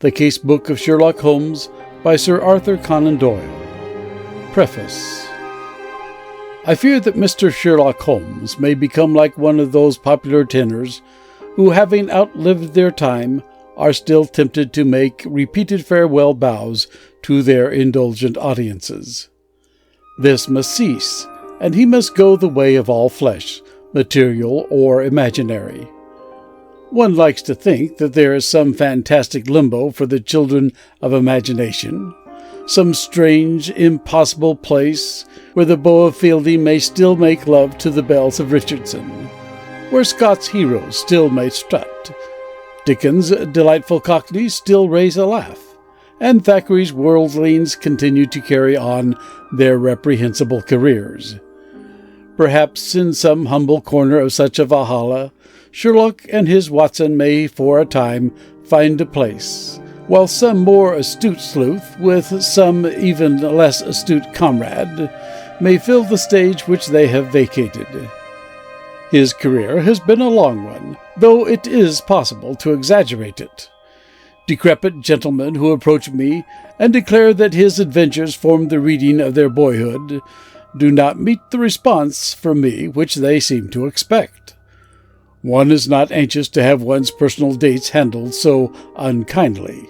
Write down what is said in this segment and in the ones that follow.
The Case-Book of Sherlock Holmes by Sir Arthur Conan Doyle. Preface. I fear that Mr. Sherlock Holmes may become like one of those popular tenors who, having outlived their time, are still tempted to make repeated farewell bows to their indulgent audiences. This must cease, and he must go the way of all flesh, material or imaginary. One likes to think that there is some fantastic limbo for the children of imagination, some strange, impossible place where the bow of Fielding may still make love to the bells of Richardson, where Scott's heroes still may strut, Dickens' delightful cockneys still raise a laugh, and Thackeray's worldlings continue to carry on their reprehensible careers. Perhaps in some humble corner of such a Valhalla, Sherlock and his Watson may for a time find a place, while some more astute sleuth, with some even less astute comrade, may fill the stage which they have vacated. His career has been a long one, though it is possible to exaggerate it. Decrepit gentlemen who approach me and declare that his adventures formed the reading of their boyhood do not meet the response from me which they seem to expect. One is not anxious to have one's personal dates handled so unkindly.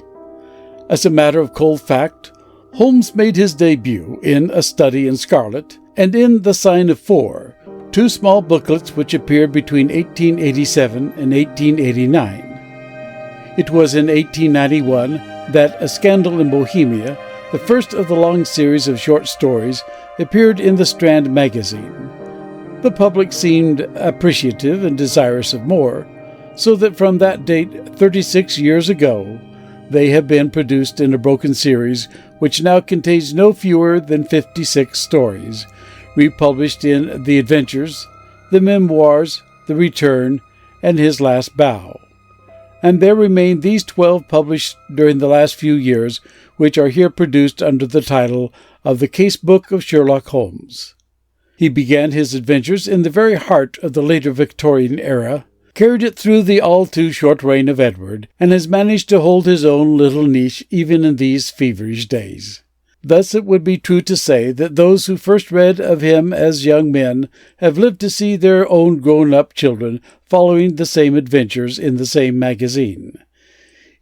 As a matter of cold fact, Holmes made his debut in A Study in Scarlet and in The Sign of Four, two small booklets which appeared between 1887 and 1889. It was in 1891 that A Scandal in Bohemia, the first of the long series of short stories, appeared in the Strand magazine. The public seemed appreciative and desirous of more, so that from that date, 36 years ago, they have been produced in a broken series which now contains no fewer than 56 stories, republished in The Adventures, The Memoirs, The Return, and His Last Bow. And there remain these 12 published during the last few years, which are here produced under the title of The Case-Book of Sherlock Holmes. He began his adventures in the very heart of the later Victorian era, carried it through the all-too-short reign of Edward, and has managed to hold his own little niche even in these feverish days. Thus it would be true to say that those who first read of him as young men have lived to see their own grown-up children following the same adventures in the same magazine.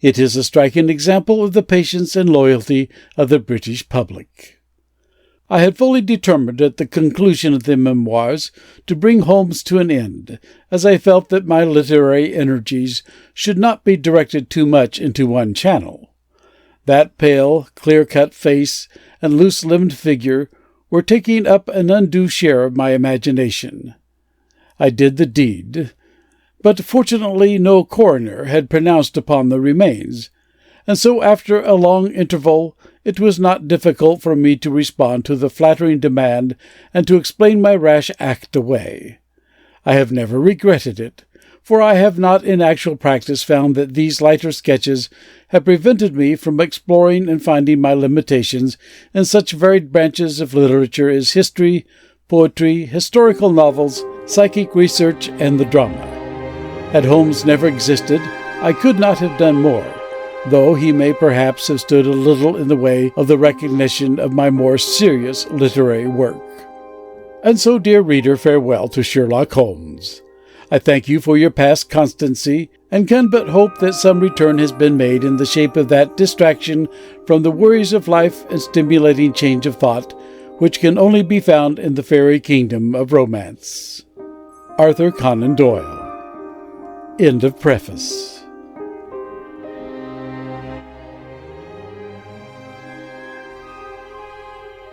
It is a striking example of the patience and loyalty of the British public. I had fully determined at the conclusion of the memoirs to bring Holmes to an end, as I felt that my literary energies should not be directed too much into one channel. That pale, clear-cut face and loose-limbed figure were taking up an undue share of my imagination. I did the deed, but fortunately no coroner had pronounced upon the remains, and so after a long interval it was not difficult for me to respond to the flattering demand and to explain my rash act away. I have never regretted it, for I have not in actual practice found that these lighter sketches have prevented me from exploring and finding my limitations in such varied branches of literature as history, poetry, historical novels, psychic research, and the drama. Had Holmes never existed, I could not have done more, though he may perhaps have stood a little in the way of the recognition of my more serious literary work. And so, dear reader, farewell to Sherlock Holmes. I thank you for your past constancy, and can but hope that some return has been made in the shape of that distraction from the worries of life and stimulating change of thought, which can only be found in the fairy kingdom of romance. Arthur Conan Doyle. End of preface.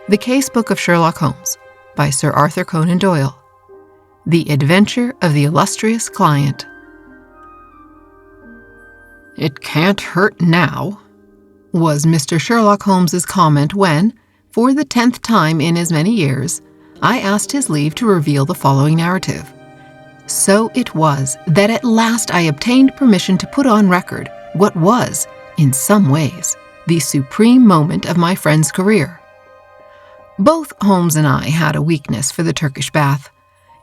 The Case-Book of Sherlock Holmes by Sir Arthur Conan Doyle. The Adventure of the Illustrious Client. "It can't hurt now," was Mr. Sherlock Holmes's comment when, for the 10th time in as many years, I asked his leave to reveal the following narrative. So it was that at last I obtained permission to put on record what was, in some ways, the supreme moment of my friend's career. Both Holmes and I had a weakness for the Turkish bath.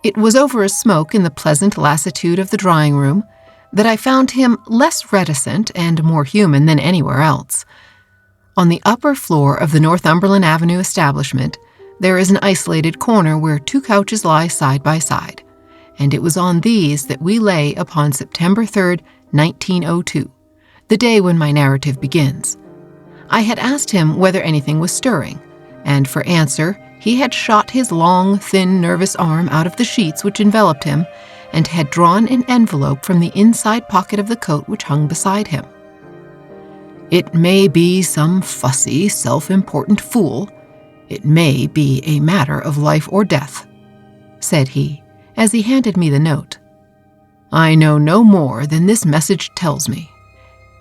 It was over a smoke in the pleasant lassitude of the drawing-room, that I found him less reticent and more human than anywhere else. On the upper floor of the Northumberland Avenue establishment, there is an isolated corner where 2 couches lie side by side, and it was on these that we lay upon September 3rd, 1902, the day when my narrative begins. I had asked him whether anything was stirring, and for answer, he had shot his long, thin, nervous arm out of the sheets which enveloped him and had drawn an envelope from the inside pocket of the coat which hung beside him. "It may be some fussy, self-important fool. It may be a matter of life or death," said he, as he handed me the note. "I know no more than this message tells me."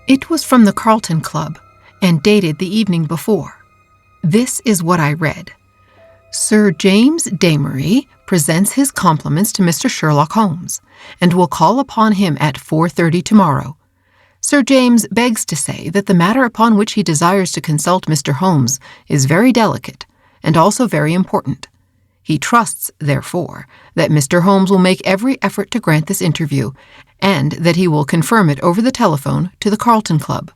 It was from the Carlton Club, and dated the evening before. This is what I read. "Sir James Damery presents his compliments to Mr. Sherlock Holmes, and will call upon him at 4:30 tomorrow. Sir James begs to say that the matter upon which he desires to consult Mr. Holmes is very delicate, and also very important. He trusts, therefore, that Mr. Holmes will make every effort to grant this interview, and that he will confirm it over the telephone to the Carlton Club."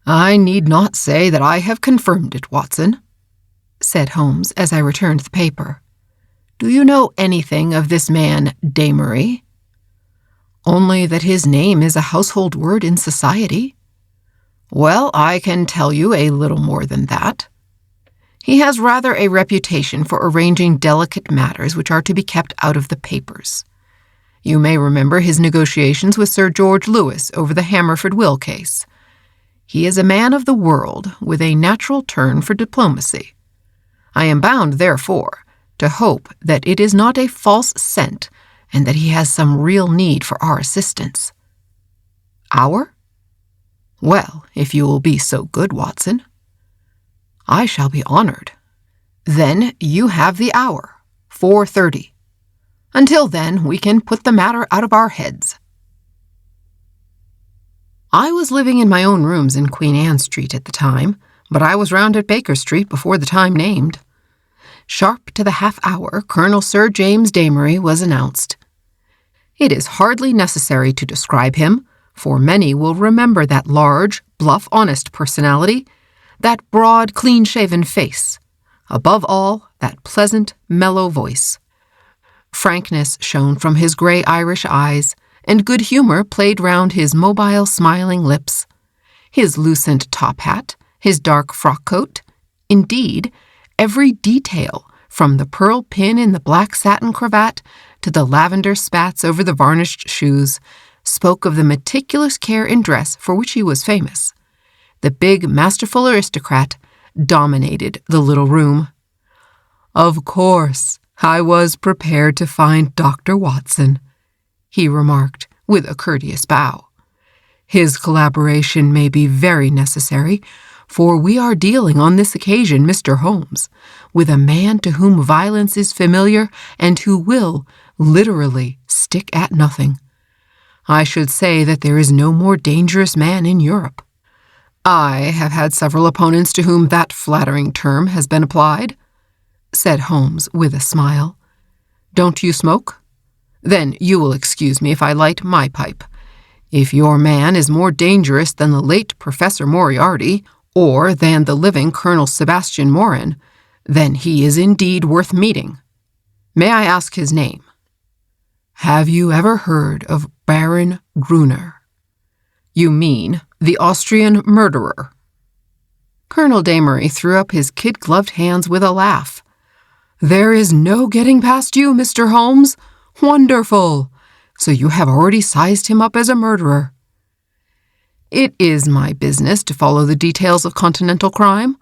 "I need not say that I have confirmed it, Watson," said Holmes as I returned the paper. "Do you know anything of this man Damery?" "Only that his name is a household word in society." "Well, I can tell you a little more than that. He has rather a reputation for arranging delicate matters which are to be kept out of the papers. You may remember his negotiations with Sir George Lewis over the Hammerford will case. He is a man of the world, with a natural turn for diplomacy. I am bound, therefore, to hope that it is not a false scent, and that he has some real need for our assistance." "Our?" "Well, if you will be so good, Watson." "I shall be honored." "Then you have the hour, 4:30. Until then, we can put the matter out of our heads." I was living in my own rooms in Queen Anne Street at the time, but I was round at Baker Street before the time named. Sharp to the half-hour, Colonel Sir James Damery was announced. It is hardly necessary to describe him, for many will remember that large, bluff, honest personality, that broad, clean-shaven face, above all, that pleasant, mellow voice. Frankness shone from his grey Irish eyes, and good humour played round his mobile, smiling lips. His lucent top hat, his dark frock-coat, indeed, every detail, from the pearl pin in the black satin cravat to the lavender spats over the varnished shoes, spoke of the meticulous care in dress for which he was famous. The big, masterful aristocrat dominated the little room. "Of course, I was prepared to find Dr. Watson," he remarked with a courteous bow. "His collaboration may be very necessary, for we are dealing on this occasion, Mr. Holmes, with a man to whom violence is familiar and who will, literally, stick at nothing. I should say that there is no more dangerous man in Europe." "I have had several opponents to whom that flattering term has been applied," said Holmes with a smile. "Don't you smoke? Then you will excuse me if I light my pipe. If your man is more dangerous than the late Professor Moriarty, or than the living Colonel Sebastian Morin, then he is indeed worth meeting. May I ask his name?" "Have you ever heard of Baron Gruner?" "You mean the Austrian murderer?" Colonel Damery threw up his kid-gloved hands with a laugh. "There is no getting past you, Mr. Holmes. Wonderful! So you have already sized him up as a murderer." "It is my business to follow the details of continental crime.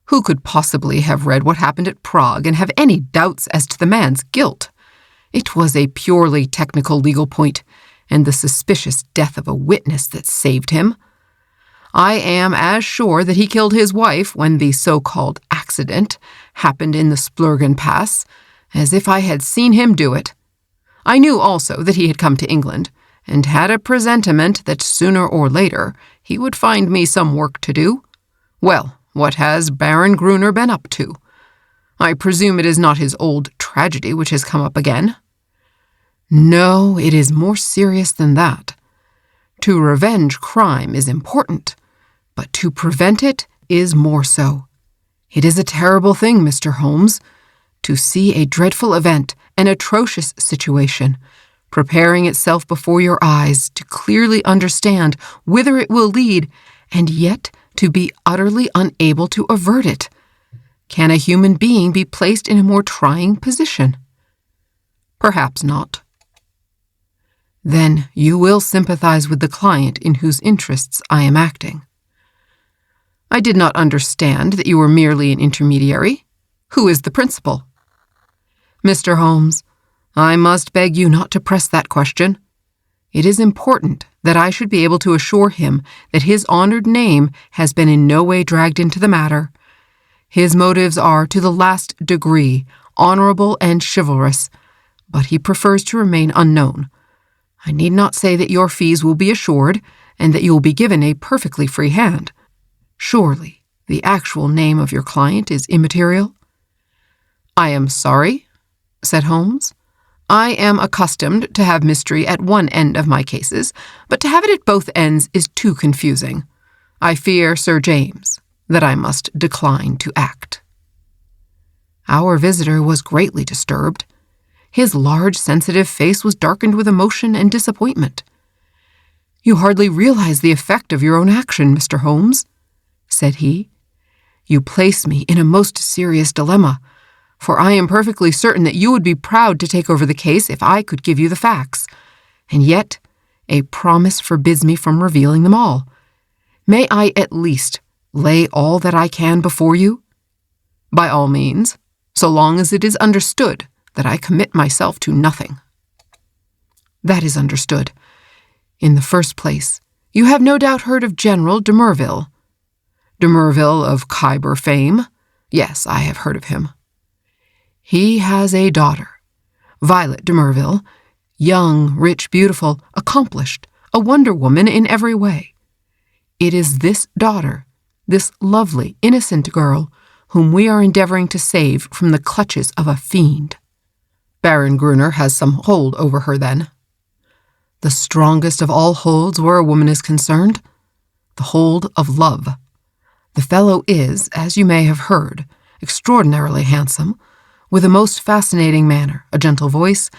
Who could possibly have read what happened at Prague and have any doubts as to the man's guilt? It was a purely technical legal point, and the suspicious death of a witness that saved him. I am as sure that he killed his wife when the so-called accident happened in the Splurgen Pass, as if I had seen him do it. I knew also that he had come to England, and had a presentiment that sooner or later he would find me some work to do. Well, what has Baron Gruner been up to? I presume it is not his old tragedy which has come up again." "No, it is more serious than that," To revenge crime is important, but to prevent it is more so. It is a terrible thing, Mr. Holmes, to see a dreadful event, an atrocious situation, preparing itself before your eyes to clearly understand whither it will lead, and yet to be utterly unable to avert it. Can a human being be placed in a more trying position? Perhaps not. Then you will sympathize with the client in whose interests I am acting. I did not understand that you were merely an intermediary. Who is the principal? Mr. Holmes, I must beg you not to press that question. It is important that I should be able to assure him that his honored name has been in no way dragged into the matter. His motives are to the last degree honorable and chivalrous, but he prefers to remain unknown. I need not say that your fees will be assured and that you will be given a perfectly free hand. Surely the actual name of your client is immaterial? I am sorry, said Holmes. I am accustomed to have mystery at one end of my cases, but to have it at both ends is too confusing. I fear, Sir James, that I must decline to act. Our visitor was greatly disturbed. His large, sensitive face was darkened with emotion and disappointment. You hardly realize the effect of your own action, Mr. Holmes, said he. You place me in a most serious dilemma, for I am perfectly certain that you would be proud to take over the case if I could give you the facts, and yet a promise forbids me from revealing them all. May I at least lay all that I can before you? By all means, so long as it is understood that I commit myself to nothing. That is understood. In the first place, you have no doubt heard of General de Merville. De Merville of Khyber fame? Yes, I have heard of him. He has a daughter, Violet de Merville, young, rich, beautiful, accomplished, a wonder woman in every way. It is this daughter, this lovely, innocent girl, whom we are endeavoring to save from the clutches of a fiend. Baron Gruner has some hold over her, then. The strongest of all holds where a woman is concerned, the hold of love. The fellow is, as you may have heard, extraordinarily handsome, with a most fascinating manner, a gentle voice,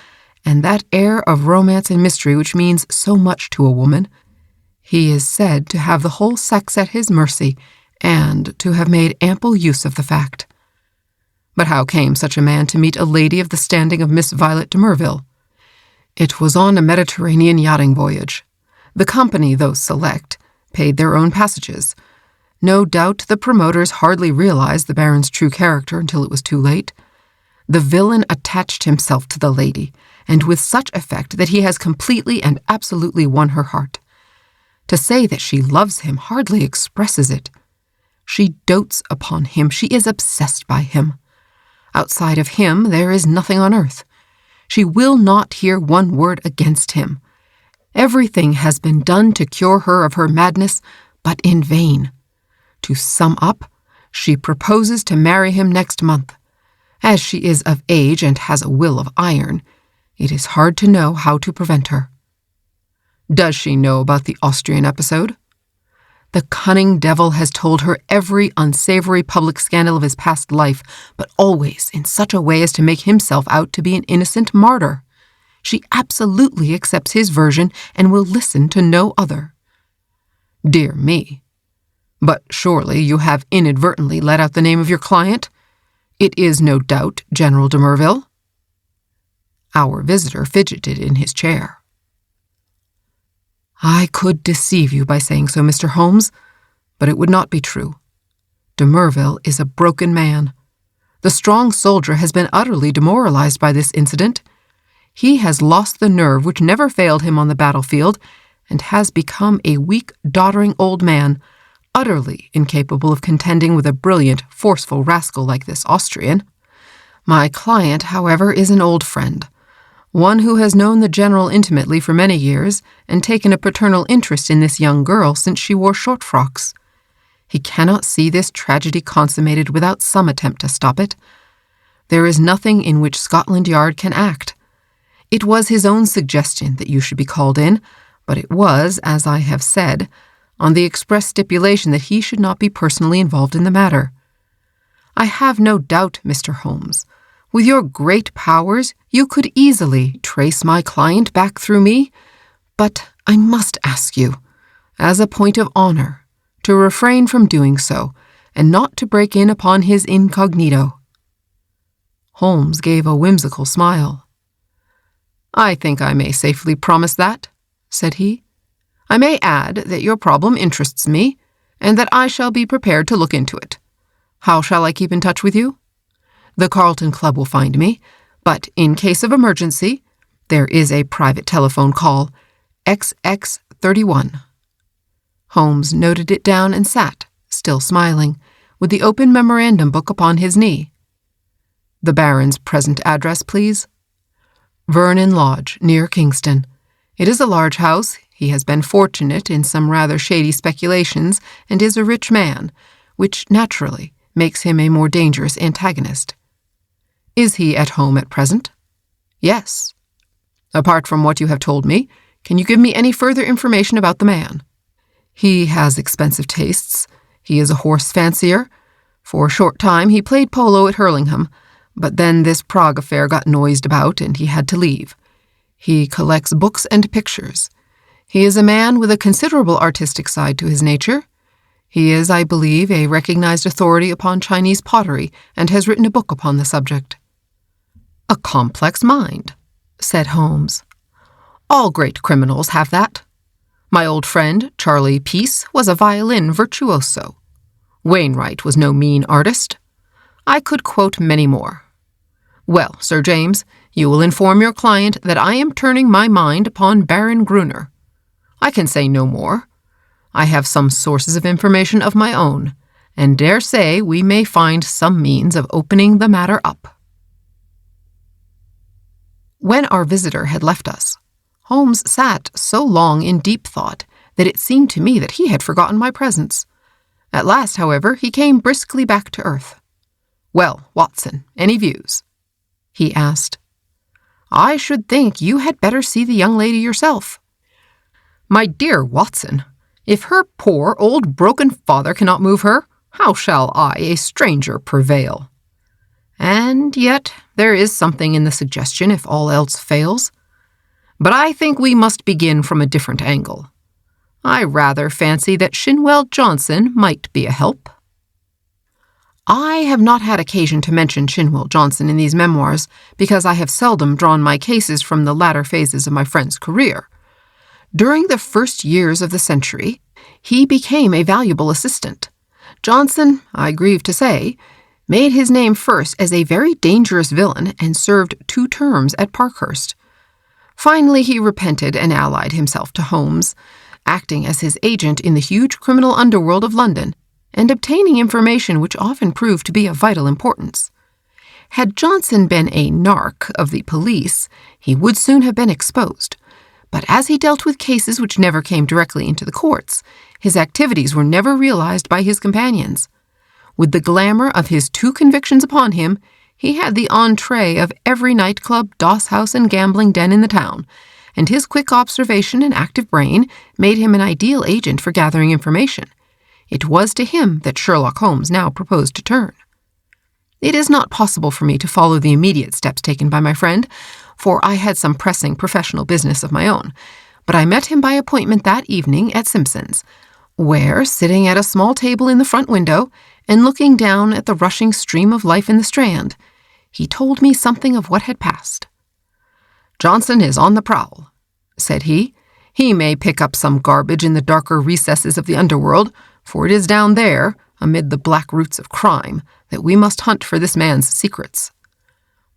and that air of romance and mystery which means so much to a woman. He is said to have the whole sex at his mercy, and to have made ample use of the fact. But how came such a man to meet a lady of the standing of Miss Violet de Merville? It was on a Mediterranean yachting voyage. The company, though select, paid their own passages. No doubt the promoters hardly realized the Baron's true character until it was too late. The villain attached himself to the lady, and with such effect that he has completely and absolutely won her heart. To say that she loves him hardly expresses it. She dotes upon him, she is obsessed by him. Outside of him there is nothing on earth. She will not hear one word against him. Everything has been done to cure her of her madness, but in vain. To sum up, she proposes to marry him next month. As she is of age and has a will of iron, it is hard to know how to prevent her. Does she know about the Austrian episode? The cunning devil has told her every unsavory public scandal of his past life, but always in such a way as to make himself out to be an innocent martyr. She absolutely accepts his version and will listen to no other. Dear me! But surely you have inadvertently let out the name of your client? It is no doubt General de Merville. Our visitor fidgeted in his chair. I could deceive you by saying so, Mr. Holmes, but it would not be true. De Merville is a broken man. The strong soldier has been utterly demoralized by this incident. He has lost the nerve which never failed him on the battlefield, and has become a weak, doddering old man, utterly incapable of contending with a brilliant, forceful rascal like this Austrian. My client, however, is an old friend, one who has known the general intimately for many years and taken a paternal interest in this young girl since she wore short frocks. He cannot see this tragedy consummated without some attempt to stop it. There is nothing in which Scotland Yard can act. It was his own suggestion that you should be called in, but it was, as I have said, on the express stipulation that he should not be personally involved in the matter. I have no doubt, Mr. Holmes, with your great powers, you could easily trace my client back through me, but I must ask you, as a point of honor, to refrain from doing so, and not to break in upon his incognito." Holmes gave a whimsical smile. "I think I may safely promise that," said he. "I may add that your problem interests me, and that I shall be prepared to look into it. How shall I keep in touch with you? The Carlton Club will find me, but in case of emergency, there is a private telephone call, XX31. Holmes noted it down and sat, still smiling, with the open memorandum book upon his knee. "The Baron's present address, please." "Vernon Lodge, near Kingston. It is a large house. He has been fortunate in some rather shady speculations and is a rich man, which naturally makes him a more dangerous antagonist." "Is he at home at present?" "Yes." "Apart from what you have told me, can you give me any further information about the man?" "He has expensive tastes. He is a horse fancier. For a short time he played polo at Hurlingham, but then this Prague affair got noised about and he had to leave. He collects books and pictures. He is a man with a considerable artistic side to his nature. He is, I believe, a recognized authority upon Chinese pottery and has written a book upon the subject." "A complex mind," said Holmes. "All great criminals have that. My old friend, Charlie Peace, was a violin virtuoso. Wainwright was no mean artist. I could quote many more. Well, Sir James, you will inform your client that I am turning my mind upon Baron Gruner. I can say no more. I have some sources of information of my own, and dare say we may find some means of opening the matter up." When our visitor had left us, Holmes sat so long in deep thought that it seemed to me that he had forgotten my presence. At last, however, he came briskly back to earth. "Well, Watson, any views?" he asked. "I should think you had better see the young lady yourself." "My dear Watson, if her poor old broken father cannot move her, how shall I, a stranger, prevail? And yet there is something in the suggestion if all else fails. But I think we must begin from a different angle. I rather fancy that Shinwell Johnson might be a help." I have not had occasion to mention Shinwell Johnson in these memoirs because I have seldom drawn my cases from the latter phases of my friend's career. During the first years of the century, he became a valuable assistant. Johnson, I grieve to say, made his name first as a very dangerous villain and served 2 terms at Parkhurst. Finally, he repented and allied himself to Holmes, acting as his agent in the huge criminal underworld of London and obtaining information which often proved to be of vital importance. Had Johnson been a narc of the police, he would soon have been exposed. But as he dealt with cases which never came directly into the courts, his activities were never realized by his companions. With the glamour of his 2 convictions upon him, he had the entree of every nightclub, doss house, and gambling den in the town, and his quick observation and active brain made him an ideal agent for gathering information. It was to him that Sherlock Holmes now proposed to turn. It is not possible for me to follow the immediate steps taken by my friend, for I had some pressing professional business of my own, but I met him by appointment that evening at Simpson's, where, sitting at a small table in the front window and looking down at the rushing stream of life in the Strand, he told me something of what had passed. "Johnson is on the prowl," said he. "He may pick up some garbage in the darker recesses of the underworld, for it is down there, amid the black roots of crime, that we must hunt for this man's secrets.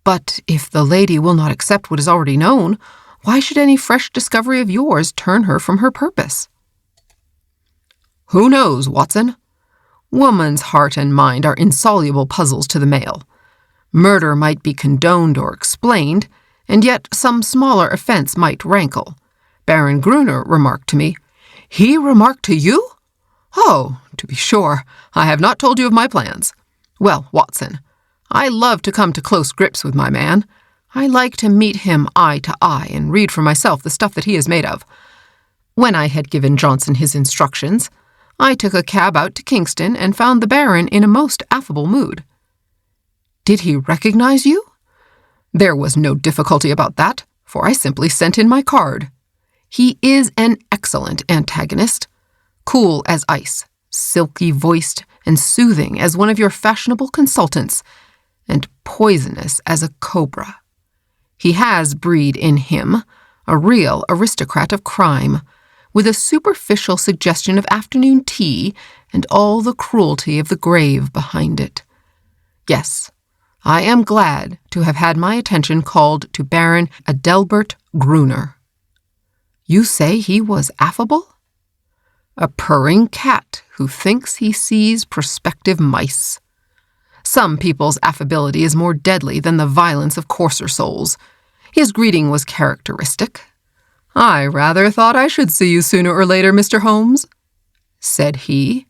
But if the lady will not accept what is already known, why should any fresh discovery of yours turn her from her purpose?" "Who knows, Watson? Woman's heart and mind are insoluble puzzles to the male. Murder might be condoned or explained, and yet some smaller offense might rankle. Baron Gruner remarked to me—" "He remarked to you? Oh, to be sure, I have not told you of my plans. Well, Watson, I love to come to close grips with my man. I like to meet him eye to eye and read for myself the stuff that he is made of. When I had given Johnson his instructions, I took a cab out to Kingston and found the Baron in a most affable mood. Did he recognize you? There was no difficulty about that, for I simply sent in my card. He is an excellent antagonist, cool as ice, silky-voiced and soothing as one of your fashionable consultants, and poisonous as a cobra. He has breed in him, a real aristocrat of crime, with a superficial suggestion of afternoon tea and all the cruelty of the grave behind it. Yes, I am glad to have had my attention called to Baron Adelbert Gruner. You say he was affable? A purring cat who thinks he sees prospective mice. Some people's affability is more deadly than the violence of coarser souls. His greeting was characteristic. "I rather thought I should see you sooner or later, Mr. Holmes," said he.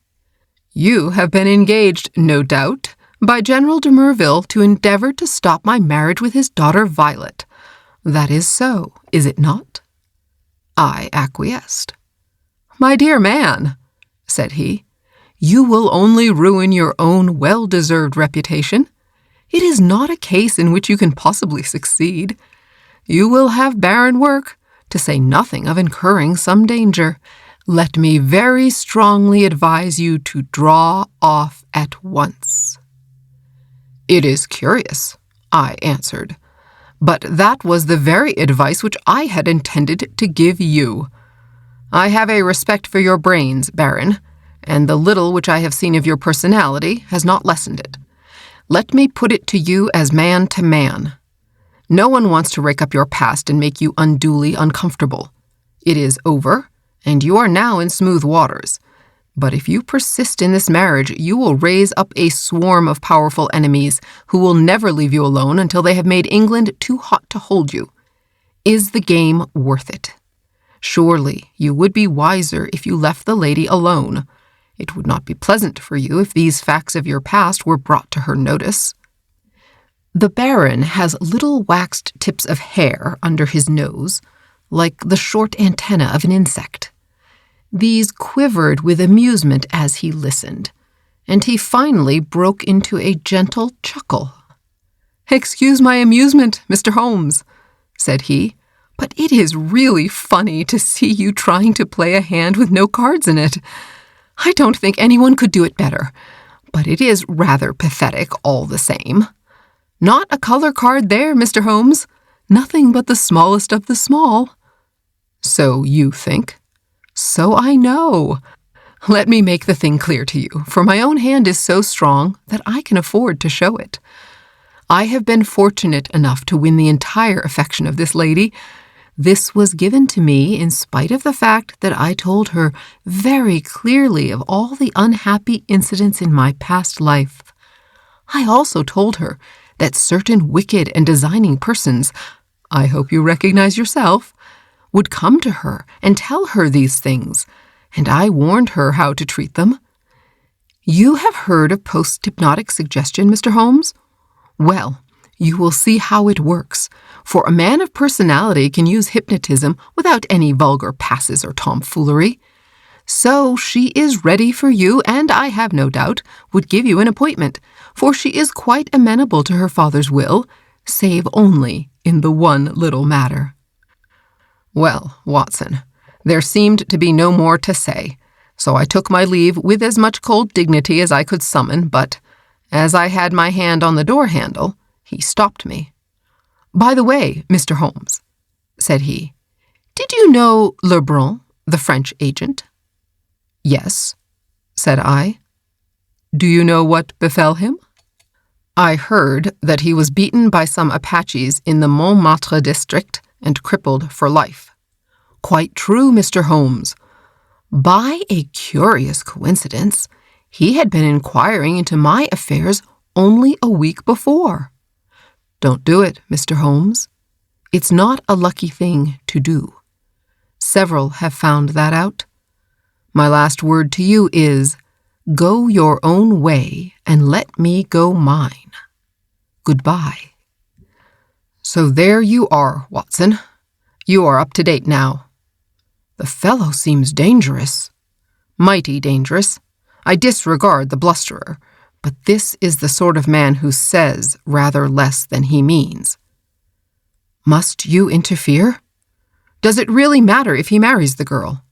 "You have been engaged, no doubt, by General de Merville to endeavor to stop my marriage with his daughter Violet. That is so, is it not?" I acquiesced. "My dear man," said he, "you will only ruin your own well-deserved reputation. It is not a case in which you can possibly succeed. You will have barren work, to say nothing of incurring some danger. Let me very strongly advise you to draw off at once." "It is curious," I answered, "but that was the very advice which I had intended to give you. I have a respect for your brains, Baron, and the little which I have seen of your personality has not lessened it. Let me put it to you as man to man. No one wants to rake up your past and make you unduly uncomfortable. It is over, and you are now in smooth waters. But if you persist in this marriage, you will raise up a swarm of powerful enemies who will never leave you alone until they have made England too hot to hold you. Is the game worth it? Surely you would be wiser if you left the lady alone. It would not be pleasant for you if these facts of your past were brought to her notice." The Baron has little waxed tips of hair under his nose, like the short antenna of an insect. These quivered with amusement as he listened, and he finally broke into a gentle chuckle. "Excuse my amusement, Mr. Holmes," said he, "but it is really funny to see you trying to play a hand with no cards in it. I don't think anyone could do it better, but it is rather pathetic all the same. Not a color card there, Mr. Holmes. Nothing but the smallest of the small." "So you think?" "So I know. Let me make the thing clear to you, for my own hand is so strong that I can afford to show it. I have been fortunate enough to win the entire affection of this lady. This was given to me in spite of the fact that I told her very clearly of all the unhappy incidents in my past life. I also told her that certain wicked and designing persons, I hope you recognize yourself, would come to her and tell her these things, and I warned her how to treat them. You have heard of post-hypnotic suggestion, Mr. Holmes? Well, you will see how it works, for a man of personality can use hypnotism without any vulgar passes or tomfoolery. So she is ready for you, and I have no doubt would give you an appointment, for she is quite amenable to her father's will, save only in the one little matter." Well, Watson, there seemed to be no more to say, so I took my leave with as much cold dignity as I could summon, but as I had my hand on the door handle, he stopped me. "By the way, Mr. Holmes," said he, "did you know Lebrun, the French agent?" "Yes," said I. "Do you know what befell him?" "I heard that he was beaten by some Apaches in the Montmartre district and crippled for life." "Quite true, Mr. Holmes. By a curious coincidence, he had been inquiring into my affairs only a week before. Don't do it, Mr. Holmes. It's not a lucky thing to do. Several have found that out. My last word to you is, go your own way and let me go mine. Goodbye." So there you are, Watson. You are up to date now. "The fellow seems dangerous." "Mighty dangerous. I disregard the blusterer, but this is the sort of man who says rather less than he means." "Must you interfere? Does it really matter if he marries the girl?"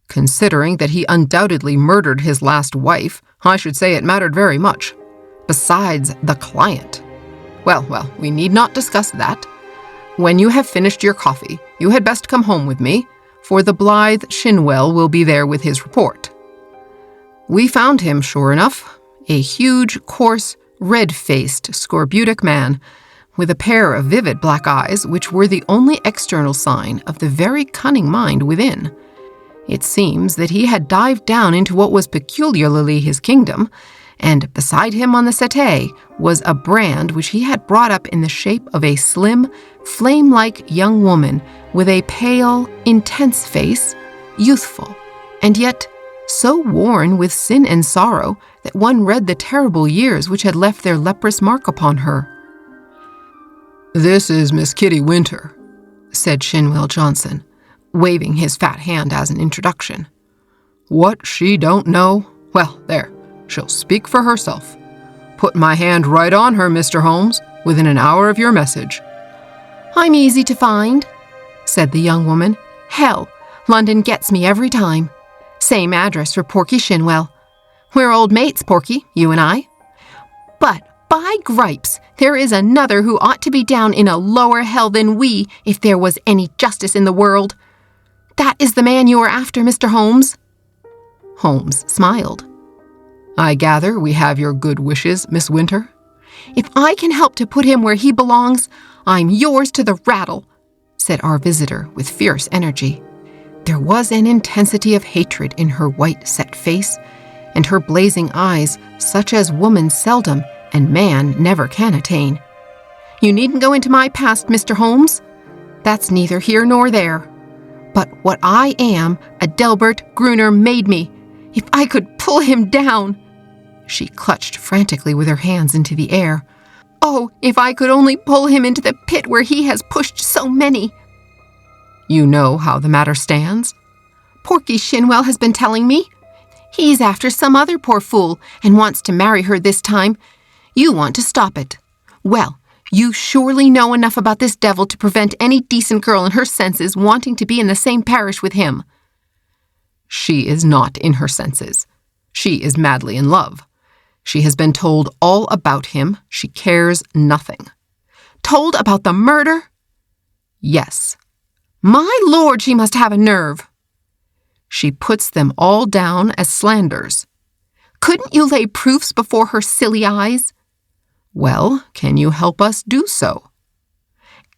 "Considering that he undoubtedly murdered his last wife, I should say it mattered very much. Besides, the client. Well, we need not discuss that. When you have finished your coffee, you had best come home with me, for the blithe Shinwell will be there with his report." We found him, sure enough, a huge, coarse, red-faced, scorbutic man, with a pair of vivid black eyes which were the only external sign of the very cunning mind within. It seems that he had dived down into what was peculiarly his kingdom, and beside him on the settee was a brand which he had brought up in the shape of a slim, flame-like young woman with a pale, intense face, youthful, and yet so worn with sin and sorrow that one read the terrible years which had left their leprous mark upon her. "This is Miss Kitty Winter," said Shinwell Johnson, waving his fat hand as an introduction. "What she don't know? Well, there, she'll speak for herself. Put my hand right on her, Mr. Holmes, within an hour of your message." "I'm easy to find," said the young woman. "Hell, London gets me every time. Same address for Porky Shinwell. We're old mates, Porky, you and I. But, by gripes, there is another who ought to be down in a lower hell than we if there was any justice in the world. That is the man you are after, Mr. Holmes." Holmes smiled. "I gather we have your good wishes, Miss Winter." "If I can help to put him where he belongs, I'm yours to the rattle," said our visitor with fierce energy. There was an intensity of hatred in her white, set face, and her blazing eyes, such as woman seldom and man never can attain. "You needn't go into my past, Mr. Holmes. That's neither here nor there. But what I am, Adelbert Gruner made me. If I could pull him down—" She clutched frantically with her hands into the air. "Oh, if I could only pull him into the pit where he has pushed so many." "You know how the matter stands?" "Porky Shinwell has been telling me. He's after some other poor fool and wants to marry her this time. You want to stop it. Well, you surely know enough about this devil to prevent any decent girl in her senses wanting to be in the same parish with him." "She is not in her senses. She is madly in love. She has been told all about him. She cares nothing." "Told about the murder?" "Yes." "My lord, she must have a nerve." "She puts them all down as slanders." "Couldn't you lay proofs before her silly eyes?" "Well, can you help us do so?"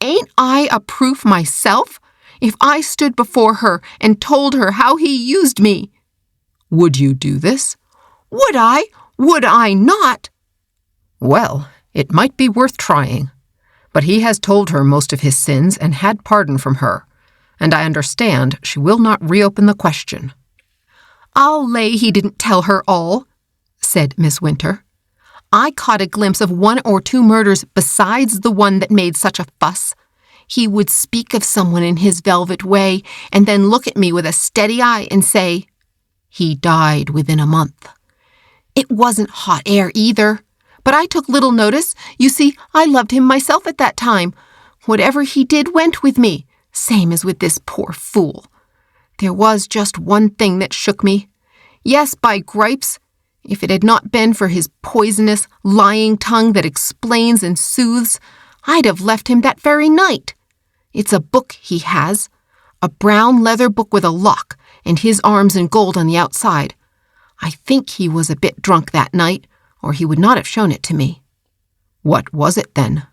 "Ain't I a proof myself? If I stood before her and told her how he used me—" "Would you do this?" "Would I? Would I not?" "Well, it might be worth trying. But he has told her most of his sins and had pardon from her, and I understand she will not reopen the question." "I'll lay he didn't tell her all," said Miss Winter. "I caught a glimpse of 1 or 2 murders besides the one that made such a fuss. He would speak of someone in his velvet way and then look at me with a steady eye and say, 'He died within a month.' It wasn't hot air either. But I took little notice. You see, I loved him myself at that time. Whatever he did went with me, same as with this poor fool. There was just one thing that shook me. Yes, by gripes, if it had not been for his poisonous, lying tongue that explains and soothes, I'd have left him that very night. It's a book he has, a brown leather book with a lock, and his arms in gold on the outside. I think he was a bit drunk that night, or he would not have shown it to me." "What was it then?"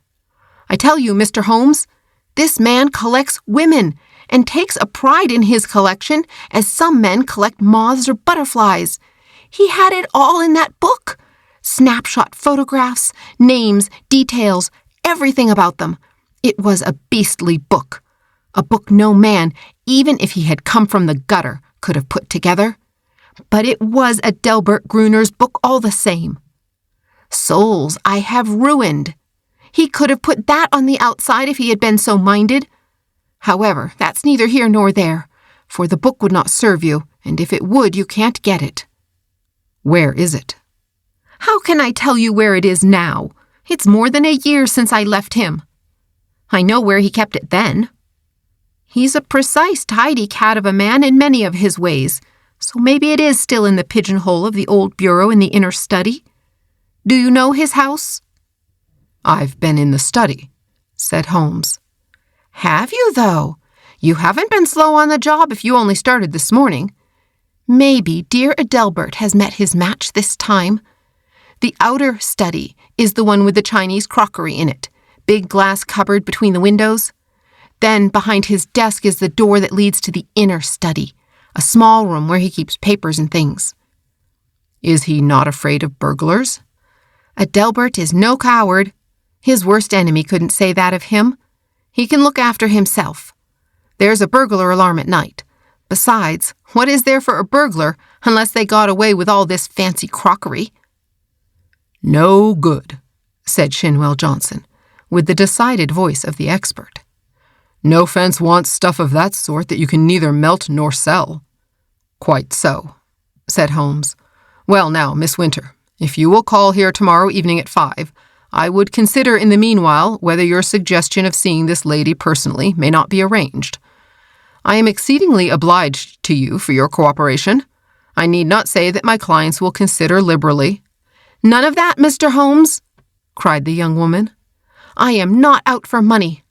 "I tell you, Mr. Holmes, this man collects women, and takes a pride in his collection as some men collect moths or butterflies. He had it all in that book. Snapshot photographs, names, details, everything about them. It was a beastly book. A book no man, even if he had come from the gutter, could have put together. But it was Adelbert Gruner's book all the same. Souls I have ruined. He could have put that on the outside if he had been so minded. However, that's neither here nor there, for the book would not serve you, and if it would, you can't get it." "Where is it?" "How can I tell you where it is now? It's more than a year since I left him. I know where he kept it then. He's a precise, tidy cat of a man in many of his ways, so maybe it is still in the pigeonhole of the old bureau in the inner study. Do you know his house?" "I've been in the study," said Holmes. "Have you, though? You haven't been slow on the job if you only started this morning. Maybe dear Adelbert has met his match this time. The outer study is the one with the Chinese crockery in it, big glass cupboard between the windows. Then behind his desk is the door that leads to the inner study, a small room where he keeps papers and things." "Is he not afraid of burglars?" "Adelbert is no coward. His worst enemy couldn't say that of him. He can look after himself. There's a burglar alarm at night. Besides, what is there for a burglar unless they got away with all this fancy crockery?" "No good," said Shinwell Johnson, with the decided voice of the expert. "No fence wants stuff of that sort that you can neither melt nor sell." "Quite so," said Holmes. "Well now, Miss Winter, if you will call here tomorrow evening at 5, I would consider in the meanwhile whether your suggestion of seeing this lady personally may not be arranged. I am exceedingly obliged to you for your cooperation. I need not say that my clients will consider liberally." "None of that, Mr. Holmes," cried the young woman. "I am not out for money.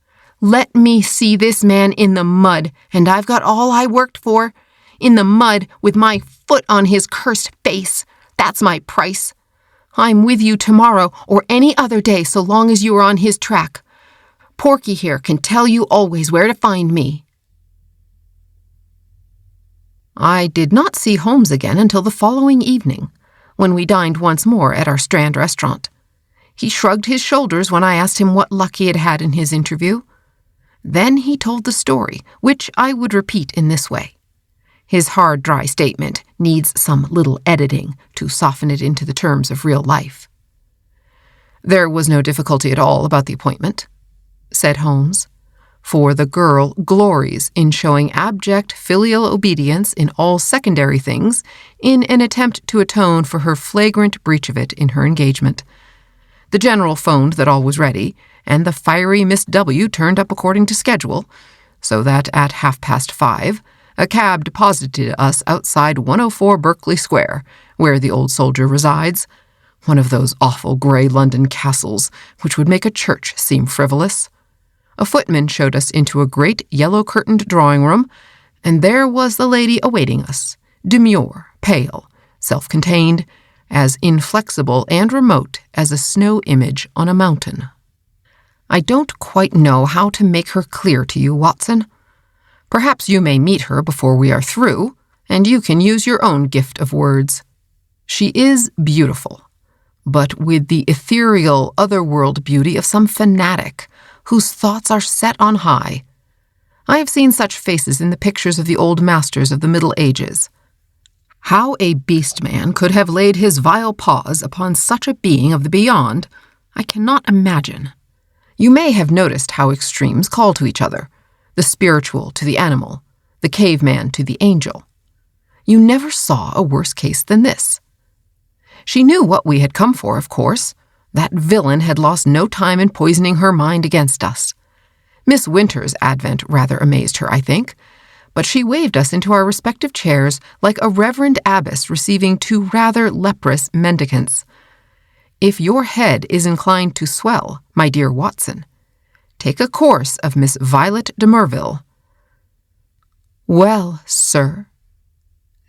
Let me see this man in the mud, and I've got all I worked for. In the mud with my foot on his cursed face. That's my price. I'm with you tomorrow or any other day so long as you are on his track. Porky here can tell you always where to find me." I did not see Holmes again until the following evening, when we dined once more at our Strand restaurant. He shrugged his shoulders when I asked him what luck he had had in his interview. Then he told the story, which I would repeat in this way. His hard, dry statement needs some little editing to soften it into the terms of real life. "There was no difficulty at all about the appointment," said Holmes, "for the girl glories in showing abject filial obedience in all secondary things in an attempt to atone for her flagrant breach of it in her engagement. The general phoned that all was ready, and the fiery Miss W. turned up according to schedule, so that at 5:30, a cab deposited us outside 104 Berkeley Square, where the old soldier resides, one of those awful grey London castles which would make a church seem frivolous. A footman showed us into a great yellow-curtained drawing-room, and there was the lady awaiting us, demure, pale, self-contained, as inflexible and remote as a snow image on a mountain. I don't quite know how to make her clear to you, Watson. Perhaps you may meet her before we are through, and you can use your own gift of words. She is beautiful, but with the ethereal, otherworld beauty of some fanatic whose thoughts are set on high. I have seen such faces in the pictures of the old masters of the Middle Ages. How a beast man could have laid his vile paws upon such a being of the beyond, I cannot imagine. You may have noticed how extremes call to each other, the spiritual to the animal, the caveman to the angel. You never saw a worse case than this. She knew what we had come for, of course. That villain had lost no time in poisoning her mind against us. Miss Winter's advent rather amazed her, I think, but she waved us into our respective chairs like a reverend abbess receiving two rather leprous mendicants. If your head is inclined to swell, my dear Watson, take a course of Miss Violet de Merville. "Well, sir,"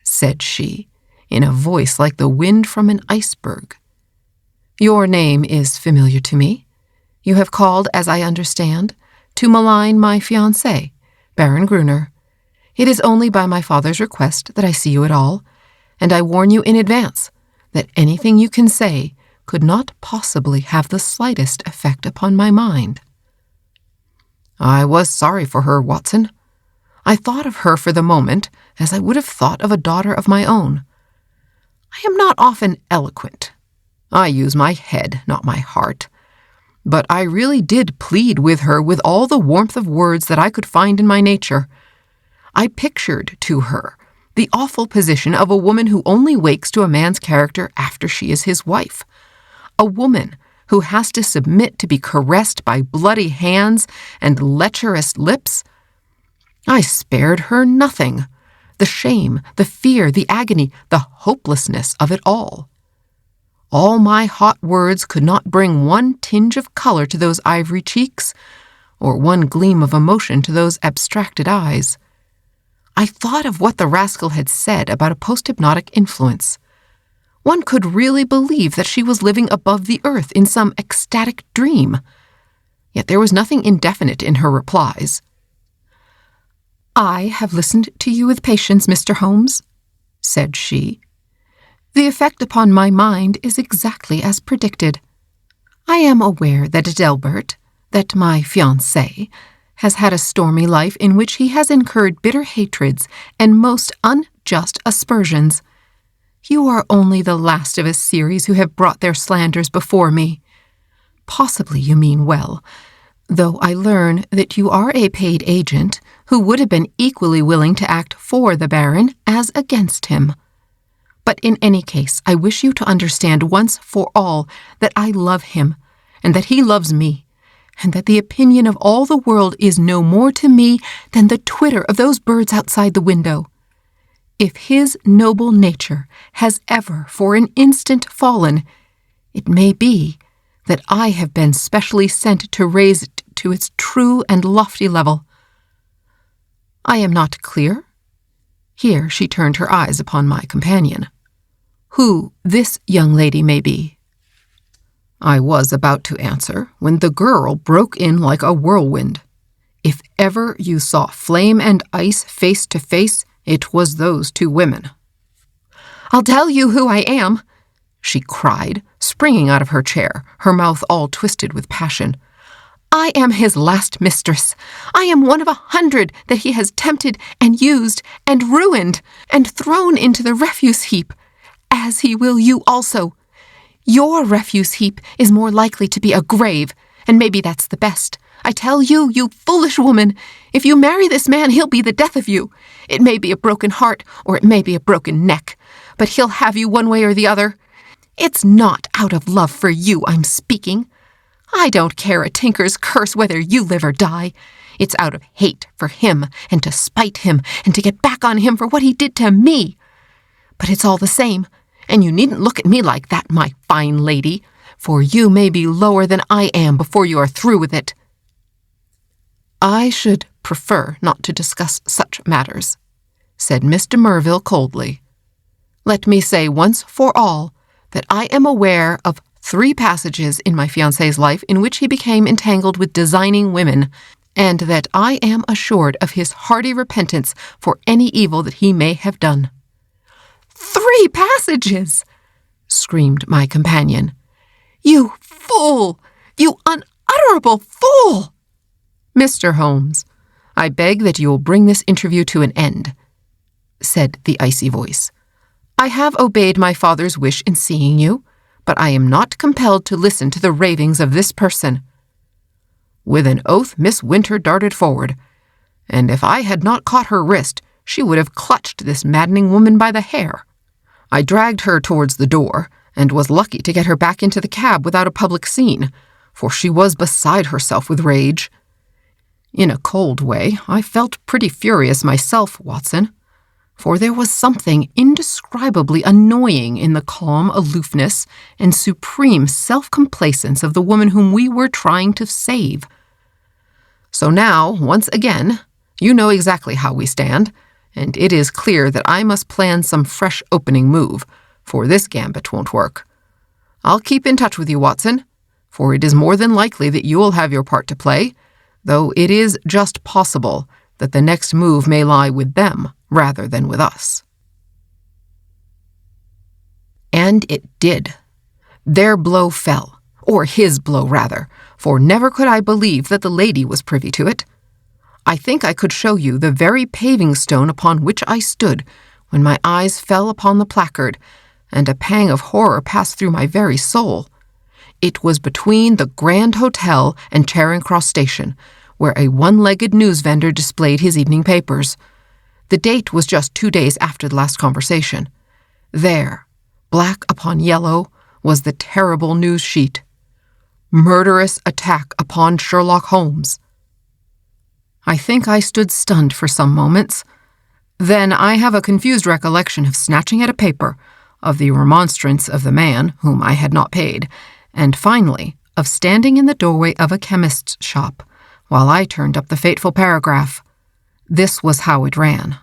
said she, in a voice like the wind from an iceberg, "your name is familiar to me. You have called, as I understand, to malign my fiancé, Baron Gruner. It is only by my father's request that I see you at all, and I warn you in advance that anything you can say could not possibly have the slightest effect upon my mind." I was sorry for her, Watson. I thought of her for the moment as I would have thought of a daughter of my own. I am not often eloquent. I use my head, not my heart. But I really did plead with her with all the warmth of words that I could find in my nature. I pictured to her the awful position of a woman who only wakes to a man's character after she is his wife. A woman who has to submit to be caressed by bloody hands and lecherous lips. I spared her nothing. The shame, the fear, the agony, the hopelessness of it all. All my hot words could not bring one tinge of color to those ivory cheeks, or one gleam of emotion to those abstracted eyes. I thought of what the rascal had said about a post-hypnotic influence. One could really believe that she was living above the earth in some ecstatic dream. Yet there was nothing indefinite in her replies. "I have listened to you with patience, Mr. Holmes," said she. "The effect upon my mind is exactly as predicted. I am aware that Delbert, that my fiancé, has had a stormy life in which he has incurred bitter hatreds and most unjust aspersions. You are only the last of a series who have brought their slanders before me. Possibly you mean well, though I learn that you are a paid agent who would have been equally willing to act for the Baron as against him. But in any case, I wish you to understand once for all that I love him, and that he loves me, and that the opinion of all the world is no more to me than the twitter of those birds outside the window. If his noble nature has ever for an instant fallen, it may be that I have been specially sent to raise it to its true and lofty level. I am not clear?" Here she turned her eyes upon my companion. "Who this young lady may be?" I was about to answer when the girl broke in like a whirlwind. If ever you saw flame and ice face to face, it was those two women. "I'll tell you who I am," she cried, springing out of her chair, her mouth all twisted with passion. "I am his last mistress. I am one of 100 that he has tempted and used and ruined and thrown into the refuse heap, as he will you also. Your refuse heap is more likely to be a grave, and maybe that's the best. I tell you, you foolish woman, if you marry this man, he'll be the death of you. It may be a broken heart, or it may be a broken neck, but he'll have you one way or the other. It's not out of love for you I'm speaking. I don't care a tinker's curse whether you live or die. It's out of hate for him, and to spite him, and to get back on him for what he did to me. But it's all the same, and you needn't look at me like that, my fine lady, for you may be lower than I am before you are through with it." "I should prefer not to discuss such matters," said Miss de Merville coldly. "Let me say once for all that I am aware of 3 passages in my fiancé's life in which he became entangled with designing women, and that I am assured of his hearty repentance for any evil that he may have done." "3 passages!" screamed my companion. "You fool! You unutterable fool!" "Mr. Holmes, I beg that you will bring this interview to an end," said the icy voice. "I have obeyed my father's wish in seeing you, but I am not compelled to listen to the ravings of this person." With an oath, Miss Winter darted forward, and if I had not caught her wrist, she would have clutched this maddening woman by the hair. I dragged her towards the door, and was lucky to get her back into the cab without a public scene, for she was beside herself with rage. In a cold way, I felt pretty furious myself, Watson, for there was something indescribably annoying in the calm aloofness and supreme self-complacence of the woman whom we were trying to save. So now, once again, you know exactly how we stand, and it is clear that I must plan some fresh opening move, for this gambit won't work. I'll keep in touch with you, Watson, for it is more than likely that you will have your part to play, though it is just possible that the next move may lie with them rather than with us. And it did. Their blow fell, or his blow rather, for never could I believe that the lady was privy to it. I think I could show you the very paving stone upon which I stood when my eyes fell upon the placard, and a pang of horror passed through my very soul. It was between the Grand Hotel and Charing Cross Station, where a one-legged news vendor displayed his evening papers. The date was just 2 days after the last conversation. There, black upon yellow, was the terrible news sheet. Murderous attack upon Sherlock Holmes. I think I stood stunned for some moments. Then I have a confused recollection of snatching at a paper, of the remonstrance of the man whom I had not paid, and finally of standing in the doorway of a chemist's shop while I turned up the fateful paragraph. This was how it ran.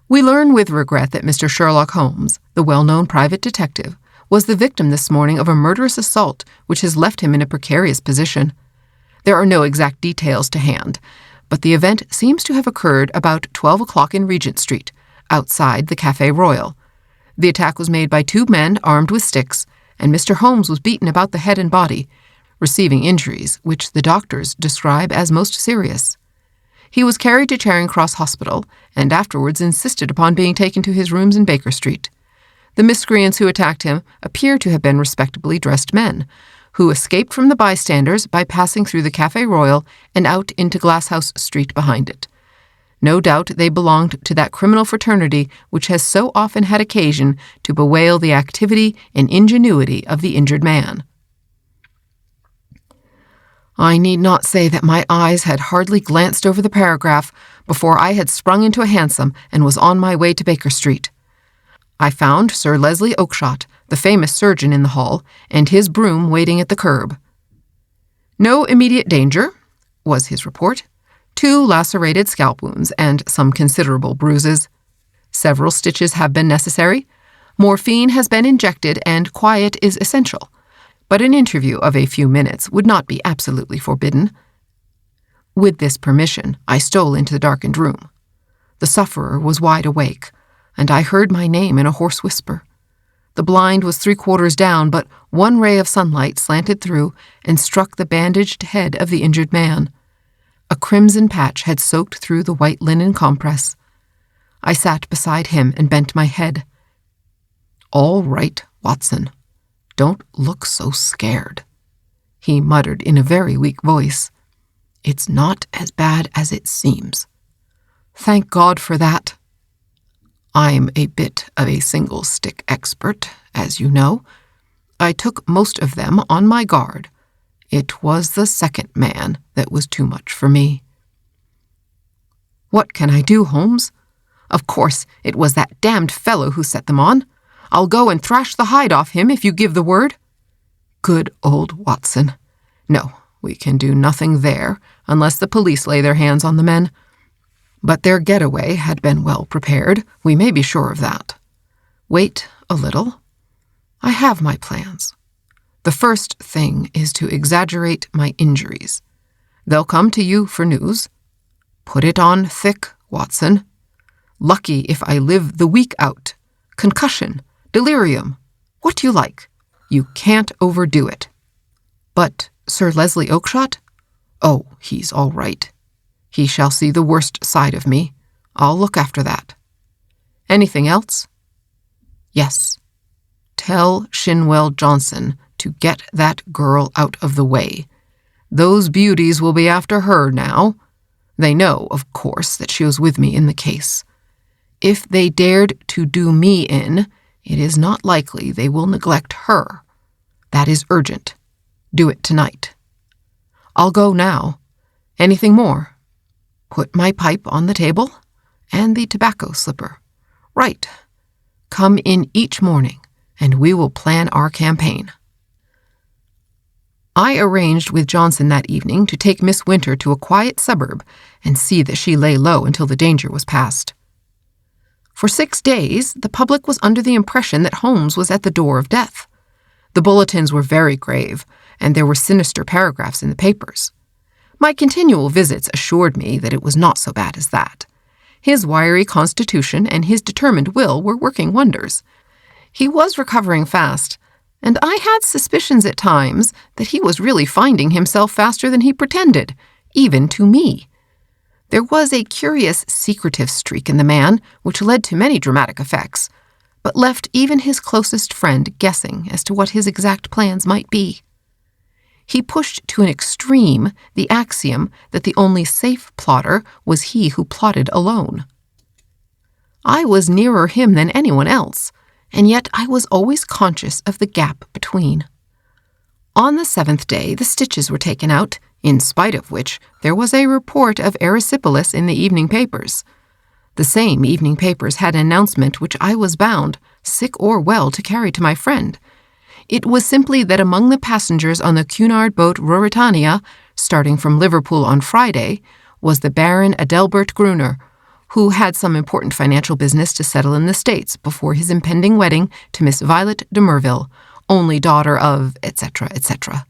We learn with regret that Mr. Sherlock Holmes, the well-known private detective, was the victim this morning of a murderous assault which has left him in a precarious position. There are no exact details to hand, but the event seems to have occurred about 12 o'clock in Regent Street, outside the Café Royal. The attack was made by 2 men armed with sticks, and Mr. Holmes was beaten about the head and body, receiving injuries which the doctors describe as most serious. He was carried to Charing Cross Hospital, and afterwards insisted upon being taken to his rooms in Baker Street. The miscreants who attacked him appear to have been respectably dressed men, who escaped from the bystanders by passing through the Café Royal and out into Glasshouse Street behind it. No doubt they belonged to that criminal fraternity which has so often had occasion to bewail the activity and ingenuity of the injured man. I need not say that my eyes had hardly glanced over the paragraph before I had sprung into a hansom and was on my way to Baker Street. I found Sir Leslie Oakshott, the famous surgeon, in the hall, and his brougham waiting at the curb. "No immediate danger," was his report. 2 lacerated scalp wounds and some considerable bruises. Several stitches have been necessary. Morphine has been injected and quiet is essential, but an interview of a few minutes would not be absolutely forbidden. With this permission, I stole into the darkened room. The sufferer was wide awake, and I heard my name in a hoarse whisper. The blind was 3/4 down, but one ray of sunlight slanted through and struck the bandaged head of the injured man. A crimson patch had soaked through the white linen compress. I sat beside him and bent my head. "All right, Watson. Don't look so scared," he muttered in a very weak voice. "It's not as bad as it seems." "Thank God for that." "I'm a bit of a single-stick expert, as you know. I took most of them on my guard. It was the second man that was too much for me." "What can I do, Holmes? Of course, it was that damned fellow who set them on. I'll go and thrash the hide off him if you give the word." "Good old Watson. No, we can do nothing there unless the police lay their hands on the men. But their getaway had been well prepared, we may be sure of that. Wait a little. I have my plans. The first thing is to exaggerate my injuries. They'll come to you for news. Put it on thick, Watson. Lucky if I live the week out. Concussion, delirium, what you like. You can't overdo it." "But Sir Leslie Oakshott? Oh, he's all right. He shall see the worst side of me. I'll look after that." "Anything else?" "Yes. Tell Shinwell Johnson to get that girl out of the way. Those beauties will be after her now. They know, of course, that she was with me in the case. If they dared to do me in, it is not likely they will neglect her. That is urgent. Do it tonight. I'll go now. Anything more?" "Put my pipe on the table and the tobacco slipper. Right. Come in each morning, and we will plan our campaign." I arranged with Johnson that evening to take Miss Winter to a quiet suburb and see that she lay low until the danger was past. For 6 days, the public was under the impression that Holmes was at the door of death. The bulletins were very grave, and there were sinister paragraphs in the papers. My continual visits assured me that it was not so bad as that. His wiry constitution and his determined will were working wonders. He was recovering fast, and I had suspicions at times that he was really finding himself faster than he pretended, even to me. There was a curious secretive streak in the man which led to many dramatic effects, but left even his closest friend guessing as to what his exact plans might be. He pushed to an extreme the axiom that the only safe plotter was he who plotted alone. I was nearer him than anyone else, and yet I was always conscious of the gap between. On the 7th day, the stitches were taken out, in spite of which there was a report of erysipelas in the evening papers. The same evening papers had an announcement which I was bound, sick or well, to carry to my friend. It was simply that among the passengers on the Cunard boat Ruritania, starting from Liverpool on Friday, was the Baron Adelbert Gruner, who had some important financial business to settle in the States before his impending wedding to Miss Violet de Merville, only daughter of etc., etc.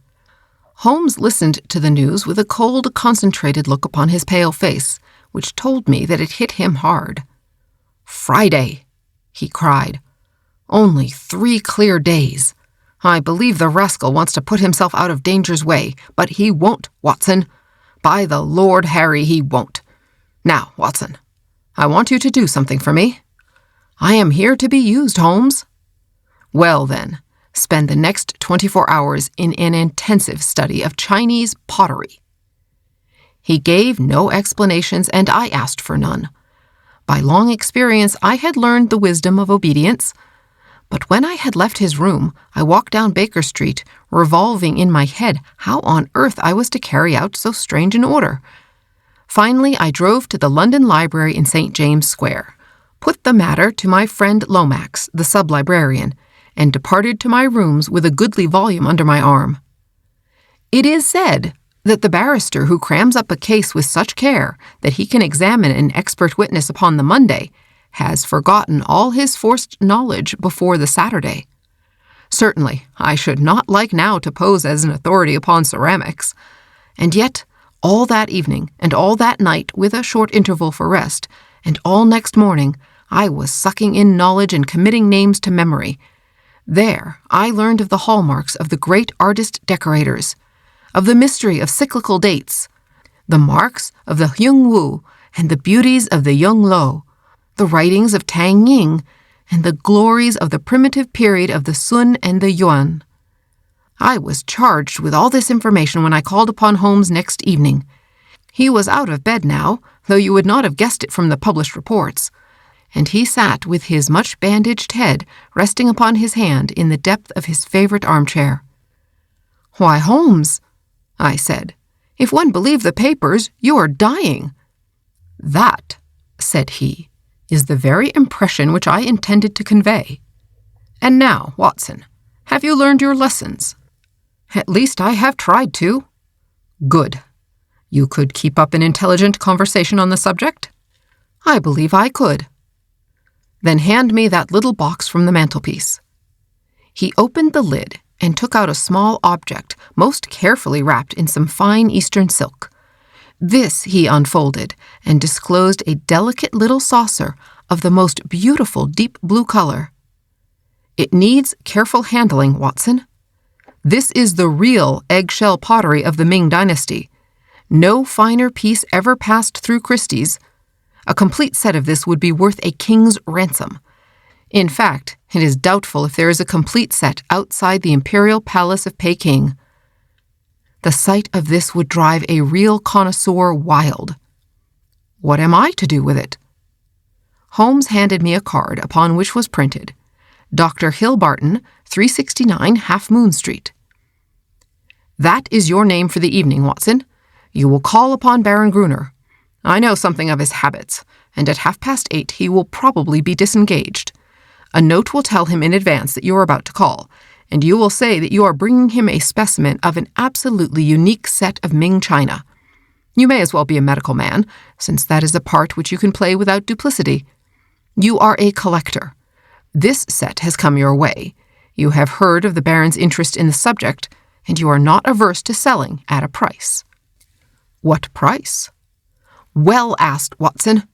Holmes listened to the news with a cold, concentrated look upon his pale face, which told me that it hit him hard. "Friday," he cried. "Only 3 clear days. I believe the rascal wants to put himself out of danger's way, but he won't, Watson. By the Lord Harry, he won't. Now, Watson, I want you to do something for me. I am here to be used, Holmes." "Well, then, spend the next 24 hours in an intensive study of Chinese pottery." He gave no explanations, and I asked for none. By long experience, I had learned the wisdom of obedience. But when I had left his room, I walked down Baker Street, revolving in my head how on earth I was to carry out so strange an order. Finally, I drove to the London Library in St. James Square, put the matter to my friend Lomax, the sub-librarian, and departed to my rooms with a goodly volume under my arm. It is said that the barrister who crams up a case with such care that he can examine an expert witness upon the Monday has forgotten all his forced knowledge before the Saturday. Certainly, I should not like now to pose as an authority upon ceramics. And yet, all that evening, and all that night with a short interval for rest, and all next morning, I was sucking in knowledge and committing names to memory. There, I learned of the hallmarks of the great artist-decorators, of the mystery of cyclical dates, the marks of the Hyung Woo and the beauties of the Yung Lo, the writings of Tang Ying, and the glories of the primitive period of the Sun and the Yuan. I was charged with all this information when I called upon Holmes next evening. He was out of bed now, though you would not have guessed it from the published reports, and he sat with his much-bandaged head resting upon his hand in the depth of his favorite armchair. "Why, Holmes," I said, "if one believe the papers, you are dying." "That," said he, "is the very impression which I intended to convey. And now, Watson, have you learned your lessons?" "At least I have tried to." "Good. You could keep up an intelligent conversation on the subject?" "I believe I could." "Then hand me that little box from the mantelpiece." He opened the lid and took out a small object most carefully wrapped in some fine Eastern silk. This he unfolded and disclosed a delicate little saucer of the most beautiful deep blue color. "It needs careful handling, Watson. This is the real eggshell pottery of the Ming Dynasty. No finer piece ever passed through Christie's. A complete set of this would be worth a king's ransom. In fact, it is doubtful if there is a complete set outside the Imperial Palace of Peking. The sight of this would drive a real connoisseur wild. What am I to do with it?" Holmes handed me a card upon which was printed, "Dr. Hill Barton, 369 Half Moon Street." "That is your name for the evening, Watson. You will call upon Baron Gruner. I know something of his habits, and at 8:30 he will probably be disengaged. A note will tell him in advance that you are about to call, and you will say that you are bringing him a specimen of an absolutely unique set of Ming china. You may as well be a medical man, since that is a part which you can play without duplicity. You are a collector. This set has come your way. You have heard of the Baron's interest in the subject, and you are not averse to selling at a price." "What price?" "Well asked, Watson.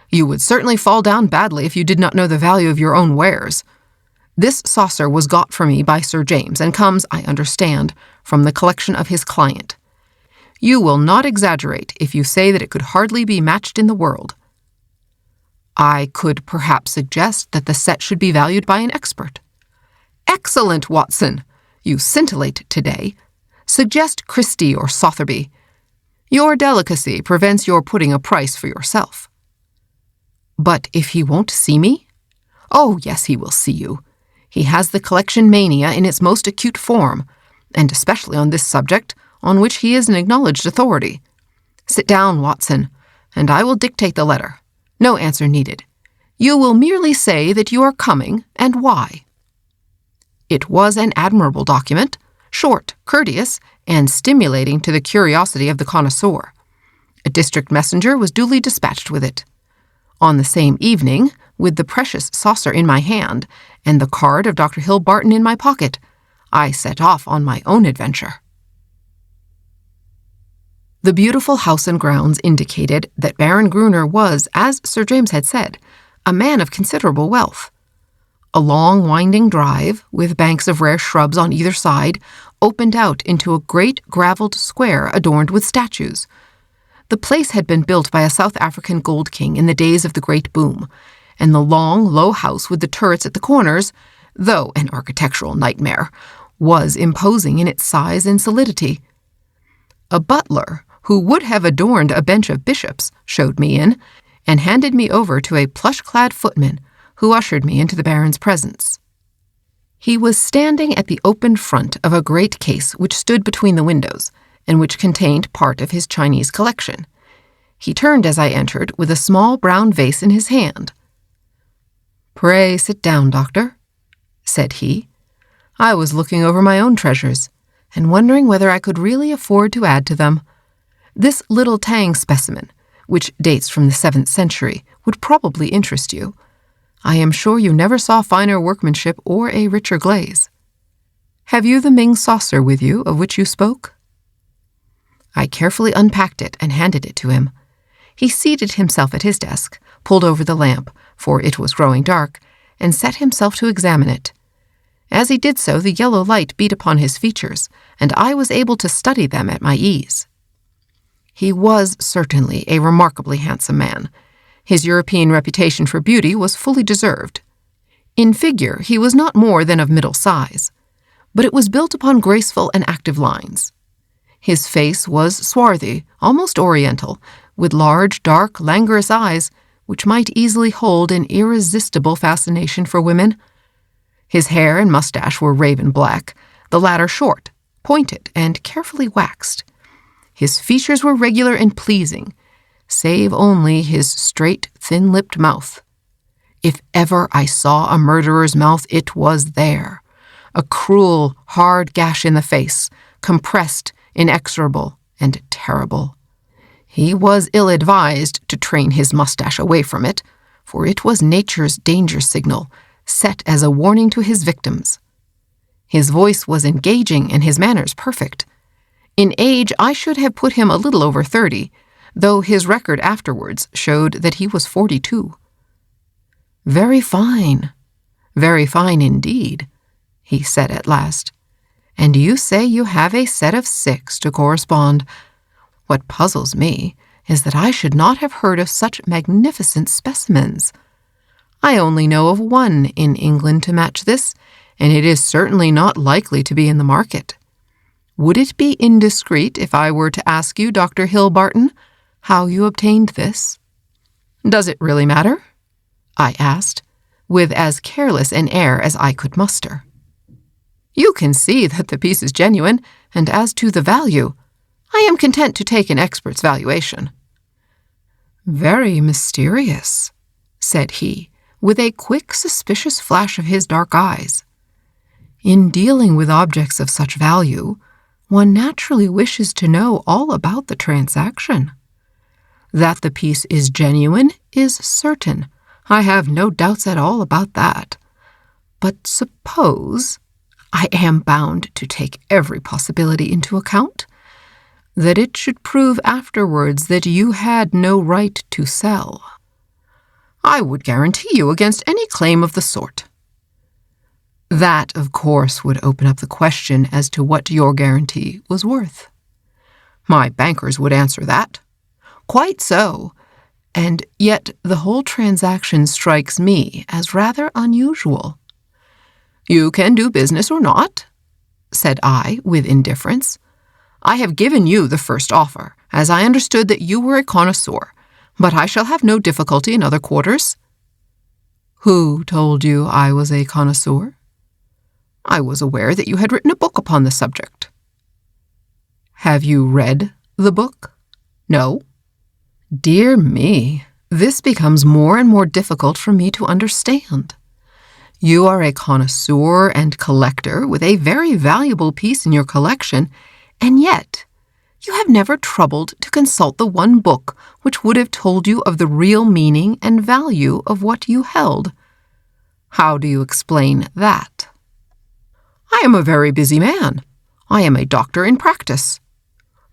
You would certainly fall down badly if you did not know the value of your own wares. This saucer was got for me by Sir James and comes, I understand, from the collection of his client. You will not exaggerate if you say that it could hardly be matched in the world. I could perhaps suggest that the set should be valued by an expert." "Excellent, Watson! You scintillate today. Suggest Christie or Sotheby. Your delicacy prevents your putting a price for yourself." But if he won't see me? Oh, yes, he will see you. He has the collection mania in its most acute form, and especially on this subject, on which he is an acknowledged authority. Sit down, Watson, and I will dictate the letter. No answer needed. You will merely say that you are coming and why. It was an admirable document, short, courteous, and stimulating to the curiosity of the connoisseur. A district messenger was duly dispatched with it. On the same evening, with the precious saucer in my hand and the card of Dr. Hill Barton in my pocket, I set off on my own adventure. The beautiful house and grounds indicated that Baron Gruner was, as Sir James had said, a man of considerable wealth. A long winding drive, with banks of rare shrubs on either side, opened out into a great gravelled square adorned with statues. The place had been built by a South African gold king in the days of the Great Boom, and the long, low house with the turrets at the corners, though an architectural nightmare, was imposing in its size and solidity. A butler, who would have adorned a bench of bishops, showed me in, and handed me over to a plush-clad footman, who ushered me into the Baron's presence. He was standing at the open front of a great case which stood between the windows, and which contained part of his Chinese collection. He turned as I entered with a small brown vase in his hand. "Pray sit down, Doctor," said he. I was looking over my own treasures, and wondering whether I could really afford to add to them. This little Tang specimen, which dates from the 7th century, would probably interest you. I am sure you never saw finer workmanship or a richer glaze. Have you the Ming saucer with you of which you spoke? I carefully unpacked it and handed it to him. He seated himself at his desk, pulled over the lamp, for it was growing dark, and set himself to examine it. As he did so, the yellow light beat upon his features, and I was able to study them at my ease. He was certainly a remarkably handsome man. His European reputation for beauty was fully deserved. In figure, he was not more than of middle size, but it was built upon graceful and active lines. His face was swarthy, almost oriental, with large, dark, languorous eyes, which might easily hold an irresistible fascination for women. His hair and mustache were raven black, the latter short, pointed, and carefully waxed. His features were regular and pleasing, save only his straight, thin-lipped mouth. If ever I saw a murderer's mouth, it was there. A cruel, hard gash in the face, compressed, inexorable, and terrible. He was ill-advised to train his mustache away from it, for it was nature's danger signal, set as a warning to his victims. His voice was engaging and his manners perfect. In age, I should have put him a little over 30, though his record afterwards showed that he was 42. Very fine indeed," he said at last. "And you say you have a set of 6 to correspond. What puzzles me is that I should not have heard of such magnificent specimens. I only know of one in England to match this, and it is certainly not likely to be in the market. Would it be indiscreet if I were to ask you, Dr. Hill Barton, how you obtained this?" "Does it really matter?" I asked, with as careless an air as I could muster. "You can see that the piece is genuine, and as to the value, I am content to take an expert's valuation." "Very mysterious," said he, with a quick, suspicious flash of his dark eyes. "In dealing with objects of such value, one naturally wishes to know all about the transaction. That the piece is genuine is certain. I have no doubts at all about that. But suppose, I am bound to take every possibility into account, that it should prove afterwards that you had no right to sell. I would guarantee you against any claim of the sort." "That, of course, would open up the question as to what your guarantee was worth." "My bankers would answer that." "Quite so. And yet the whole transaction strikes me as rather unusual." "You can do business or not," said I with indifference. "I have given you the first offer, as I understood that you were a connoisseur. but I shall have no difficulty in other quarters." "Who told you I was a connoisseur?" "I was aware that you had written a book upon the subject." "Have you read the book?" "No." "Dear me, this becomes more and more difficult for me to understand. You are a connoisseur and collector with a very valuable piece in your collection, and yet you have never troubled to consult the one book which would have told you of the real meaning and value of what you held. How do you explain that?" "I am a very busy man. I am a doctor in practice."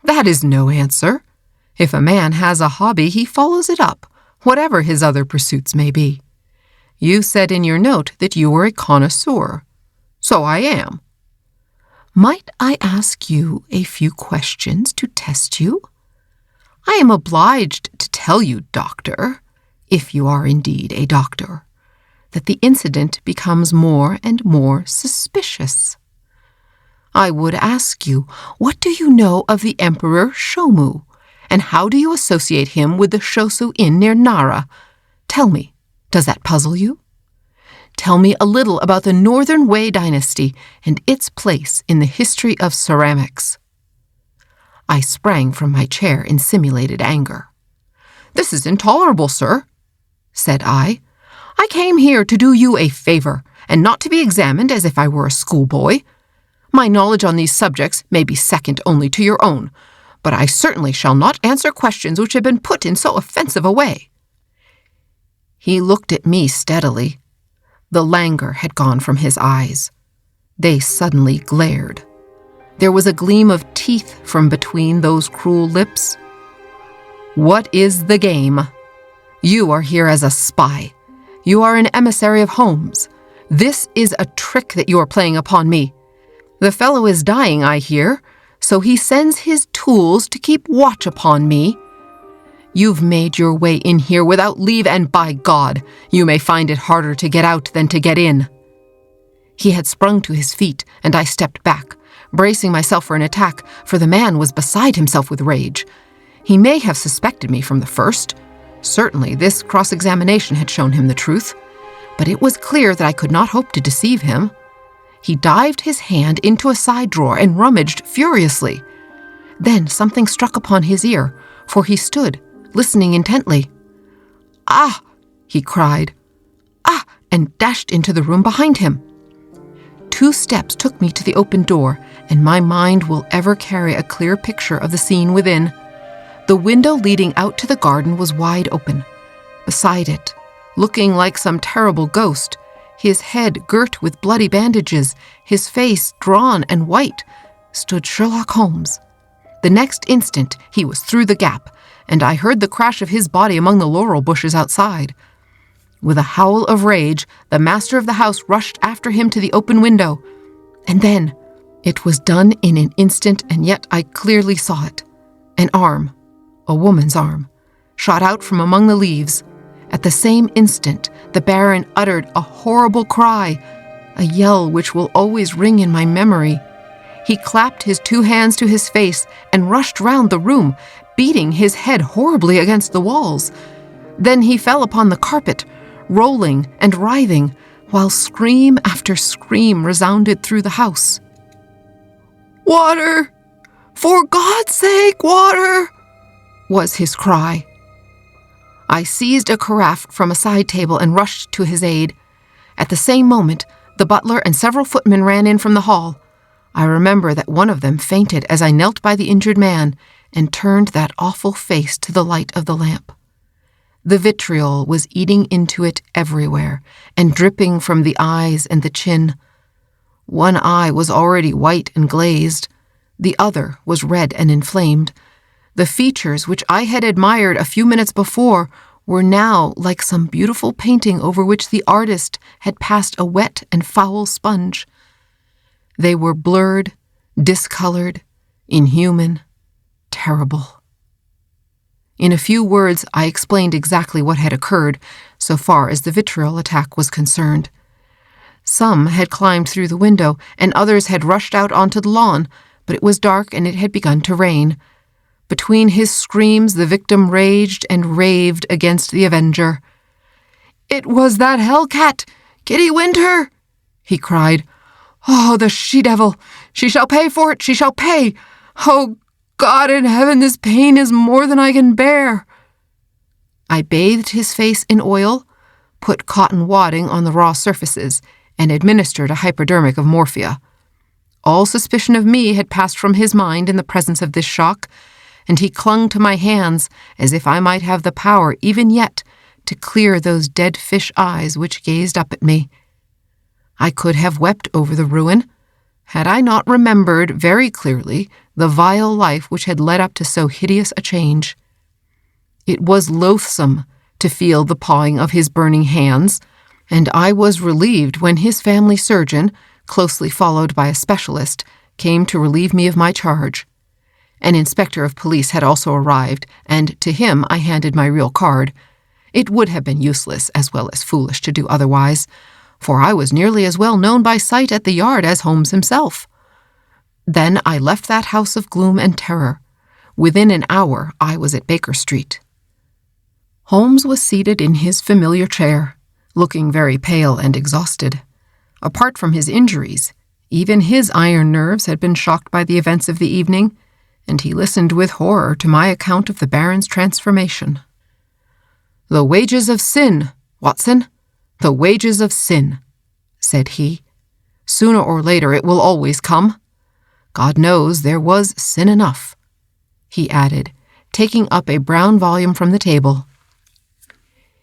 "That is no answer. If a man has a hobby, he follows it up, whatever his other pursuits may be. You said in your note that you were a connoisseur. So I am." "Might I ask you a few questions to test you?" "I am obliged to tell you, doctor, if you are indeed a doctor, that the incident becomes more and more suspicious. I would ask you, what do you know of the Emperor Shomu, and how do you associate him with the Shosu Inn near Nara? Tell me, does that puzzle you? Tell me a little about the Northern Wei dynasty and its place in the history of ceramics." I sprang from my chair in simulated anger. "This is intolerable, sir," said I. "I came here to do you a favor, and not to be examined as if I were a schoolboy. My knowledge on these subjects may be second only to your own, but I certainly shall not answer questions which have been put in so offensive a way." He looked at me steadily. The languor had gone from his eyes. They suddenly glared. There was a gleam of teeth from between those cruel lips. "What is the game? You are here as a spy. You are an emissary of Holmes. This is a trick that you are playing upon me. The fellow is dying, I hear, so he sends his tools to keep watch upon me. You've made your way in here without leave, and by God, you may find it harder to get out than to get in." He had sprung to his feet, and I stepped back, bracing myself for an attack, for the man was beside himself with rage. He may have suspected me from the first. Certainly this cross-examination had shown him the truth, but it was clear that I could not hope to deceive him. He dived his hand into a side drawer and rummaged furiously. Then something struck upon his ear, for he stood, listening intently. "Ah!" he cried. "Ah!" and dashed into the room behind him. 2 steps took me to the open door, and my mind will ever carry a clear picture of the scene within. The window leading out to the garden was wide open. Beside it, looking like some terrible ghost, his head girt with bloody bandages, his face drawn and white, stood Sherlock Holmes. The next instant he was through the gap, and I heard the crash of his body among the laurel bushes outside. With a howl of rage, the master of the house rushed after him to the open window. And then, it was done in an instant, and yet I clearly saw it. An arm, a woman's arm, shot out from among the leaves. At the same instant, the Baron uttered a horrible cry, a yell which will always ring in my memory. He clapped his 2 hands to his face and rushed round the room, beating his head horribly against the walls. Then he fell upon the carpet, rolling and writhing, while scream after scream resounded through the house. "Water! For God's sake, water!" was his cry. I seized a carafe from a side table and rushed to his aid. At the same moment, the butler and several footmen ran in from the hall. I remember that one of them fainted as I knelt by the injured man and turned that awful face to the light of the lamp. The vitriol was eating into it everywhere and dripping from the eyes and the chin. One eye was already white and glazed. The other was red and inflamed. The features which I had admired a few minutes before were now like some beautiful painting over which the artist had passed a wet and foul sponge. They were blurred, discolored, inhuman, terrible. In a few words, I explained exactly what had occurred, so far as the vitriol attack was concerned. Some had climbed through the window, and others had rushed out onto the lawn, but it was dark and it had begun to rain. Between his screams, the victim raged and raved against the avenger. "It was that hell-cat, Kitty Winter!" he cried. "Oh, the she-devil! She shall pay for it! She shall pay! Oh, God in heaven, this pain is more than I can bear!" I bathed his face in oil, put cotton wadding on the raw surfaces, and administered a hypodermic of morphia. All suspicion of me had passed from his mind in the presence of this shock, and he clung to my hands as if I might have the power even yet to clear those dead fish eyes which gazed up at me. I could have wept over the ruin, had I not remembered very clearly the vile life which had led up to so hideous a change. It was loathsome to feel the pawing of his burning hands, and I was relieved when his family surgeon, closely followed by a specialist, came to relieve me of my charge. An inspector of police had also arrived, and to him I handed my real card. It would have been useless as well as foolish to do otherwise, for I was nearly as well known by sight at the yard as Holmes himself. Then I left that house of gloom and terror. Within an hour I was at Baker Street. Holmes was seated in his familiar chair, looking very pale and exhausted. Apart from his injuries, even his iron nerves had been shocked by the events of the evening, and he listened with horror to my account of the Baron's transformation. "The wages of sin, Watson, the wages of sin," said he. "Sooner or later it will always come. God knows there was sin enough," he added, taking up a brown volume from the table.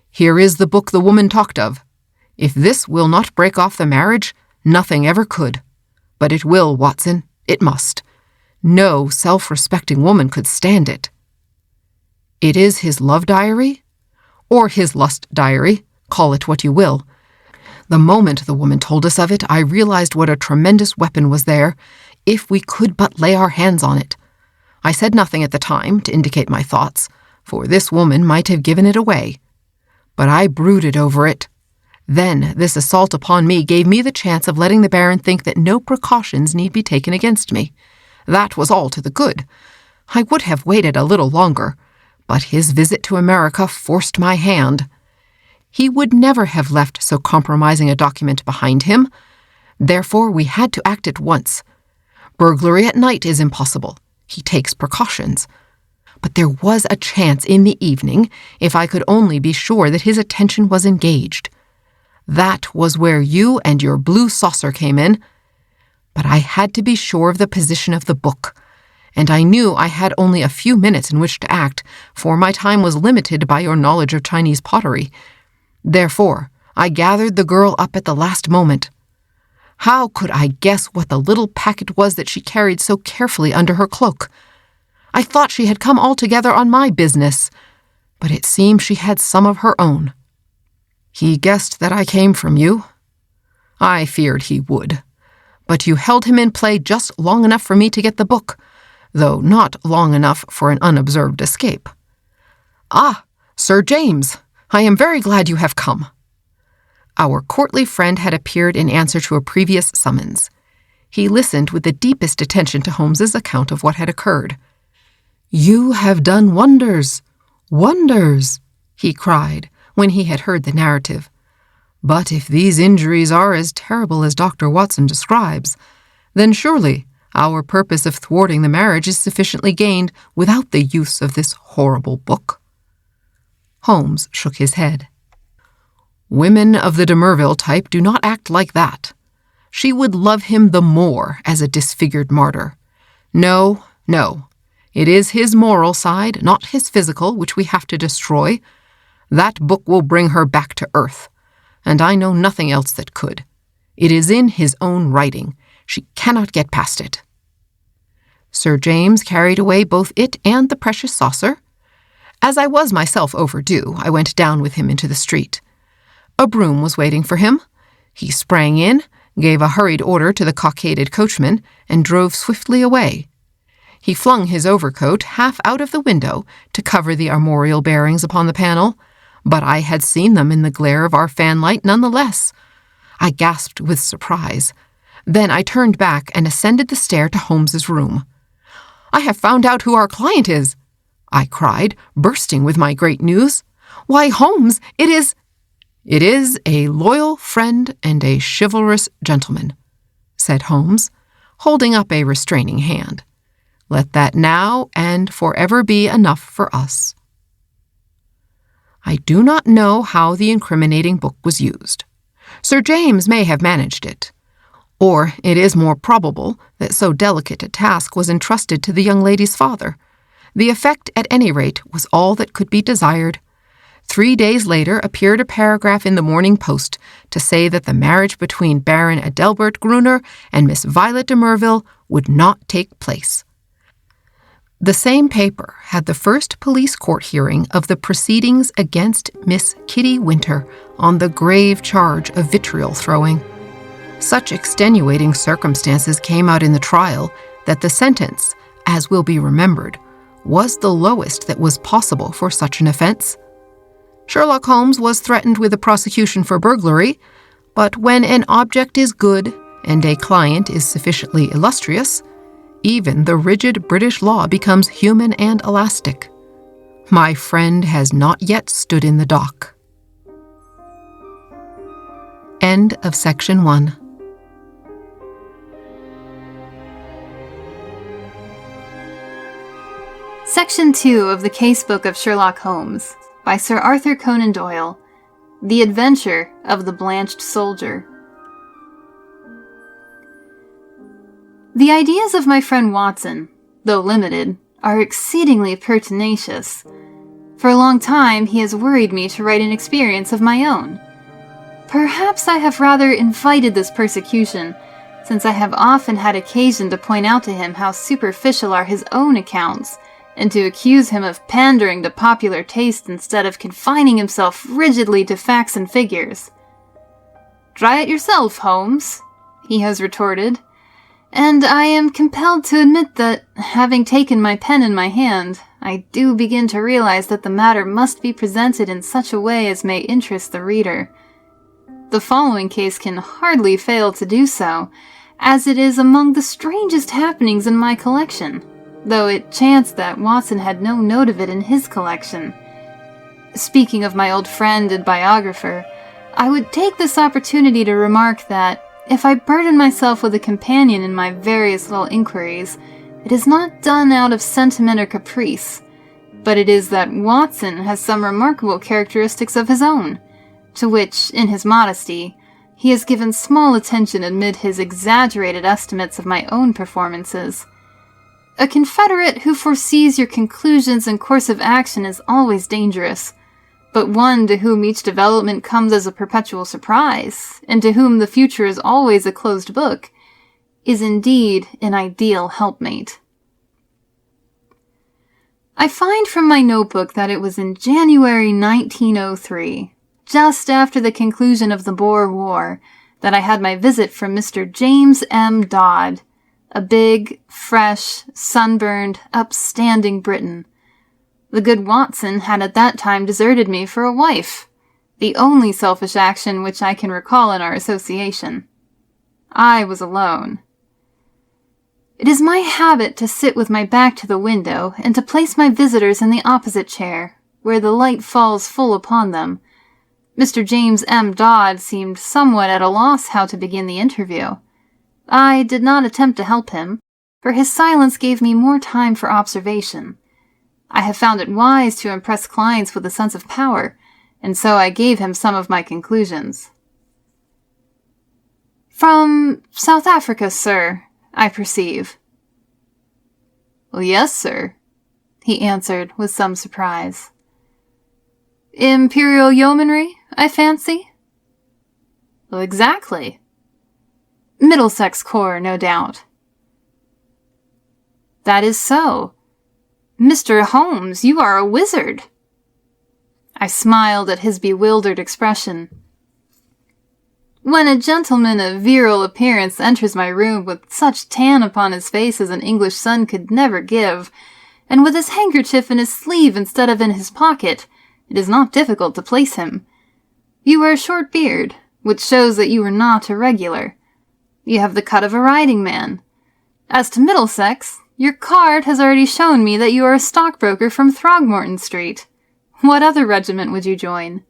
"Here is the book the woman talked of. If this will not break off the marriage, nothing ever could. But it will, Watson, it must. No self-respecting woman could stand it." "It is his love diary? Or his lust diary, call it what you will. The moment the woman told us of it, I realized what a tremendous weapon was there, if we could but lay our hands on it. I said nothing at the time to indicate my thoughts, for this woman might have given it away. But I brooded over it. Then this assault upon me gave me the chance of letting the Baron think that no precautions need be taken against me. That was all to the good. I would have waited a little longer, but his visit to America forced my hand. He would never have left so compromising a document behind him. Therefore, we had to act at once. Burglary at night is impossible. He takes precautions. But there was a chance in the evening if I could only be sure that his attention was engaged. That was where you and your blue saucer came in. But I had to be sure of the position of the book, and I knew I had only a few minutes in which to act, for my time was limited by your knowledge of Chinese pottery. Therefore, I gathered the girl up at the last moment. How could I guess what the little packet was that she carried so carefully under her cloak? I thought she had come altogether on my business, but it seemed she had some of her own. He guessed that I came from you. I feared he would, but you held him in play just long enough for me to get the book, though not long enough for an unobserved escape. Ah, Sir James, I am very glad you have come." Our courtly friend had appeared in answer to a previous summons. He listened with the deepest attention to Holmes's account of what had occurred. "You have done wonders, wonders," he cried when he had heard the narrative. "But if these injuries are as terrible as Dr. Watson describes, then surely our purpose of thwarting the marriage is sufficiently gained without the use of this horrible book." Holmes shook his head. "Women of the de Merville type do not act like that. She would love him the more as a disfigured martyr. No, no. It is his moral side, not his physical, which we have to destroy. That book will bring her back to earth, and I know nothing else that could. It is in his own writing. She cannot get past it." Sir James carried away both it and the precious saucer. As I was myself overdue, I went down with him into the street. A brougham was waiting for him. He sprang in, gave a hurried order to the cockaded coachman, and drove swiftly away. He flung his overcoat half out of the window to cover the armorial bearings upon the panel, but I had seen them in the glare of our fanlight none the less. I gasped with surprise. Then I turned back and ascended the stair to Holmes's room. "I have found out who our client is," I cried, bursting with my great news. "Why, Holmes, it is—" "It is a loyal friend and a chivalrous gentleman," said Holmes, holding up a restraining hand. "Let that now and forever be enough for us." I do not know how the incriminating book was used. Sir James may have managed it, or it is more probable that so delicate a task was entrusted to the young lady's father. The effect, at any rate, was all that could be desired. 3 days later appeared a paragraph in the Morning Post to say that the marriage between Baron Adelbert Gruner and Miss Violet de Merville would not take place. The same paper had the first police court hearing of the proceedings against Miss Kitty Winter on the grave charge of vitriol throwing. Such extenuating circumstances came out in the trial that the sentence, as will be remembered, was the lowest that was possible for such an offense. Sherlock Holmes was threatened with a prosecution for burglary, but when an object is good and a client is sufficiently illustrious, even the rigid British law becomes human and elastic. My friend has not yet stood in the dock. End of section 1. Section 2 of the Case-Book of Sherlock Holmes by Sir Arthur Conan Doyle. The Adventure of the Blanched Soldier. The ideas of my friend Watson, though limited, are exceedingly pertinacious. For a long time he has worried me to write an experience of my own. Perhaps I have rather invited this persecution, since I have often had occasion to point out to him how superficial are his own accounts, and to accuse him of pandering to popular taste instead of confining himself rigidly to facts and figures. "Try it yourself, Holmes," he has retorted, and I am compelled to admit that, having taken my pen in my hand, I do begin to realize that the matter must be presented in such a way as may interest the reader. The following case can hardly fail to do so, as it is among the strangest happenings in my collection, though it chanced that Watson had no note of it in his collection. Speaking of my old friend and biographer, I would take this opportunity to remark that, if I burden myself with a companion in my various little inquiries, it is not done out of sentiment or caprice, but it is that Watson has some remarkable characteristics of his own, to which, in his modesty, he has given small attention amid his exaggerated estimates of my own performances. A confederate who foresees your conclusions and course of action is always dangerous, but one to whom each development comes as a perpetual surprise, and to whom the future is always a closed book, is indeed an ideal helpmate. I find from my notebook that it was in January 1903, just after the conclusion of the Boer War, that I had my visit from Mr. James M. Dodd, a big, fresh, sunburned, upstanding Briton. The good Watson had at that time deserted me for a wife, the only selfish action which I can recall in our association. I was alone. It is my habit to sit with my back to the window and to place my visitors in the opposite chair, where the light falls full upon them. Mr. James M. Dodd seemed somewhat at a loss how to begin the interview. I did not attempt to help him, for his silence gave me more time for observation. I have found it wise to impress clients with a sense of power, and so I gave him some of my conclusions. "From South Africa, sir, I perceive." "Well, yes, sir," he answered with some surprise. "Imperial Yeomanry, I fancy?" "Well, exactly." "Middlesex Corps, no doubt." "That is so. Mr. Holmes, you are a wizard." I smiled at his bewildered expression. When a gentleman of virile appearance enters my room with such tan upon his face as an English sun could never give, and with his handkerchief in his sleeve instead of in his pocket, it is not difficult to place him. You wear a short beard, which shows that you are not a regular. You have the cut of a riding man. As to Middlesex, Your card has already shown me that you are a stockbroker from Throgmorton Street. What other regiment would you join?"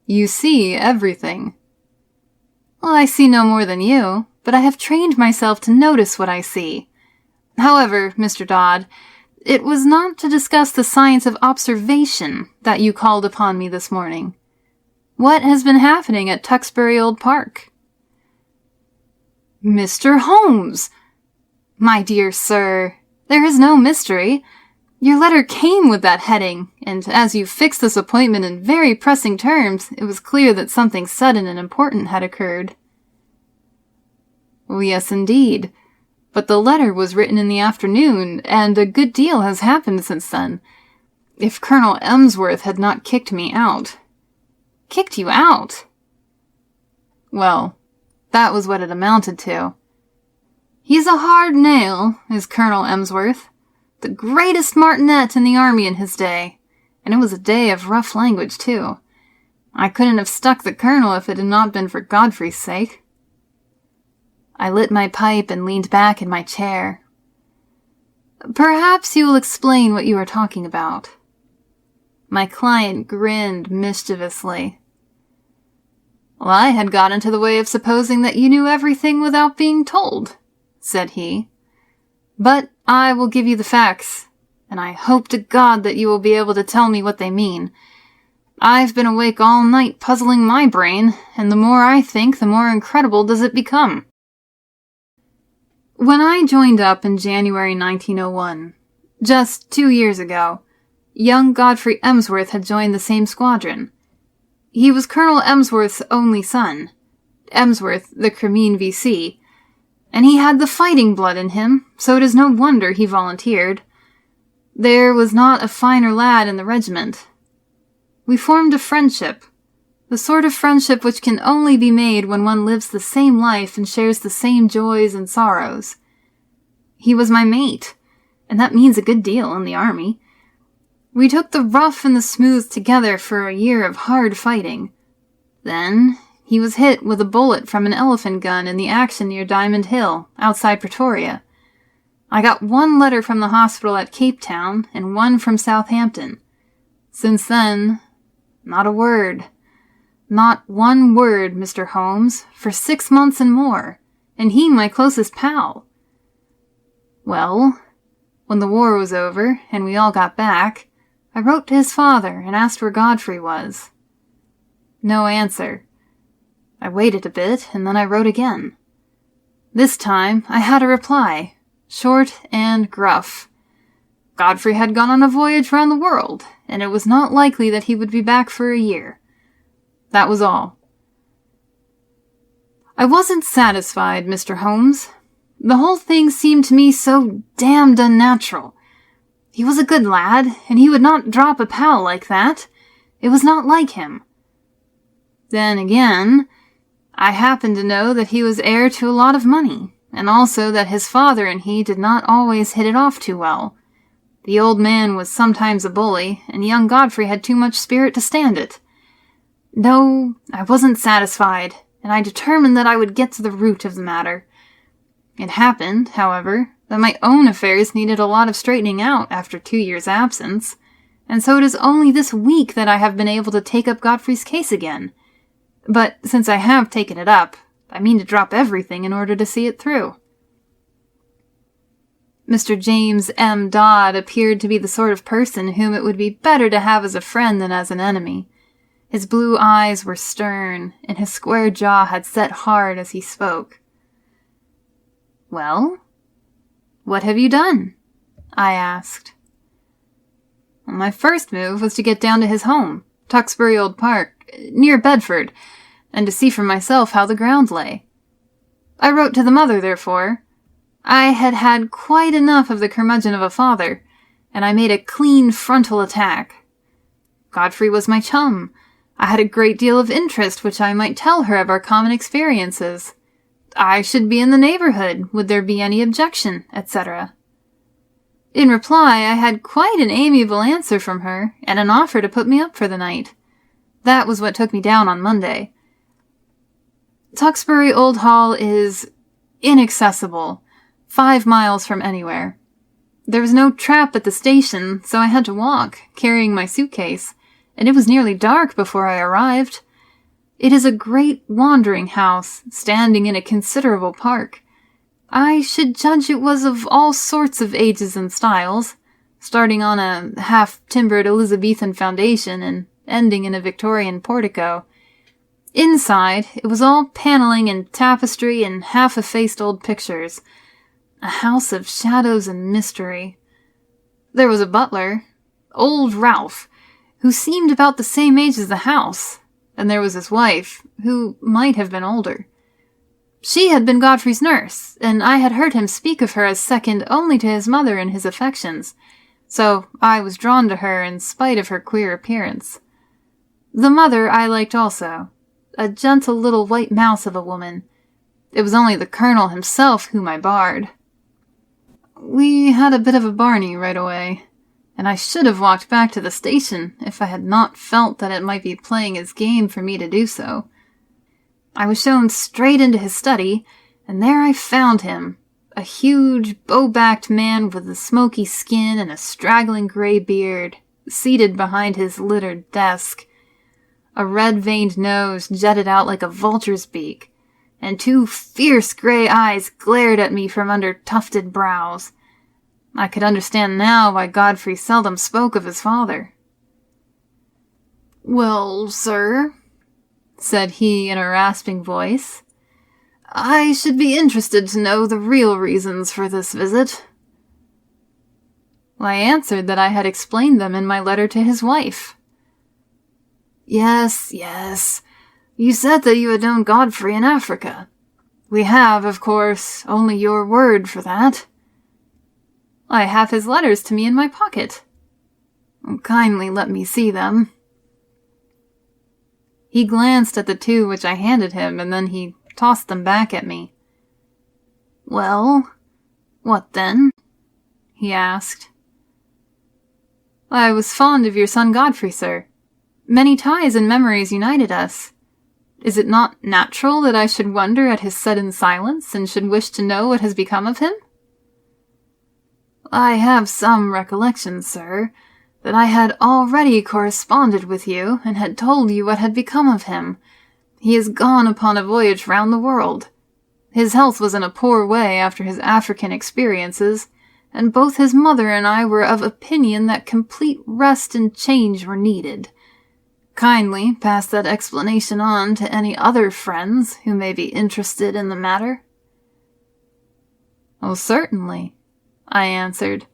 "You see everything." "Well, I see no more than you, but I have trained myself to notice what I see. However, Mr. Dodd, it was not to discuss the science of observation that you called upon me this morning. What has been happening at Tuxbury Old Park?" "Mr. Holmes!" "My dear sir, there is no mystery. Your letter came with that heading, and as you fixed this appointment in very pressing terms, it was clear that something sudden and important had occurred." "Well, yes, indeed. But the letter was written in the afternoon, and a good deal has happened since then. If Colonel Emsworth had not kicked me out—" "Kicked you out?" "Well, that was what it amounted to. He's a hard nail, is Colonel Emsworth. The greatest martinet in the army in his day, and it was a day of rough language, too. I couldn't have stuck the colonel if it had not been for Godfrey's sake." I lit my pipe and leaned back in my chair. "Perhaps you will explain what you are talking about." My client grinned mischievously. "Well, I had got into the way of supposing that you knew everything without being told," said he. "But I will give you the facts, and I hope to God that you will be able to tell me what they mean. I've been awake all night puzzling my brain, and the more I think, the more incredible does it become. When I joined up in January 1901, just 2 years ago, young Godfrey Emsworth had joined the same squadron. He was Colonel Emsworth's only son, Emsworth, the Cremine V.C., and he had the fighting blood in him, so it is no wonder he volunteered. There was not a finer lad in the regiment. We formed a friendship, the sort of friendship which can only be made when one lives the same life and shares the same joys and sorrows. He was my mate, and that means a good deal in the army. We took the rough and the smooth together for a year of hard fighting. Then he was hit with a bullet from an elephant gun in the action near Diamond Hill, outside Pretoria. I got 1 letter from the hospital at Cape Town and 1 from Southampton. Since then, not a word. Not 1 word, Mr. Holmes, for 6 months and more, and he my closest pal. Well, when the war was over and we all got back, I wrote to his father and asked where Godfrey was. No answer. I waited a bit, and then I wrote again. This time I had a reply, short and gruff. Godfrey had gone on a voyage round the world, and it was not likely that he would be back for a year. That was all. I wasn't satisfied, Mr. Holmes. The whole thing seemed to me so damned unnatural. He was a good lad, and he would not drop a pal like that. It was not like him. Then again, I happened to know that he was heir to a lot of money, and also that his father and he did not always hit it off too well. The old man was sometimes a bully, and young Godfrey had too much spirit to stand it. No, I wasn't satisfied, and I determined that I would get to the root of the matter. It happened, however, that my own affairs needed a lot of straightening out after 2 years' absence, and so it is only this week that I have been able to take up Godfrey's case again. But since I have taken it up, I mean to drop everything in order to see it through. Mr. James M. Dodd appeared to be the sort of person whom it would be better to have as a friend than as an enemy. His blue eyes were stern, and his square jaw had set hard as he spoke. "Well, what have you done?" I asked. "My first move was to get down to his home, Tuxbury Old Park, near Bedford, and to see for myself how the ground lay. I wrote to the mother, therefore. I had had quite enough of the curmudgeon of a father, and I made a clean frontal attack. Godfrey was my chum. I had a great deal of interest which I might tell her of our common experiences. I should be in the neighborhood, would there be any objection, etc. In reply, I had quite an amiable answer from her, and an offer to put me up for the night. That was what took me down on Monday. Tuxbury Old Hall is inaccessible, 5 miles from anywhere. There was no trap at the station, so I had to walk, carrying my suitcase, and it was nearly dark before I arrived. It is a great wandering house, standing in a considerable park. I should judge it was of all sorts of ages and styles, starting on a half-timbered Elizabethan foundation and ending in a Victorian portico. Inside, it was all paneling and tapestry and half-effaced old pictures. A house of shadows and mystery. There was a butler, old Ralph, who seemed about the same age as the house, and there was his wife, who might have been older. She had been Godfrey's nurse, and I had heard him speak of her as second only to his mother in his affections, so I was drawn to her in spite of her queer appearance. The mother I liked also, a gentle little white mouse of a woman. It was only the colonel himself whom I barred. We had a bit of a barney right away, and I should have walked back to the station if I had not felt that it might be playing his game for me to do so. I was shown straight into his study, and there I found him, a huge, bow-backed man with a smoky skin and a straggling gray beard, seated behind his littered desk. A red-veined nose jutted out like a vulture's beak, and 2 fierce gray eyes glared at me from under tufted brows. I could understand now why Godfrey seldom spoke of his father. "Well, sir," said he in a rasping voice, "I should be interested to know the real reasons for this visit." I answered that I had explained them in my letter to his wife. Yes, you said that you had known Godfrey in Africa. We have, of course, only your word for that. I have his letters to me in my pocket. Kindly let me see them." He glanced at the 2 which I handed him, and then he tossed them back at me. "Well, what then?" he asked. "I was fond of your son Godfrey, sir. Many ties and memories united us. Is it not natural that I should wonder at his sudden silence, and should wish to know what has become of him?" "I have some recollection, sir, that I had already corresponded with you, and had told you what had become of him. He is gone upon a voyage round the world. His health was in a poor way after his African experiences, and both his mother and I were of opinion that complete rest and change were needed. Kindly pass that explanation on to any other friends who may be interested in the matter." "Oh, certainly," I answered.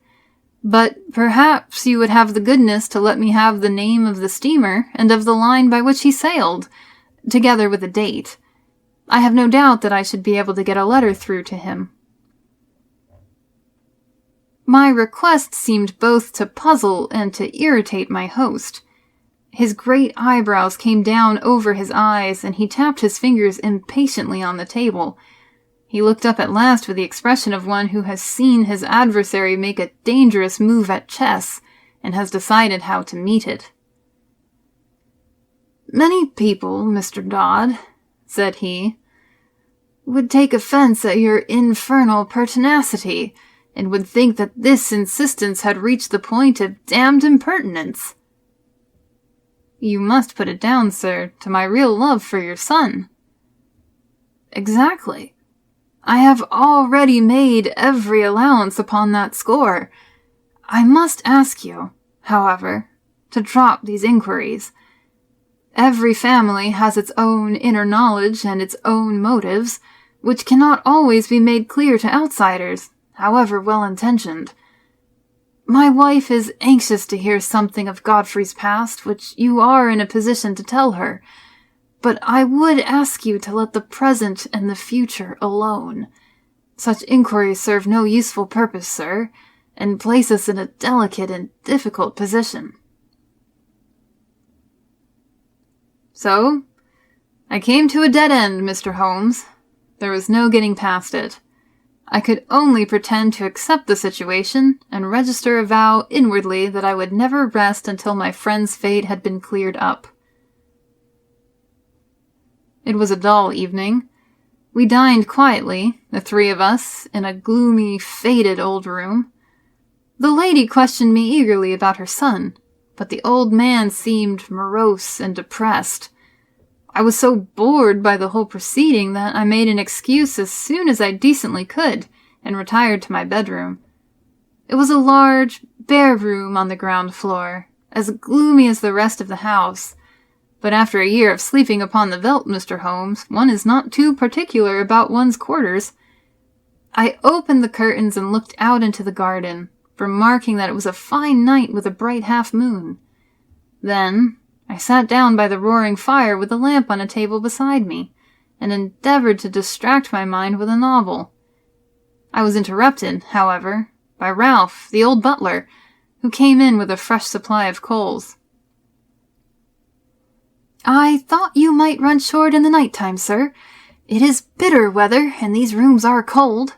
"But perhaps you would have the goodness to let me have the name of the steamer and of the line by which he sailed, together with a date. I have no doubt that I should be able to get a letter through to him." My request seemed both to puzzle and to irritate my host. His great eyebrows came down over his eyes, and he tapped his fingers impatiently on the table. He looked up at last with the expression of one who has seen his adversary make a dangerous move at chess, and has decided how to meet it. "Many people, Mr. Dodd," said he, "would take offense at your infernal pertinacity, and would think that this insistence had reached the point of damned impertinence." "You must put it down, sir, to my real love for your son." "Exactly. I have already made every allowance upon that score. I must ask you, however, to drop these inquiries. Every family has its own inner knowledge and its own motives, which cannot always be made clear to outsiders, however well-intentioned. My wife is anxious to hear something of Godfrey's past, which you are in a position to tell her, but I would ask you to let the present and the future alone. Such inquiries serve no useful purpose, sir, and place us in a delicate and difficult position." So, I came to a dead end, Mr. Holmes. There was no getting past it. I could only pretend to accept the situation and register a vow inwardly that I would never rest until my friend's fate had been cleared up. It was a dull evening. We dined quietly, the three of us, in a gloomy, faded old room. The lady questioned me eagerly about her son, but the old man seemed morose and depressed. I was so bored by the whole proceeding that I made an excuse as soon as I decently could and retired to my bedroom. It was a large, bare room on the ground floor, as gloomy as the rest of the house. But after a year of sleeping upon the veldt, Mr. Holmes, one is not too particular about one's quarters. I opened the curtains and looked out into the garden, remarking that it was a fine night with a bright half-moon. Then I sat down by the roaring fire with a lamp on a table beside me, and endeavored to distract my mind with a novel. I was interrupted, however, by Ralph, the old butler, who came in with a fresh supply of coals. "I thought you might run short in the night time, sir. It is bitter weather, and these rooms are cold."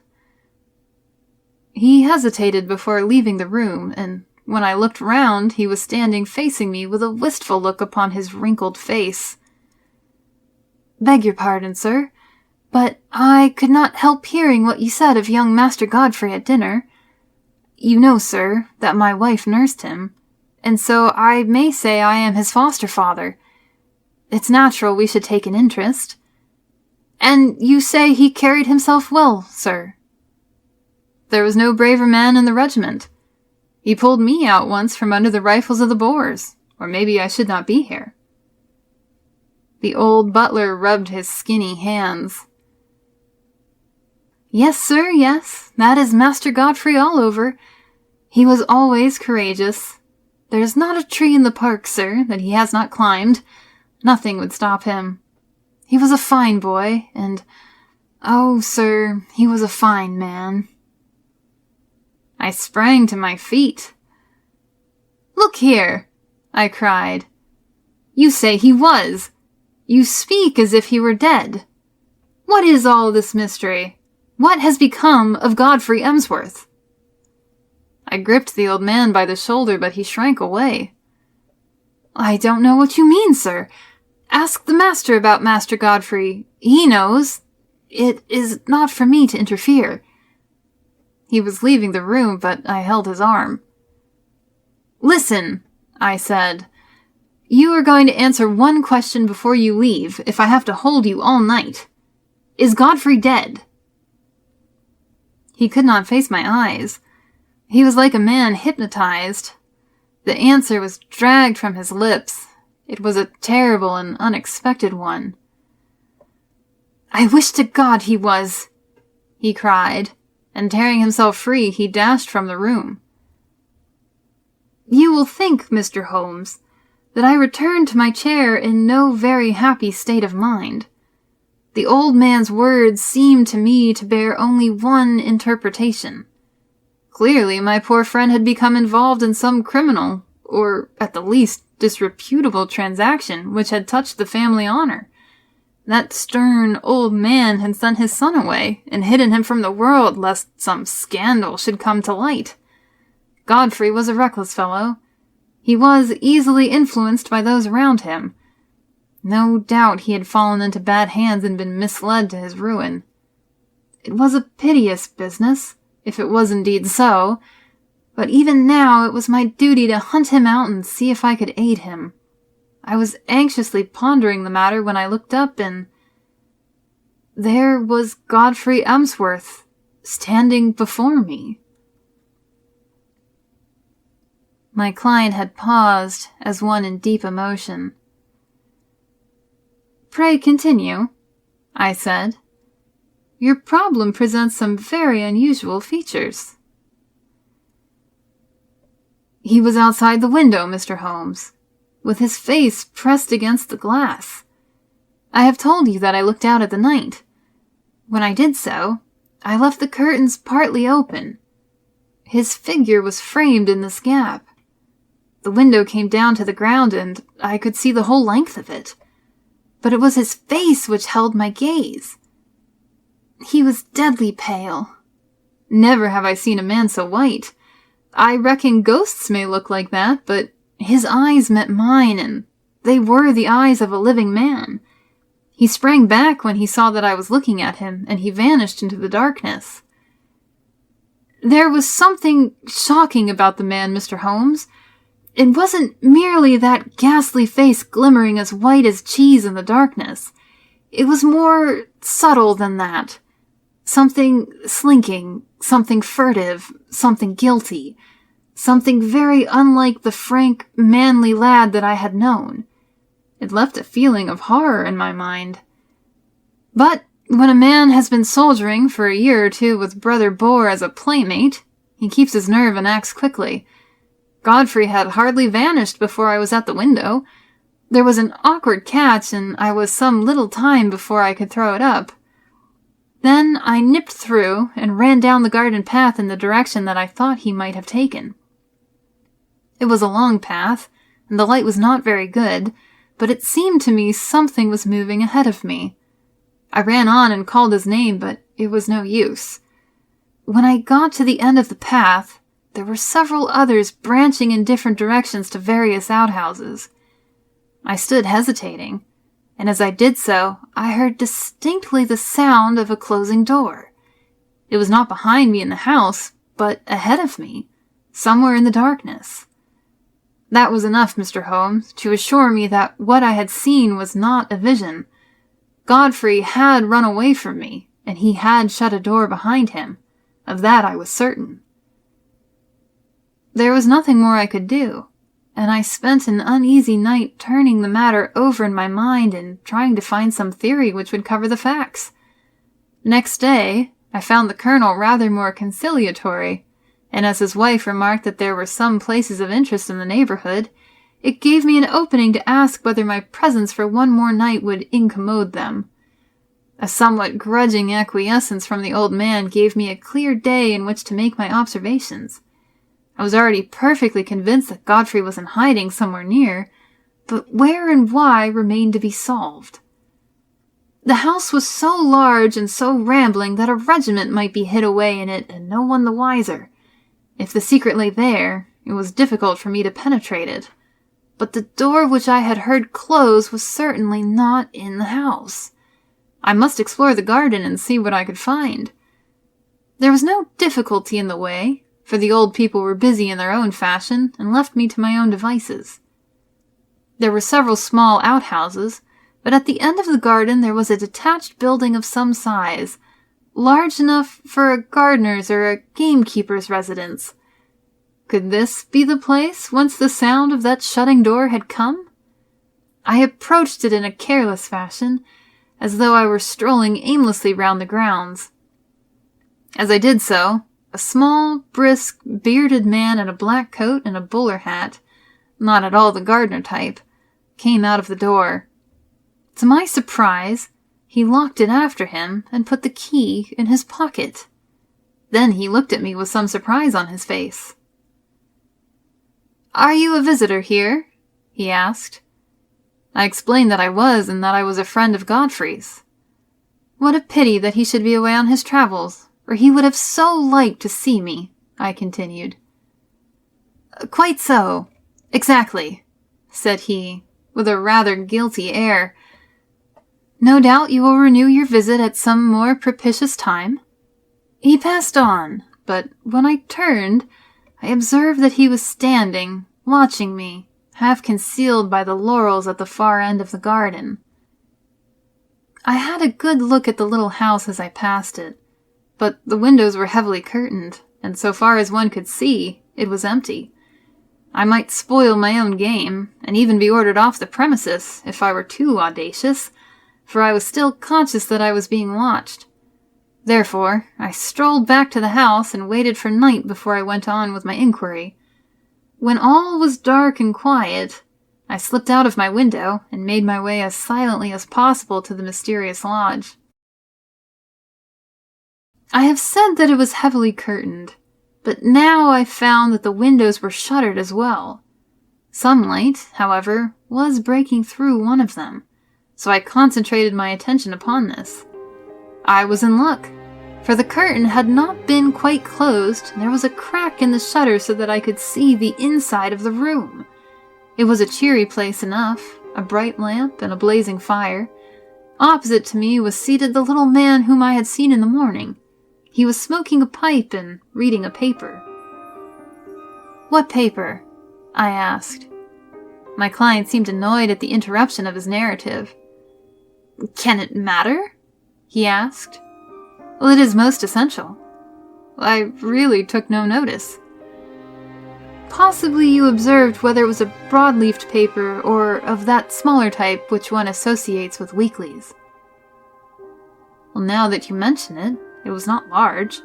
He hesitated before leaving the room, and when I looked round, he was standing facing me with a wistful look upon his wrinkled face. "Beg your pardon, sir, but I could not help hearing what you said of young Master Godfrey at dinner. You know, sir, that my wife nursed him, and so I may say I am his foster father. It's natural we should take an interest. And you say he carried himself well, sir?" "There was no braver man in the regiment. He pulled me out once from under the rifles of the Boers, or maybe I should not be here." The old butler rubbed his skinny hands. "Yes, sir, yes, that is Master Godfrey all over. He was always courageous. There's not a tree in the park, sir, that he has not climbed. Nothing would stop him. He was a fine boy, and, oh, sir, he was a fine man." I sprang to my feet. "Look here," I cried. "You say he was. You speak as if he were dead. What is all this mystery? What has become of Godfrey Emsworth?" I gripped the old man by the shoulder, but he shrank away. "I don't know what you mean, sir. Ask the master about Master Godfrey. He knows. It is not for me to interfere." He was leaving the room, but I held his arm. "Listen," I said. "You are going to answer one question before you leave, if I have to hold you all night. Is Godfrey dead?" He could not face my eyes. He was like a man hypnotized. The answer was dragged from his lips. It was a terrible and unexpected one. "I wish to God he was," he cried, and tearing himself free, he dashed from the room. You will think, Mr. Holmes, that I returned to my chair in no very happy state of mind. The old man's words seemed to me to bear only one interpretation. Clearly, my poor friend had become involved in some criminal, or at the least disreputable transaction which had touched the family honor. That stern old man had sent his son away and hidden him from the world lest some scandal should come to light. Godfrey was a reckless fellow. He was easily influenced by those around him. No doubt he had fallen into bad hands and been misled to his ruin. It was a piteous business, if it was indeed so, but even now it was my duty to hunt him out and see if I could aid him. I was anxiously pondering the matter when I looked up, and there was Godfrey Emsworth standing before me. My client had paused as one in deep emotion. "Pray continue," I said. "Your problem presents some very unusual features." "He was outside the window, Mr. Holmes, with his face pressed against the glass. I have told you that I looked out at the night. When I did so, I left the curtains partly open. His figure was framed in this gap. The window came down to the ground, and I could see the whole length of it. But it was his face which held my gaze. He was deadly pale. Never have I seen a man so white. I reckon ghosts may look like that, but his eyes met mine, and they were the eyes of a living man. He sprang back when he saw that I was looking at him, and he vanished into the darkness. There was something shocking about the man, Mr. Holmes. It wasn't merely that ghastly face glimmering as white as cheese in the darkness. It was more subtle than that. Something slinking, something furtive, something guilty, something very unlike the frank, manly lad that I had known. It left a feeling of horror in my mind. But when a man has been soldiering for a year or two with Brother Boar as a playmate, he keeps his nerve and acts quickly. Godfrey had hardly vanished before I was at the window. There was an awkward catch, and I was some little time before I could throw it up. Then I nipped through and ran down the garden path in the direction that I thought he might have taken. It was a long path, and the light was not very good, but it seemed to me something was moving ahead of me. I ran on and called his name, but it was no use. When I got to the end of the path, there were several others branching in different directions to various outhouses. I stood hesitating, and as I did so, I heard distinctly the sound of a closing door. It was not behind me in the house, but ahead of me, somewhere in the darkness. That was enough, Mr. Holmes, to assure me that what I had seen was not a vision. Godfrey had run away from me, and he had shut a door behind him. Of that I was certain. There was nothing more I could do, and I spent an uneasy night turning the matter over in my mind and trying to find some theory which would cover the facts. Next day, I found the Colonel rather more conciliatory, and as his wife remarked that there were some places of interest in the neighborhood, it gave me an opening to ask whether my presence for one more night would incommode them. A somewhat grudging acquiescence from the old man gave me a clear day in which to make my observations. I was already perfectly convinced that Godfrey was in hiding somewhere near, but where and why remained to be solved. The house was so large and so rambling that a regiment might be hid away in it and no one the wiser. If the secret lay there, it was difficult for me to penetrate it. But the door which I had heard close was certainly not in the house. I must explore the garden and see what I could find. There was no difficulty in the way, for the old people were busy in their own fashion and left me to my own devices. There were several small outhouses, but at the end of the garden there was a detached building of some size, large enough for a gardener's or a gamekeeper's residence. Could this be the place whence the sound of that shutting door had come? I approached it in a careless fashion, as though I were strolling aimlessly round the grounds. As I did so, a small, brisk, bearded man in a black coat and a bowler hat, not at all the gardener type, came out of the door. To my surprise, he locked it after him and put the key in his pocket. Then he looked at me with some surprise on his face. "Are you a visitor here?" he asked. I explained that I was, and that I was a friend of Godfrey's. "What a pity that he should be away on his travels, or he would have so liked to see me," I continued. "Quite so. Exactly," said he, with a rather guilty air. "No doubt you will renew your visit at some more propitious time." He passed on, but when I turned, I observed that he was standing, watching me, half concealed by the laurels at the far end of the garden. I had a good look at the little house as I passed it, but the windows were heavily curtained, and so far as one could see, it was empty. I might spoil my own game, and even be ordered off the premises, if I were too audacious, for I was still conscious that I was being watched. Therefore, I strolled back to the house and waited for night before I went on with my inquiry. When all was dark and quiet, I slipped out of my window and made my way as silently as possible to the mysterious lodge. I have said that it was heavily curtained, but now I found that the windows were shuttered as well. Some light, however, was breaking through one of them, so I concentrated my attention upon this. I was in luck, for the curtain had not been quite closed, and there was a crack in the shutter so that I could see the inside of the room. It was a cheery place enough, a bright lamp and a blazing fire. Opposite to me was seated the little man whom I had seen in the morning. He was smoking a pipe and reading a paper. "What paper?" I asked. My client seemed annoyed at the interruption of his narrative. "Can it matter?" he asked. "Well, it is most essential." I really took no notice. "Possibly you observed whether it was a broad-leafed paper or of that smaller type which one associates with weeklies." "Well, now that you mention it, it was not large.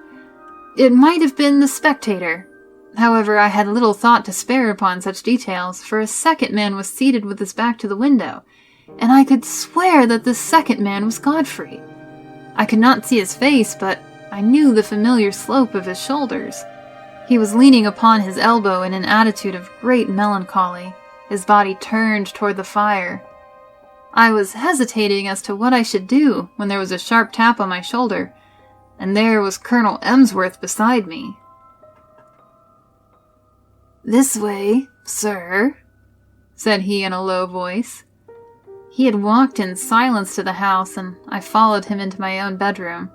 It might have been the Spectator." However, I had little thought to spare upon such details, for a second man was seated with his back to the window, and I could swear that this second man was Godfrey. I could not see his face, but I knew the familiar slope of his shoulders. He was leaning upon his elbow in an attitude of great melancholy, his body turned toward the fire. I was hesitating as to what I should do when there was a sharp tap on my shoulder, and there was Colonel Emsworth beside me. "This way, sir," said he in a low voice. He had walked in silence to the house, and I followed him into my own bedroom.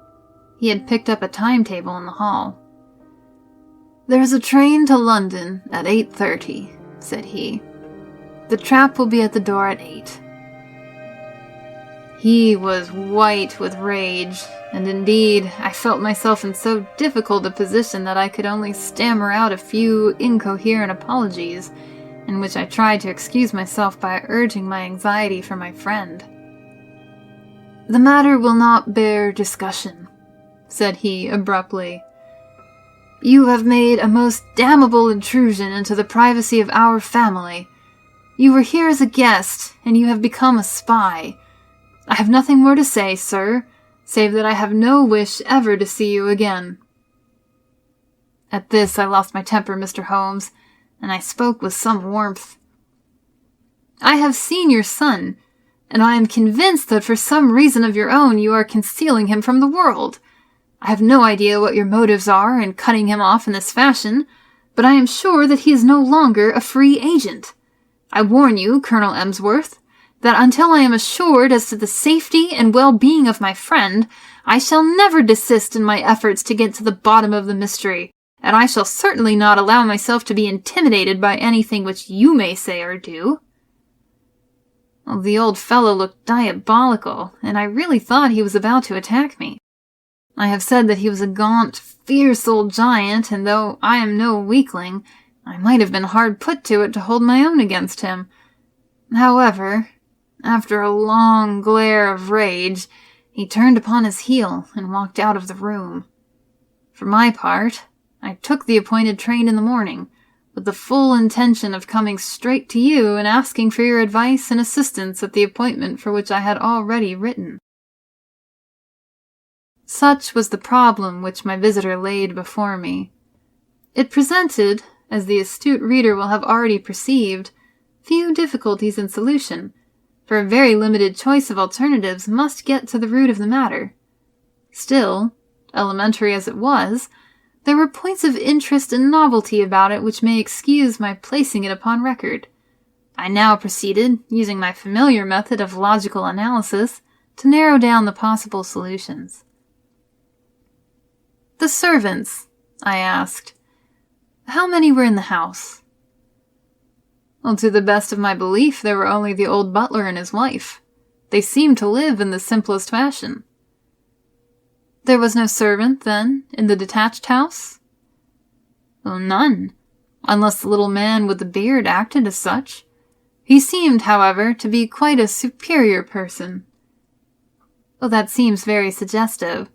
He had picked up a timetable in the hall. "There is a train to London at 8:30, said he. "The trap will be at the door at 8. He was white with rage, and indeed I felt myself in so difficult a position that I could only stammer out a few incoherent apologies, in which I tried to excuse myself by urging my anxiety for my friend. "The matter will not bear discussion," said he abruptly. "You have made a most damnable intrusion into the privacy of our family. You were here as a guest, and you have become a spy. I have nothing more to say, sir, save that I have no wish ever to see you again." At this I lost my temper, Mr. Holmes, and I spoke with some warmth. "I have seen your son, and I am convinced that for some reason of your own you are concealing him from the world. I have no idea what your motives are in cutting him off in this fashion, but I am sure that he is no longer a free agent. I warn you, Colonel Emsworth, that until I am assured as to the safety and well-being of my friend, I shall never desist in my efforts to get to the bottom of the mystery, and I shall certainly not allow myself to be intimidated by anything which you may say or do." Well, the old fellow looked diabolical, and I really thought he was about to attack me. I have said that he was a gaunt, fierce old giant, and though I am no weakling, I might have been hard put to it to hold my own against him. However, after a long glare of rage, he turned upon his heel and walked out of the room. For my part, I took the appointed train in the morning, with the full intention of coming straight to you and asking for your advice and assistance at the appointment for which I had already written. Such was the problem which my visitor laid before me. It presented, as the astute reader will have already perceived, few difficulties in solution, for a very limited choice of alternatives must get to the root of the matter. Still, elementary as it was, there were points of interest and novelty about it which may excuse my placing it upon record. I now proceeded, using my familiar method of logical analysis, to narrow down the possible solutions. "The servants," I asked. "How many were in the house?" "Well, to the best of my belief, there were only the old butler and his wife. They seemed to live in the simplest fashion." "There was no servant, then, in the detached house?" "Well, none, unless the little man with the beard acted as such. He seemed, however, to be quite a superior person." "Well, that seems very suggestive.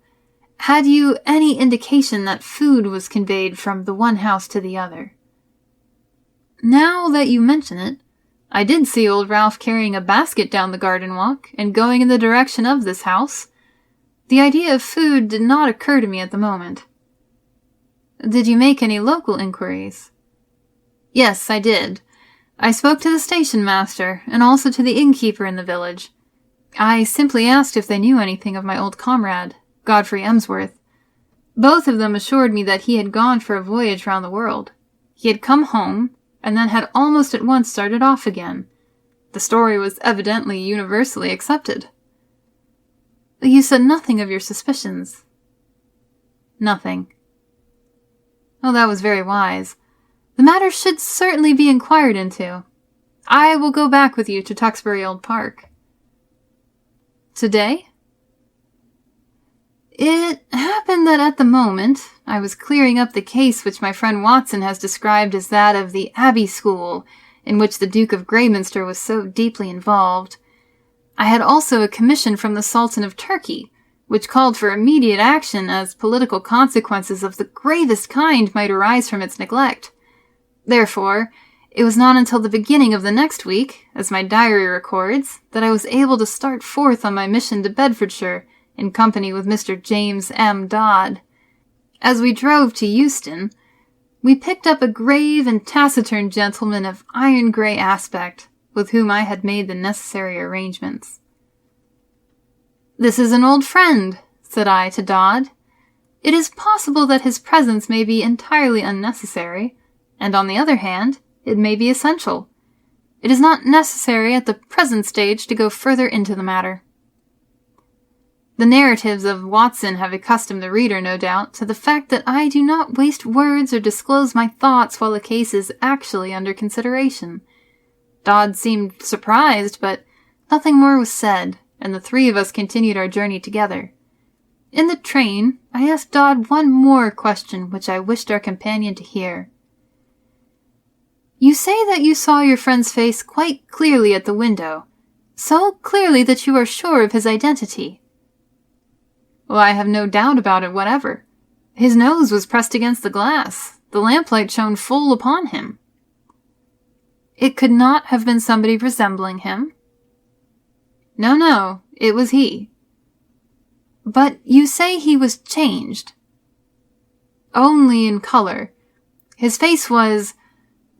Had you any indication that food was conveyed from the one house to the other?" "Now that you mention it, I did see old Ralph carrying a basket down the garden walk and going in the direction of this house. The idea of food did not occur to me at the moment." "Did you make any local inquiries?" "Yes, I did. I spoke to the station master and also to the innkeeper in the village. I simply asked if they knew anything of my old comrade, Godfrey Emsworth. Both of them assured me that he had gone for a voyage round the world. He had come home, and then had almost at once started off again. The story was evidently universally accepted." You said nothing of your suspicions. Nothing. Oh, that was very wise. The matter should certainly be inquired into. I will go back with you to Tuxbury Old Park. Today? It happened that at the moment I was clearing up the case which my friend Watson has described as that of the Abbey School, in which the Duke of Greyminster was so deeply involved. I had also a commission from the Sultan of Turkey, which called for immediate action as political consequences of the gravest kind might arise from its neglect. Therefore, it was not until the beginning of the next week, as my diary records, that I was able to start forth on my mission to Bedfordshire, in company with Mr. James M. Dodd. As we drove to Euston, we picked up a grave and taciturn gentleman of iron-grey aspect, with whom I had made the necessary arrangements. "This is an old friend," said I to Dodd. "It is possible that his presence may be entirely unnecessary, and on the other hand, it may be essential. It is not necessary at the present stage to go further into the matter." The narratives of Watson have accustomed the reader, no doubt, to the fact that I do not waste words or disclose my thoughts while a case is actually under consideration. Dodd seemed surprised, but nothing more was said, and the three of us continued our journey together. In the train, I asked Dodd one more question which I wished our companion to hear. "You say that you saw your friend's face quite clearly at the window, so clearly that you are sure of his identity." "Well, I have no doubt about it whatever. His nose was pressed against the glass. The lamplight shone full upon him." "It could not have been somebody resembling him?" No, it was he." "But you say he was changed?" "Only in color. His face was...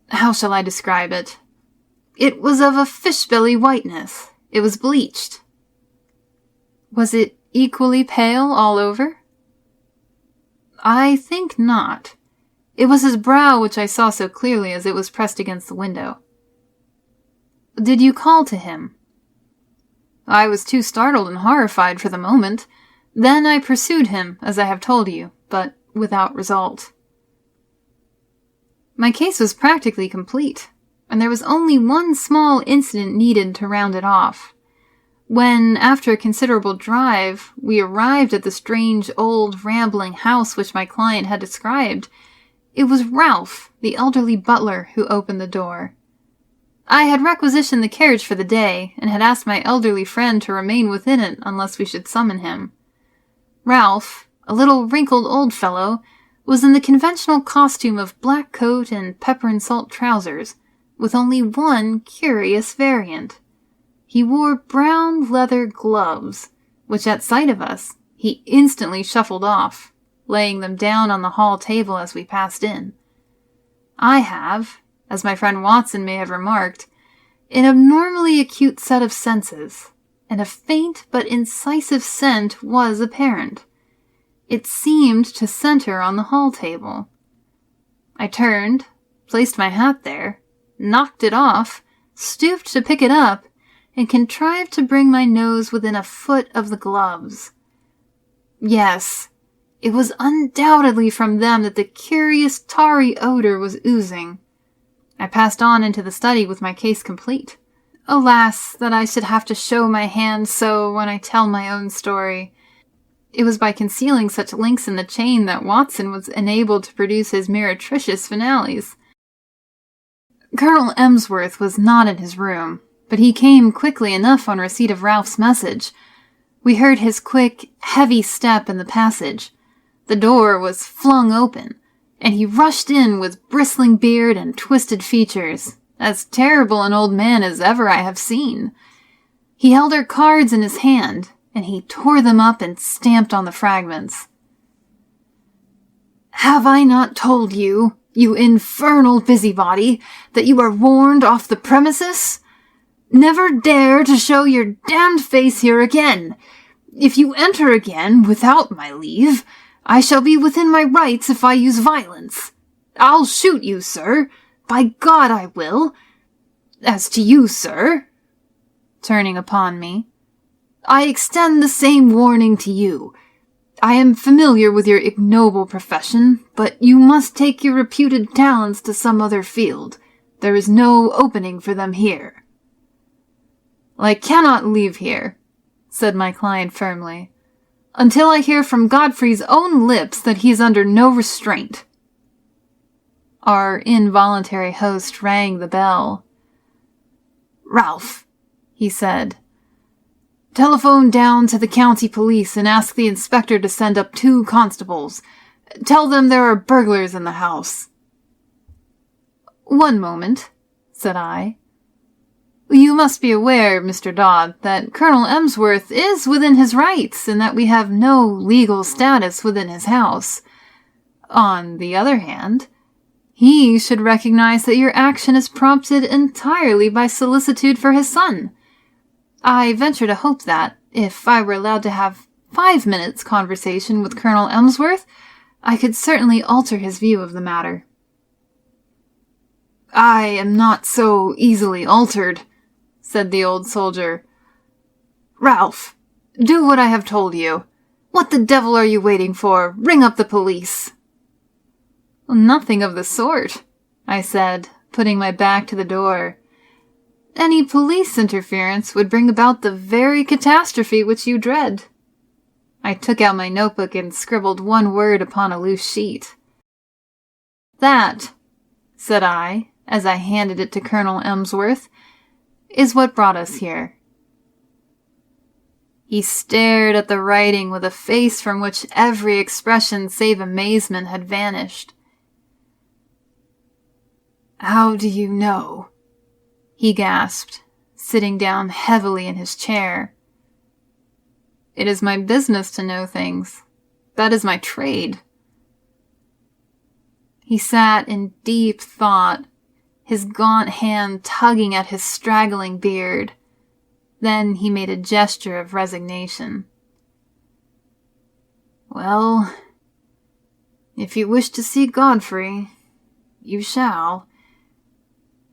how shall I describe it? It was of a fish-belly whiteness. It was bleached." "Was it equally pale all over?" "I think not. It was his brow which I saw so clearly as it was pressed against the window." "Did you call to him?" "I was too startled and horrified for the moment. Then I pursued him, as I have told you, but without result." My case was practically complete, and there was only one small incident needed to round it off. When, after a considerable drive, we arrived at the strange old rambling house which my client had described, it was Ralph, the elderly butler, who opened the door. I had requisitioned the carriage for the day, and had asked my elderly friend to remain within it unless we should summon him. Ralph, a little wrinkled old fellow, was in the conventional costume of black coat and pepper-and-salt trousers, with only one curious variant. He wore brown leather gloves, which at sight of us he instantly shuffled off, laying them down on the hall table as we passed in. I have, as my friend Watson may have remarked, an abnormally acute set of senses, and a faint but incisive scent was apparent. It seemed to center on the hall table. I turned, placed my hat there, knocked it off, stooped to pick it up, and contrived to bring my nose within a foot of the gloves. Yes, it was undoubtedly from them that the curious tarry odor was oozing. I passed on into the study with my case complete. Alas, that I should have to show my hand so when I tell my own story. It was by concealing such links in the chain that Watson was enabled to produce his meretricious finales. Colonel Emsworth was not in his room, but he came quickly enough on receipt of Ralph's message. We heard his quick, heavy step in the passage. The door was flung open, and he rushed in with bristling beard and twisted features, as terrible an old man as ever I have seen. He held our cards in his hand, and he tore them up and stamped on the fragments. "Have I not told you, you infernal busybody, that you are warned off the premises? Never dare to show your damned face here again. If you enter again without my leave, I shall be within my rights if I use violence. I'll shoot you, sir. By God, I will. As to you, sir," turning upon me, I extend the same warning to you. I am familiar with your ignoble profession, but you must take your reputed talents to some other field. There is no opening for them here." "I cannot leave here," said my client firmly, "until I hear from Godfrey's own lips that he is under no restraint." Our involuntary host rang the bell. "Ralph," he said, "telephone down to the county police and ask the inspector to send up 2 constables. Tell them there are burglars in the house." "One moment," said I. "You must be aware, Mr. Dodd, that Colonel Emsworth is within his rights and that we have no legal status within his house. On the other hand, he should recognize that your action is prompted entirely by solicitude for his son. I venture to hope that, if I were allowed to have 5 minutes' conversation with Colonel Emsworth, I could certainly alter his view of the matter." "I am not so easily altered," said the old soldier. "Ralph, do what I have told you. What the devil are you waiting for? Ring up the police." "Nothing of the sort," I said, putting my back to the door. "Any police interference would bring about the very catastrophe which you dread." I took out my notebook and scribbled 1 word upon a loose sheet. "That," said I, as I handed it to Colonel Emsworth, "is what brought us here." He stared at the writing with a face from which every expression save amazement had vanished. "How do you know?" he gasped, sitting down heavily in his chair. "It is my business to know things. That is my trade." He sat in deep thought, his gaunt hand tugging at his straggling beard. Then he made a gesture of resignation. "Well, if you wish to see Godfrey, you shall.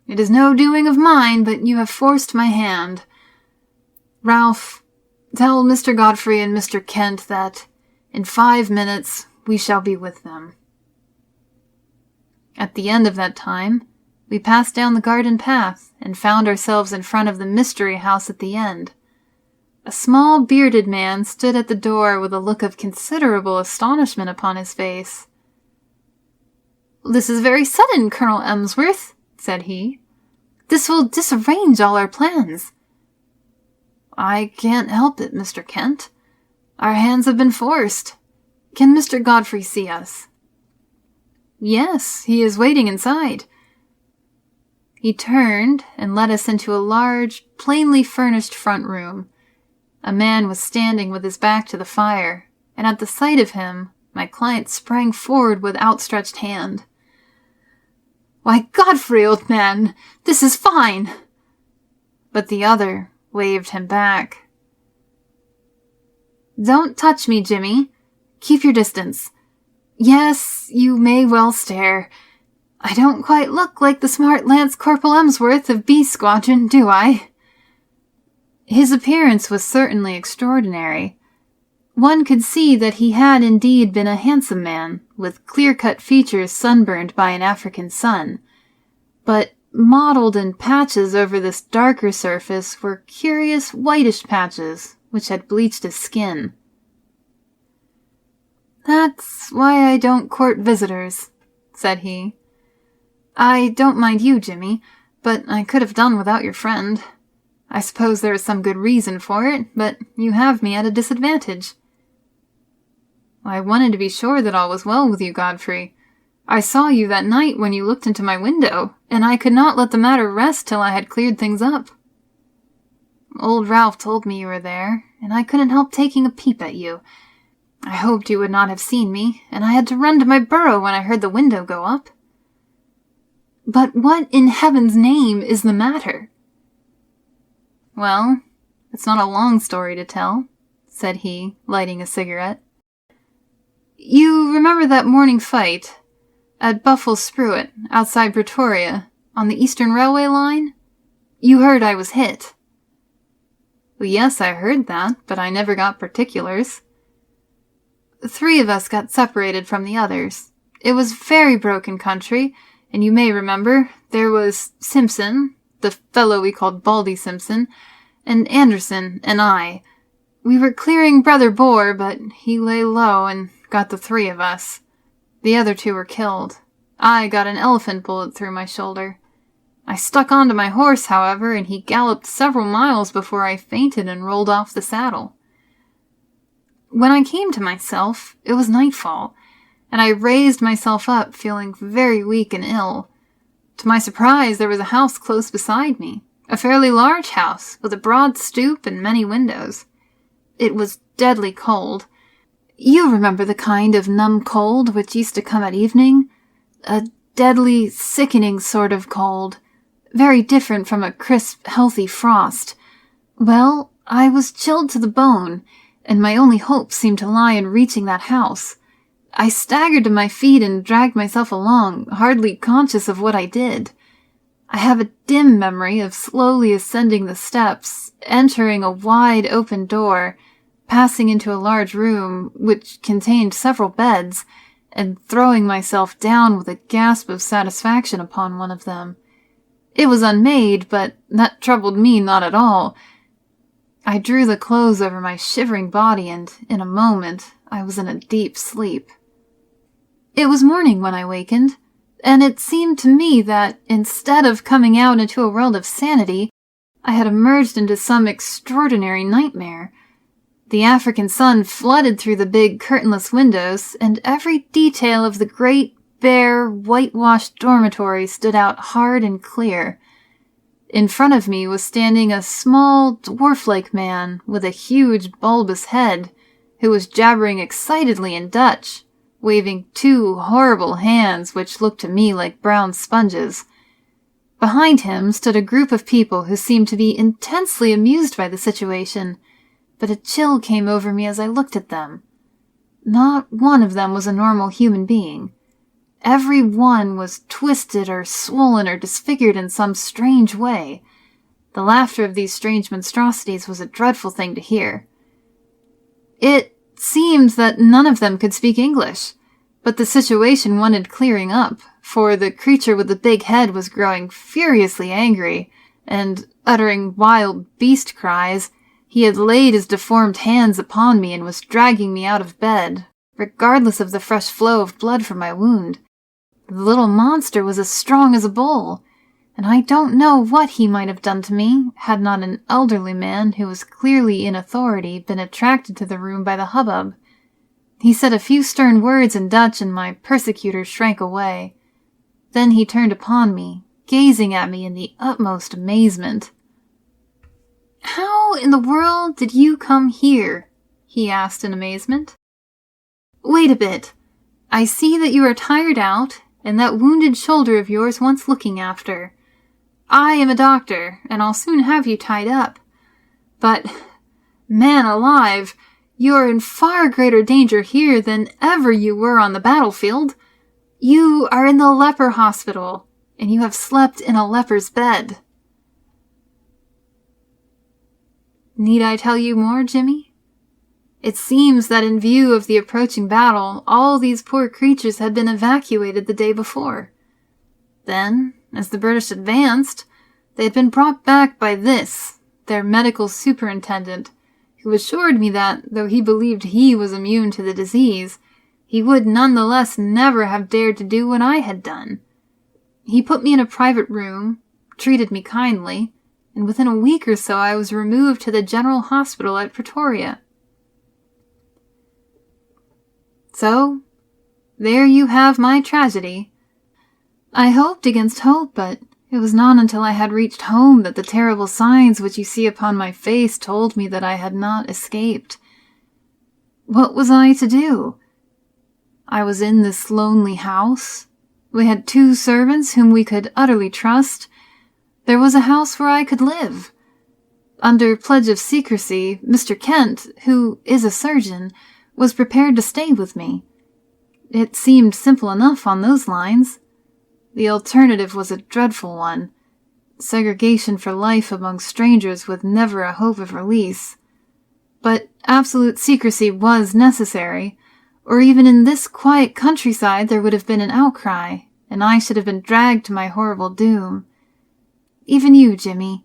It is no doing of mine, but you have forced my hand. Ralph, tell Mr. Godfrey and Mr. Kent that, in 5 minutes, we shall be with them." At the end of that time, we passed down the garden path and found ourselves in front of the mystery house at the end. A small bearded man stood at the door with a look of considerable astonishment upon his face. "This is very sudden, Colonel Emsworth," said he. "This will disarrange all our plans." "I can't help it, Mr. Kent. Our hands have been forced. Can Mr. Godfrey see us?" "Yes, he is waiting inside." He turned and led us into a large, plainly furnished front room. A man was standing with his back to the fire, and at the sight of him, my client sprang forward with outstretched hand. "Why, Godfrey, old man, this is fine!" But the other waved him back. "Don't touch me, Jimmy. Keep your distance. Yes, you may well stare. I don't quite look like the smart Lance Corporal Emsworth of B Squadron, do I?" His appearance was certainly extraordinary. One could see that he had indeed been a handsome man, with clear-cut features sunburned by an African sun. But mottled in patches over this darker surface were curious whitish patches which had bleached his skin. "That's why I don't court visitors," said he. "I don't mind you, Jimmy, but I could have done without your friend. I suppose there is some good reason for it, but you have me at a disadvantage." "I wanted to be sure that all was well with you, Godfrey. I saw you that night when you looked into my window, and I could not let the matter rest till I had cleared things up. Old Ralph told me you were there, and I couldn't help taking a peep at you. I hoped you would not have seen me, and I had to run to my burrow when I heard the window go up." "But what in heaven's name is the matter?" "Well, it's not a long story to tell," said he, lighting a cigarette. "You remember that morning fight at Buffalo Spruit, outside Pretoria, on the Eastern Railway line? You heard I was hit." Well, yes, I heard that, but I never got particulars. 3 of us got separated from the others. It was very broken country, and you may remember, there was Simpson, the fellow we called Baldy Simpson, and Anderson, and I. We were clearing Brother Boar, but he lay low and got the 3 of us. The other 2 were killed. I got an elephant bullet through my shoulder. I stuck onto my horse, however, and he galloped several miles before I fainted and rolled off the saddle. When I came to myself, it was nightfall, and I raised myself up, feeling very weak and ill. To my surprise, there was a house close beside me, a fairly large house, with a broad stoop and many windows. It was deadly cold. You remember the kind of numb cold which used to come at evening? A deadly, sickening sort of cold, very different from a crisp, healthy frost. Well, I was chilled to the bone, and my only hope seemed to lie in reaching that house. I staggered to my feet and dragged myself along, hardly conscious of what I did. I have a dim memory of slowly ascending the steps, entering a wide open door, passing into a large room, which contained several beds, and throwing myself down with a gasp of satisfaction upon one of them. It was unmade, but that troubled me not at all. I drew the clothes over my shivering body, and in a moment I was in a deep sleep. It was morning when I wakened, and it seemed to me that, instead of coming out into a world of sanity, I had emerged into some extraordinary nightmare. The African sun flooded through the big curtainless windows, and every detail of the great, bare, whitewashed dormitory stood out hard and clear. In front of me was standing a small, dwarf-like man with a huge, bulbous head, who was jabbering excitedly in Dutch, waving 2 horrible hands which looked to me like brown sponges. Behind him stood a group of people who seemed to be intensely amused by the situation, but a chill came over me as I looked at them. Not one of them was a normal human being. Every one was twisted or swollen or disfigured in some strange way. The laughter of these strange monstrosities was a dreadful thing to hear. It seemed that none of them could speak English, but the situation wanted clearing up, for the creature with the big head was growing furiously angry, and, uttering wild beast cries, he had laid his deformed hands upon me and was dragging me out of bed, regardless of the fresh flow of blood from my wound. The little monster was as strong as a bull, and I don't know what he might have done to me had not an elderly man who was clearly in authority been attracted to the room by the hubbub. He said a few stern words in Dutch, and my persecutor shrank away. Then he turned upon me, gazing at me in the utmost amazement. "How in the world did you come here?" he asked in amazement. "Wait a bit. I see that you are tired out, and that wounded shoulder of yours wants looking after. I am a doctor, and I'll soon have you tied up. But, man alive, you are in far greater danger here than ever you were on the battlefield. You are in the leper hospital, and you have slept in a leper's bed." Need I tell you more, Jimmy? It seems that in view of the approaching battle, all these poor creatures had been evacuated the day before. Then, as the British advanced, they had been brought back by this, their medical superintendent, who assured me that, though he believed he was immune to the disease, he would nonetheless never have dared to do what I had done. He put me in a private room, treated me kindly, and within a week or so I was removed to the General Hospital at Pretoria. So, there you have my tragedy. I hoped against hope, but it was not until I had reached home that the terrible signs which you see upon my face told me that I had not escaped. What was I to do? I was in this lonely house. We had 2 servants whom we could utterly trust. There was a house where I could live. Under pledge of secrecy, Mr. Kent, who is a surgeon, was prepared to stay with me. It seemed simple enough on those lines. The alternative was a dreadful one. segregation for life among strangers with never a hope of release. But absolute secrecy was necessary, or even in this quiet countryside there would have been an outcry, and I should have been dragged to my horrible doom. Even you, Jimmy,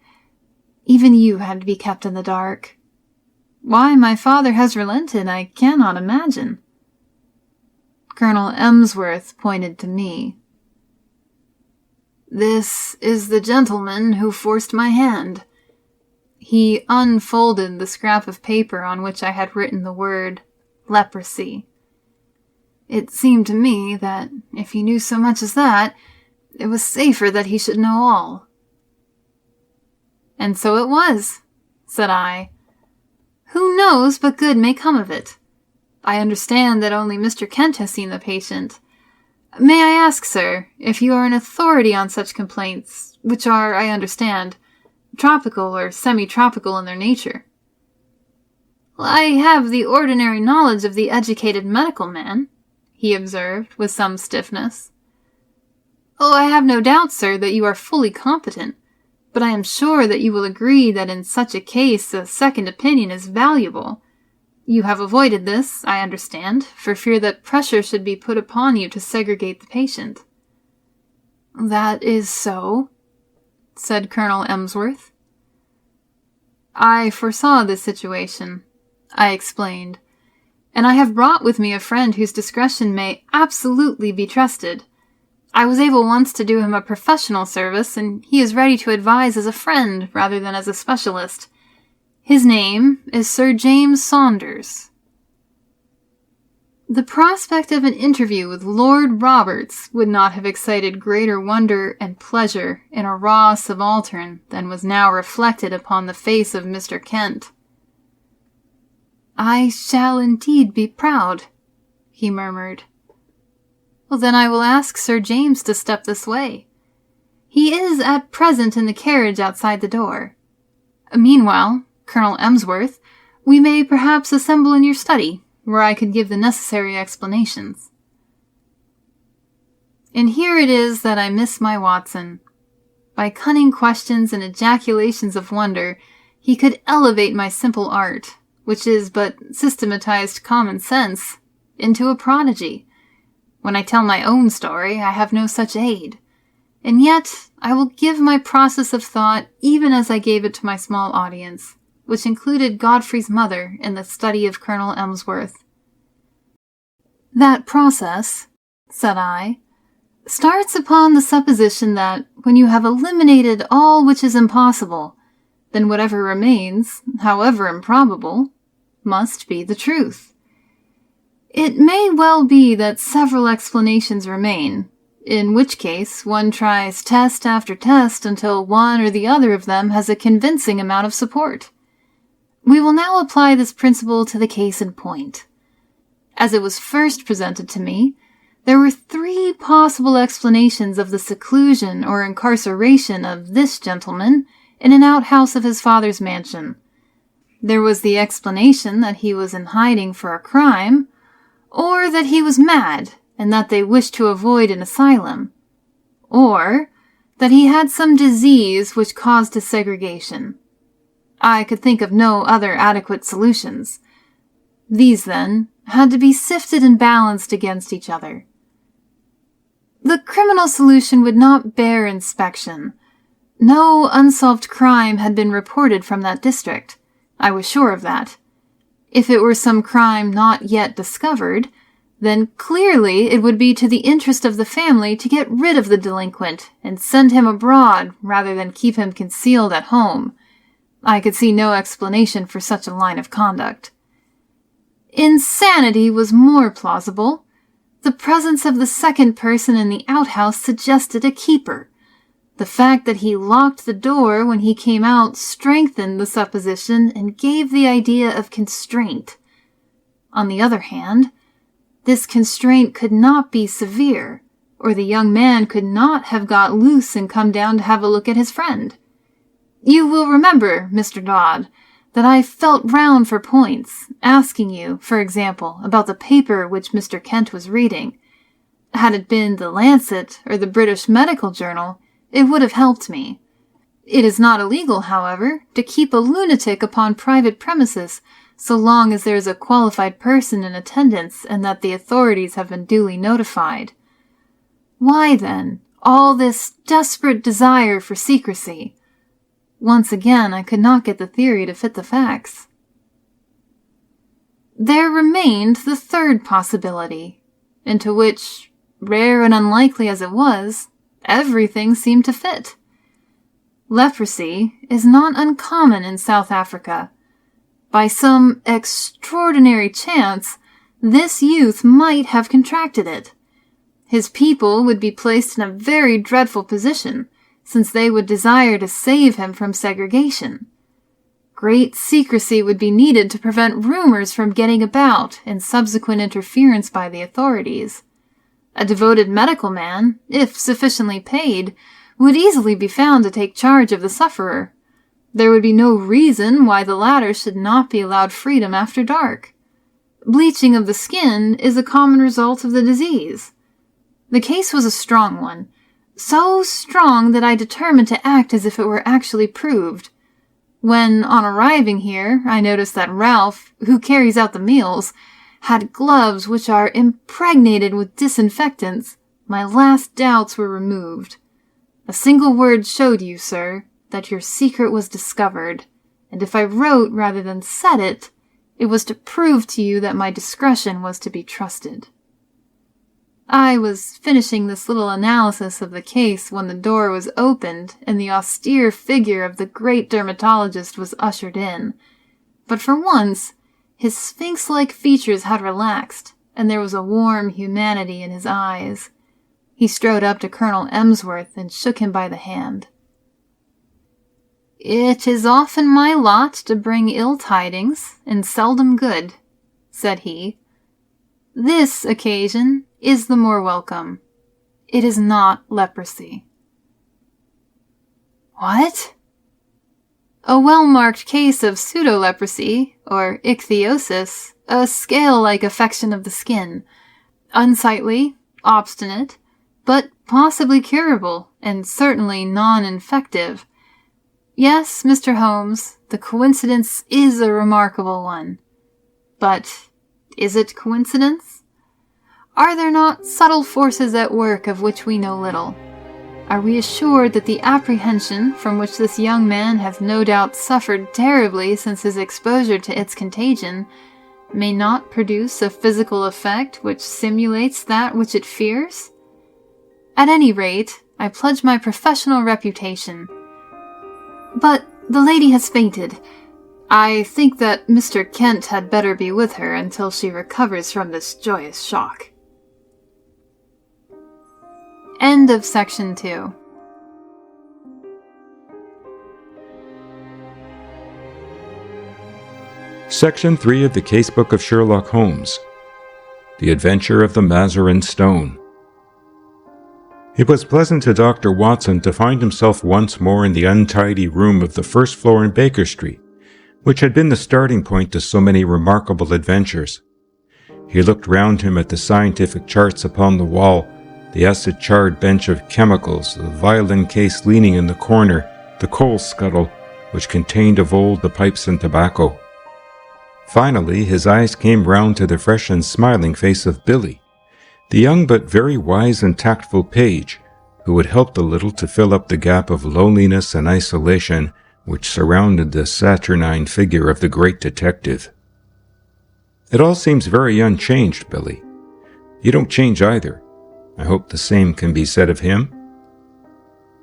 even you had to be kept in the dark. Why my father has relented, I cannot imagine. Colonel Emsworth pointed to me. This is the gentleman who forced my hand. He unfolded the scrap of paper on which I had written the word leprosy. It seemed to me that if he knew so much as that, it was safer that he should know all. And so it was, said I. Who knows but good may come of it? I understand that only Mr. Kent has seen the patient. May I ask, sir, if you are an authority on such complaints, which are, I understand, tropical or semi-tropical in their nature? I have the ordinary knowledge of the educated medical man, he observed with some stiffness. Oh, I have no doubt, sir, that you are fully competent, but I am sure that you will agree that in such a case a second opinion is valuable. You have avoided this, I understand, for fear that pressure should be put upon you to segregate the patient. That is so, said Colonel Emsworth. I foresaw this situation, I explained, and I have brought with me a friend whose discretion may absolutely be trusted. I was able once to do him a professional service, and he is ready to advise as a friend rather than as a specialist. His name is Sir James Saunders. The prospect of an interview with Lord Roberts would not have excited greater wonder and pleasure in a raw subaltern than was now reflected upon the face of Mr. Kent. I shall indeed be proud, he murmured. Well, then I will ask Sir James to step this way. He is at present in the carriage outside the door. Meanwhile, Colonel Emsworth, we may perhaps assemble in your study, where I could give the necessary explanations. And here it is that I miss my Watson. By cunning questions and ejaculations of wonder, he could elevate my simple art, which is but systematized common sense, into a prodigy. When I tell my own story, I have no such aid. And yet, I will give my process of thought even as I gave it to my small audience, which included Godfrey's mother in the study of Colonel Emsworth. That process, said I, starts upon the supposition that when you have eliminated all which is impossible, then whatever remains, however improbable, must be the truth. It may well be that several explanations remain, in which case one tries test after test until one or the other of them has a convincing amount of support. We will now apply this principle to the case in point. As it was first presented to me, there were 3 possible explanations of the seclusion or incarceration of this gentleman in an outhouse of his father's mansion. There was the explanation that he was in hiding for a crime, or that he was mad and that they wished to avoid an asylum, or that he had some disease which caused his segregation. I could think of no other adequate solutions. These, then, had to be sifted and balanced against each other. The criminal solution would not bear inspection. No unsolved crime had been reported from that district. I was sure of that. If it were some crime not yet discovered, then clearly it would be to the interest of the family to get rid of the delinquent and send him abroad rather than keep him concealed at home. I could see no explanation for such a line of conduct. Insanity was more plausible. The presence of the second person in the outhouse suggested a keeper. The fact that he locked the door when he came out strengthened the supposition and gave the idea of constraint. On the other hand, this constraint could not be severe, or the young man could not have got loose and come down to have a look at his friend. You will remember, Mr. Dodd, that I felt round for points, asking you, for example, about the paper which Mr. Kent was reading. Had it been the Lancet or the British Medical Journal, it would have helped me. It is not illegal, however, to keep a lunatic upon private premises, so long as there is a qualified person in attendance and that the authorities have been duly notified. Why, then, all this desperate desire for secrecy? Once again, I could not get the theory to fit the facts. There remained the third possibility, into which, rare and unlikely as it was, everything seemed to fit. Leprosy is not uncommon in South Africa. By some extraordinary chance, this youth might have contracted it. His people would be placed in a very dreadful position, since they would desire to save him from segregation. Great secrecy would be needed to prevent rumors from getting about and subsequent interference by the authorities. A devoted medical man, if sufficiently paid, would easily be found to take charge of the sufferer. There would be no reason why the latter should not be allowed freedom after dark. Bleaching of the skin is a common result of the disease. The case was a strong one, so strong that I determined to act as if it were actually proved. When, on arriving here, I noticed that Ralph, who carries out the meals, had gloves which are impregnated with disinfectants, my last doubts were removed. A single word showed you, sir, that your secret was discovered, and if I wrote rather than said it, it was to prove to you that my discretion was to be trusted. I was finishing this little analysis of the case when the door was opened and the austere figure of the great dermatologist was ushered in. But for once, his sphinx-like features had relaxed, and there was a warm humanity in his eyes. He strode up to Colonel Emsworth and shook him by the hand. "It is often my lot to bring ill tidings, and seldom good," said he. "This occasion is the more welcome. It is not leprosy." "What?" "A well-marked case of pseudo-leprosy, or ichthyosis, a scale-like affection of the skin. Unsightly, obstinate, but possibly curable, and certainly non-infective. Yes, Mr. Holmes, the coincidence is a remarkable one. But is it coincidence? Are there not subtle forces at work of which we know little? Are we assured that the apprehension from which this young man has no doubt suffered terribly since his exposure to its contagion may not produce a physical effect which simulates that which it fears? At any rate, I pledge my professional reputation. But the lady has fainted. I think that Mr. Kent had better be with her until she recovers from this joyous shock." End of section 2. Section 3 of the Case-Book of Sherlock Holmes. The Adventure of the Mazarin Stone. It was pleasant to Dr. Watson to find himself once more in the untidy room of the first floor in Baker Street, which had been the starting point to so many remarkable adventures. He looked round him at the scientific charts upon the wall, the acid-charred bench of chemicals, the violin case leaning in the corner, the coal scuttle, which contained of old the pipes and tobacco. Finally, his eyes came round to the fresh and smiling face of Billy, the young but very wise and tactful page, who had helped a little to fill up the gap of loneliness and isolation which surrounded the saturnine figure of the great detective. "It all seems very unchanged, Billy. You don't change either. I hope the same can be said of him."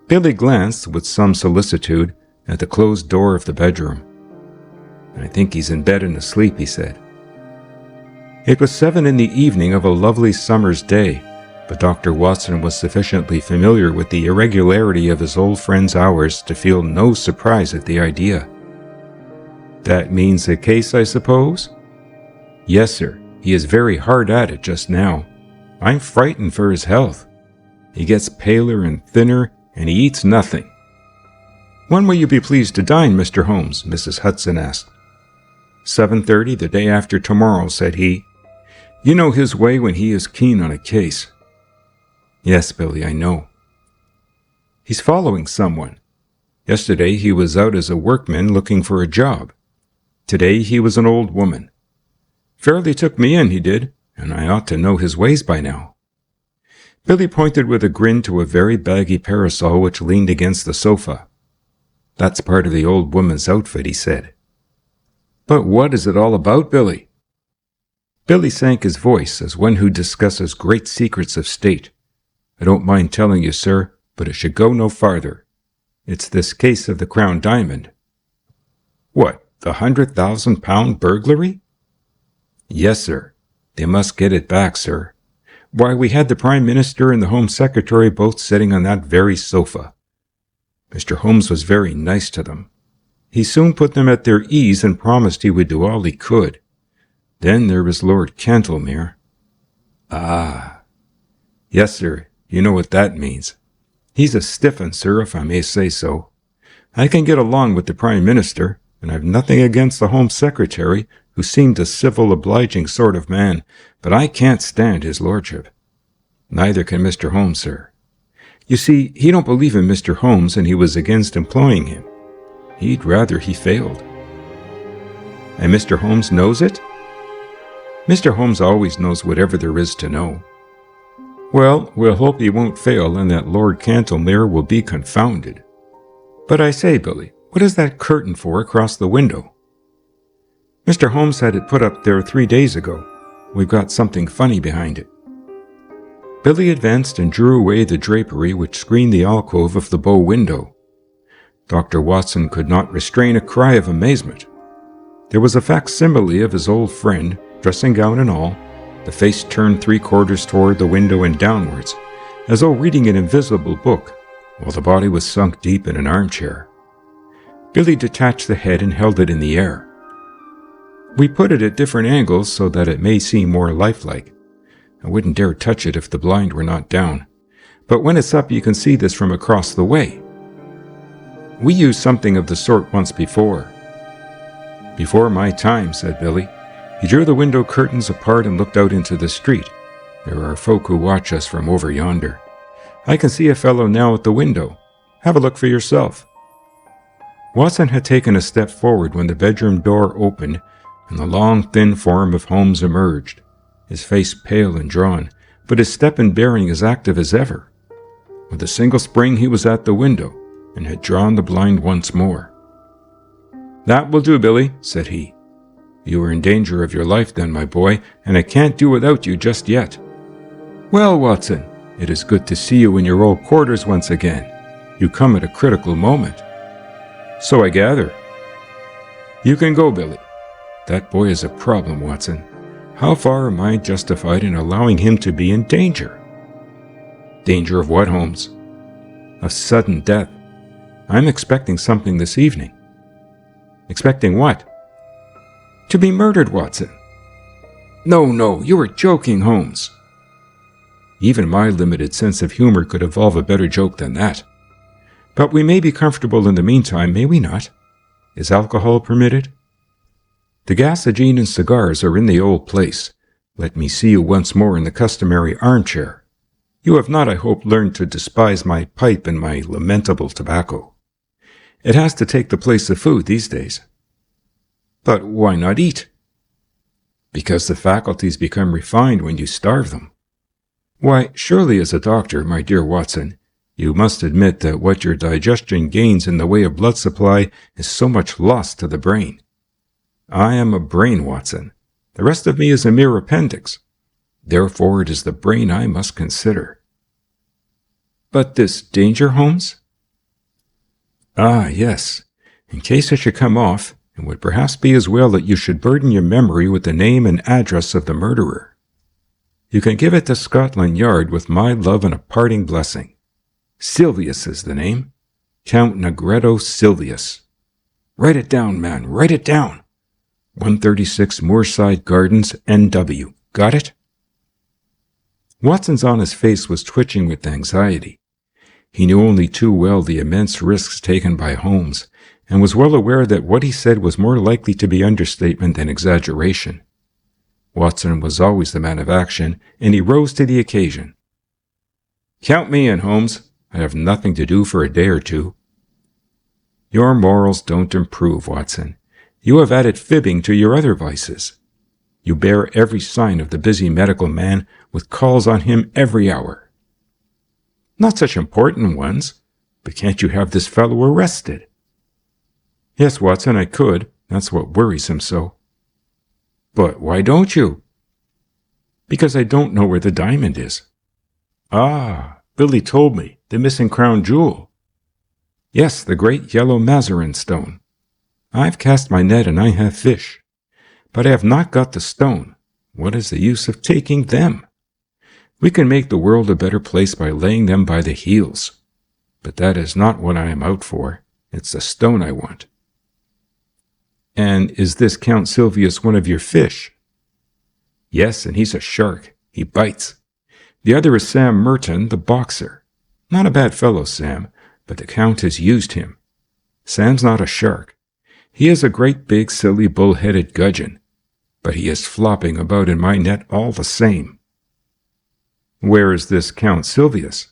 Billy glanced with some solicitude at the closed door of the bedroom. "I think he's in bed and asleep," he said. It was 7 in the evening of a lovely summer's day, but Dr. Watson was sufficiently familiar with the irregularity of his old friend's hours to feel no surprise at the idea. "That means a case, I suppose?" "Yes, sir. He is very hard at it just now. I'm frightened for his health. He gets paler and thinner, and he eats nothing." "When will you be pleased to dine, Mr. Holmes?" Mrs. Hudson asked. 7:30 the day after tomorrow," said he. "You know his way when he is keen on a case." "Yes, Billy, I know." "He's following someone." Yesterday he was out as a workman looking for a job. Today he was an old woman. Fairly took me in, he did, and I ought to know his ways by now." Billy pointed with a grin to a very baggy parasol which leaned against the sofa. "That's part of the old woman's outfit," he said. "But what is it all about, Billy?" Billy sank his voice as one who discusses great secrets of state. "I don't mind telling you, sir, but it should go no farther. It's this case of the Crown Diamond." "What, the £100,000 burglary?" "Yes, sir. They must get it back, sir. Why, we had the Prime Minister and the Home Secretary both sitting on that very sofa. Mr. Holmes was very nice to them. He soon put them at their ease and promised he would do all he could. Then there was Lord Cantlemere." "Ah. Yes, sir, you know what that means. He's a stiff 'un, sir, if I may say so. I can get along with the Prime Minister, and I've nothing against the Home Secretary, who seemed a civil, obliging sort of man, but I can't stand his lordship. Neither can Mr. Holmes, sir. You see, he don't believe in Mr. Holmes, and he was against employing him. He'd rather he failed." "And Mr. Holmes knows it?" "Mr. Holmes always knows whatever there is to know." "Well, we'll hope he won't fail and that Lord Cantlemere will be confounded. But I say, Billy, what is that curtain for across the window?" "Mr. Holmes had it put up there 3 days ago. We've got something funny behind it." Billy advanced and drew away the drapery which screened the alcove of the bow window. Dr. Watson could not restrain a cry of amazement. There was a facsimile of his old friend, dressing gown and all, the face turned 3/4 toward the window and downwards, as though reading an invisible book, while the body was sunk deep in an armchair. Billy detached the head and held it in the air. "We put it at different angles so that it may seem more lifelike. I wouldn't dare touch it if the blind were not down, but when it's up you can see this from across the way. We used something of the sort once before." "Before my time," said Billy. He drew the window curtains apart and looked out into the street. "There are folk who watch us from over yonder. I can see a fellow now at the window. Have a look for yourself." Watson had taken a step forward when the bedroom door opened and the long, thin form of Holmes emerged, his face pale and drawn, but his step and bearing as active as ever. With a single spring he was at the window and had drawn the blind once more. "That will do, Billy," said he. "You are in danger of your life then, my boy, and I can't do without you just yet. Well, Watson, it is good to see you in your old quarters once again. You come at a critical moment." "So I gather." "You can go, Billy. That boy is a problem, Watson. How far am I justified in allowing him to be in danger?" "Danger of what, Holmes?" "Of sudden death. I'm expecting something this evening." "Expecting what?" "To be murdered, Watson." No, you are joking, Holmes." Even my limited sense of humor could evolve a better joke than that. "But we may be comfortable in the meantime, may we not? Is alcohol permitted?" "The gasogene and cigars are in the old place. Let me see you once more in the customary armchair. You have not, I hope, learned to despise my pipe and my lamentable tobacco. It has to take the place of food these days." "But why not eat?" "Because the faculties become refined when you starve them. Why, surely as a doctor, my dear Watson, you must admit that what your digestion gains in the way of blood supply is so much lost to the brain. I am a brain, Watson. The rest of me is a mere appendix. Therefore it is the brain I must consider." "But this danger, Holmes?" "Ah, yes. In case it should come off, it would perhaps be as well that you should burden your memory with the name and address of the murderer. You can give it to Scotland Yard with my love and a parting blessing. Silvius is the name. Count Negretto Silvius. Write it down, man, write it down. 136 Moorside Gardens, N.W. Got it?" Watson's honest face was twitching with anxiety. He knew only too well the immense risks taken by Holmes, and was well aware that what he said was more likely to be understatement than exaggeration. Watson was always the man of action, and he rose to the occasion. "Count me in, Holmes. I have nothing to do for a day or two." Your morals don't improve, Watson. You have added fibbing to your other vices. You bear every sign of the busy medical man with calls on him every hour. Not such important ones, but can't you have this fellow arrested? Yes, Watson, I could. That's what worries him so. But why don't you? Because I don't know where the diamond is. Ah, Billy told me, the missing crown jewel. Yes, the great yellow Mazarin stone. I've cast my net and I have fish. But I have not got the stone. What is the use of taking them? We can make the world a better place by laying them by the heels. But that is not what I am out for. It's the stone I want. And is this Count Silvius one of your fish? Yes, and he's a shark. He bites. The other is Sam Merton, the boxer. Not a bad fellow, Sam, but the Count has used him. Sam's not a shark. He is a great big silly bull-headed gudgeon, but he is flopping about in my net all the same. Where is this Count Silvius?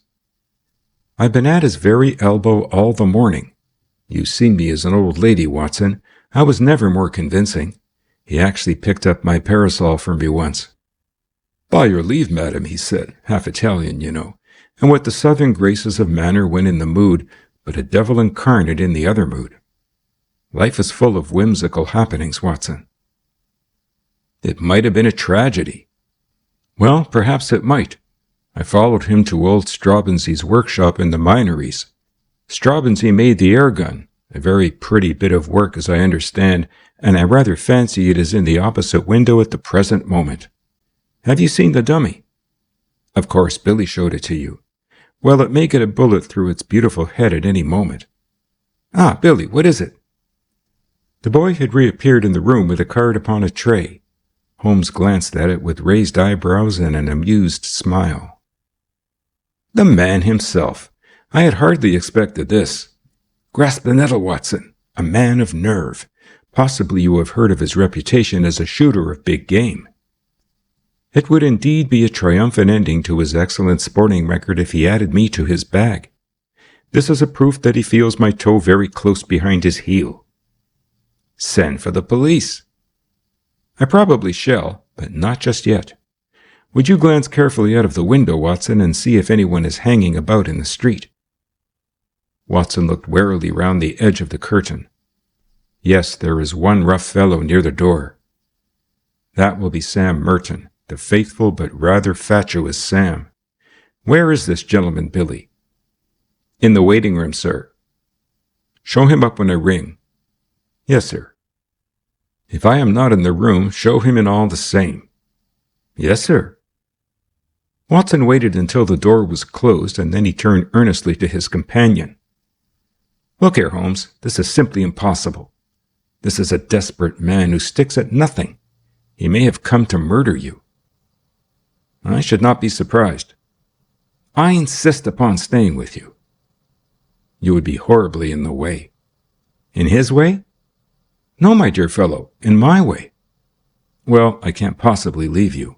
I've been at his very elbow all the morning. You've seen me as an old lady, Watson. I was never more convincing. He actually picked up my parasol for me once. By your leave, madam, he said, half Italian, you know, and with the southern graces of manner when in the mood, but a devil incarnate in the other mood. Life is full of whimsical happenings, Watson. It might have been a tragedy. Well, perhaps it might. I followed him to old Straubenzie's workshop in the Minories. Straubenzee made the air gun, a very pretty bit of work as I understand, and I rather fancy it is in the opposite window at the present moment. Have you seen the dummy? Of course, Billy showed it to you. Well, it may get a bullet through its beautiful head at any moment. Ah, Billy, what is it? The boy had reappeared in the room with a card upon a tray. Holmes glanced at it with raised eyebrows and an amused smile. The man himself. I had hardly expected this. Grasp the nettle, Watson. A man of nerve. Possibly you have heard of his reputation as a shooter of big game. It would indeed be a triumphant ending to his excellent sporting record if he added me to his bag. This is a proof that he feels my toe very close behind his heel. Send for the police. I probably shall, but not just yet. Would you glance carefully out of the window, Watson, and see if anyone is hanging about in the street? Watson looked warily round the edge of the curtain. Yes, there is one rough fellow near the door. That will be Sam Merton, the faithful but rather fatuous Sam. Where is this gentleman, Billy? In the waiting room, sir. Show him up when I ring. Yes, sir. If I am not in the room, show him in all the same. Yes, sir. Watson waited until the door was closed, and then he turned earnestly to his companion. Look here, Holmes, this is simply impossible. This is a desperate man who sticks at nothing. He may have come to murder you. I should not be surprised. I insist upon staying with you. You would be horribly in the way. In his way? No, my dear fellow, in my way. Well, I can't possibly leave you.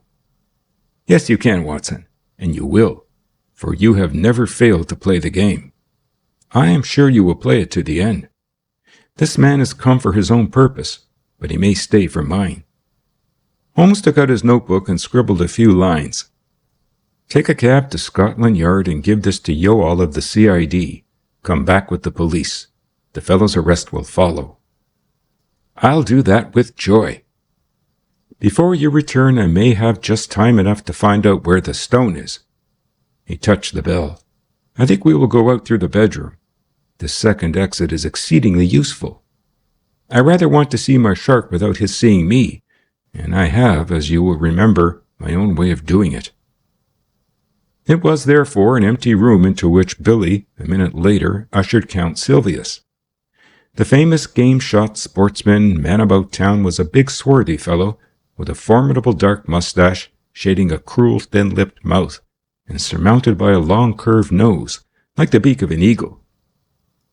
Yes, you can, Watson, and you will, for you have never failed to play the game. I am sure you will play it to the end. This man has come for his own purpose, but he may stay for mine. Holmes took out his notebook and scribbled a few lines. Take a cab to Scotland Yard and give this to Yoal of the CID. Come back with the police. The fellow's arrest will follow. I'll do that with joy. Before you return, I may have just time enough to find out where the stone is. He touched the bell. I think we will go out through the bedroom. This second exit is exceedingly useful. I rather want to see my shark without his seeing me, and I have, as you will remember, my own way of doing it. It was, therefore, an empty room into which Billy, a minute later, ushered Count Silvius. The famous game-shot sportsman, man about town, was a big swarthy fellow, with a formidable dark mustache, shading a cruel thin-lipped mouth, and surmounted by a long curved nose, like the beak of an eagle.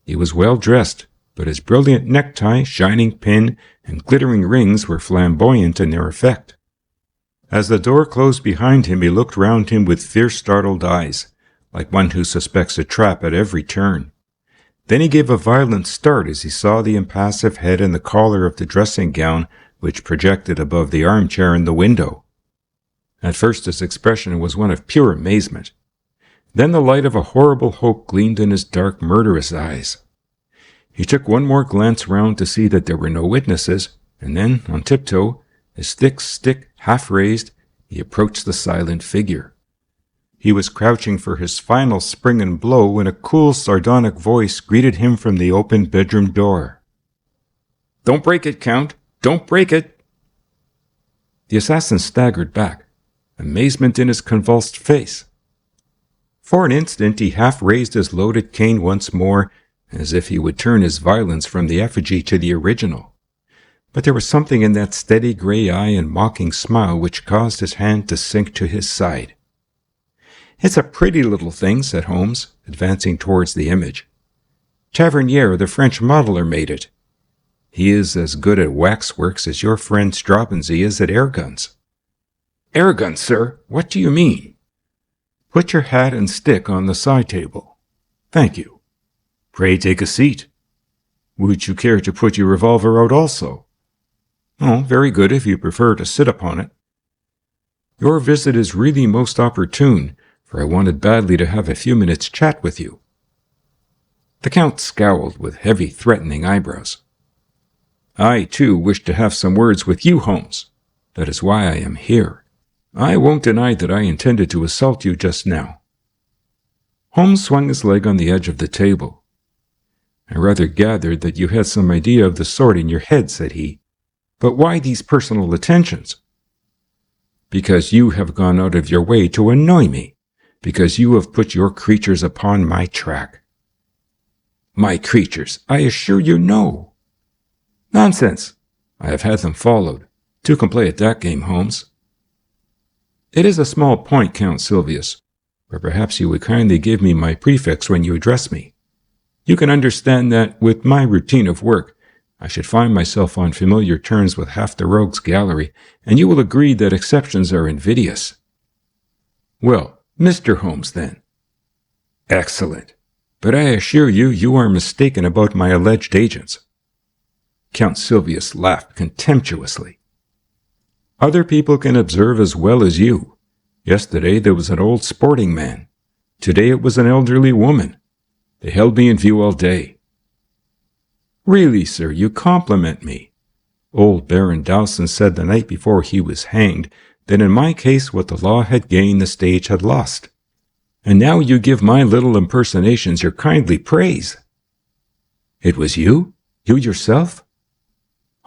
He was well dressed, but his brilliant necktie, shining pin, and glittering rings were flamboyant in their effect. As the door closed behind him, he looked round him with fierce startled eyes, like one who suspects a trap at every turn. Then he gave a violent start as he saw the impassive head and the collar of the dressing gown which projected above the armchair in the window. At first his expression was one of pure amazement. Then the light of a horrible hope gleamed in his dark, murderous eyes. He took one more glance round to see that there were no witnesses, and then, on tiptoe, his thick stick half raised, he approached the silent figure. He was crouching for his final spring and blow when a cool, sardonic voice greeted him from the open bedroom door. "Don't break it, Count! Don't break it!" The assassin staggered back, amazement in his convulsed face. For an instant he half raised his loaded cane once more, as if he would turn his violence from the effigy to the original. But there was something in that steady grey eye and mocking smile which caused his hand to sink to his side. "It's a pretty little thing," said Holmes, advancing towards the image. "Tavernier, the French modeller, made it. He is as good at waxworks as your friend Straubenzee is at air guns." "Air guns, sir? What do you mean?" "Put your hat and stick on the side table. Thank you. Pray take a seat. Would you care to put your revolver out also?" "Oh, very good, if you prefer to sit upon it." "Your visit is really most opportune, for I wanted badly to have a few minutes' chat with you." The Count scowled with heavy, threatening eyebrows. "I, too, wish to have some words with you, Holmes. That is why I am here. I won't deny that I intended to assault you just now." Holmes swung his leg on the edge of the table. "I rather gathered that you had some idea of the sort in your head," said he. "But why these personal attentions?" "Because you have gone out of your way to annoy me. Because you have put your creatures upon my track." "My creatures? I assure you no." "Nonsense. I have had them followed. Two can play at that game, Holmes." "It is a small point, Count Silvius, but perhaps you would kindly give me my prefix when you address me. You can understand that, with my routine of work, I should find myself on familiar terms with half the rogues' gallery, and you will agree that exceptions are invidious." "Well, Mr. Holmes, then." "Excellent. But I assure you, you are mistaken about my alleged agents." Count Silvius laughed contemptuously. "Other people can observe as well as you. Yesterday there was an old sporting man. Today it was an elderly woman. They held me in view all day." "Really, sir, you compliment me. Old Baron Dowson said the night before he was hanged that in my case what the law had gained the stage had lost. And now you give my little impersonations your kindly praise." "It was you? You yourself?"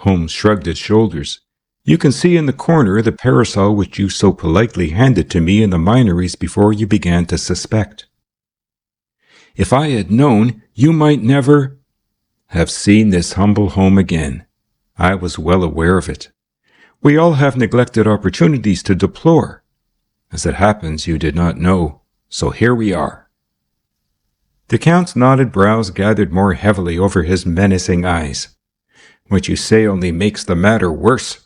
Holmes shrugged his shoulders. "You can see in the corner the parasol which you so politely handed to me in the Minories before you began to suspect. If I had known, you might never have seen this humble home again. I was well aware of it. We all have neglected opportunities to deplore. As it happens, you did not know, so here we are." The Count's knotted brows gathered more heavily over his menacing eyes. "What you say only makes the matter worse.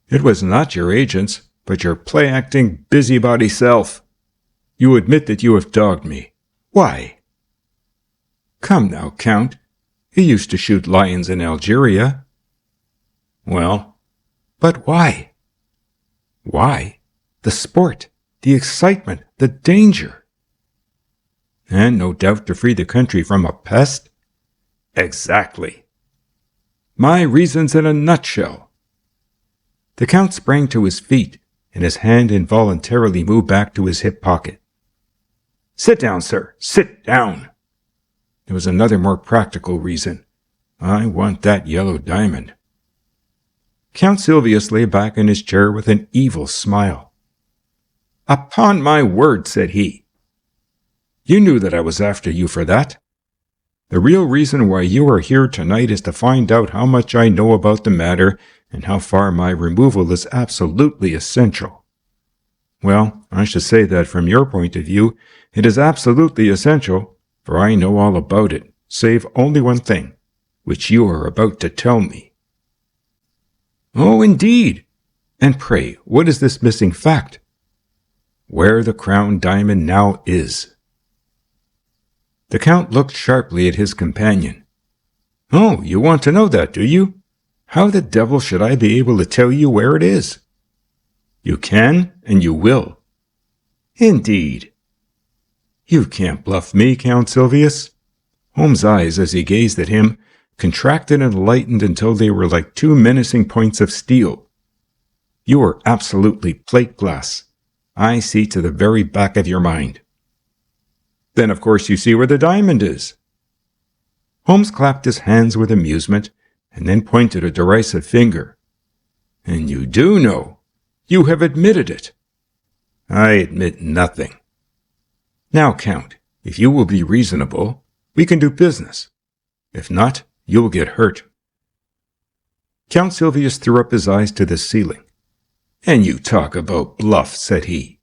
It was not your agents, but your play-acting, busybody self. You admit that you have dogged me. Why?" "Come now, Count. You used to shoot lions in Algeria." "Well, but why?" "Why? The sport, the excitement, the danger." "And no doubt to free the country from a pest?" "Exactly. My reasons in a nutshell." The Count sprang to his feet, and his hand involuntarily moved back to his hip pocket. "Sit down, sir, sit down. There was another more practical reason. I want that yellow diamond." Count Silvius lay back in his chair with an evil smile. "Upon my word," said he. "You knew that I was after you for that. The real reason why you are here tonight is to find out how much I know about the matter and how far my removal is absolutely essential. Well, I should say that from your point of view, it is absolutely essential, for I know all about it, save only one thing, which you are about to tell me." "Oh, indeed! And pray, what is this missing fact?" "Where the crown diamond now is." The Count looked sharply at his companion. "Oh, you want to know that, do you? How the devil should I be able to tell you where it is?" "You can, and you will." "Indeed." "You can't bluff me, Count Silvius." Holmes' eyes, as he gazed at him, contracted and lightened until they were like two menacing points of steel. "You are absolutely plate glass. I see to the very back of your mind." "Then of course you see where the diamond is." Holmes clapped his hands with amusement, and then pointed a derisive finger. "And you do know. You have admitted it." "I admit nothing." "Now, Count, if you will be reasonable, we can do business. If not, you will get hurt." Count Silvius threw up his eyes to the ceiling. "And you talk about bluff," said he.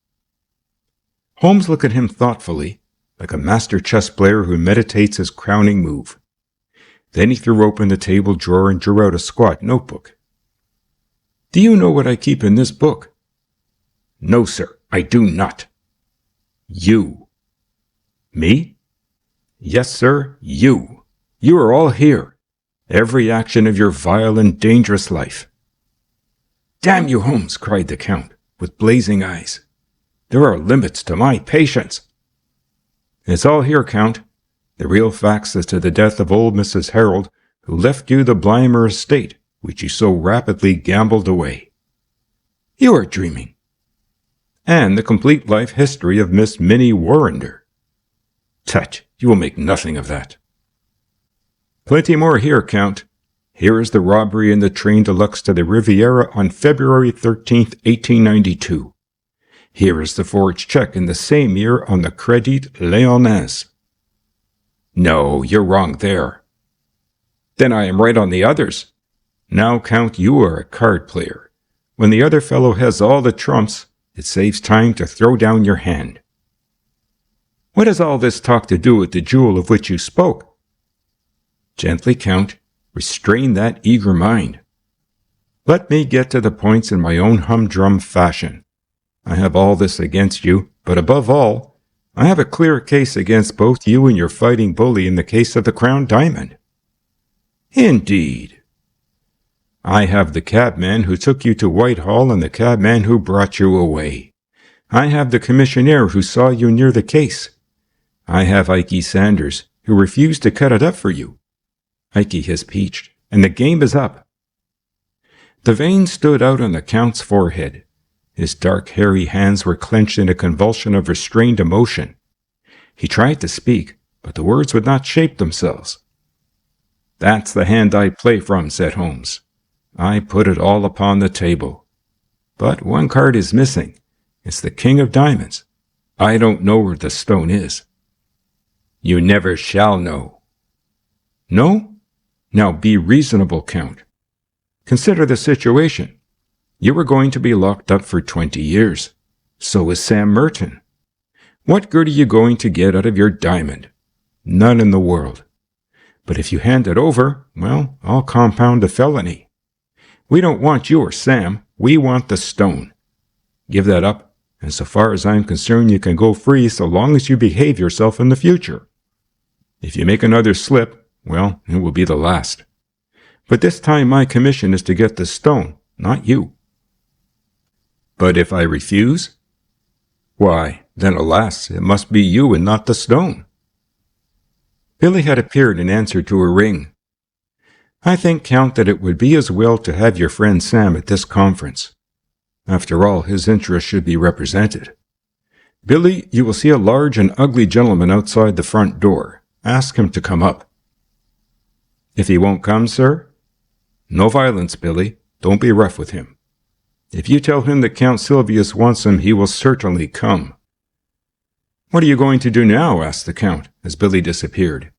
Holmes looked at him thoughtfully, like a master chess player who meditates his crowning move. Then he threw open the table drawer and drew out a squat notebook. "Do you know what I keep in this book?" "No, sir, I do not." "You." "Me?" "Yes, sir, you. You are all here. Every action of your vile and dangerous life." "Damn you, Holmes," cried the Count, with blazing eyes. "There are limits to my patience." "It's all here, Count. The real facts as to the death of old Mrs. Harold, who left you the Blymer estate, which you so rapidly gambled away." "You are dreaming." "And the complete life history of Miss Minnie Warrender." "Tut, you will make nothing of that." "Plenty more here, Count. Here is the robbery in the train deluxe to the Riviera on February 13th, 1892. Here is the forged check in the same year on the Crédit Lyonnais." "No, you're wrong there." "Then I am right on the others." "Now, Count, you are a card player. When the other fellow has all the trumps, it saves time to throw down your hand." "What has all this talk to do with the jewel of which you spoke?" "Gently, Count. Restrain that eager mind. Let me get to the points in my own humdrum fashion. I have all this against you, but above all, I have a clear case against both you and your fighting bully in the case of the Crown Diamond." "Indeed." "I have the cabman who took you to Whitehall and the cabman who brought you away. I have the commissionaire who saw you near the case. I have Ike Sanders, who refused to cut it up for you. Ike has peached, and the game is up." The veins stood out on the Count's forehead. His dark, hairy hands were clenched in a convulsion of restrained emotion. He tried to speak, but the words would not shape themselves. "That's the hand I play from," said Holmes. "I put it all upon the table. But one card is missing. It's the King of Diamonds. I don't know where the stone is." "You never shall know." "No? Now be reasonable, Count. Consider the situation. You are going to be locked up for 20 years. So is Sam Merton. What good are you going to get out of your diamond? None in the world. But if you hand it over, well, I'll compound the felony. We don't want you or Sam. We want the stone. Give that up, and so far as I'm concerned, you can go free so long as you behave yourself in the future. If you make another slip, well, it will be the last. But this time my commission is to get the stone, not you." "But if I refuse?" "Why, then alas, it must be you and not the stone." Billy had appeared in answer to a ring. "I think, Count, that it would be as well to have your friend Sam at this conference. After all, his interests should be represented. Billy, you will see a large and ugly gentleman outside the front door. Ask him to come up." "If he won't come, sir?" "No violence, Billy. Don't be rough with him. If you tell him that Count Silvius wants him, he will certainly come." "What are you going to do now?" asked the Count, as Billy disappeared.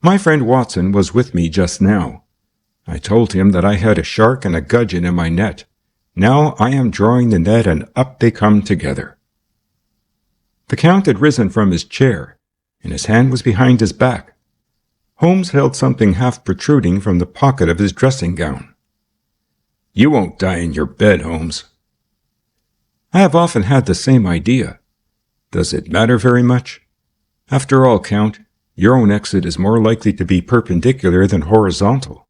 "My friend Watson was with me just now. I told him that I had a shark and a gudgeon in my net. Now I am drawing the net, and up they come together." The Count had risen from his chair, and his hand was behind his back. Holmes held something half protruding from the pocket of his dressing gown. "You won't die in your bed, Holmes." "I have often had the same idea. Does it matter very much?" After all, Count, your own exit is more likely to be perpendicular than horizontal.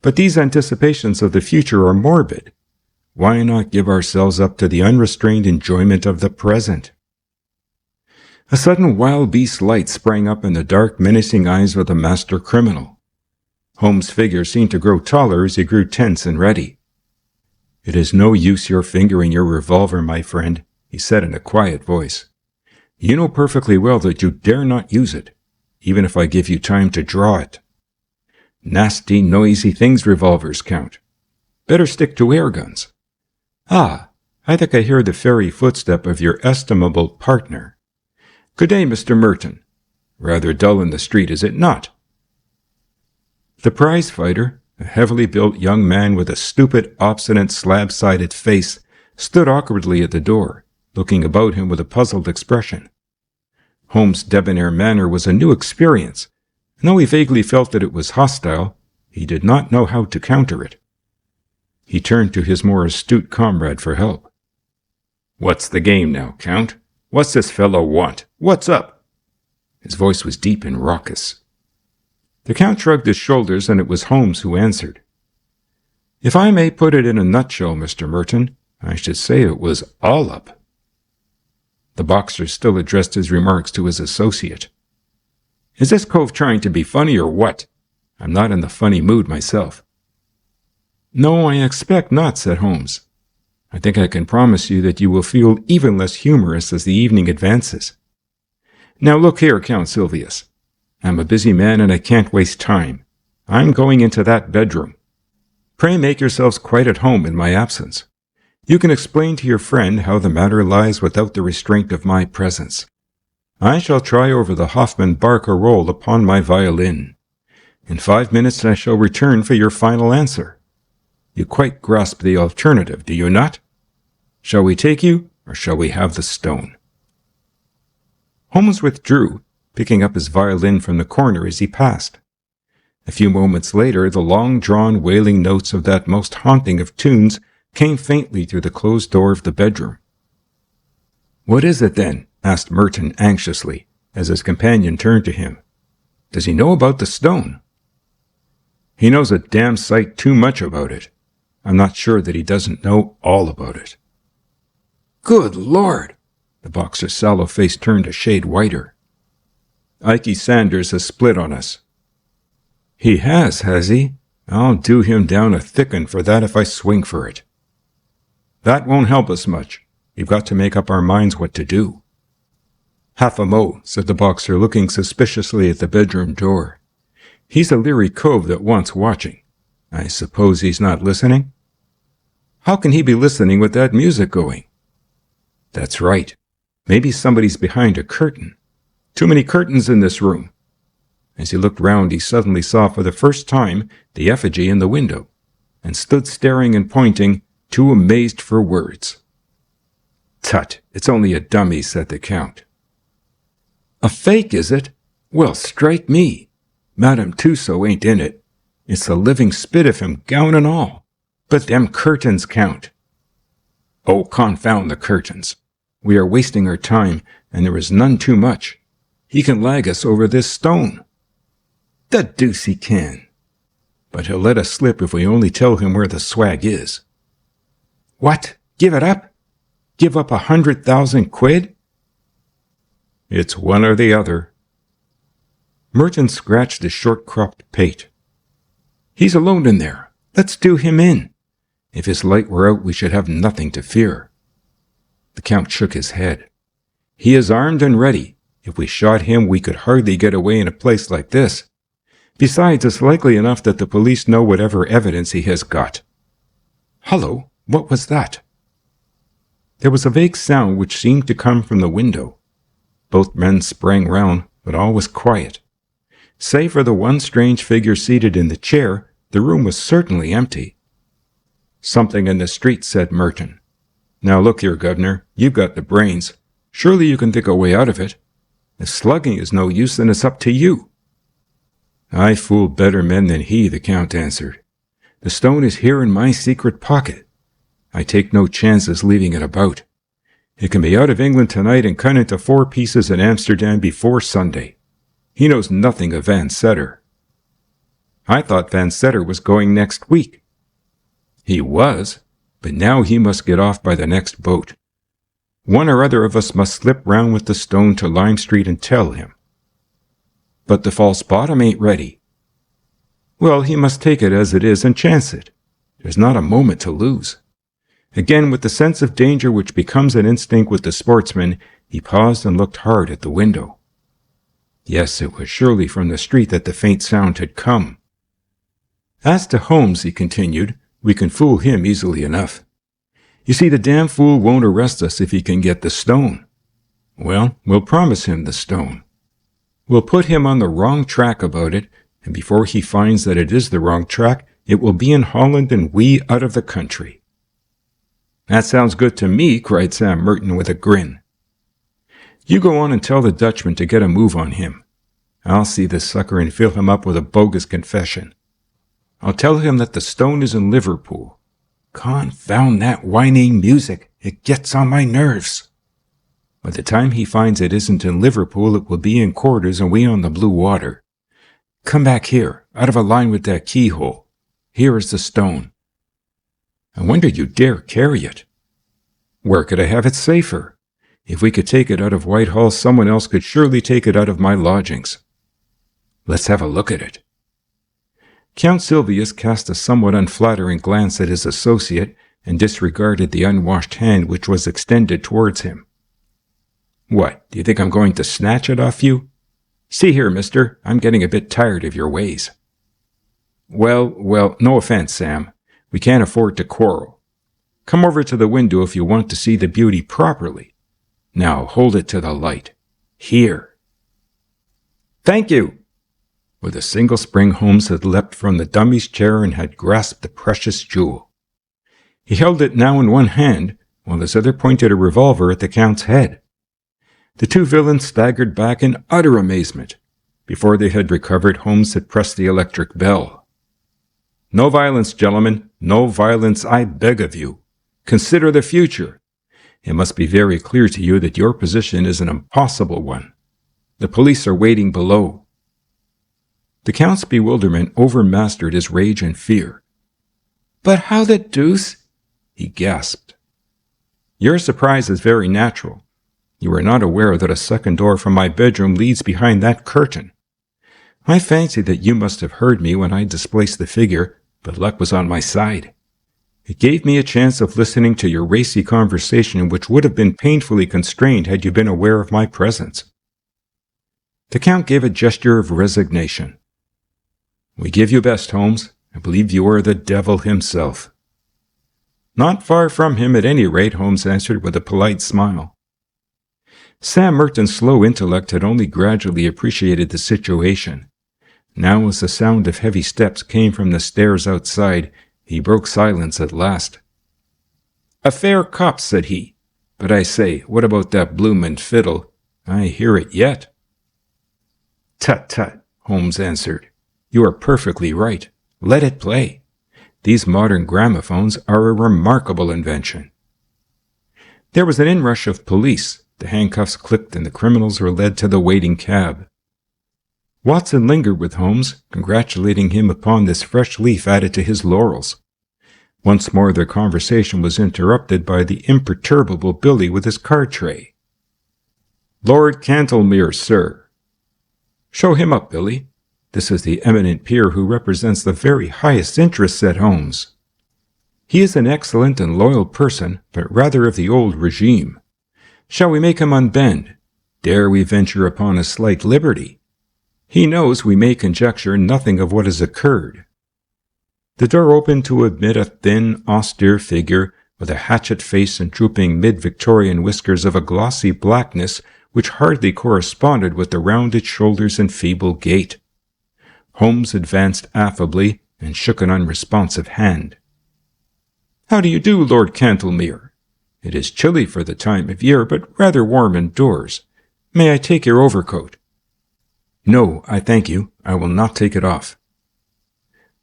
But these anticipations of the future are morbid. Why not give ourselves up to the unrestrained enjoyment of the present? A sudden wild beast light sprang up in the dark, menacing eyes of the master criminal. Holmes' figure seemed to grow taller as he grew tense and ready. "It is no use your fingering your revolver, my friend," he said in a quiet voice. "You know perfectly well that you dare not use it, even if I give you time to draw it. Nasty, noisy things, revolvers, Count. Better stick to air guns. Ah, I think I hear the fairy footstep of your estimable partner. Good day, Mr. Merton. Rather dull in the street, is it not?" The prize fighter, a heavily built young man with a stupid, obstinate, slab-sided face, stood awkwardly at the door, looking about him with a puzzled expression. Holmes' debonair manner was a new experience, and though he vaguely felt that it was hostile, he did not know how to counter it. He turned to his more astute comrade for help. "What's the game now, Count? What's this fellow want? What's up?" His voice was deep and raucous. The Count shrugged his shoulders, and it was Holmes who answered. "If I may put it in a nutshell, Mr. Merton, I should say it was all up." The boxer still addressed his remarks to his associate. "Is this cove trying to be funny or what? I'm not in the funny mood myself." "No, I expect not," said Holmes. "I think I can promise you that you will feel even less humorous as the evening advances. Now look here, Count Sylvius. I'm a busy man and I can't waste time. I'm going into that bedroom. Pray make yourselves quite at home in my absence. You can explain to your friend how the matter lies without the restraint of my presence. I shall try over the Hoffmann barcarolle upon my violin. In 5 minutes I shall return for your final answer. You quite grasp the alternative, do you not? Shall we take you, or shall we have the stone?" Holmes withdrew, picking up his violin from the corner as he passed. A few moments later, the long-drawn wailing notes of that most haunting of tunes came faintly through the closed door of the bedroom. "What is it, then?" asked Merton anxiously, as his companion turned to him. "Does he know about the stone?" "He knows a damn sight too much about it. I'm not sure that he doesn't know all about it." "Good Lord!" The boxer's sallow face turned a shade whiter. "Ikey Sanders has split on us." "He has he? I'll do him down a thick 'un for that if I swing for it." "That won't help us much. We've got to make up our minds what to do." "Half a mo," said the boxer, looking suspiciously at the bedroom door. "He's a leery cove that wants watching. I suppose he's not listening?" "How can he be listening with that music going?" "That's right. Maybe somebody's behind a curtain. Too many curtains in this room." As he looked round, he suddenly saw for the first time the effigy in the window, and stood staring and pointing, too amazed for words. "Tut, it's only a dummy," said the Count. "A fake, is it? Well, strike me. Madame Tussaud ain't in it. It's the living spit of him, gown and all. But them curtains, Count." "Oh, confound the curtains. We are wasting our time, and there is none too much. He can lag us over this stone." "The deuce he can. But he'll let us slip if we only tell him where the swag is." "What? Give it up? Give up 100,000 quid?" "It's one or the other." Merton scratched his short-cropped pate. "He's alone in there. Let's do him in. If his light were out, we should have nothing to fear." The Count shook his head. "He is armed and ready. If we shot him, we could hardly get away in a place like this. Besides, it's likely enough that the police know whatever evidence he has got." "Hullo, what was that?" There was a vague sound which seemed to come from the window. Both men sprang round, but all was quiet. Save for the one strange figure seated in the chair, the room was certainly empty. "Something in the street," said Merton. "Now look here, Governor, you've got the brains. Surely you can think a way out of it. If slugging is no use, then it's up to you." "I fool better men than he," the Count answered. "The stone is here in my secret pocket. I take no chances leaving it about. It can be out of England tonight and cut into 4 pieces in Amsterdam before Sunday. He knows nothing of Van Setter." "I thought Van Setter was going next week." "He was, but now he must get off by the next boat. One or other of us must slip round with the stone to Lime Street and tell him." "But the false bottom ain't ready." "Well, he must take it as it is and chance it. There's not a moment to lose." Again, with the sense of danger which becomes an instinct with the sportsman, he paused and looked hard at the window. Yes, it was surely from the street that the faint sound had come. "As to Holmes," he continued, "we can fool him easily enough. You see, the damn fool won't arrest us if he can get the stone. Well, we'll promise him the stone. We'll put him on the wrong track about it, and before he finds that it is the wrong track, it will be in Holland and we out of the country." "That sounds good to me," cried Sam Merton with a grin. "You go on and tell the Dutchman to get a move on him. I'll see this sucker and fill him up with a bogus confession. I'll tell him that the stone is in Liverpool. Confound that whining music. It gets on my nerves. By the time he finds it isn't in Liverpool, it will be in quarters and we on the blue water. Come back here, out of a line with that keyhole. Here is the stone." "I wonder you dare carry it." "Where could I have it safer? If we could take it out of Whitehall, someone else could surely take it out of my lodgings." "Let's have a look at it." Count Sylvius cast a somewhat unflattering glance at his associate and disregarded the unwashed hand which was extended towards him. "What, do you think I'm going to snatch it off you? See here, mister, I'm getting a bit tired of your ways." Well, no offense, Sam. We can't afford to quarrel. Come over to the window if you want to see the beauty properly. Now hold it to the light. Here." "Thank you." With a single spring, Holmes had leapt from the dummy's chair and had grasped the precious jewel. He held it now in one hand, while his other pointed a revolver at the Count's head. The two villains staggered back in utter amazement. Before they had recovered, Holmes had pressed the electric bell. "No violence, gentlemen, no violence, I beg of you. Consider the future. It must be very clear to you that your position is an impossible one. The police are waiting below." The Count's bewilderment overmastered his rage and fear. "But how the deuce—" he gasped. "Your surprise is very natural. You are not aware that a second door from my bedroom leads behind that curtain. I fancy that you must have heard me when I displaced the figure, but luck was on my side. It gave me a chance of listening to your racy conversation, which would have been painfully constrained had you been aware of my presence." The Count gave a gesture of resignation. "We give you best, Holmes. I believe you are the devil himself." "Not far from him, at any rate," Holmes answered with a polite smile. Sam Merton's slow intellect had only gradually appreciated the situation. Now, as the sound of heavy steps came from the stairs outside, he broke silence at last. "A fair cop," said he. "But I say, what about that bloomin' fiddle? I hear it yet." "Tut, tut," Holmes answered. "You are perfectly right. Let it play. These modern gramophones are a remarkable invention." There was an inrush of police. The handcuffs clicked and the criminals were led to the waiting cab. Watson lingered with Holmes, congratulating him upon this fresh leaf added to his laurels. Once more their conversation was interrupted by the imperturbable Billy with his card tray. "Lord Cantlemere, sir." "Show him up, Billy. This is the eminent peer who represents the very highest interests," said Holmes. "He is an excellent and loyal person, but rather of the old regime. Shall we make him unbend? Dare we venture upon a slight liberty? He knows, we may conjecture, nothing of what has occurred." The door opened to admit a thin, austere figure with a hatchet face and drooping mid-Victorian whiskers of a glossy blackness which hardly corresponded with the rounded shoulders and feeble gait. Holmes advanced affably and shook an unresponsive hand. "How do you do, Lord Cantlemere? It is chilly for the time of year, but rather warm indoors. May I take your overcoat?" "No, I thank you. I will not take it off."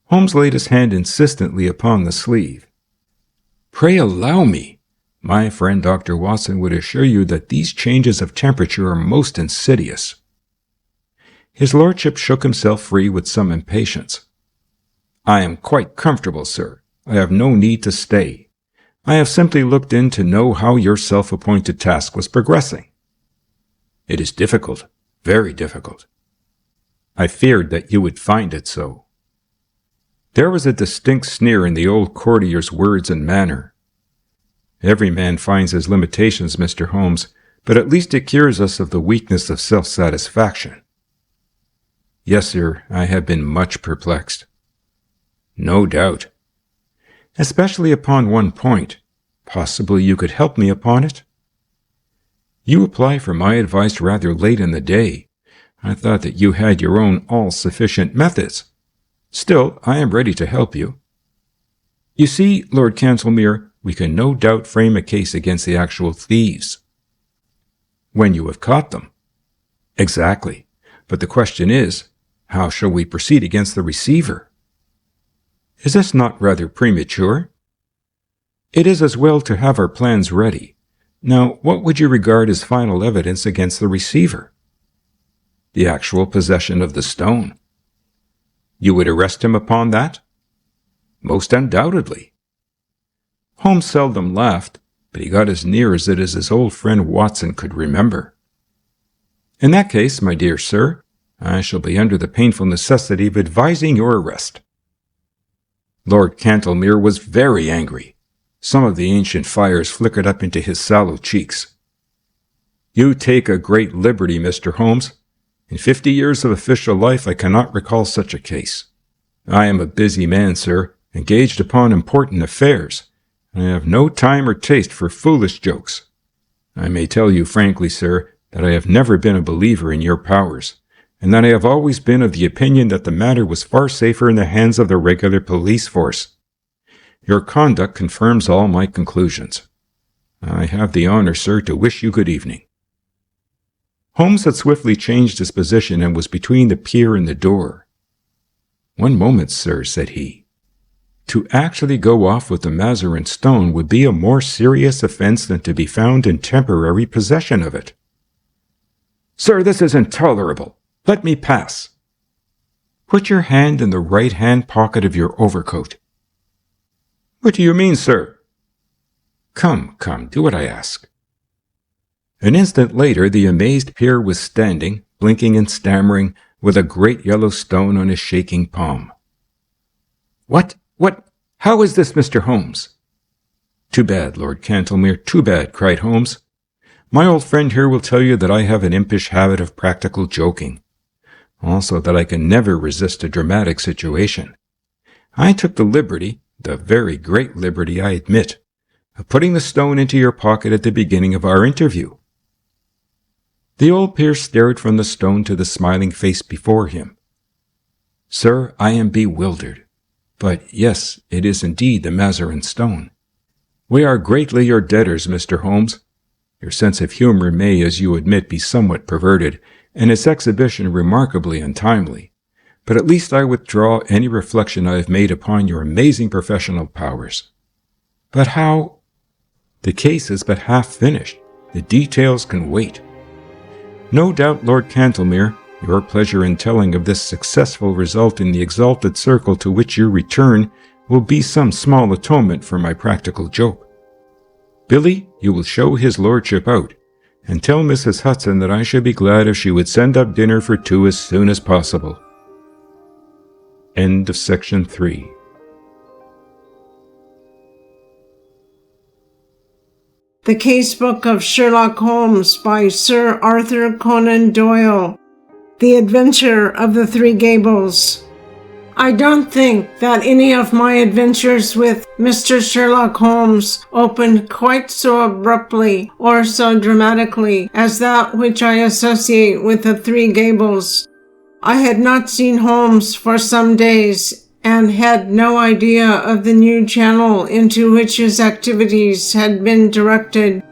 Holmes laid his hand insistently upon the sleeve. "Pray allow me. My friend Dr. Watson would assure you that these changes of temperature are most insidious. His lordship shook himself free with some impatience. I am quite comfortable, sir. I have no need to stay. I have simply looked in to know how your self-appointed task was progressing. It is difficult, very difficult. I feared that you would find it so. There was a distinct sneer in the old courtier's words and manner. Every man finds his limitations, Mr. Holmes, but at least it cures us of the weakness of self-satisfaction. Yes, sir, I have been much perplexed. No doubt. Especially upon one point. Possibly you could help me upon it? You apply for my advice rather late in the day. I thought that you had your own all-sufficient methods. Still, I am ready to help you. You see, Lord Cantlemere, we can no doubt frame a case against the actual thieves. When you have caught them. Exactly. But the question is, how shall we proceed against the receiver? Is this not rather premature? It is as well to have our plans ready. Now, what would you regard as final evidence against the receiver? The actual possession of the stone. You would arrest him upon that? Most undoubtedly. Holmes seldom laughed, but he got as near as it as his old friend Watson could remember. In that case, my dear sir, I shall be under the painful necessity of advising your arrest. Lord Cantlemere was very angry. Some of the ancient fires flickered up into his sallow cheeks. You take a great liberty, Mr. Holmes. In 50 years of official life, I cannot recall such a case. I am a busy man, sir, engaged upon important affairs. I have no time or taste for foolish jokes. I may tell you frankly, sir, that I have never been a believer in your powers, and that I have always been of the opinion that the matter was far safer in the hands of the regular police force. Your conduct confirms all my conclusions. I have the honor, sir, to wish you good evening. Holmes had swiftly changed his position and was between the pier and the door. One moment, sir, said he. To actually go off with the Mazarin stone would be a more serious offense than to be found in temporary possession of it. Sir, this is intolerable. Let me pass. Put your hand in the right-hand pocket of your overcoat. What do you mean, sir? Come, do what I ask. An instant later, the amazed peer was standing, blinking and stammering, with a great yellow stone on his shaking palm. What? How is this, Mr. Holmes? Too bad, Lord Cantlemere, too bad, cried Holmes. My old friend here will tell you that I have an impish habit of practical joking. Also that I can never resist a dramatic situation. I took the liberty, the very great liberty, I admit, of putting the stone into your pocket at the beginning of our interview. The old peer stared from the stone to the smiling face before him. Sir, I am bewildered. But yes, it is indeed the Mazarin stone. We are greatly your debtors, Mr. Holmes. Your sense of humor may, as you admit, be somewhat perverted, and its exhibition remarkably untimely. But at least I withdraw any reflection I have made upon your amazing professional powers. But how? The case is but half finished. The details can wait. No doubt, Lord Cantlemere, your pleasure in telling of this successful result in the exalted circle to which you return will be some small atonement for my practical joke. Billy, you will show his lordship out, and tell Mrs. Hudson that I should be glad if she would send up dinner for two as soon as possible. End of section 3. The Case-Book of Sherlock Holmes by Sir Arthur Conan Doyle. The Adventure of the Three Gables. I don't think that any of my adventures with Mr. Sherlock Holmes opened quite so abruptly or so dramatically as that which I associate with the Three Gables. I had not seen Holmes for some days and had no idea of the new channel into which his activities had been directed.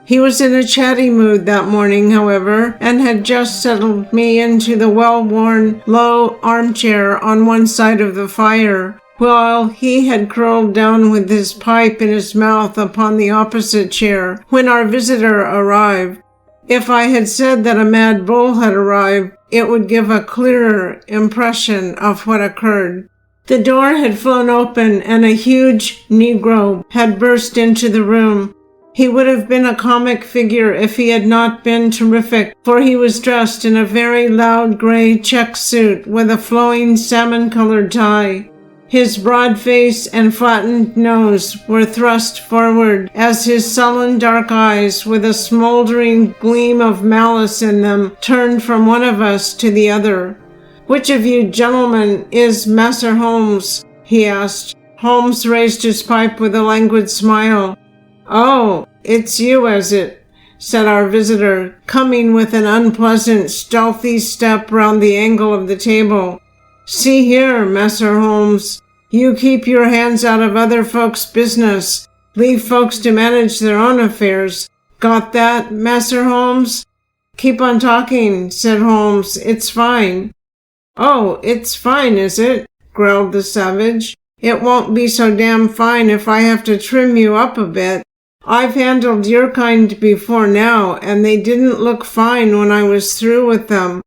He was in a chatty mood that morning, however, and had just settled me into the well-worn, low armchair on one side of the fire, while he had curled down with his pipe in his mouth upon the opposite chair when our visitor arrived. If I had said that a mad bull had arrived, it would give a clearer impression of what occurred. The door had flown open and a huge Negro had burst into the room. He would have been a comic figure if he had not been terrific, for he was dressed in a very loud gray check suit with a flowing salmon-colored tie. His broad face and flattened nose were thrust forward as his sullen dark eyes, with a smoldering gleam of malice in them, turned from one of us to the other. "Which of you gentlemen is Master Holmes?" he asked. Holmes raised his pipe with a languid smile. "Oh, it's you, is it?" said our visitor, coming with an unpleasant, stealthy step round the angle of the table. "See here, Master Holmes, you keep your hands out of other folks' business. Leave folks to manage their own affairs. Got that, Master Holmes?" "Keep on talking," said Holmes. "It's fine." "Oh, it's fine, is it?" growled the savage. "It won't be so damn fine if I have to trim you up a bit. I've handled your kind before now, and they didn't look fine when I was through with them.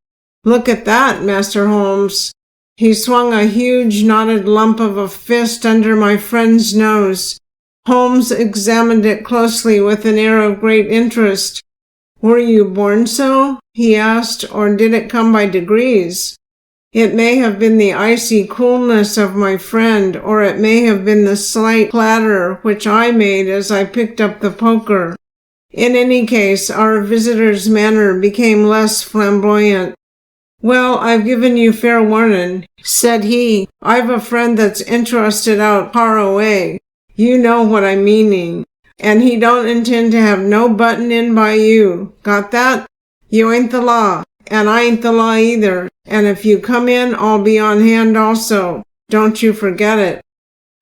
Look at that, Master Holmes." He swung a huge knotted lump of a fist under my friend's nose. Holmes examined it closely with an air of great interest. "Were you born so?" he asked, "or did it come by degrees?" It may have been the icy coolness of my friend, or it may have been the slight clatter which I made as I picked up the poker. In any case, our visitor's manner became less flamboyant. "Well, I've given you fair warning," said he. "I've a friend that's interested out far away. You know what I'm meaning. And he don't intend to have no button in by you. Got that? You ain't the law, and I ain't the law either. And if you come in, I'll be on hand also. Don't you forget it."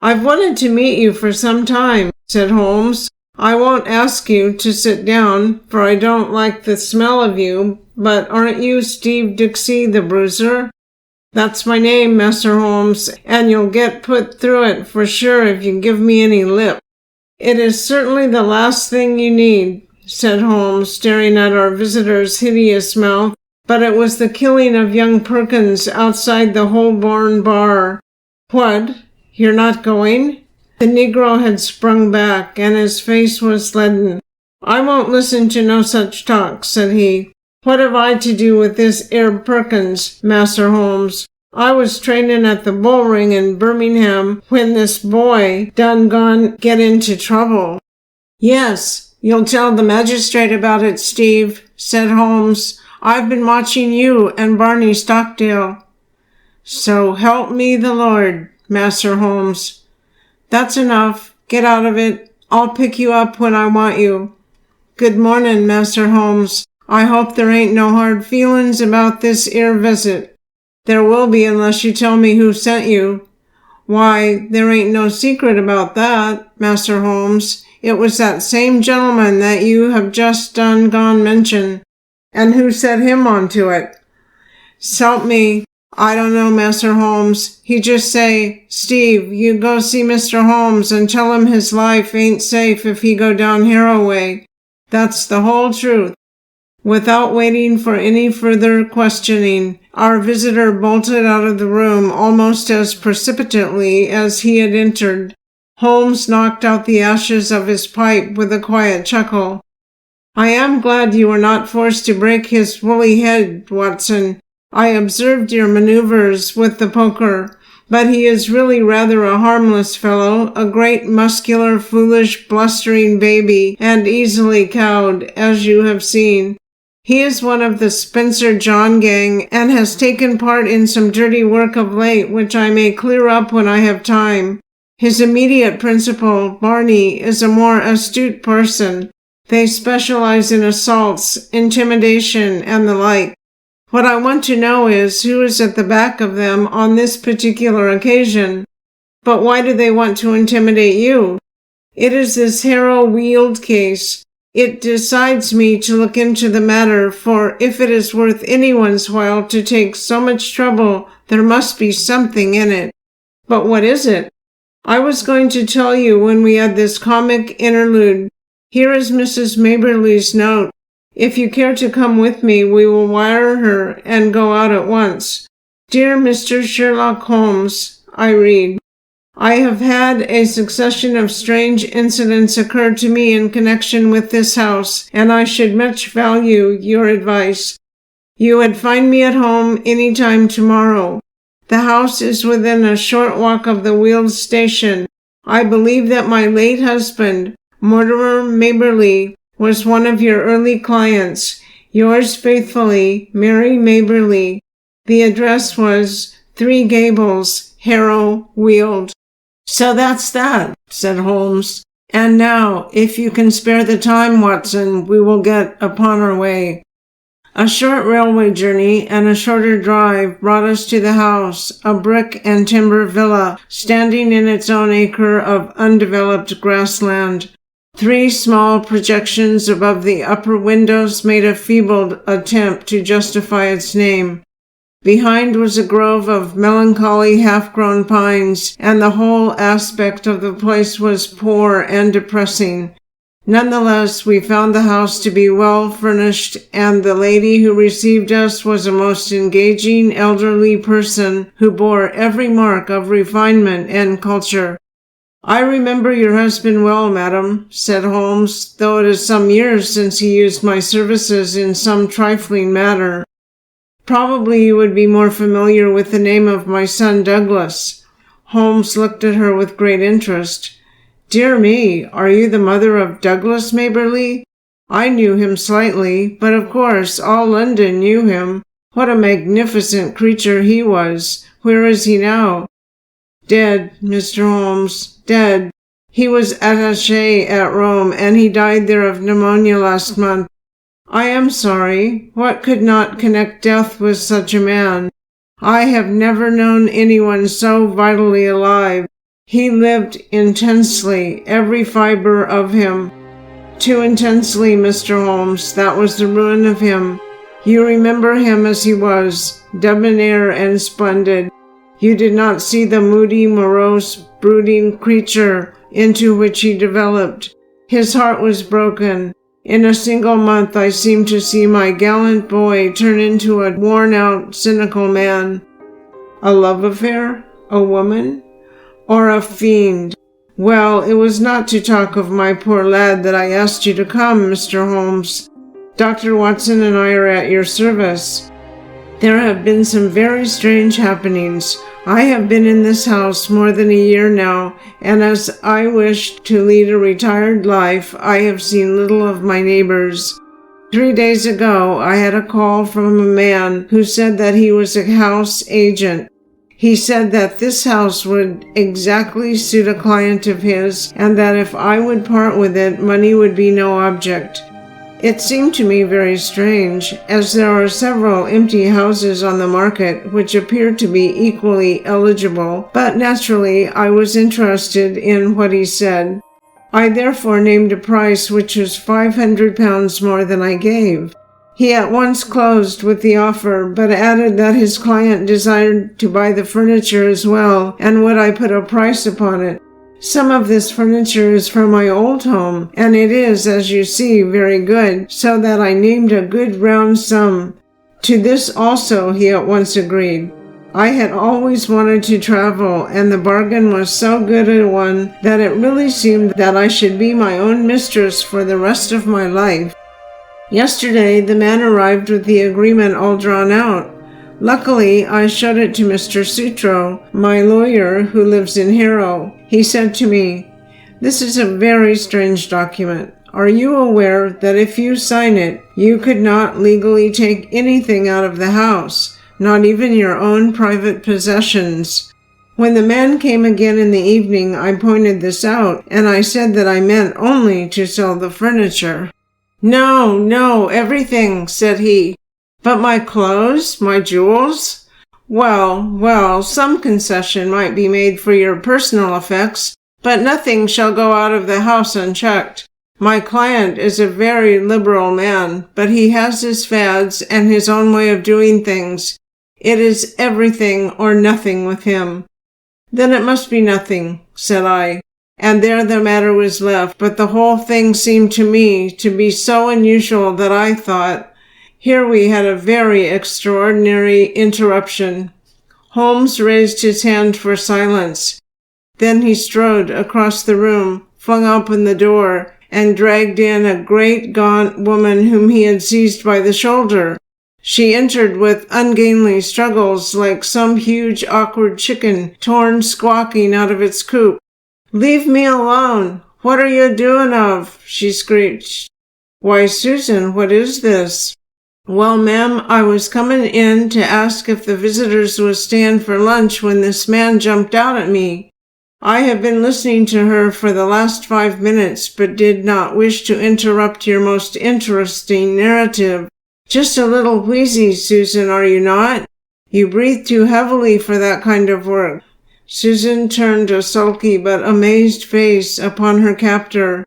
"I've wanted to meet you for some time," said Holmes. "I won't ask you to sit down, for I don't like the smell of you, but aren't you Steve Dixie the Bruiser?" "That's my name, Master Holmes, and you'll get put through it for sure if you give me any lip." "It is certainly the last thing you need," said Holmes, staring at our visitor's hideous mouth. "But it was the killing of young Perkins outside the Holborn bar." "What? You're not going?" The Negro had sprung back, and his face was leaden. "I won't listen to no such talk," said he. "What have I to do with this 'ere Perkins, Master Holmes? I was trainin' at the bull ring in Birmingham when this boy done gone get into trouble." "Yes, you'll tell the magistrate about it, Steve," said Holmes. "I've been watching you and Barney Stockdale." "So help me the Lord, Master Holmes." "That's enough. Get out of it. I'll pick you up when I want you." "Good mornin', Master Holmes. I hope there ain't no hard feelin's about this 'ere visit." "There will be unless you tell me who sent you." "Why, there ain't no secret about that, Master Holmes. It was that same gentleman that you have just done gone mention." "And who set him on to it?" "S'help me, I don't know, Master Holmes. He just say, 'Steve, you go see Mr. Holmes and tell him his life ain't safe if he go down Harroway.' That's the whole truth." Without waiting for any further questioning, our visitor bolted out of the room almost as precipitately as he had entered. Holmes knocked out the ashes of his pipe with a quiet chuckle. "I am glad you were not forced to break his woolly head, Watson. I observed your maneuvers with the poker, but he is really rather a harmless fellow, a great muscular, foolish, blustering baby, and easily cowed, as you have seen. He is one of the Spencer John gang, and has taken part in some dirty work of late, which I may clear up when I have time. His immediate principal, Barney, is a more astute person. They specialize in assaults, intimidation, and the like. What I want to know is who is at the back of them on this particular occasion." "But why do they want to intimidate you?" "It is this Harrow Weald case. It decides me to look into the matter, for if it is worth anyone's while to take so much trouble, there must be something in it. But what is it? I was going to tell you when we had this comic interlude. Here is Mrs. Maberly's note. If you care to come with me, we will wire her and go out at once. Dear Mr. Sherlock Holmes, I read, I have had a succession of strange incidents occur to me in connection with this house, and I should much value your advice. You would find me at home any time tomorrow. The house is within a short walk of the Wheels station. I believe that my late husband, Mortimer Maberly, was one of your early clients. Yours faithfully, Mary Maberly. The address was 3 Gables, Harrow, Weald. So that's that, said Holmes. And now, if you can spare the time, Watson, we will get upon our way. A short railway journey and a shorter drive brought us to the house, a brick and timber villa, standing in its own acre of undeveloped grassland. 3 small projections above the upper windows made a feeble attempt to justify its name. Behind was a grove of melancholy half-grown pines, and the whole aspect of the place was poor and depressing. Nonetheless, we found the house to be well furnished, and the lady who received us was a most engaging elderly person who bore every mark of refinement and culture. I remember your husband well, madam, said Holmes, though it is some years since he used my services in some trifling matter. Probably you would be more familiar with the name of my son Douglas. Holmes looked at her with great interest. Dear me, are you the mother of Douglas Maberly? I knew him slightly, but of course all London knew him. What a magnificent creature he was. Where is he now? Dead, Mr. Holmes, dead. He was attaché at Rome, and he died there of pneumonia last month. I am sorry. What could not connect death with such a man? I have never known anyone so vitally alive. He lived intensely, every fiber of him. Too intensely, Mr. Holmes. That was the ruin of him. You remember him as he was, debonair and splendid. You did not see the moody, morose, brooding creature into which he developed. His heart was broken. In a single month I seemed to see my gallant boy turn into a worn-out, cynical man. A love affair? A woman? Or a fiend? Well, it was not to talk of my poor lad that I asked you to come, Mr. Holmes. Dr. Watson and I are at your service. There have been some very strange happenings. I have been in this house more than a year now, and as I wish to lead a retired life, I have seen little of my neighbors. 3 days ago, I had a call from a man who said that he was a house agent. He said that this house would exactly suit a client of his, and that if I would part with it, money would be no object. It seemed to me very strange, as there are several empty houses on the market which appear to be equally eligible, but naturally I was interested in what he said. I therefore named a price which was £500 more than I gave. He at once closed with the offer, but added that his client desired to buy the furniture as well, and would I put a price upon it. Some of this furniture is from my old home, and it is, as you see, very good, so that I named a good round sum. To this also he at once agreed. I had always wanted to travel, and the bargain was so good a one that it really seemed that I should be my own mistress for the rest of my life. Yesterday the man arrived with the agreement all drawn out. Luckily, I showed it to Mr. Sutro, my lawyer who lives in Harrow. He said to me, "This is a very strange document. Are you aware that if you sign it, you could not legally take anything out of the house, not even your own private possessions?" When the man came again in the evening, I pointed this out, and I said that I meant only to sell the furniture. "No, no, everything," said he. "But my clothes, my jewels?" Well, some concession might be made for your personal effects, but nothing shall go out of the house unchecked. My client is a very liberal man, but he has his fads and his own way of doing things. It is everything or nothing with him. Then it must be nothing, said I. And there the matter was left, but the whole thing seemed to me to be so unusual that I thought, here we had a very extraordinary interruption. Holmes raised his hand for silence. Then he strode across the room, flung open the door, and dragged in a great gaunt woman whom he had seized by the shoulder. She entered with ungainly struggles like some huge awkward chicken torn squawking out of its coop. "Leave me alone! What are you doing of?" she screeched. "Why, Susan, what is this?" "Well, ma'am, I was coming in to ask if the visitors would stand for lunch when this man jumped out at me. I have been listening to her for the last 5 minutes, but did not wish to interrupt your most interesting narrative. Just a little wheezy, Susan, are you not? You breathe too heavily for that kind of work." Susan turned a sulky but amazed face upon her captor.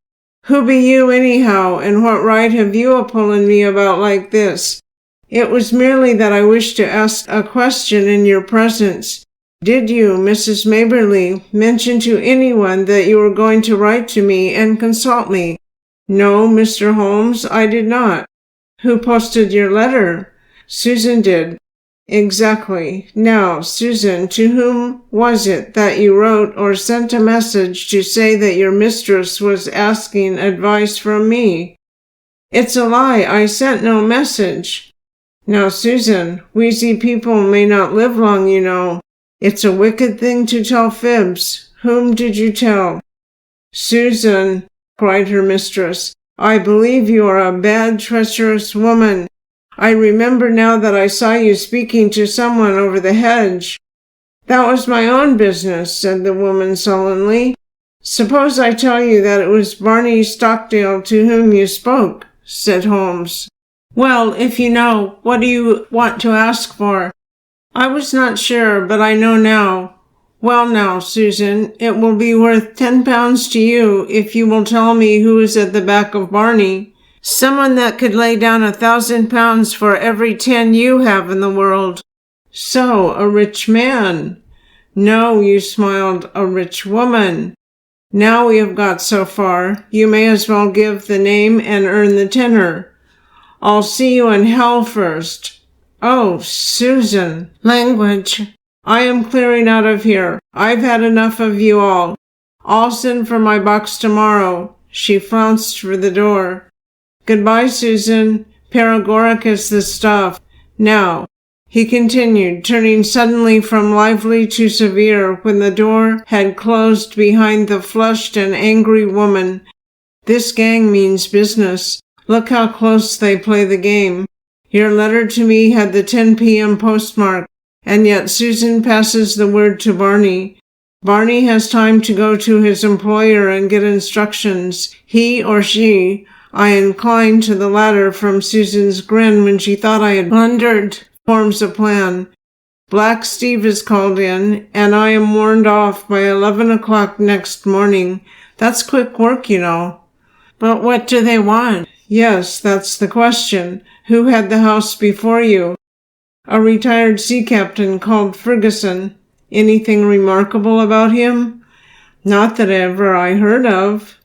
"Who be you, anyhow, and what right have you a-pulling me about like this?" "It was merely that I wished to ask a question in your presence. Did you, Mrs. Maberly, mention to anyone that you were going to write to me and consult me?" "No, Mr. Holmes, I did not." "Who posted your letter?" "Susan did." "Exactly. Now, Susan, to whom was it that you wrote or sent a message to say that your mistress was asking advice from me?" "It's a lie. I sent no message." "Now, Susan, wheezy people may not live long, you know. It's a wicked thing to tell fibs. Whom did you tell?" "Susan," cried her mistress, "I believe you are a bad, treacherous woman. I remember now that I saw you speaking to someone over the hedge." "That was my own business," said the woman sullenly. "Suppose I tell you that it was Barney Stockdale to whom you spoke?" said Holmes. "Well, if you know, what do you want to ask for?" "I was not sure, but I know now." "Well now, Susan, it will be worth £10 to you if you will tell me who is at the back of Barney. Someone that could lay down £1,000 for every 10 you have in the world." "So, a rich man?" "No," you smiled, "a rich woman." "Now we have got so far, you may as well give the name and earn the tenner." "I'll see you in hell first." "Oh, Susan, language. I am clearing out of here. I've had enough of you all. I'll send for my box tomorrow." She flounced for the door. "Goodbye, Susan. Paregoricus the stuff. Now," he continued, turning suddenly from lively to severe when the door had closed behind the flushed and angry woman, "this gang means business. Look how close they play the game. Your letter to me had the 10 p.m. postmark, and yet Susan passes the word to Barney. Barney has time to go to his employer and get instructions. He or she, I inclined to the latter from Susan's grin when she thought I had blundered, forms a plan. Black Steve is called in, and I am warned off by 11 o'clock next morning. That's quick work, you know." "But what do they want?" "Yes, that's the question. Who had the house before you?" "A retired sea captain called Ferguson." "Anything remarkable about him?" "Not that ever I heard of.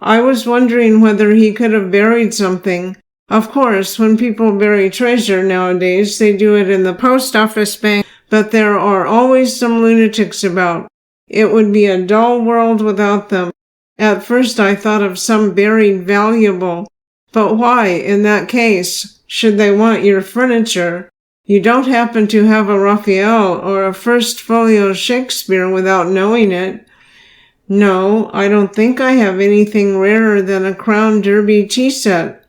I was wondering whether he could have buried something. Of course, when people bury treasure nowadays, they do it in the post office bank, but there are always some lunatics about. It would be a dull world without them. At first I thought of some buried valuable. But why, in that case, should they want your furniture? You don't happen to have a Raphael or a first folio Shakespeare without knowing it." "No, I don't think I have anything rarer than a Crown Derby tea set."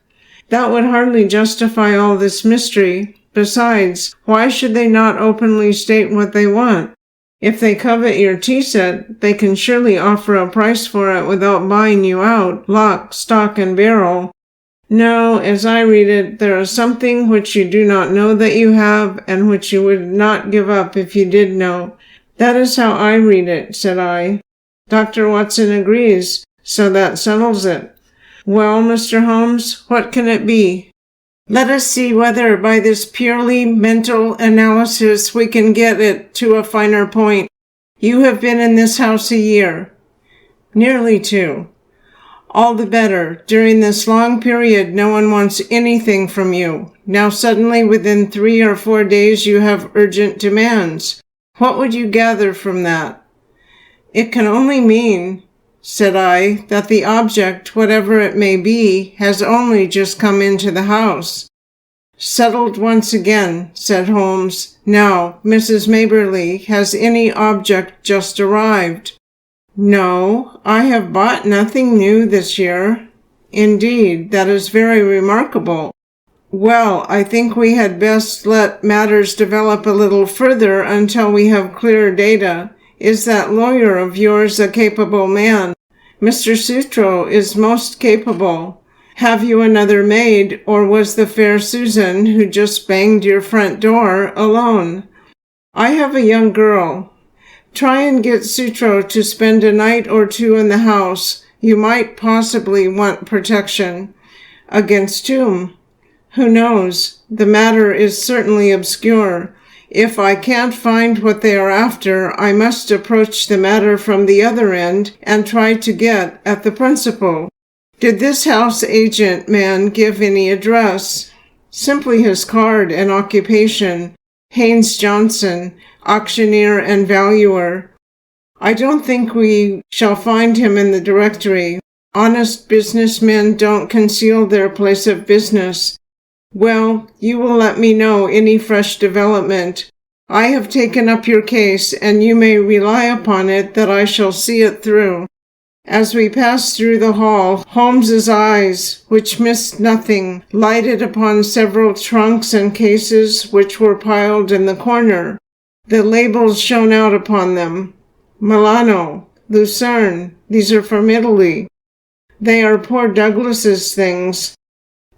"That would hardly justify all this mystery. Besides, why should they not openly state what they want? If they covet your tea set, they can surely offer a price for it without buying you out, lock, stock, and barrel. No, as I read it, there is something which you do not know that you have, and which you would not give up if you did know." "That is how I read it," said I. "Dr. Watson agrees, so that settles it. Well, Mr. Holmes, what can it be? Let us see whether by this purely mental analysis we can get it to a finer point. You have been in this house a year. Nearly 2. All the better. During this long period, no one wants anything from you. Now suddenly, within 3 or 4 days, you have urgent demands. What would you gather from that? It can only mean, said I, that the object, whatever it may be, has only just come into the house. Settled once again, said Holmes. Now, Mrs. Maberly, has any object just arrived? No, I have bought nothing new this year. Indeed, that is very remarkable. Well, I think we had best let matters develop a little further until we have clearer data. Is that lawyer of yours a capable man? Mr. Sutro is most capable. Have you another maid, or was the fair Susan, who just banged your front door, alone? I have a young girl. Try and get Sutro to spend a night or 2 in the house. You might possibly want protection. Against whom? Who knows? The matter is certainly obscure. If I can't find what they are after, I must approach the matter from the other end and try to get at the principal. Did this house agent man give any address? Simply his card and occupation. Haynes Johnson, auctioneer and valuer. I don't think we shall find him in the directory. Honest businessmen don't conceal their place of business. Well, you will let me know any fresh development. I have taken up your case, and you may rely upon it that I shall see it through. As we passed through the hall, Holmes's eyes, which missed nothing, lighted upon several trunks and cases which were piled in the corner. The labels shone out upon them. Milano, Lucerne, these are from Italy. They are poor Douglas's things.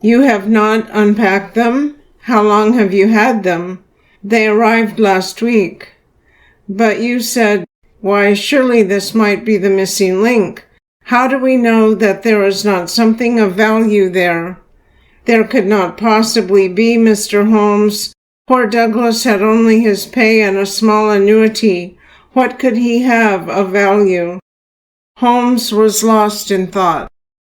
You have not unpacked them? How long have you had them? They arrived last week. But you said, why, surely this might be the missing link. How do we know that there is not something of value there? There could not possibly be, Mr. Holmes. Poor Douglas had only his pay and a small annuity. What could he have of value? Holmes was lost in thought.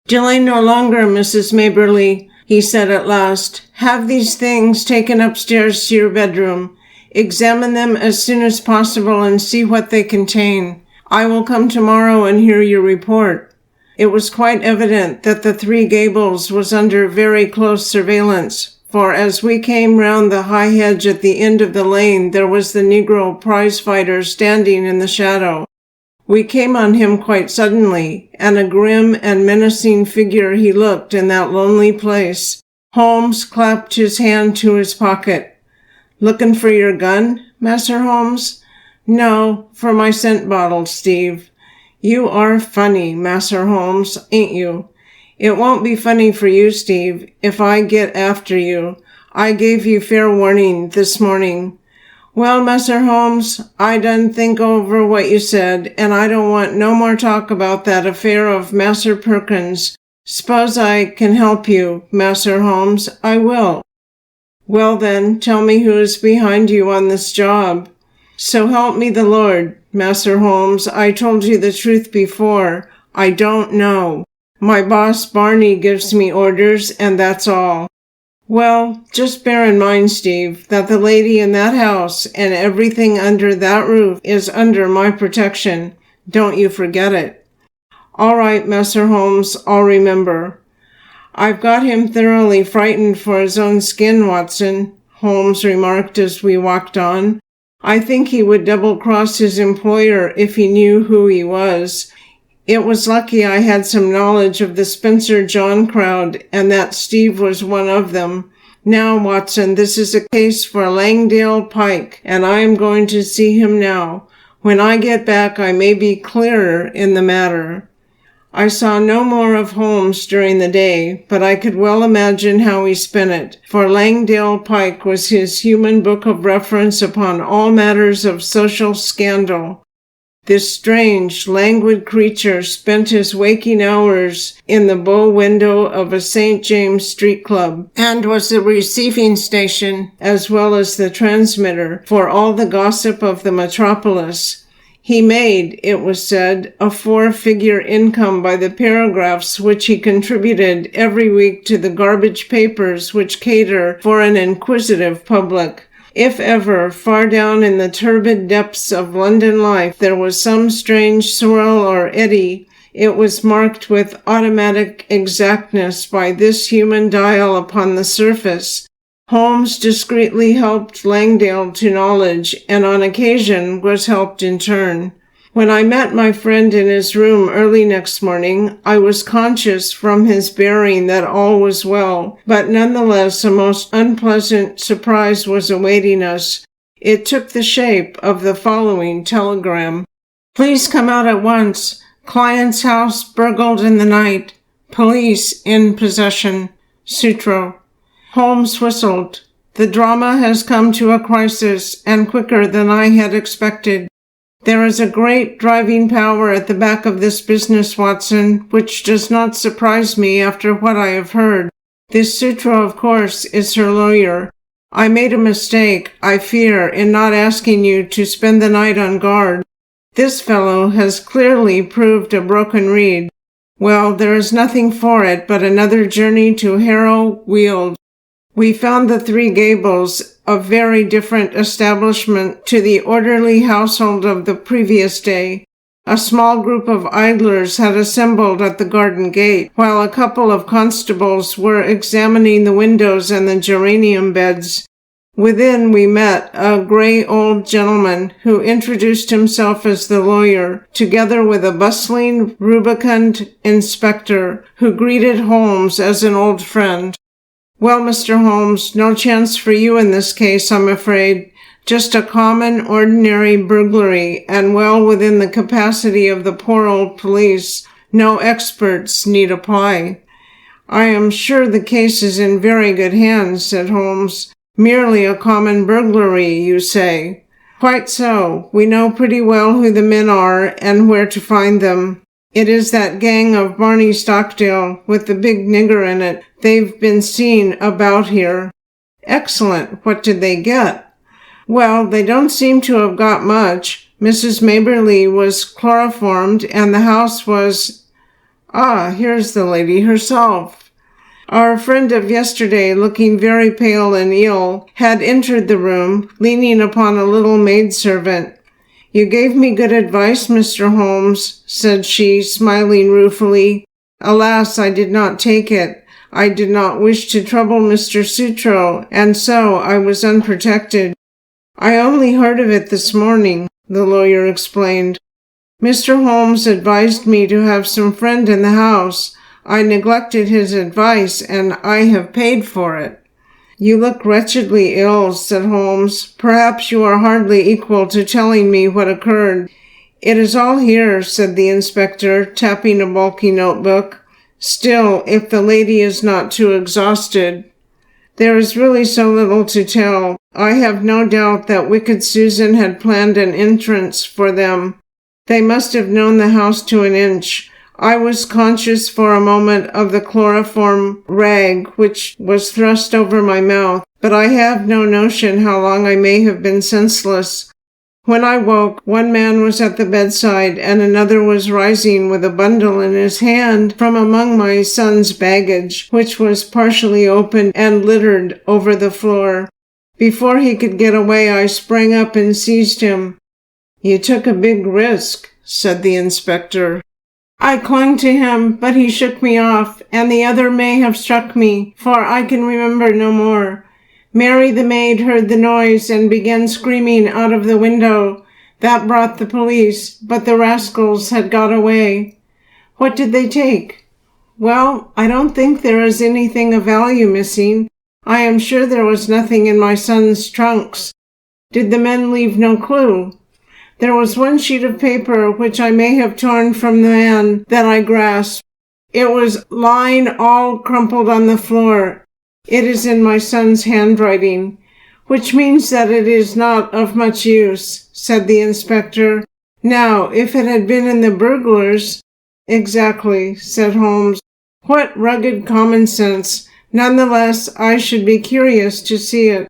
Delay no longer, Mrs. Maberly, he said at last. Have these things taken upstairs to your bedroom. Examine them as soon as possible and see what they contain. I will come tomorrow and hear your report. It was quite evident that the Three Gables was under very close surveillance, for as we came round the high hedge at the end of the lane, there was the Negro prize-fighter standing in the shadow. We came on him quite suddenly, and a grim and menacing figure he looked in that lonely place. Holmes clapped his hand to his pocket. Lookin' for your gun, Master Holmes? No, for my scent bottle, Steve. You are funny, Master Holmes, ain't you? It won't be funny for you, Steve, if I get after you. I gave you fair warning this morning. Well, Master Holmes, I done think over what you said, and I don't want no more talk about that affair of Master Perkins. S'pose I can help you, Master Holmes, I will. Well then, tell me who is behind you on this job. So help me the Lord, Master Holmes, I told you the truth before. I don't know. My boss Barney gives me orders, and that's all. Well, just bear in mind, Steve, that the lady in that house and everything under that roof is under my protection. Don't you forget it. All right, Master Holmes, I'll remember. I've got him thoroughly frightened for his own skin, Watson, Holmes remarked as we walked on. I think he would double-cross his employer if he knew who he was. It was lucky I had some knowledge of the Spencer John crowd, and that Steve was one of them. Now, Watson, this is a case for Langdale Pike, and I am going to see him now. When I get back, I may be clearer in the matter. I saw no more of Holmes during the day, but I could well imagine how he spent it, for Langdale Pike was his human book of reference upon all matters of social scandal. This strange, languid creature spent his waking hours in the bow window of a St. James Street club, and was the receiving station, as well as the transmitter, for all the gossip of the metropolis. He made, it was said, a 4-figure income by the paragraphs which he contributed every week to the garbage papers which cater for an inquisitive public. If ever, far down in the turbid depths of London life, there was some strange swirl or eddy, it was marked with automatic exactness by this human dial upon the surface. Holmes discreetly helped Langdale to knowledge, and on occasion was helped in turn. When I met my friend in his room early next morning, I was conscious from his bearing that all was well, but nonetheless a most unpleasant surprise was awaiting us. It took the shape of the following telegram. Please come out at once. Client's house burgled in the night. Police in possession. Sutro. Holmes whistled. The drama has come to a crisis, and quicker than I had expected. There is a great driving power at the back of this business, Watson, which does not surprise me after what I have heard. This Sutro, of course, is her lawyer. I made a mistake, I fear, in not asking you to spend the night on guard. This fellow has clearly proved a broken reed. Well, there is nothing for it but another journey to Harrow Weald. We found the Three Gables a very different establishment to the orderly household of the previous day. A small group of idlers had assembled at the garden gate, while a couple of constables were examining the windows and the geranium beds. Within we met a grey old gentleman who introduced himself as the lawyer, together with a bustling, rubicund inspector who greeted Holmes as an old friend. Well, Mr. Holmes, no chance for you in this case, I'm afraid. Just a common, ordinary burglary, and well within the capacity of the poor old police. No experts need apply. I am sure the case is in very good hands, said Holmes. Merely a common burglary, you say? Quite so. We know pretty well who the men are and where to find them. It is that gang of Barney Stockdale, with the big nigger in it. They've been seen about here. Excellent. What did they get? Well, they don't seem to have got much. Mrs. Maberly was chloroformed, and the house was— Ah, here's the lady herself. Our friend of yesterday, looking very pale and ill, had entered the room, leaning upon a little maidservant. You gave me good advice, Mr. Holmes, said she, smiling ruefully. Alas, I did not take it. I did not wish to trouble Mr. Sutro, and so I was unprotected. I only heard of it this morning, the lawyer explained. Mr. Holmes advised me to have some friend in the house. I neglected his advice, and I have paid for it. You look wretchedly ill, said Holmes. Perhaps you are hardly equal to telling me what occurred. It is all here, said the inspector, tapping a bulky notebook. Still, if the lady is not too exhausted. There is really so little to tell. I have no doubt that wicked Susan had planned an entrance for them. They must have known the house to an inch. I was conscious for a moment of the chloroform rag which was thrust over my mouth, but I have no notion how long I may have been senseless. When I woke, one man was at the bedside and another was rising with a bundle in his hand from among my son's baggage, which was partially open and littered over the floor. Before he could get away, I sprang up and seized him. You took a big risk, said the inspector. I clung to him, but he shook me off, and the other may have struck me, for I can remember no more. Mary the maid heard the noise and began screaming out of the window. That brought the police, but the rascals had got away. What did they take? Well, I don't think there is anything of value missing. I am sure there was nothing in my son's trunks. Did the men leave no clue? There was one sheet of paper which I may have torn from the man that I grasped. It was lying all crumpled on the floor. It is in my son's handwriting, which means that it is not of much use, said the inspector. Now, if it had been in the burglar's— Exactly, said Holmes. What rugged common sense! Nonetheless, I should be curious to see it.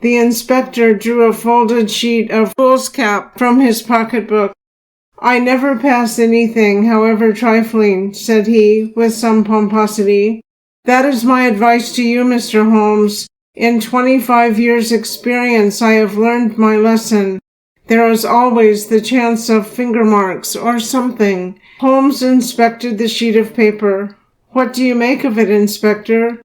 The inspector drew a folded sheet of foolscap from his pocketbook. "I never pass anything, however trifling," said he, with some pomposity. "That is my advice to you, Mr. Holmes. In 25 years' experience I have learned my lesson. There is always the chance of finger marks or something." Holmes inspected the sheet of paper. "What do you make of it, Inspector?"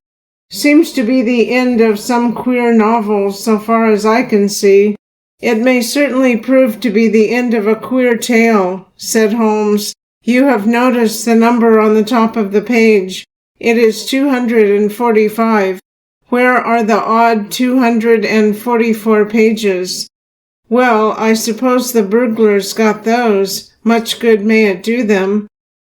"Seems to be the end of some queer novel, so far as I can see." "It may certainly prove to be the end of a queer tale," said Holmes. "You have noticed the number on the top of the page. It is 245. Where are the odd 244 pages? Well, I suppose the burglars got those. Much good may it do them.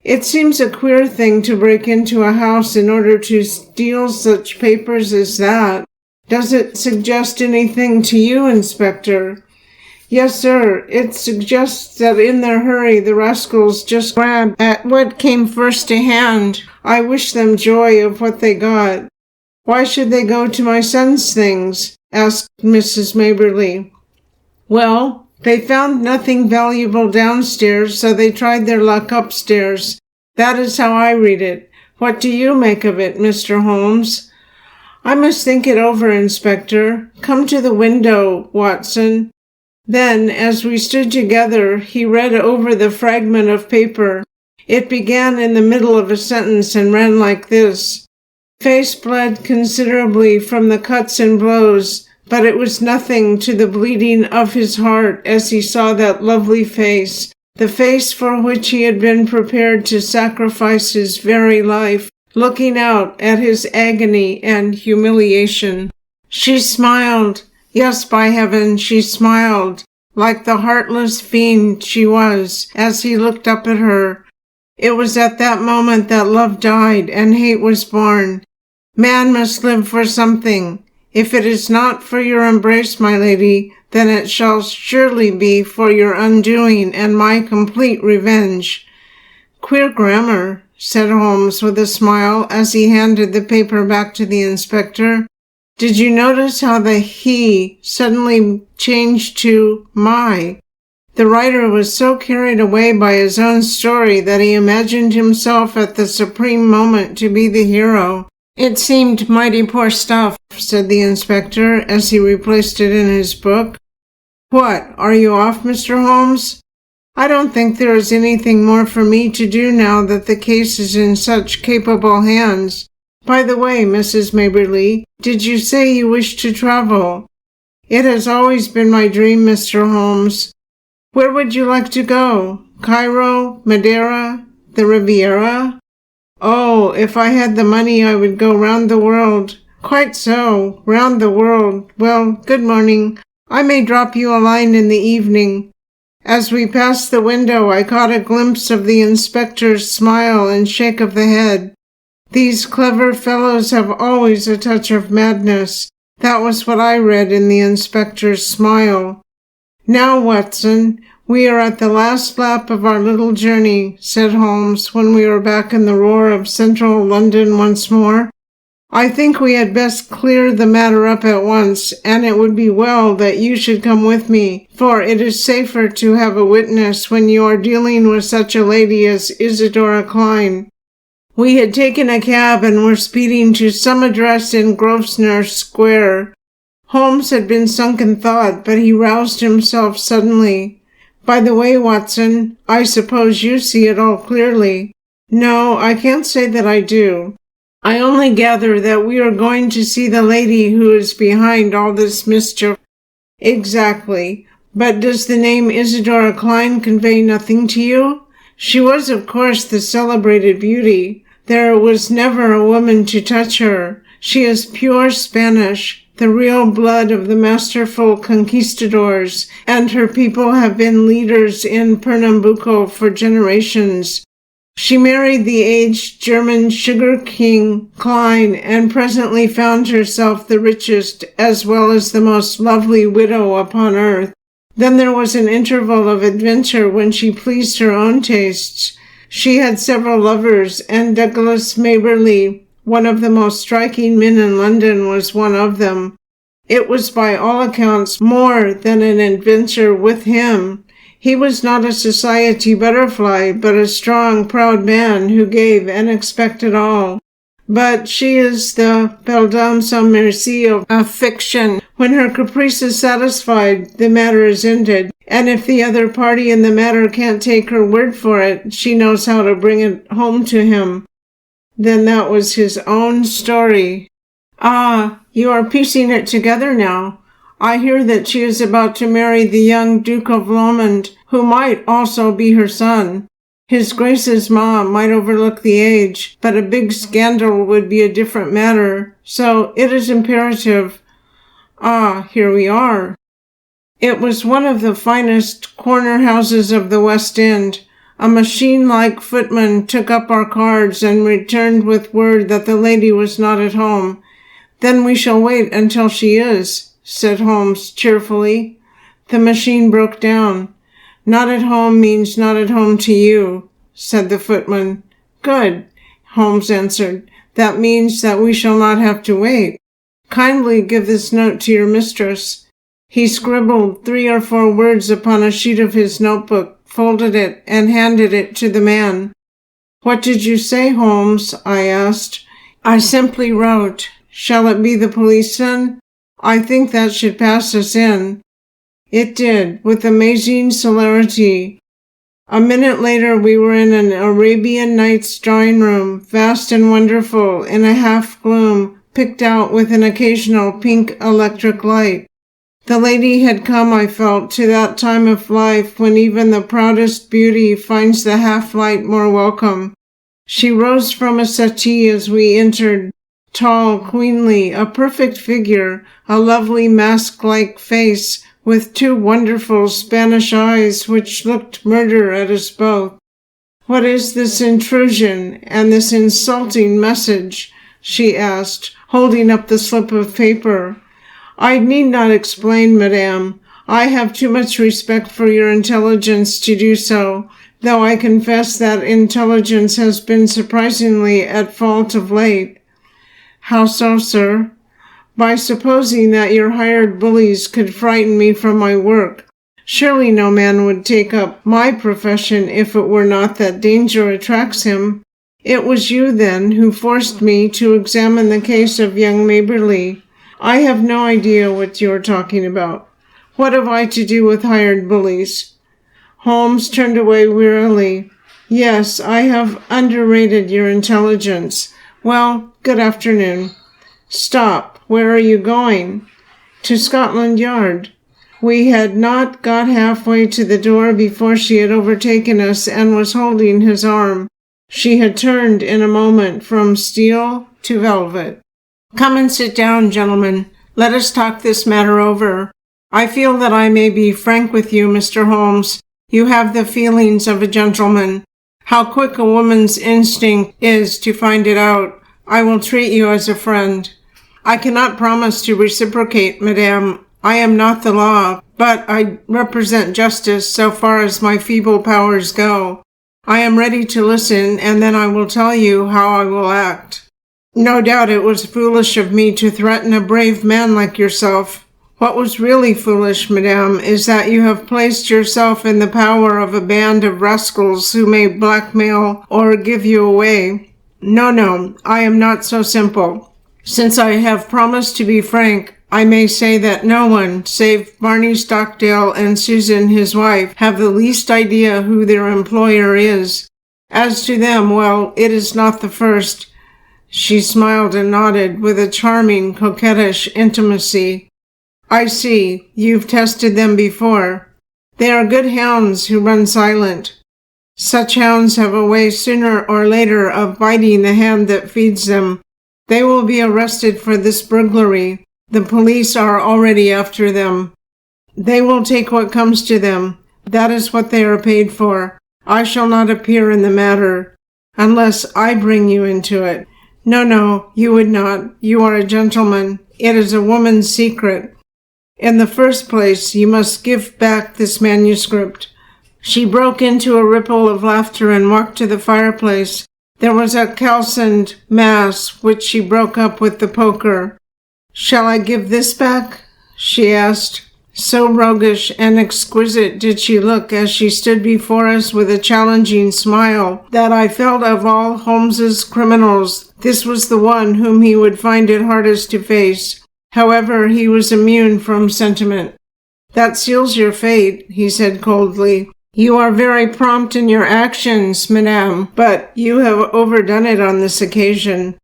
It seems a queer thing to break into a house in order to steal such papers as that. Does it suggest anything to you, Inspector?" "Yes, sir. It suggests that in their hurry the rascals just grabbed at what came first to hand. I wish them joy of what they got." "Why should they go to my son's things?" asked Mrs. Maberly. "Well, they found nothing valuable downstairs, so they tried their luck upstairs. That is how I read it. What do you make of it, Mr. Holmes?" "I must think it over, Inspector. Come to the window, Watson." Then, as we stood together, he read over the fragment of paper. It began in the middle of a sentence and ran like this: "Face bled considerably from the cuts and blows, but it was nothing to the bleeding of his heart as he saw that lovely face, the face for which he had been prepared to sacrifice his very life, looking out at his agony and humiliation." She smiled. Yes, by heaven, she smiled, like the heartless fiend she was, as he looked up at her. It was at that moment that love died and hate was born. Man must live for something. If it is not for your embrace, my lady, then it shall surely be for your undoing and my complete revenge." "Queer grammar," said Holmes with a smile as he handed the paper back to the inspector. "Did you notice how the he suddenly changed to my? The writer was so carried away by his own story that he imagined himself at the supreme moment to be the hero. It seemed mighty poor stuff," said the inspector as he replaced it in his book. "What, are you off, Mr. Holmes?" "I don't think there is anything more for me to do now that the case is in such capable hands. By the way, Mrs. Maberly, did you say you wish to travel?" "It has always been my dream, Mr. Holmes." "Where would you like to go? Cairo, Madeira, the Riviera?" "Oh, if I had the money I would go round the world." "Quite so, round the world. Well, good morning. I may drop you a line in the evening." As we passed the window, I caught a glimpse of the inspector's smile and shake of the head. These clever fellows have always a touch of madness. That was what I read in the inspector's smile. "Now, Watson, we are at the last lap of our little journey," said Holmes when we were back in the roar of central London once more. "I think we had best clear the matter up at once, and it would be well that you should come with me, for it is safer to have a witness when you are dealing with such a lady as Isadora Klein." We had taken a cab and were speeding to some address in Grosvenor Square. Holmes had been sunk in thought, but he roused himself suddenly. "By the way, Watson, I suppose you see it all clearly." "No, I can't say that I do. I only gather that we are going to see the lady who is behind all this mischief." "Exactly. But does the name Isadora Klein convey nothing to you? She was, of course, the celebrated beauty. There was never a woman to touch her. She is pure Spanish, the real blood of the masterful conquistadors, and her people have been leaders in Pernambuco for generations. She married the aged German sugar king Klein and presently found herself the richest as well as the most lovely widow upon earth. Then there was an interval of adventure when she pleased her own tastes. She had several lovers, and Douglas Maberly, one of the most striking men in London, was one of them. It was by all accounts more than an adventure with him. He was not a society butterfly, but a strong, proud man who gave and expected all. But she is the belle dame sans merci of fiction. When her caprice is satisfied, the matter is ended, and if the other party in the matter can't take her word for it, she knows how to bring it home to him. Then that was his own story. Ah, you are piecing it together now. I hear that she is about to marry the young Duke of Lomond, who might also be her son. His Grace's ma might overlook the age, but a big scandal would be a different matter, so it is imperative. Ah, here we are. It was one of the finest corner houses of the West End. A machine-like footman took up our cards and returned with word that the lady was not at home. Then we shall wait until she is, said Holmes cheerfully. The machine broke down. Not at home means not at home to you, said the footman. Good, Holmes answered. That means that we shall not have to wait. Kindly give this note to your mistress. He scribbled 3 or 4 words upon a sheet of his notebook, folded it, and handed it to the man. What did you say, Holmes? I asked. I simply wrote. Shall it be the police then? I think that should pass us in. It did, with amazing celerity. A minute later we were in an Arabian Nights drawing room, vast and wonderful, in a half-gloom, picked out with an occasional pink electric light. The lady had come, I felt, to that time of life when even the proudest beauty finds the half-light more welcome. She rose from a settee as we entered, tall, queenly, a perfect figure, a lovely mask-like face, with 2 wonderful Spanish eyes which looked murder at us both. What is this intrusion and this insulting message? She asked, holding up the slip of paper. I need not explain, madame. I have too much respect for your intelligence to do so, though I confess that intelligence has been surprisingly at fault of late. How so, sir? By supposing that your hired bullies could frighten me from my work. Surely no man would take up my profession if it were not that danger attracts him. It was you, then, who forced me to examine the case of young Maberly. I have no idea what you are talking about. What have I to do with hired bullies? Holmes turned away wearily. Yes, I have underrated your intelligence. Well, good afternoon. Stop. Where are you going? To Scotland Yard. We had not got halfway to the door before she had overtaken us and was holding his arm. She had turned in a moment from steel to velvet. Come and sit down, gentlemen. Let us talk this matter over. I feel that I may be frank with you, Mr. Holmes. You have the feelings of a gentleman. How quick a woman's instinct is to find it out. I will treat you as a friend. I cannot promise to reciprocate, madame. I am not the law, but I represent justice so far as my feeble powers go. I am ready to listen, and then I will tell you how I will act. No doubt it was foolish of me to threaten a brave man like yourself. What was really foolish, madame, is that you have placed yourself in the power of a band of rascals who may blackmail or give you away. No, I am not so simple. Since I have promised to be frank, I may say that no one, save Barney Stockdale and Susan, his wife, have the least idea who their employer is. As to them, well, it is not the first. She smiled and nodded with a charming, coquettish intimacy. I see, you've tested them before. They are good hounds who run silent. Such hounds have a way sooner or later of biting the hand that feeds them. They will be arrested for this burglary. The police are already after them. They will take what comes to them. That is what they are paid for. I shall not appear in the matter, unless I bring you into it. No, you would not. You are a gentleman. It is a woman's secret. In the first place, you must give back this manuscript. She broke into a ripple of laughter and walked to the fireplace. There was a calcined mass which she broke up with the poker. "Shall I give this back?" she asked. So roguish and exquisite did she look as she stood before us with a challenging smile that I felt of all Holmes's criminals, this was the one whom he would find it hardest to face. However, he was immune from sentiment. "That seals your fate," he said coldly. "You are very prompt in your actions, madame, but you have overdone it on this occasion."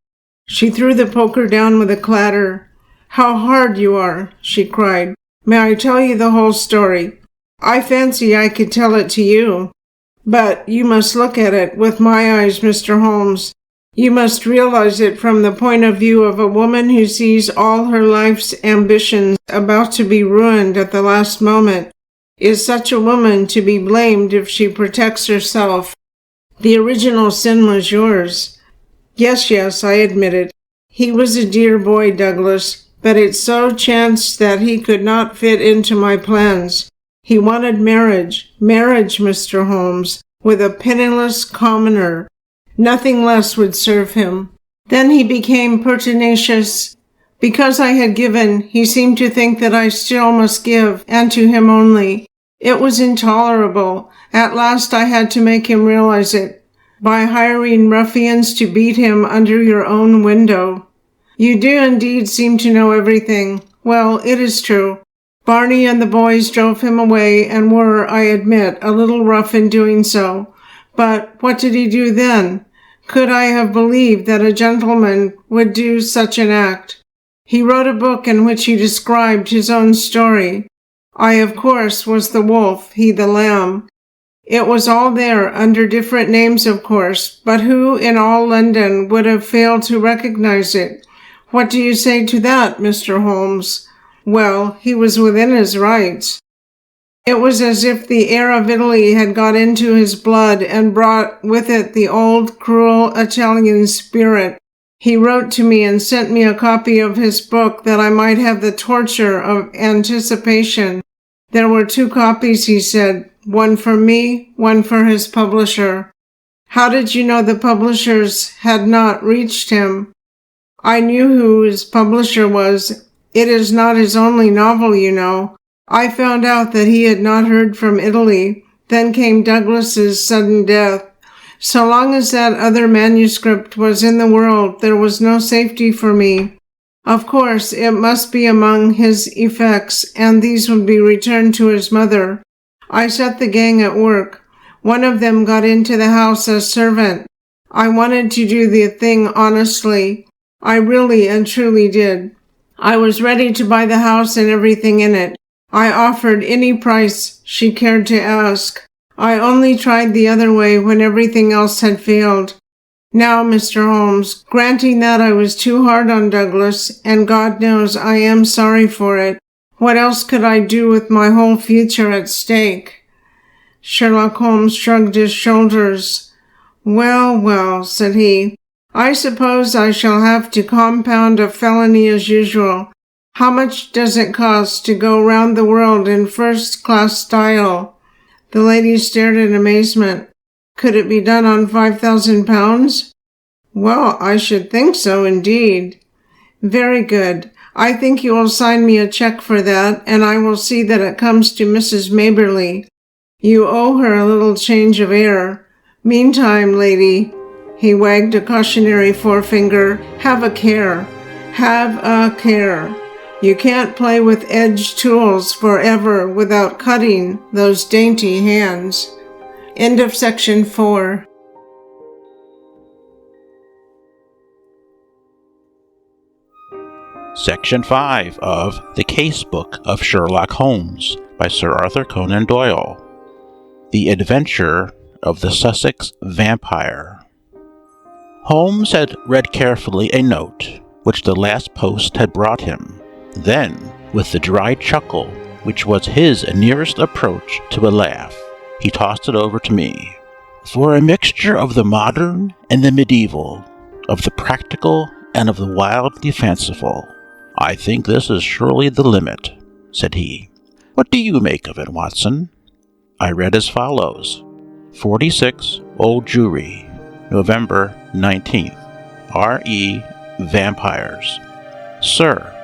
She threw the poker down with a clatter. "How hard you are," she cried. "May I tell you the whole story? I fancy I could tell it to you. But you must look at it with my eyes, Mr. Holmes. You must realize it from the point of view of a woman who sees all her life's ambitions about to be ruined at the last moment. Is such a woman to be blamed if she protects herself? The original sin was yours." Yes, I admit it. He was a dear boy, Douglas, but it so chanced that he could not fit into my plans. He wanted marriage, Mr. Holmes, with a penniless commoner. Nothing less would serve him. Then he became pertinacious. Because I had given, he seemed to think that I still must give, and to him only. It was intolerable. At last I had to make him realize it, by hiring ruffians to beat him under your own window. You do indeed seem to know everything. Well, it is true. Barney and the boys drove him away and were, I admit, a little rough in doing so. But what did he do then? Could I have believed that a gentleman would do such an act? He wrote a book in which he described his own story. I, of course, was the wolf, he the lamb. It was all there, under different names, of course, but who in all London would have failed to recognize it? What do you say to that, Mr. Holmes? Well, he was within his rights. It was as if the air of Italy had got into his blood and brought with it the old, cruel Italian spirit. He wrote to me and sent me a copy of his book that I might have the torture of anticipation. There were 2 copies, he said, one for me, one for his publisher. How did you know the publishers had not reached him? I knew who his publisher was. It is not his only novel, you know. I found out that he had not heard from Italy. Then came Douglas's sudden death. So long as that other manuscript was in the world, there was no safety for me. Of course, it must be among his effects, and these would be returned to his mother. I set the gang at work. One of them got into the house as servant. I wanted to do the thing honestly. I really and truly did. I was ready to buy the house and everything in it. I offered any price she cared to ask. I only tried the other way when everything else had failed. Now, Mr. Holmes, granting that I was too hard on Douglas, and God knows I am sorry for it, what else could I do with my whole future at stake? Sherlock Holmes shrugged his shoulders. Well, said he. I suppose I shall have to compound a felony as usual. How much does it cost to go round the world in first-class style? The lady stared in amazement. Could it be done on £5,000? Well, I should think so, indeed. Very good. I think you will sign me a cheque for that, and I will see that it comes to Mrs. Maberly. You owe her a little change of air. Meantime, lady, he wagged a cautionary forefinger, have a care. Have a care. You can't play with edged tools forever without cutting those dainty hands. End of section 4. Section 5 of The Case-Book of Sherlock Holmes by Sir Arthur Conan Doyle. The Adventure of the Sussex Vampire. Holmes had read carefully a note which the last post had brought him. Then, with the dry chuckle which was his nearest approach to a laugh, he tossed it over to me. For a mixture of the modern and the medieval, of the practical and of the wildly fanciful, I think this is surely the limit, said he. What do you make of it, Watson? I read as follows. 46 Old Jewry, November 19th. R.E. Vampires. Sir,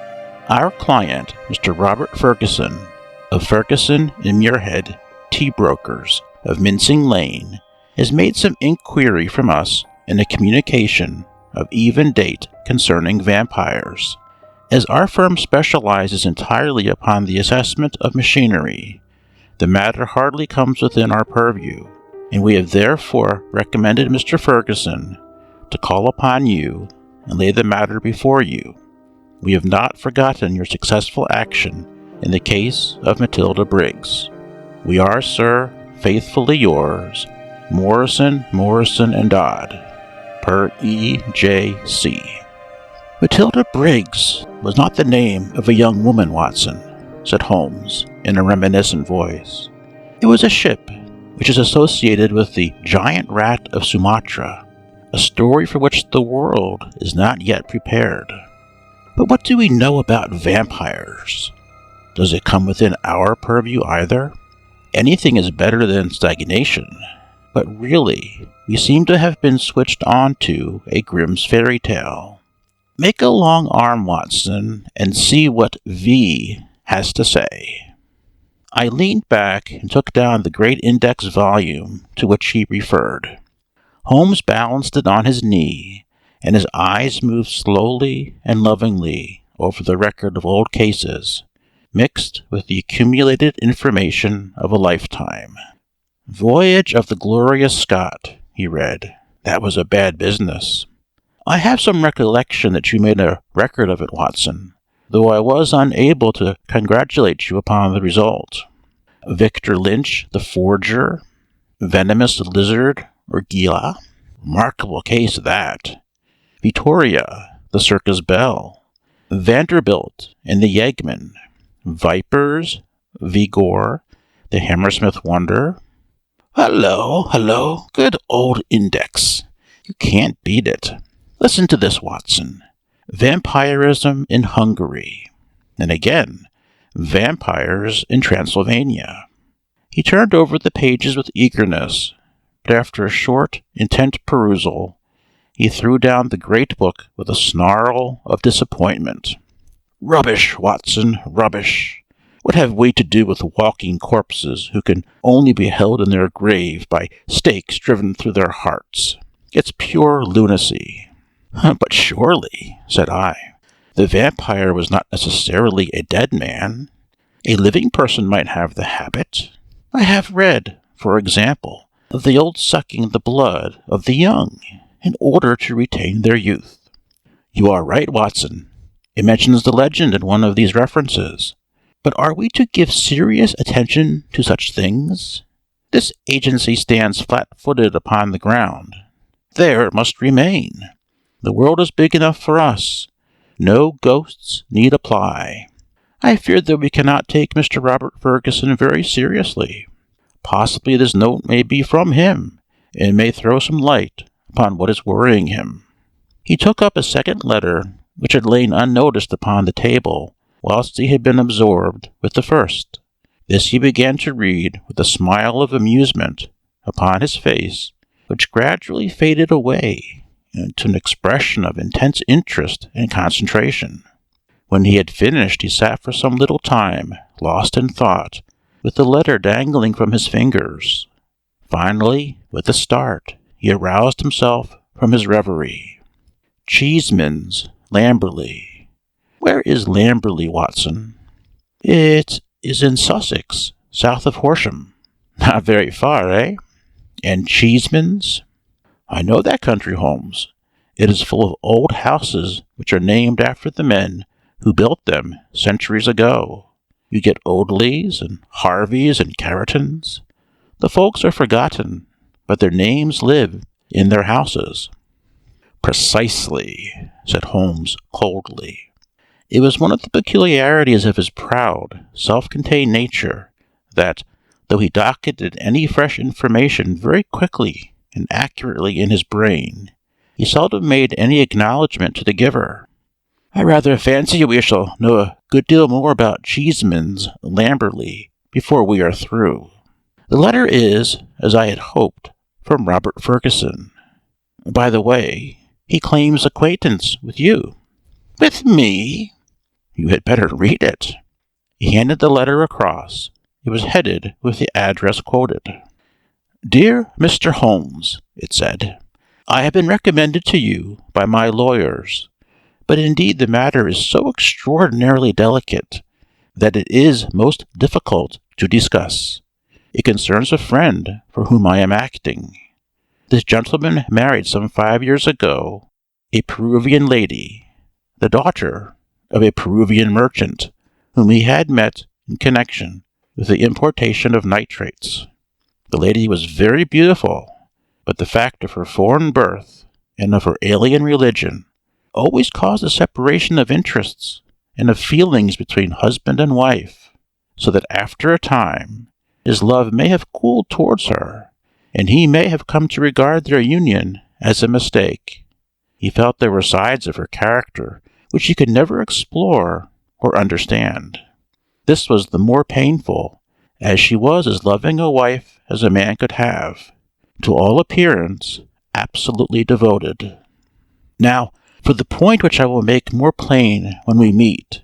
Our client, Mr. Robert Ferguson, of Ferguson and Muirhead, tea brokers, of Mincing Lane, has made some inquiry from us in a communication of even date concerning vampires. As our firm specializes entirely upon the assessment of machinery, the matter hardly comes within our purview, and we have therefore recommended Mr. Ferguson to call upon you and lay the matter before you. We have not forgotten your successful action in the case of Matilda Briggs. We are, sir, faithfully yours, Morrison, and Dodd, per E.J.C. Matilda Briggs was not the name of a young woman, Watson, said Holmes in a reminiscent voice. It was a ship which is associated with the giant rat of Sumatra, a story for which the world is not yet prepared. But what do we know about vampires? Does it come within our purview either? Anything is better than stagnation, but really, we seem to have been switched on to a Grimm's fairy tale. Make a long arm, Watson, and see what V has to say. I leaned back and took down the great index volume to which he referred. Holmes balanced it on his knee, and his eyes moved slowly and lovingly over the record of old cases, mixed with the accumulated information of a lifetime. Voyage of the Glorious Scott, he read. That was a bad business. I have some recollection that you made a record of it, Watson, though I was unable to congratulate you upon the result. Victor Lynch, the forger, venomous lizard, or Gila. Remarkable case, that. Vittoria, the circus belle. Vanderbilt and the Yeggman. Vipers, Vigor, the Hammersmith Wonder. Hello, good old index. You can't beat it. Listen to this, Watson. Vampirism in Hungary. And again, vampires in Transylvania. He turned over the pages with eagerness, but after a short, intent perusal, he threw down the great book with a snarl of disappointment. Rubbish, Watson, rubbish. What have we to do with walking corpses who can only be held in their grave by stakes driven through their hearts? It's pure lunacy. But surely, said I, the vampire was not necessarily a dead man. A living person might have the habit. I have read, for example, of the old sucking the blood of the young in order to retain their youth. You are right, Watson. It mentions the legend in one of these references. But are we to give serious attention to such things? This agency stands flat-footed upon the ground. There it must remain. The world is big enough for us. No ghosts need apply. I fear that we cannot take Mr. Robert Ferguson very seriously. Possibly this note may be from him, and may throw some light upon what is worrying him. He took up a second letter, which had lain unnoticed upon the table, whilst he had been absorbed with the first. This he began to read with a smile of amusement upon his face, which gradually faded away into an expression of intense interest and concentration. When he had finished, he sat for some little time, lost in thought, with the letter dangling from his fingers. Finally, with a start, he aroused himself from his reverie. Cheeseman's, Lamberley. Where is Lamberley, Watson? It is in Sussex, south of Horsham. Not very far, eh? And Cheeseman's? I know that country, Holmes. It is full of old houses which are named after the men who built them centuries ago. You get Audleys and Harveys and Carretons. The folks are forgotten, but their names live in their houses. Precisely, said Holmes coldly. It was one of the peculiarities of his proud, self-contained nature that, though he docketed any fresh information very quickly and accurately in his brain, he seldom made any acknowledgment to the giver. I rather fancy we shall know a good deal more about Cheeseman's Lamberley before we are through. The letter is, as I had hoped, from Robert Ferguson. By the way, he claims acquaintance with you. With me? You had better read it." He handed the letter across. It was headed with the address quoted. "Dear Mr. Holmes," it said, "I have been recommended to you by my lawyers, but indeed the matter is so extraordinarily delicate that it is most difficult to discuss. It concerns a friend for whom I am acting. This gentleman married some 5 years ago a Peruvian lady, the daughter of a Peruvian merchant whom he had met in connection with the importation of nitrates. The lady was very beautiful, but the fact of her foreign birth and of her alien religion always caused a separation of interests and of feelings between husband and wife, so that after a time his love may have cooled towards her, and he may have come to regard their union as a mistake. He felt there were sides of her character which he could never explore or understand. This was the more painful, as she was as loving a wife as a man could have, to all appearance absolutely devoted. Now, for the point which I will make more plain when we meet.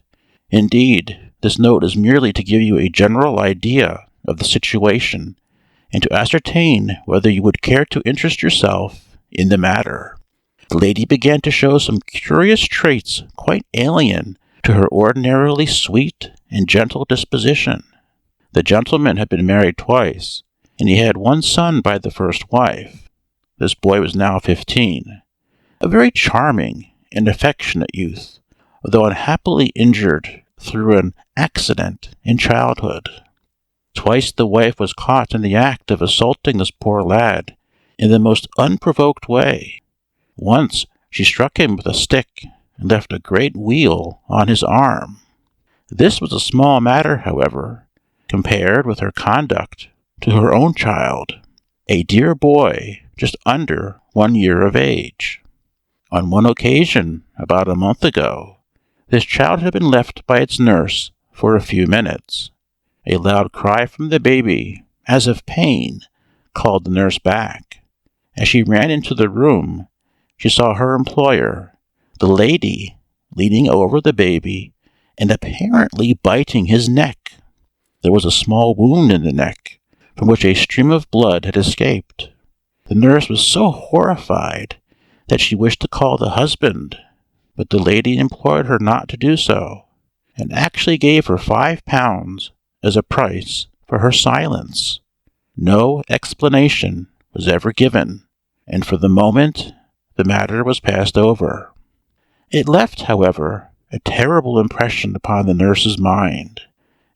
Indeed, this note is merely to give you a general idea of the situation, and to ascertain whether you would care to interest yourself in the matter. The lady began to show some curious traits quite alien to her ordinarily sweet and gentle disposition. The gentleman had been married twice, and he had one son by the first wife. This boy was now 15, a very charming and affectionate youth, though unhappily injured through an accident in childhood. Twice the wife was caught in the act of assaulting this poor lad in the most unprovoked way. Once she struck him with a stick and left a great weal on his arm. This was a small matter, however, compared with her conduct to her own child, a dear boy just under 1 year of age. On one occasion, about a month ago, this child had been left by its nurse for a few minutes. A loud cry from the baby, as of pain, called the nurse back. As she ran into the room, she saw her employer, the lady, leaning over the baby and apparently biting his neck. There was a small wound in the neck, from which a stream of blood had escaped. The nurse was so horrified that she wished to call the husband, but the lady implored her not to do so, and actually gave her £5 as a price for her silence. No explanation was ever given, and for the moment the matter was passed over. It left, however, a terrible impression upon the nurse's mind,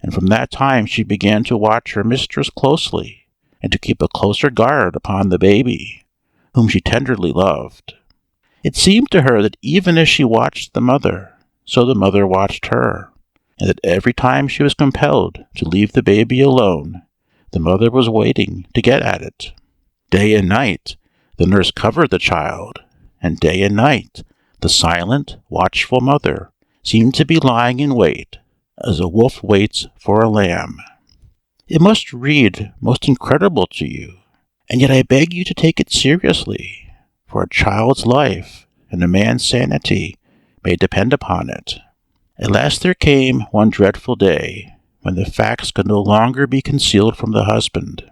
and from that time she began to watch her mistress closely, and to keep a closer guard upon the baby, whom she tenderly loved. It seemed to her that even as she watched the mother, so the mother watched her, and that every time she was compelled to leave the baby alone, the mother was waiting to get at it. Day and night, the nurse covered the child, and day and night, the silent, watchful mother seemed to be lying in wait, as a wolf waits for a lamb. It must read most incredible to you, and yet I beg you to take it seriously, for a child's life and a man's sanity may depend upon it. At last there came one dreadful day when the facts could no longer be concealed from the husband.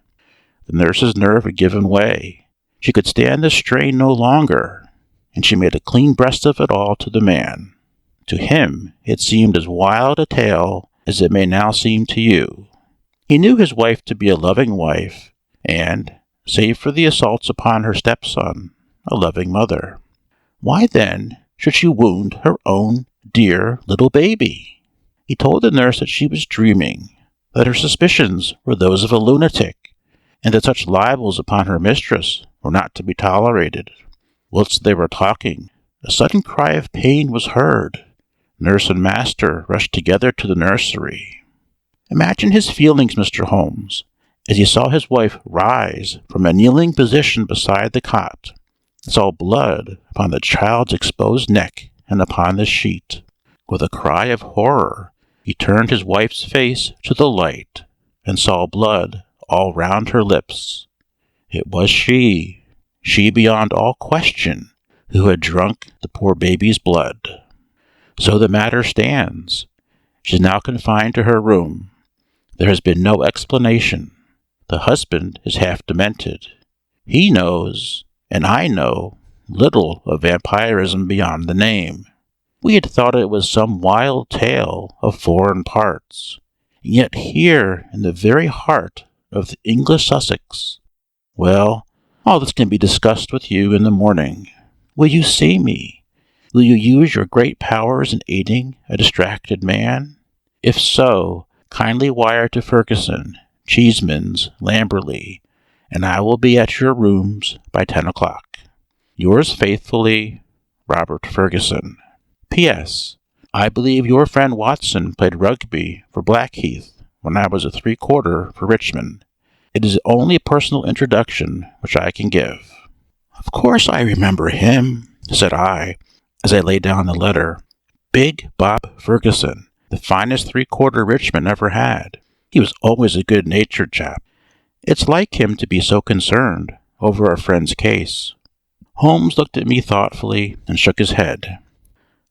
The nurse's nerve had given way. She could stand the strain no longer, and she made a clean breast of it all to the man. To him it seemed as wild a tale as it may now seem to you. He knew his wife to be a loving wife, and, save for the assaults upon her stepson, a loving mother. Why, then, should she wound her own dear little baby? He told the nurse that she was dreaming, that her suspicions were those of a lunatic, and that such libels upon her mistress were not to be tolerated. Whilst they were talking, a sudden cry of pain was heard. Nurse and master rushed together to the nursery. Imagine his feelings, Mr. Holmes, as he saw his wife rise from a kneeling position beside the cot, and saw blood upon the child's exposed neck and upon the sheet. With a cry of horror, he turned his wife's face to the light, and saw blood all round her lips. It was she beyond all question, who had drunk the poor baby's blood. So the matter stands, She's now confined to her room. There has been no explanation. The husband is half demented. He knows, and I know, little of vampirism beyond the name. We had thought it was some wild tale of foreign parts. And yet here, in the very heart of the English Sussex. Well, all this can be discussed with you in the morning. Will you see me? Will you use your great powers in aiding a distracted man? If so, kindly wire to Ferguson, Cheeseman's, Lamberley, and I will be at your rooms by 10 o'clock. Yours faithfully, Robert Ferguson. P.S. I believe your friend Watson played rugby for Blackheath when I was a 3/4 for Richmond. It is the only personal introduction which I can give. Of course I remember him, said I, as I laid down the letter. Big Bob Ferguson, the finest 3/4 Richmond ever had. He was always a good-natured chap. It's like him to be so concerned over a friend's case. Holmes looked at me thoughtfully and shook his head.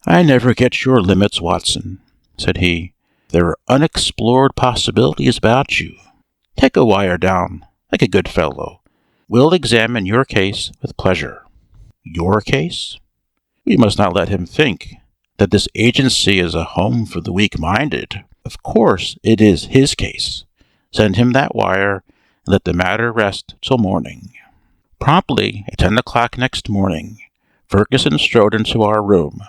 I never get your limits, Watson, said he. There are unexplored possibilities about you. Take a wire down, like a good fellow. We'll examine your case with pleasure. Your case? We must not let him think that this agency is a home for the weak-minded. Of course it is his case. Send him that wire, and let the matter rest till morning. Promptly at 10 o'clock next morning, Ferguson strode into our room.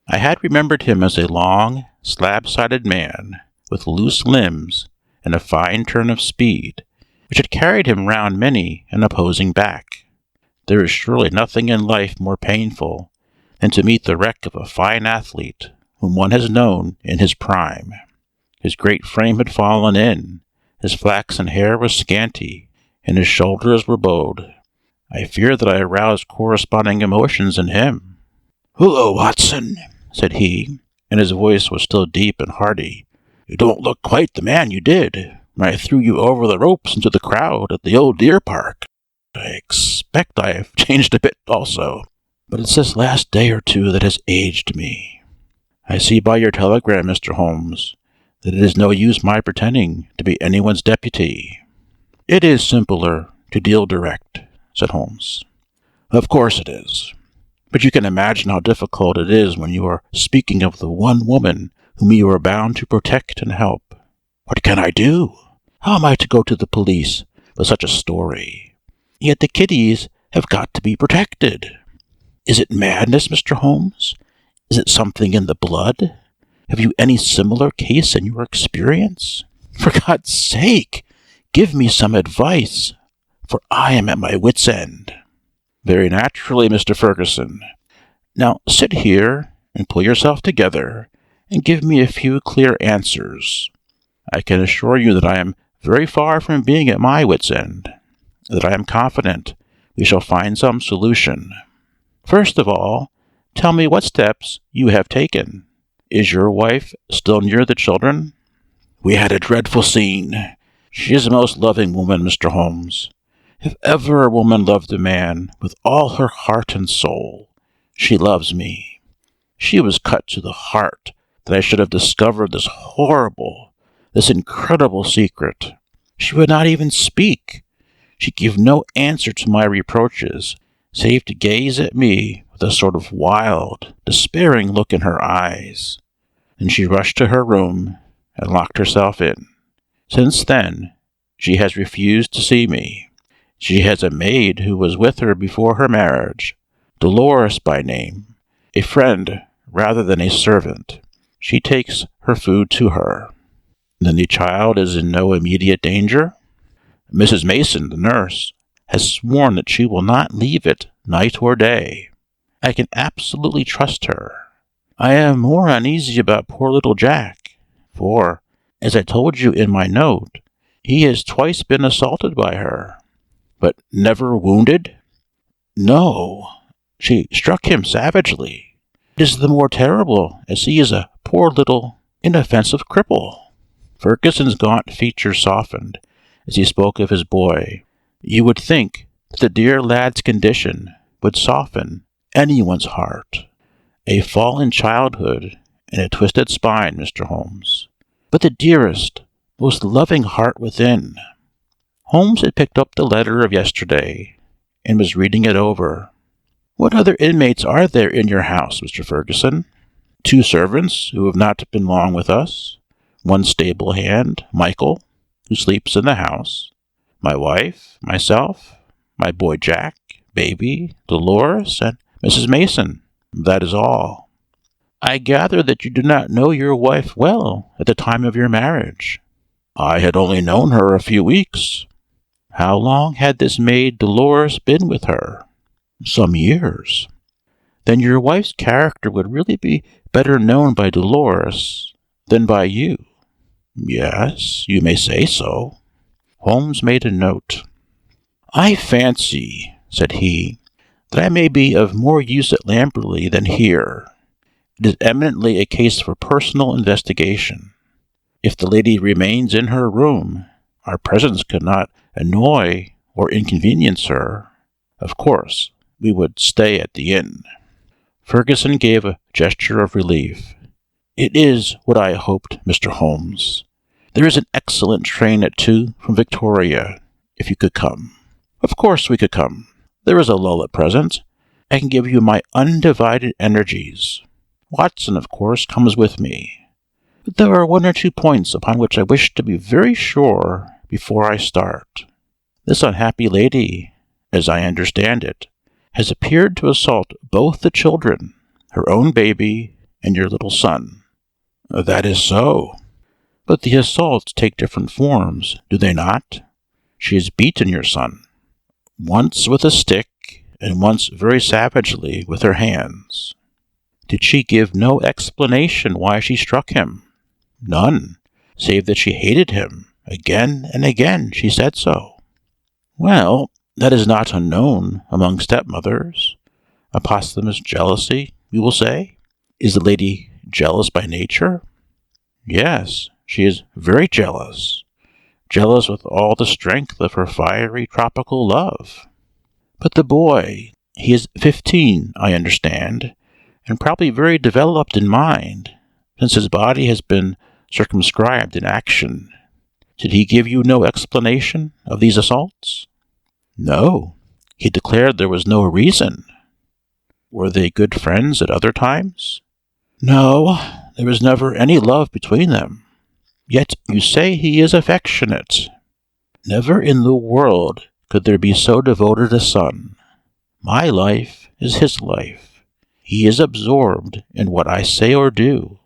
I had remembered him as a long, slab-sided man, with loose limbs and a fine turn of speed, which had carried him round many an opposing back. There is surely nothing in life more painful than to meet the wreck of a fine athlete whom one has known in his prime. His great frame had fallen in, his flaxen hair was scanty, and his shoulders were bowed. I fear that I aroused corresponding emotions in him. "Hullo, Watson," said he, and his voice was still deep and hearty. "You don't look quite the man you did when I threw you over the ropes into the crowd at the old deer park. I expect I have changed a bit also, but it's this last day or two that has aged me. I see by your telegram, Mr. Holmes, that it is no use my pretending to be anyone's deputy." "It is simpler to deal direct," said Holmes. "Of course it is. But you can imagine how difficult it is when you are speaking of the one woman whom you are bound to protect and help. What can I do? How am I to go to the police with such a story? Yet the kiddies have got to be protected. Is it madness, Mr. Holmes? Is it something in the blood? Have you any similar case in your experience? For God's sake, give me some advice, for I am at my wit's end." "Very naturally, Mr. Ferguson. Now sit here and pull yourself together and give me a few clear answers. I can assure you that I am very far from being at my wit's end, that I am confident we shall find some solution. First of all, tell me what steps you have taken. Is your wife still near the children?" "We had a dreadful scene. She is a most loving woman, Mr. Holmes. If ever a woman loved a man with all her heart and soul, she loves me. She was cut to the heart that I should have discovered this horrible, this incredible secret. She would not even speak. She gave no answer to my reproaches, save to gaze at me with a sort of wild, despairing look in her eyes. Then she rushed to her room and locked herself in. Since then, she has refused to see me. She has a maid who was with her before her marriage, Dolores by name, a friend rather than a servant. She takes her food to her." "Then the child is in no immediate danger?" "Mrs. Mason, the nurse, has sworn that she will not leave it night or day. I can absolutely trust her. I am more uneasy about poor little Jack, for, as I told you in my note, he has twice been assaulted by her." "But never wounded?" "No. She struck him savagely. It is the more terrible, as he is a poor little inoffensive cripple." Ferguson's gaunt features softened as he spoke of his boy. You would think that the dear lad's condition would soften anyone's heart. A fall in childhood and a twisted spine, Mr. Holmes. but the dearest, most loving heart within. Holmes had picked up the letter of yesterday and was reading it over. What other inmates are there in your house, Mr. Ferguson? 2 servants who have not been long with us, 1 stable hand, Michael, who sleeps in the house, my wife, myself, my boy Jack, baby, Dolores, and Mrs. Mason. That is all. I gather that you do not know your wife well at the time of your marriage. I had only known her a few weeks. How long had this maid Dolores been with her? Some years. Then your wife's character would really be better known by Dolores than by you. Yes, you may say so. Holmes made a note. I fancy, said he, that I may be of more use at Lamberley than here. It is eminently a case for personal investigation. If the lady remains in her room, our presence could not annoy or inconvenience her. Of course, we would stay at the inn. Ferguson gave a gesture of relief. It is what I hoped, Mr. Holmes. There is an excellent train at 2 from Victoria, if you could come. Of course we could come. There is a lull at present. I can give you my undivided energies. Watson, of course, comes with me. But there are 1 or 2 points upon which I wish to be very sure before I start. This unhappy lady, as I understand it, has appeared to assault both the children, her own baby and your little son. That is so. But the assaults take different forms, do they not? She has beaten your son, once with a stick and once very savagely with her hands. Did she give no explanation why she struck him? None, save that she hated him. Again and again she said so. Well, that is not unknown among stepmothers. A posthumous jealousy, we will say. Is the lady jealous by nature? Yes, she is very jealous. Jealous with all the strength of her fiery tropical love. But the boy, he is 15, I understand, and probably very developed in mind, since his body has been circumscribed in action. Did he give you no explanation of these assaults? No, he declared there was no reason. Were they good friends at other times? No, there was never any love between them. Yet you say he is affectionate. Never in the world could there be so devoted a son. My life is his life. He is absorbed in what I say or do.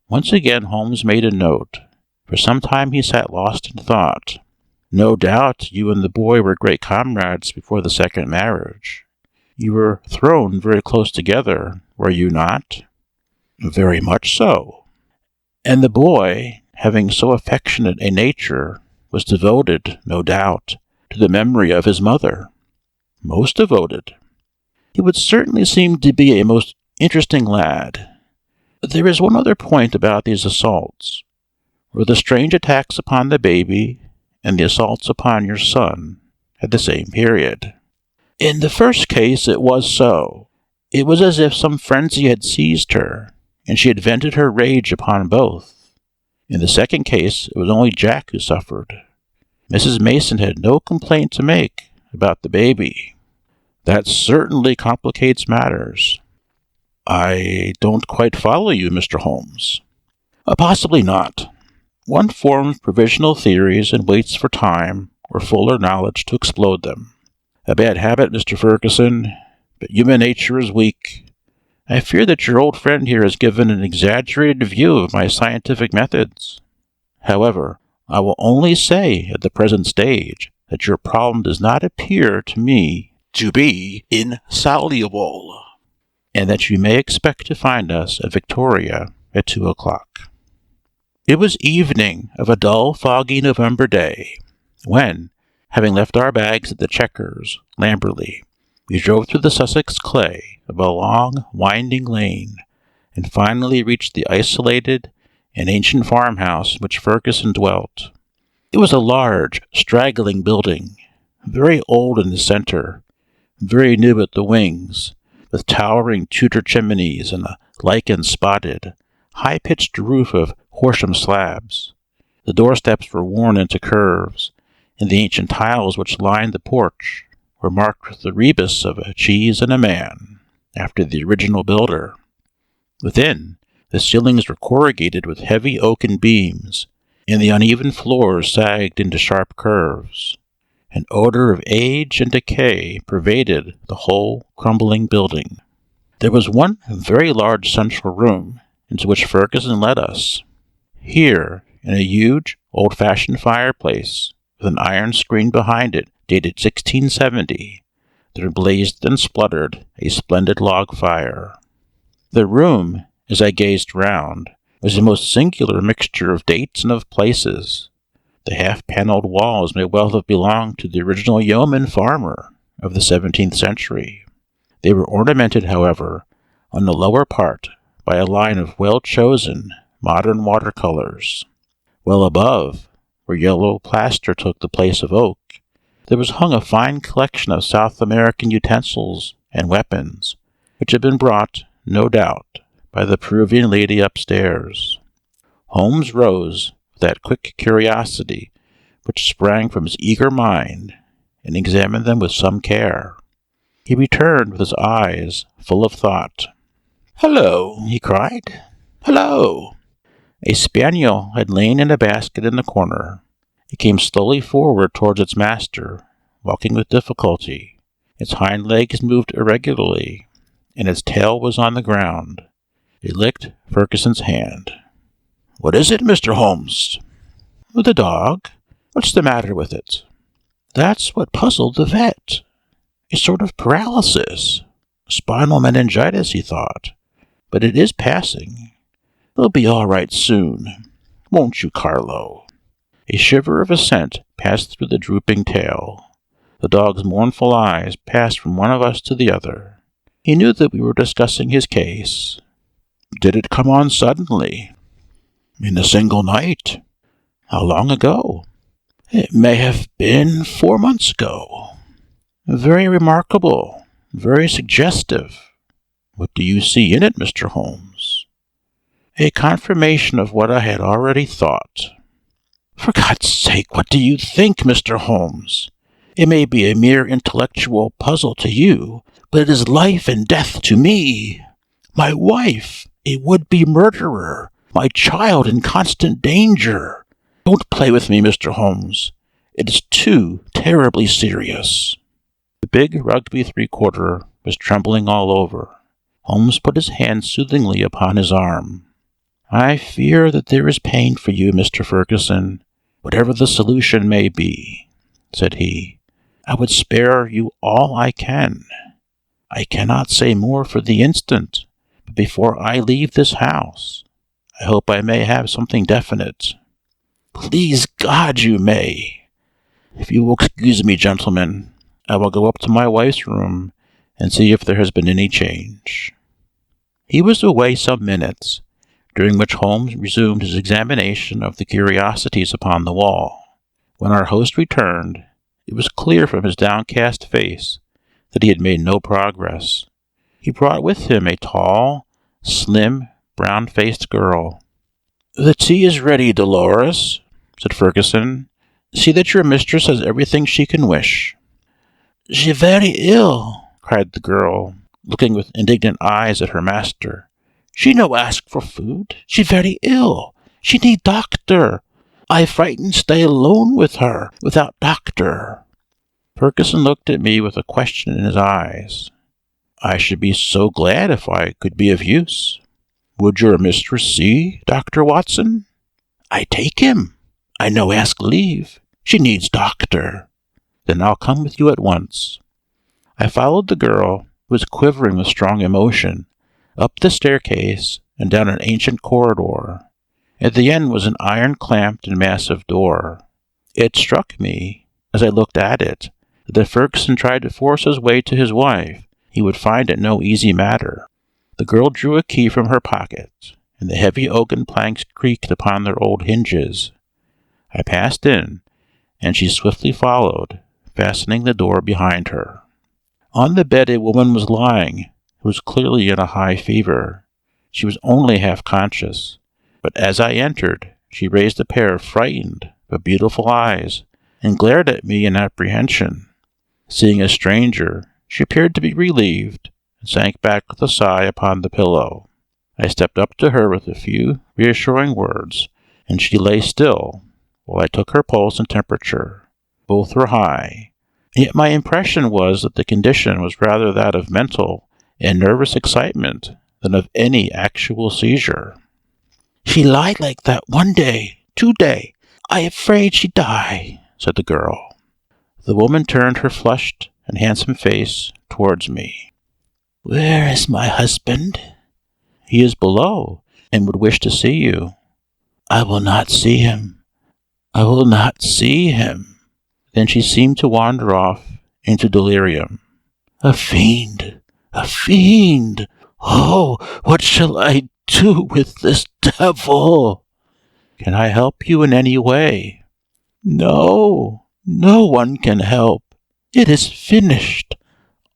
Once again Holmes made a note. For some time he sat lost in thought. No doubt you and the boy were great comrades before the second marriage. You were thrown very close together, were you not? Very much so. And the boy, having so affectionate a nature, was devoted, no doubt, to the memory of his mother. Most devoted. He would certainly seem to be a most interesting lad. But there is one other point about these assaults. Were the strange attacks upon the baby and the assaults upon your son at the same period? In the first case it was so. It was as if some frenzy had seized her, and she had vented her rage upon both. In the second case it was only Jack who suffered. Mrs. Mason had no complaint to make about the baby. That certainly complicates matters. I don't quite follow you, Mr. Holmes. Possibly not. One forms provisional theories and waits for time or fuller knowledge to explode them. A bad habit, Mr. Ferguson, but human nature is weak. I fear that your old friend here has given an exaggerated view of my scientific methods. However, I will only say at the present stage that your problem does not appear to me to be insoluble, and that you may expect to find us at Victoria at 2 o'clock. It was evening of a dull, foggy November day, when, having left our bags at the Chequers, Lamberley, we drove through the Sussex clay of a long, winding lane, and finally reached the isolated and ancient farmhouse in which Ferguson dwelt. It was a large, straggling building, very old in the center, very new at the wings, with towering Tudor chimneys and a lichen-spotted, high-pitched roof of Horsham slabs. The doorsteps were worn into curves, and the ancient tiles which lined the porch were marked with the rebus of a cheese and a man, after the original builder. Within, the ceilings were corrugated with heavy oaken beams, and the uneven floors sagged into sharp curves. An odor of age and decay pervaded the whole crumbling building. There was one very large central room into which Ferguson led us. Here, in a huge, old-fashioned fireplace, with an iron screen behind it dated 1670, there blazed and spluttered a splendid log fire. The room, as I gazed round, was a most singular mixture of dates and of places. The half-panelled walls may well have belonged to the original yeoman farmer of the 17th century. They were ornamented, however, on the lower part by a line of well-chosen modern watercolors. Well above, where yellow plaster took the place of oak, there was hung a fine collection of South American utensils and weapons, which had been brought, no doubt, by the Peruvian lady upstairs. Holmes rose with that quick curiosity which sprang from his eager mind, and examined them with some care. He returned with his eyes full of thought. "Hello!" he cried. "Hello!" A spaniel had lain in a basket in the corner. It came slowly forward towards its master, walking with difficulty. Its hind legs moved irregularly, and its tail was on the ground. It licked Ferguson's hand. "What is it, Mr. Holmes?" "The dog. What's the matter with it?" "That's what puzzled the vet. A sort of paralysis. Spinal meningitis, he thought. But it is passing. It'll be all right soon. Won't you, Carlo?" A shiver of assent passed through the drooping tail. The dog's mournful eyes passed from one of us to the other. He knew that we were discussing his case. "Did it come on suddenly?" "In a single night." "How long ago?" "It may have been 4 months ago." "Very remarkable. Very suggestive. What do you see in it, Mr. Holmes?" "A confirmation of what I had already thought." "For God's sake, what do you think, Mr. Holmes? It may be a mere intellectual puzzle to you, but it is life and death to me. My wife, a would-be murderer. My child in constant danger. Don't play with me, Mr. Holmes. It is too terribly serious." The big rugby three-quarter was trembling all over. Holmes put his hand soothingly upon his arm. "I fear that there is pain for you, Mr. Ferguson, whatever the solution may be," said he. "I would spare you all I can. I cannot say more for the instant, but before I leave this house, I hope I may have something definite." "Please God you may. If you will excuse me, gentlemen, I will go up to my wife's room and see if there has been any change." He was away some minutes, during which Holmes resumed his examination of the curiosities upon the wall. When our host returned, it was clear from his downcast face that he had made no progress. He brought with him a tall, slim, brown-faced girl. "The tea is ready, Dolores," said Ferguson. "See that your mistress has everything she can wish." "She very ill," cried the girl, looking with indignant eyes at her master. "She no ask for food. She very ill. She need doctor. I frightened stay alone with her, without doctor." Ferguson looked at me with a question in his eyes. "I should be so glad if I could be of use." "Would your mistress see Dr. Watson?" "I take him. I no ask leave. She needs doctor." "Then I'll come with you at once." I followed the girl, who was quivering with strong emotion, up the staircase and down an ancient corridor. At the end was an iron-clamped and massive door. It struck me, as I looked at it, that if Ferguson tried to force his way to his wife, he would find it no easy matter. The girl drew a key from her pocket, and the heavy oaken planks creaked upon their old hinges. I passed in, and she swiftly followed, fastening the door behind her. On the bed a woman was lying, who was clearly in a high fever. She was only half conscious, but as I entered, she raised a pair of frightened but beautiful eyes and glared at me in apprehension. Seeing a stranger, she appeared to be relieved and sank back with a sigh upon the pillow. I stepped up to her with a few reassuring words, and she lay still while I took her pulse and temperature. Both were high, and yet my impression was that the condition was rather that of mental and nervous excitement than of any actual seizure. "She lied like that 1 day, 2 day. I afraid she die," said the girl. The woman turned her flushed and handsome face towards me. "Where is my husband?" "He is below, and would wish to see you." "I will not see him. I will not see him." Then she seemed to wander off into delirium. "A fiend! A fiend! Oh, what shall I do with this devil?" "Can I help you in any way?" "No, no one can help. It is finished.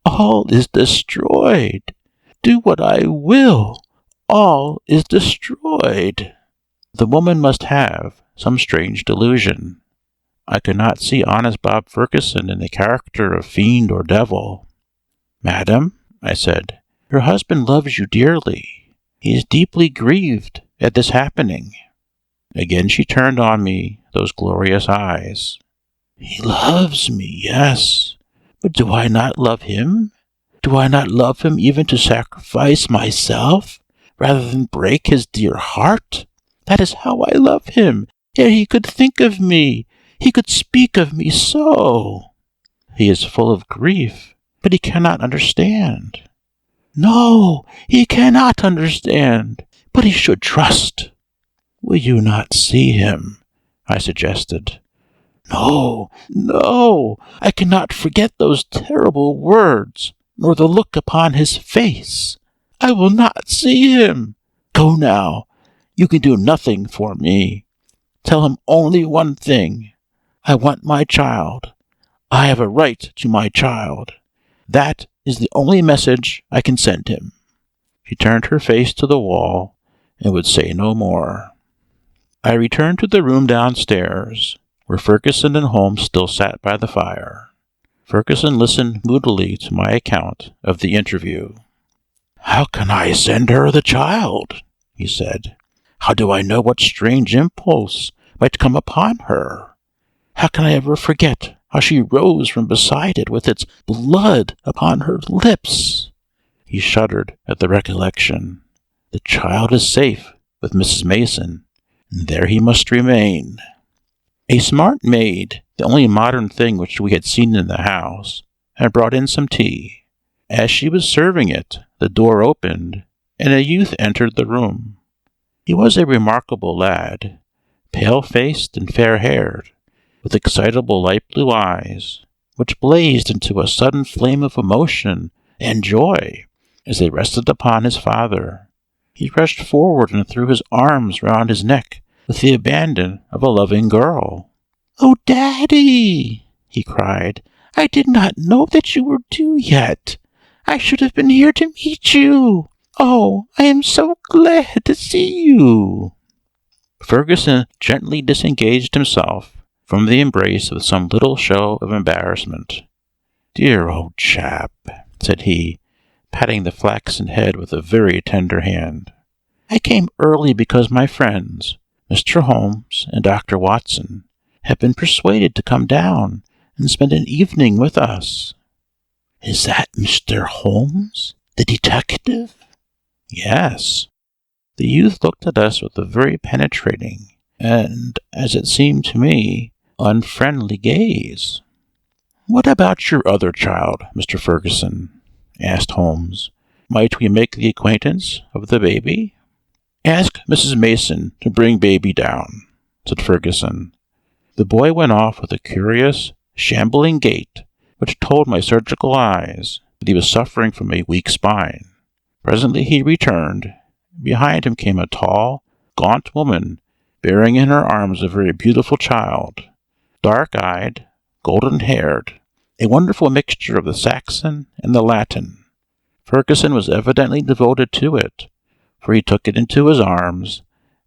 All is destroyed. Do what I will. All is destroyed." The woman must have some strange delusion. I could not see honest Bob Ferguson in the character of fiend or devil. "Madam," I said, "your husband loves you dearly. He is deeply grieved at this happening." Again she turned on me those glorious eyes. "He loves me, yes. But do I not love him? Do I not love him even to sacrifice myself, rather than break his dear heart? That is how I love him. Yet he could think of me. He could speak of me so." "He is full of grief, but he cannot understand." "No, he cannot understand, but he should trust." "Will you not see him?" I suggested. "No, no, I cannot forget those terrible words, nor the look upon his face. I will not see him. Go now. You can do nothing for me. Tell him only one thing. I want my child. I have a right to my child. That is the only message I can send him." She turned her face to the wall and would say no more. I returned to the room downstairs, where Ferguson and Holmes still sat by the fire. Ferguson listened moodily to my account of the interview. "How can I send her the child?" he said. "How do I know what strange impulse might come upon her? How can I ever forget how she rose from beside it with its blood upon her lips?" He shuddered at the recollection. "The child is safe with Mrs. Mason, and there he must remain." A smart maid, the only modern thing which we had seen in the house, had brought in some tea. As she was serving it, the door opened, and a youth entered the room. He was a remarkable lad, pale-faced and fair-haired, with excitable light blue eyes, which blazed into a sudden flame of emotion and joy as they rested upon his father. He rushed forward and threw his arms round his neck with the abandon of a loving girl. "Oh, Daddy!" he cried. "I did not know that you were due yet. I should have been here to meet you. Oh, I am so glad to see you." Ferguson gently disengaged himself from the embrace with some little show of embarrassment. "Dear old chap," said he, patting the flaxen head with a very tender hand. "I came early because my friends, Mr. Holmes and Dr. Watson, have been persuaded to come down and spend an evening with us." "Is that Mr. Holmes, the detective?" "Yes." The youth looked at us with a very penetrating and, as it seemed to me, unfriendly gaze. "What about your other child, Mr. Ferguson?" asked Holmes. "Might we make the acquaintance of the baby?" "Ask Mrs. Mason to bring baby down," said Ferguson. The boy went off with a curious, shambling gait, which told my surgical eyes that he was suffering from a weak spine. Presently he returned. Behind him came a tall, gaunt woman, bearing in her arms a very beautiful child, dark-eyed, golden-haired, a wonderful mixture of the Saxon and the Latin. Ferguson was evidently devoted to it, for he took it into his arms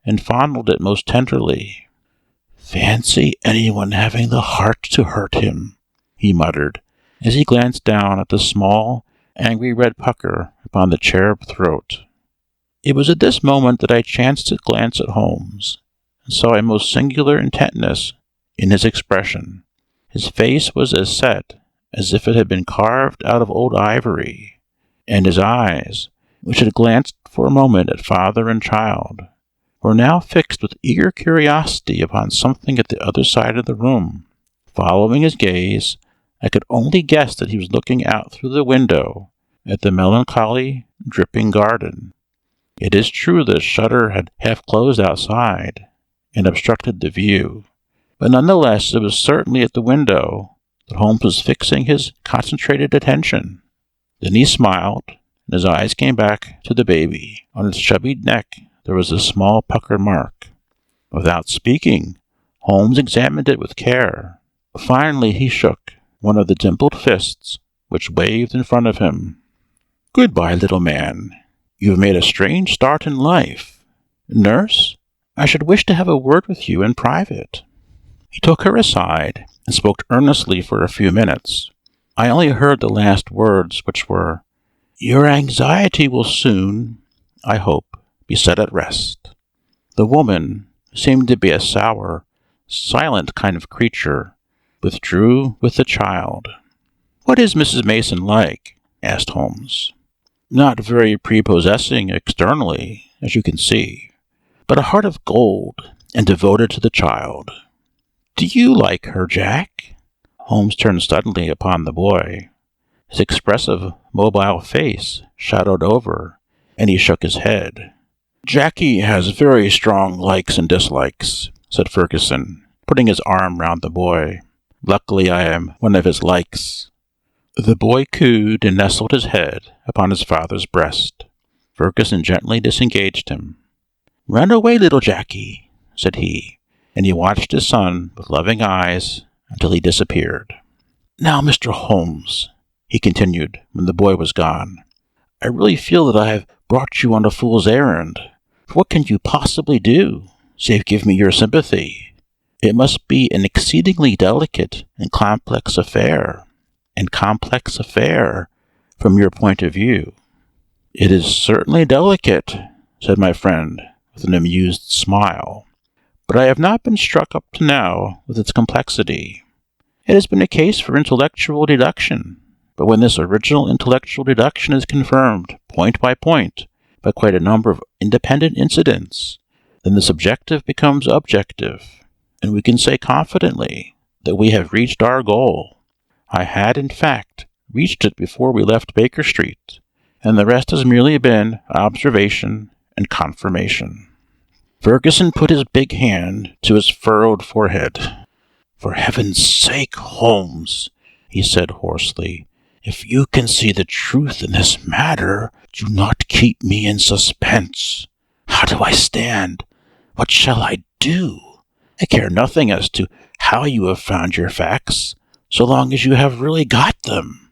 and fondled it most tenderly. "Fancy anyone having the heart to hurt him," he muttered, as he glanced down at the small, angry red pucker upon the cherub throat. It was at this moment that I chanced to glance at Holmes, and saw a most singular intentness in his expression. His face was as set as if it had been carved out of old ivory, and his eyes, which had glanced for a moment at father and child, were now fixed with eager curiosity upon something at the other side of the room. Following his gaze, I could only guess that he was looking out through the window at the melancholy, dripping garden. It is true that a shutter had half closed outside and obstructed the view, but nonetheless it was certainly at the window that Holmes was fixing his concentrated attention. Then he smiled, and his eyes came back to the baby. On its chubby neck there was a small puckered mark. Without speaking, Holmes examined it with care. Finally he shook one of the dimpled fists which waved in front of him. "Goodbye, little man. You have made a strange start in life. Nurse, I should wish to have a word with you in private." He took her aside and spoke earnestly for a few minutes. I only heard the last words, which were, "Your anxiety will soon, I hope, be set at rest." The woman, who seemed to be a sour, silent kind of creature, withdrew with the child. "What is Mrs. Mason like?" asked Holmes. "Not very prepossessing externally, as you can see, but a heart of gold and devoted to the child." "Do you like her, Jack?" Holmes turned suddenly upon the boy. His expressive, mobile face shadowed over, and he shook his head. "Jackie has very strong likes and dislikes," said Ferguson, putting his arm round the boy. "Luckily I am one of his likes." The boy cooed and nestled his head upon his father's breast. Ferguson gently disengaged him. "Run away, little Jackie," said he, and he watched his son with loving eyes until he disappeared. "Now, Mr. Holmes," he continued when the boy was gone, "I really feel that I have brought you on a fool's errand. For what can you possibly do, save give me your sympathy? It must be an exceedingly delicate and complex affair from your point of view." "It is certainly delicate," said my friend with an amused smile, "but I have not been struck up to now with its complexity. It has been a case for intellectual deduction, but when this original intellectual deduction is confirmed, point by point, by quite a number of independent incidents, then the subjective becomes objective, and we can say confidently that we have reached our goal. I had, in fact, reached it before we left Baker Street, and the rest has merely been observation and confirmation." Ferguson put his big hand to his furrowed forehead. "For heaven's sake, Holmes," he said hoarsely, "if you can see the truth in this matter, do not keep me in suspense. How do I stand? What shall I do? I care nothing as to how you have found your facts, so long as you have really got them."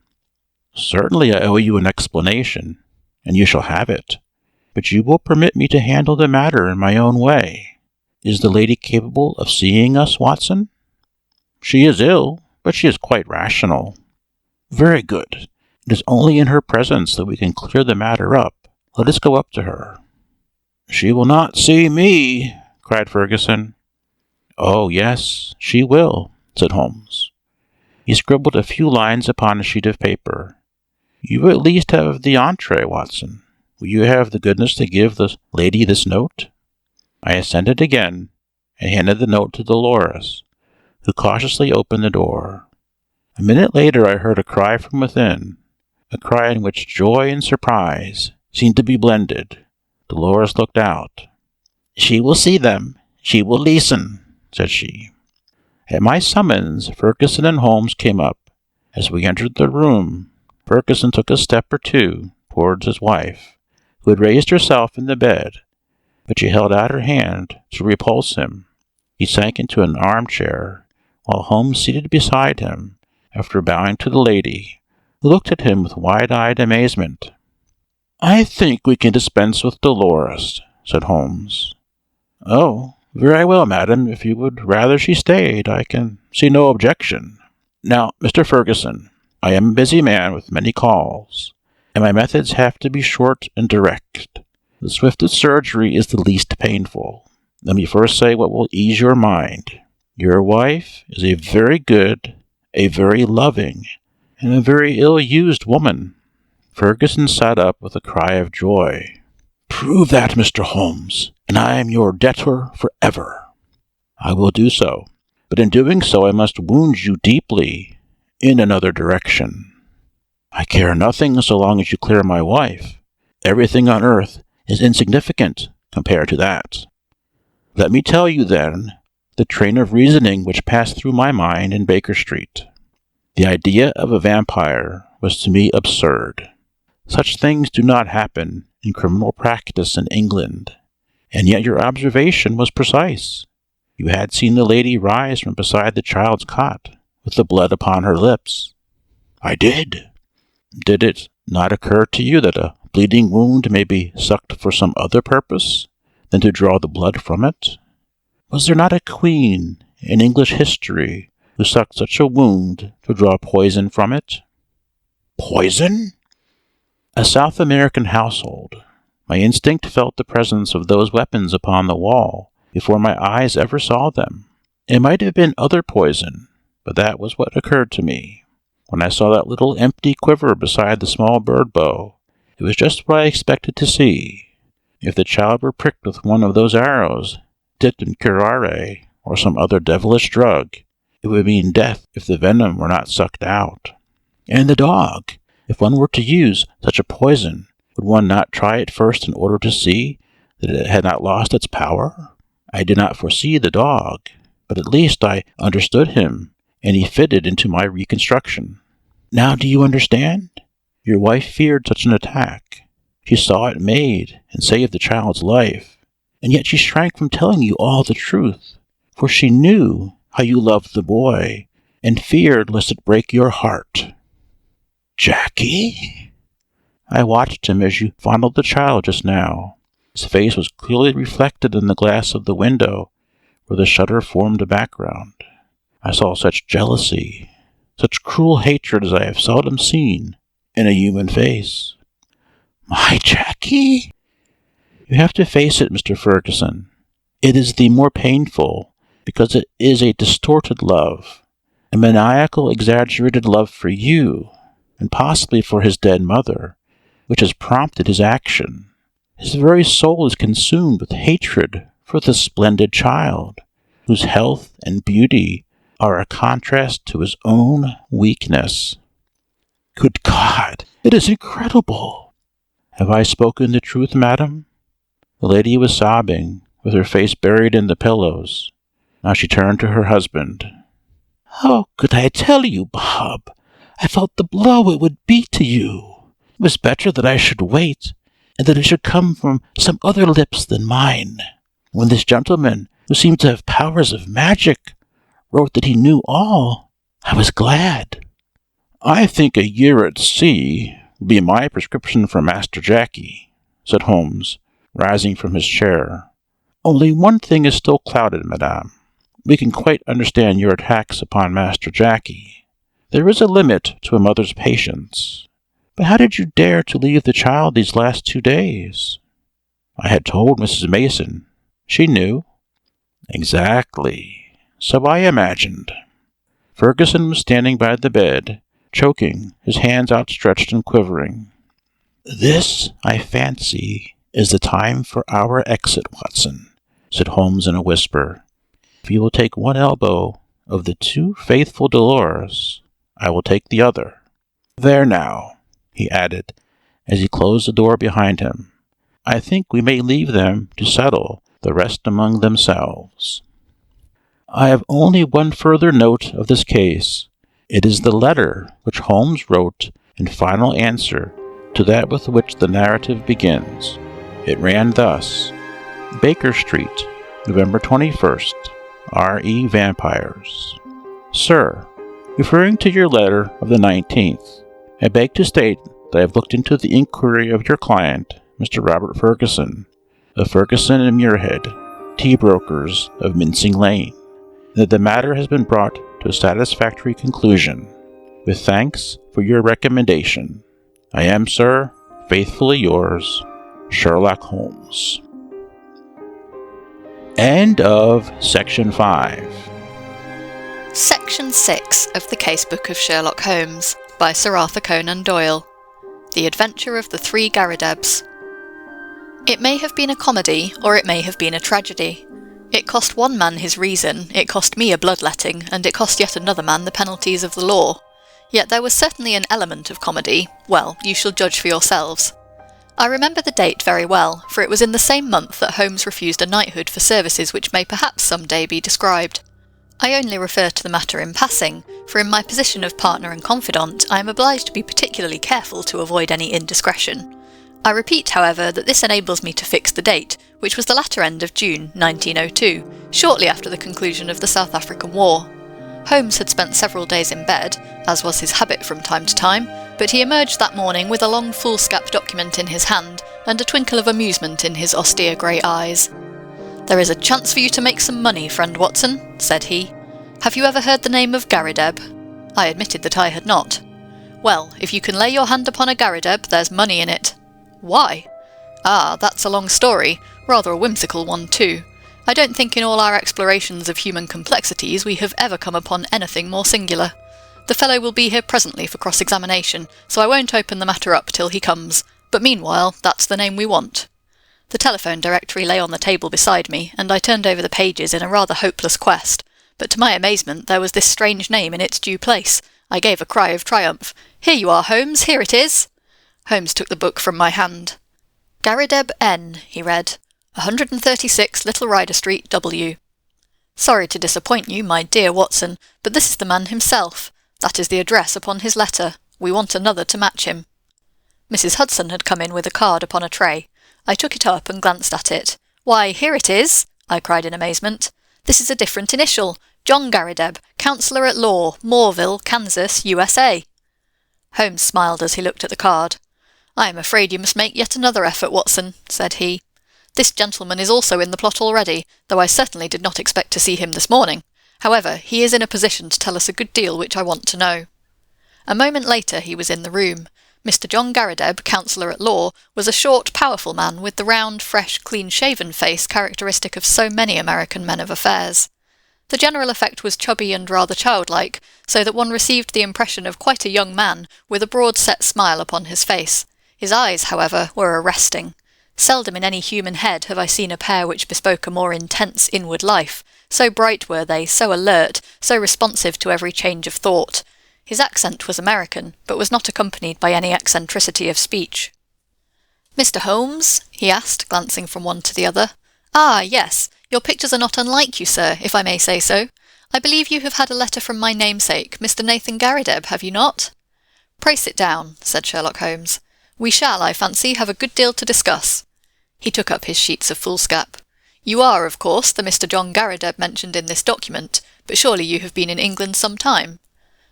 "Certainly I owe you an explanation, and you shall have it. But you will permit me to handle the matter in my own way. Is the lady capable of seeing us, Watson?" "She is ill, but she is quite rational." "Very good. It is only in her presence that we can clear the matter up. Let us go up to her." "She will not see me," cried Ferguson. "Oh, yes, she will," said Holmes. He scribbled a few lines upon a sheet of paper. "You at least have the entree, Watson. Will you have the goodness to give the lady this note?" I assented again, and handed the note to Dolores, who cautiously opened the door. A minute later I heard a cry from within, a cry in which joy and surprise seemed to be blended. Dolores looked out. "She will see them. She will listen," said she. At my summons, Ferguson and Holmes came up. As we entered the room, Ferguson took a step or two towards his wife, who had raised herself in the bed, but she held out her hand to repulse him. He sank into an armchair, while Holmes seated beside him, after bowing to the lady, who looked at him with wide-eyed amazement. "I think we can dispense with Dolores," said Holmes. Oh, very well, madam. If you would rather she stayed, I can see no objection. Now, Mr. Ferguson, I am a busy man with many calls, and my methods have to be short and direct. The swiftest surgery is the least painful. Let me first say what will ease your mind. Your wife is a very good, a very loving, and a very ill-used woman. Ferguson sat up with a cry of joy. Prove that, Mr. Holmes, and I am your debtor forever. I will do so, but in doing so I must wound you deeply in another direction. I care nothing so long as you clear my wife. Everything on earth is insignificant compared to that. Let me tell you, then, the train of reasoning which passed through my mind in Baker Street. The idea of a vampire was to me absurd. Such things do not happen in criminal practice in England, and yet your observation was precise. You had seen the lady rise from beside the child's cot, with the blood upon her lips. I did. Did it not occur to you that a bleeding wound may be sucked for some other purpose than to draw the blood from it? Was there not a queen in English history who sucked such a wound to draw poison from it? Poison? A South American household. My instinct felt the presence of those weapons upon the wall before my eyes ever saw them. It might have been other poison, but that was what occurred to me. When I saw that little empty quiver beside the small bird bow, it was just what I expected to see. If the child were pricked with one of those arrows, dipped in curare or some other devilish drug, it would mean death if the venom were not sucked out. And the dog! If one were to use such a poison, would one not try it first in order to see that it had not lost its power? I did not foresee the dog, but at least I understood him, and he fitted into my reconstruction. Now do you understand? Your wife feared such an attack. She saw it made and saved the child's life, and yet she shrank from telling you all the truth, for she knew how you loved the boy, and feared lest it break your heart. Jackie? I watched him as you fondled the child just now. His face was clearly reflected in the glass of the window, where the shutter formed a background. I saw such jealousy, such cruel hatred as I have seldom seen in a human face. My Jackie? You have to face it, Mr. Ferguson. It is the more painful because it is a distorted love, a maniacal, exaggerated love for you, and possibly for his dead mother, which has prompted his action. His very soul is consumed with hatred for the splendid child, whose health and beauty are a contrast to his own weakness. Good God, it is incredible! Have I spoken the truth, madam? The lady was sobbing, with her face buried in the pillows. Now she turned to her husband. How could I tell you, Bob? I felt the blow it would be to you. It was better that I should wait, and that it should come from some other lips than mine. When this gentleman, who seemed to have powers of magic, wrote that he knew all, I was glad. I think a year at sea will be my prescription for Master Jackie, said Holmes, rising from his chair. Only one thing is still clouded, madame. We can quite understand your attacks upon Master Jackie. There is a limit to a mother's patience. But how did you dare to leave the child these last 2 days? I had told Mrs. Mason. She knew. Exactly. So I imagined. Ferguson was standing by the bed, choking, his hands outstretched and quivering. This, I fancy, is the time for our exit, Watson, said Holmes in a whisper. If you will take one elbow of the 2 faithful Dolores, I will take the other. There now, he added, as he closed the door behind him. I think we may leave them to settle the rest among themselves. I have only one further note of this case. It is the letter which Holmes wrote in final answer to that with which the narrative begins. It ran thus: Baker Street, November 21st, R.E. Vampires. Sir, referring to your letter of the 19th, I beg to state that I have looked into the inquiry of your client, Mr. Robert Ferguson, of Ferguson and Muirhead, tea brokers of Mincing Lane, and that the matter has been brought to a satisfactory conclusion. With thanks for your recommendation, I am, sir, faithfully yours, Sherlock Holmes. End of Section 5. Section 6 of the Case-Book of Sherlock Holmes by Sir Arthur Conan Doyle. The Adventure of the Three Garridebs. It may have been a comedy, or it may have been a tragedy. It cost one man his reason, it cost me a bloodletting, and it cost yet another man the penalties of the law. Yet there was certainly an element of comedy. Well, you shall judge for yourselves. I remember the date very well, for it was in the same month that Holmes refused a knighthood for services which may perhaps some day be described. I only refer to the matter in passing, for in my position of partner and confidant I am obliged to be particularly careful to avoid any indiscretion. I repeat, however, that this enables me to fix the date, which was the latter end of June 1902, shortly after the conclusion of the South African War. Holmes had spent several days in bed, as was his habit from time to time, but he emerged that morning with a long foolscap document in his hand and a twinkle of amusement in his austere grey eyes. "There is a chance for you to make some money, friend Watson," said he. "Have you ever heard the name of Garrideb?" I admitted that I had not. "Well, if you can lay your hand upon a Garrideb, there's money in it." "Why?" "Ah, that's a long story, rather a whimsical one too. I don't think in all our explorations of human complexities we have ever come upon anything more singular. The fellow will be here presently for cross-examination, so I won't open the matter up till he comes, but meanwhile that's the name we want." The telephone directory lay on the table beside me, and I turned over the pages in a rather hopeless quest, but to my amazement there was this strange name in its due place. I gave a cry of triumph. "Here you are, Holmes, here it is!" Holmes took the book from my hand. "Garrideb N," he read. 136 Little Rider Street, W. "Sorry to disappoint you, my dear Watson, but this is the man himself. That is the address upon his letter. We want another to match him." Mrs. Hudson had come in with a card upon a tray. I took it up and glanced at it. "Why, here it is!" I cried in amazement. "This is a different initial. John Garrideb, Counsellor at Law, Moorville, Kansas, USA." Holmes smiled as he looked at the card. "I am afraid you must make yet another effort, Watson," said he. "This gentleman is also in the plot already, though I certainly did not expect to see him this morning. However, he is in a position to tell us a good deal which I want to know." A moment later he was in the room. Mr. John Garrideb, Counsellor at Law, was a short, powerful man with the round, fresh, clean-shaven face characteristic of so many American men of affairs. The general effect was chubby and rather childlike, so that one received the impression of quite a young man with a broad-set smile upon his face. His eyes, however, were arresting. Seldom in any human head have I seen a pair which bespoke a more intense inward life. So bright were they, so alert, so responsive to every change of thought. His accent was American, but was not accompanied by any eccentricity of speech. "Mr. Holmes?" he asked, glancing from one to the other. "Ah, yes. Your pictures are not unlike you, sir, if I may say so. I believe you have had a letter from my namesake, Mr. Nathan Garrideb, have you not?" "Pray sit down," said Sherlock Holmes. "We shall, I fancy, have a good deal to discuss." He took up his sheets of foolscap. "You are, of course, the Mr. John Garrideb mentioned in this document, but surely you have been in England some time."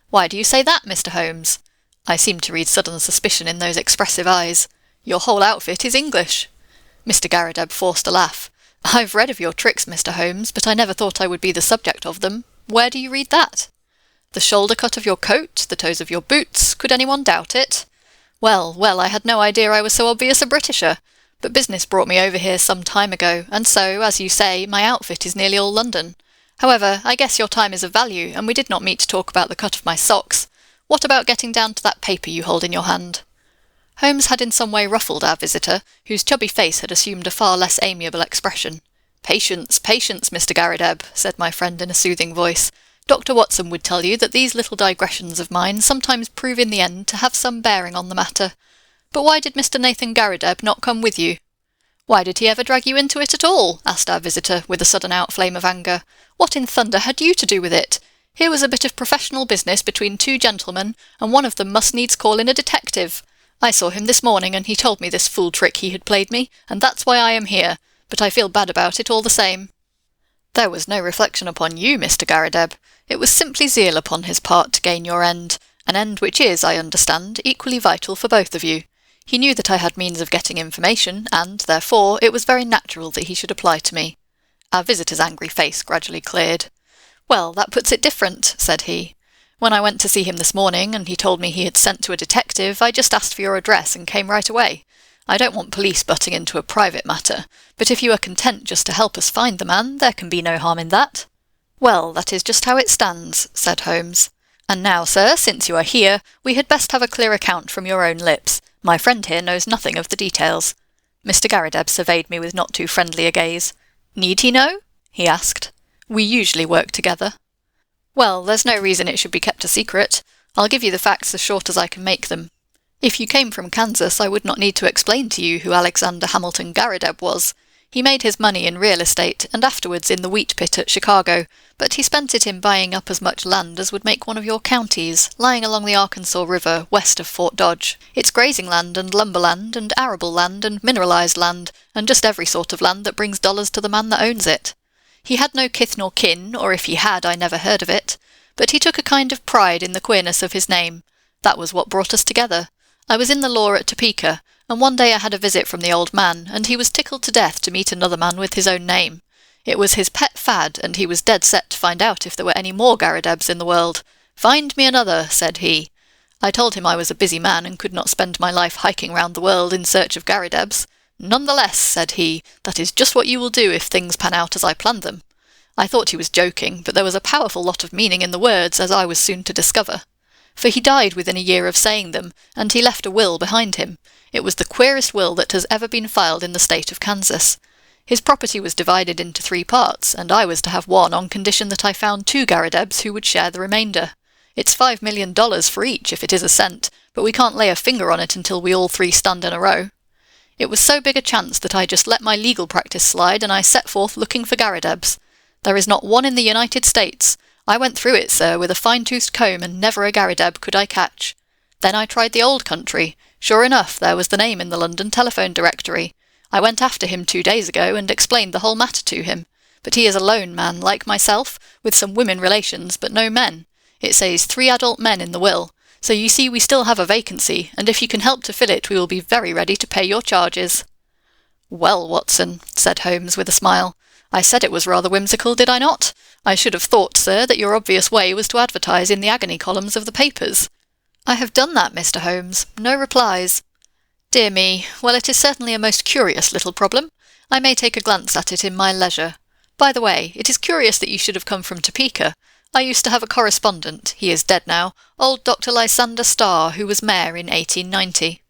"Why do you say that, Mr. Holmes?" I seemed to read sudden suspicion in those expressive eyes. "Your whole outfit is English." Mr. Garrideb forced a laugh. "I've read of your tricks, Mr. Holmes, but I never thought I would be the subject of them. Where do you read that?" "The shoulder cut of your coat, the toes of your boots. Could anyone doubt it?" Well, well, I had no idea I was so obvious a Britisher. But business brought me over here some time ago, and so, as you say, my outfit is nearly all London. However, I guess your time is of value, and we did not meet to talk about the cut of my socks. What about getting down to that paper you hold in your hand?" Holmes had in some way ruffled our visitor, whose chubby face had assumed a far less amiable expression. "Patience, patience, Mr. Garrideb," said my friend in a soothing voice. "Dr. Watson would tell you that these little digressions of mine sometimes prove in the end to have some bearing on the matter. But why did Mr. Nathan Garrideb not come with you?" "Why did he ever drag you into it at all?" asked our visitor, with a sudden outflame of anger. "What in thunder had you to do with it? Here was a bit of professional business between two gentlemen, and one of them must needs call in a detective. I saw him this morning, and he told me this fool trick he had played me, and that's why I am here, but I feel bad about it all the same." "There was no reflection upon you, Mr. Garrideb. It was simply zeal upon his part to gain your end, an end which is, I understand, equally vital for both of you. He knew that I had means of getting information, and, therefore, it was very natural that he should apply to me. Our visitor's angry face gradually cleared. "Well, that puts it different," said he. "When I went to see him this morning, and he told me he had sent to a detective, I just asked for your address and came right away. I don't want police butting into a private matter, but if you are content just to help us find the man, there can be no harm in that." "Well, that is just how it stands," said Holmes. "And now, sir, since you are here, we had best have a clear account from your own lips. My friend here knows nothing of the details." Mr. Garrideb surveyed me with not too friendly a gaze. "Need he know?" he asked. "We usually work together." "Well, there's no reason it should be kept a secret. I'll give you the facts as short as I can make them. If you came from Kansas, I would not need to explain to you who Alexander Hamilton Garrideb was. He made his money in real estate, and afterwards in the wheat pit at Chicago, but he spent it in buying up as much land as would make one of your counties, lying along the Arkansas River, west of Fort Dodge. It's grazing land and lumber land and arable land and mineralized land, and just every sort of land that brings dollars to the man that owns it. He had no kith nor kin, or if he had, I never heard of it, but he took a kind of pride in the queerness of his name. That was what brought us together. I was in the law at Topeka, and one day I had a visit from the old man, and he was tickled to death to meet another man with his own name. It was his pet fad, and he was dead set to find out if there were any more Garridebs in the world. "Find me another," said he. I told him I was a busy man and could not spend my life hiking round the world in search of Garridebs. "None the less," said he, "that is just what you will do if things pan out as I planned them." I thought he was joking, but there was a powerful lot of meaning in the words, as I was soon to discover. For he died within a year of saying them, and he left a will behind him. It was the queerest will that has ever been filed in the state of Kansas. His property was divided into 3 parts, and I was to have one on condition that I found 2 Garridebs who would share the remainder. It's $5 million for each if it is a cent, but we can't lay a finger on it until we all 3 stand in a row. It was so big a chance that I just let my legal practice slide, and I set forth looking for Garridebs. There is not one in the United States. I went through it, sir, with a fine-toothed comb, and never a Garrideb could I catch. Then I tried the old country. Sure enough, there was the name in the London telephone directory. I went after him 2 days ago and explained the whole matter to him. But he is a lone man, like myself, with some women relations, but no men. It says 3 adult men in the will. So you see we still have a vacancy, and if you can help to fill it, we will be very ready to pay your charges." "Well, Watson," said Holmes with a smile, "I said it was rather whimsical, did I not? I should have thought, sir, that your obvious way was to advertise in the agony columns of the papers." "I have done that, Mr. Holmes. No replies." "Dear me. Well, it is certainly a most curious little problem. I may take a glance at it in my leisure. By the way, it is curious that you should have come from Topeka. I used to have a correspondent, he is dead now, old Dr. Lysander Starr, who was mayor in 1890.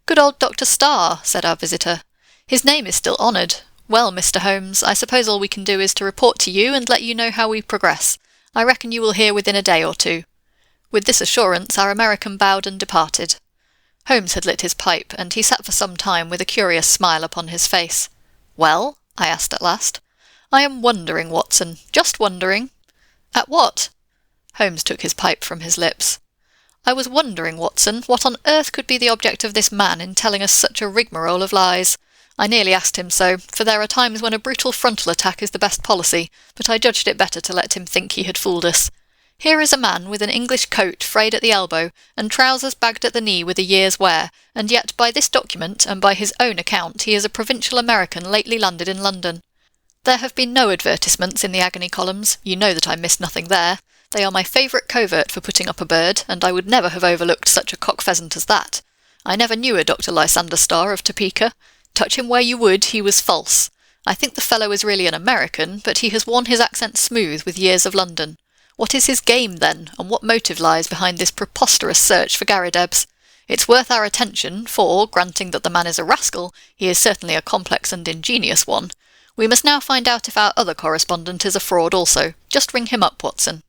"Good old Dr. Starr," said our visitor. "His name is still honoured. Well, Mr. Holmes, I suppose all we can do is to report to you and let you know how we progress. I reckon you will hear within a day or 2. With this assurance, our American bowed and departed. Holmes had lit his pipe, and he sat for some time with a curious smile upon his face. "Well?" I asked at last. "I am wondering, Watson, just wondering." "At what?" Holmes took his pipe from his lips. "I was wondering, Watson, what on earth could be the object of this man in telling us such a rigmarole of lies. I nearly asked him so, for there are times when a brutal frontal attack is the best policy, but I judged it better to let him think he had fooled us. Here is a man with an English coat frayed at the elbow, and trousers bagged at the knee with a year's wear, and yet by this document, and by his own account, he is a provincial American lately landed in London. There have been no advertisements in the agony columns. You know that I missed nothing there. They are my favourite covert for putting up a bird, and I would never have overlooked such a cock-pheasant as that. I never knew a Dr. Lysander Starr of Topeka. Touch him where you would, he was false. I think the fellow is really an American, but he has worn his accent smooth with years of London. What is his game, then, and what motive lies behind this preposterous search for Garridebs? It's worth our attention, for, granting that the man is a rascal, he is certainly a complex and ingenious one. We must now find out if our other correspondent is a fraud also. Just ring him up, Watson."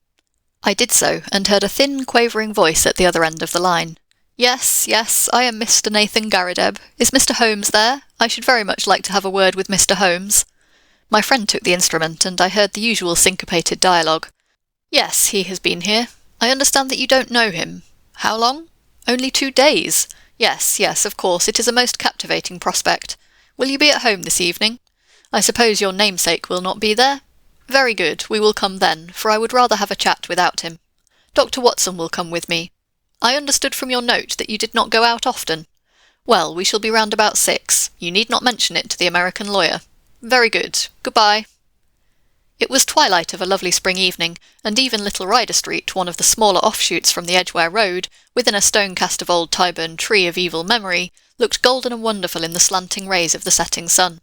I did so, and heard a thin, quavering voice at the other end of the line. Yes, I am Mr. Nathan Garrideb. Is Mr. Holmes there? I should very much like to have a word with Mr. Holmes." My friend took the instrument, and I heard the usual syncopated dialogue. "Yes, he has been here. I understand that you don't know him. How long? Only 2 days. Yes, of course, it is a most captivating prospect. Will you be at home this evening? I suppose your namesake will not be there? Very good, we will come then, for I would rather have a chat without him. Dr. Watson will come with me. I understood from your note that you did not go out often. Well, we shall be round about 6. You need not mention it to the American lawyer. Very good. Goodbye." It was twilight of a lovely spring evening, and even Little Rider Street, one of the smaller offshoots from the Edgware Road, within a stone-cast of old Tyburn tree of evil memory, looked golden and wonderful in the slanting rays of the setting sun.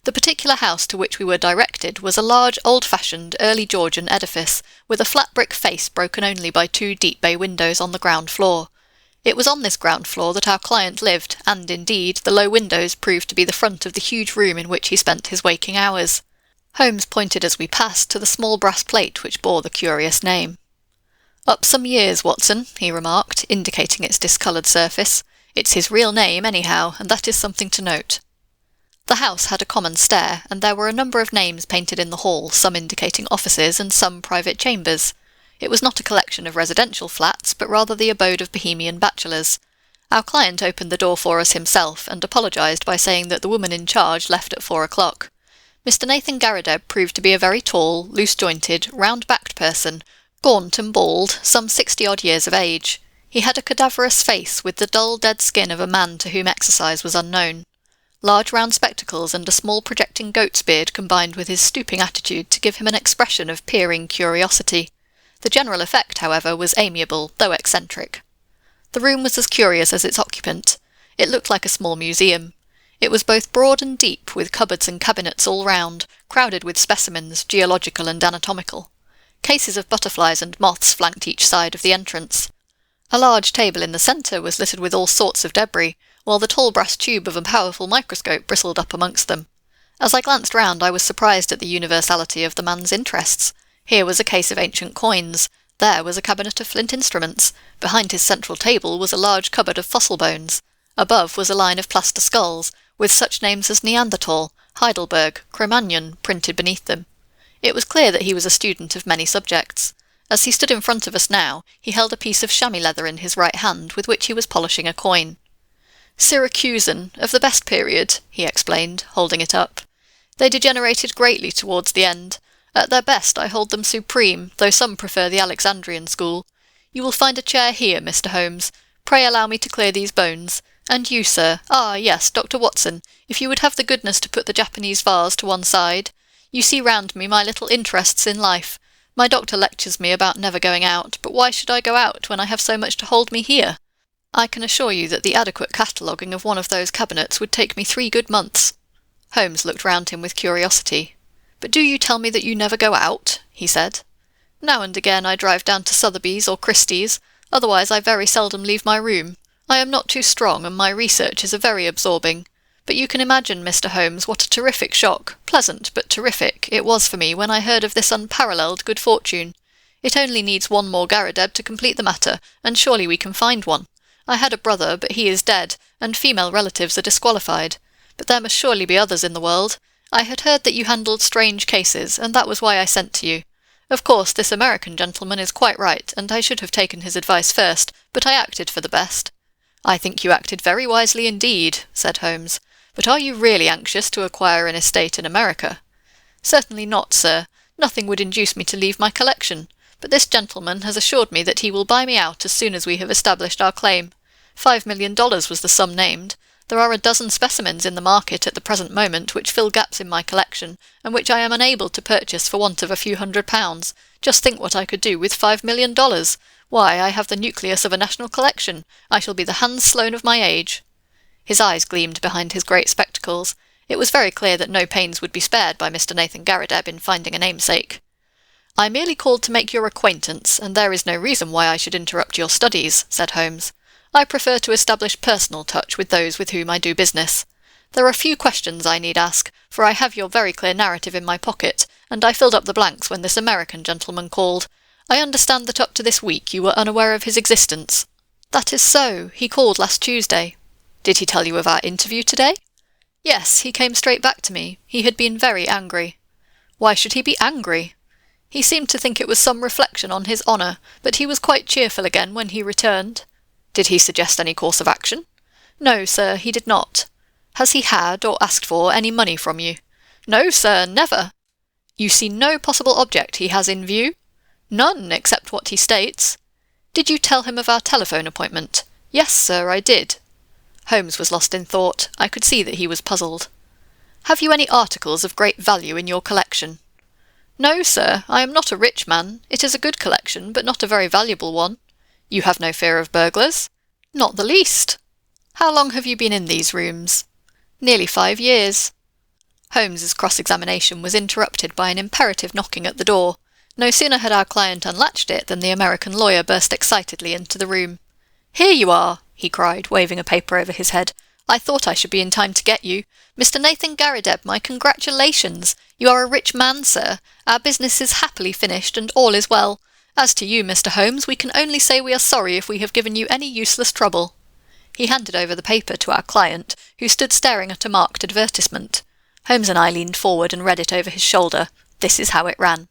The particular house to which we were directed was a large, old-fashioned, early Georgian edifice, with a flat brick face broken only by 2 deep bay windows on the ground floor. It was on this ground floor that our client lived, and, indeed, the low windows proved to be the front of the huge room in which he spent his waking hours. Holmes pointed as we passed to the small brass plate which bore the curious name. "Up some years, Watson," he remarked, indicating its discoloured surface. "It's his real name, anyhow, and that is something to note." The house had a common stair, and there were a number of names painted in the hall, some indicating offices and some private chambers. It was not a collection of residential flats, but rather the abode of Bohemian bachelors. Our client opened the door for us himself, and apologised by saying that the woman in charge left at 4 o'clock. Mr. Nathan Garrideb proved to be a very tall, loose-jointed, round-backed person, gaunt and bald, some 60-odd years of age. He had a cadaverous face, with the dull, dead skin of a man to whom exercise was unknown. Large round spectacles and a small projecting goat's beard combined with his stooping attitude to give him an expression of peering curiosity. The general effect, however, was amiable, though eccentric. The room was as curious as its occupant. It looked like a small museum. It was both broad and deep, with cupboards and cabinets all round, crowded with specimens, geological and anatomical. Cases of butterflies and moths flanked each side of the entrance. A large table in the centre was littered with all sorts of debris, while the tall brass tube of a powerful microscope bristled up amongst them. As I glanced round, I was surprised at the universality of the man's interests. Here was a case of ancient coins. There was a cabinet of flint instruments. Behind his central table was a large cupboard of fossil bones. Above was a line of plaster skulls, with such names as Neanderthal, Heidelberg, Cro-Magnon printed beneath them. It was clear that he was a student of many subjects. As he stood in front of us now, he held a piece of chamois leather in his right hand, with which he was polishing a coin. "Syracusan, of the best period," he explained, holding it up. "They degenerated greatly towards the end. At their best I hold them supreme, though some prefer the Alexandrian school. You will find a chair here, Mr. Holmes. Pray allow me to clear these bones. And you, sir, yes, Dr. Watson, if you would have the goodness to put the Japanese vase to one side. You see round me my little interests in life. My doctor lectures me about never going out, but why should I go out when I have so much to hold me here? I can assure you that the adequate cataloguing of one of those cabinets would take me 3 good months." Holmes looked round him with curiosity. "But do you tell me that you never go out?" he said. "Now and again I drive down to Sotheby's or Christie's, otherwise I very seldom leave my room. I am not too strong, and my researches are very absorbing. But you can imagine, Mr. Holmes, what a terrific shock, pleasant but terrific, it was for me when I heard of this unparalleled good fortune. It only needs one more Garrideb to complete the matter, and surely we can find one. I had a brother, but he is dead, and female relatives are disqualified. But there must surely be others in the world. I had heard that you handled strange cases, and that was why I sent to you. Of course, this American gentleman is quite right, and I should have taken his advice first, but I acted for the best." "I think you acted very wisely indeed," said Holmes. "But are you really anxious to acquire an estate in America?" "Certainly not, sir. Nothing would induce me to leave my collection. But this gentleman has assured me that he will buy me out as soon as we have established our claim. $5 million was the sum named. There are a dozen specimens in the market at the present moment which fill gaps in my collection, and which I am unable to purchase for want of a few £100. Just think what I could do with $5 million. Why, I have the nucleus of a national collection. I shall be the Hans Sloane of my age." His eyes gleamed behind his great spectacles. It was very clear that no pains would be spared by Mr. Nathan Garrideb in finding a namesake. "I merely called to make your acquaintance, and there is no reason why I should interrupt your studies," said Holmes. "I prefer to establish personal touch with those with whom I do business. There are few questions I need ask, for I have your very clear narrative in my pocket, and I filled up the blanks when this American gentleman called. I understand that up to this week you were unaware of his existence." "That is so. He called last Tuesday." "Did he tell you of our interview today?" "Yes, he came straight back to me. He had been very angry." "Why should he be angry?" "He seemed to think it was some reflection on his honour, but he was quite cheerful again when he returned." "Did he suggest any course of action?" "No, sir, he did not." "Has he had, or asked for, any money from you?" "No, sir, never." "You see no possible object he has in view?" "None, except what he states." "Did you tell him of our telephone appointment?" "Yes, sir, I did." Holmes was lost in thought. I could see that he was puzzled. "Have you any articles of great value in your collection?" No, sir, I am not a rich man. It is a good collection, but not a very valuable one. You have no fear of burglars? Not the least. How long have you been in these rooms? Nearly 5 years. Holmes's cross-examination was interrupted by an imperative knocking at the door. No sooner had our client unlatched it than the American lawyer burst excitedly into the room. "Here you are," he cried, waving a paper over his head. "I thought I should be in time to get you. Mr. Nathan Garrideb, my congratulations. You are a rich man, sir. Our business is happily finished, and all is well. As to you, Mr. Holmes, we can only say we are sorry if we have given you any useless trouble." He handed over the paper to our client, who stood staring at a marked advertisement. Holmes and I leaned forward and read it over his shoulder. This is how it ran.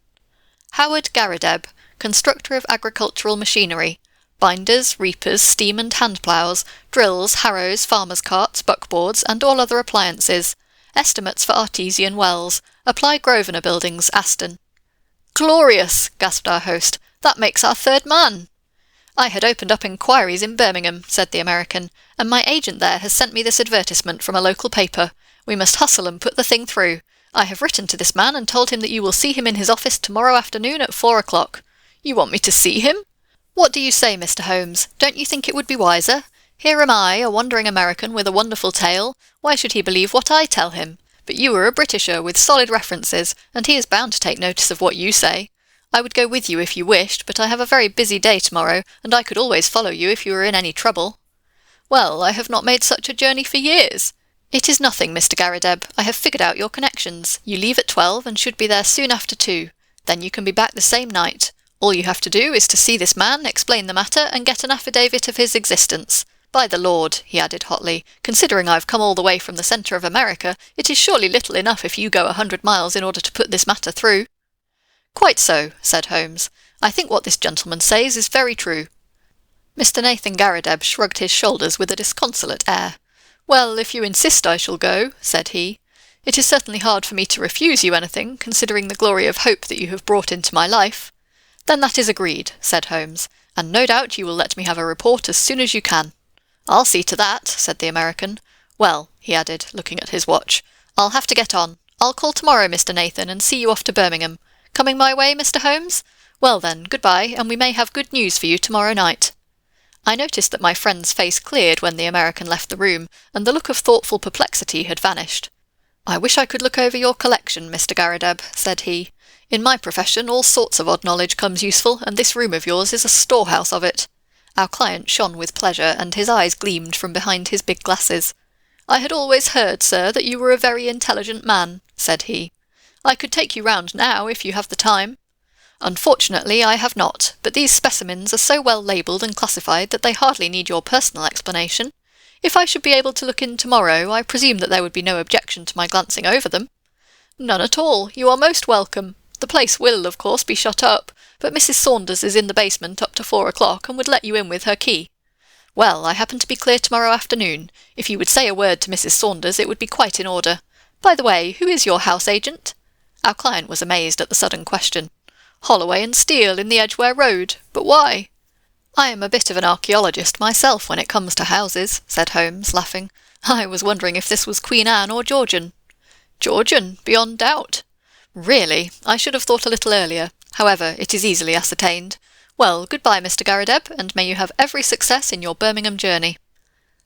Howard Garrideb, constructor of agricultural machinery. Binders, reapers, steam and hand ploughs, drills, harrows, farmers' carts, buckboards, and all other appliances. Estimates for artesian wells. Apply Grosvenor Buildings, Aston. "Glorious!" gasped our host. "That makes our third man." "I had opened up inquiries in Birmingham," said the American, "and my agent there has sent me this advertisement from a local paper. We must hustle and put the thing through. I have written to this man and told him that you will see him in his office tomorrow afternoon at 4 o'clock. You want me to see him? What do you say, Mr. Holmes? Don't you think it would be wiser? Here am I, a wandering American with a wonderful tale. Why should he believe what I tell him? But you are a Britisher with solid references, and he is bound to take notice of what you say. I would go with you if you wished, but I have a very busy day tomorrow, and I could always follow you if you were in any trouble." "Well, I have not made such a journey for years." "It is nothing, Mr. Garrideb. I have figured out your connections. You leave at 12 and should be there soon after 2. Then you can be back the same night. All you have to do is to see this man, explain the matter, and get an affidavit of his existence. By the Lord," he added hotly, "considering I've come all the way from the centre of America, it is surely little enough if you go 100 miles in order to put this matter through." "Quite so," said Holmes. "I think what this gentleman says is very true." Mr. Nathan Garrideb shrugged his shoulders with a disconsolate air. "Well, if you insist I shall go," said he. "It is certainly hard for me to refuse you anything, considering the glory of hope that you have brought into my life." "Then that is agreed," said Holmes, "and no doubt you will let me have a report as soon as you can." "I'll see to that," said the American. "Well," he added, looking at his watch, "I'll have to get on. I'll call tomorrow, Mr. Nathan, and see you off to Birmingham. Coming my way, Mr. Holmes? Well then, goodbye, and we may have good news for you tomorrow night." I noticed that my friend's face cleared when the American left the room, and the look of thoughtful perplexity had vanished. "I wish I could look over your collection, Mr. Garrideb," said he. "In my profession all sorts of odd knowledge comes useful, and this room of yours is a storehouse of it." Our client shone with pleasure, and his eyes gleamed from behind his big glasses. "I had always heard, sir, that you were a very intelligent man," said he. "I could take you round now, if you have the time." "Unfortunately, I have not, but these specimens are so well labelled and classified that they hardly need your personal explanation. If I should be able to look in tomorrow, I presume that there would be no objection to my glancing over them." "None at all. You are most welcome. The place will, of course, be shut up, but Mrs. Saunders is in the basement up to 4 o'clock and would let you in with her key." "Well, I happen to be clear tomorrow afternoon. If you would say a word to Mrs. Saunders, it would be quite in order. By the way, who is your house agent?" Our client was amazed at the sudden question. "Holloway and Steele in the Edgware Road. But why?" "I am a bit of an archaeologist myself when it comes to houses," said Holmes, laughing. "I was wondering if this was Queen Anne or Georgian." "Georgian, beyond doubt." "Really? I should have thought a little earlier. However, it is easily ascertained. Well, goodbye, Mr. Garrideb, and may you have every success in your Birmingham journey."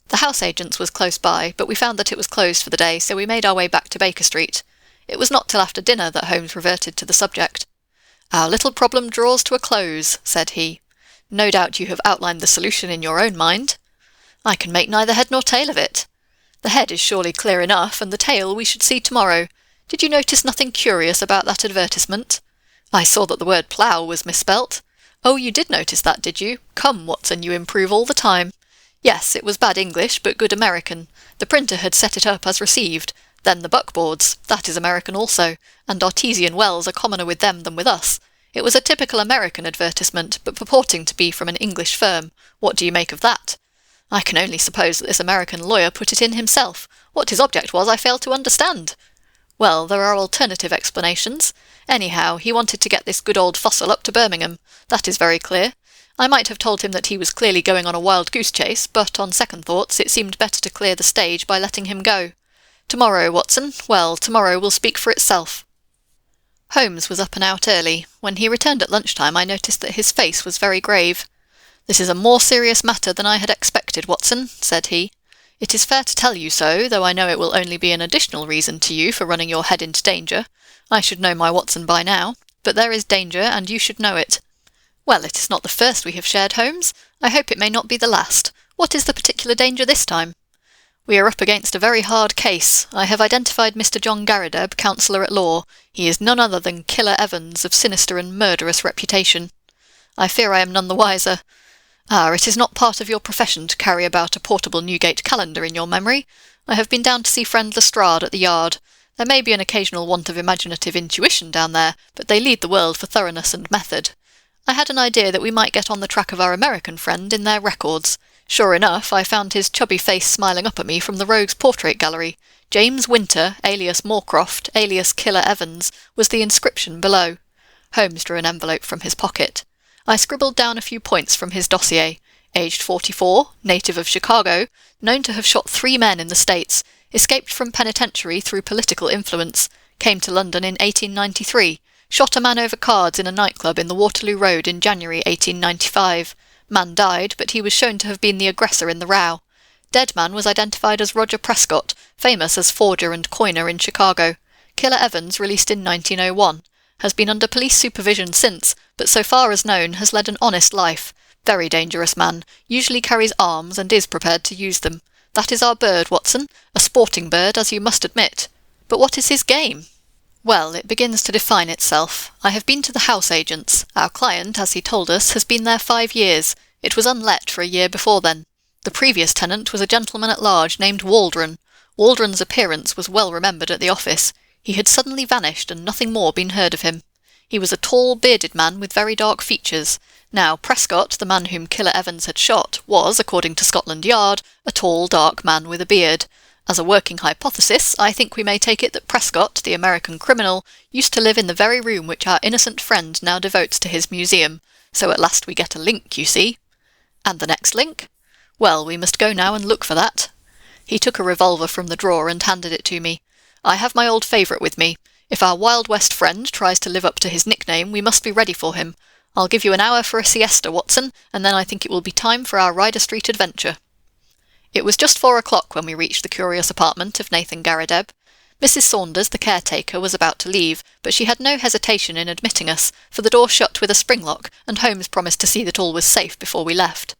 The house agent's was close by, but we found that it was closed for the day, so we made our way back to Baker Street. It was not till after dinner that Holmes reverted to the subject. "Our little problem draws to a close," said he. "No doubt you have outlined the solution in your own mind." "I can make neither head nor tail of it." "The head is surely clear enough, and the tail we should see tomorrow. Did you notice nothing curious about that advertisement?" "I saw that the word plough was misspelt." "Oh, you did notice that, did you? Come, Watson, you improve all the time." "Yes, it was bad English, but good American. The printer had set it up as received. Then the buckboards, that is American also, and artesian wells are commoner with them than with us. It was a typical American advertisement, but purporting to be from an English firm. What do you make of that?" "I can only suppose that this American lawyer put it in himself. What his object was I fail to understand." "Well, there are alternative explanations. Anyhow, he wanted to get this good old fossil up to Birmingham. That is very clear. I might have told him that he was clearly going on a wild goose chase, but on second thoughts it seemed better to clear the stage by letting him go. Tomorrow, Watson, well, tomorrow will speak for itself." Holmes was up and out early. When he returned at lunchtime, I noticed that his face was very grave. "This is a more serious matter than I had expected, Watson," said he. "It is fair to tell you so, though I know it will only be an additional reason to you for running your head into danger. I should know my Watson by now, but there is danger, and you should know it." "Well, it is not the first we have shared, Holmes. I hope it may not be the last. What is the particular danger this time?" "We are up against a very hard case. I have identified Mr. John Garrideb, counsellor at law. He is none other than Killer Evans, of sinister and murderous reputation." "I fear I am none the wiser." "Ah, it is not part of your profession to carry about a portable Newgate calendar in your memory. I have been down to see friend Lestrade at the Yard. There may be an occasional want of imaginative intuition down there, but they lead the world for thoroughness and method. I had an idea that we might get on the track of our American friend in their records. Sure enough, I found his chubby face smiling up at me from the Rogues' Portrait Gallery. James Winter, alias Moorcroft, alias Killer Evans, was the inscription below. Holmes drew an envelope from his pocket. I scribbled down a few points from his dossier. Aged 44, native of Chicago, known to have shot 3 men in the States, escaped from penitentiary through political influence, came to London in 1893, shot a man over cards in a nightclub in the Waterloo Road in January 1895. Man died, but he was shown to have been the aggressor in the row. Dead man was identified as Roger Prescott, famous as forger and coiner in Chicago. Killer Evans, released in 1901. Has been under police supervision since, but so far as known has led an honest life. Very dangerous man, usually carries arms and is prepared to use them. That is our bird, Watson, a sporting bird, as you must admit. But what is his game? Well, it begins to define itself. I have been to the house agents. Our client, as he told us, has been there 5 years. It was unlet for a year before then. The previous tenant was a gentleman at large named Waldron. Waldron's appearance was well remembered at the office. He had suddenly vanished and nothing more been heard of him. He was a tall, bearded man with very dark features. Now, Prescott, the man whom Killer Evans had shot, was, according to Scotland Yard, a tall, dark man with a beard. As a working hypothesis, I think we may take it that Prescott, the American criminal, used to live in the very room which our innocent friend now devotes to his museum. So at last we get a link, you see. And the next link? Well, we must go now and look for that. He took a revolver from the drawer and handed it to me. I have my old favourite with me. If our Wild West friend tries to live up to his nickname, we must be ready for him. I'll give you an hour for a siesta, Watson, and then I think it will be time for our Ryder Street adventure. It was just 4 o'clock when we reached the curious apartment of Nathan Garrideb. Mrs. Saunders, the caretaker, was about to leave, but she had no hesitation in admitting us, for the door shut with a spring lock, and Holmes promised to see that all was safe before we left.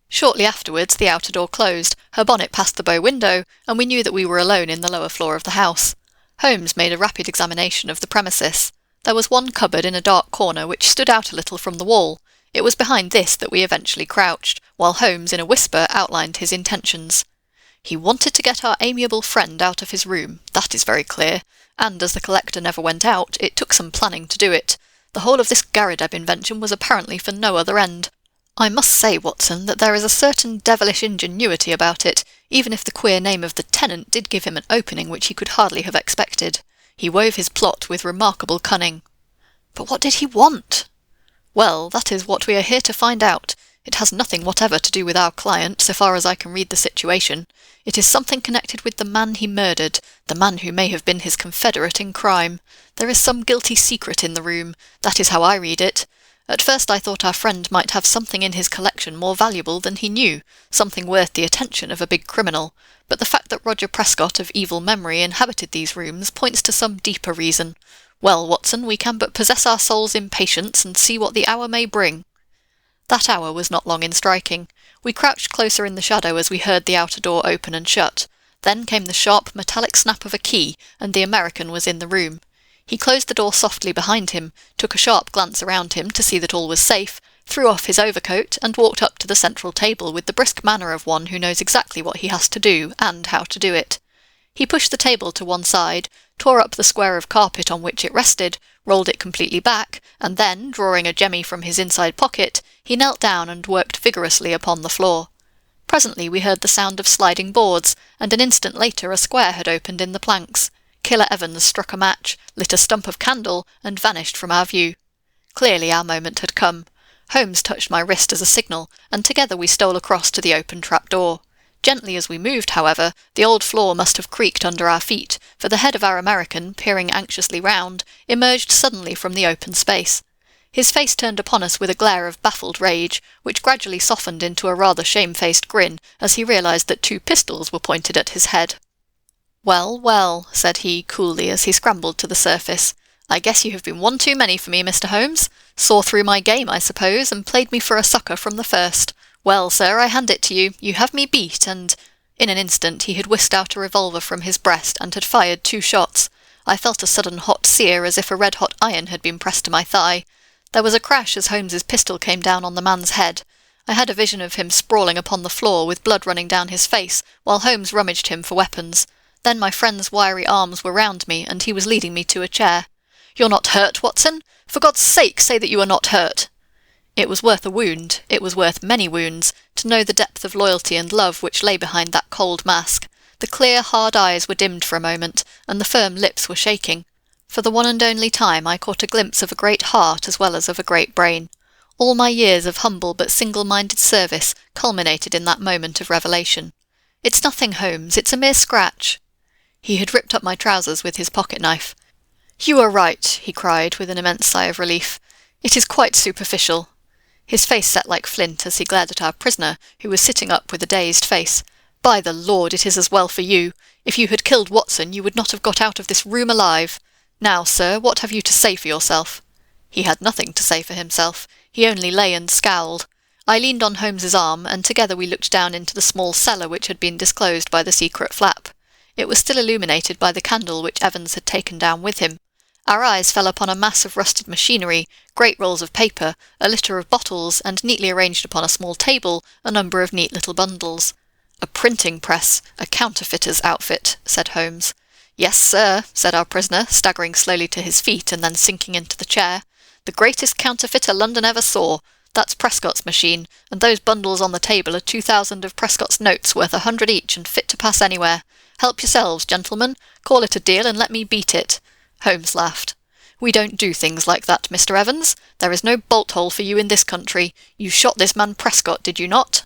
Shortly afterwards the outer door closed, her bonnet passed the bow window, and we knew that we were alone in the lower floor of the house. Holmes made a rapid examination of the premises. There was one cupboard in a dark corner which stood out a little from the wall. It was behind this that we eventually crouched, while Holmes in a whisper outlined his intentions. He wanted to get our amiable friend out of his room, that is very clear, and as the collector never went out, it took some planning to do it. The whole of this Garrideb invention was apparently for no other end. I must say, Watson, that there is a certain devilish ingenuity about it, even if the queer name of the tenant did give him an opening which he could hardly have expected. He wove his plot with remarkable cunning. But what did he want? Well, that is what we are here to find out. It has nothing whatever to do with our client, so far as I can read the situation. It is something connected with the man he murdered, the man who may have been his confederate in crime. There is some guilty secret in the room. That is how I read it. At first I thought our friend might have something in his collection more valuable than he knew, something worth the attention of a big criminal, but the fact that Roger Prescott of evil memory inhabited these rooms points to some deeper reason. Well, Watson, we can but possess our souls in patience and see what the hour may bring. That hour was not long in striking. We crouched closer in the shadow as we heard the outer door open and shut. Then came the sharp metallic snap of a key, and the American was in the room. He closed the door softly behind him, took a sharp glance around him to see that all was safe, threw off his overcoat, and walked up to the central table with the brisk manner of one who knows exactly what he has to do, and how to do it. He pushed the table to one side, tore up the square of carpet on which it rested, rolled it completely back, and then, drawing a jemmy from his inside pocket, he knelt down and worked vigorously upon the floor. Presently we heard the sound of sliding boards, and an instant later a square had opened in the planks. Killer Evans struck a match, lit a stump of candle, and vanished from our view. Clearly our moment had come. Holmes touched my wrist as a signal, and together we stole across to the open trap-door. Gently as we moved, however, the old floor must have creaked under our feet, for the head of our American, peering anxiously round, emerged suddenly from the open space. His face turned upon us with a glare of baffled rage, which gradually softened into a rather shamefaced grin as he realised that 2 pistols were pointed at his head. "Well, well," said he coolly as he scrambled to the surface. "I guess you have been one too many for me, Mr. Holmes. Saw through my game, I suppose, and played me for a sucker from the first. Well, sir, I hand it to you. You have me beat, and—" In an instant he had whisked out a revolver from his breast and had fired 2 shots. I felt a sudden hot sear as if a red-hot iron had been pressed to my thigh. There was a crash as Holmes's pistol came down on the man's head. I had a vision of him sprawling upon the floor with blood running down his face, while Holmes rummaged him for weapons. Then my friend's wiry arms were round me, and he was leading me to a chair. "You're not hurt, Watson? For God's sake, say that you are not hurt!" It was worth a wound, it was worth many wounds, to know the depth of loyalty and love which lay behind that cold mask. The clear, hard eyes were dimmed for a moment, and the firm lips were shaking. For the one and only time I caught a glimpse of a great heart as well as of a great brain. All my years of humble but single-minded service culminated in that moment of revelation. "It's nothing, Holmes, it's a mere scratch." He had ripped up my trousers with his pocket-knife. "You are right," he cried with an immense sigh of relief. "It is quite superficial." His face set like flint as he glared at our prisoner, who was sitting up with a dazed face. "By the Lord, it is as well for you. If you had killed Watson, you would not have got out of this room alive. Now, sir, what have you to say for yourself?" He had nothing to say for himself. He only lay and scowled. I leaned on Holmes's arm, and together we looked down into the small cellar which had been disclosed by the secret flap. It was still illuminated by the candle which Evans had taken down with him. Our eyes fell upon a mass of rusted machinery, great rolls of paper, a litter of bottles, and neatly arranged upon a small table a number of neat little bundles. "A printing press, a counterfeiter's outfit," said Holmes. "Yes, sir," said our prisoner, staggering slowly to his feet and then sinking into the chair. "The greatest counterfeiter London ever saw. That's Prescott's machine, and those bundles on the table are 2,000 of Prescott's notes worth 100 each and fit to pass anywhere. Help yourselves, gentlemen. Call it a deal and let me beat it." Holmes laughed. "We don't do things like that, Mr. Evans. There is no bolt-hole for you in this country. You shot this man Prescott, did you not?"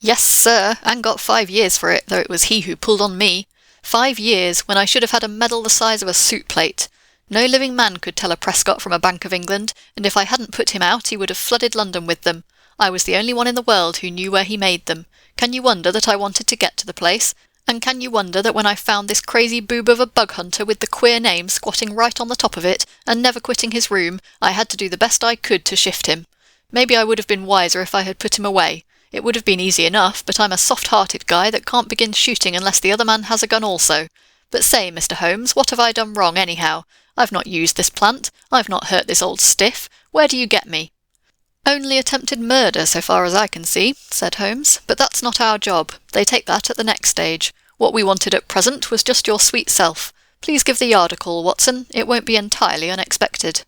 "Yes, sir, and got 5 years for it, though it was he who pulled on me. 5 years, when I should have had a medal the size of a soup plate. No living man could tell a Prescott from a Bank of England, and if I hadn't put him out he would have flooded London with them. I was the only one in the world who knew where he made them. Can you wonder that I wanted to get to the place? And can you wonder that when I found this crazy boob of a bug hunter with the queer name squatting right on the top of it, and never quitting his room, I had to do the best I could to shift him? Maybe I would have been wiser if I had put him away. It would have been easy enough, but I'm a soft-hearted guy that can't begin shooting unless the other man has a gun also. But say, Mr. Holmes, what have I done wrong, anyhow? I've not used this plant. I've not hurt this old stiff. Where do you get me?" "Only attempted murder, so far as I can see," said Holmes. "But that's not our job. They take that at the next stage. What we wanted at present was just your sweet self. Please give the yard a call, Watson. It won't be entirely unexpected."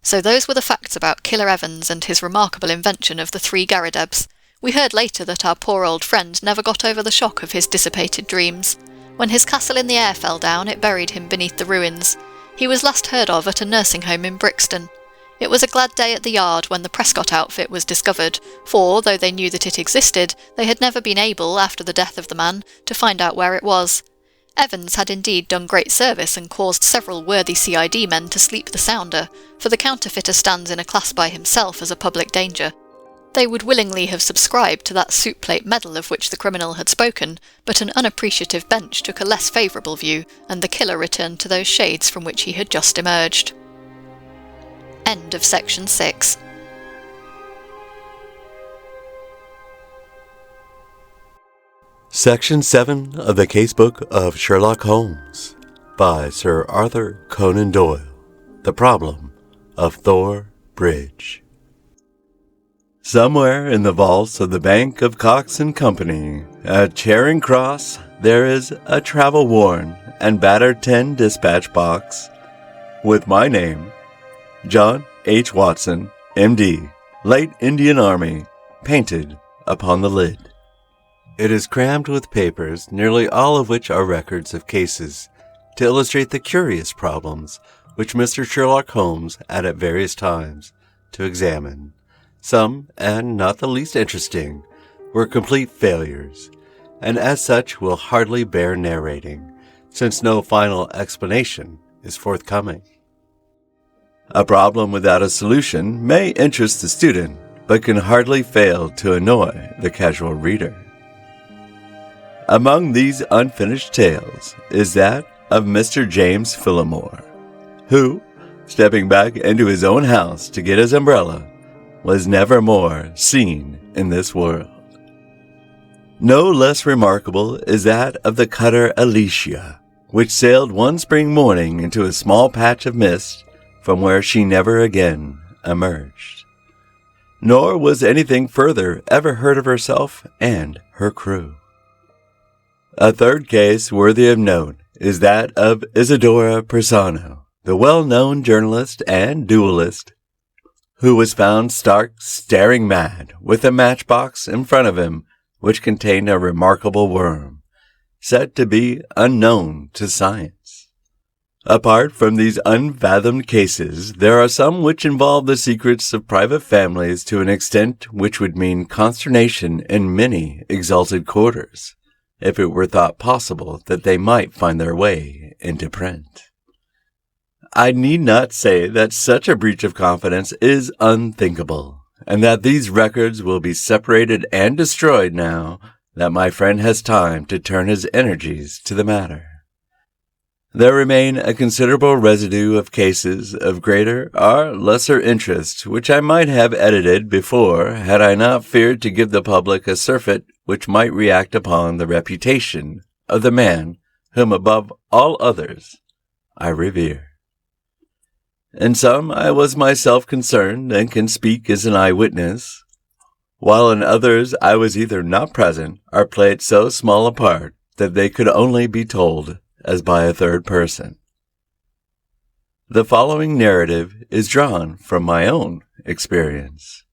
So those were the facts about Killer Evans and his remarkable invention of the 3 Garadebs. We heard later that our poor old friend never got over the shock of his dissipated dreams. When his castle in the air fell down, it buried him beneath the ruins. He was last heard of at a nursing home in Brixton. It was a glad day at the yard when the Prescott outfit was discovered, for, though they knew that it existed, they had never been able, after the death of the man, to find out where it was. Evans had indeed done great service and caused several worthy CID men to sleep the sounder, for the counterfeiter stands in a class by himself as a public danger. They would willingly have subscribed to that soup plate medal of which the criminal had spoken, but an unappreciative bench took a less favourable view, and the killer returned to those shades from which he had just emerged. End of section 6. Section 7 of the Case-Book of Sherlock Holmes by Sir Arthur Conan Doyle. The Problem of Thor Bridge. Somewhere in the vaults of the Bank of Cox and Company at Charing Cross, there is a travel-worn and battered tin dispatch box with my name, John H. Watson, M.D., late Indian Army, painted upon the lid. It is crammed with papers, nearly all of which are records of cases, to illustrate the curious problems which Mr. Sherlock Holmes had at various times to examine. Some, and not the least interesting, were complete failures, and as such will hardly bear narrating, since no final explanation is forthcoming. A problem without a solution may interest the student, but can hardly fail to annoy the casual reader. Among these unfinished tales is that of Mr. James Phillimore, who, stepping back into his own house to get his umbrella, was never more seen in this world. No less remarkable is that of the cutter Alicia, which sailed one spring morning into a small patch of mist from where she never again emerged. Nor was anything further ever heard of herself and her crew. A third case worthy of note is that of Isidora Persano, the well-known journalist and duelist, who was found stark, staring mad, with a matchbox in front of him which contained a remarkable worm, said to be unknown to science. Apart from these unfathomed cases, there are some which involve the secrets of private families to an extent which would mean consternation in many exalted quarters, if it were thought possible that they might find their way into print. I need not say that such a breach of confidence is unthinkable, and that these records will be separated and destroyed now that my friend has time to turn his energies to the matter. There remain a considerable residue of cases of greater or lesser interest which I might have edited before had I not feared to give the public a surfeit which might react upon the reputation of the man whom above all others I revere. In some I was myself concerned and can speak as an eyewitness, while in others I was either not present or played so small a part that they could only be told as by a third person. The following narrative is drawn from my own experience.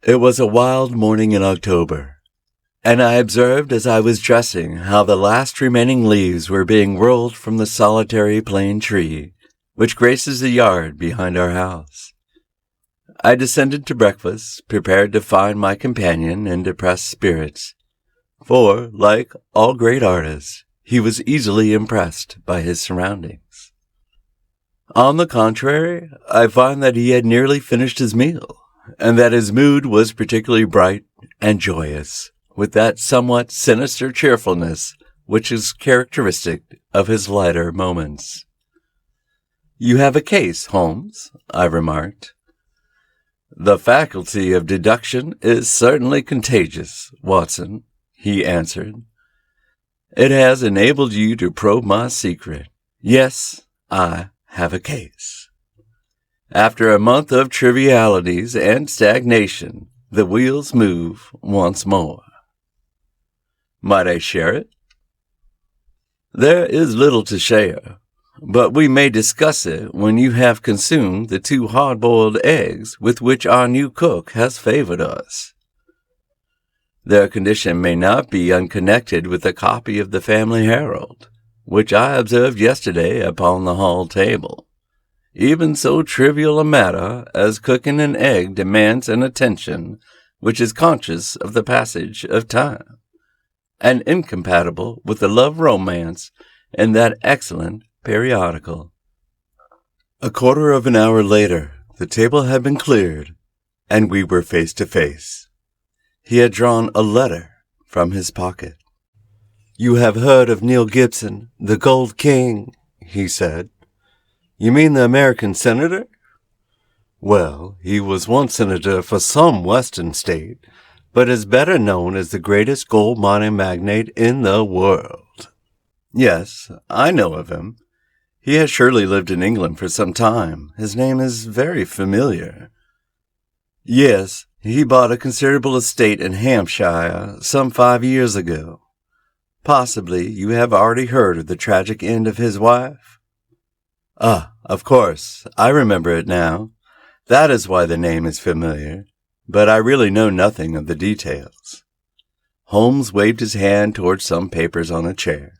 It was a wild morning in October, and I observed as I was dressing how the last remaining leaves were being whirled from the solitary plane tree which graces the yard behind our house. I descended to breakfast, prepared to find my companion in depressed spirits, for, like all great artists, he was easily impressed by his surroundings. On the contrary, I find that he had nearly finished his meal, and that his mood was particularly bright and joyous, with that somewhat sinister cheerfulness which is characteristic of his lighter moments. "You have a case, Holmes," I remarked. "The faculty of deduction is certainly contagious, Watson," he answered. "It has enabled you to probe my secret. Yes, I have a case. After a month of trivialities and stagnation, the wheels move once more. Might I share it?" "There is little to share, but we may discuss it when you have consumed the 2 hard-boiled eggs with which our new cook has favored us. Their condition may not be unconnected with a copy of the Family Herald, which I observed yesterday upon the hall table. Even so trivial a matter as cooking an egg demands an attention which is conscious of the passage of time, and incompatible with the love romance in that excellent periodical." A quarter of an hour later, the table had been cleared, and we were face to face. He had drawn a letter from his pocket. "You have heard of Neil Gibson, the Gold King," he said. "You mean the American senator? Well, he was once senator for some western state, but is better known as the greatest gold mining magnate in the world." "Yes, I know of him. He has surely lived in England for some time. His name is very familiar." "Yes, he bought a considerable estate in Hampshire some 5 years ago. Possibly you have already heard of the tragic end of his wife?" "Ah, of course, I remember it now. That is why the name is familiar, but I really know nothing of the details." Holmes waved his hand towards some papers on a chair.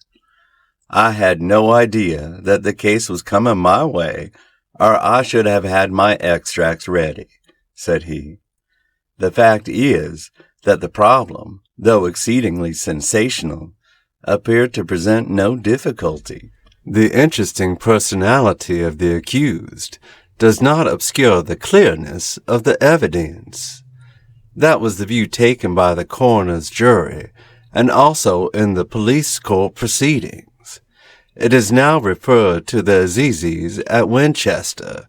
"I had no idea that the case was coming my way, or I should have had my extracts ready," said he. "The fact is that the problem, though exceedingly sensational, appeared to present no difficulty. The interesting personality of the accused does not obscure the clearness of the evidence. That was the view taken by the coroner's jury, and also in the police court proceedings. It is now referred to the Assizes at Winchester.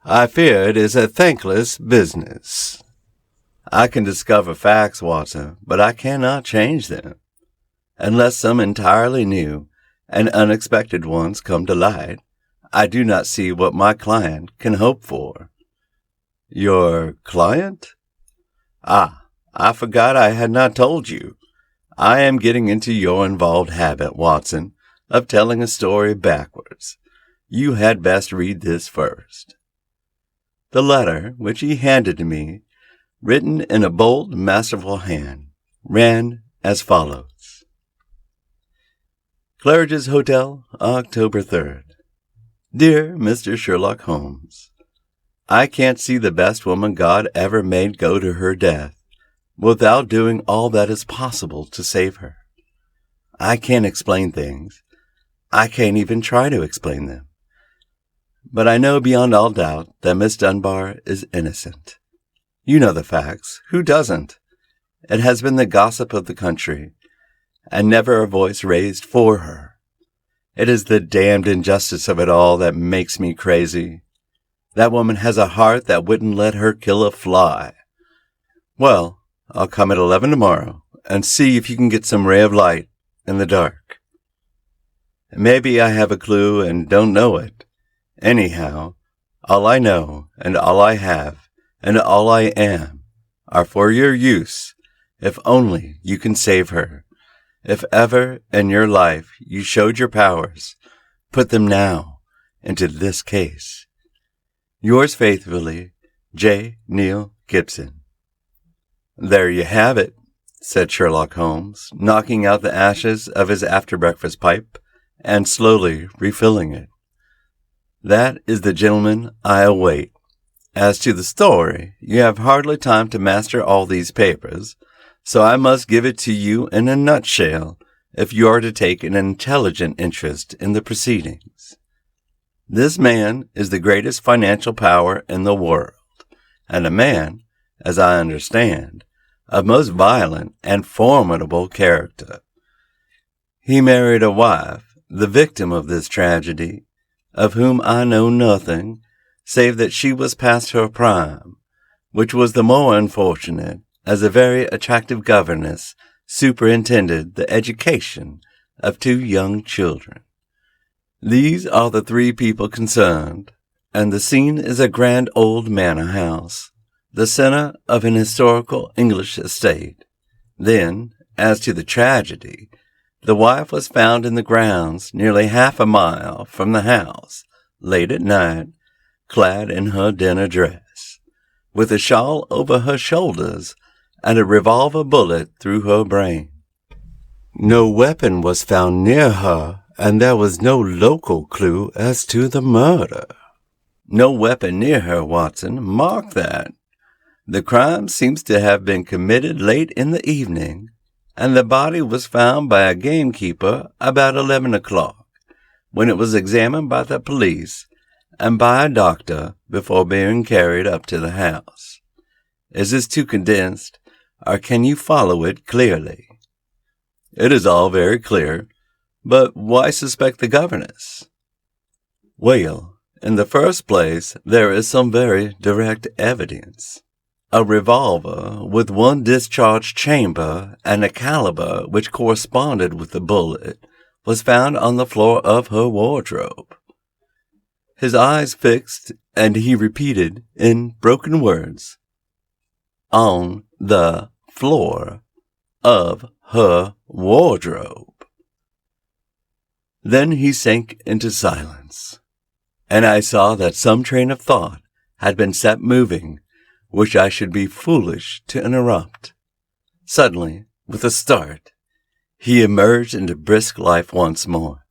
I fear it is a thankless business. I can discover facts, Watson, but I cannot change them. Unless some entirely new and unexpected ones come to light, I do not see what my client can hope for. Your client? Ah, I forgot I had not told you. I am getting into your involved habit, Watson, of telling a story backwards. You had best read this first. The letter, which he handed to me, written in a bold, masterful hand, ran as follows. Claridge's Hotel, October 3rd. Dear Mr. Sherlock Holmes, I can't see the best woman God ever made go to her death without doing all that is possible to save her. I can't explain things. I can't even try to explain them. But I know beyond all doubt that Miss Dunbar is innocent. You know the facts. Who doesn't? It has been the gossip of the country, and never a voice raised for her. It is the damned injustice of it all that makes me crazy. That woman has a heart that wouldn't let her kill a fly. Well, I'll come at 11 tomorrow and see if you can get some ray of light in the dark. Maybe I have a clue and don't know it. Anyhow, all I know and all I have and all I am are for your use, if only you can save her. If ever in your life you showed your powers, put them now into this case. Yours faithfully, J. Neil Gibson. There you have it, said Sherlock Holmes, knocking out the ashes of his after-breakfast pipe and slowly refilling it. That is the gentleman I await. As to the story, you have hardly time to master all these papers, so I must give it to you in a nutshell if you are to take an intelligent interest in the proceedings. This man is the greatest financial power in the world, and a man, as I understand, of most violent and formidable character. He married a wife, the victim of this tragedy, of whom I know nothing, save that she was past her prime, which was the more unfortunate, as a very attractive governess superintended the education of 2 young children. These are the 3 people concerned, and the scene is a grand old manor house, the center of an historical English estate. Then, as to the tragedy, the wife was found in the grounds nearly half a mile from the house, late at night, clad in her dinner dress, with a shawl over her shoulders and a revolver bullet through her brain. No weapon was found near her, and there was no local clue as to the murder. No weapon near her, Watson. Mark that. The crime seems to have been committed late in the evening, and the body was found by a gamekeeper about 11 o'clock, when it was examined by the police and by a doctor before being carried up to the house. Is this too condensed, or can you follow it clearly? It is all very clear, but why suspect the governess? Well, in the first place, there is some very direct evidence. A revolver with 1 discharged chamber and a caliber which corresponded with the bullet was found on the floor of her wardrobe. His eyes fixed, and he repeated in broken words, "On the floor of her wardrobe." Then he sank into silence, and I saw that some train of thought had been set moving, which I should be foolish to interrupt. Suddenly, with a start, he emerged into brisk life once more.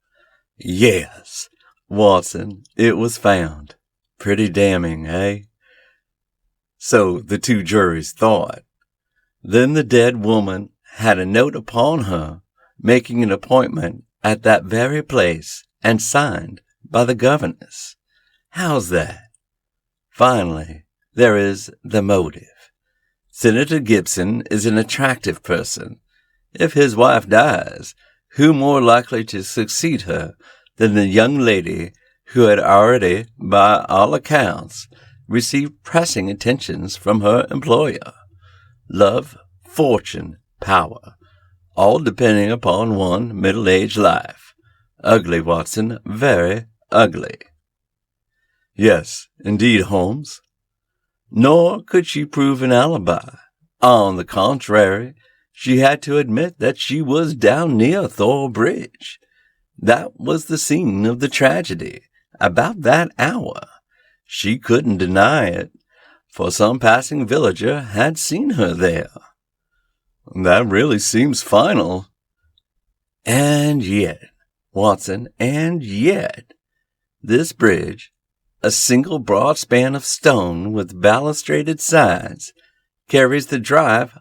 Yes, Watson, it was found. Pretty damning, eh? So the 2 juries thought. Then the dead woman had a note upon her making an appointment at that very place and signed by the governess. How's that? Finally, there is the motive. Senator Gibson is an attractive person. If his wife dies, who more likely to succeed her than the young lady who had already, by all accounts, received pressing attentions from her employer? Love, fortune, power, all depending upon one middle-aged life. Ugly, Watson, very ugly. Yes, indeed, Holmes. Nor could she prove an alibi. On the contrary, she had to admit that she was down near Thor Bridge. That was the scene of the tragedy, about that hour. She couldn't deny it, for some passing villager had seen her there. That really seems final. And yet, Watson, and yet, this bridge, a single broad span of stone with balustraded sides, carries the drive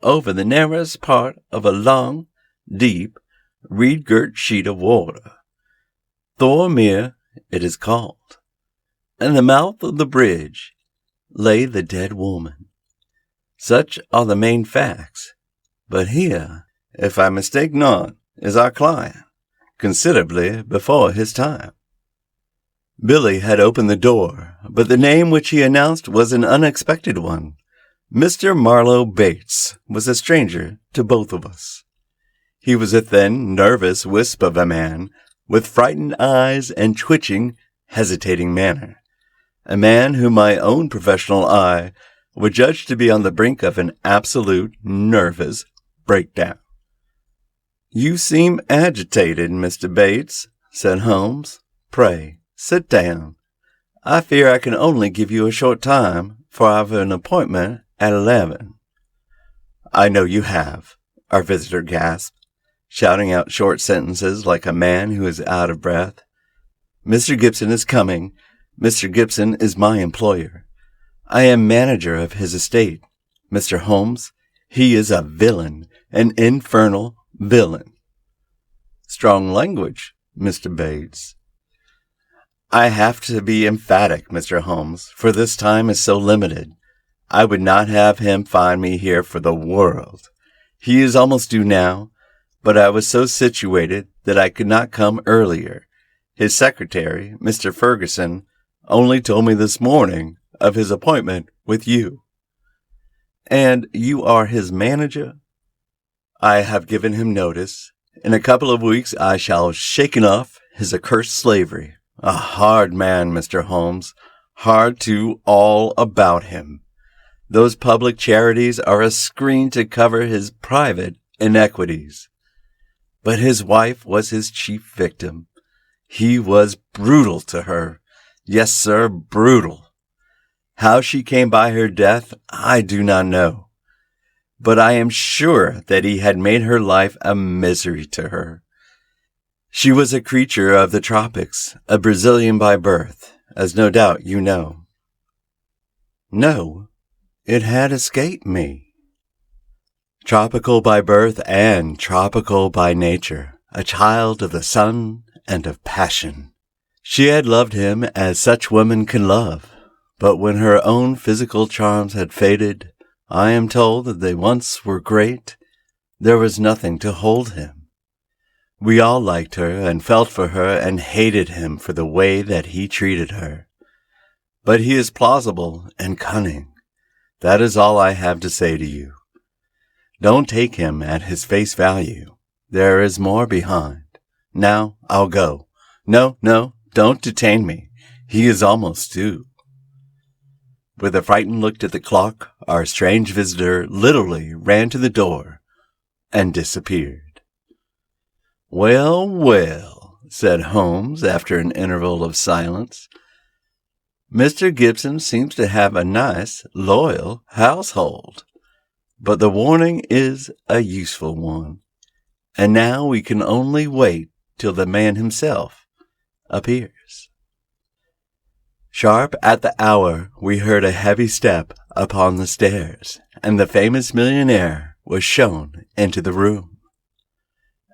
over the narrowest part of a long, deep, reed-girt sheet of water. Thormere it is called. In the mouth of the bridge lay the dead woman. Such are the main facts. But here, if I mistake not, is our client, considerably before his time. Billy had opened the door, but the name which he announced was an unexpected one. Mr. Marlowe Bates was a stranger to both of us. He was a thin, nervous wisp of a man, with frightened eyes and twitching, hesitating manner. A man whom my own professional eye would judge to be on the brink of an absolute nervous breakdown. "You seem agitated, Mr. Bates," said Holmes. "Pray, sit down. I fear I can only give you a short time, for I have an appointment at 11. "I know you have," our visitor gasped, shouting out short sentences like a man who is out of breath. "Mr. Gibson is coming. Mr. Gibson is my employer. I am manager of his estate. Mr. Holmes, he is a villain, an infernal villain." Strong language, Mr. Bates. "I have to be emphatic, Mr. Holmes, for this time is so limited. I would not have him find me here for the world. He is almost due now, but I was so situated that I could not come earlier. His secretary, Mr. Ferguson, only told me this morning of his appointment with you." "And you are his manager?" "I have given him notice. In a couple of weeks I shall shake off his accursed slavery. A hard man, Mr. Holmes, hard to all about him. Those public charities are a screen to cover his private iniquities. But his wife was his chief victim. He was brutal to her. Yes, sir, brutal. How she came by her death, I do not know. But I am sure that he had made her life a misery to her. She was a creature of the tropics, a Brazilian by birth, as no doubt you know." "No, it had escaped me." "Tropical by birth and tropical by nature, a child of the sun and of passion. She had loved him as such women can love, but when her own physical charms had faded, I am told that they once were great, there was nothing to hold him. We all liked her and felt for her and hated him for the way that he treated her. But he is plausible and cunning. That is all I have to say to you. Don't take him at his face value. There is more behind. Now I'll go. No, don't detain me. He is almost due." With a frightened look at the clock, our strange visitor literally ran to the door and disappeared. "Well, well," said Holmes after an interval of silence. "Mr. Gibson seems to have a nice, loyal household. But the warning is a useful one. And now we can only wait till the man himself appears." Sharp at the hour we heard a heavy step upon the stairs, and the famous millionaire was shown into the room.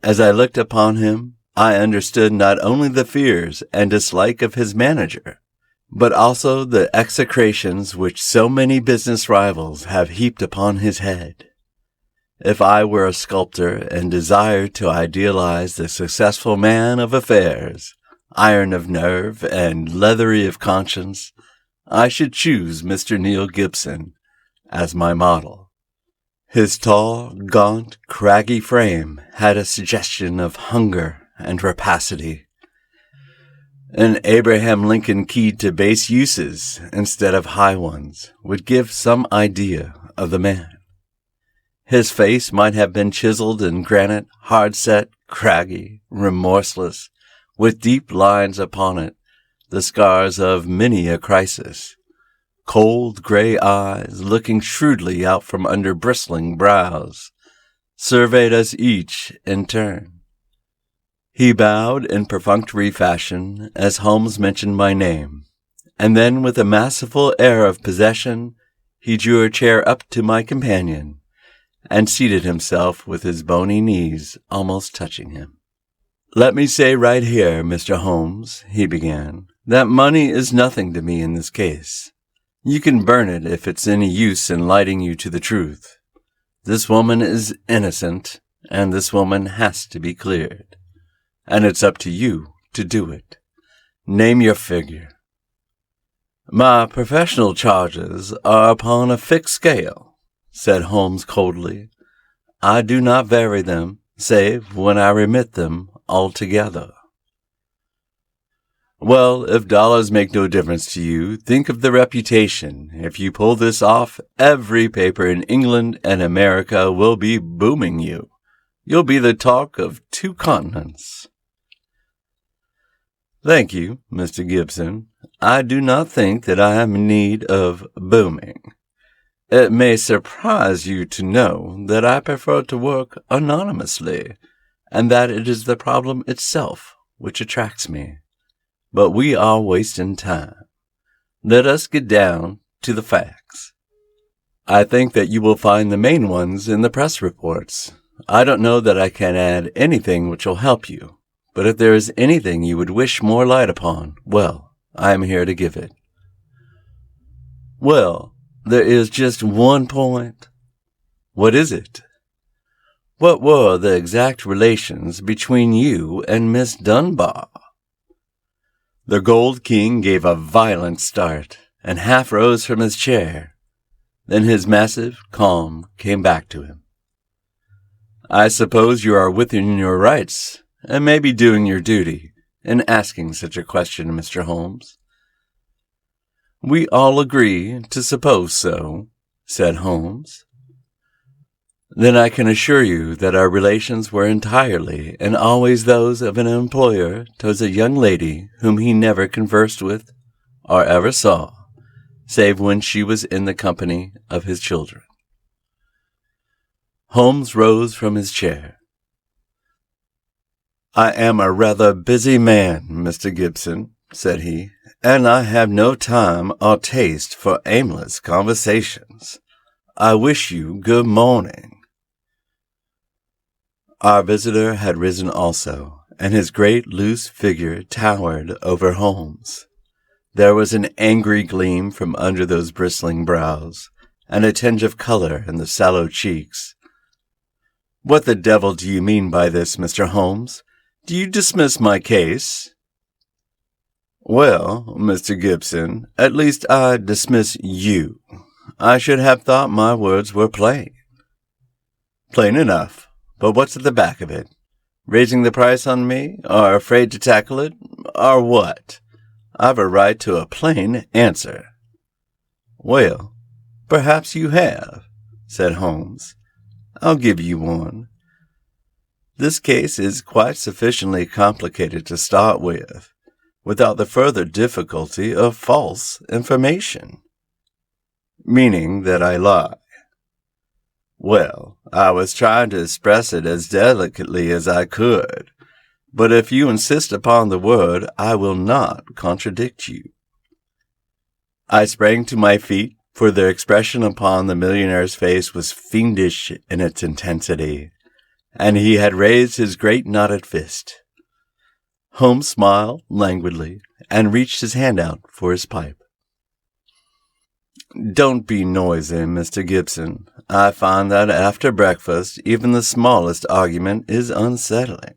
As I looked upon him, I understood not only the fears and dislike of his manager, but also the execrations which so many business rivals have heaped upon his head. If I were a sculptor and desired to idealize the successful man of affairs, iron of nerve and leathery of conscience, I should choose Mr. Neil Gibson as my model. His tall, gaunt, craggy frame had a suggestion of hunger and rapacity. An Abraham Lincoln keyed to base uses instead of high ones would give some idea of the man. His face might have been chiseled in granite, hard-set, craggy, remorseless, with deep lines upon it, the scars of many a crisis. Cold gray eyes, looking shrewdly out from under bristling brows, surveyed us each in turn. He bowed in perfunctory fashion as Holmes mentioned my name, and then with a masterful air of possession, he drew a chair up to my companion, and seated himself with his bony knees almost touching him. "Let me say right here, Mr. Holmes," he began, "that money is nothing to me in this case. You can burn it if it's any use in lighting you to the truth. This woman is innocent, and this woman has to be cleared. And it's up to you to do it. Name your figure." "My professional charges are upon a fixed scale," said Holmes coldly. "I do not vary them, save when I remit them altogether." "Well, if dollars make no difference to you, think of the reputation. If you pull this off, every paper in England and America will be booming you. You'll be the talk of 2 continents. "Thank you, Mr. Gibson. I do not think that I am in need of booming. It may surprise you to know that I prefer to work anonymously, and that it is the problem itself which attracts me. But we are wasting time. Let us get down to the facts. I think that you will find the main ones in the press reports. I don't know that I can add anything which will help you, but if there is anything you would wish more light upon, well, I am here to give it." "Well, there is just one point." "What is it?" "What were the exact relations between you and Miss Dunbar?" The Gold King gave a violent start, and half rose from his chair. Then his massive calm came back to him. "I suppose you are within your rights, and may be doing your duty, in asking such a question, Mr. Holmes." "We all agree to suppose so," said Holmes. "Then I can assure you that our relations were entirely and always those of an employer towards a young lady whom he never conversed with or ever saw, save when she was in the company of his children." Holmes rose from his chair. "I am a rather busy man, Mr. Gibson," said he, "and I have no time or taste for aimless conversations. I wish you good morning." Our visitor had risen also, and his great loose figure towered over Holmes. There was an angry gleam from under those bristling brows, and a tinge of color in the sallow cheeks. "What the devil do you mean by this, Mr. Holmes? Do you dismiss my case?" "Well, Mr. Gibson, at least I dismiss you. I should have thought my words were plain." "Plain enough. But what's at the back of it? Raising the price on me, or afraid to tackle it, or what? I've a right to a plain answer." "Well, perhaps you have," said Holmes. "I'll give you one. This case is quite sufficiently complicated to start with, without the further difficulty of false information." "Meaning that I lie." "Well, I was trying to express it as delicately as I could, but if you insist upon the word, I will not contradict you." I sprang to my feet, for the expression upon the millionaire's face was fiendish in its intensity, and he had raised his great knotted fist. Holmes smiled languidly and reached his hand out for his pipe. "Don't be noisy, Mr. Gibson. I find that after breakfast even the smallest argument is unsettling.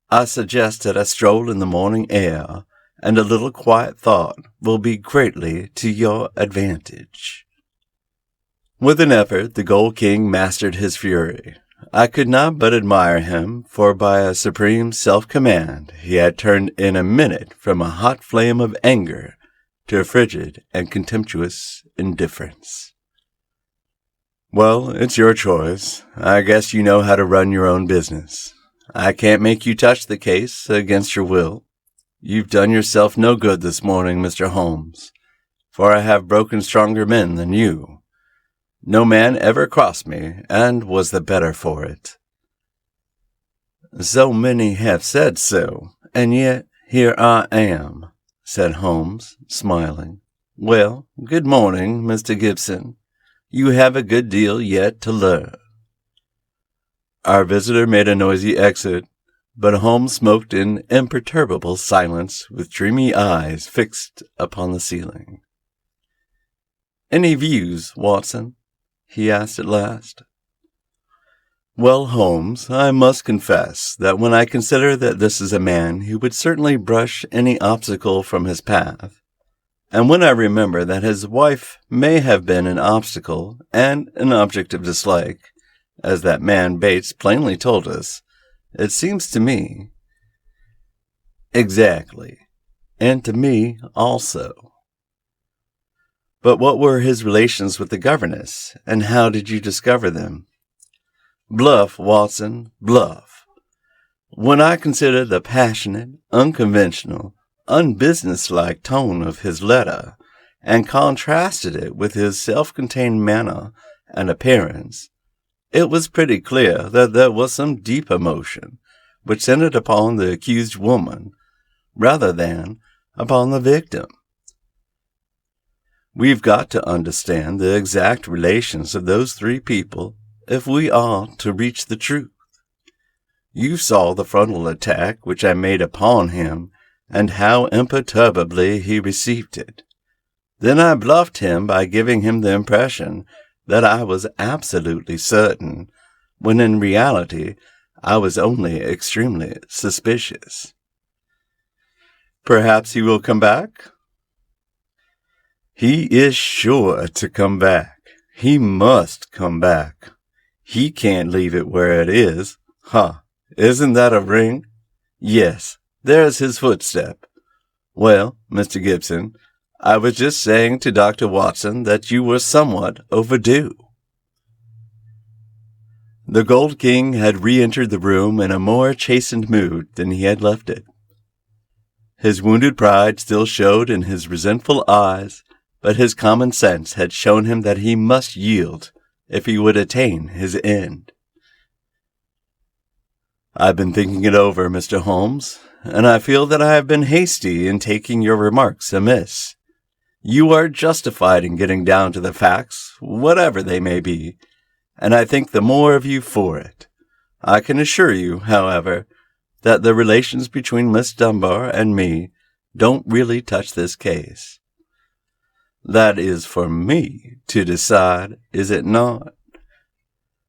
I suggest that a stroll in the morning air and a little quiet thought will be greatly to your advantage." With an effort, the Gold King mastered his fury. I could not but admire him, for by a supreme self-command he had turned in a minute from a hot flame of anger to a frigid and contemptuous indifference. "Well, it's your choice. I guess you know how to run your own business. I can't make you touch the case against your will. You've done yourself no good this morning, Mr. Holmes, for I have broken stronger men than you. No man ever crossed me, and was the better for it." "So many have said so, and yet here I am," said Holmes, smiling. "Well, good morning, Mr. Gibson. You have a good deal yet to learn." Our visitor made a noisy exit, but Holmes smoked in imperturbable silence with dreamy eyes fixed upon the ceiling. "Any views, Watson?" he asked at last. "Well, Holmes, I must confess that when I consider that this is a man who would certainly brush any obstacle from his path, and when I remember that his wife may have been an obstacle and an object of dislike, as that man Bates plainly told us, it seems to me—" "Exactly, and to me also. But what were his relations with the governess, and how did you discover them?" "Bluff, Watson, bluff. When I consider the passionate, unconventional, unbusinesslike tone of his letter, and contrasted it with his self-contained manner and appearance, it was pretty clear that there was some deep emotion which centered upon the accused woman rather than upon the victim. We've got to understand the exact relations of those three people if we are to reach the truth. You saw the frontal attack which I made upon him, and how imperturbably he received it. Then I bluffed him by giving him the impression that I was absolutely certain, when in reality I was only extremely suspicious." "Perhaps he will come back?" "He is sure to come back. He must come back. He can't leave it where it is. Ha! Isn't that a ring? Yes, there's his footstep. Well, Mr. Gibson, I was just saying to Dr. Watson that you were somewhat overdue." The Gold King had re-entered the room in a more chastened mood than he had left it. His wounded pride still showed in his resentful eyes, but his common sense had shown him that he must yield if he would attain his end. "I've been thinking it over, Mr. Holmes, and I feel that I have been hasty in taking your remarks amiss. You are justified in getting down to the facts, whatever they may be, and I think the more of you for it. I can assure you, however, that the relations between Miss Dunbar and me don't really touch this case. That is for me to decide, is it not?"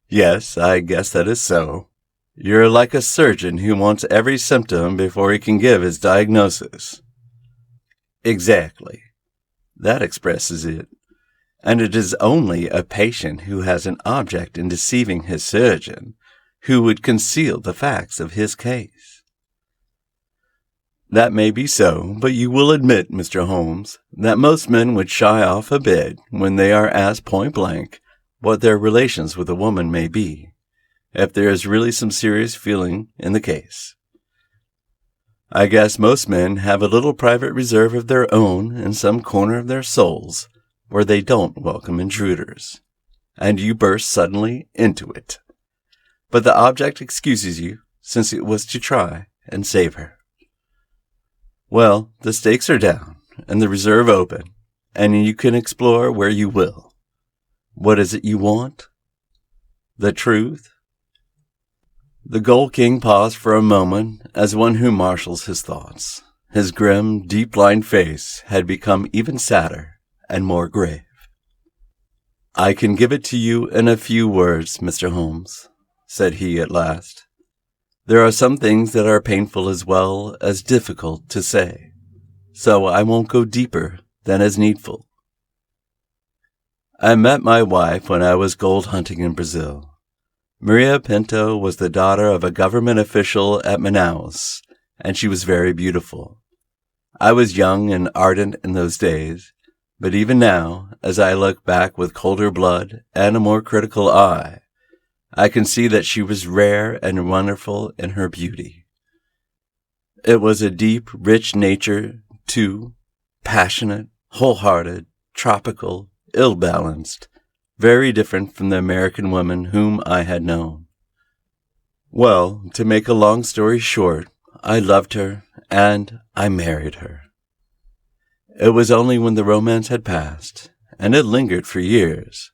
"Yes, I guess that is so. You're like a surgeon who wants every symptom before he can give his diagnosis." "Exactly. That expresses it. And it is only a patient who has an object in deceiving his surgeon who would conceal the facts of his case." "That may be so, but you will admit, Mr. Holmes, that most men would shy off a bit when they are asked point-blank what their relations with a woman may be, if there is really some serious feeling in the case. I guess most men have a little private reserve of their own in some corner of their souls where they don't welcome intruders, and you burst suddenly into it. But the object excuses you, since it was to try and save her. Well, the stakes are down, and the reserve open. and you can explore where you will. What is it you want? The truth? The Gold King paused for a moment as one who marshals his thoughts. His grim, deep-lined face had become even sadder and more grave. "I can give it to you in a few words, Mr. Holmes," said he at last. "There are some things that are painful as well as difficult to say, so I won't go deeper than is needful. I met my wife when I was gold hunting in Brazil. Maria Pinto was the daughter of a government official at Manaus, and she was very beautiful. I was young and ardent in those days, but even now, as I look back with colder blood and a more critical eye, I can see that she was rare and wonderful in her beauty. It was a deep, rich nature, too, passionate, wholehearted, tropical, ill-balanced, very different from the American women whom I had known. Well, to make a long story short, I loved her, and I married her. It was only when the romance had passed, and it lingered for years,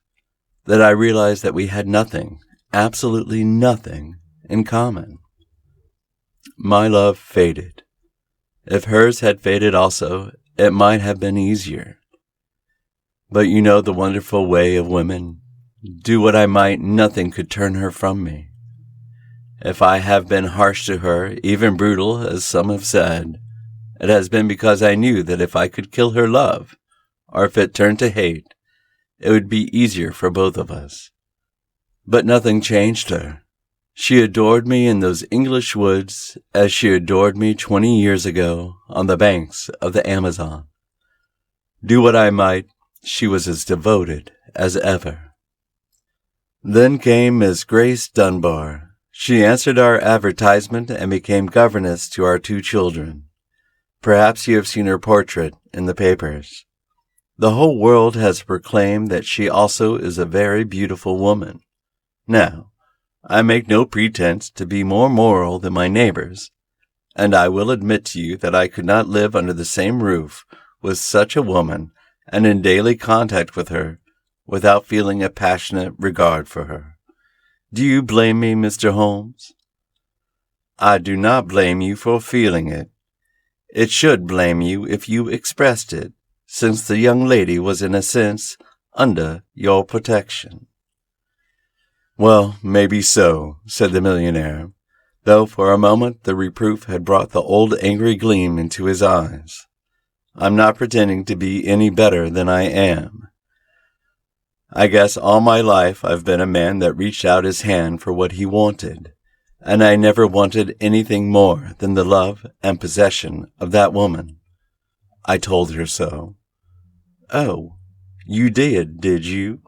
that I realized that we had nothing, absolutely nothing, in common. My love faded. If hers had faded also, it might have been easier. But you know the wonderful way of women. Do what I might, nothing could turn her from me. If I have been harsh to her, even brutal, as some have said, it has been because I knew that if I could kill her love, or if it turned to hate, it would be easier for both of us. But nothing changed her. She adored me in those English woods as she adored me 20 years ago on the banks of the Amazon. Do what I might, she was as devoted as ever. Then came Miss Grace Dunbar. She answered our advertisement and became governess to our 2 children. Perhaps you have seen her portrait in the papers. The whole world has proclaimed that she also is a very beautiful woman. Now, I make no pretense to be more moral than my neighbors, and I will admit to you that I could not live under the same roof with such a woman and in daily contact with her without feeling a passionate regard for her. Do you blame me, Mr. Holmes? I do not blame you for feeling it. It should blame you if you expressed it, since the young lady was in a sense under your protection. Well, maybe so, said the millionaire, though for a moment the reproof had brought the old angry gleam into his eyes. I'm not pretending to be any better than I am. I guess all my life I've been a man that reached out his hand for what he wanted, and I never wanted anything more than the love and possession of that woman. I told her so. Oh, you did you?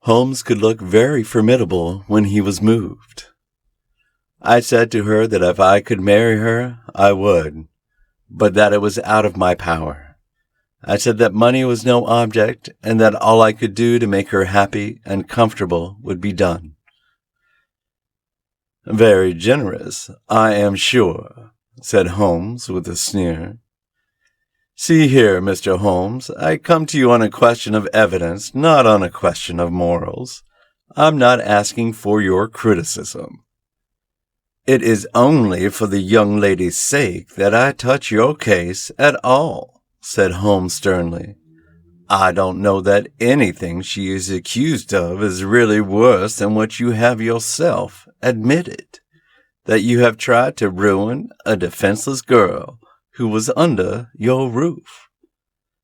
Holmes could look very formidable when he was moved. I said to her that if I could marry her, I would, but that it was out of my power. I said that money was no object, and that all I could do to make her happy and comfortable would be done. Very generous, I am sure, said Holmes with a sneer. See here, Mr. Holmes, I come to you on a question of evidence, not on a question of morals. I'm not asking for your criticism. It is only for the young lady's sake that I touch your case at all, said Holmes sternly. I don't know that anything she is accused of is really worse than what you have yourself admitted, that you have tried to ruin a defenseless girl who was under your roof.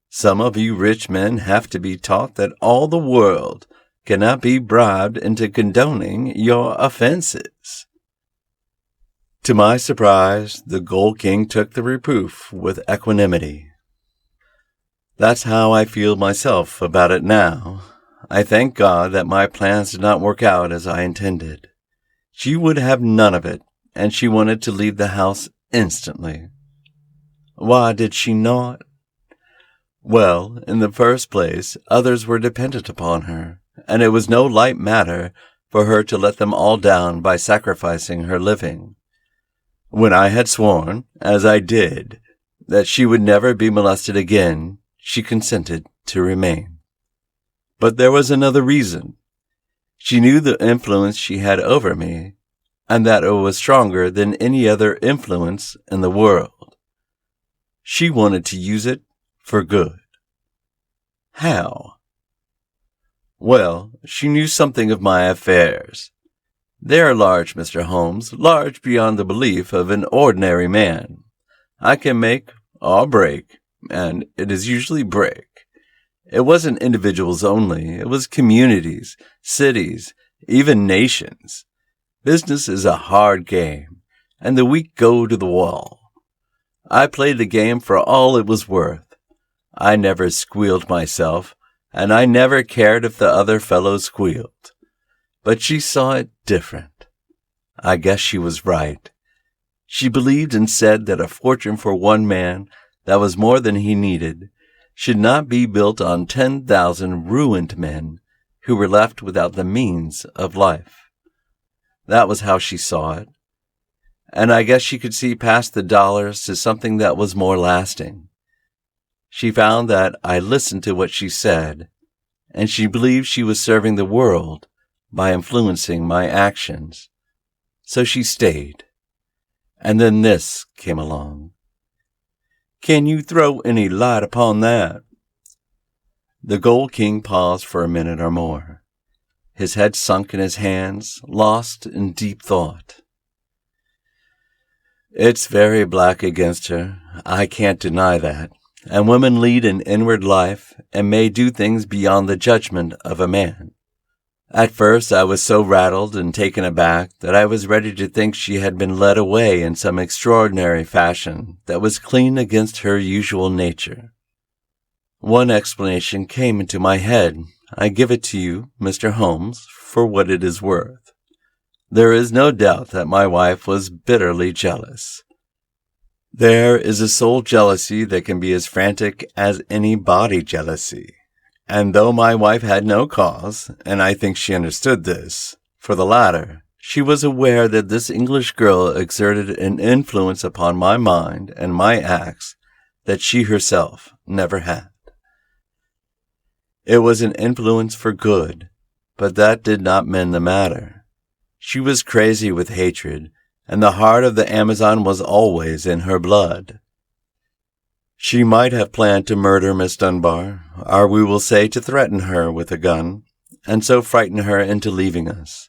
Some of you rich men have to be taught that all the world cannot be bribed into condoning your offenses. To my surprise, the Gold King took the reproof with equanimity. That's how I feel myself about it now. I thank God that my plans did not work out as I intended. She would have none of it, and she wanted to leave the house instantly. Why did she not? Well, in the first place, others were dependent upon her, and it was no light matter for her to let them all down by sacrificing her living. When I had sworn, as I did, that she would never be molested again, she consented to remain. But there was another reason. She knew the influence she had over me, and that it was stronger than any other influence in the world. She wanted to use it for good. How? Well, she knew something of my affairs. They are large, Mr. Holmes, large beyond the belief of an ordinary man. I can make or break, and it is usually break. It wasn't individuals only, it was communities, cities, even nations. Business is a hard game, and the weak go to the wall. I played the game for all it was worth. I never squealed myself, and I never cared if the other fellow squealed. But she saw it different. I guess she was right. She believed and said that a fortune for one man that was more than he needed should not be built on 10,000 ruined men who were left without the means of life. That was how she saw it. And I guess she could see past the dollars to something that was more lasting. She found that I listened to what she said, and she believed she was serving the world by influencing my actions. So she stayed. And then this came along. Can you throw any light upon that? The Gold King paused for a minute or more, his head sunk in his hands, lost in deep thought. It's very black against her, I can't deny that, and women lead an inward life and may do things beyond the judgment of a man. At first I was so rattled and taken aback that I was ready to think she had been led away in some extraordinary fashion that was clean against her usual nature. One explanation came into my head. I give it to you, Mr. Holmes, for what it is worth. There is no doubt that my wife was bitterly jealous. There is a soul jealousy that can be as frantic as any body jealousy. And though my wife had no cause, and I think she understood this, for the latter, she was aware that this English girl exerted an influence upon my mind and my acts that she herself never had. It was an influence for good, but that did not mend the matter. She was crazy with hatred, and the heart of the Amazon was always in her blood. She might have planned to murder Miss Dunbar, or we will say to threaten her with a gun, and so frighten her into leaving us.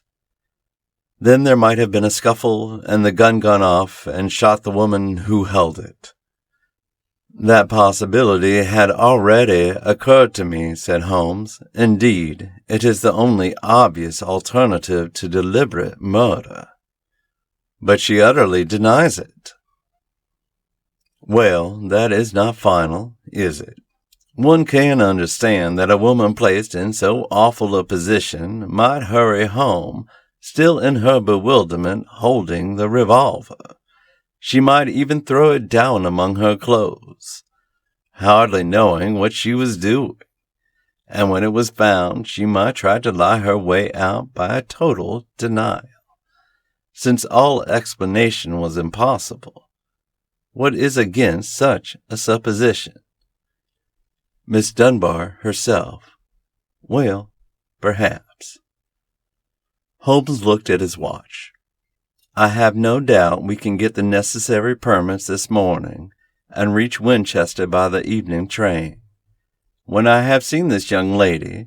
Then there might have been a scuffle, and the gun gone off and shot the woman who held it. That possibility had already occurred to me, said Holmes. Indeed, it is the only obvious alternative to deliberate murder. But she utterly denies it. Well, that is not final, is it? One can understand that a woman placed in so awful a position might hurry home, still in her bewilderment, holding the revolver. She might even throw it down among her clothes, hardly knowing what she was doing. And when it was found, she might try to lie her way out by a total denial. Since all explanation was impossible, what is against such a supposition? Miss Dunbar herself. Well, perhaps. Holmes looked at his watch. I have no doubt we can get the necessary permits this morning and reach Winchester by the evening train. When I have seen this young lady,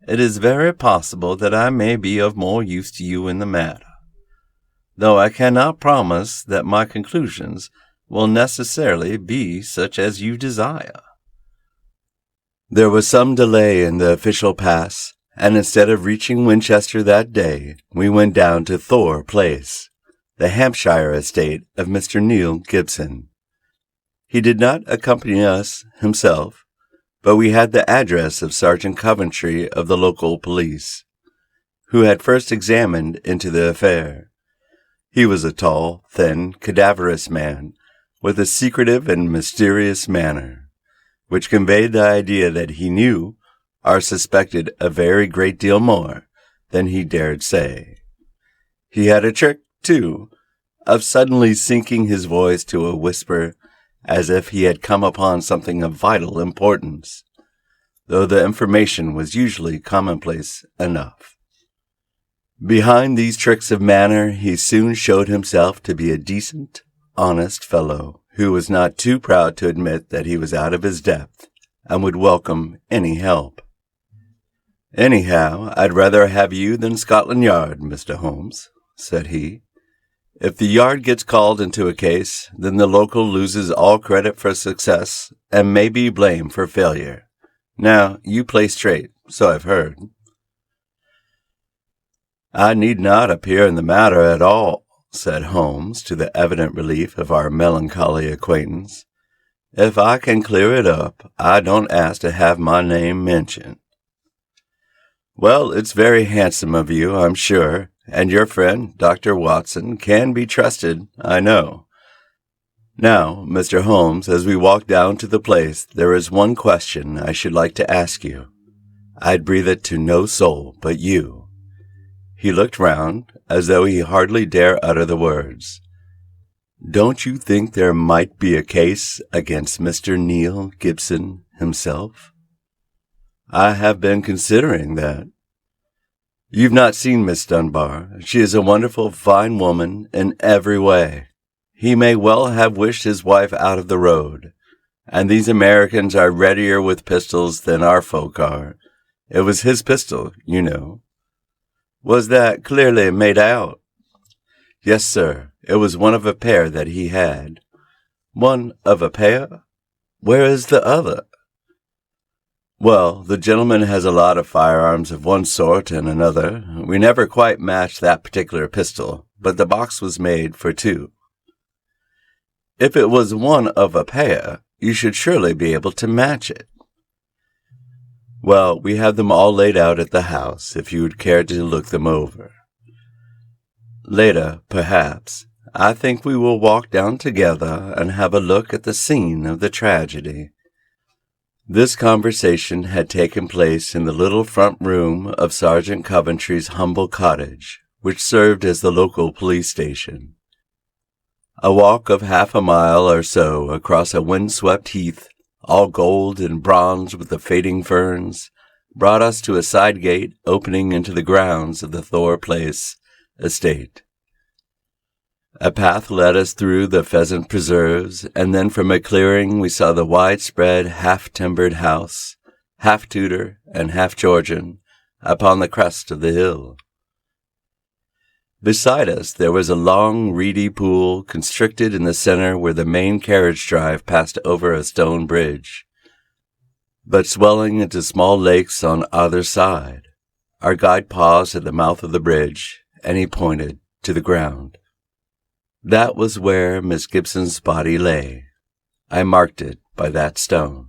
it is very possible that I may be of more use to you in the matter, though I cannot promise that my conclusions will necessarily be such as you desire. There was some delay in the official pass, and instead of reaching Winchester that day, we went down to Thor Place, the Hampshire estate of Mr. Neil Gibson. He did not accompany us himself, but we had the address of Sergeant Coventry of the local police, who had first examined into the affair. He was a tall, thin, cadaverous man, with a secretive and mysterious manner, which conveyed the idea that he knew or suspected a very great deal more than he dared say. He had a trick, too, of suddenly sinking his voice to a whisper as if he had come upon something of vital importance, though the information was usually commonplace enough. Behind these tricks of manner, he soon showed himself to be a decent, honest fellow who was not too proud to admit that he was out of his depth and would welcome any help. "Anyhow, I'd rather have you than Scotland Yard, Mr. Holmes," said he. "If the Yard gets called into a case, then the local loses all credit for success and may be blamed for failure. Now, you play straight, so I've heard." "I need not appear in the matter at all," said Holmes, to the evident relief of our melancholy acquaintance. "If I can clear it up, I don't ask to have my name mentioned." "Well, it's very handsome of you, I'm sure, and your friend, Dr. Watson, can be trusted, I know. Now, Mr. Holmes, as we walk down to the place, there is one question I should like to ask you. I'd breathe it to no soul but you." He looked round, as though he hardly dare utter the words. "Don't you think there might be a case against Mr. Neil Gibson himself?" "I have been considering that." "You've not seen Miss Dunbar. She is a wonderful, fine woman in every way. He may well have wished his wife out of the road, and these Americans are readier with pistols than our folk are. It was his pistol, you know." "Was that clearly made out?" "Yes, sir. It was one of a pair that he had." "One of a pair? Where is the other?" "Well, the gentleman has a lot of firearms of one sort and another. We never quite matched that particular pistol, but the box was made for two." "If it was one of a pair, you should surely be able to match it." "Well, we have them all laid out at the house, if you would care to look them over. Later, perhaps, I think we will walk down together and have a look at the scene of the tragedy." This conversation had taken place in the little front room of Sergeant Coventry's humble cottage, which served as the local police station. A walk of half a mile or so across a wind-swept heath, all gold and bronze with the fading ferns, brought us to a side gate opening into the grounds of the Thor Place estate. A path led us through the pheasant preserves, and then from a clearing we saw the widespread half-timbered house, half Tudor and half Georgian, upon the crest of the hill. Beside us there was a long, reedy pool constricted in the center where the main carriage drive passed over a stone bridge, but swelling into small lakes on either side. Our guide paused at the mouth of the bridge, and he pointed to the ground. That was where Miss Gibson's body lay. I marked it by that stone.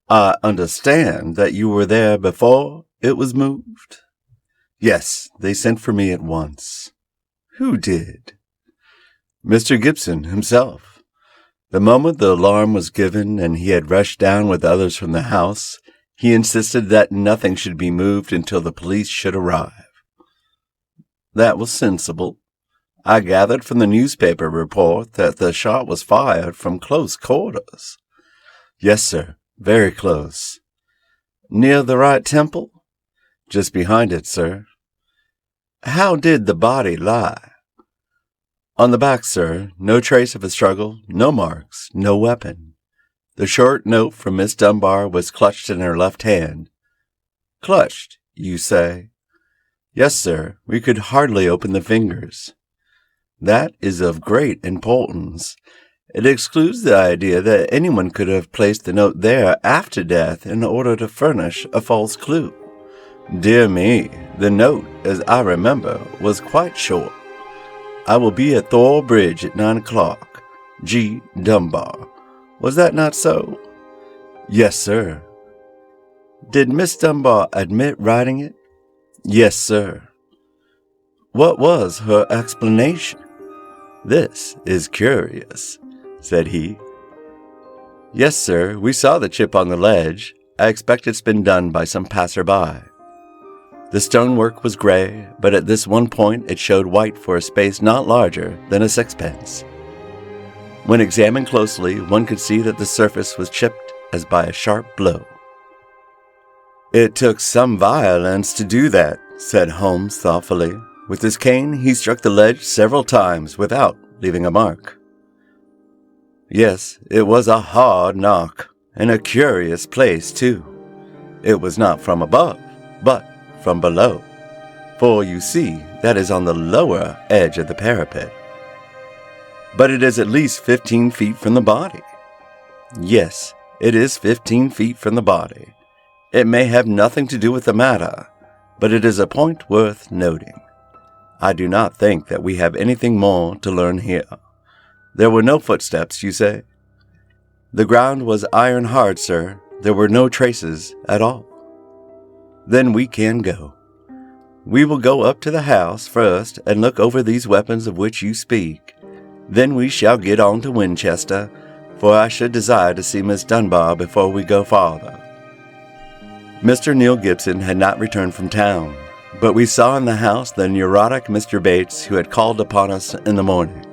"I understand that you were there before it was moved?" "Yes, they sent for me at once." "Who did?" "Mr. Gibson himself. The moment the alarm was given and he had rushed down with others from the house, he insisted that nothing should be moved until the police should arrive." "That was sensible. I gathered from the newspaper report that the shot was fired from close quarters." "Yes, sir, very close." "Near the right temple?" "Just behind it, sir." "How did the body lie?" "On the back, sir. No trace of a struggle, no marks, no weapon. The short note from Miss Dunbar was clutched in her left hand." "Clutched, you say?" "Yes, sir. We could hardly open the fingers." "That is of great importance. It excludes the idea that anyone could have placed the note there after death in order to furnish a false clue. Dear me, the note, as I remember, was quite short. 'I will be at Thor Bridge at 9 o'clock. G. Dunbar.' Was that not so?" "Yes, sir." "Did Miss Dunbar admit writing it?" "Yes, sir." "What was her explanation?" "This is curious," said he. "Yes, sir, we saw the chip on the ledge. I expect it's been done by some passer-by. The stonework was gray, but at this one point it showed white for a space not larger than a sixpence." When examined closely, one could see that the surface was chipped as by a sharp blow. "It took some violence to do that," said Holmes thoughtfully. With his cane, he struck the ledge several times without leaving a mark. "Yes, it was a hard knock, and a curious place, too. It was not from above, but from below. For you see, that is on the lower edge of the parapet. But it is at least 15 feet from the body. Yes, it is 15 feet from the body. It may have nothing to do with the matter, but it is a point worth noting. I do not think that we have anything more to learn here. There were no footsteps, you say?" "The ground was iron hard, sir. There were no traces at all." "Then we can go. We will go up to the house first and look over these weapons of which you speak. Then we shall get on to Winchester, for I should desire to see Miss Dunbar before we go farther." Mr. Neil Gibson had not returned from town, but we saw in the house the neurotic Mr. Bates who had called upon us in the morning.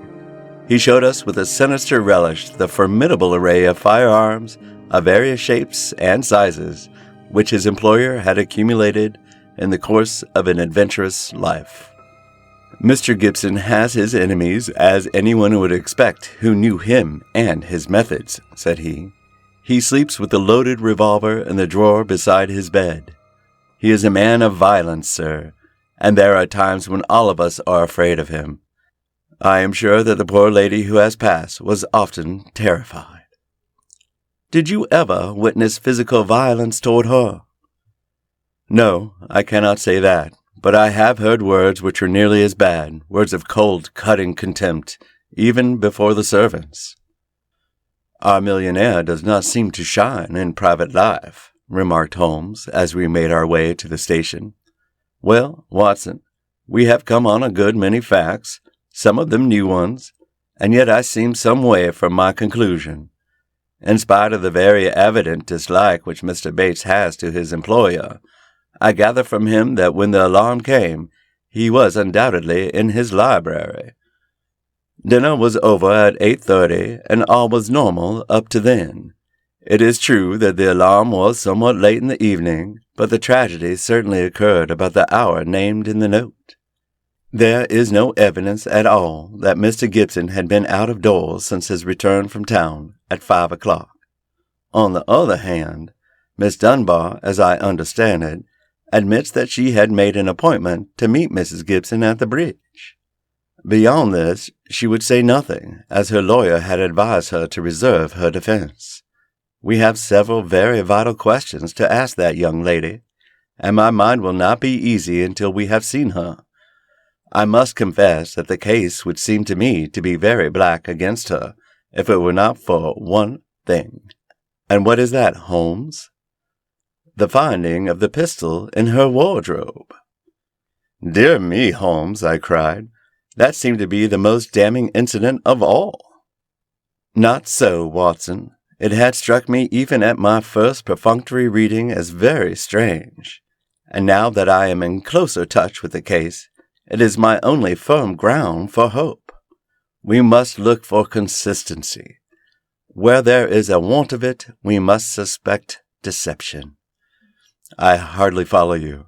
He showed us with a sinister relish the formidable array of firearms of various shapes and sizes which his employer had accumulated in the course of an adventurous life. "Mr. Gibson has his enemies, as anyone would expect who knew him and his methods," said he. "He sleeps with a loaded revolver in the drawer beside his bed. He is a man of violence, sir, and there are times when all of us are afraid of him. I am sure that the poor lady who has passed was often terrified." "Did you ever witness physical violence toward her?" "No, I cannot say that, but I have heard words which were nearly as bad, words of cold, cutting contempt, even before the servants." "Our millionaire does not seem to shine in private life," remarked Holmes, as we made our way to the station. "Well, Watson, we have come on a good many facts, some of them new ones, and yet I seem some way from my conclusion. In spite of the very evident dislike which Mr. Bates has to his employer, I gather from him that when the alarm came, he was undoubtedly in his library. Dinner was over at 8:30, and all was normal up to then. It is true that the alarm was somewhat late in the evening, but the tragedy certainly occurred about the hour named in the note. There is no evidence at all that Mr. Gibson had been out of doors since his return from town at 5 o'clock. On the other hand, Miss Dunbar, as I understand it, admits that she had made an appointment to meet Mrs. Gibson at the bridge. Beyond this, she would say nothing, as her lawyer had advised her to reserve her defense. We have several very vital questions to ask that young lady, and my mind will not be easy until we have seen her. I must confess that the case would seem to me to be very black against her, if it were not for one thing." "And what is that, Holmes?" "The finding of the pistol in her wardrobe." "Dear me, Holmes," I cried, "that seemed to be the most damning incident of all." "Not so, Watson. It had struck me even at my first perfunctory reading as very strange, and now that I am in closer touch with the case, it is my only firm ground for hope. We must look for consistency. Where there is a want of it, we must suspect deception." "I hardly follow you."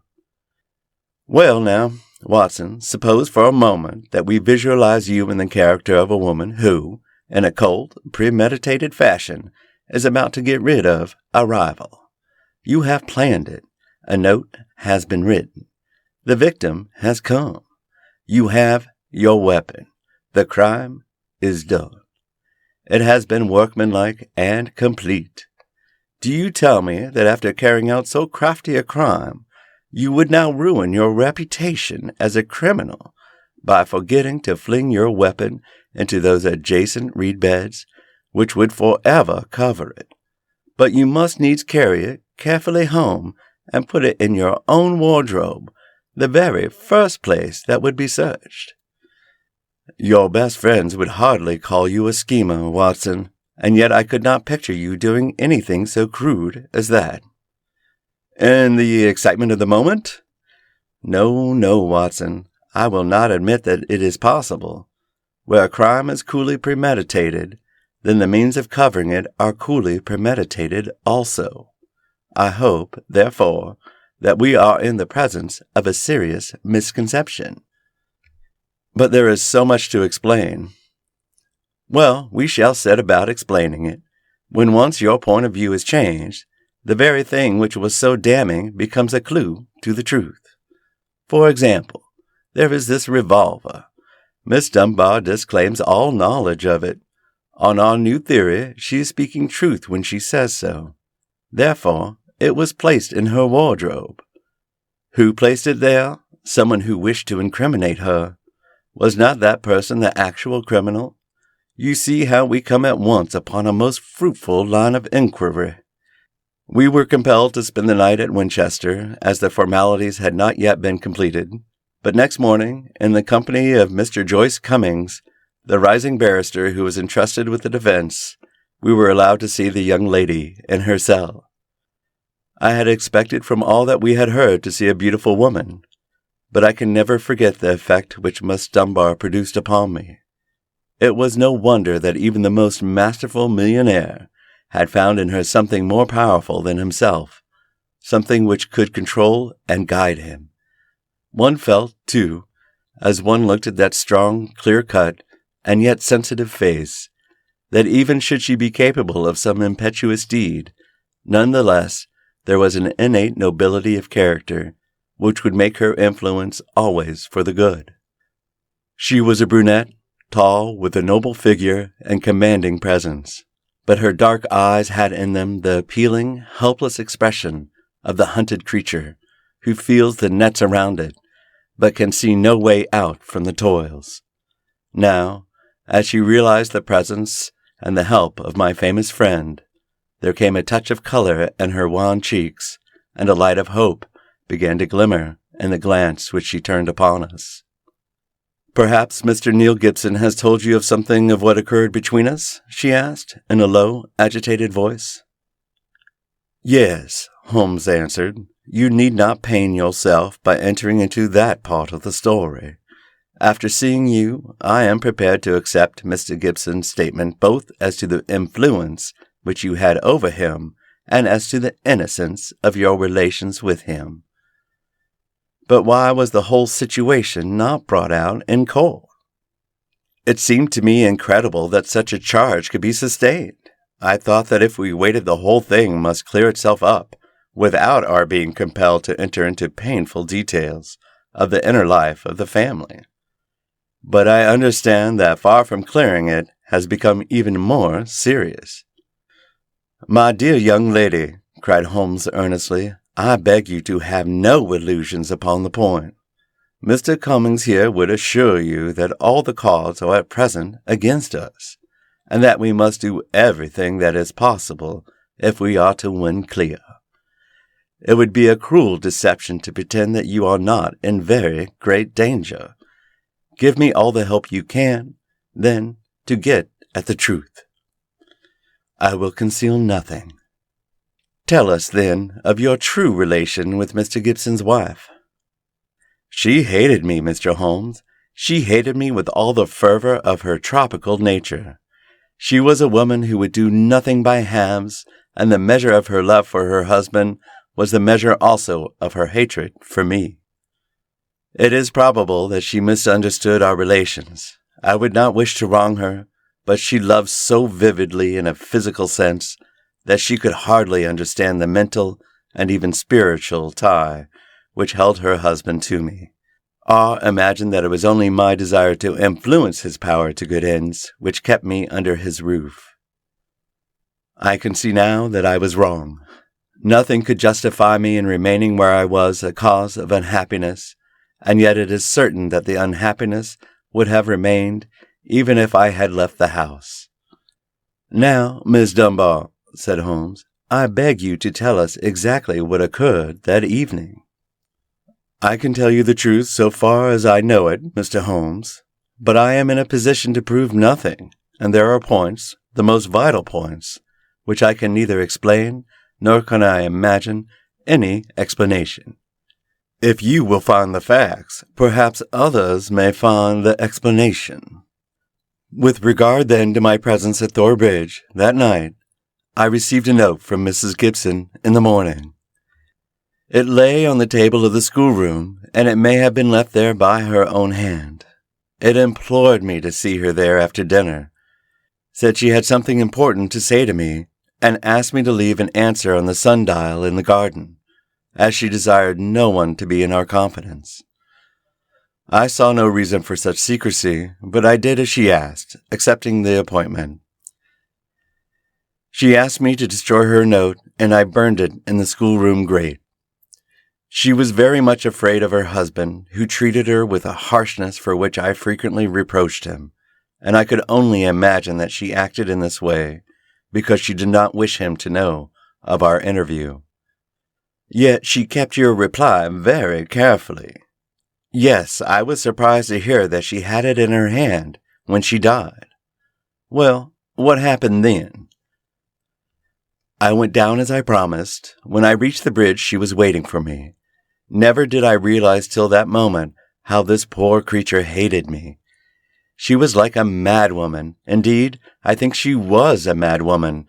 "Well, now, Watson, suppose for a moment that we visualize you in the character of a woman who, in a cold, premeditated fashion, is about to get rid of a rival. You have planned it. A note has been written. The victim has come. You have your weapon. The crime is done. It has been workmanlike and complete. Do you tell me that after carrying out so crafty a crime, you would now ruin your reputation as a criminal by forgetting to fling your weapon into those adjacent reed beds, which would forever cover it? But you must needs carry it carefully home and put it in your own wardrobe, the very first place that would be searched. Your best friends would hardly call you a schemer, Watson, and yet I could not picture you doing anything so crude as that." "In the excitement of the moment?" No, Watson. I will not admit that it is possible. Where a crime is coolly premeditated, then the means of covering it are coolly premeditated also. I hope, therefore, that we are in the presence of a serious misconception. But there is so much to explain. Well, we shall set about explaining it. When once your point of view is changed, the very thing which was so damning becomes a clue to the truth. For example, there is this revolver. Miss Dunbar disclaims all knowledge of it. On our new theory, she is speaking truth when she says so. Therefore, it was placed in her wardrobe. Who placed it there? Someone who wished to incriminate her. Was not that person the actual criminal? You see how we come at once upon a most fruitful line of inquiry. We were compelled to spend the night at Winchester, as the formalities had not yet been completed, but next morning, in the company of Mr. Joyce Cummings, the rising barrister who was entrusted with the defense, we were allowed to see the young lady in her cell. I had expected from all that we had heard to see a beautiful woman, but I can never forget the effect which Miss Dunbar produced upon me. It was no wonder that even the most masterful millionaire had found in her something more powerful than himself, something which could control and guide him. One felt, too, as one looked at that strong, clear-cut, and yet sensitive face, that even should she be capable of some impetuous deed, none the less there was an innate nobility of character which would make her influence always for the good. She was a brunette, tall, with a noble figure and commanding presence, but her dark eyes had in them the appealing, helpless expression of the hunted creature who feels the nets around it, but can see no way out from the toils. Now, as she realized the presence and the help of my famous friend, there came a touch of color in her wan cheeks, and a light of hope began to glimmer in the glance which she turned upon us. "Perhaps Mr. Neil Gibson has told you of something of what occurred between us?" she asked, in a low, agitated voice. "Yes," Holmes answered. "You need not pain yourself by entering into that part of the story. After seeing you, I am prepared to accept Mr. Gibson's statement both as to the influence which you had over him and as to the innocence of your relations with him. But why was the whole situation not brought out in court? It seemed to me incredible that such a charge could be sustained. I thought that if we waited, the whole thing must clear itself up, without our being compelled to enter into painful details of the inner life of the family. But I understand that far from clearing it has become even more serious." "My dear young lady," cried Holmes earnestly, "I beg you to have no illusions upon the point. Mr. Cummings here would assure you that all the cards are at present against us, and that we must do everything that is possible if we are to win clear. It would be a cruel deception to pretend that you are not in very great danger. Give me all the help you can, then, to get at the truth. I will conceal nothing. Tell us, then, of your true relation with Mr. Gibson's wife." "She hated me, Mr. Holmes. She hated me with all the fervor of her tropical nature. She was a woman who would do nothing by halves, and the measure of her love for her husband was the measure also of her hatred for me. It is probable that she misunderstood our relations. I would not wish to wrong her, but she loved so vividly in a physical sense that she could hardly understand the mental and even spiritual tie which held her husband to me, or imagine that it was only my desire to influence his power to good ends which kept me under his roof. I can see now that I was wrong. Nothing could justify me in remaining where I was a cause of unhappiness, and yet it is certain that the unhappiness would have remained even if I had left the house. Now, Miss Dunbar," said Holmes, "I beg you to tell us exactly what occurred that evening." "I can tell you the truth so far as I know it, Mr. Holmes, but I am in a position to prove nothing, and there are points, the most vital points, which I can neither explain nor can I imagine any explanation. If you will find the facts, perhaps others may find the explanation." With regard then to my presence at Thor Bridge that night, I received a note from Mrs. Gibson in the morning. It lay on the table of the schoolroom, and it may have been left there by her own hand. It implored me to see her there after dinner, said she had something important to say to me, and asked me to leave an answer on the sundial in the garden, as she desired no one to be in our confidence. I saw no reason for such secrecy, but I did as she asked, accepting the appointment. She asked me to destroy her note, and I burned it in the schoolroom grate. She was very much afraid of her husband, who treated her with a harshness for which I frequently reproached him, and I could only imagine that she acted in this way because she did not wish him to know of our interview. Yet she kept your reply very carefully. Yes, I was surprised to hear that she had it in her hand when she died. Well, what happened then? I went down as I promised. When I reached the bridge, she was waiting for me. Never did I realize till that moment how this poor creature hated me. She was like a madwoman. Indeed, I think she was a madwoman,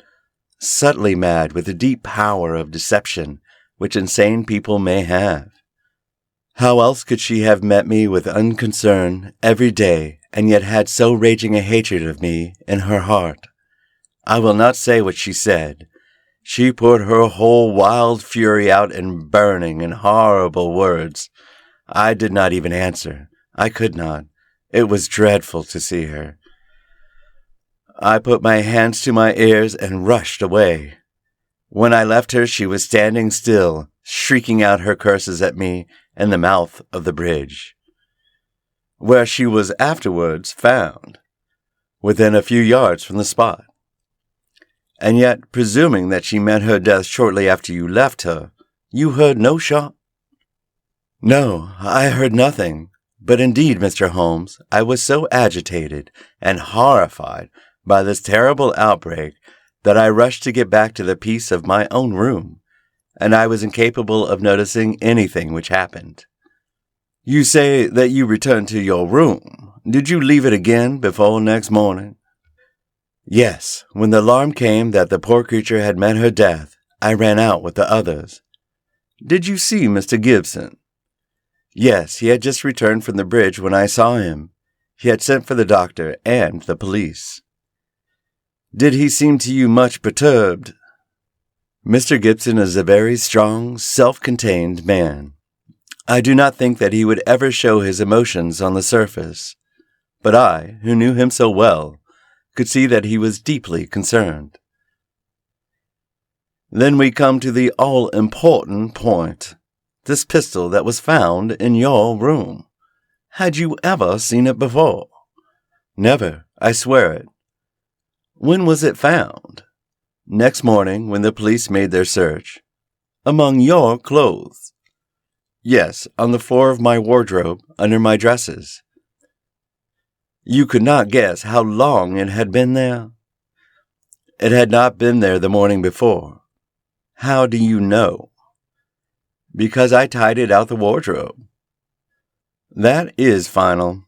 subtly mad with the deep power of deception which insane people may have. How else could she have met me with unconcern every day, and yet had so raging a hatred of me in her heart? I will not say what she said. She poured her whole wild fury out in burning and horrible words. I did not even answer. I could not. It was dreadful to see her. I put my hands to my ears and rushed away. When I left her, she was standing still, shrieking out her curses at me in the mouth of the bridge, where she was afterwards found, within a few yards from the spot. And yet, presuming that she met her death shortly after you left her, you heard no shot? No, I heard nothing. But indeed, Mr. Holmes, I was so agitated and horrified by this terrible outbreak that I rushed to get back to the peace of my own room, and I was incapable of noticing anything which happened. You say that you returned to your room. Did you leave it again before next morning? Yes, when the alarm came that the poor creature had met her death, I ran out with the others. Did you see Mr. Gibson? Yes, he had just returned from the bridge when I saw him. He had sent for the doctor and the police. Did he seem to you much perturbed? Mr. Gibson is a very strong, self-contained man. I do not think that he would ever show his emotions on the surface, but I, who knew him so well, could see that he was deeply concerned. Then we come to the all-important point. This pistol that was found in your room. Had you ever seen it before? Never, I swear it. When was it found? Next morning, when the police made their search. Among your clothes? Yes, on the floor of my wardrobe, under my dresses. You could not guess how long it had been there? It had not been there the morning before. How do you know? Because I tied it out the wardrobe. That is final.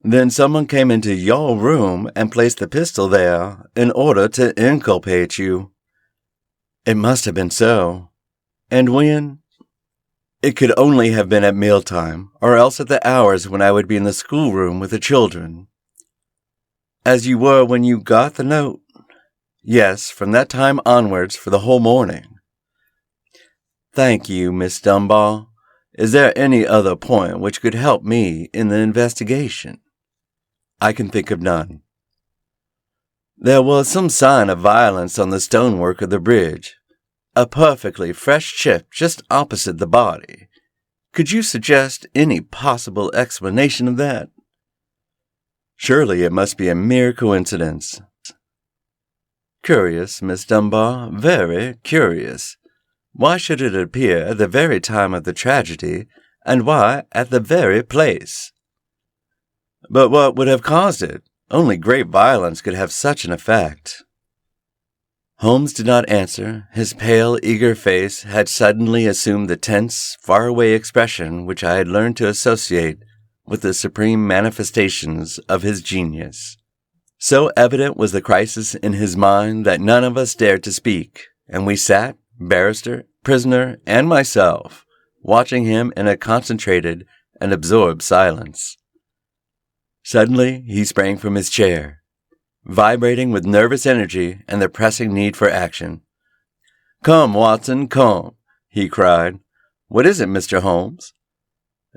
Then someone came into your room and placed the pistol there in order to inculpate you. It must have been so. And when? It could only have been at mealtime, or else at the hours when I would be in the schoolroom with the children. As you were when you got the note? Yes, from that time onwards for the whole morning. Thank you, Miss Dunbar. Is there any other point which could help me in the investigation? I can think of none. There was some sign of violence on the stonework of the bridge. A perfectly fresh chip just opposite the body. Could you suggest any possible explanation of that? Surely it must be a mere coincidence. Curious, Miss Dunbar, very curious. Why should it appear at the very time of the tragedy, and why at the very place? But what would have caused it? Only great violence could have such an effect. Holmes did not answer. His pale, eager face had suddenly assumed the tense, faraway expression which I had learned to associate with the supreme manifestations of his genius. So evident was the crisis in his mind that none of us dared to speak, and we sat, barrister, prisoner, and myself, watching him in a concentrated and absorbed silence. Suddenly, he sprang from his chair, vibrating with nervous energy and the pressing need for action. "Come, Watson, come," he cried. "What is it, Mr. Holmes?"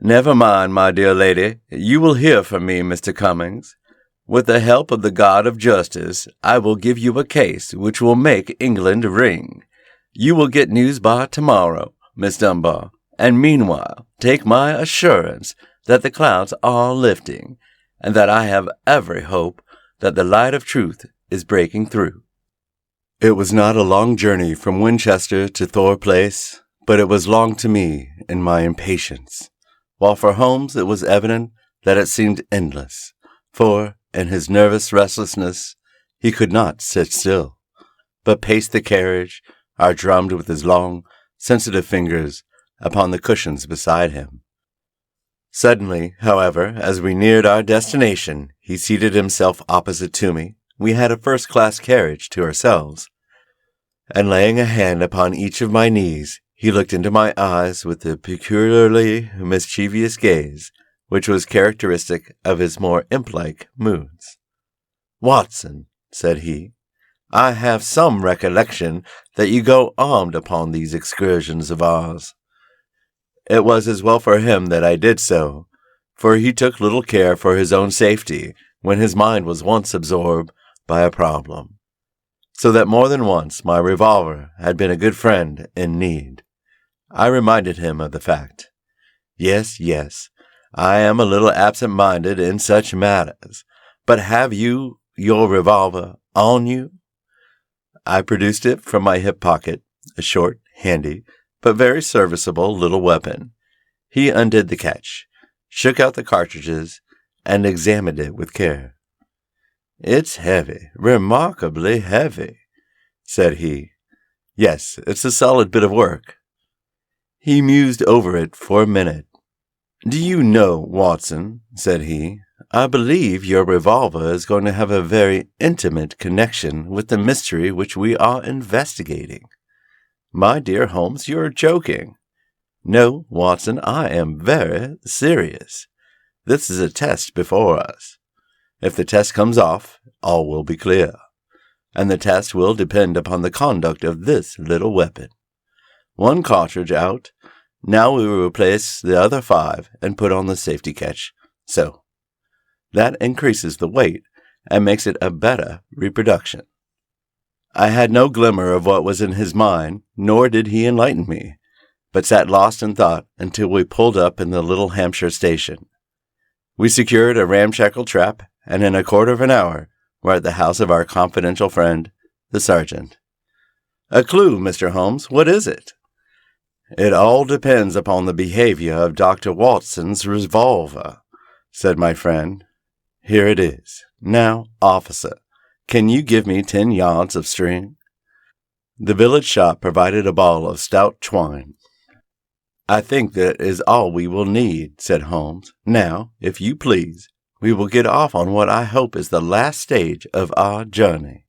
"Never mind, my dear lady. You will hear from me, Mr. Cummings. With the help of the God of Justice, I will give you a case which will make England ring. You will get news by tomorrow, Miss Dunbar, and meanwhile take my assurance that the clouds are lifting, and that I have every hope that the light of truth is breaking through." It was not a long journey from Winchester to Thor Place, but it was long to me in my impatience, while for Holmes it was evident that it seemed endless, for, in his nervous restlessness, he could not sit still, but paced the carriage, or drummed with his long, sensitive fingers upon the cushions beside him. Suddenly, however, as we neared our destination, he seated himself opposite to me. We had a first-class carriage to ourselves, and laying a hand upon each of my knees, he looked into my eyes with the peculiarly mischievous gaze which was characteristic of his more imp-like moods. "Watson," said he, "I have some recollection that you go armed upon these excursions of ours." It was as well for him that I did so, for he took little care for his own safety when his mind was once absorbed by a problem, so that more than once my revolver had been a good friend in need. I reminded him of the fact. Yes, I am a little absent-minded in such matters, but have you your revolver on you? I produced it from my hip pocket, a short, handy, but very serviceable little weapon. He undid the catch, shook out the cartridges, and examined it with care. "It's heavy, remarkably heavy," said he. "Yes, it's a solid bit of work." He mused over it for a minute. "Do you know, Watson," said he, "I believe your revolver is going to have a very intimate connection with the mystery which we are investigating." "My dear Holmes, you're joking." "No, Watson, I am very serious. This is a test before us. If the test comes off, all will be clear, and the test will depend upon the conduct of this little weapon. One cartridge out. Now we will replace the other 5 and put on the safety catch. So. That increases the weight and makes it a better reproduction." I had no glimmer of what was in his mind, nor did he enlighten me, but sat lost in thought until we pulled up in the little Hampshire station. We secured a ramshackle trap, and in a quarter of an hour were at the house of our confidential friend, the sergeant. "A clue, Mr. Holmes. What is it?" "It all depends upon the behavior of Dr. Watson's revolver," said my friend. "Here it is. Now, officer, can you give me 10 yards of string?" The village shop provided a ball of stout twine. "I think that is all we will need," said Holmes. "Now, if you please, we will get off on what I hope is the last stage of our journey."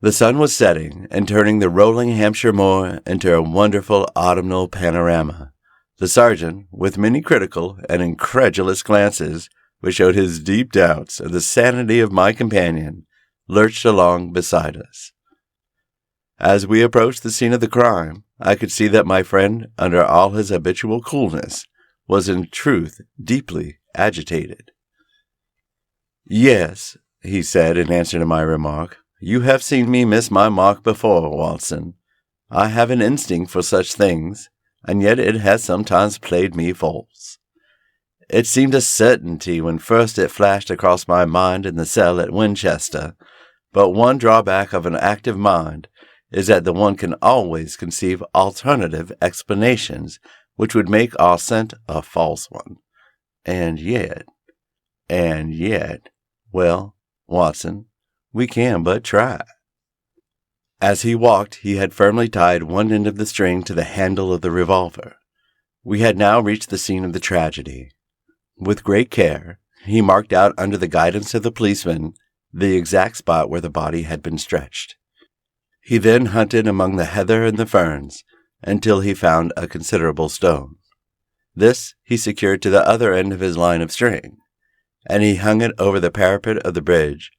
The sun was setting and turning the rolling Hampshire moor into a wonderful autumnal panorama. The sergeant, with many critical and incredulous glances, which showed his deep doubts of the sanity of my companion, lurched along beside us. As we approached the scene of the crime, I could see that my friend, under all his habitual coolness, was in truth deeply agitated. "Yes," he said in answer to my remark, "you have seen me miss my mark before, Watson. I have an instinct for such things, and yet it has sometimes played me false. It seemed a certainty when first it flashed across my mind in the cell at Winchester, but one drawback of an active mind is that the one can always conceive alternative explanations which would make our scent a false one. And yet, well, Watson, we can but try." As he walked, he had firmly tied one end of the string to the handle of the revolver. We had now reached the scene of the tragedy. With great care, he marked out under the guidance of the policeman the exact spot where the body had been stretched. He then hunted among the heather and the ferns until he found a considerable stone. This he secured to the other end of his line of string, and he hung it over the parapet of the bridge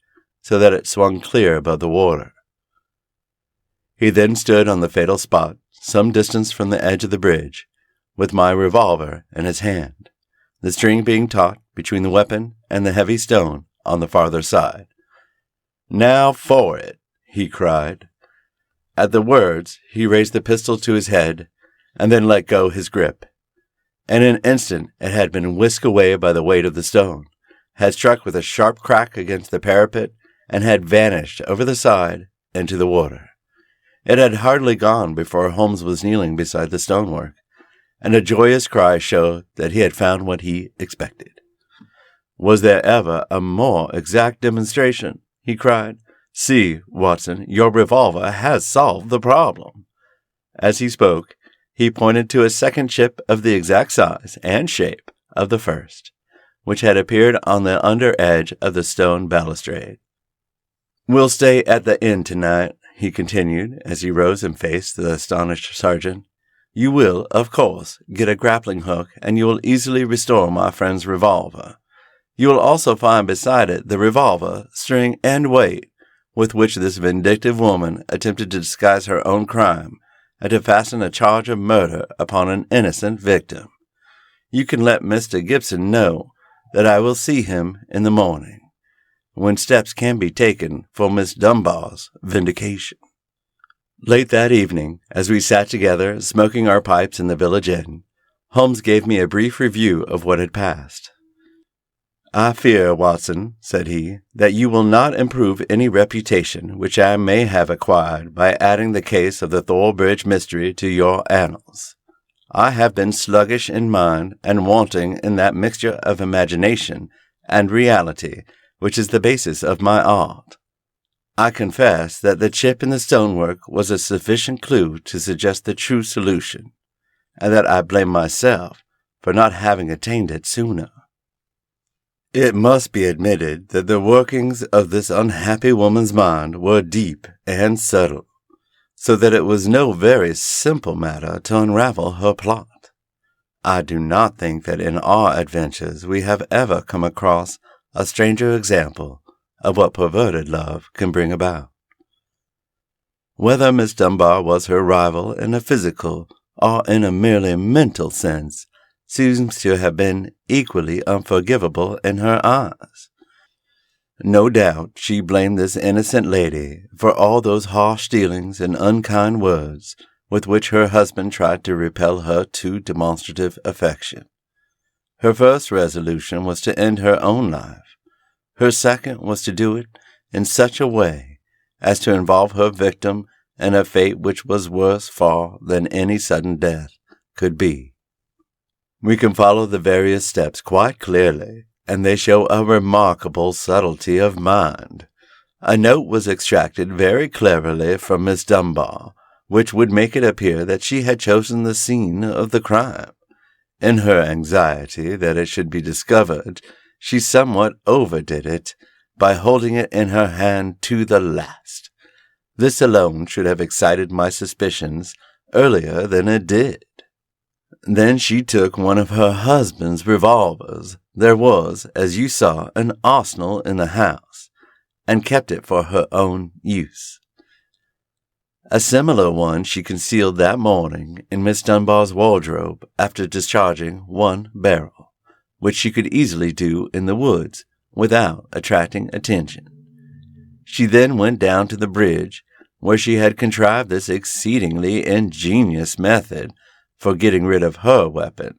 so that it swung clear above the water. He then stood on the fatal spot, some distance from the edge of the bridge, with my revolver in his hand, the string being taut between the weapon and the heavy stone on the farther side. "Now for it," he cried. At the words, he raised the pistol to his head and then let go his grip. In an instant it had been whisked away by the weight of the stone, had struck with a sharp crack against the parapet, and had vanished over the side into the water. It had hardly gone before Holmes was kneeling beside the stonework, and a joyous cry showed that he had found what he expected. "Was there ever a more exact demonstration?" he cried. "See, Watson, your revolver has solved the problem." As he spoke, he pointed to a second chip of the exact size and shape of the first, which had appeared on the under edge of the stone balustrade. "We'll stay at the inn tonight," he continued, as he rose and faced the astonished sergeant. "You will, of course, get a grappling hook, and you will easily restore my friend's revolver. You will also find beside it the revolver, string, and weight with which this vindictive woman attempted to disguise her own crime and to fasten a charge of murder upon an innocent victim. You can let Mr. Gibson know that I will see him in the morning, when steps can be taken for Miss Dunbar's vindication." Late that evening, as we sat together smoking our pipes in the village inn, Holmes gave me a brief review of what had passed. "I fear, Watson," said he, "that you will not improve any reputation which I may have acquired by adding the case of the Thorbridge mystery to your annals. I have been sluggish in mind and wanting in that mixture of imagination and reality which is the basis of my art. I confess that the chip in the stonework was a sufficient clue to suggest the true solution, and that I blame myself for not having attained it sooner. It must be admitted that the workings of this unhappy woman's mind were deep and subtle, so that it was no very simple matter to unravel her plot. I do not think that in our adventures we have ever come across a stranger example of what perverted love can bring about. Whether Miss Dunbar was her rival in a physical or in a merely mental sense seems to have been equally unforgivable in her eyes. No doubt she blamed this innocent lady for all those harsh dealings and unkind words with which her husband tried to repel her too demonstrative affection. Her first resolution was to end her own life. Her second was to do it in such a way as to involve her victim in a fate which was worse far than any sudden death could be. We can follow the various steps quite clearly, and they show a remarkable subtlety of mind. A note was extracted very cleverly from Miss Dunbar, which would make it appear that she had chosen the scene of the crime. In her anxiety that it should be discovered, she somewhat overdid it by holding it in her hand to the last. This alone should have excited my suspicions earlier than it did. Then she took one of her husband's revolvers. There was, as you saw, an arsenal in the house, and kept it for her own use. A similar one she concealed that morning in Miss Dunbar's wardrobe after discharging one barrel, which she could easily do in the woods without attracting attention. She then went down to the bridge, where she had contrived this exceedingly ingenious method for getting rid of her weapon.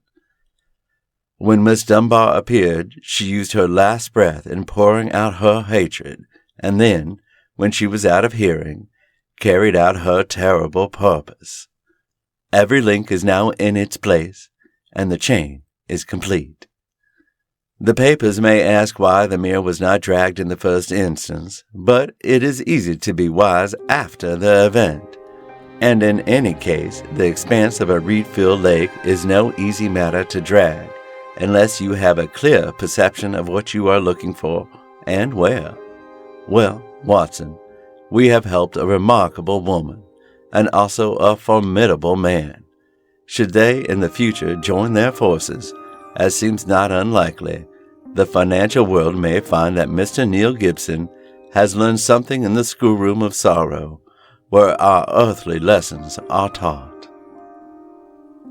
When Miss Dunbar appeared, she used her last breath in pouring out her hatred, and then, when she was out of hearing, carried out her terrible purpose. Every link is now in its place, and the chain is complete. The papers may ask why the mare was not dragged in the first instance, but it is easy to be wise after the event. And in any case, the expanse of a reed-filled lake is no easy matter to drag, unless you have a clear perception of what you are looking for and where. Well, Watson, we have helped a remarkable woman and also a formidable man. Should they in the future join their forces, as seems not unlikely, the financial world may find that Mr. Neil Gibson has learned something in the schoolroom of sorrow, where our earthly lessons are taught.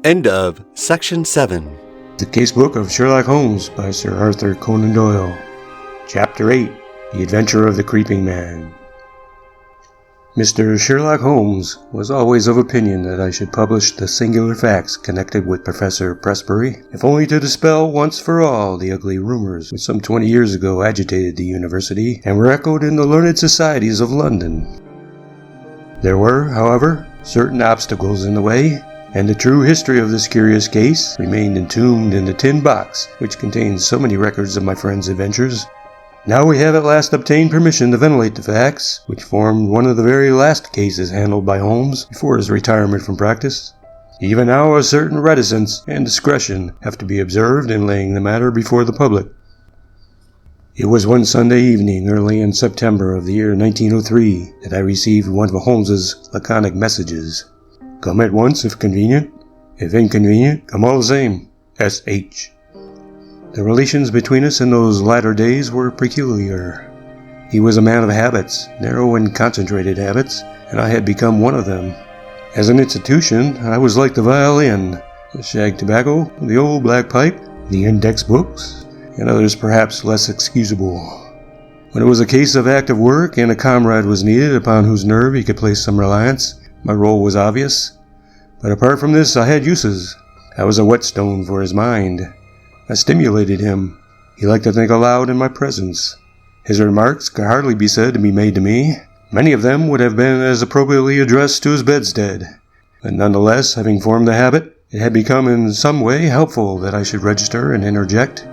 End of Section 7. The Case-Book of Sherlock Holmes by Sir Arthur Conan Doyle. Chapter 8. The Adventure of the Creeping Man. Mr. Sherlock Holmes was always of opinion that I should publish the singular facts connected with Professor Pressbury, if only to dispel once for all the ugly rumors which some 20 years ago agitated the university and were echoed in the learned societies of London. There were, however, certain obstacles in the way, and the true history of this curious case remained entombed in the tin box which contains so many records of my friend's adventures. Now we have at last obtained permission to ventilate the facts, which formed one of the very last cases handled by Holmes before his retirement from practice. Even now a certain reticence and discretion have to be observed in laying the matter before the public. It was one Sunday evening early in September of the year 1903 that I received one of Holmes's laconic messages. "Come at once if convenient. If inconvenient, come all the same. S.H." The relations between us in those latter days were peculiar. He was a man of habits, narrow and concentrated habits, and I had become one of them. As an institution, I was like the violin, the shag tobacco, the old black pipe, the index books, and others perhaps less excusable. When it was a case of active work and a comrade was needed upon whose nerve he could place some reliance, my role was obvious. But apart from this, I had uses. I was a whetstone for his mind. I stimulated him. He liked to think aloud in my presence. His remarks could hardly be said to be made to me. Many of them would have been as appropriately addressed to his bedstead. But nonetheless, having formed the habit, it had become in some way helpful that I should register and interject.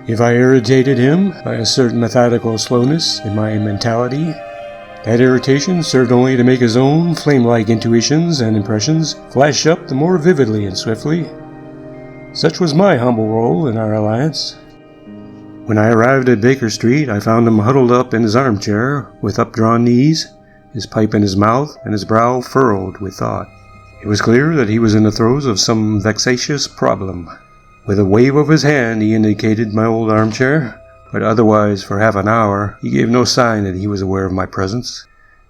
If I irritated him by a certain methodical slowness in my mentality, that irritation served only to make his own flame-like intuitions and impressions flash up the more vividly and swiftly. Such was my humble role in our alliance. When I arrived at Baker Street, I found him huddled up in his armchair, with updrawn knees, his pipe in his mouth, and his brow furrowed with thought. It was clear that he was in the throes of some vexatious problem. With a wave of his hand he indicated my old armchair, but otherwise for half an hour he gave no sign that he was aware of my presence.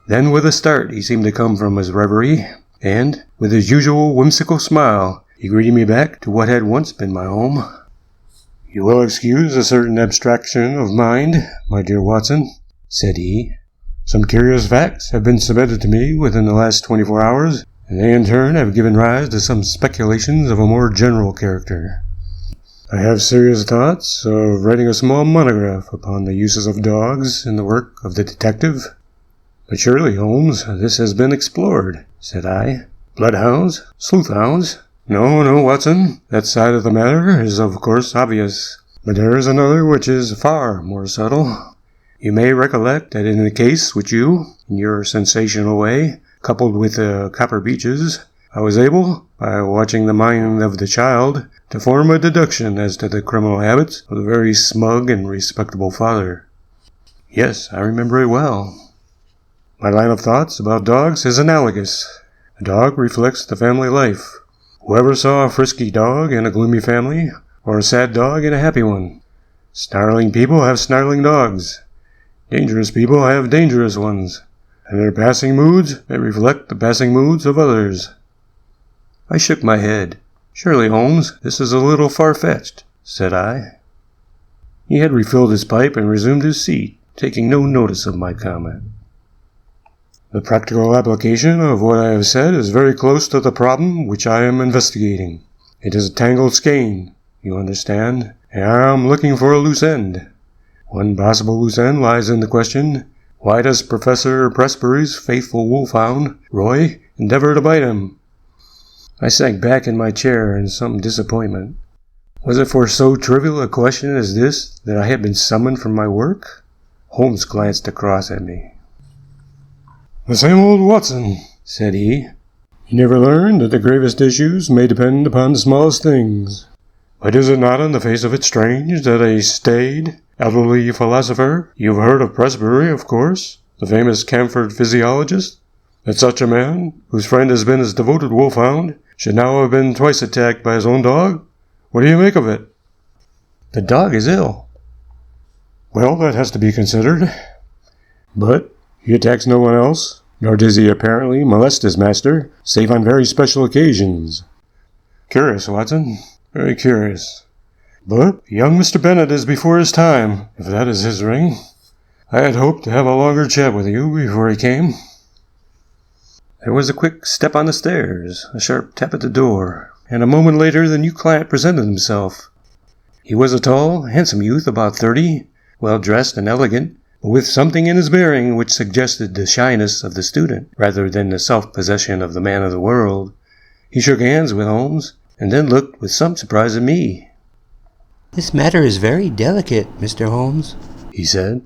Then with a start he seemed to come from his reverie, and, with his usual whimsical smile, he greeted me back to what had once been my home. "You will excuse a certain abstraction of mind, my dear Watson," said he. "Some curious facts have been submitted to me within the last 24 hours, and they in turn have given rise to some speculations of a more general character. I have serious thoughts of writing a small monograph upon the uses of dogs in the work of the detective." "But surely, Holmes, this has been explored," said I. "Bloodhounds? Sleuthhounds? No, Watson, that side of the matter is of course obvious. But there is another which is far more subtle. You may recollect that in the case which you, in your sensational way, coupled with the copper beeches, I was able, by watching the mind of the child, to form a deduction as to the criminal habits of the very smug and respectable father." "Yes, I remember it well." "My line of thoughts about dogs is analogous. A dog reflects the family life. Whoever saw a frisky dog in a gloomy family, or a sad dog in a happy one? Snarling people have snarling dogs. Dangerous people have dangerous ones. And their passing moods may reflect the passing moods of others." I shook my head. "Surely, Holmes, this is a little far-fetched," said I. He had refilled his pipe and resumed his seat, taking no notice of my comment. "The practical application of what I have said is very close to the problem which I am investigating. It is a tangled skein, you understand, and I am looking for a loose end. One possible loose end lies in the question, why does Professor Pressbury's faithful wolfhound, Roy, endeavor to bite him?" I sank back in my chair in some disappointment. Was it for so trivial a question as this that I had been summoned from my work? Holmes glanced across at me. "The same old Watson," said he. "You never learned that the gravest issues may depend upon the smallest things. But is it not on the face of it strange that a staid, elderly philosopher, you've heard of Presbury, of course, the famous Camford physiologist, that such a man, whose friend has been his devoted wolfhound, should now have been twice attacked by his own dog? What do you make of it? The dog is ill. Well, that has to be considered. But he attacks no one else, nor does he apparently molest his master, save on very special occasions. Curious, Watson. Very curious. But young Mr. Bennet is before his time, if that is his ring. I had hoped to have a longer chat with you before he came. There was a quick step on the stairs, a sharp tap at the door, and a moment later the new client presented himself. He was a tall, handsome youth about 30, well-dressed and elegant, but with something in his bearing which suggested the shyness of the student rather than the self-possession of the man of the world. He shook hands with Holmes, and then looked with some surprise at me. "This matter is very delicate, Mr. Holmes," he said.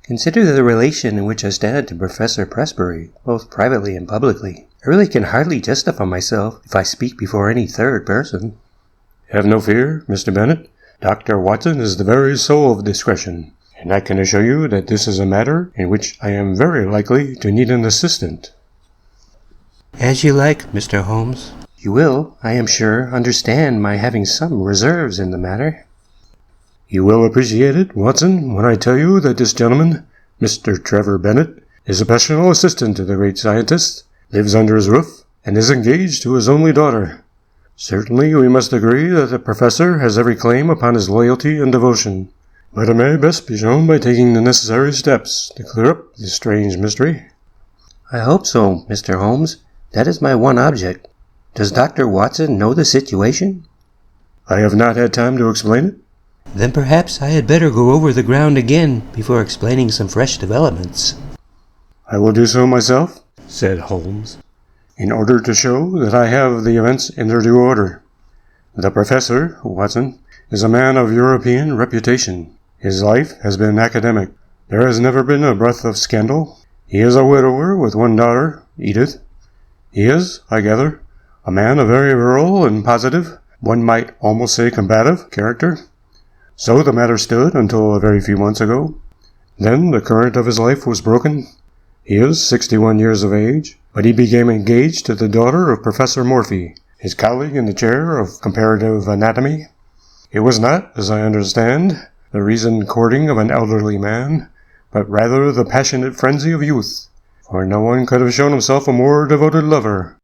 "Consider the relation in which I stand to Professor Presbury, both privately and publicly. I really can hardly justify myself if I speak before any third person." Have no fear, Mr. Bennet. Dr. Watson is the very soul of discretion, and I can assure you that this is a matter in which I am very likely to need an assistant. "As you like, Mr. Holmes." You will, I am sure, understand my having some reserves in the matter. You will appreciate it, Watson, when I tell you that this gentleman, Mr. Trevor Bennet, is a personal assistant to the great scientist, lives under his roof, and is engaged to his only daughter. Certainly we must agree that the professor has every claim upon his loyalty and devotion, but it may best be shown by taking the necessary steps to clear up this strange mystery. I hope so, Mr. Holmes. That is my one object. Does Dr. Watson know the situation? I have not had time to explain it. Then perhaps I had better go over the ground again before explaining some fresh developments. I will do so myself, said Holmes, in order to show that I have the events in their due order. The professor, Watson, is a man of European reputation. His life has been academic. There has never been a breath of scandal. He is a widower with one daughter, Edith. He is, I gather, a man of very virile and positive, one might almost say combative, character. So the matter stood until a very few months ago. Then the current of his life was broken. He is 61 years of age, but he became engaged to the daughter of Professor Morphy, his colleague in the chair of comparative anatomy. It was not, as I understand, the reasoned courting of an elderly man, but rather the passionate frenzy of youth, for no one could have shown himself a more devoted lover.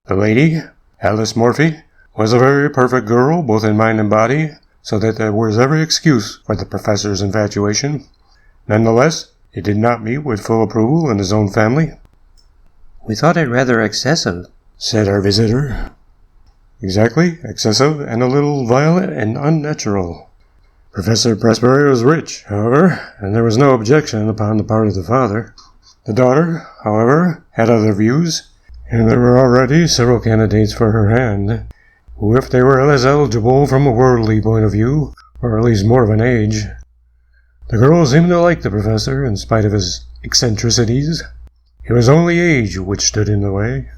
The lady, Alice Morphy, was a very perfect girl, both in mind and body, so that there was every excuse for the professor's infatuation. Nonetheless, it did not meet with full approval in his own family. We thought it rather excessive, said our visitor. Exactly, excessive and a little violent and unnatural. Professor Presbury was rich, however, and there was no objection upon the part of the father. The daughter, however, had other views, and there were already several candidates for her hand, who, if they were less eligible from a worldly point of view, or at least more of an age. The girl seemed to like the professor, in spite of his eccentricities. It was only age which stood in the way.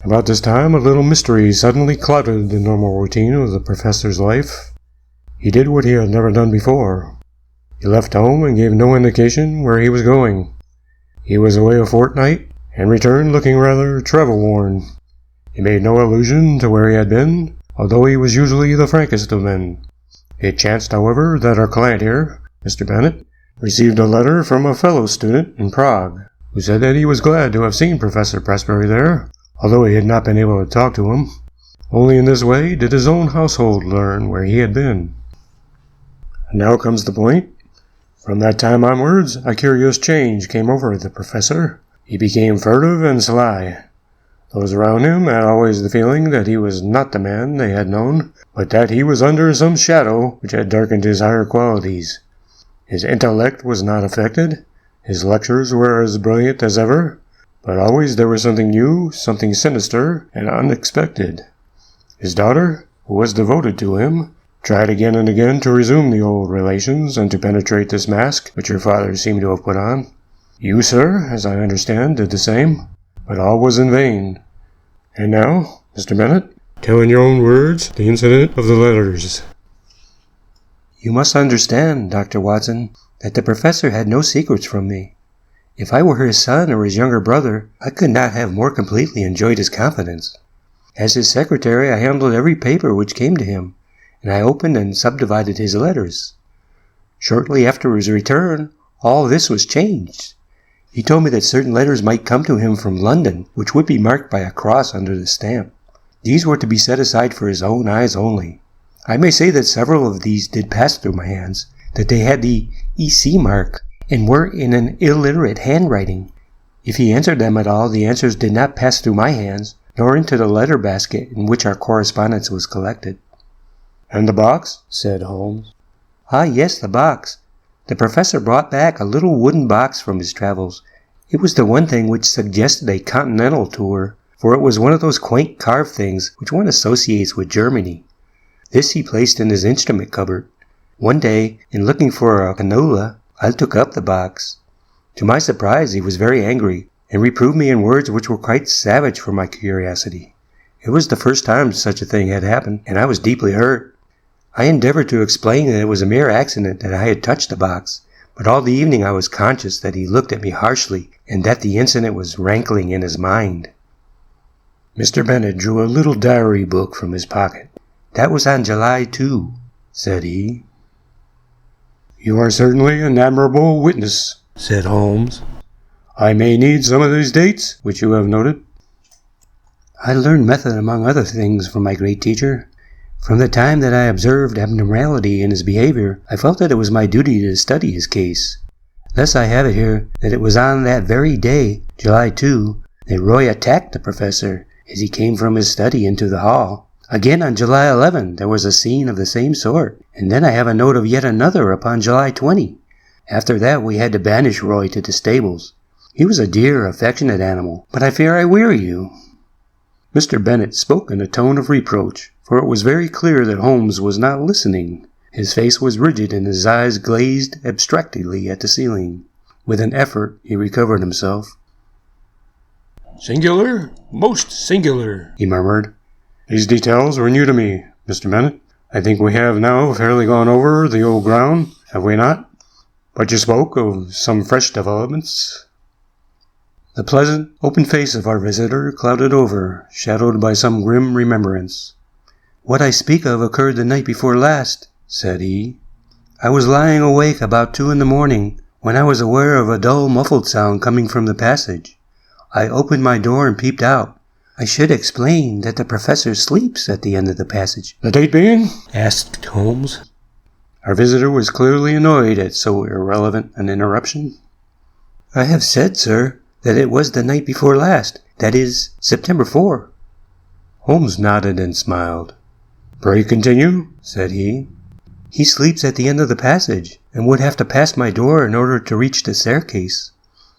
About this time, a little mystery suddenly clouded the normal routine of the professor's life. He did what he had never done before. He left home and gave no indication where he was going. He was away a fortnight, and returned looking rather travel-worn. He made no allusion to where he had been, although he was usually the frankest of men. It chanced, however, that our client here, Mr. Bennet, received a letter from a fellow student in Prague, who said that he was glad to have seen Professor Presbury there, although he had not been able to talk to him. Only in this way did his own household learn where he had been. And now comes the point. From that time onwards, a curious change came over the professor. He became furtive and sly. Those around him had always the feeling that he was not the man they had known, but that he was under some shadow which had darkened his higher qualities. His intellect was not affected. His lectures were as brilliant as ever, but always there was something new, something sinister and unexpected. His daughter, who was devoted to him, tried again and again to resume the old relations and to penetrate this mask which her father seemed to have put on. You, sir, as I understand, did the same, but all was in vain. And now, Mr. Bennet, Tell in your own words the incident of the letters. You must understand, Dr. Watson, that the professor had no secrets from me. If I were his son or his younger brother, I could not have more completely enjoyed his confidence. As his secretary, I handled every paper which came to him, and I opened and subdivided his letters. Shortly after his return, all this was changed. He told me that certain letters might come to him from London, which would be marked by a cross under the stamp. These were to be set aside for his own eyes only. I may say that several of these did pass through my hands, that they had the EC mark, and were in an illiterate handwriting. If he answered them at all, the answers did not pass through my hands, nor into the letter basket in which our correspondence was collected. And the box? Said Holmes. Ah, yes, the box. The professor brought back a little wooden box from his travels. It was the one thing which suggested a continental tour, for it was one of those quaint carved things which one associates with Germany. This he placed in his instrument cupboard. One day, in looking for a canola, I took up the box. To my surprise, he was very angry, and reproved me in words which were quite savage for my curiosity. It was the first time such a thing had happened, and I was deeply hurt. I endeavored to explain that it was a mere accident that I had touched the box, but all the evening I was conscious that he looked at me harshly, and that the incident was rankling in his mind. Mr. Bennet drew a little diary book from his pocket. That was on July 2, said he. You are certainly an admirable witness, said Holmes. I may need some of these dates which you have noted. I learned method among other things from my great teacher. From the time that I observed abnormality in his behavior, I felt that it was my duty to study his case. Thus I have it here that it was on that very day, July 2, that Roy attacked the professor as he came from his study into the hall. Again on July 11 there was a scene of the same sort, and then I have a note of yet another upon July 20. After that we had to banish Roy to the stables. He was a dear, affectionate animal, but I fear I weary you. Mr. Bennet spoke in a tone of reproach, for it was very clear that Holmes was not listening. His face was rigid and his eyes glazed abstractedly at the ceiling. With an effort he recovered himself. Singular, most singular, he murmured. These details were new to me, Mr. Bennet. I think we have now fairly gone over the old ground, have we not? But you spoke of some fresh developments. The pleasant, open face of our visitor clouded over, shadowed by some grim remembrance. What I speak of occurred the night before last, said he. I was lying awake about 2 in the morning, when I was aware of a dull, muffled sound coming from the passage. I opened my door and peeped out. I should explain that the professor sleeps at the end of the passage. The date being? Asked Holmes. Our visitor was clearly annoyed at so irrelevant an interruption. I have said, sir, that it was the night before last, that is, September 4. Holmes nodded and smiled. Pray continue, said he. He sleeps at the end of the passage, and would have to pass my door in order to reach the staircase.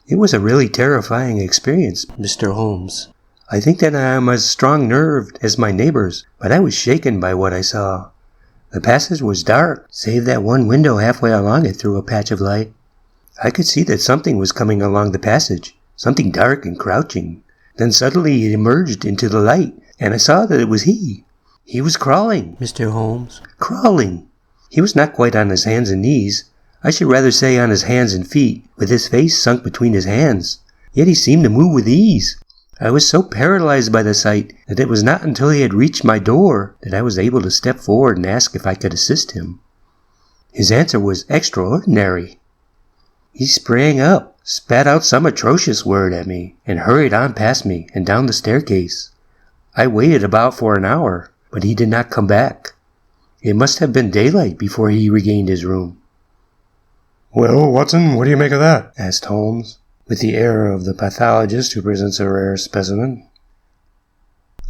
It was a really terrifying experience, Mr. Holmes. I think that I am as strong-nerved as my neighbors, but I was shaken by what I saw. The passage was dark, save that one window halfway along it threw a patch of light. I could see that something was coming along the passage, something dark and crouching. Then suddenly it emerged into the light, and I saw that it was he. He was crawling, Mr. Holmes. Crawling. He was not quite on his hands and knees. I should rather say on his hands and feet, with his face sunk between his hands. Yet he seemed to move with ease. I was so paralyzed by the sight that it was not until he had reached my door that I was able to step forward and ask if I could assist him. His answer was extraordinary. He sprang up, spat out some atrocious word at me, and hurried on past me and down the staircase. I waited about for an hour, but he did not come back. It must have been daylight before he regained his room. Well, Watson, what do you make of that? Asked Holmes, with the air of the pathologist who presents a rare specimen.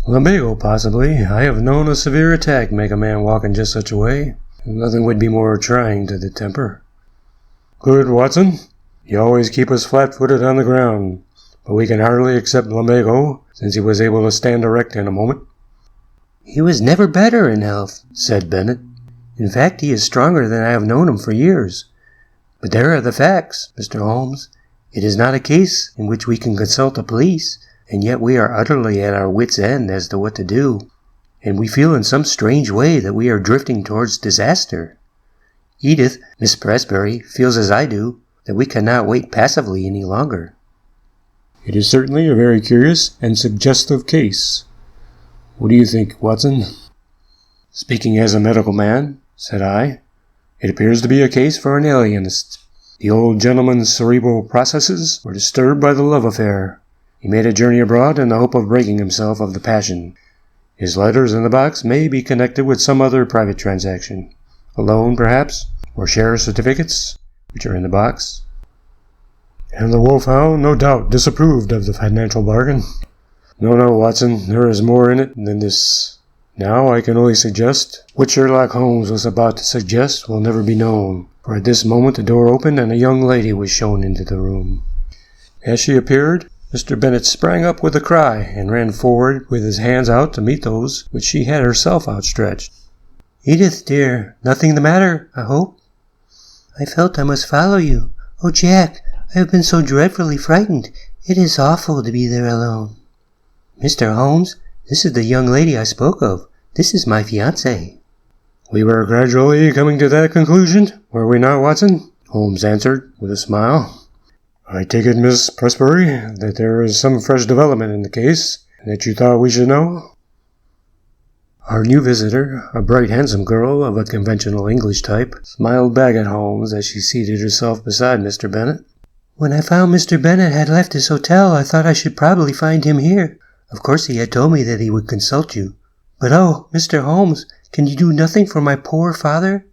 Lumbago, possibly. I have known a severe attack make a man walk in just such a way. Nothing would be more trying to the temper. Good, Watson. You always keep us flat-footed on the ground, but we can hardly accept lumbago, since he was able to stand erect in a moment. He was never better in health, said Bennet. In fact, he is stronger than I have known him for years. But there are the facts, Mr. Holmes. It is not a case in which we can consult the police, and yet we are utterly at our wits' end as to what to do. and we feel in some strange way that we are drifting towards disaster. Edith, Miss Presbury, feels as I do, that we cannot wait passively any longer. It is certainly a very curious and suggestive case. What do you think, Watson? Speaking as a medical man, said I, it appears to be a case for an alienist. The old gentleman's cerebral processes were disturbed by the love affair. He made a journey abroad in the hope of breaking himself of the passion. His letters in the box may be connected with some other private transaction. A loan, perhaps, or share certificates, which are in the box. And the wolfhound, no doubt, disapproved of the financial bargain. No, Watson, there is more in it than this. Now I can only suggest what Sherlock Holmes was about to suggest will never be known, for at this moment the door opened and a young lady was shown into the room. As she appeared, Mr. Bennet sprang up with a cry and ran forward with his hands out to meet those which she had herself outstretched. Edith, dear, nothing the matter, I hope? I felt I must follow you. Oh, Jack, I have been so dreadfully frightened. It is awful to be there alone. Mr. Holmes, this is the young lady I spoke of. This is my fiancée. We were gradually coming to that conclusion, were we not, Watson? Holmes answered with a smile. I take it, Miss Presbury, that there is some fresh development in the case, and that you thought we should know? Our new visitor, a bright, handsome girl of a conventional English type, smiled back at Holmes as she seated herself beside Mr. Bennet. When I found Mr. Bennet had left his hotel, I thought I should probably find him here. Of course he had told me that he would consult you. But oh, Mr. Holmes, can you do nothing for my poor father?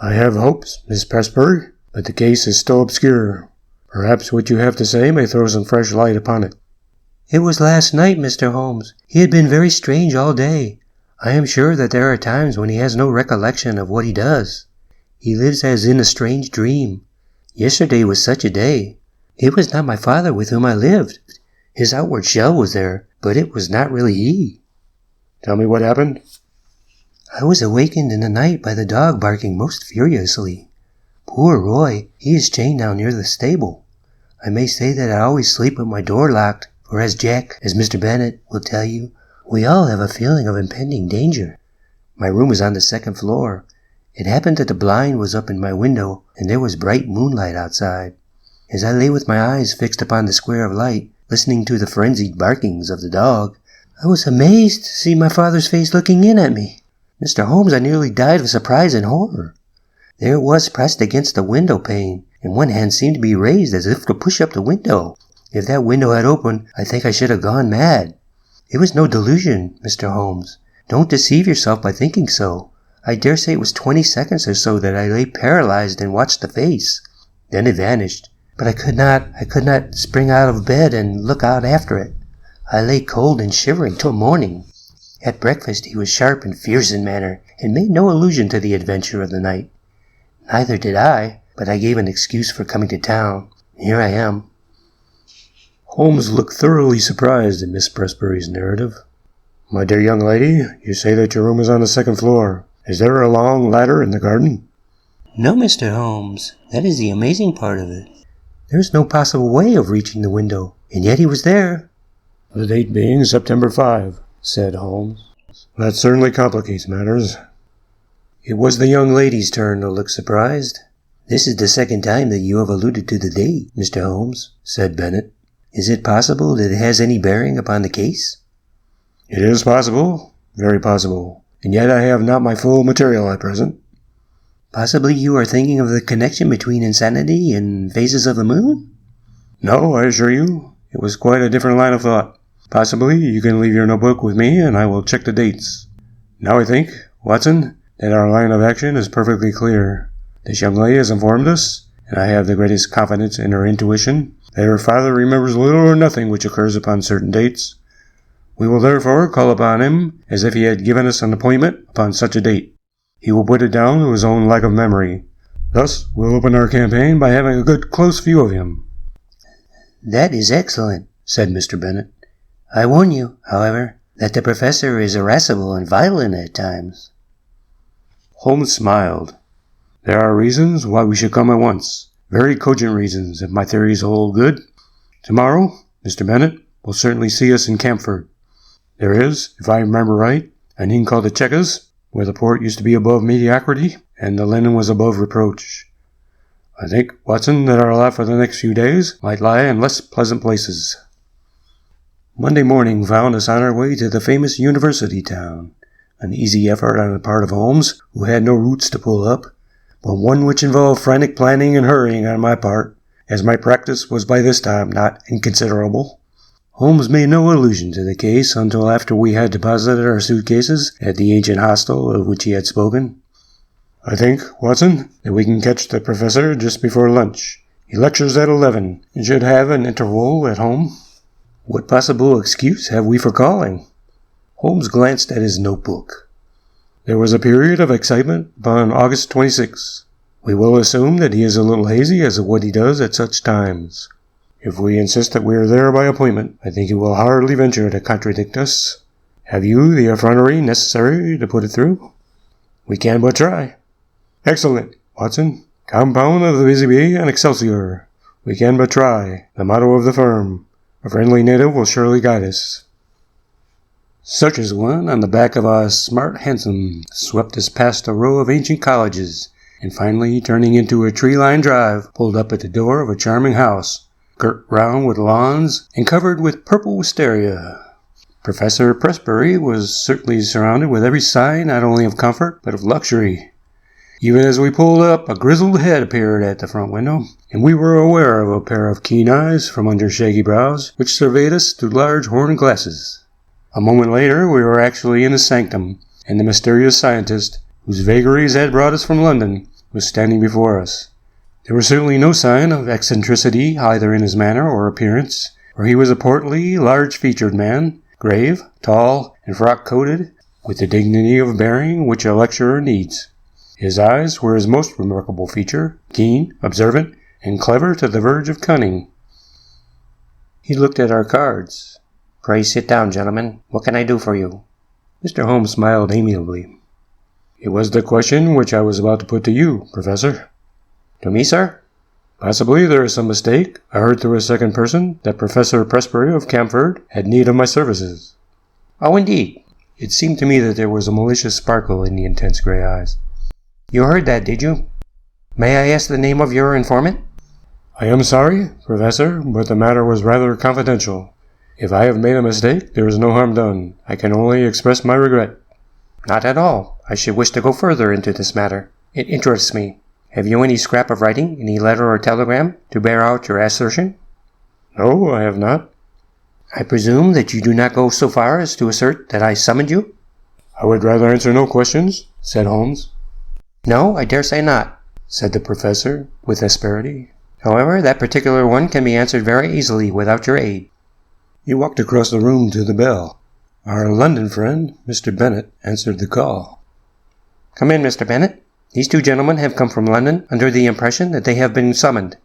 I have hopes, Miss Presbury, but the case is still obscure. Perhaps what you have to say may throw some fresh light upon it. It was last night, Mr. Holmes. He had been very strange all day. I am sure that there are times when he has no recollection of what he does. He lives as in a strange dream. Yesterday was such a day. It was not my father with whom I lived. His outward shell was there, but it was not really he. Tell me what happened. I was awakened in the night by the dog barking most furiously. Poor Roy, he is chained down near the stable. I may say that I always sleep with my door locked, for as Mr. Bennet will tell you, we all have a feeling of impending danger. My room is on the second floor. It happened that the blind was up in my window, and there was bright moonlight outside. As I lay with my eyes fixed upon the square of light, listening to the frenzied barkings of the dog, I was amazed to see my father's face looking in at me. Mr. Holmes, I nearly died of surprise and horror. There it was pressed against the window pane, and one hand seemed to be raised as if to push up the window. If that window had opened, I think I should have gone mad. It was no delusion, Mr. Holmes. Don't deceive yourself by thinking so. I dare say it was 20 seconds or so that I lay paralyzed and watched the face. Then it vanished. But I could not spring out of bed and look out after it. I lay cold and shivering till morning. At breakfast he was sharp and fierce in manner, and made no allusion to the adventure of the night. Neither did I, but I gave an excuse for coming to town. Here I am. Holmes looked thoroughly surprised at Miss Presbury's narrative. My dear young lady, you say that your room is on the second floor. Is there a long ladder in the garden? No, Mr. Holmes. That is the amazing part of it. There is no possible way of reaching the window, and yet he was there. The date being September 5, said Holmes. That certainly complicates matters. It was the young lady's turn to look surprised. This is the second time that you have alluded to the date, Mr. Holmes, said Bennet. Is it possible that it has any bearing upon the case? It is possible, very possible, and yet I have not my full material at present. Possibly you are thinking of the connection between insanity and phases of the moon? No, I assure you, it was quite a different line of thought. Possibly you can leave your notebook with me and I will check the dates. Now I think, Watson, that our line of action is perfectly clear. This young lady has informed us, and I have the greatest confidence in her intuition, that her father remembers little or nothing which occurs upon certain dates. We will therefore call upon him as if he had given us an appointment upon such a date. He will put it down to his own lack of memory. Thus, we'll open our campaign by having a good close view of him. That is excellent, said Mr. Bennet. I warn you, however, that the professor is irascible and violent at times. Holmes smiled. There are reasons why we should come at once. Very cogent reasons, if my theories hold good. Tomorrow, Mr. Bennet will certainly see us in Camford. There is, if I remember right, an inn called the Checkers, where the port used to be above mediocrity and the linen was above reproach. I think, Watson, that our lot for the next few days might lie in less pleasant places. Monday morning found us on our way to the famous university town, an easy effort on the part of Holmes, who had no roots to pull up, but one which involved frantic planning and hurrying on my part, as my practice was by this time not inconsiderable. Holmes made no allusion to the case until after we had deposited our suitcases at the ancient hostel of which he had spoken. I think, Watson, that we can catch the professor just before lunch. He lectures at 11 and should have an interval at home. What possible excuse have we for calling? Holmes glanced at his notebook. There was a period of excitement upon August 26th. We will assume that he is a little hazy as to what he does at such times. If we insist that we are there by appointment, I think he will hardly venture to contradict us. Have you the effrontery necessary to put it through? We can but try. Excellent, Watson. Compound of the Busy Bee and Excelsior. We can but try, the motto of the firm. A friendly native will surely guide us. Such as one on the back of a smart hansom swept us past a row of ancient colleges, and finally, turning into a tree-lined drive, pulled up at the door of a charming house, girt round with lawns and covered with purple wisteria. Professor Pressbury was certainly surrounded with every sign not only of comfort but of luxury. Even as we pulled up, a grizzled head appeared at the front window, and we were aware of a pair of keen eyes from under shaggy brows, which surveyed us through large horn glasses. A moment later, we were actually in his sanctum, and the mysterious scientist, whose vagaries had brought us from London, was standing before us. There was certainly no sign of eccentricity either in his manner or appearance, for he was a portly, large-featured man, grave, tall, and frock-coated, with the dignity of bearing which a lecturer needs. His eyes were his most remarkable feature, keen, observant, and clever to the verge of cunning. He looked at our cards. "Pray sit down, gentlemen. What can I do for you?" Mr. Holmes smiled amiably. "It was the question which I was about to put to you, Professor." "To me, sir?" "Possibly there is some mistake. I heard through a second person that Professor Pressbury of Camford had need of my services." "Oh, indeed." It seemed to me that there was a malicious sparkle in the intense gray eyes. "You heard that, did you? May I ask the name of your informant?" "I am sorry, Professor, but the matter was rather confidential. If I have made a mistake, there is no harm done. I can only express my regret." "Not at all. I should wish to go further into this matter. It interests me. Have you any scrap of writing, any letter or telegram, to bear out your assertion?" "No, I have not." "I presume that you do not go so far as to assert that I summoned you?" "I would rather answer no questions," said Holmes. "No, I dare say not," said the professor, with asperity. "However, that particular one can be answered very easily without your aid." He walked across the room to the bell. Our London friend, Mr. Bennet, answered the call. "Come in, Mr. Bennet. These two gentlemen have come from London under the impression that they have been summoned.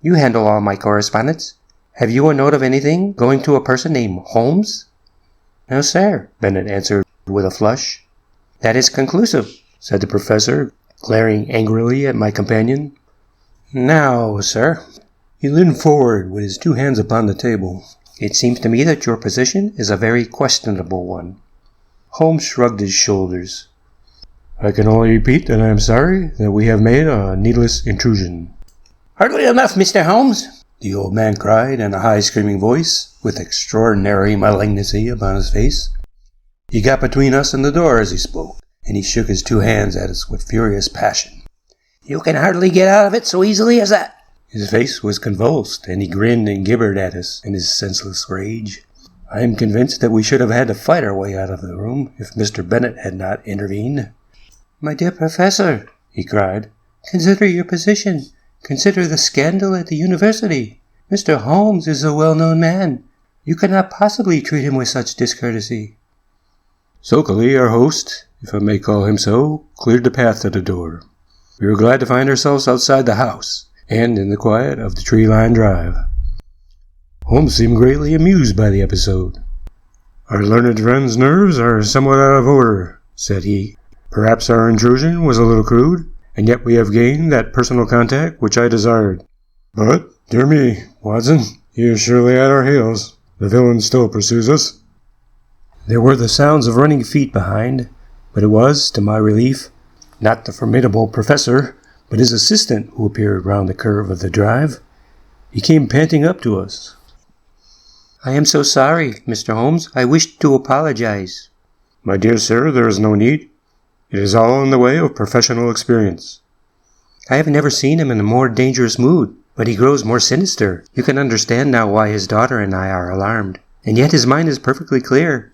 You handle all my correspondence. Have you a note of anything going to a person named Holmes?" "No, sir," Bennet answered with a flush. "That is conclusive," said the professor, glaring angrily at my companion. "Now, sir," he leaned forward with his two hands upon the table, "it seems to me that your position is a very questionable one." Holmes shrugged his shoulders. "I can only repeat that I am sorry that we have made a needless intrusion." "Hardly enough, Mr. Holmes," the old man cried in a high screaming voice, with extraordinary malignancy upon his face. He got between us and the door as he spoke, and he shook his two hands at us with furious passion. "You can hardly get out of it so easily as that." His face was convulsed, and he grinned and gibbered at us in his senseless rage. I am convinced that we should have had to fight our way out of the room if Mr. Bennet had not intervened. "My dear Professor," he cried, "consider your position. Consider the scandal at the university. Mr. Holmes is a well-known man. You cannot possibly treat him with such discourtesy." Sulkily, our host, if I may call him so, cleared the path to the door. We were glad to find ourselves outside the house, and in the quiet of the tree-lined drive. Holmes seemed greatly amused by the episode. "Our learned friend's nerves are somewhat out of order," said he. "Perhaps our intrusion was a little crude, and yet we have gained that personal contact which I desired. But, dear me, Watson, he is surely at our heels. The villain still pursues us." There were the sounds of running feet behind, but it was, to my relief, not the formidable professor, but his assistant who appeared round the curve of the drive. He came panting up to us. "I am so sorry, Mr. Holmes. I wish to apologize." "My dear sir, there is no need. It is all in the way of professional experience." "I have never seen him in a more dangerous mood, but he grows more sinister. You can understand now why his daughter and I are alarmed. And yet his mind is perfectly clear."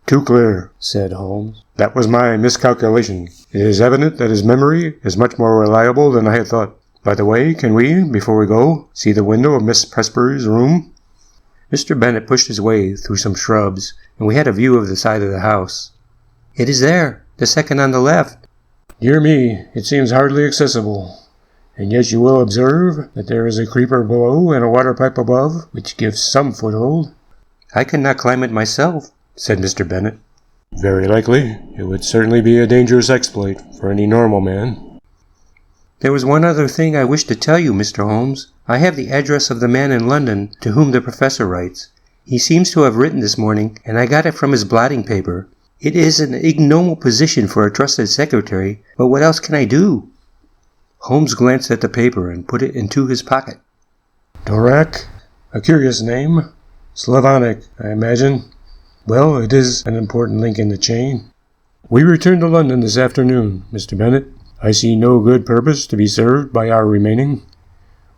"Too clear," said Holmes. "That was my miscalculation. It is evident that his memory is much more reliable than I had thought. By the way, can we, before we go, see the window of Miss Presbury's room?" Mr. Bennet pushed his way through some shrubs, and we had a view of the side of the house. "It is there, the second on the left." "Dear me, it seems hardly accessible. And yet you will observe that there is a creeper below and a water pipe above, which gives some foothold." "I could not climb it myself," said Mr. Bennet. "Very likely. It would certainly be a dangerous exploit for any normal man." "There was one other thing I wished to tell you, Mr. Holmes. I have the address of the man in London to whom the professor writes. He seems to have written this morning, and I got it from his blotting paper. It is an ignoble position for a trusted secretary, but what else can I do?" Holmes glanced at the paper and put it into his pocket. Dorak? A curious name. Slavonic, I imagine. Well, it is an important link in the chain. We return to London this afternoon, Mr. Bennet. I see no good purpose to be served by our remaining.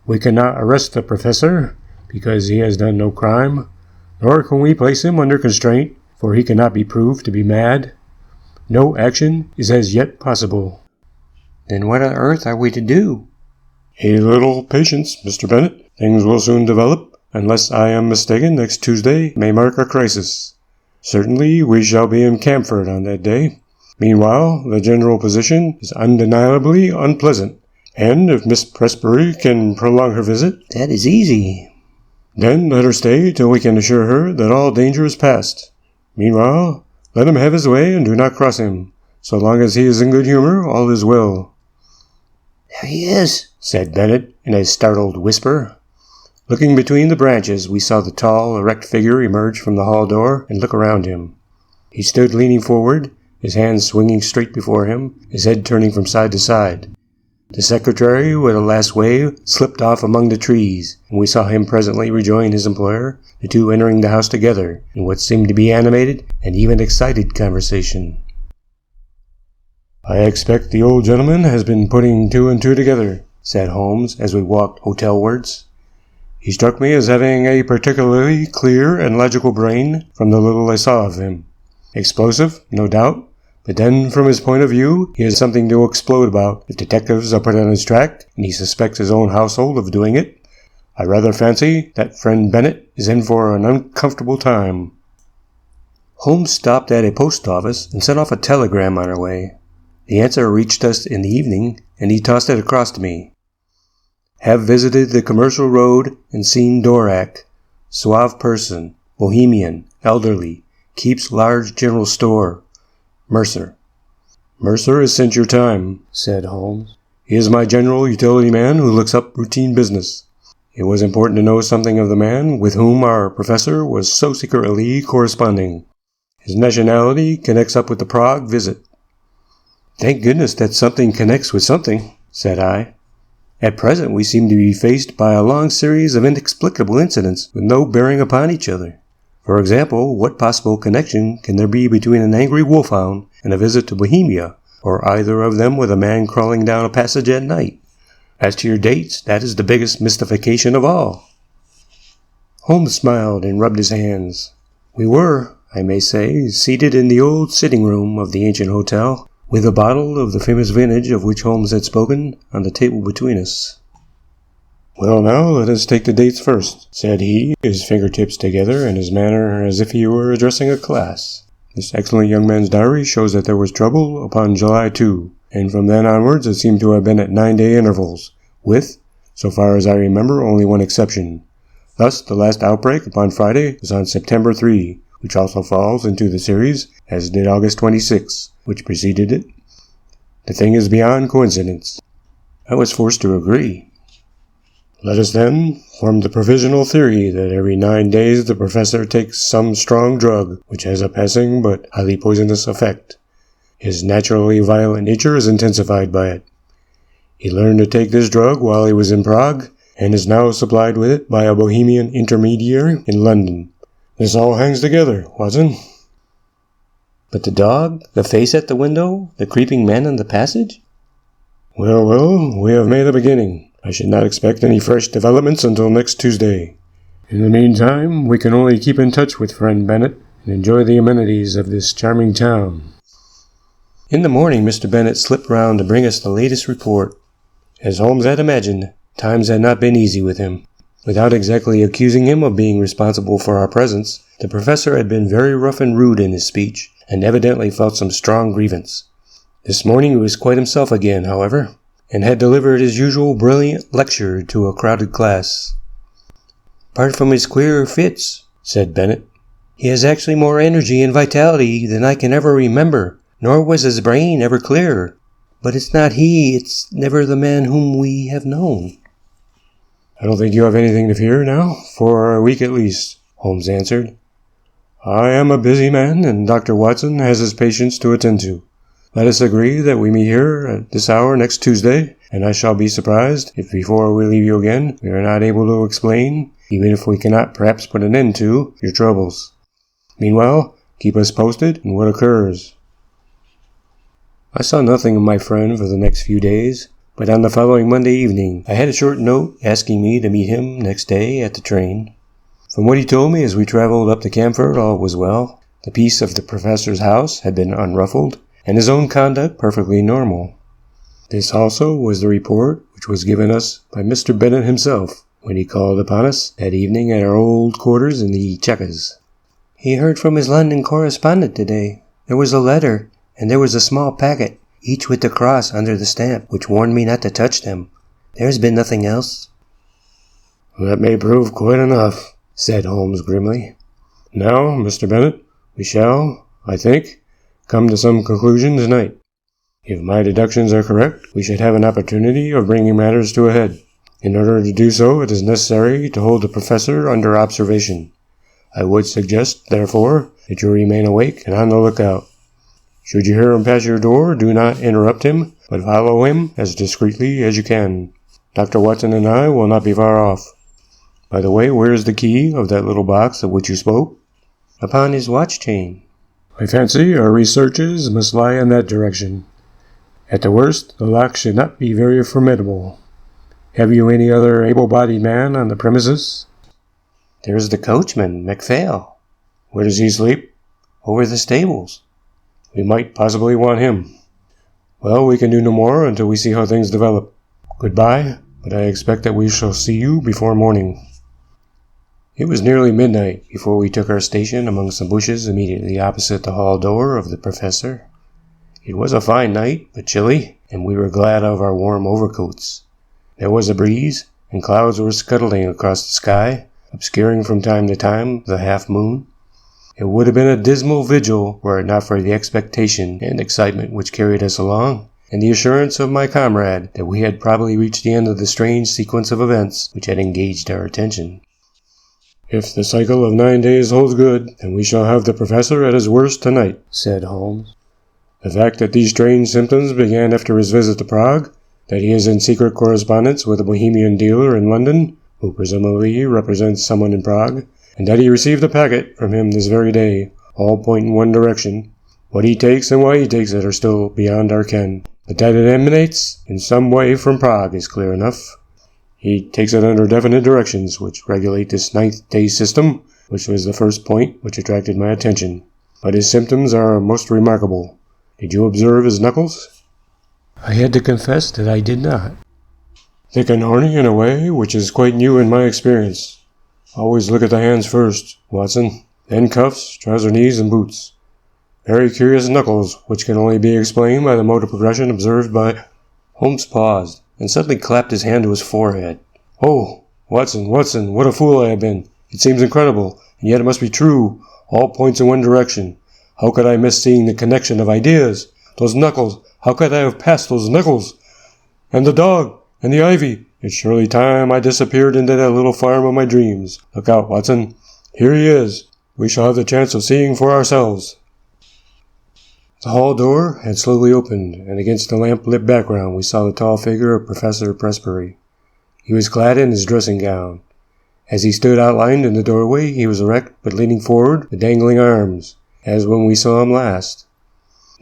We cannot arrest the professor, because he has done no crime, nor can we place him under constraint, for he cannot be proved to be mad. No action is as yet possible. Then what on earth are we to do? A little patience, Mr. Bennet. Things will soon develop. Unless I am mistaken, next Tuesday may mark a crisis. Certainly we shall be in Camford on that day. Meanwhile, the general position is undeniably unpleasant, and if Miss Presbury can prolong her visit... That is easy. Then let her stay till we can assure her that all danger is past. Meanwhile, let him have his way and do not cross him. So long as he is in good humor, all is well. There he is, said Bennet in a startled whisper. Looking between the branches, we saw the tall, erect figure emerge from the hall door and look around him. He stood leaning forward, his hands swinging straight before him, his head turning from side to side. The secretary, with a last wave, slipped off among the trees, and we saw him presently rejoin his employer, the two entering the house together, in what seemed to be animated and even excited conversation. I expect the old gentleman has been putting two and two together, said Holmes as we walked hotelwards. He struck me as having a particularly clear and logical brain from the little I saw of him. Explosive, no doubt, but then from his point of view he has something to explode about if detectives are put on his track and he suspects his own household of doing it. I rather fancy that friend Bennet is in for an uncomfortable time. Holmes stopped at a post office and sent off a telegram on our way. The answer reached us in the evening, and he tossed it across to me. Have visited the Commercial Road and seen Dorak. Suave person, bohemian, elderly, keeps large general store. Mercer. Mercer has sent your time, said Holmes. He is my general utility man who looks up routine business. It was important to know something of the man with whom our professor was so secretly corresponding. His nationality connects up with the Prague visit. Thank goodness that something connects with something, said I. At present we seem to be faced by a long series of inexplicable incidents with no bearing upon each other. For example, what possible connection can there be between an angry wolfhound and a visit to Bohemia, or either of them with a man crawling down a passage at night? As to your dates, that is the biggest mystification of all. Holmes smiled and rubbed his hands. We were, I may say, seated in the old sitting-room of the ancient hotel, with a bottle of the famous vintage of which Holmes had spoken on the table between us. Well, now, let us take the dates first, said he, his fingertips together and his manner as if he were addressing a class. This excellent young man's diary shows that there was trouble upon July 2, and from then onwards it seemed to have been at 9-day intervals, with, so far as I remember, only one exception. Thus, the last outbreak upon Friday was on September 3, which also falls into the series, as did August 26, which preceded it. The thing is beyond coincidence. I was forced to agree. Let us then form the provisional theory that every 9 days the professor takes some strong drug which has a passing but highly poisonous effect. His naturally violent nature is intensified by it. He learned to take this drug while he was in Prague, and is now supplied with it by a Bohemian intermediary in London. This all hangs together, Watson. But the dog, the face at the window, the creeping man in the passage? Well, we have made a beginning. I should not expect any fresh developments until next Tuesday. In the meantime, we can only keep in touch with friend Bennet and enjoy the amenities of this charming town. In the morning, Mr. Bennet slipped round to bring us the latest report. As Holmes had imagined, times had not been easy with him. Without exactly accusing him of being responsible for our presence, the professor had been very rough and rude in his speech, and evidently felt some strong grievance. This morning he was quite himself again, however, and had delivered his usual brilliant lecture to a crowded class. "Apart from his queer fits," said Bennet, "he has actually more energy and vitality than I can ever remember, nor was his brain ever clearer. But it's not he, it's never the man whom we have known." "I don't think you have anything to fear now, for a week at least," Holmes answered. "I am a busy man, and Dr. Watson has his patients to attend to. Let us agree that we meet here at this hour next Tuesday, and I shall be surprised if before we leave you again we are not able to explain, even if we cannot perhaps put an end to, your troubles. Meanwhile, keep us posted on what occurs." I saw nothing of my friend for the next few days, but on the following Monday evening I had a short note asking me to meet him next day at the train. From what he told me as we travelled up to Camford, all was well. The peace of the professor's house had been unruffled, and his own conduct perfectly normal. This also was the report which was given us by Mr. Bennet himself when he called upon us that evening at our old quarters in the Chequers. "He heard from his London correspondent today. There was a letter, and there was a small packet, each with the cross under the stamp, which warned me not to touch them. There has been nothing else." "That may prove quite enough," said Holmes grimly. "Now, Mr. Bennet, we shall, I think, come to some conclusion tonight. If my deductions are correct, we should have an opportunity of bringing matters to a head. In order to do so, it is necessary to hold the professor under observation. I would suggest, therefore, that you remain awake and on the lookout. Should you hear him pass your door, do not interrupt him, but follow him as discreetly as you can. Dr. Watson and I will not be far off. By the way, where is the key of that little box of which you spoke?" "Upon his watch chain." "I fancy our researches must lie in that direction. At the worst, the lock should not be very formidable. Have you any other able-bodied man on the premises?" "There is the coachman, MacPhail." "Where does he sleep?" "Over the stables." "We might possibly want him. Well, we can do no more until we see how things develop. Goodbye, but I expect that we shall see you before morning." It was nearly midnight before we took our station among some bushes immediately opposite the hall door of the professor. It was a fine night, but chilly, and we were glad of our warm overcoats. There was a breeze, and clouds were scuttling across the sky, obscuring from time to time the half-moon. It would have been a dismal vigil were it not for the expectation and excitement which carried us along, and the assurance of my comrade that we had probably reached the end of the strange sequence of events which had engaged our attention. "If the cycle of 9 days holds good, then we shall have the professor at his worst tonight," said Holmes. "The fact that these strange symptoms began after his visit to Prague, that he is in secret correspondence with a Bohemian dealer in London, who presumably represents someone in Prague, and that he received a packet from him this very day, all point in one direction. What he takes and why he takes it are still beyond our ken. But that it emanates in some way from Prague is clear enough. He takes it under definite directions which regulate this 9th day system, which was the first point which attracted my attention. But his symptoms are most remarkable. Did you observe his knuckles?" I had to confess that I did not. "Thick and horny in a way which is quite new in my experience. Always look at the hands first, Watson, then cuffs, trouser knees, and boots. Very curious knuckles, which can only be explained by the mode of progression observed by—" Holmes paused, and suddenly clapped his hand to his forehead. "Oh, Watson, what a fool I have been! It seems incredible, and yet it must be true. All points in one direction. How could I miss seeing the connection of ideas? Those knuckles! How could I have passed those knuckles? And the dog! And the ivy! It's surely time I disappeared into that little farm of my dreams. Look out, Watson. Here he is. We shall have the chance of seeing for ourselves. The hall door had slowly opened, and against the lamp-lit background we saw the tall figure of Professor Presbury. He was clad in his dressing gown. As he stood outlined in the doorway, he was erect but leaning forward with dangling arms, as when we saw him last.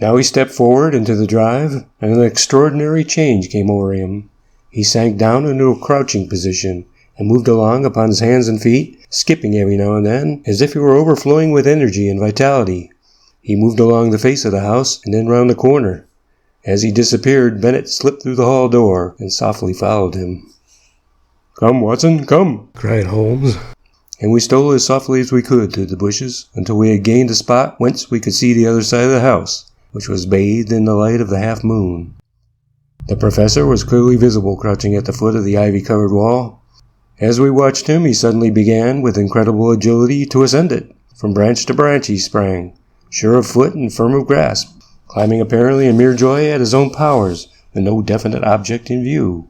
Now he stepped forward into the drive, and an extraordinary change came over him. He sank down into a crouching position, and moved along upon his hands and feet, skipping every now and then, as if he were overflowing with energy and vitality. He moved along the face of the house, and then round the corner. As he disappeared, Bennet slipped through the hall door, and softly followed him. "Come, Watson, come!" cried Holmes. And we stole as softly as we could through the bushes, until we had gained a spot whence we could see the other side of the house, which was bathed in the light of the half-moon. The professor was clearly visible crouching at the foot of the ivy-covered wall. As we watched him, he suddenly began, with incredible agility, to ascend it. From branch to branch he sprang, sure of foot and firm of grasp, climbing apparently in mere joy at his own powers, with no definite object in view.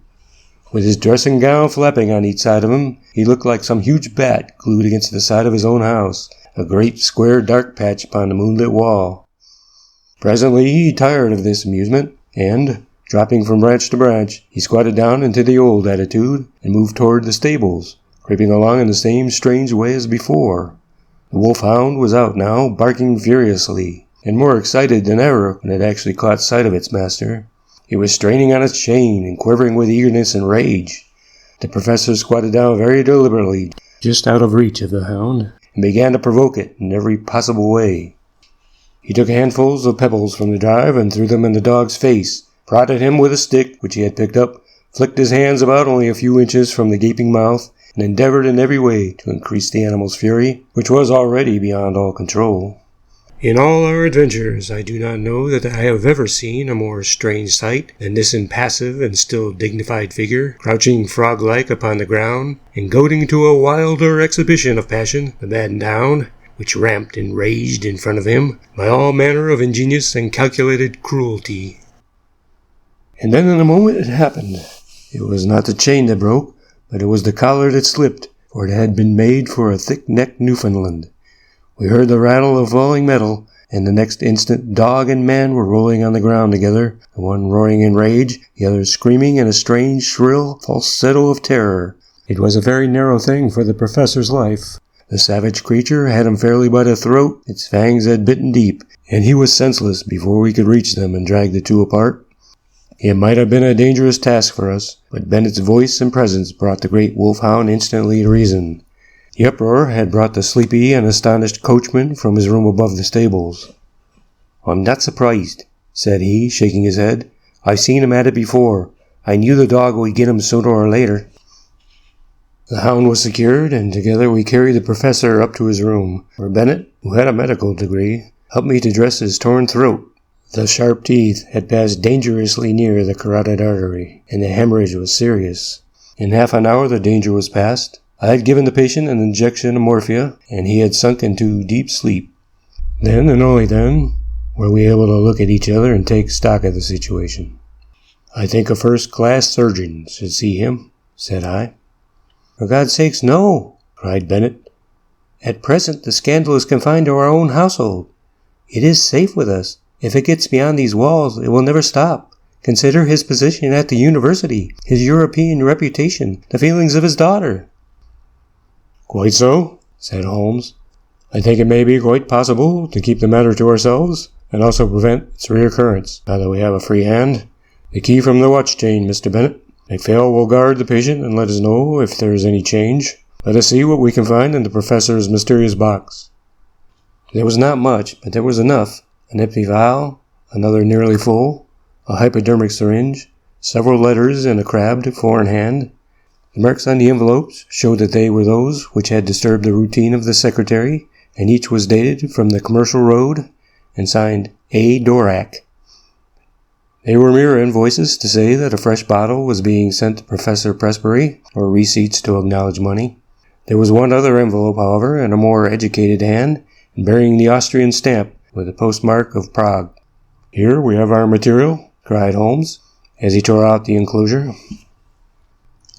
With his dressing gown flapping on each side of him, he looked like some huge bat glued against the side of his own house, a great square dark patch upon the moonlit wall. Presently he tired of this amusement, and, dropping from branch to branch, he squatted down into the old attitude, and moved toward the stables, creeping along in the same strange way as before. The wolfhound was out now, barking furiously, and more excited than ever when it actually caught sight of its master. It was straining on its chain and quivering with eagerness and rage. The professor squatted down very deliberately, just out of reach of the hound, and began to provoke it in every possible way. He took handfuls of pebbles from the drive and threw them in the dog's face, prodded him with a stick which he had picked up, flicked his hands about only a few inches from the gaping mouth, and endeavored in every way to increase the animal's fury, which was already beyond all control. In all our adventures, I do not know that I have ever seen a more strange sight than this impassive and still dignified figure, crouching frog-like upon the ground, and goading to a wilder exhibition of passion the maddened hound, which ramped and raged in front of him by all manner of ingenious and calculated cruelty. And then in a moment it happened. It was not the chain that broke, but it was the collar that slipped, for it had been made for a thick-necked Newfoundland. We heard the rattle of falling metal, and the next instant dog and man were rolling on the ground together, the one roaring in rage, the other screaming in a strange, shrill falsetto of terror. It was a very narrow thing for the professor's life. The savage creature had him fairly by the throat, its fangs had bitten deep, and he was senseless before we could reach them and drag the two apart. It might have been a dangerous task for us, but Bennet's voice and presence brought the great wolfhound instantly to reason. The uproar had brought the sleepy and astonished coachman from his room above the stables. "I'm not surprised," said he, shaking his head. "I've seen him at it before. I knew the dog would get him sooner or later." The hound was secured, and together we carried the professor up to his room, where Bennet, who had a medical degree, helped me to dress his torn throat. The sharp teeth had passed dangerously near the carotid artery, and the hemorrhage was serious. In half an hour the danger was past. I had given the patient an injection of morphia, and he had sunk into deep sleep. Then, and only then, were we able to look at each other and take stock of the situation. "I think a first-class surgeon should see him," said I. "For God's sakes, no!" cried Bennet. "At present the scandal is confined to our own household. It is safe with us. If it gets beyond these walls, it will never stop. Consider his position at the university, his European reputation, the feelings of his daughter." "Quite so," said Holmes. "I think it may be quite possible to keep the matter to ourselves, and also prevent its reoccurrence, now that we have a free hand. The key from the watch chain, Mr. Bennet. MacPhail will guard the patient and let us know if there is any change. Let us see what we can find in the professor's mysterious box." There was not much, but there was enough. An empty vial, another nearly full, a hypodermic syringe, several letters in a crabbed foreign hand. The marks on the envelopes showed that they were those which had disturbed the routine of the secretary, and each was dated from the Commercial Road and signed A. Dorak. They were mere invoices to say that a fresh bottle was being sent to Professor Presbury, or receipts to acknowledge money. There was one other envelope, however, in a more educated hand, and bearing the Austrian stamp with the postmark of Prague. "Here we have our material," cried Holmes, as he tore out the enclosure.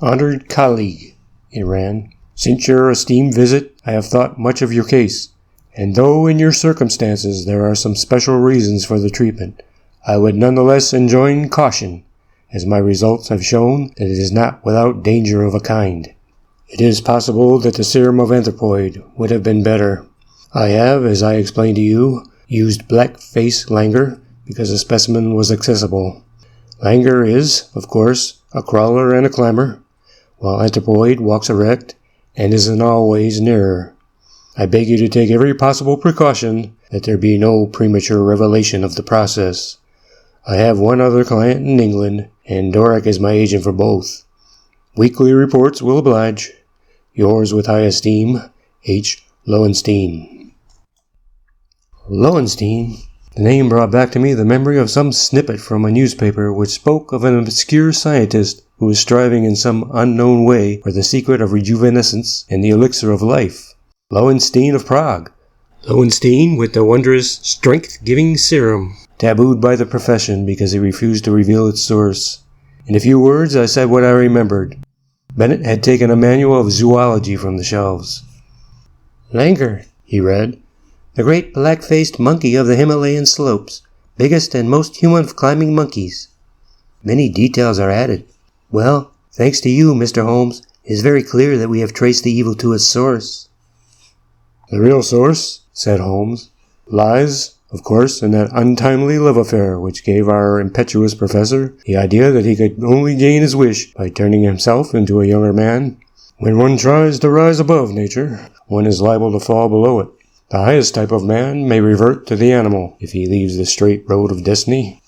Honored colleague, it ran. Since your esteemed visit, I have thought much of your case, and though in your circumstances there are some special reasons for the treatment, I would nonetheless enjoin caution, as my results have shown that it is not without danger of a kind. It is possible that the serum of anthropoid would have been better. I have, as I explained to you, used black-face langur because a specimen was accessible. Langur is, of course, a crawler and a climber, while anthropoid walks erect and is in all ways nearer. I beg you to take every possible precaution that there be no premature revelation of the process. I have one other client in England, and Doric is my agent for both. Weekly reports will oblige. Yours with high esteem, H. Lowenstein. Lowenstein? The name brought back to me the memory of some snippet from a newspaper which spoke of an obscure scientist who was striving in some unknown way for the secret of rejuvenescence and the elixir of life. Lowenstein of Prague. Lowenstein with the wondrous strength-giving serum, tabooed by the profession because he refused to reveal its source. In a few words, I said what I remembered. Bennett had taken a manual of zoology from the shelves. Langur, he read. The great black-faced monkey of the Himalayan slopes, biggest and most human of climbing monkeys. Many details are added. Well, thanks to you, Mr. Holmes, it is very clear that we have traced the evil to its source. The real source, said Holmes, lies, of course, in that untimely love affair which gave our impetuous professor the idea that he could only gain his wish by turning himself into a younger man. When one tries to rise above nature, one is liable to fall below it. The highest type of man may revert to the animal if he leaves the straight road of destiny.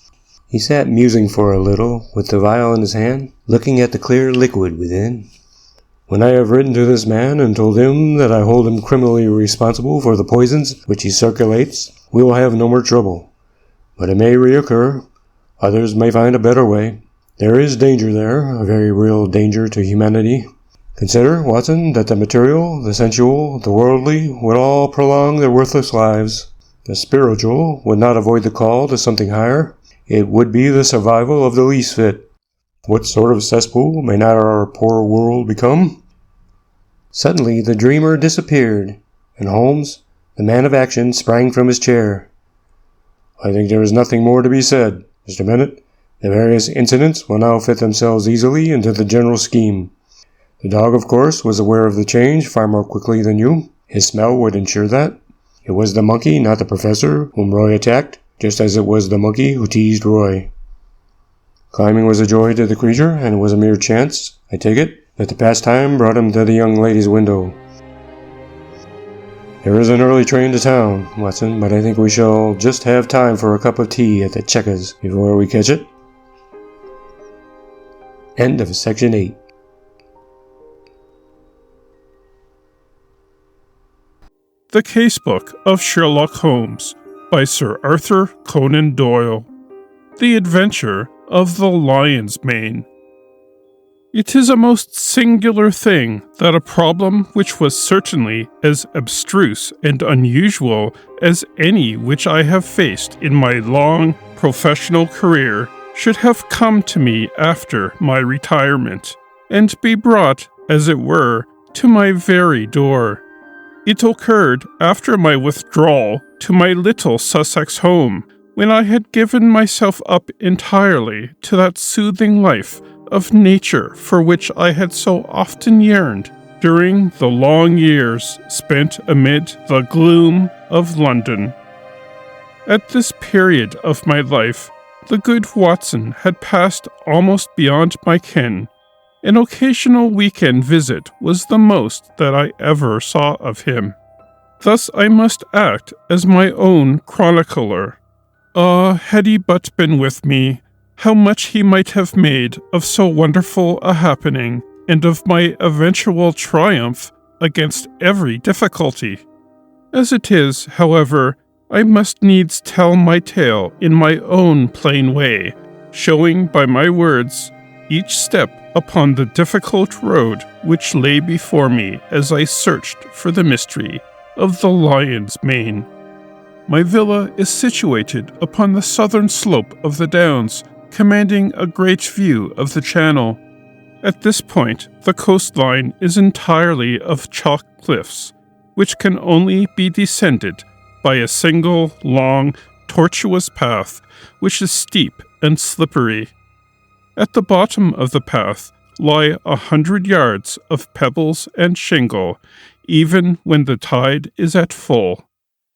He sat musing for a little, with the vial in his hand, looking at the clear liquid within. When I have written to this man and told him that I hold him criminally responsible for the poisons which he circulates, we will have no more trouble. But it may reoccur. Others may find a better way. There is danger there, a very real danger to humanity. Consider, Watson, that the material, the sensual, the worldly would all prolong their worthless lives. The spiritual would not avoid the call to something higher. It would be the survival of the least fit. What sort of cesspool may not our poor world become? Suddenly the dreamer disappeared, and Holmes, the man of action, sprang from his chair. I think there is nothing more to be said, Mr. Bennett. The various incidents will now fit themselves easily into the general scheme. The dog, of course, was aware of the change far more quickly than you. His smell would ensure that. It was the monkey, not the professor, whom Roy attacked, just as it was the monkey who teased Roy. Climbing was a joy to the creature, and it was a mere chance, I take it, that the pastime brought him to the young lady's window. There is an early train to town, Watson, but I think we shall just have time for a cup of tea at the Checkers before we catch it. End of Section 8. The Case-Book of Sherlock Holmes by Sir Arthur Conan Doyle. The Adventure of the Lion's Mane. It is a most singular thing that a problem which was certainly as abstruse and unusual as any which I have faced in my long professional career should have come to me after my retirement, and be brought, as it were, to my very door. It occurred after my withdrawal to my little Sussex home, when I had given myself up entirely to that soothing life of nature for which I had so often yearned during the long years spent amid the gloom of London. At this period of my life, the good Watson had passed almost beyond my ken. An occasional weekend visit was the most that I ever saw of him. Thus I must act as my own chronicler. Ah, had he but been with me, how much he might have made of so wonderful a happening, and of my eventual triumph against every difficulty. As it is, however, I must needs tell my tale in my own plain way, showing by my words each step upon the difficult road which lay before me as I searched for the mystery of the lion's mane. My villa is situated upon the southern slope of the downs, commanding a great view of the Channel. At this point, the coastline is entirely of chalk cliffs, which can only be descended by a single, long, tortuous path, which is steep and slippery. At the bottom of the path lie 100 yards of pebbles and shingle, even when the tide is at full.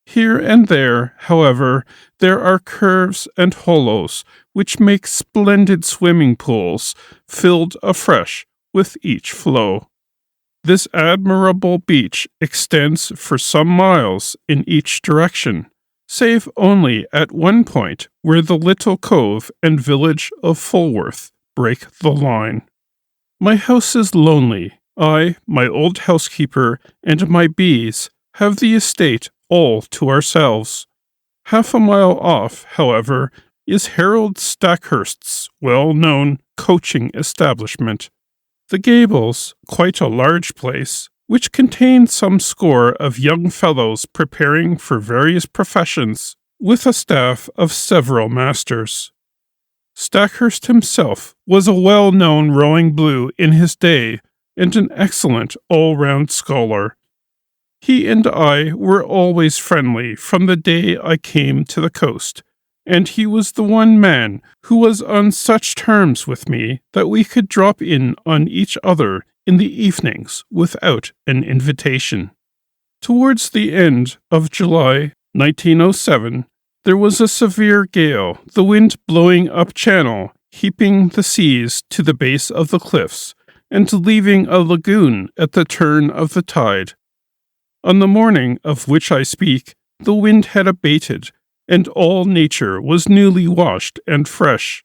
Here and there, however, there are curves and hollows, which make splendid swimming pools, filled afresh with each flow. This admirable beach extends for some miles in each direction, save only at one point where the little cove and village of Fulworth break the line. My house is lonely. I, my old housekeeper, and my bees have the estate all to ourselves. Half a mile off, however, is Harold Stackhurst's well-known coaching establishment. The Gables, quite a large place, which contains some score of young fellows preparing for various professions, with a staff of several masters. Stackhurst himself was a well-known rowing blue in his day, and an excellent all-round scholar. He and I were always friendly from the day I came to the coast, and he was the one man who was on such terms with me that we could drop in on each other in the evenings without an invitation. Towards the end of July 1907, there was a severe gale, the wind blowing up channel, heaping the seas to the base of the cliffs, and leaving a lagoon at the turn of the tide. On the morning of which I speak, the wind had abated, and all nature was newly washed and fresh.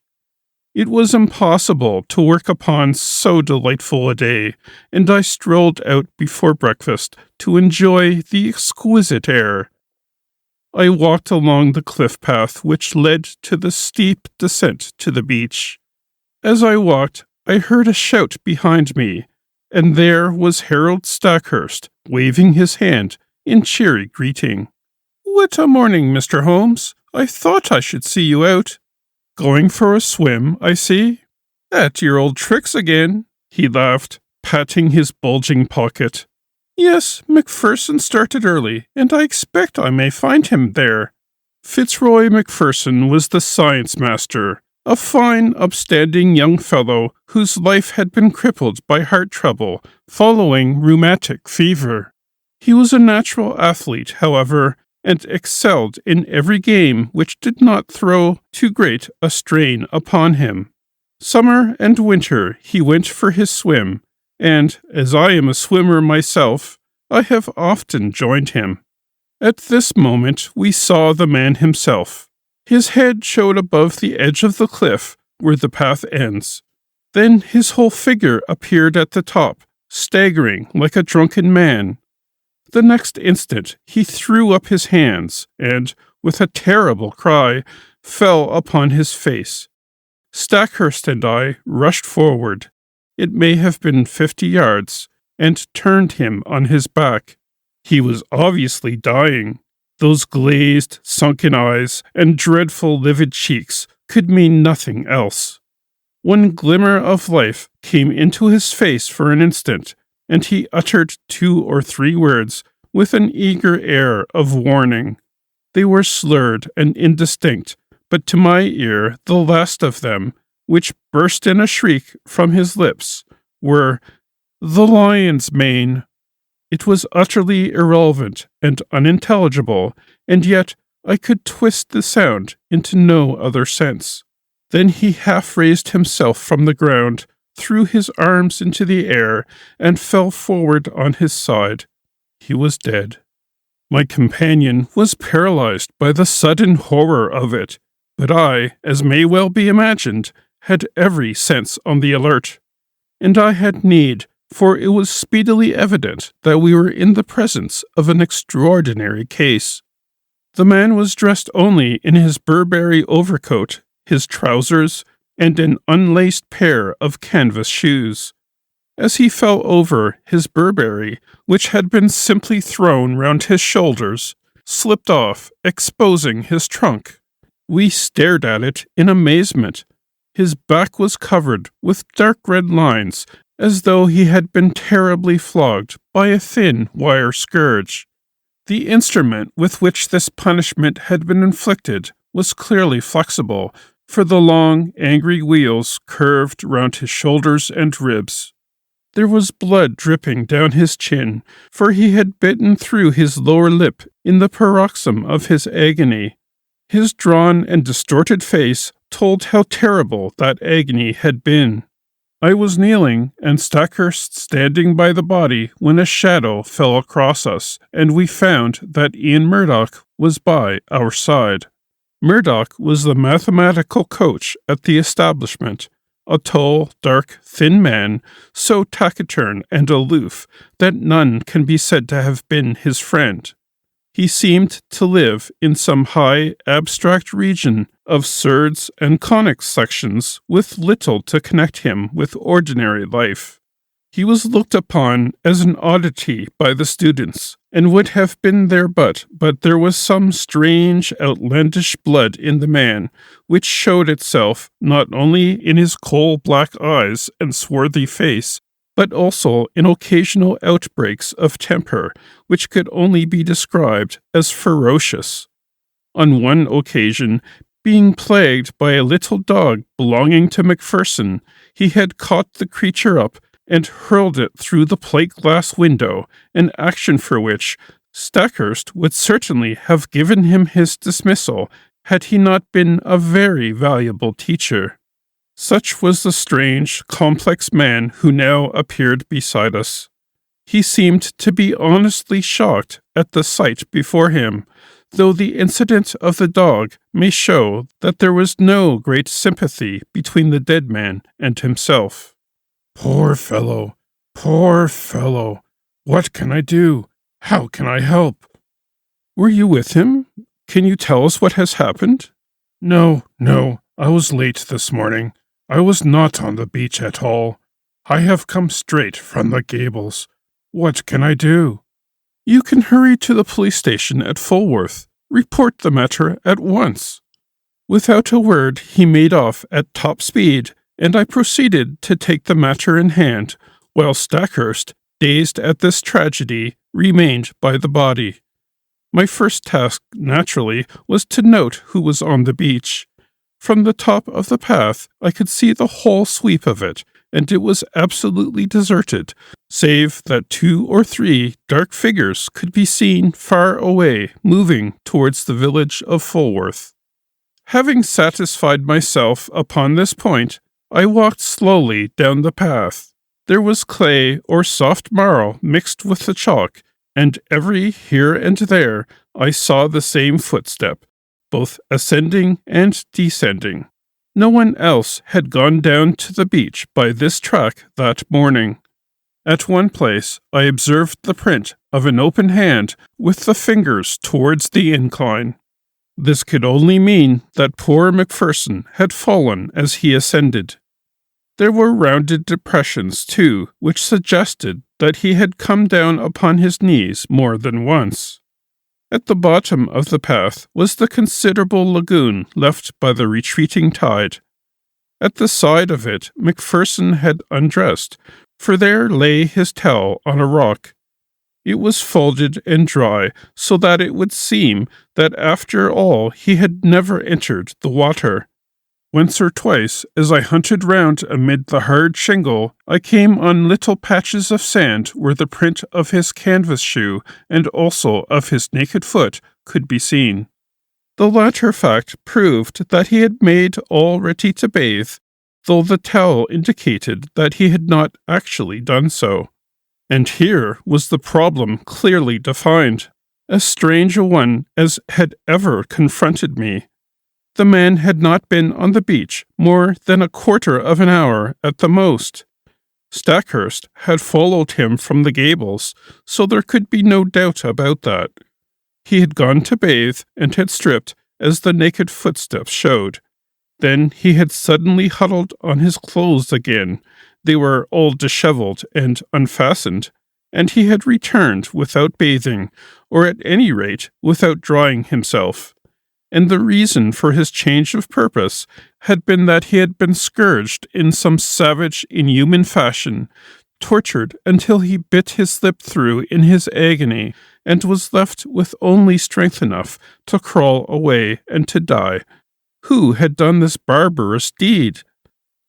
It was impossible to work upon so delightful a day, and I strolled out before breakfast to enjoy the exquisite air. I walked along the cliff path which led to the steep descent to the beach. As I walked, I heard a shout behind me, and there was Harold Stackhurst waving his hand in cheery greeting. "What a morning, Mr. Holmes! I thought I should see you out. Going for a swim, I see. At your old tricks again," he laughed, patting his bulging pocket. "Yes, Macpherson started early, and I expect I may find him there." Fitzroy Macpherson was the science master, a fine, upstanding young fellow whose life had been crippled by heart trouble following rheumatic fever. He was a natural athlete, however, and excelled in every game which did not throw too great a strain upon him. Summer and winter he went for his swim, and, as I am a swimmer myself, I have often joined him. At this moment we saw the man himself. His head showed above the edge of the cliff where the path ends. Then his whole figure appeared at the top, staggering like a drunken man. The next instant he threw up his hands and, with a terrible cry, fell upon his face. Stackhurst and I rushed forward. It may have been 50 yards, and turned him on his back. He was obviously dying. Those glazed, sunken eyes and dreadful livid cheeks could mean nothing else. One glimmer of life came into his face for an instant, and he uttered 2 or 3 words with an eager air of warning. They were slurred and indistinct, but to my ear the last of them, which burst in a shriek from his lips, were, "The lion's mane." It was utterly irrelevant and unintelligible, and yet I could twist the sound into no other sense. Then he half raised himself from the ground, threw his arms into the air, and fell forward on his side. He was dead. My companion was paralyzed by the sudden horror of it, but I, as may well be imagined, had every sense on the alert. And I had need, for it was speedily evident that we were in the presence of an extraordinary case. The man was dressed only in his Burberry overcoat, his trousers, and an unlaced pair of canvas shoes. As he fell over, his Burberry, which had been simply thrown round his shoulders, slipped off, exposing his trunk. We stared at it in amazement. His back was covered with dark red lines, as though he had been terribly flogged by a thin wire scourge. The instrument with which this punishment had been inflicted was clearly flexible, for the long, angry wheels curved round his shoulders and ribs. There was blood dripping down his chin, for he had bitten through his lower lip in the paroxysm of his agony. His drawn and distorted face told how terrible that agony had been. I was kneeling, and Stackhurst standing by the body, when a shadow fell across us, and we found that Ian Murdoch was by our side. Murdoch was the mathematical coach at the establishment, a tall, dark, thin man, so taciturn and aloof that none can be said to have been his friend. He seemed to live in some high, abstract region of surds and conics sections with little to connect him with ordinary life. He was looked upon as an oddity by the students, and would have been there but there was some strange, outlandish blood in the man, which showed itself not only in his coal-black eyes and swarthy face, but also in occasional outbreaks of temper, which could only be described as ferocious. On one occasion, being plagued by a little dog belonging to Macpherson, he had caught the creature up and hurled it through the plate-glass window, an action for which Stackhurst would certainly have given him his dismissal had he not been a very valuable teacher. Such was the strange, complex man who now appeared beside us. He seemed to be honestly shocked at the sight before him, though the incident of the dog may show that there was no great sympathy between the dead man and himself. Poor fellow! Poor fellow! What can I do? How can I help? Were you with him? Can you tell us what has happened? No, I was late this morning. I was not on the beach at all. I have come straight from the Gables. What can I do? You can hurry to the police station at Fulworth. Report the matter at once. Without a word, he made off at top speed, and I proceeded to take the matter in hand, while Stackhurst, dazed at this tragedy, remained by the body. My first task, naturally, was to note who was on the beach. From the top of the path, I could see the whole sweep of it, and it was absolutely deserted, save that 2 or 3 dark figures could be seen far away, moving towards the village of Fulworth. Having satisfied myself upon this point, I walked slowly down the path. There was clay or soft marl mixed with the chalk, and every here and there I saw the same footstep, both ascending and descending. No one else had gone down to the beach by this track that morning. At one place I observed the print of an open hand with the fingers towards the incline. This could only mean that poor Macpherson had fallen as he ascended. There were rounded depressions, too, which suggested that he had come down upon his knees more than once. At the bottom of the path was the considerable lagoon left by the retreating tide. At the side of it Macpherson had undressed, for there lay his towel on a rock. It was folded and dry, so that it would seem that after all he had never entered the water. Once or twice, as I hunted round amid the hard shingle, I came on little patches of sand where the print of his canvas shoe and also of his naked foot could be seen. The latter fact proved that he had made all ready to bathe, though the towel indicated that he had not actually done so. And here was the problem clearly defined, as strange a one as had ever confronted me. The man had not been on the beach more than a quarter of an hour at the most. Stackhurst had followed him from the Gables, so there could be no doubt about that. He had gone to bathe and had stripped, as the naked footsteps showed. Then he had suddenly huddled on his clothes again. They were all dishevelled and unfastened, and he had returned without bathing, or at any rate without drying himself. and the reason for his change of purpose had been that he had been scourged in some savage, inhuman fashion, tortured until he bit his lip through in his agony, and was left with only strength enough to crawl away and to die. Who had done this barbarous deed?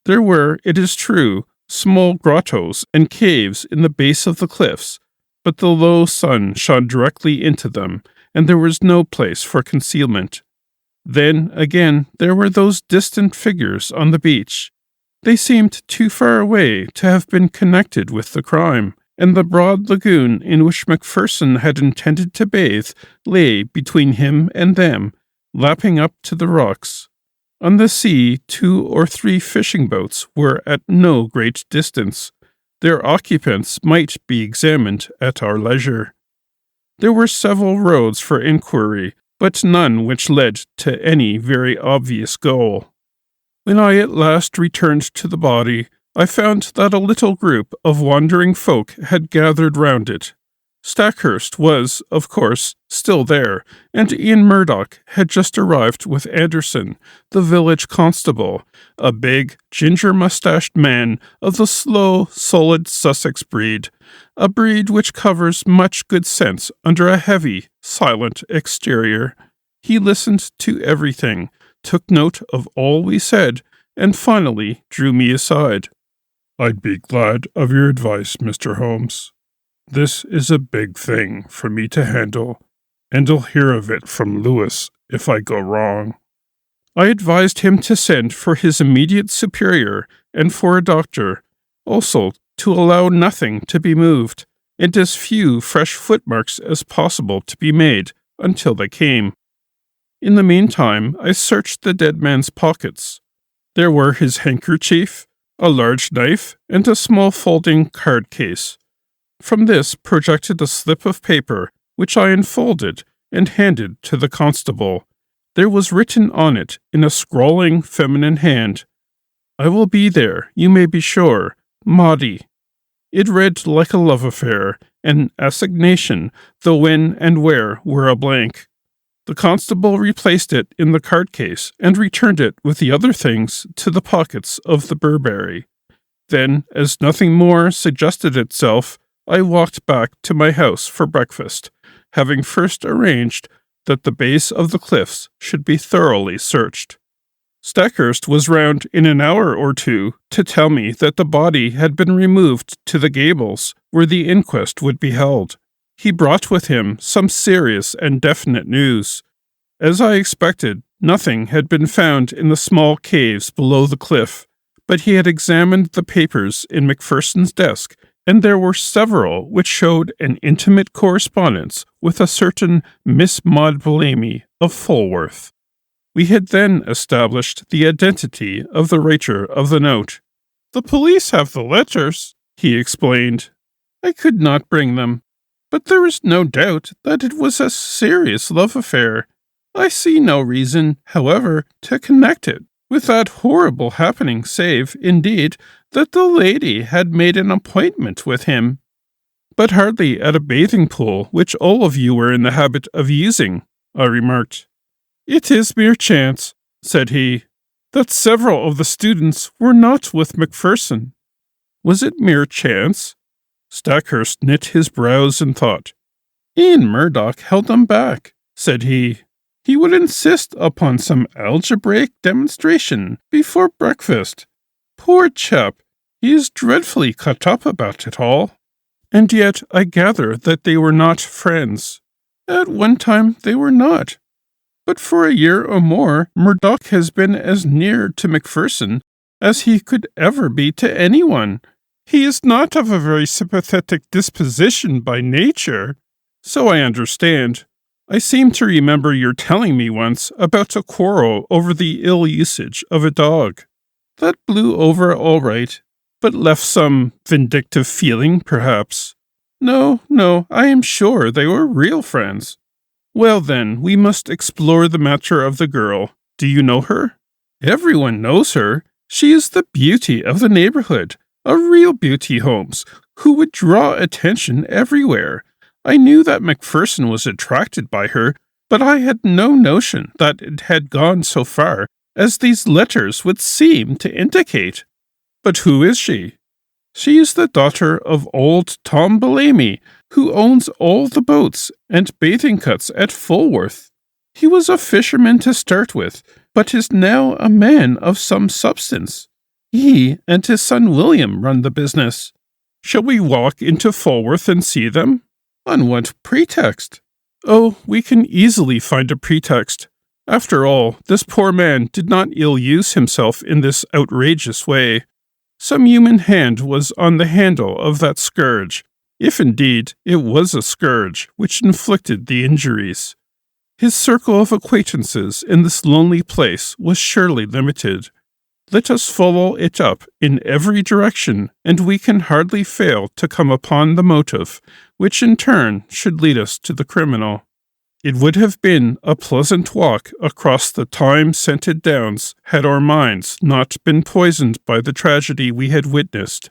There were, it is true, small grottos and caves in the base of the cliffs, but the low sun shone directly into them, and there was no place for concealment. Then, again, there were those distant figures on the beach. They seemed too far away to have been connected with the crime, and the broad lagoon in which Macpherson had intended to bathe lay between him and them, lapping up to the rocks. On the sea, 2 or 3 fishing boats were at no great distance. Their occupants might be examined at our leisure. There were several roads for inquiry, but none which led to any very obvious goal. When I at last returned to the body, I found that a little group of wandering folk had gathered round it. Stackhurst was, of course, still there, and Ian Murdoch had just arrived with Anderson, the village constable, a big, ginger-moustached man of the slow, solid Sussex breed, a breed which covers much good sense under a heavy, silent exterior. He listened to everything, took note of all we said, and finally drew me aside. "I'd be glad of your advice, Mr. Holmes. This is a big thing for me to handle, and I'll hear of it from Lewis if I go wrong." I advised him to send for his immediate superior and for a doctor, also to allow nothing to be moved, and as few fresh footmarks as possible to be made until they came. In the meantime, I searched the dead man's pockets. There were his handkerchief, a large knife, and a small folding card case. From this projected a slip of paper, which I unfolded and handed to the constable. There was written on it, in a scrawling feminine hand, "I will be there, you may be sure, Maudie." It read like a love affair, an assignation, though when and where were a blank. The constable replaced it in the card case and returned it with the other things to the pockets of the Burberry. Then, as nothing more suggested itself, I walked back to my house for breakfast, having first arranged that the base of the cliffs should be thoroughly searched. Stackhurst was round in an hour or two to tell me that the body had been removed to the Gables, where the inquest would be held. He brought with him some serious and definite news. As I expected, nothing had been found in the small caves below the cliff, but he had examined the papers in Macpherson's desk, and there were several which showed an intimate correspondence with a certain Miss Maud Bellamy of Fulworth. We had then established the identity of the writer of the note. "The police have the letters," he explained. "I could not bring them, but there is no doubt that it was a serious love affair. I see no reason, however, to connect it with that horrible happening, save, indeed, that the lady had made an appointment with him." "But hardly at a bathing pool, which all of you were in the habit of using," I remarked. "It is mere chance," said he, "that several of the students were not with Macpherson." Was it mere chance? Stackhurst knit his brows in thought. "Ian Murdoch held them back," said he. "He would insist upon some algebraic demonstration before breakfast. Poor chap, he is dreadfully cut up about it all. And yet I gather that they were not friends. At one time they were not. But for a year or more, Murdoch has been as near to Macpherson as he could ever be to anyone. He is not of a very sympathetic disposition by nature, so I understand. I seem to remember your telling me once about a quarrel over the ill usage of a dog. That blew over all right, but left some vindictive feeling, perhaps. No, I am sure they were real friends. Well then, we must explore the matter of the girl. Do you know her?" "Everyone knows her. She is the beauty of the neighborhood, a real beauty, Holmes, who would draw attention everywhere. I knew that Macpherson was attracted by her, but I had no notion that it had gone so far as these letters would seem to indicate. But who is she? She is the daughter of old Tom Bellamy, who owns all the boats and bathing huts at Fulworth. He was a fisherman to start with, but is now a man of some substance. He and his son William run the business. Shall we walk into Fulworth and see them? On what pretext? Oh, we can easily find a pretext. After all, this poor man did not ill-use himself in this outrageous way. Some human hand was on the handle of that scourge, if indeed it was a scourge which inflicted the injuries. His circle of acquaintances in this lonely place was surely limited. Let us follow it up in every direction, and we can hardly fail to come upon the motive, which in turn should lead us to the criminal. It would have been a pleasant walk across the thyme-scented downs had our minds not been poisoned by the tragedy we had witnessed.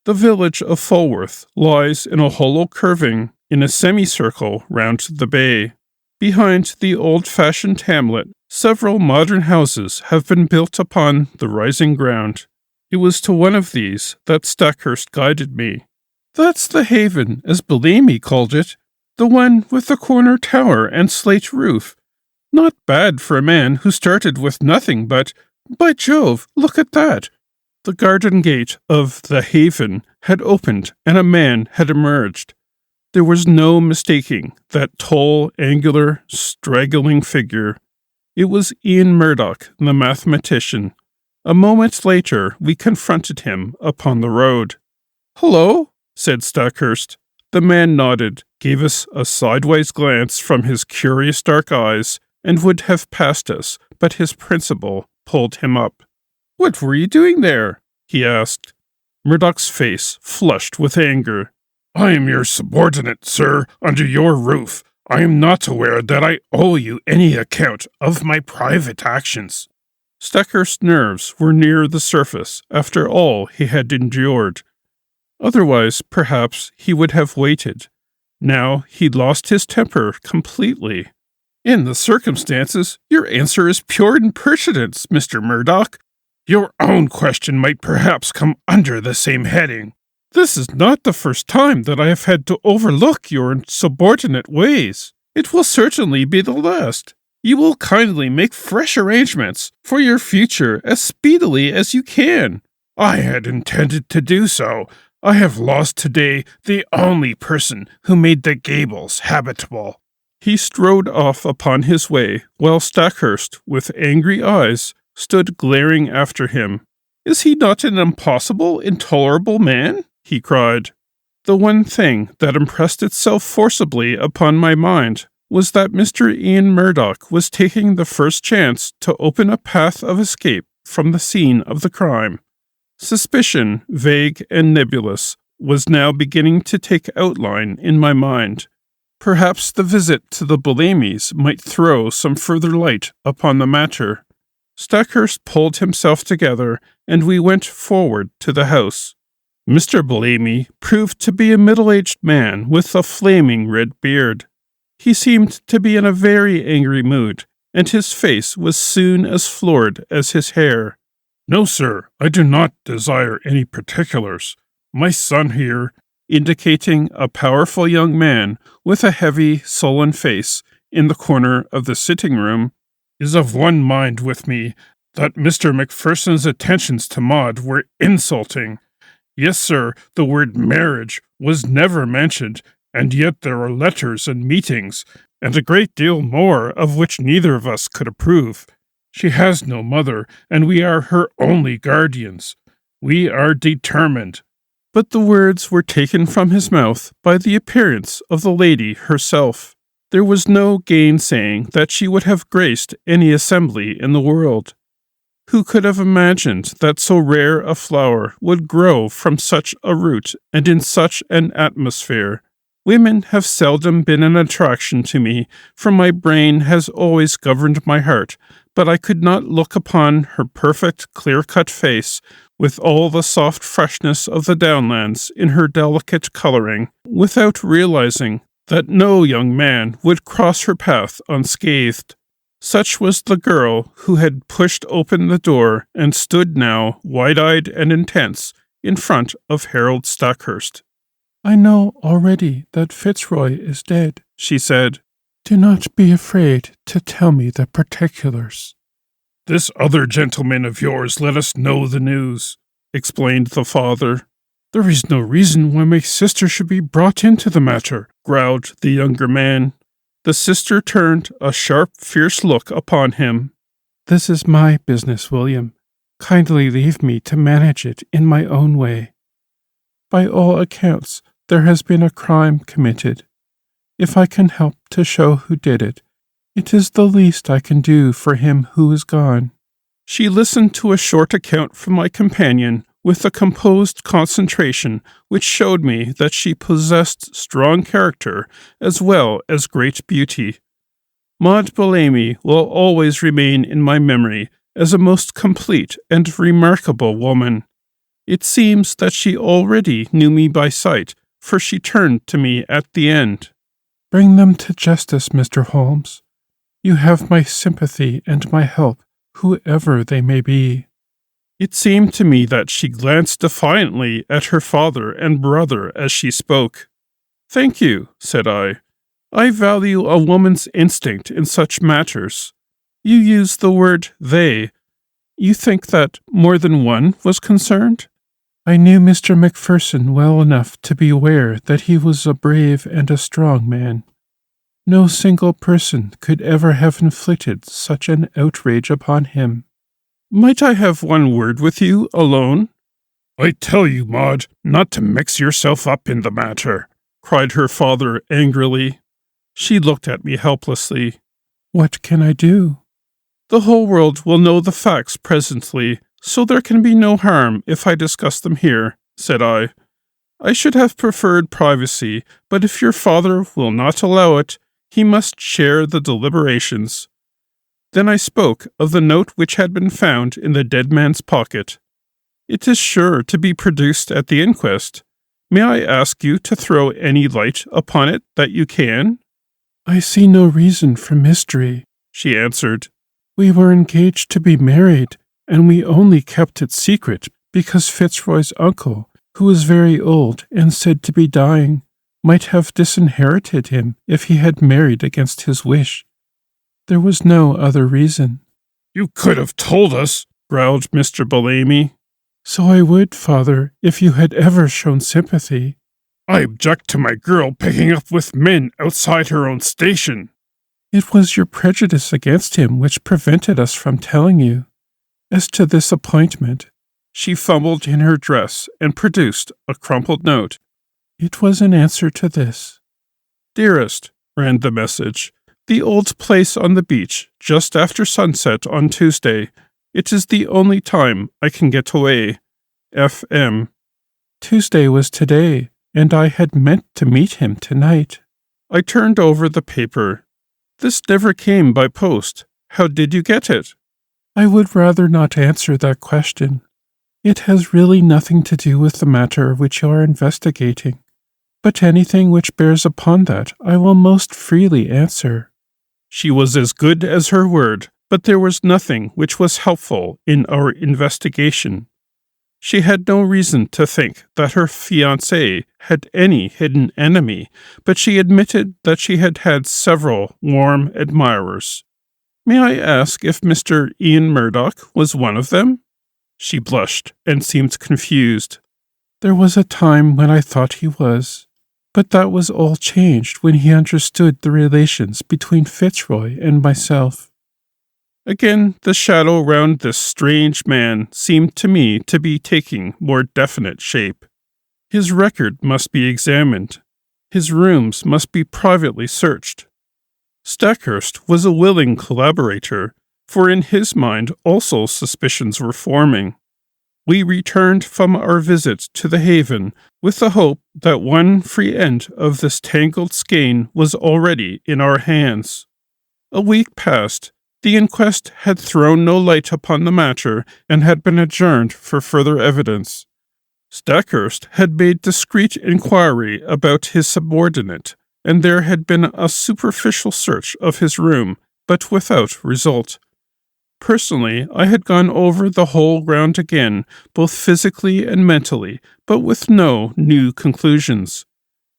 The village of Fulworth lies in a hollow curving in a semicircle round the bay. Behind the old-fashioned hamlet, several modern houses have been built upon the rising ground. It was to one of these that Stackhurst guided me. That's the Haven, as Bellamy called it. The one with the corner tower and slate roof. Not bad for a man who started with nothing but, by Jove, look at that! The garden gate of the Haven had opened and a man had emerged. There was no mistaking that tall, angular, straggling figure. It was Ian Murdoch, the mathematician. A moment later we confronted him upon the road. "Hello," said Stackhurst. The man nodded, gave us a sideways glance from his curious dark eyes, and would have passed us, but his principal pulled him up. "What were you doing there?" he asked. Murdoch's face flushed with anger. "I am your subordinate, sir, under your roof. I am not aware that I owe you any account of my private actions." Stackhurst's nerves were near the surface after all he had endured. Otherwise, perhaps, he would have waited. Now he'd lost his temper completely. "In the circumstances, your answer is pure impertinence, Mr. Murdoch. Your own question might perhaps come under the same heading. This is not the first time that I have had to overlook your insubordinate ways. It will certainly be the last. You will kindly make fresh arrangements for your future as speedily as you can." "I had intended to do so. I have lost today the only person who made the gables habitable." He strode off upon his way, while Stackhurst, with angry eyes, stood glaring after him. "Is he not an impossible, intolerable man?" he cried. The one thing that impressed itself forcibly upon my mind was that Mr. Ian Murdoch was taking the first chance to open a path of escape from the scene of the crime. Suspicion, vague and nebulous, was now beginning to take outline in my mind. Perhaps the visit to the Bellamys might throw some further light upon the matter. Stackhurst pulled himself together, and we went forward to the house. Mr. Bellamy proved to be a middle-aged man with a flaming red beard. He seemed to be in a very angry mood, and his face was soon as florid as his hair. "No, sir, I do not desire any particulars. My son here," indicating a powerful young man with a heavy, sullen face in the corner of the sitting-room, "is of one mind with me that Mr. Macpherson's attentions to Maud were insulting. Yes, sir, the word marriage was never mentioned, and yet there are letters and meetings, and a great deal more of which neither of us could approve. She has no mother, and we are her only guardians. We are determined." But the words were taken from his mouth by the appearance of the lady herself. There was no gainsaying that she would have graced any assembly in the world. Who could have imagined that so rare a flower would grow from such a root and in such an atmosphere? Women have seldom been an attraction to me, for my brain has always governed my heart, but I could not look upon her perfect, clear-cut face, with all the soft freshness of the downlands in her delicate colouring, without realizing that no young man would cross her path unscathed. Such was the girl who had pushed open the door and stood now, wide-eyed and intense, in front of Harold Stackhurst. "I know already that Fitzroy is dead," she said. "Do not be afraid to tell me the particulars." "This other gentleman of yours let us know the news," explained the father. "There is no reason why my sister should be brought into the matter," growled the younger man. The sister turned a sharp, fierce look upon him. "This is my business, William. Kindly leave me to manage it in my own way. By all accounts, there has been a crime committed. If I can help to show who did it, it is the least I can do for him who is gone." She listened to a short account from my companion with a composed concentration which showed me that she possessed strong character as well as great beauty. Maud Bellamy will always remain in my memory as a most complete and remarkable woman. It seems that she already knew me by sight, for she turned to me at the end. "Bring them to justice, Mr. Holmes. You have my sympathy and my help, whoever they may be." It seemed to me that she glanced defiantly at her father and brother as she spoke. "Thank you," said I. "I value a woman's instinct in such matters. You use the word they. You think that more than one was concerned?" "I knew Mr. Macpherson well enough to be aware that he was a brave and a strong man. No single person could ever have inflicted such an outrage upon him." "Might I have one word with you alone?" "I tell you, Maud, not to mix yourself up in the matter," cried her father angrily. She looked at me helplessly. "What can I do?" "The whole world will know the facts presently, so there can be no harm if I discuss them here," said I. "I should have preferred privacy, but if your father will not allow it, he must share the deliberations." Then I spoke of the note which had been found in the dead man's pocket. "It is sure to be produced at the inquest. May I ask you to throw any light upon it that you can?" "I see no reason for mystery," she answered. "We were engaged to be married, and we only kept it secret because Fitzroy's uncle, who was very old and said to be dying, might have disinherited him if he had married against his wish. There was no other reason." "You could have told us," growled Mr. Bellamy. "So I would, father, if you had ever shown sympathy." "I object to my girl picking up with men outside her own station." "It was your prejudice against him which prevented us from telling you. As to this appointment," she fumbled in her dress and produced a crumpled note. "It was an answer to this." "Dearest," ran the message, "the old place on the beach, just after sunset on Tuesday. It is the only time I can get away. F.M." "Tuesday was today, and I had meant to meet him tonight." I turned over the paper. "This never came by post. How did you get it?" "I would rather not answer that question. It has really nothing to do with the matter which you are investigating. But anything which bears upon that I will most freely answer." She was as good as her word, but there was nothing which was helpful in our investigation. She had no reason to think that her fiancé had any hidden enemy, but she admitted that she had had several warm admirers. "May I ask if Mr. Ian Murdoch was one of them?" She blushed and seemed confused. "There was a time when I thought he was. But that was all changed when he understood the relations between Fitzroy and myself." Again, the shadow round this strange man seemed to me to be taking more definite shape. His record must be examined. His rooms must be privately searched. Stackhurst was a willing collaborator, for in his mind also suspicions were forming. We returned from our visit to the haven with the hope that one free end of this tangled skein was already in our hands. A week passed. The inquest had thrown no light upon the matter and had been adjourned for further evidence. Stackhurst had made discreet inquiry about his subordinate, and there had been a superficial search of his room, but without result. Personally, I had gone over the whole ground again, both physically and mentally, but with no new conclusions.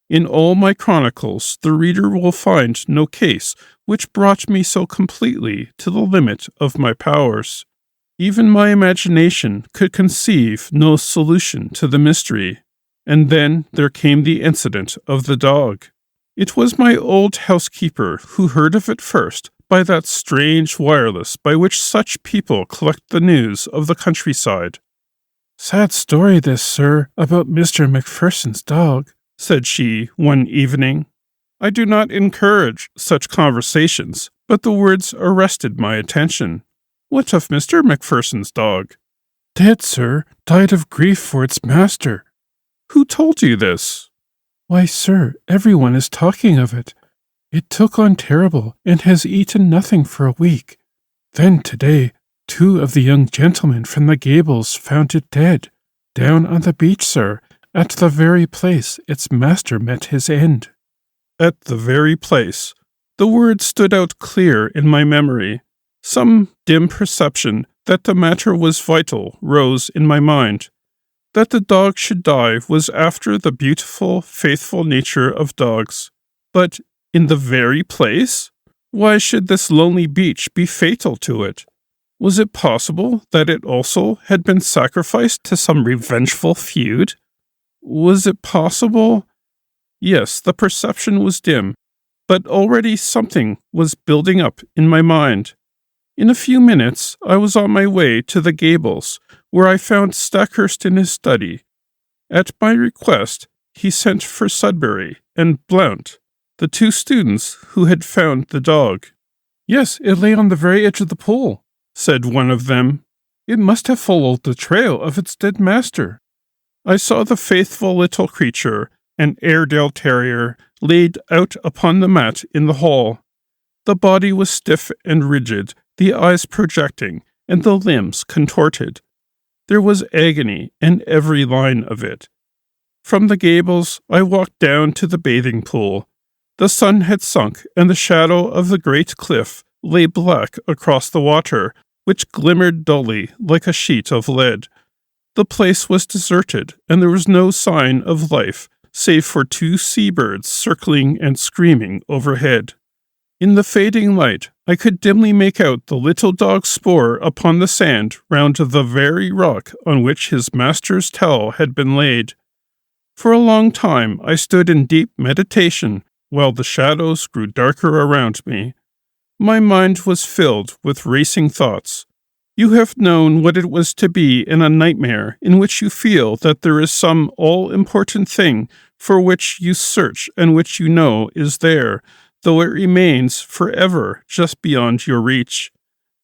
In all my chronicles, the reader will find no case which brought me so completely to the limit of my powers. Even my imagination could conceive no solution to the mystery. And then there came the incident of the dog. It was my old housekeeper who heard of it first by that strange wireless by which such people collect the news of the countryside. "Sad story this, sir, about Mr. Macpherson's dog," said she one evening. I do not encourage such conversations, but the words arrested my attention. "What of Mr. Macpherson's dog?" "Dead, sir. Died of grief for its master." "Who told you this?" "Why, sir, everyone is talking of it. It took on terrible, and has eaten nothing for a week. Then today, 2 of the young gentlemen from the Gables found it dead, down on the beach, sir, at the very place its master met his end." At the very place. The word stood out clear in my memory. Some dim perception that the matter was vital rose in my mind. That the dog should die was after the beautiful, faithful nature of dogs. But in the very place? Why should this lonely beach be fatal to it? Was it possible that it also had been sacrificed to some revengeful feud? Was it possible? Yes, the perception was dim, but already something was building up in my mind. In a few minutes, I was on my way to the Gables, where I found Stackhurst in his study. At my request, he sent for Sudbury and Blount, the 2 students who had found the dog. "Yes, it lay on the very edge of the pool," said one of them. "It must have followed the trail of its dead master." I saw the faithful little creature, an Airedale terrier, laid out upon the mat in the hall. The body was stiff and rigid, the eyes projecting, and the limbs contorted. There was agony in every line of it. From the Gables, I walked down to the bathing pool. The sun had sunk, and the shadow of the great cliff lay black across the water, which glimmered dully like a sheet of lead. The place was deserted, and there was no sign of life, save for 2 seabirds circling and screaming overhead. In the fading light, I could dimly make out the little dog's spoor upon the sand round the very rock on which his master's towel had been laid. For a long time I stood in deep meditation, while the shadows grew darker around me. My mind was filled with racing thoughts. You have known what it was to be in a nightmare in which you feel that there is some all-important thing for which you search and which you know is there, though it remains forever just beyond your reach.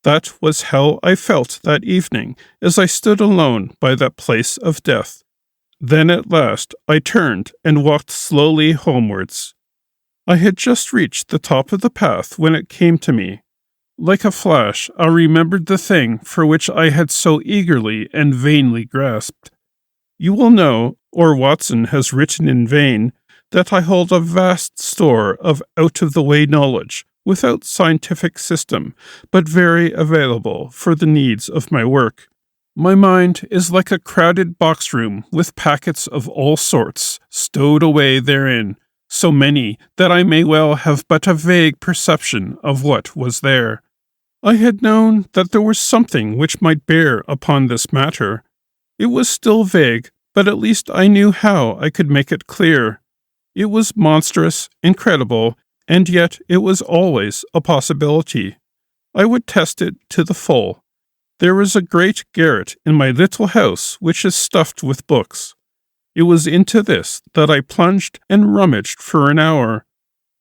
That was how I felt that evening as I stood alone by that place of death. Then at last I turned and walked slowly homewards. I had just reached the top of the path when it came to me. Like a flash, I remembered the thing for which I had so eagerly and vainly grasped. You will know, or Watson has written in vain, that I hold a vast store of out-of-the-way knowledge, without scientific system, but very available for the needs of my work. My mind is like a crowded box-room with packets of all sorts stowed away therein, so many that I may well have but a vague perception of what was there. I had known that there was something which might bear upon this matter. It was still vague, but at least I knew how I could make it clear. It was monstrous, incredible, and yet it was always a possibility. I would test it to the full. There is a great garret in my little house which is stuffed with books. It was into this that I plunged and rummaged for an hour.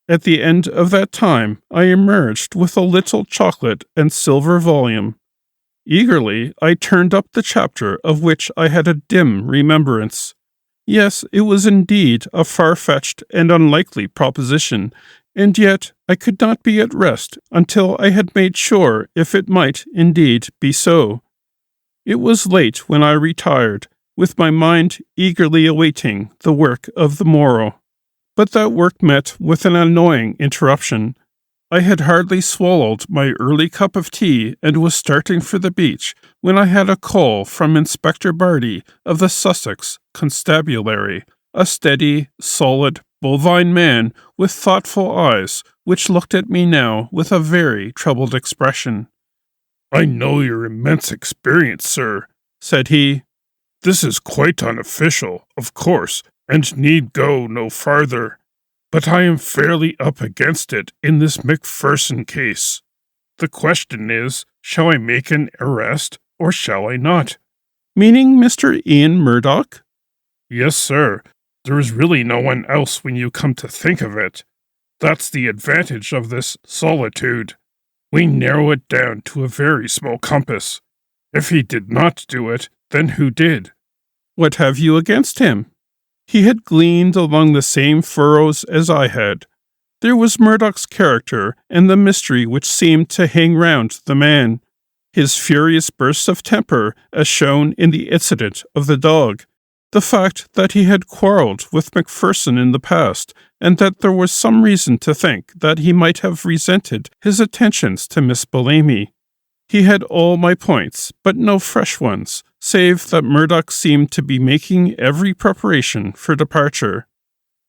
At the end of that time, I emerged with a little chocolate and silver volume. Eagerly, I turned up the chapter of which I had a dim remembrance. Yes, it was indeed a far-fetched and unlikely proposition, and yet I could not be at rest until I had made sure if it might indeed be so. It was late when I retired, with my mind eagerly awaiting the work of the morrow. But that work met with an annoying interruption. I had hardly swallowed my early cup of tea and was starting for the beach when I had a call from Inspector Barty of the Sussex Constabulary, a steady, solid, bovine man with thoughtful eyes, which looked at me now with a very troubled expression. "I know your immense experience, sir," said he. "This is quite unofficial, of course, and need go no farther. But I am fairly up against it in this Macpherson case. The question is, shall I make an arrest, or shall I not?" "Meaning Mr. Ian Murdoch?" "Yes, sir. There is really no one else when you come to think of it. That's the advantage of this solitude. We narrow it down to a very small compass. If he did not do it, then who did?" "What have you against him?" He had gleaned along the same furrows as I had. There was Murdoch's character and the mystery which seemed to hang round the man. His furious bursts of temper, as shown in the incident of the dog. The fact that he had quarrelled with Macpherson in the past, and that there was some reason to think that he might have resented his attentions to Miss Bellamy. He had all my points, but no fresh ones, save that Murdoch seemed to be making every preparation for departure.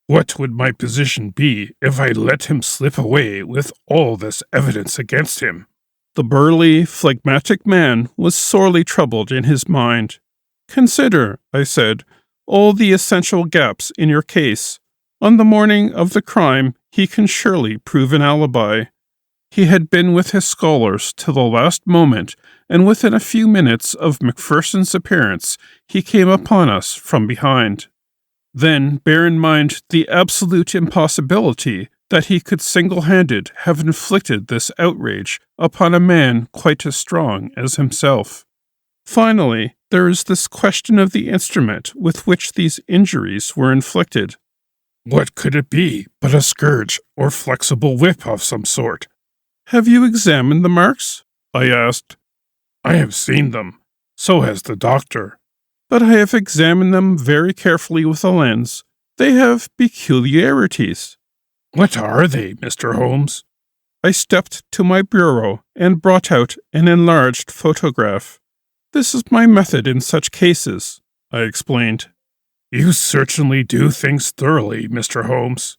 What would my position be if I let him slip away with all this evidence against him? The burly, phlegmatic man was sorely troubled in his mind. "Consider," I said, "all the essential gaps in your case. On the morning of the crime, he can surely prove an alibi. He had been with his scholars till the last moment, and within a few minutes of Macpherson's appearance, he came upon us from behind. Then bear in mind the absolute impossibility that he could single-handed have inflicted this outrage upon a man quite as strong as himself. Finally, there is this question of the instrument with which these injuries were inflicted. What could it be but a scourge or flexible whip of some sort?" "Have you examined the marks?" I asked. "I have seen them. So has the doctor. But I have examined them very carefully with a lens. They have peculiarities." "What are they, Mr. Holmes?" I stepped to my bureau and brought out an enlarged photograph. "This is my method in such cases," I explained. "You certainly do things thoroughly, Mr. Holmes."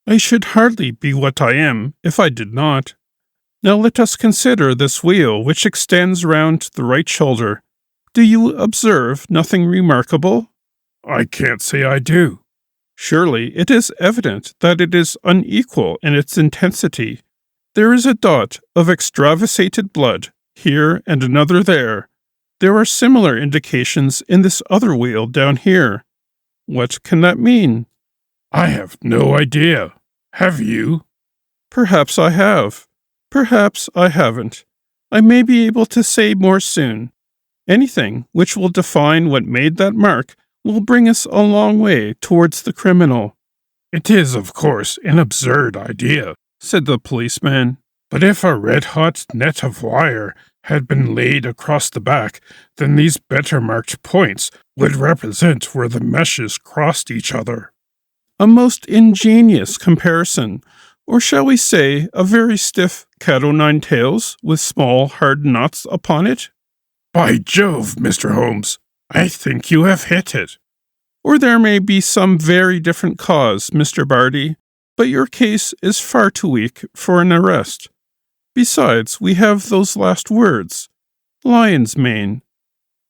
"I should hardly be what I am if I did not. Now let us consider this wheel which extends round the right shoulder. Do you observe nothing remarkable?" "I can't say I do." "Surely it is evident that it is unequal in its intensity. There is a dot of extravasated blood here and another there. There are similar indications in this other wheel down here. What can that mean?" "I have no idea. Have you?" "Perhaps I have. Perhaps I haven't. I may be able to say more soon. Anything which will define what made that mark will bring us a long way towards the criminal." "It is, of course, an absurd idea," said the policeman. "But if a red-hot net of wire had been laid across the back, then these better marked points would represent where the meshes crossed each other." "A most ingenious comparison, or shall we say a very stiff cat-o'-nine-tails with small hard knots upon it?" "By Jove, Mr. Holmes, I think you have hit it." "Or there may be some very different cause, Mr. Barty, but your case is far too weak for an arrest. Besides, we have those last words. Lion's mane."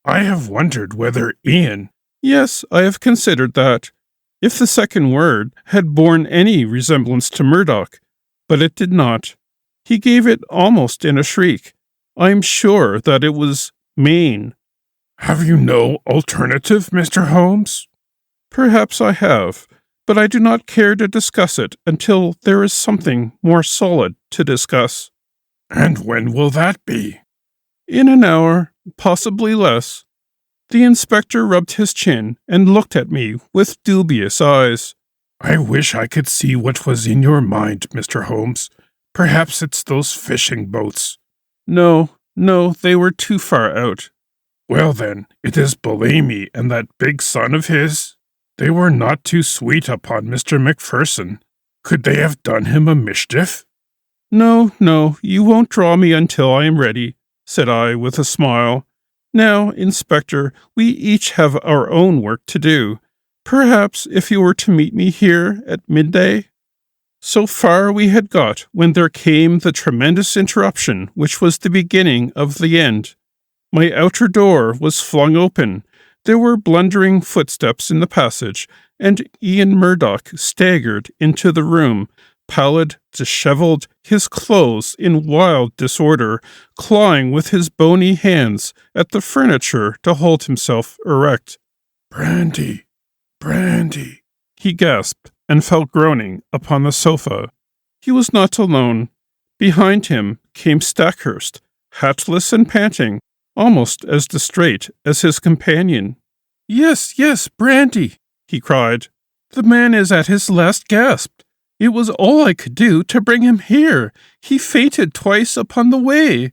"I have wondered whether Ian—" "Yes, I have considered that. If the second word had borne any resemblance to Murdoch, but it did not. He gave it almost in a shriek. I am sure that it was Maine." "Have you no alternative, Mr. Holmes?" "Perhaps I have, but I do not care to discuss it until there is something more solid to discuss." "And when will that be?" "In an hour, possibly less." The inspector rubbed his chin and looked at me with dubious eyes. "I wish I could see what was in your mind, Mr. Holmes. Perhaps it's those fishing boats." No, they were too far out." "Well then, it is Bellamy and that big son of his?" They were not too sweet upon Mr. Macpherson. Could they have done him a mischief? No, no, you won't draw me until I am ready, said I with a smile. Now, Inspector, we each have our own work to do. Perhaps if you were to meet me here at midday? So far we had got when there came the tremendous interruption which was the beginning of the end. My outer door was flung open. There were blundering footsteps in the passage, and Ian Murdoch staggered into the room, pallid, dishevelled, his clothes in wild disorder, clawing with his bony hands at the furniture to hold himself erect. "Brandy, brandy," he gasped, and fell groaning upon the sofa. He was not alone. Behind him came Stackhurst, hatless and panting, almost as distrait as his companion. "Yes, yes, brandy," he cried. "The man is at his last gasp. It was all I could do to bring him here. He fainted twice upon the way."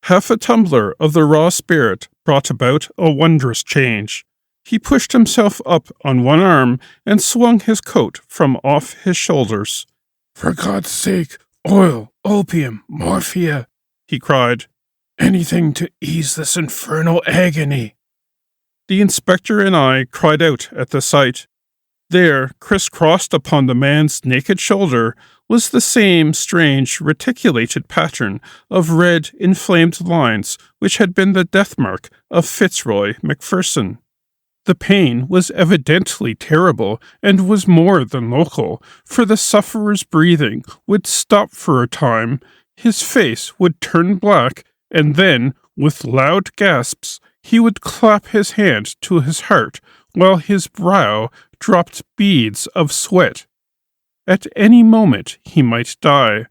Half a tumbler of the raw spirit brought about a wondrous change. He pushed himself up on one arm and swung his coat from off his shoulders. "For God's sake, oil, opium, morphia," he cried. "Anything to ease this infernal agony." The inspector and I cried out at the sight. There, criss-crossed upon the man's naked shoulder, was the same strange reticulated pattern of red, inflamed lines which had been the death-mark of Fitzroy Macpherson. The pain was evidently terrible and was more than local, for the sufferer's breathing would stop for a time, his face would turn black, and then, with loud gasps, he would clap his hand to his heart, while his brow dropped beads of sweat. At any moment he might die.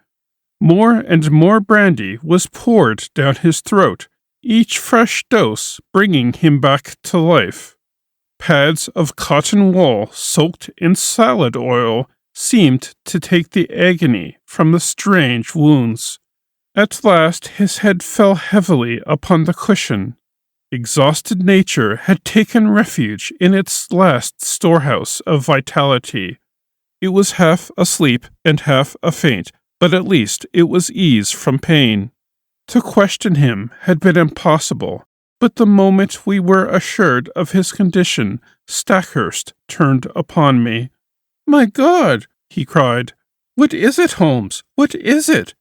More and more brandy was poured down his throat, each fresh dose bringing him back to life. Pads of cotton wool soaked in salad oil seemed to take the agony from the strange wounds. At last his head fell heavily upon the cushion. Exhausted nature had taken refuge in its last storehouse of vitality. It was half asleep and half a faint, but at least it was ease from pain. To question him had been impossible. But the moment we were assured of his condition, Stackhurst turned upon me. "My God!" he cried. "What is it, Holmes? What is it?"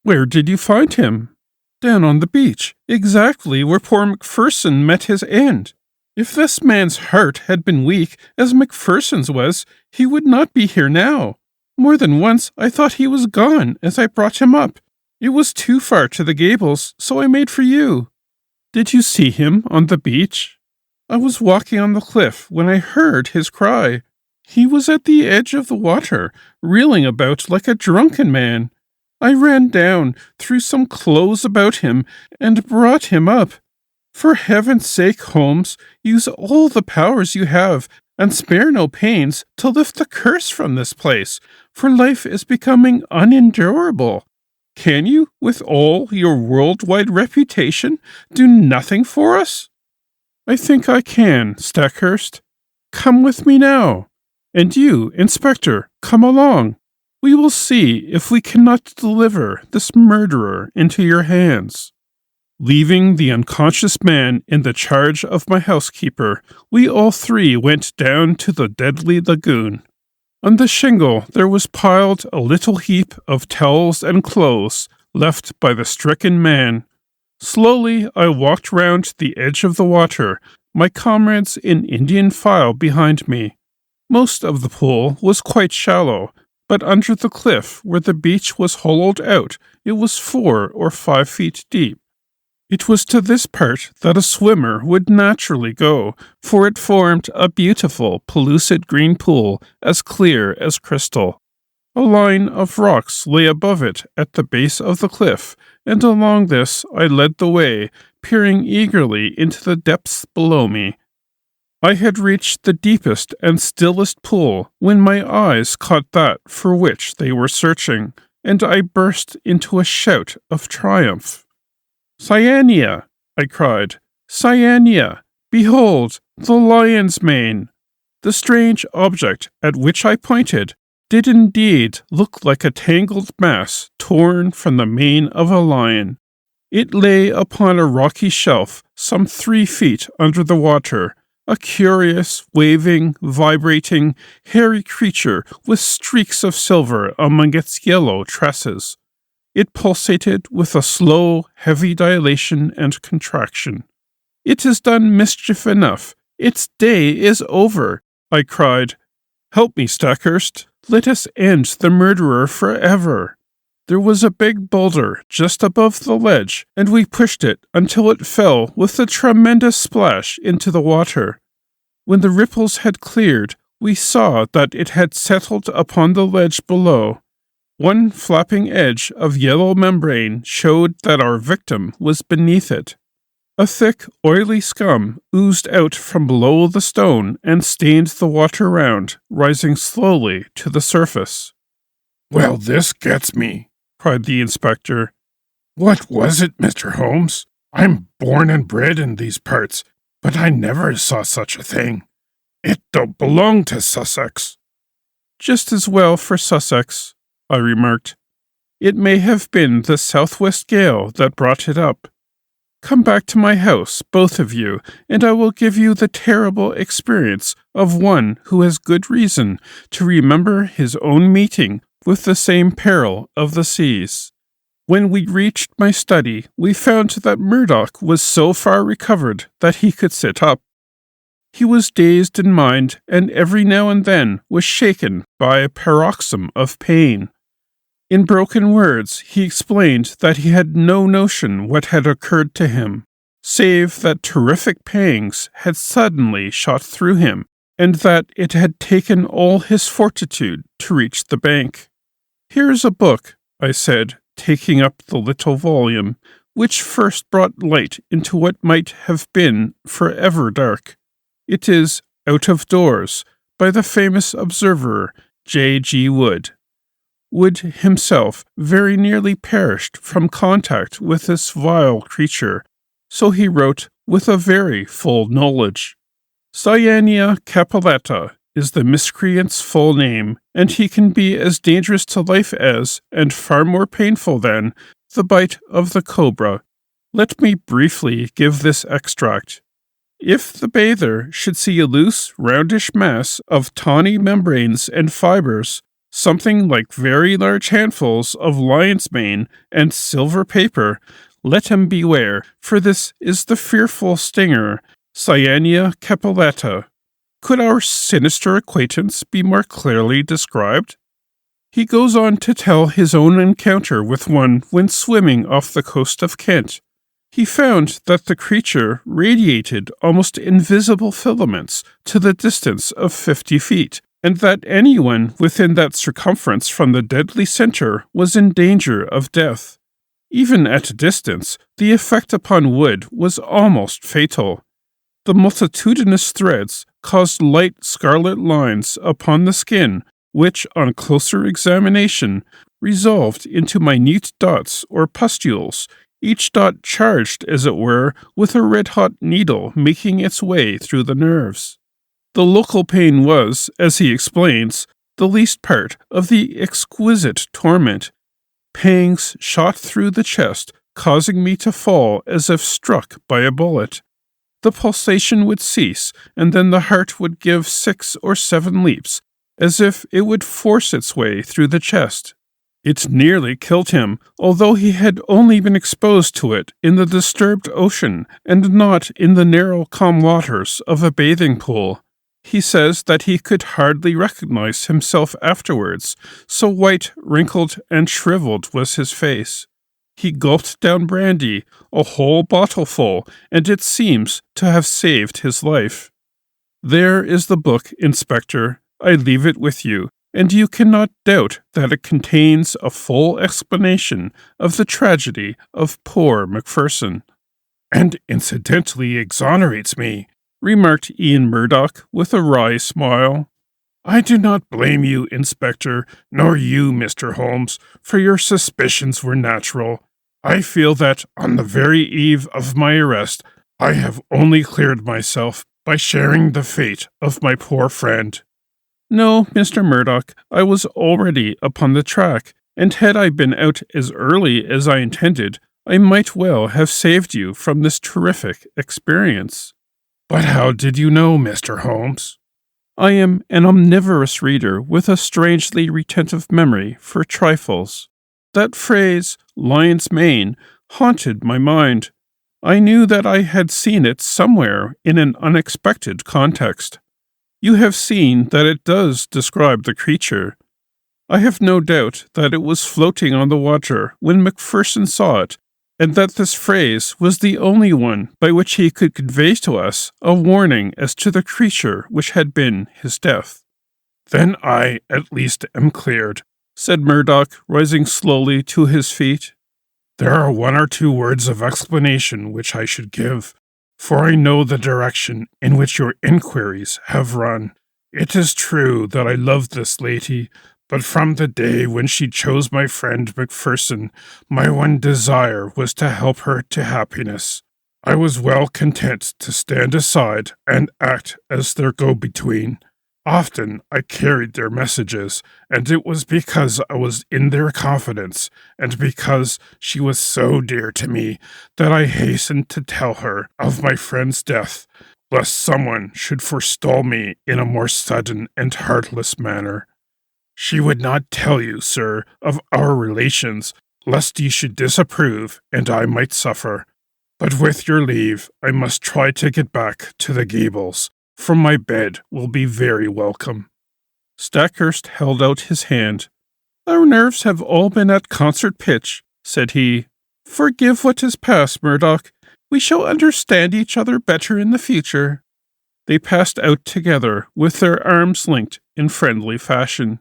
"Where did you find him?" "Down on the beach, exactly where poor Macpherson met his end. If this man's heart had been weak, as Macpherson's was, he would not be here now. More than once I thought he was gone as I brought him up. It was too far to the gables, so I made for you." "Did you see him on the beach?" "I was walking on the cliff when I heard his cry. He was at the edge of the water, reeling about like a drunken man. I ran down, threw some clothes about him, and brought him up. For heaven's sake, Holmes, use all the powers you have, and spare no pains to lift the curse from this place, for life is becoming unendurable. Can you, with all your worldwide reputation, do nothing for us?" "I think I can, Stackhurst. Come with me now. And you, Inspector, come along. We will see if we cannot deliver this murderer into your hands." Leaving the unconscious man in the charge of my housekeeper, we all three went down to the deadly lagoon. On the shingle there was piled a little heap of towels and clothes left by the stricken man. Slowly I walked round the edge of the water, my comrades in Indian file behind me. Most of the pool was quite shallow, but under the cliff where the beach was hollowed out, it was 4 or 5 feet deep. It was to this part that a swimmer would naturally go, for it formed a beautiful, pellucid green pool, as clear as crystal. A line of rocks lay above it at the base of the cliff, and along this I led the way, peering eagerly into the depths below me. I had reached the deepest and stillest pool when my eyes caught that for which they were searching, and I burst into a shout of triumph. "Cyania!" I cried. "Cyania! Behold, the lion's mane!" The strange object at which I pointed did indeed look like a tangled mass torn from the mane of a lion. It lay upon a rocky shelf some 3 feet under the water, a curious, waving, vibrating, hairy creature with streaks of silver among its yellow tresses. It pulsated with a slow, heavy dilation and contraction. "It has done mischief enough. Its day is over," I cried. "Help me, Stackhurst. Let us end the murderer forever." There was a big boulder just above the ledge, and we pushed it until it fell with a tremendous splash into the water. When the ripples had cleared, we saw that it had settled upon the ledge below. One flapping edge of yellow membrane showed that our victim was beneath it. A thick, oily scum oozed out from below the stone and stained the water round, rising slowly to the surface. "Well, this gets me," cried the inspector. "What was it, Mr. Holmes? I'm born and bred in these parts, but I never saw such a thing. It don't belong to Sussex." "Just as well for Sussex," I remarked. "It may have been the southwest gale that brought it up. Come back to my house, both of you, and I will give you the terrible experience of one who has good reason to remember his own meeting with the same peril of the seas." When we reached my study, we found that Murdoch was so far recovered that he could sit up. He was dazed in mind, and every now and then was shaken by a paroxysm of pain. In broken words, he explained that he had no notion what had occurred to him, save that terrific pangs had suddenly shot through him, and that it had taken all his fortitude to reach the bank. "Here's a book," I said, taking up the little volume, which first brought light into what might have been forever dark. It is Out of Doors, by the famous observer J.G. Wood. Wood himself very nearly perished from contact with this vile creature, so he wrote with a very full knowledge. Cyania capillata is the miscreant's full name, and he can be as dangerous to life as, and far more painful than, the bite of the cobra. Let me briefly give this extract. If the bather should see a loose, roundish mass of tawny membranes and fibers, something like very large handfuls of lion's mane and silver paper, let him beware, for this is the fearful stinger, Cyania capillata. Could our sinister acquaintance be more clearly described? He goes on to tell his own encounter with one when swimming off the coast of Kent. He found that the creature radiated almost invisible filaments to the distance of 50 feet, and that anyone within that circumference from the deadly center was in danger of death. Even at a distance, the effect upon Wood was almost fatal. The multitudinous threads caused light scarlet lines upon the skin, which, on closer examination, resolved into minute dots or pustules, each dot charged, as it were, with a red-hot needle making its way through the nerves. The local pain was, as he explains, the least part of the exquisite torment. Pangs shot through the chest, causing me to fall as if struck by a bullet. The pulsation would cease, and then the heart would give 6 or 7 leaps, as if it would force its way through the chest. It nearly killed him, although he had only been exposed to it in the disturbed ocean and not in the narrow calm waters of a bathing pool. He says that he could hardly recognize himself afterwards, so white, wrinkled, and shriveled was his face. He gulped down brandy, a whole bottleful, and it seems to have saved his life. There is the book, Inspector. I leave it with you, and you cannot doubt that it contains a full explanation of the tragedy of poor Macpherson. "And incidentally exonerates me," remarked Ian Murdoch with a wry smile. "I do not blame you, Inspector, nor you, Mr. Holmes, for your suspicions were natural. I feel that, on the very eve of my arrest, I have only cleared myself by sharing the fate of my poor friend. No, Mr. Murdoch, I was already upon the track, and had I been out as early as I intended, I might well have saved you from this terrific experience. But how did you know, Mr. Holmes? I am an omnivorous reader with a strangely retentive memory for trifles. That phrase, lion's mane, haunted my mind. I knew that I had seen it somewhere in an unexpected context. You have seen that it does describe the creature. I have no doubt that it was floating on the water when Macpherson saw it, and that this phrase was the only one by which he could convey to us a warning as to the creature which had been his death. Then I, at least, am cleared, said Murdoch, rising slowly to his feet. There are one or two words of explanation which I should give, for I know the direction in which your inquiries have run. It is true that I love this lady, but from the day when she chose my friend Macpherson, my one desire was to help her to happiness. I was well content to stand aside and act as their go-between. Often I carried their messages, and it was because I was in their confidence, and because she was so dear to me, that I hastened to tell her of my friend's death, lest someone should forestall me in a more sudden and heartless manner. She would not tell you, sir, of our relations, lest you should disapprove, and I might suffer. But with your leave, I must try to get back to the Gables, for my bed will be very welcome. Stackhurst held out his hand. Our nerves have all been at concert pitch, said he. Forgive what is past, Murdoch. We shall understand each other better in the future. They passed out together, with their arms linked in friendly fashion.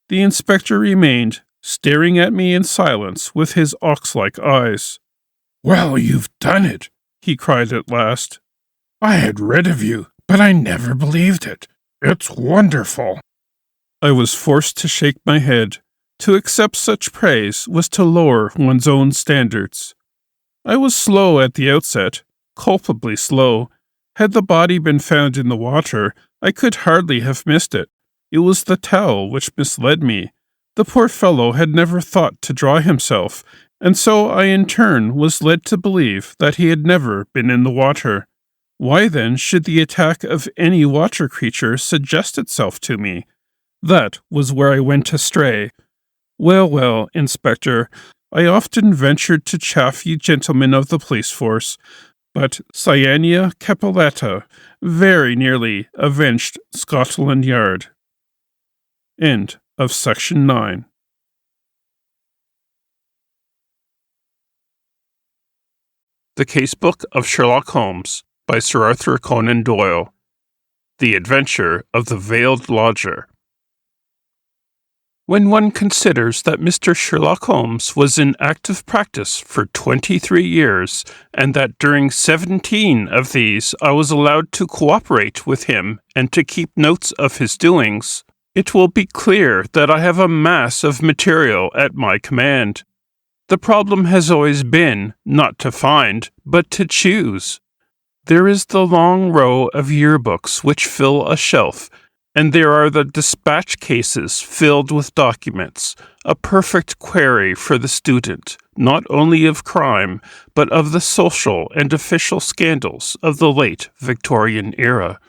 The inspector remained, staring at me in silence with his ox-like eyes. Well, you've done it, he cried at last. I had read of you, but I never believed it. It's wonderful. I was forced to shake my head. To accept such praise was to lower one's own standards. I was slow at the outset, culpably slow. Had the body been found in the water, I could hardly have missed it. It was the towel which misled me. The poor fellow had never thought to dry himself, and so I in turn was led to believe that he had never been in the water. Why then should the attack of any water creature suggest itself to me? That was where I went astray. Well, Inspector, I often ventured to chaff you gentlemen of the police force, but Cyania Capillata very nearly avenged Scotland Yard. End of section 9. The Case-Book of Sherlock Holmes by Sir Arthur Conan Doyle. The Adventure of the Veiled Lodger. When one considers that Mr. Sherlock Holmes was in active practice for 23 years, and that during 17 of these I was allowed to cooperate with him and to keep notes of his doings, it will be clear that I have a mass of material at my command. The problem has always been not to find, but to choose. There is the long row of yearbooks which fill a shelf, and there are the dispatch cases filled with documents, a perfect quarry for the student, not only of crime, but of the social and official scandals of the late Victorian era.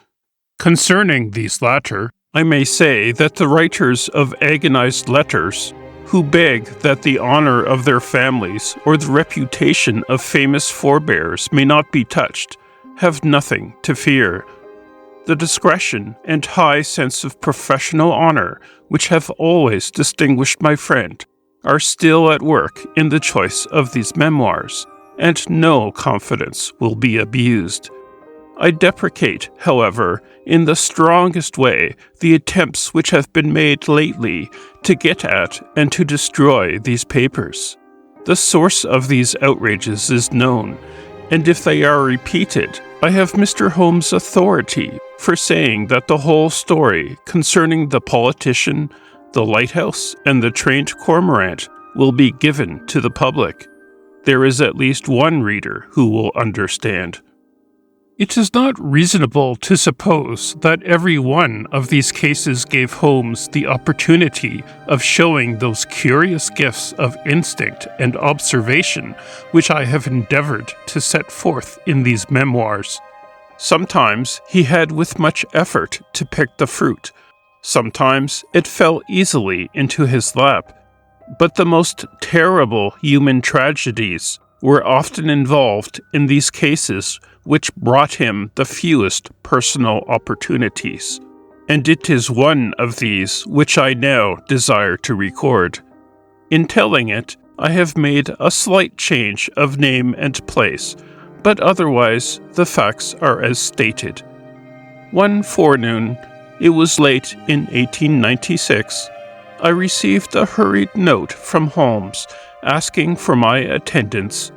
Concerning these latter, I may say that the writers of agonized letters, who beg that the honor of their families or the reputation of famous forebears may not be touched, have nothing to fear. The discretion and high sense of professional honor, which have always distinguished my friend, are still at work in the choice of these memoirs, and no confidence will be abused. I deprecate, however, in the strongest way, the attempts which have been made lately to get at and to destroy these papers. The source of these outrages is known, and if they are repeated, I have Mr. Holmes' authority for saying that the whole story concerning the politician, the lighthouse, and the trained cormorant will be given to the public. There is at least one reader who will understand. It is not reasonable to suppose that every one of these cases gave Holmes the opportunity of showing those curious gifts of instinct and observation which I have endeavored to set forth in these memoirs. Sometimes he had with much effort to pick the fruit. Sometimes it fell easily into his lap. But the most terrible human tragedies were often involved in these cases which brought him the fewest personal opportunities. And it is one of these which I now desire to record. In telling it, I have made a slight change of name and place, but otherwise the facts are as stated. One forenoon, it was late in 1896, I received a hurried note from Holmes asking for my attendance.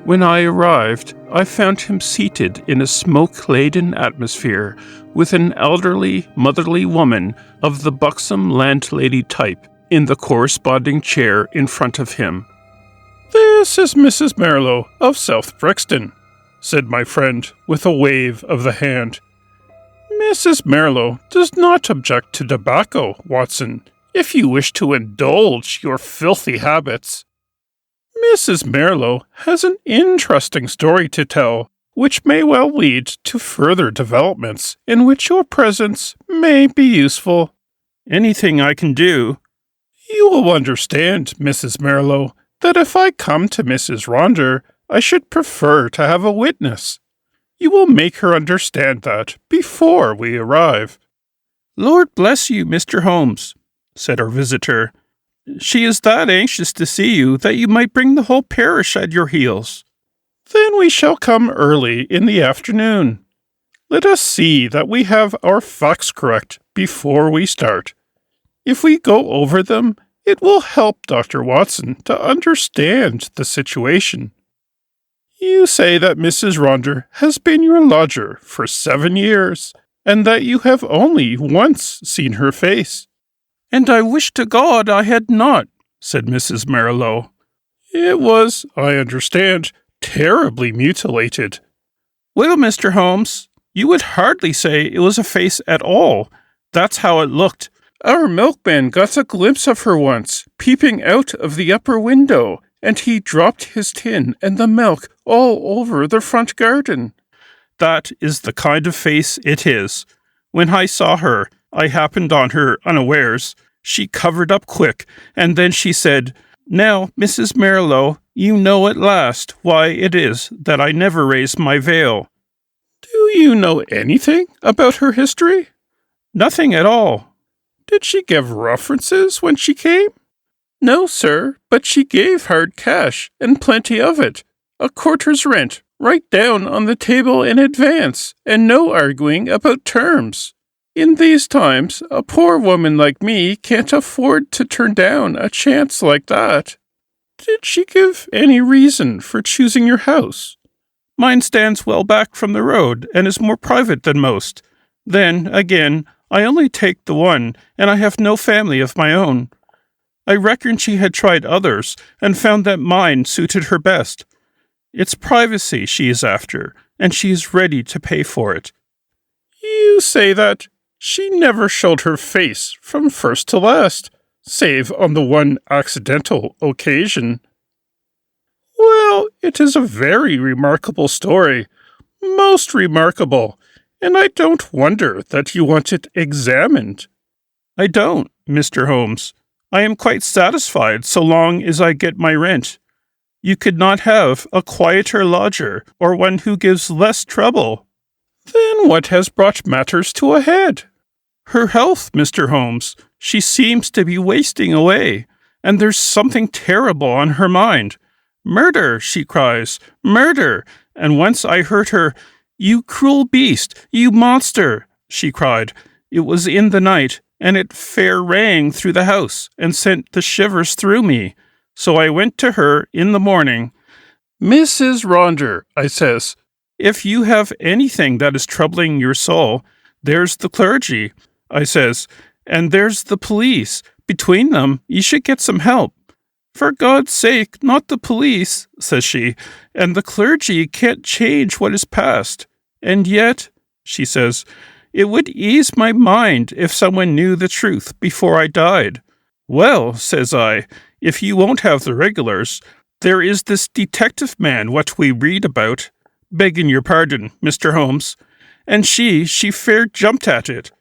When I arrived, I found him seated in a smoke-laden atmosphere with an elderly, motherly woman of the buxom landlady type in the corresponding chair in front of him. "This is Mrs. Marlowe of South Brixton," said my friend with a wave of the hand. "Mrs. Marlowe does not object to tobacco, Watson, if you wish to indulge your filthy habits. Mrs. Marlowe has an interesting story to tell, which may well lead to further developments in which your presence may be useful. Anything I can do. You will understand, Mrs. Marlowe, that if I come to Mrs. Ronder, I should prefer to have a witness. You will make her understand that before we arrive." "Lord bless you, Mr. Holmes," said our visitor. "She is that anxious to see you that you might bring the whole parish at your heels." "Then we shall come early in the afternoon. Let us see that we have our facts correct before we start. If we go over them, it will help Dr. Watson to understand the situation. You say that Mrs. Ronder has been your lodger for 7 years, and that you have only once seen her face." "And I wish to God I had not," said Mrs. Marlowe. "It was, I understand, terribly mutilated." "Well, Mr. Holmes, you would hardly say it was a face at all. That's how it looked. Our milkman got a glimpse of her once, peeping out of the upper window, and he dropped his tin and the milk all over the front garden. That is the kind of face it is. When I saw her, I happened on her unawares. She covered up quick, and then she said, 'Now, Mrs. Marlowe, you know at last why it is that I never raise my veil.'" "Do you know anything about her history?" "Nothing at all." "Did she give references when she came?" "No, sir, but she gave hard cash, and plenty of it. A quarter's rent, right down on the table in advance, and no arguing about terms. In these times, a poor woman like me can't afford to turn down a chance like that." "Did she give any reason for choosing your house?" "Mine stands well back from the road, and is more private than most. Then, again, I only take the one, and I have no family of my own. I reckon she had tried others, and found that mine suited her best. It's privacy she is after, and she is ready to pay for it." "You say that she never showed her face from first to last, save on the one accidental occasion." "Well, it is a very remarkable story, most remarkable, and I don't wonder that you want it examined." "I don't, Mr. Holmes. I am quite satisfied so long as I get my rent. You could not have a quieter lodger, or one who gives less trouble." "Then what has brought matters to a head?" "Her health, Mr. Holmes. She seems to be wasting away, and there's something terrible on her mind. 'Murder,' she cries, 'murder!' And once I heard her, 'You cruel beast, you monster!' she cried. It was in the night, and it fair rang through the house, and sent the shivers through me. So I went to her in the morning. 'Mrs. Ronder,' I says, 'if you have anything that is troubling your soul, there's the clergy,' I says, 'and there's the police. Between them, you should get some help.' 'For God's sake, not the police,' says she, 'and the clergy can't change what is past. And yet, she says, it would ease my mind if someone knew the truth before I died. Well, says I, if you won't have the regulars, there is this detective man what we read about, begging your pardon, Mr. Holmes, and she fair jumped at it.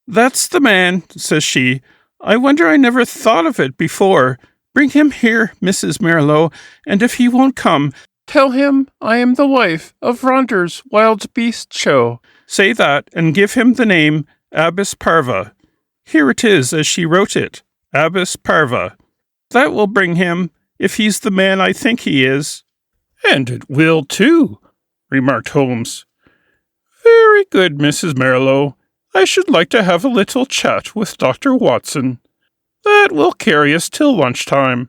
That's the man, says she. I wonder I never thought of it before. Bring him here, Mrs. Merlo, and if he won't come, tell him I am the wife of Ronder's wild beast show. Say that, and give him the name Abbess Parva. Here it is as she wrote it, Abbess Parva. That will bring him, if he's the man I think he is. And it will, too, remarked Holmes. Very good, Mrs. Merlo. I should like to have a little chat with Dr. Watson. That will carry us till lunchtime.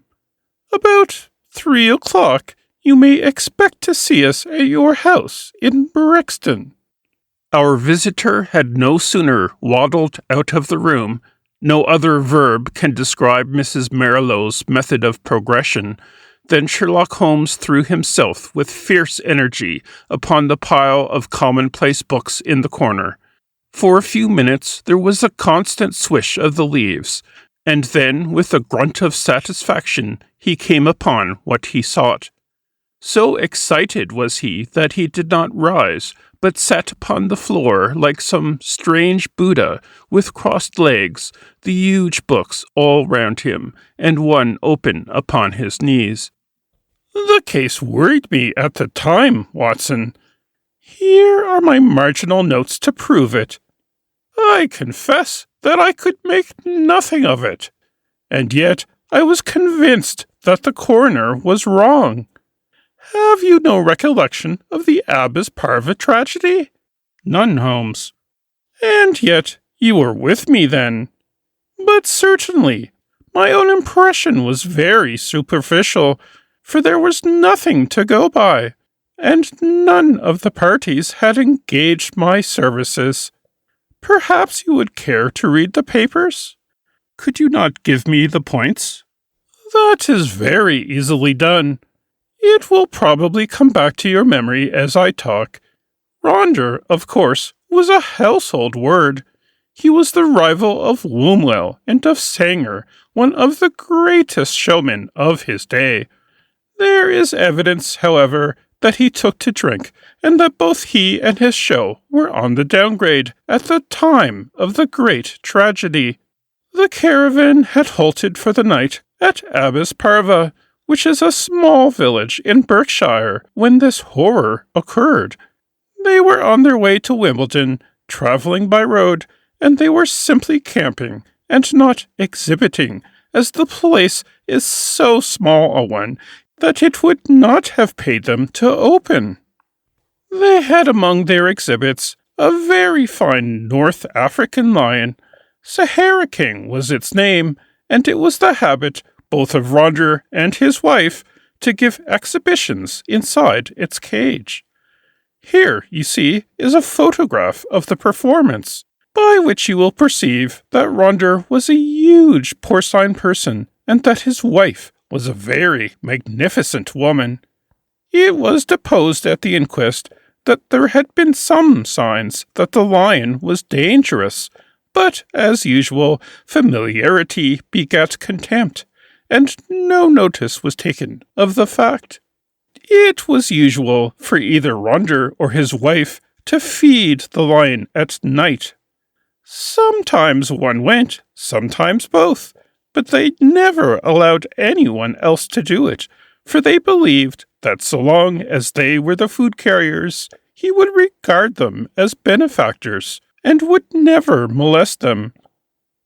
About 3 o'clock you may expect to see us at your house in Brixton. Our visitor had no sooner waddled out of the room, no other verb can describe Mrs. Merlo's method of progression, than Sherlock Holmes threw himself with fierce energy upon the pile of commonplace books in the corner. For a few minutes there was a constant swish of the leaves, and then, with a grunt of satisfaction, he came upon what he sought. So excited was he that he did not rise, but sat upon the floor like some strange Buddha, with crossed legs, the huge books all round him, and one open upon his knees. The case worried me at the time, Watson. Here are my marginal notes to prove it. I confess that I could make nothing of it, and yet I was convinced that the coroner was wrong. Have you no recollection of the Abbess Parva tragedy? None, Holmes. And yet you were with me then. But certainly, my own impression was very superficial, for there was nothing to go by, and none of the parties had engaged my services. Perhaps you would care to read the papers? Could you not give me the points? That is very easily done. It will probably come back to your memory as I talk. Ronder, of course, was a household word. He was the rival of Wombwell and of Sanger, one of the greatest showmen of his day. There is evidence, however, that he took to drink, and that both he and his show were on the downgrade at the time of the great tragedy. The caravan had halted for the night at Abbess Parva, which is a small village in Berkshire, when this horror occurred. They were on their way to Wimbledon, travelling by road, and they were simply camping, and not exhibiting, as the place is so small a one that it would not have paid them to open. They had among their exhibits a very fine North African lion. Sahara King was its name, and it was the habit both of Ronder and his wife to give exhibitions inside its cage. Here, you see, is a photograph of the performance, by which you will perceive that Ronder was a huge porcine person, and that his wife was a very magnificent woman. It was deposed at the inquest that there had been some signs that the lion was dangerous, but, as usual, familiarity begat contempt, and no notice was taken of the fact. It was usual for either Ronder or his wife to feed the lion at night. Sometimes one went, sometimes both, but they never allowed anyone else to do it, for they believed that so long as they were the food carriers, he would regard them as benefactors, and would never molest them.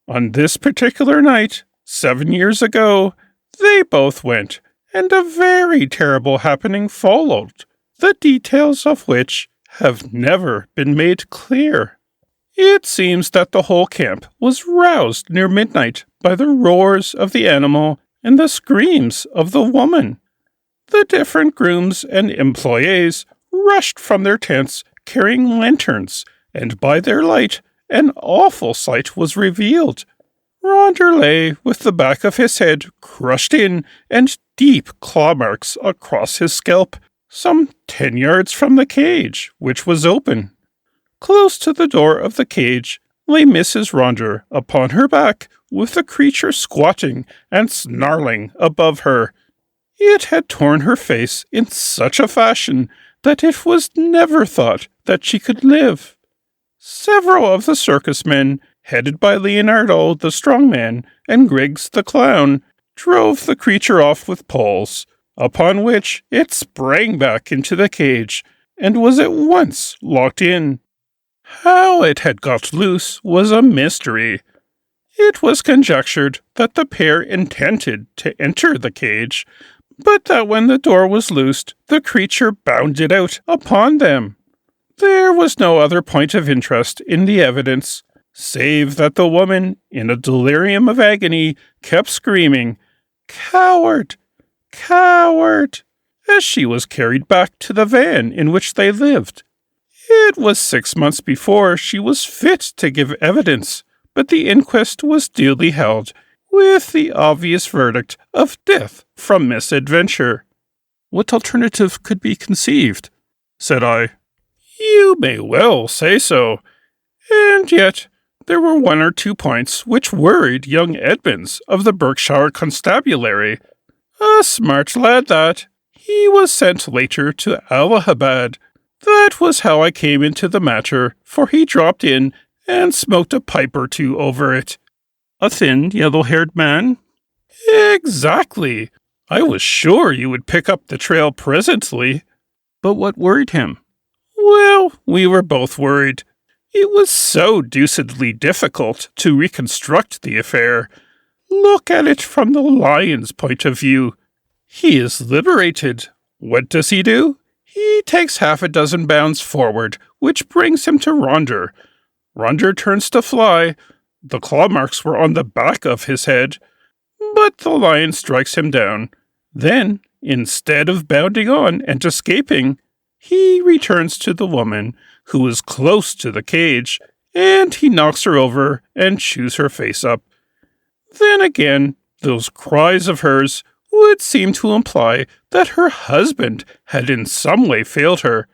On this particular night, 7 years ago, they both went, and a very terrible happening followed, the details of which have never been made clear. It seems that the whole camp was roused near midnight by the roars of the animal and the screams of the woman. The different grooms and employees rushed from their tents carrying lanterns, and by their light an awful sight was revealed. Ronder lay with the back of his head crushed in and deep claw marks across his scalp, some 10 yards from the cage, which was open, Close to the door of the cage lay Mrs. Ronder upon her back, with the creature squatting and snarling above her. It had torn her face in such a fashion that it was never thought that she could live. Several of the circus men, headed by Leonardo the strong man and Griggs the clown, drove the creature off with poles, upon which it sprang back into the cage and was at once locked in. How it had got loose was a mystery. It was conjectured that the pair intended to enter the cage, but that when the door was loosed, the creature bounded out upon them. There was no other point of interest in the evidence, save that the woman, in a delirium of agony, kept screaming, "Coward! Coward!" as she was carried back to the van in which they lived. It was 6 months before she was fit to give evidence, but the inquest was duly held, with the obvious verdict of death from misadventure. "What alternative could be conceived?" said I. "You may well say so. And yet there were 1 or 2 points which worried young Edmonds of the Berkshire Constabulary. A smart lad that. He was sent later to Allahabad. That was how I came into the matter, for he dropped in and smoked a pipe or 2 over it." "A thin, yellow-haired man?" "Exactly. I was sure you would pick up the trail presently." "But what worried him?" "Well, we were both worried. It was so deucedly difficult to reconstruct the affair. Look at it from the lion's point of view. He is liberated. What does he do? He takes 6 bounds forward, which brings him to Ronder. Ronder turns to fly. The claw marks were on the back of his head, but the lion strikes him down. Then, instead of bounding on and escaping, he returns to the woman, who is close to the cage, and he knocks her over and chews her face up. Then again, those cries of hers would seem to imply that her husband had in some way failed her.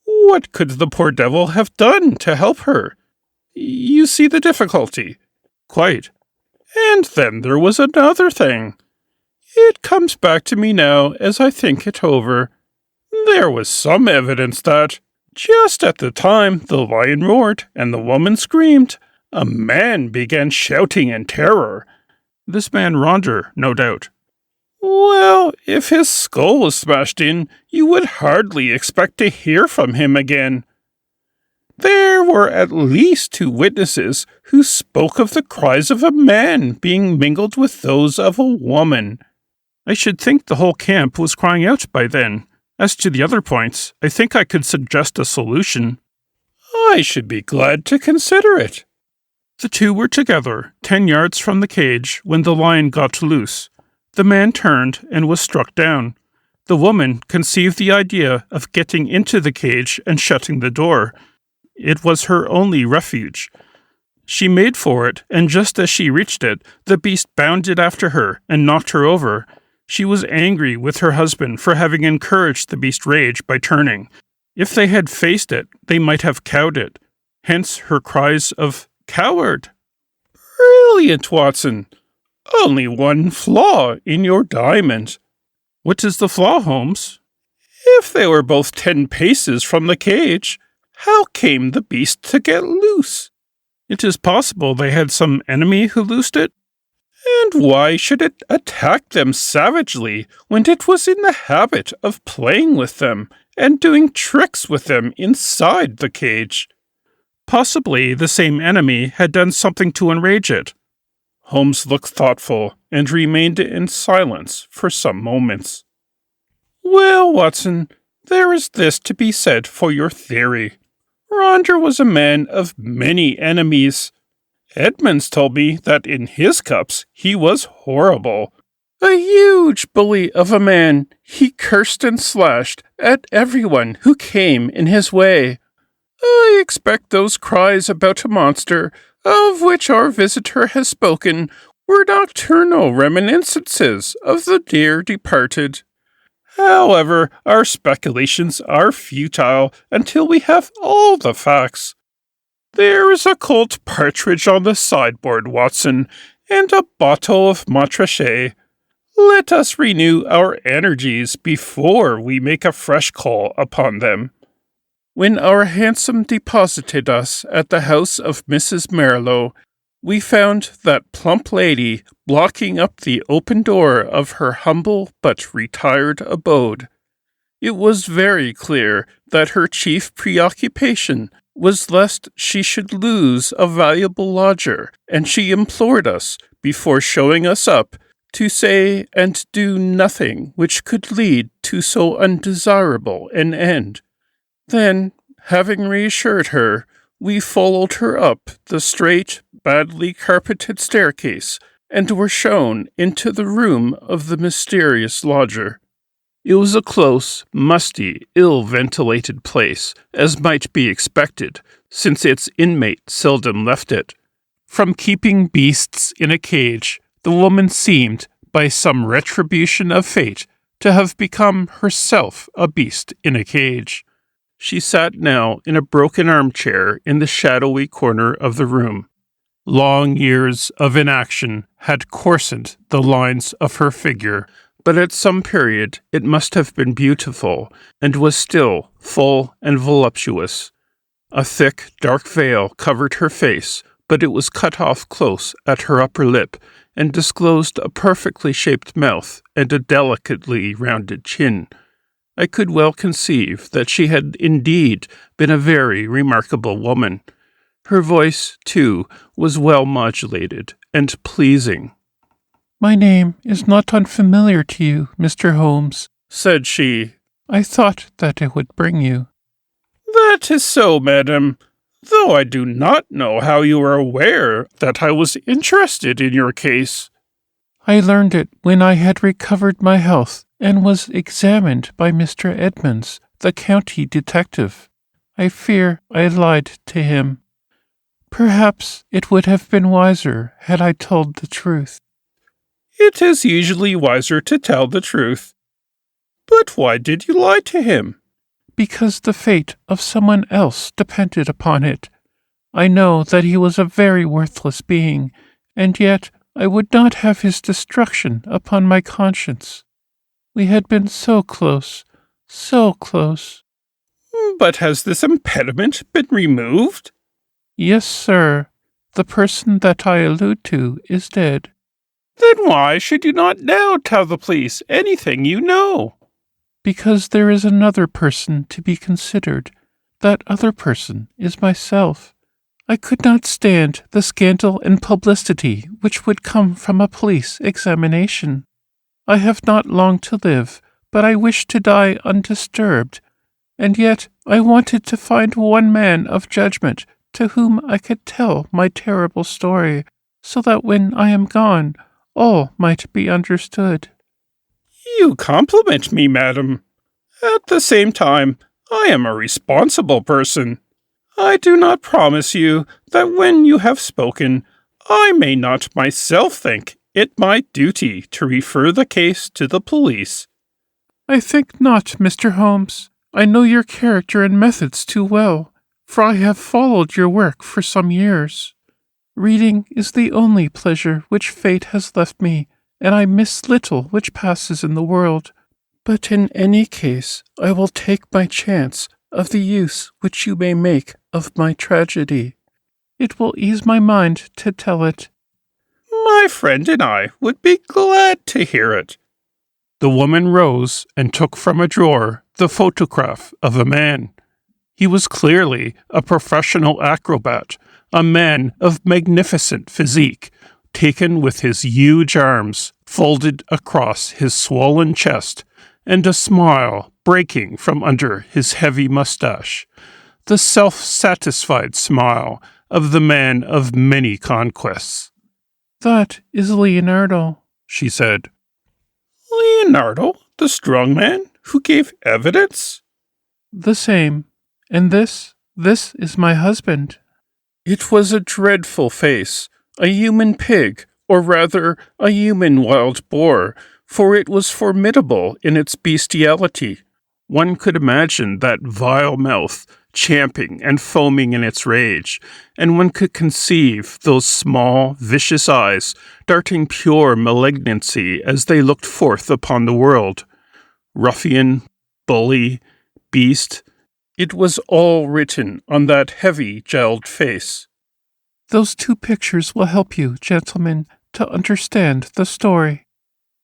What could the poor devil have done to help her? You see the difficulty?" "Quite." "And then there was another thing. It comes back to me now as I think it over. There was some evidence that, just at the time the lion roared and the woman screamed, a man began shouting in terror." "This man Ronder, no doubt." "Well, if his skull was smashed in, you would hardly expect to hear from him again. There were at least 2 witnesses who spoke of the cries of a man being mingled with those of a woman." "I should think the whole camp was crying out by then. As to the other points, I think I could suggest a solution." "I should be glad to consider it." The 2 were together, 10 yards from the cage, when the lion got loose. The man turned and was struck down. The woman conceived the idea of getting into the cage and shutting the door. It was her only refuge. She made for it, and just as she reached it, the beast bounded after her and knocked her over. She was angry with her husband for having encouraged the beast's rage by turning. If they had faced it, they might have cowed it. Hence her cries of "Coward!" "Brilliant, Watson! Only 1 flaw in your diamond." "What is the flaw, Holmes?" "If they were both 10 paces from the cage, how came the beast to get loose?" "It is possible they had some enemy who loosed it." "And why should it attack them savagely when it was in the habit of playing with them and doing tricks with them inside the cage?" "Possibly the same enemy had done something to enrage it." Holmes looked thoughtful and remained in silence for some moments. "Well, Watson, there is this to be said for your theory. Ronder was a man of many enemies. Edmonds told me that in his cups he was horrible. A huge bully of a man, he cursed and slashed at everyone who came in his way. I expect those cries about a monster, of which our visitor has spoken, were nocturnal reminiscences of the dear departed. However, our speculations are futile until we have all the facts. There is a cold partridge on the sideboard, Watson, and a bottle of Montrachet. Let us renew our energies before we make a fresh call upon them. When our hansom deposited us at the house of Mrs. Marlowe, we found that plump lady blocking up the open door of her humble but retired abode. It was very clear that her chief preoccupation was lest she should lose a valuable lodger, and she implored us, before showing us up, to say and do nothing which could lead to so undesirable an end. Then, having reassured her, we followed her up the straight, badly carpeted staircase, and were shown into the room of the mysterious lodger. It was a close, musty, ill-ventilated place, as might be expected, since its inmate seldom left it. From keeping beasts in a cage, the woman seemed, by some retribution of fate, to have become herself a beast in a cage. She sat now in a broken armchair in the shadowy corner of the room. Long years of inaction had coarsened the lines of her figure, but at some period it must have been beautiful, and was still full and voluptuous. A thick, dark veil covered her face, but it was cut off close at her upper lip, and disclosed a perfectly shaped mouth and a delicately rounded chin. I could well conceive that she had indeed been a very remarkable woman. Her voice, too, was well modulated and pleasing. "My name is not unfamiliar to you, Mr. Holmes," said she. "I thought that it would bring you." "That is so, madam, though I do not know how you are aware that I was interested in your case." "I learned it when I had recovered my health and was examined by Mr. Edmonds, the county detective. I fear I lied to him. Perhaps it would have been wiser had I told the truth." "It is usually wiser to tell the truth. But why did you lie to him?" "Because the fate of someone else depended upon it. I know that he was a very worthless being, and yet I would not have his destruction upon my conscience. We had been so close, so close." "But has this impediment been removed?" "Yes, sir. The person that I allude to is dead." "Then why should you not now tell the police anything you know?" "Because there is another person to be considered. That other person is myself. I could not stand the scandal and publicity which would come from a police examination. I have not long to live, but I wish to die undisturbed. And yet I wanted to find one man of judgment to whom I could tell my terrible story, so that when I am gone, all might be understood." "You compliment me, madam. At the same time, I am a responsible person. I do not promise you that when you have spoken, I may not myself think it my duty to refer the case to the police." "I think not, Mr. Holmes. I know your character and methods too well, for I have followed your work for some years. Reading is the only pleasure which fate has left me, and I miss little which passes in the world. But in any case, I will take my chance of the use which you may make of my tragedy. It will ease my mind to tell it." "My friend and I would be glad to hear it." The woman rose and took from a drawer the photograph of a man. He was clearly a professional acrobat, a man of magnificent physique, taken with his huge arms folded across his swollen chest, and a smile breaking from under his heavy mustache, the self-satisfied smile of the man of many conquests. "That is Leonardo," she said. "Leonardo, the strong man who gave evidence?" "The same. And this is my husband." It was a dreadful face, a human pig, or rather a human wild boar, for it was formidable in its bestiality. One could imagine that vile mouth champing and foaming in its rage, and one could conceive those small, vicious eyes darting pure malignancy as they looked forth upon the world. Ruffian, bully, beast, it was all written on that heavy, jowled face. Those 2 pictures will help you, gentlemen, to understand the story.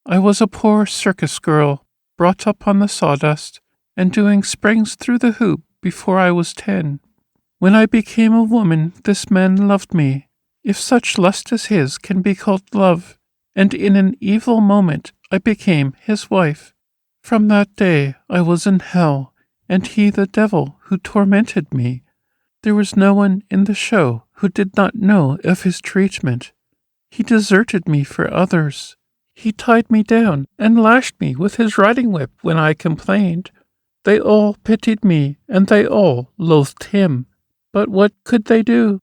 I was a poor circus girl, brought up on the sawdust, and doing springs through the hoop before I was 10. When I became a woman, this man loved me, if such lust as his can be called love, and in an evil moment I became his wife. From that day I was in hell, and he the devil who tormented me. There was no one in the show who did not know of his treatment. He deserted me for others. He tied me down and lashed me with his riding whip when I complained. They all pitied me, and they all loathed him. But what could they do?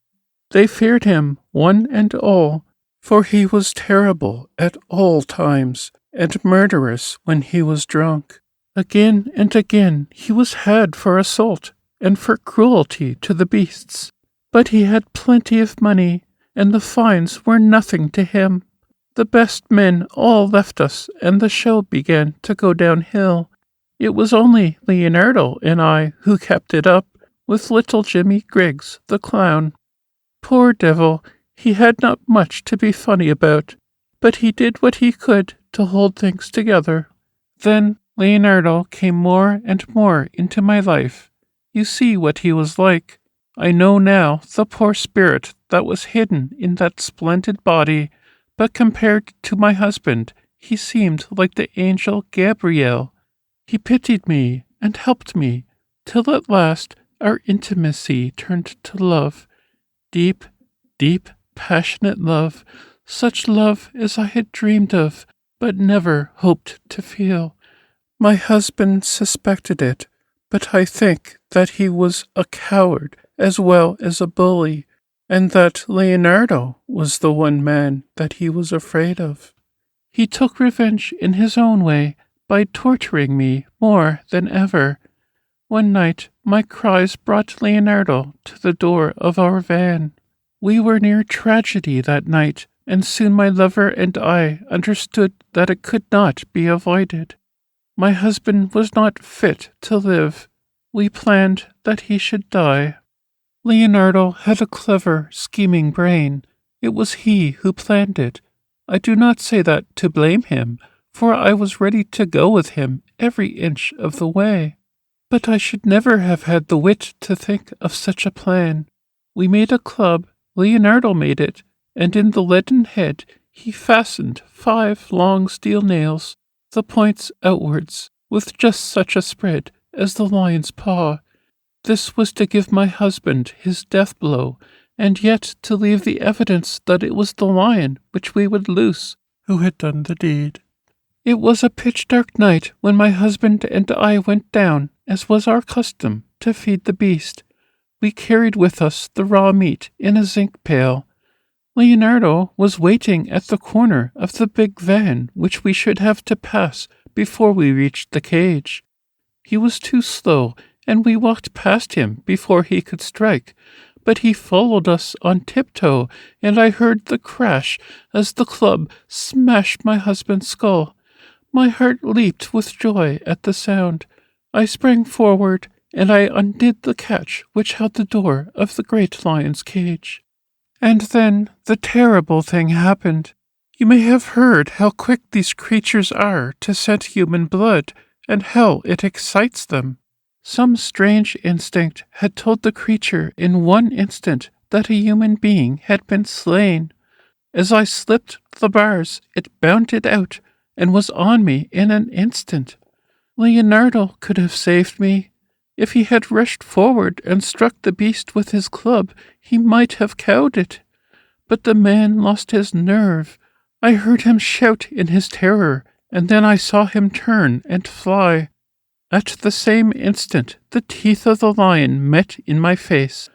They feared him, one and all, for he was terrible at all times, and murderous when he was drunk. Again and again he was had for assault, and for cruelty to the beasts. But he had plenty of money, and the fines were nothing to him. The best men all left us, and the show began to go downhill. It was only Leonardo and I who kept it up, with little Jimmy Griggs, the clown. Poor devil, he had not much to be funny about, but he did what he could to hold things together. Then Leonardo came more and more into my life. You see what he was like. I know now the poor spirit that was hidden in that splendid body, but compared to my husband, he seemed like the angel Gabriel. He pitied me and helped me, till at last our intimacy turned to love. Deep, deep, passionate love, such love as I had dreamed of, but never hoped to feel. My husband suspected it, but I think that he was a coward as well as a bully, and that Leonardo was the one man that he was afraid of. He took revenge in his own way, by torturing me more than ever. One night my cries brought Leonardo to the door of our van. We were near tragedy that night, and soon my lover and I understood that it could not be avoided. My husband was not fit to live. We planned that he should die. Leonardo had a clever, scheming brain. It was he who planned it. I do not say that to blame him, for I was ready to go with him every inch of the way. But I should never have had the wit to think of such a plan. We made a club, Leonardo made it, and in the leaden head he fastened 5 long steel nails, the points outwards, with just such a spread as the lion's paw. This was to give my husband his death blow, and yet to leave the evidence that it was the lion which we would loose who had done the deed. It was a pitch-dark night when my husband and I went down, as was our custom, to feed the beast. We carried with us the raw meat in a zinc pail. Leonardo was waiting at the corner of the big van which we should have to pass before we reached the cage. He was too slow, and we walked past him before he could strike, but he followed us on tiptoe, and I heard the crash as the club smashed my husband's skull. My heart leaped with joy at the sound. I sprang forward, and I undid the catch which held the door of the great lion's cage. And then the terrible thing happened. You may have heard how quick these creatures are to scent human blood, and how it excites them. Some strange instinct had told the creature in one instant that a human being had been slain. As I slipped the bars, it bounded out, and was on me in an instant. Leonardo could have saved me. If he had rushed forward and struck the beast with his club, he might have cowed it. But the man lost his nerve. I heard him shout in his terror, and then I saw him turn and fly. At the same instant, the teeth of the lion met in my face.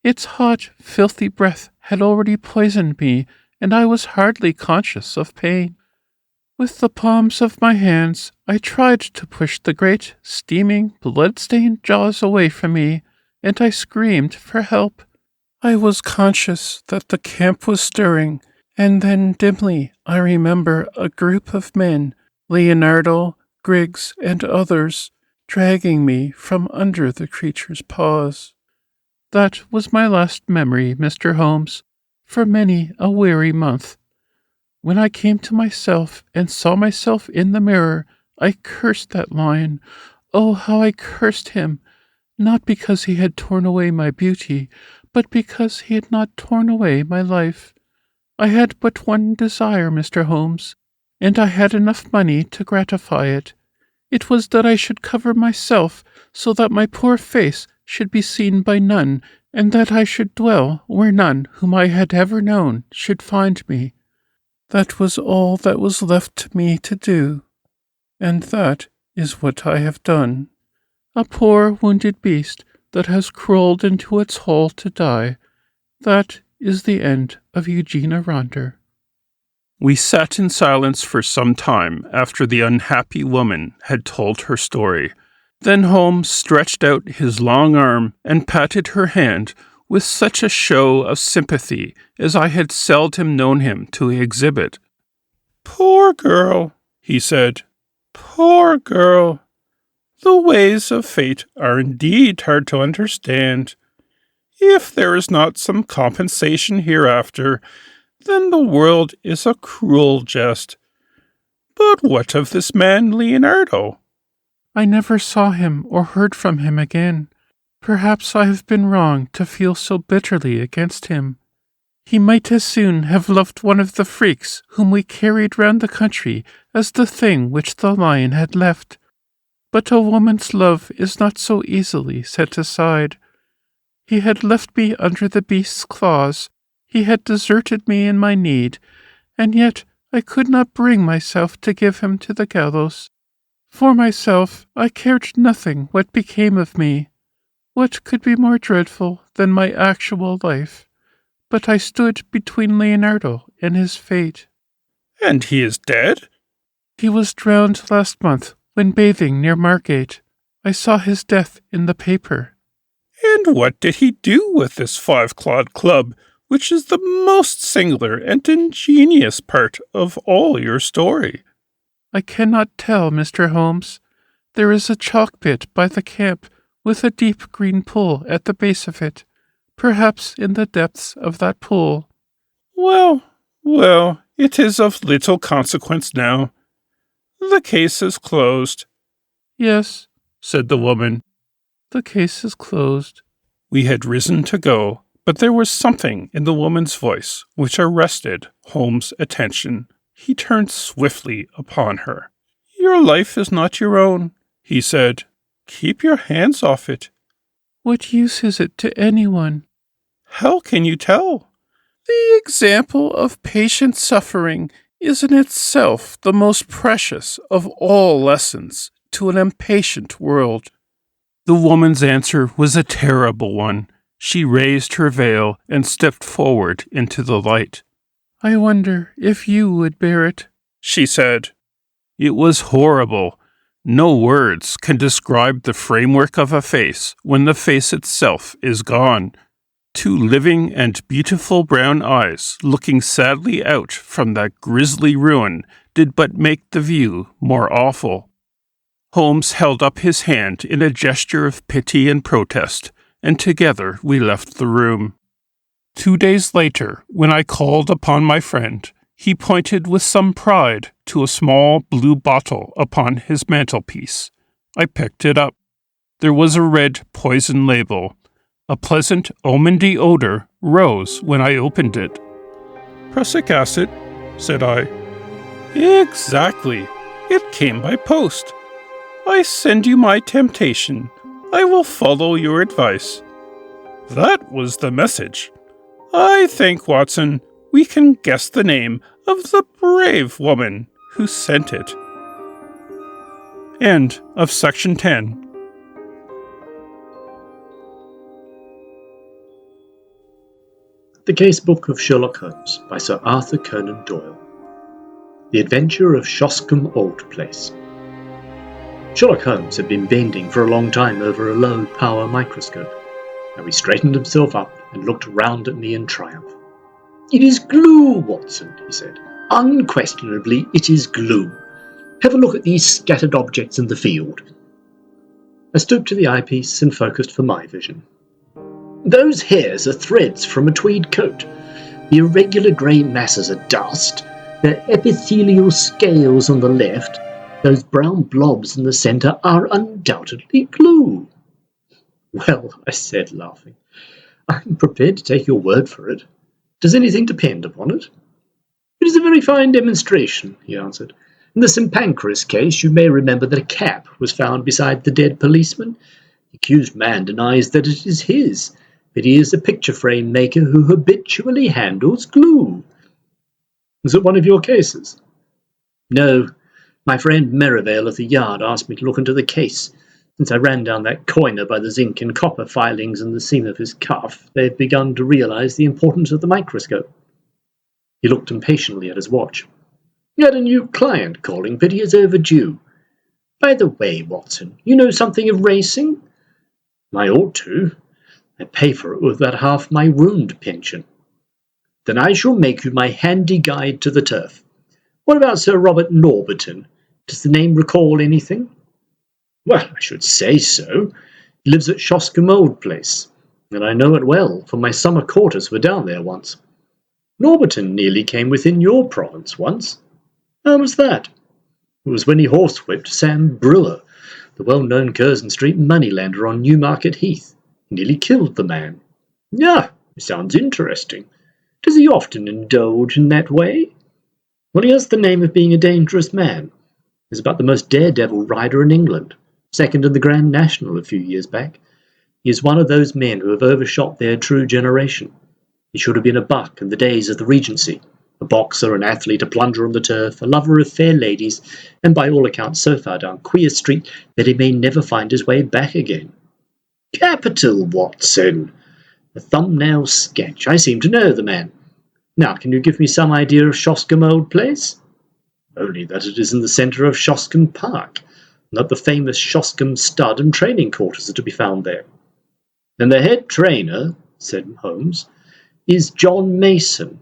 Its hot, filthy breath had already poisoned me, and I was hardly conscious of pain. With the palms of my hands, I tried to push the great, steaming, blood-stained jaws away from me, and I screamed for help. I was conscious that the camp was stirring, and then dimly I remember a group of men, Leonardo, Griggs, and others, dragging me from under the creature's paws. That was my last memory, Mr. Holmes, for many a weary month. When I came to myself and saw myself in the mirror, I cursed that lion. Oh, how I cursed him! Not because he had torn away my beauty, but because he had not torn away my life. I had but one desire, Mr. Holmes, and I had enough money to gratify it. It was that I should cover myself so that my poor face should be seen by none, and that I should dwell where none whom I had ever known should find me. That was all that was left to me to do, and that is what I have done. A poor wounded beast that has crawled into its hole to die. That is the end of Eugenia Ronder. We sat in silence for some time after the unhappy woman had told her story. Then Holmes stretched out his long arm and patted her hand with such a show of sympathy as I had seldom known him to exhibit. "Poor girl," he said. "Poor girl. The ways of fate are indeed hard to understand. If there is not some compensation hereafter, then the world is a cruel jest. But what of this man Leonardo?" "I never saw him or heard from him again. Perhaps I have been wrong to feel so bitterly against him. He might as soon have loved one of the freaks whom we carried round the country as the thing which the lion had left. But a woman's love is not so easily set aside. He had left me under the beast's claws. He had deserted me in my need, and yet I could not bring myself to give him to the gallows. For myself, I cared nothing what became of me. What could be more dreadful than my actual life? But I stood between Leonardo and his fate." "And he is dead?" "He was drowned last month when bathing near Margate. I saw his death in the paper." "And what did he do with this five-clawed club, which is the most singular and ingenious part of all your story?" "I cannot tell, Mr. Holmes. There is a chalk pit by the camp, with a deep green pool at the base of it. Perhaps in the depths of that pool." Well, it is of little consequence now. The case is closed." "Yes," said the woman, "the case is closed." We had risen to go, but there was something in the woman's voice which arrested Holmes' attention. He turned swiftly upon her. "Your life is not your own," he said. "Keep your hands off it." "What use is it to anyone?" "How can you tell? The example of patient suffering is in itself the most precious of all lessons to an impatient world." The woman's answer was a terrible one. She raised her veil and stepped forward into the light. "I wonder if you would bear it," she said. It was horrible. No words can describe the framework of a face when the face itself is gone. Two living and beautiful brown eyes looking sadly out from that grisly ruin did but make the view more awful. Holmes held up his hand in a gesture of pity and protest, and together we left the room. 2 days later, when I called upon my friend, he pointed with some pride to a small blue bottle upon his mantelpiece. I picked it up. There was a red poison label. A pleasant almondy odor rose when I opened it. "Prussic acid," said I. "Exactly. It came by post. I send you my temptation. I will follow your advice." That was the message. I think, Watson, we can guess the name of the brave woman who sent it. End of section 10. The Case-Book of Sherlock Holmes by Sir Arthur Conan Doyle. The Adventure of Shoscombe Old Place. Sherlock Holmes had been bending for a long time over a low-power microscope. Now he straightened himself up and looked round at me in triumph. "It is glue, Watson," he said. "Unquestionably, it is glue. Have a look at these scattered objects in the field." I stooped to the eyepiece and focused for my vision. "Those hairs are threads from a tweed coat. The irregular grey masses are dust. The epithelial scales on the left, those brown blobs in the centre, are undoubtedly glue." "Well," I said, laughing, "I'm prepared to take your word for it. Does anything depend upon it?" "It is a very fine demonstration," he answered. "In the St. Pancras case, you may remember that a cap was found beside the dead policeman. The accused man denies that it is his, but he is a picture frame maker who habitually handles glue." "Is it one of your cases?" "No. My friend Merivale of the Yard asked me to look into the case. Since I ran down that coiner by the zinc and copper filings in the seam of his cuff, they've begun to realize the importance of the microscope." He looked impatiently at his watch. "You had a new client calling, but he is overdue. By the way, Watson, you know something of racing?" "I ought to. I pay for it with that half my wound pension." "Then I shall make you my handy guide to the turf. What about Sir Robert Norberton? Does the name recall anything?" "Well, I should say so. He lives at Shoscombe Old Place, and I know it well, for my summer quarters were down there once. Norberton nearly came within your province once." "How was that?" "It was when he horsewhipped Sam Brewer, the well-known Curzon Street moneylender on Newmarket Heath. He nearly killed the man." "Ah, sounds interesting. Does he often indulge in that way?" "Well, he has the name of being a dangerous man. He's about the most daredevil rider in England, second in the Grand National a few years back. He is one of those men who have overshot their true generation. He should have been a buck in the days of the Regency, a boxer, an athlete, a plunger on the turf, a lover of fair ladies, and by all accounts so far down Queer Street that he may never find his way back again." "Capital, Watson. A thumbnail sketch. I seem to know the man. Now, can you give me some idea of Shoscombe Old Place?" "Only that it is in the centre of Shoscombe Park, and that the famous Shoscombe stud and training quarters are to be found there." "And the head trainer," said Holmes, "is John Mason.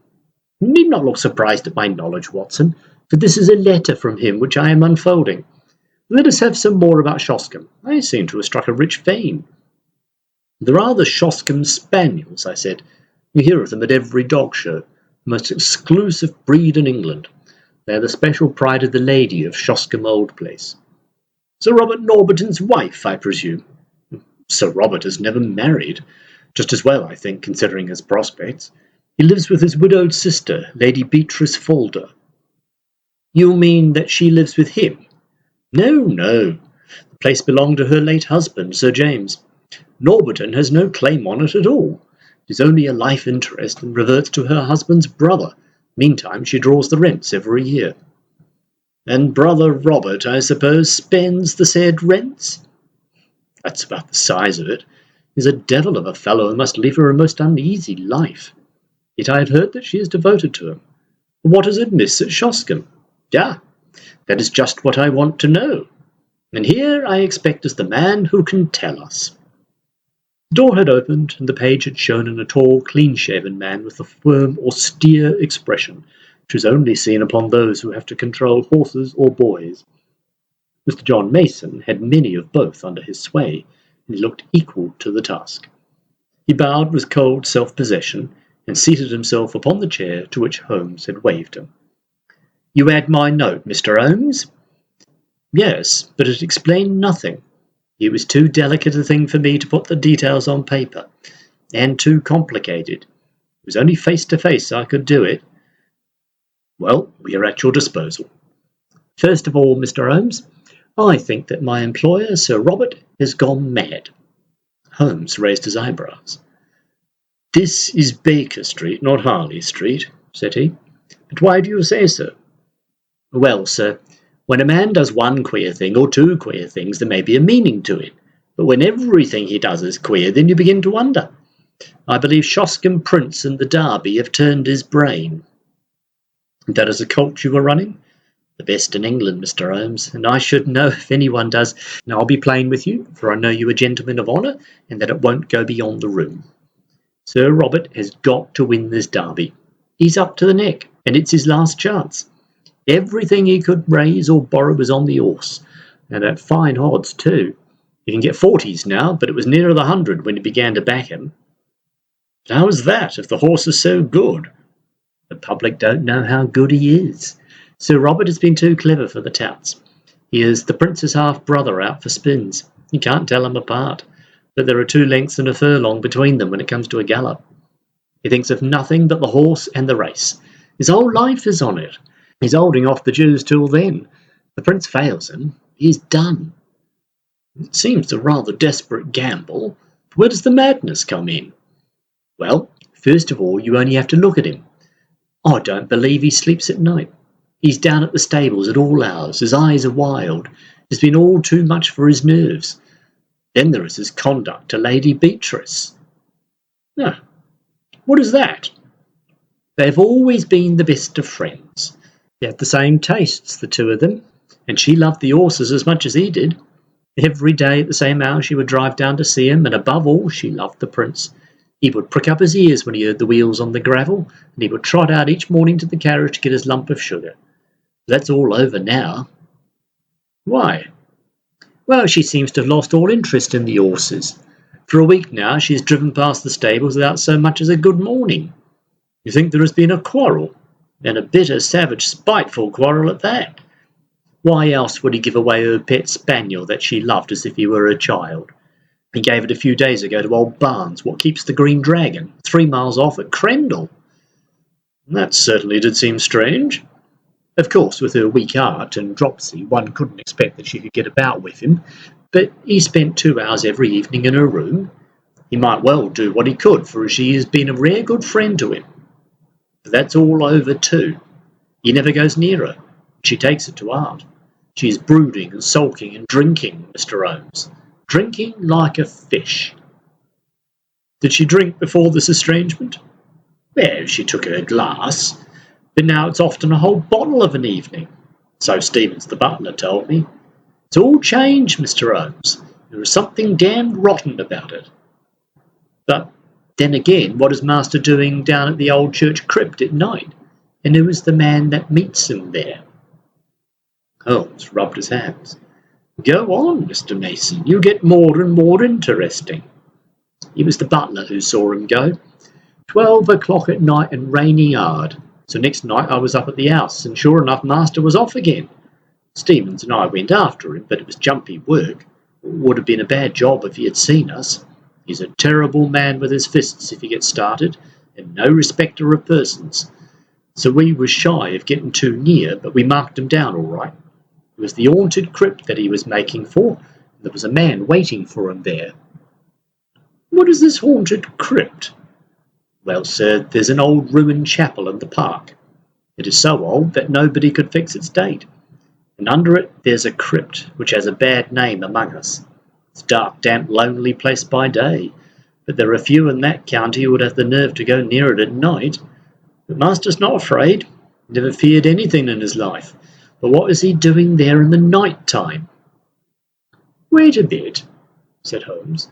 You need not look surprised at my knowledge, Watson, for this is a letter from him which I am unfolding. Let us have some more about Shoscombe. I seem to have struck a rich vein." "There are the Shoscombe Spaniels," I said. "You hear of them at every dog show. The most exclusive breed in England. They are the special pride of the lady of Shoscombe Old Place." "Sir Robert Norberton's wife, I presume?" "Sir Robert has never married. Just as well, I think, considering his prospects. He lives with his widowed sister, Lady Beatrice Falder." "You mean that she lives with him?" "No, no. The place belonged to her late husband, Sir James. Norberton has no claim on it at all. It is only a life interest and reverts to her husband's brother. Meantime, she draws the rents every year." "And brother Robert, I suppose, spends the said rents?" "That's about the size of it. He's a devil of a fellow and must leave her a most uneasy life. Yet I have heard that she is devoted to him. What is amiss at Shoscombe?" "Ah, that is just what I want to know. And here I expect is the man who can tell us." The door had opened, and the page had shown in a tall, clean-shaven man with a firm, austere expression, which is only seen upon those who have to control horses or boys. Mr. John Mason had many of both under his sway, and he looked equal to the task. He bowed with cold self-possession, and seated himself upon the chair to which Holmes had waved him. "You had my note, Mr. Holmes?" "Yes, but it explained nothing. It was too delicate a thing for me to put the details on paper, and too complicated. It was only face-to-face I could do it." "Well, we are at your disposal. First of all, Mr. Holmes, I think that my employer, Sir Robert, has gone mad." Holmes raised his eyebrows. "This is Baker Street, not Harley Street," said he. "But why do you say so?" "Well, sir, when a man does one queer thing or two queer things, there may be a meaning to it. But when everything he does is queer, then you begin to wonder. I believe Shoscombe Prince and the Derby have turned his brain." "That is a cult you were running?" The best in England, Mr. Holmes, and I should know if anyone does. Now I'll be plain with you, for I know you are gentlemen of honour, and that it won't go beyond the room. Sir Robert has got to win this derby. He's up to the neck, and it's his last chance. Everything he could raise or borrow was on the horse, and at fine odds too. You can get 40s now, but it was nearer the 100 when he began to back him. But how is that, if the horse is so good? The public don't know how good he is. Sir Robert has been too clever for the touts. He is the prince's half-brother out for spins. You can't tell them apart, but there are 2 lengths and a furlong between them when it comes to a gallop. He thinks of nothing but the horse and the race. His whole life is on it. He's holding off the Jews till then. The prince fails him. He's done. It seems a rather desperate gamble. But where does the madness come in? Well, first of all, you only have to look at him. I don't believe he sleeps at night. He's down at the stables at all hours. His eyes are wild. It's been all too much for his nerves. Then there is his conduct to Lady Beatrice. No. What is that? They've always been the best of friends. They had the same tastes, the 2 of them, and she loved the horses as much as he did. Every day at the same hour she would drive down to see him, and above all she loved the prince. He would prick up his ears when he heard the wheels on the gravel, and he would trot out each morning to the carriage to get his lump of sugar. That's all over now. Why? Well, she seems to have lost all interest in the horses. For a week now she's driven past the stables without so much as a good morning. You think there has been a quarrel, and a bitter, savage, spiteful quarrel at that. Why else would he give away her pet spaniel that she loved as if he were a child? He gave it a few days ago to old Barnes, what keeps the Green Dragon, 3 miles off at Crendell. That certainly did seem strange. Of course, with her weak heart and dropsy, one couldn't expect that she could get about with him, but he spent 2 hours every evening in her room. He might well do what he could, for she has been a rare good friend to him. But that's all over too. He never goes near her. She takes it to heart. She is brooding and sulking and drinking, Mr. Holmes. Drinking like a fish. Did she drink before this estrangement? Well, she took her glass, but now it's often a whole bottle of an evening. So Stevens the butler told me. It's all changed, Mr. Holmes. There is something damned rotten about it. But then again, what is Master doing down at the old church crypt at night? And who is the man that meets him there? Holmes rubbed his hands. Go on, Mr. Mason. You get more and more interesting. It was the butler who saw him go. 12 o'clock at night and raining hard. So next night I was up at the house, and sure enough Master was off again. Stevens and I went after him, but it was jumpy work. It would have been a bad job if he had seen us. He's a terrible man with his fists if he gets started, and no respecter of persons. So we was shy of getting too near, but we marked him down all right. It was the haunted crypt that he was making for. There was a man waiting for him there. What is this haunted crypt? Well, sir, there's an old ruined chapel in the park. It is so old that nobody could fix its date. And under it there's a crypt, which has a bad name among us. It's a dark, damp, lonely place by day, but there are few in that county who would have the nerve to go near it at night. But Master's not afraid. He never feared anything in his life. But what is he doing there in the night time? Wait a bit, said Holmes.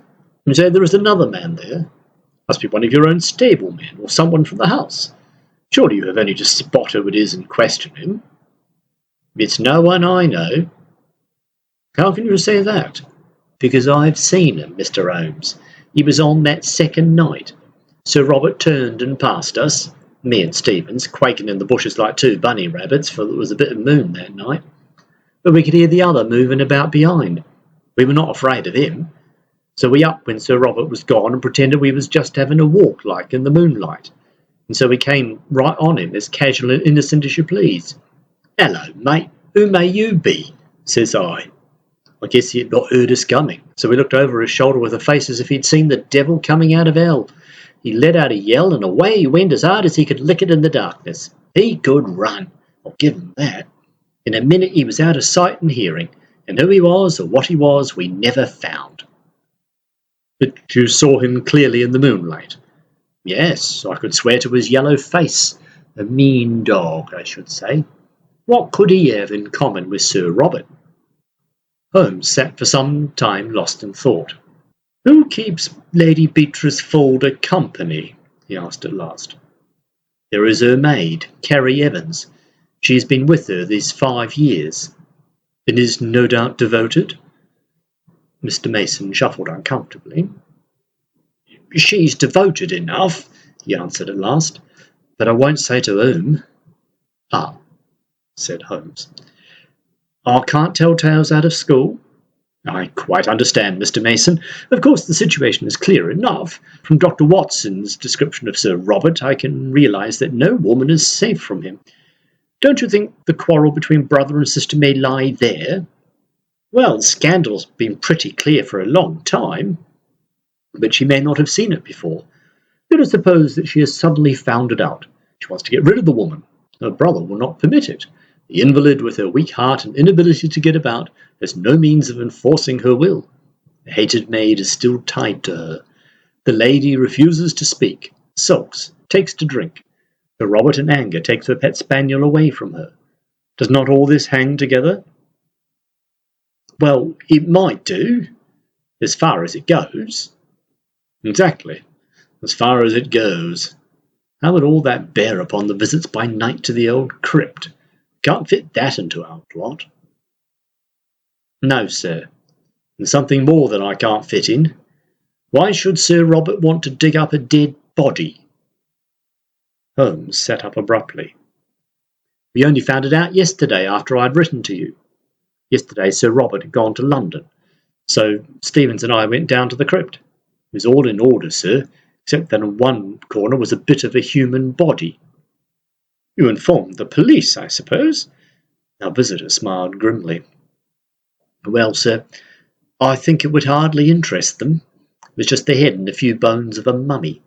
You say there is another man there? Must be one of your own stablemen, or someone from the house. Surely you have only to spot who it is and question him. It's no one I know. How can you say that? Because I've seen him, Mr. Holmes. He was on that second night. Sir Robert turned and passed us, me and Stevens, quaking in the bushes like 2 bunny rabbits, for there was a bit of moon that night. But we could hear the other moving about behind. We were not afraid of him. So we up when Sir Robert was gone and pretended we was just having a walk like in the moonlight. And so we came right on him, as casual and innocent as you please. Hello, mate, who may you be? Says I. I guess he had not heard us coming, so we looked over his shoulder with a face as if he'd seen the devil coming out of hell. He let out a yell, and away he went as hard as he could lick it in the darkness. He could run, I'll give him that. In a minute he was out of sight and hearing, and who he was or what he was we never found. But you saw him clearly in the moonlight? Yes, I could swear to his yellow face. A mean dog, I should say. What could he have in common with Sir Robert? Holmes sat for some time lost in thought. Who keeps Lady Beatrice Folder company? He asked at last. There is her maid, Carrie Evans. She has been with her these 5 years, and is no doubt devoted. Mr. Mason shuffled uncomfortably. She's devoted enough, he answered at last, but I won't say to whom. Ah, said Holmes. I can't tell tales out of school. I quite understand, Mr. Mason. Of course, the situation is clear enough. From Dr. Watson's description of Sir Robert, I can realise that no woman is safe from him. Don't you think the quarrel between brother and sister may lie there? Well, the scandal's been pretty clear for a long time, but she may not have seen it before. Let us suppose that she has suddenly found it out. She wants to get rid of the woman. Her brother will not permit it. The invalid, with her weak heart and inability to get about, has no means of enforcing her will. The hated maid is still tied to her. The lady refuses to speak, sulks, takes to drink. Sir Robert, in anger, takes her pet spaniel away from her. Does not all this hang together? Well, it might do, as far as it goes. Exactly, as far as it goes. How would all that bear upon the visits by night to the old crypt? Can't fit that into our plot. No, sir. And something more than I can't fit in. Why should Sir Robert want to dig up a dead body? Holmes sat up abruptly. We only found it out yesterday after I'd written to you. Yesterday Sir Robert had gone to London, so Stevens and I went down to the crypt. It was all in order, sir, except that in one corner was a bit of a human body. You informed the police, I suppose? Our visitor smiled grimly. Well, sir, I think it would hardly interest them. It was just the head and a few bones of a mummy.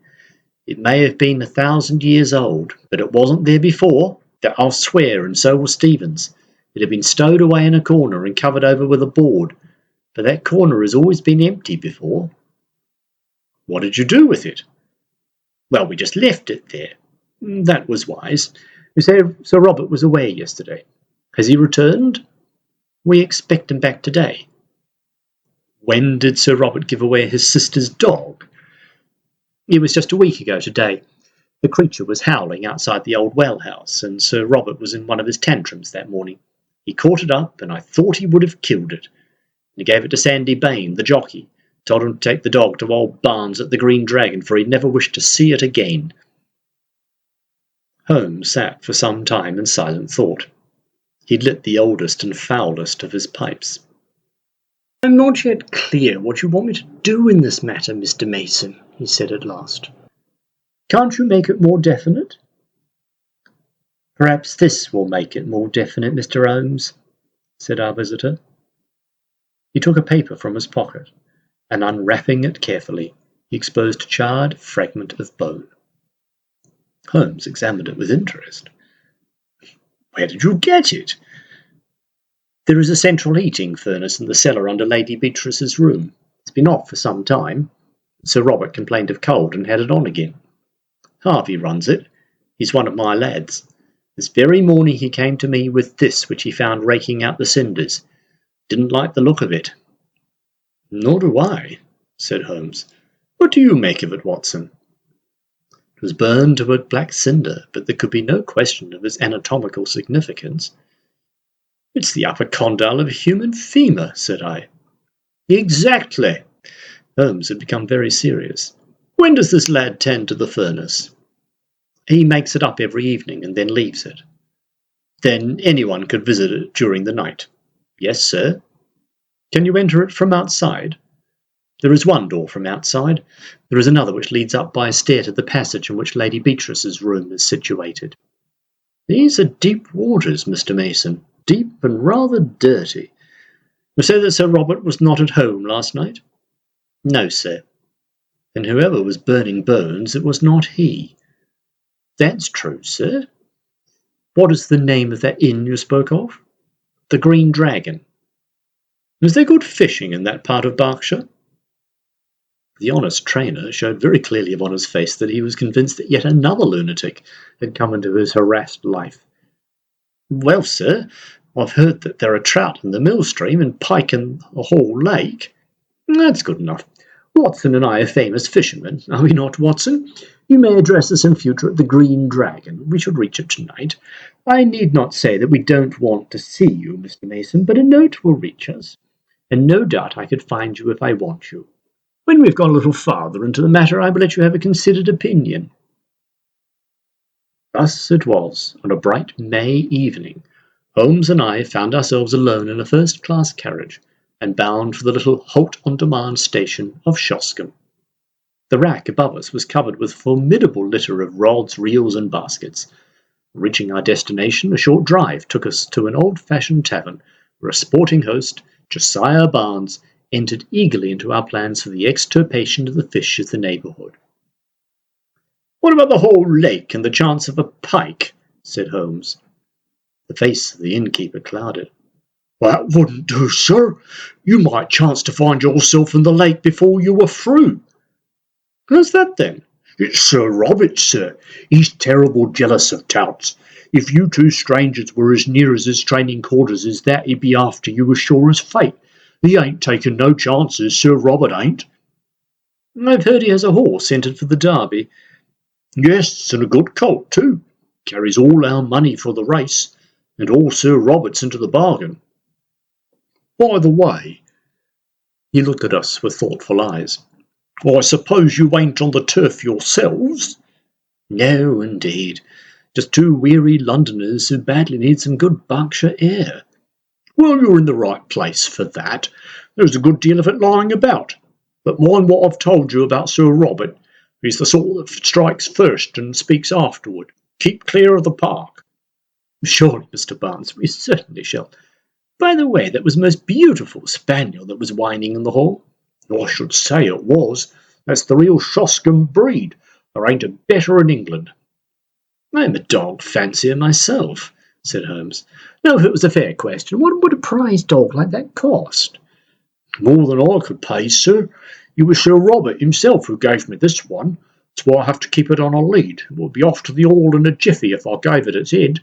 It may have been 1,000 years old, but it wasn't there before, that I'll swear, and so will Stevens. It had been stowed away in a corner and covered over with a board, but that corner has always been empty before. What did you do with it? Well, we just left it there. That was wise. You say Sir Robert was away yesterday. Has he returned? We expect him back today. When did Sir Robert give away his sister's dog? It was just a week ago today. The creature was howling outside the old well house, and Sir Robert was in one of his tantrums that morning. He caught it up, and I thought he would have killed it. He gave it to Sandy Bain, the jockey, told him to take the dog to old Barnes at the Green Dragon, for he never wished to see it again. Holmes sat for some time in silent thought. He'd lit the oldest and foulest of his pipes. I'm not yet clear what you want me to do in this matter, Mr. Mason, he said at last. Can't you make it more definite? Perhaps this will make it more definite, Mr. Holmes, said our visitor. He took a paper from his pocket, and unwrapping it carefully, he exposed a charred fragment of bone. Holmes examined it with interest. Where did you get it? There is a central heating furnace in the cellar under Lady Beatrice's room. It's been off for some time. Sir Robert complained of cold and had it on again. Harvey runs it. He's one of my lads. This very morning he came to me with this which he found raking out the cinders. Didn't like the look of it. Nor do I, said Holmes. What do you make of it, Watson? It was burned to a black cinder, but there could be no question of its anatomical significance. It's the upper condyle of a human femur, said I. Exactly. Holmes had become very serious. When does this lad tend to the furnace? He makes it up every evening and then leaves it. Then anyone could visit it during the night. Yes, sir. Can you enter it from outside? There is one door from outside. There is another which leads up by a stair to the passage in which Lady Beatrice's room is situated. These are deep waters, Mr. Mason, deep and rather dirty. You say that Sir Robert was not at home last night? No, sir. Then whoever was burning bones, it was not he. That's true, sir. What is the name of that inn you spoke of? The Green Dragon. Is there good fishing in that part of Berkshire? The honest trainer showed very clearly upon his face that he was convinced that yet another lunatic had come into his harassed life. Well, sir, I've heard that there are trout in the mill stream and pike in the Hall Lake. That's good enough. Watson and I are famous fishermen, are we not, Watson? You may address us in future at the Green Dragon. We should reach it tonight. I need not say that we don't want to see you, Mr. Mason, but a note will reach us, and no doubt I could find you if I want you. When we've gone a little farther into the matter, I will let you have a considered opinion. Thus it was, on a bright May evening, Holmes and I found ourselves alone in a first-class carriage, and bound for the little halt-on-demand station of Shoscombe. The rack above us was covered with a formidable litter of rods, reels, and baskets. Reaching our destination, a short drive took us to an old-fashioned tavern, where a sporting host, Josiah Barnes, entered eagerly into our plans for the extirpation of the fish of the neighbourhood. "What about the whole lake and the chance of a pike?" said Holmes. The face of the innkeeper clouded. "That wouldn't do, sir. You might chance to find yourself in the lake before you were through." "Who's that, then?" "It's Sir Robert, sir. He's terrible jealous of touts. If you two strangers were as near as his training quarters as that, he'd be after you as sure as fate. He ain't taking no chances, Sir Robert ain't." "I've heard he has a horse entered for the Derby." "Yes, and a good colt, too. Carries all our money for the race, and all Sir Robert's into the bargain. By the way," he looked at us with thoughtful eyes, "I suppose you ain't on the turf yourselves?" "No, indeed. Just two weary Londoners who badly need some good Berkshire air." "Well, you're in the right place for that. There's a good deal of it lying about. But mind what I've told you about Sir Robert. He's the sort that strikes first and speaks afterward. Keep clear of the park." "Surely, Mr. Barnes, we certainly shall. By the way, that was a most beautiful spaniel that was whining in the hall." "I should say it was. That's the real Shoscombe breed. There ain't a better in England." "I'm a dog fancier myself," said Holmes. "Now, if it was a fair question, what would a prize dog like that cost?" "More than I could pay, sir. It was Sir Robert himself who gave me this one. That's why I have to keep it on a lead. It would be off to the hall in a jiffy if I gave it its head."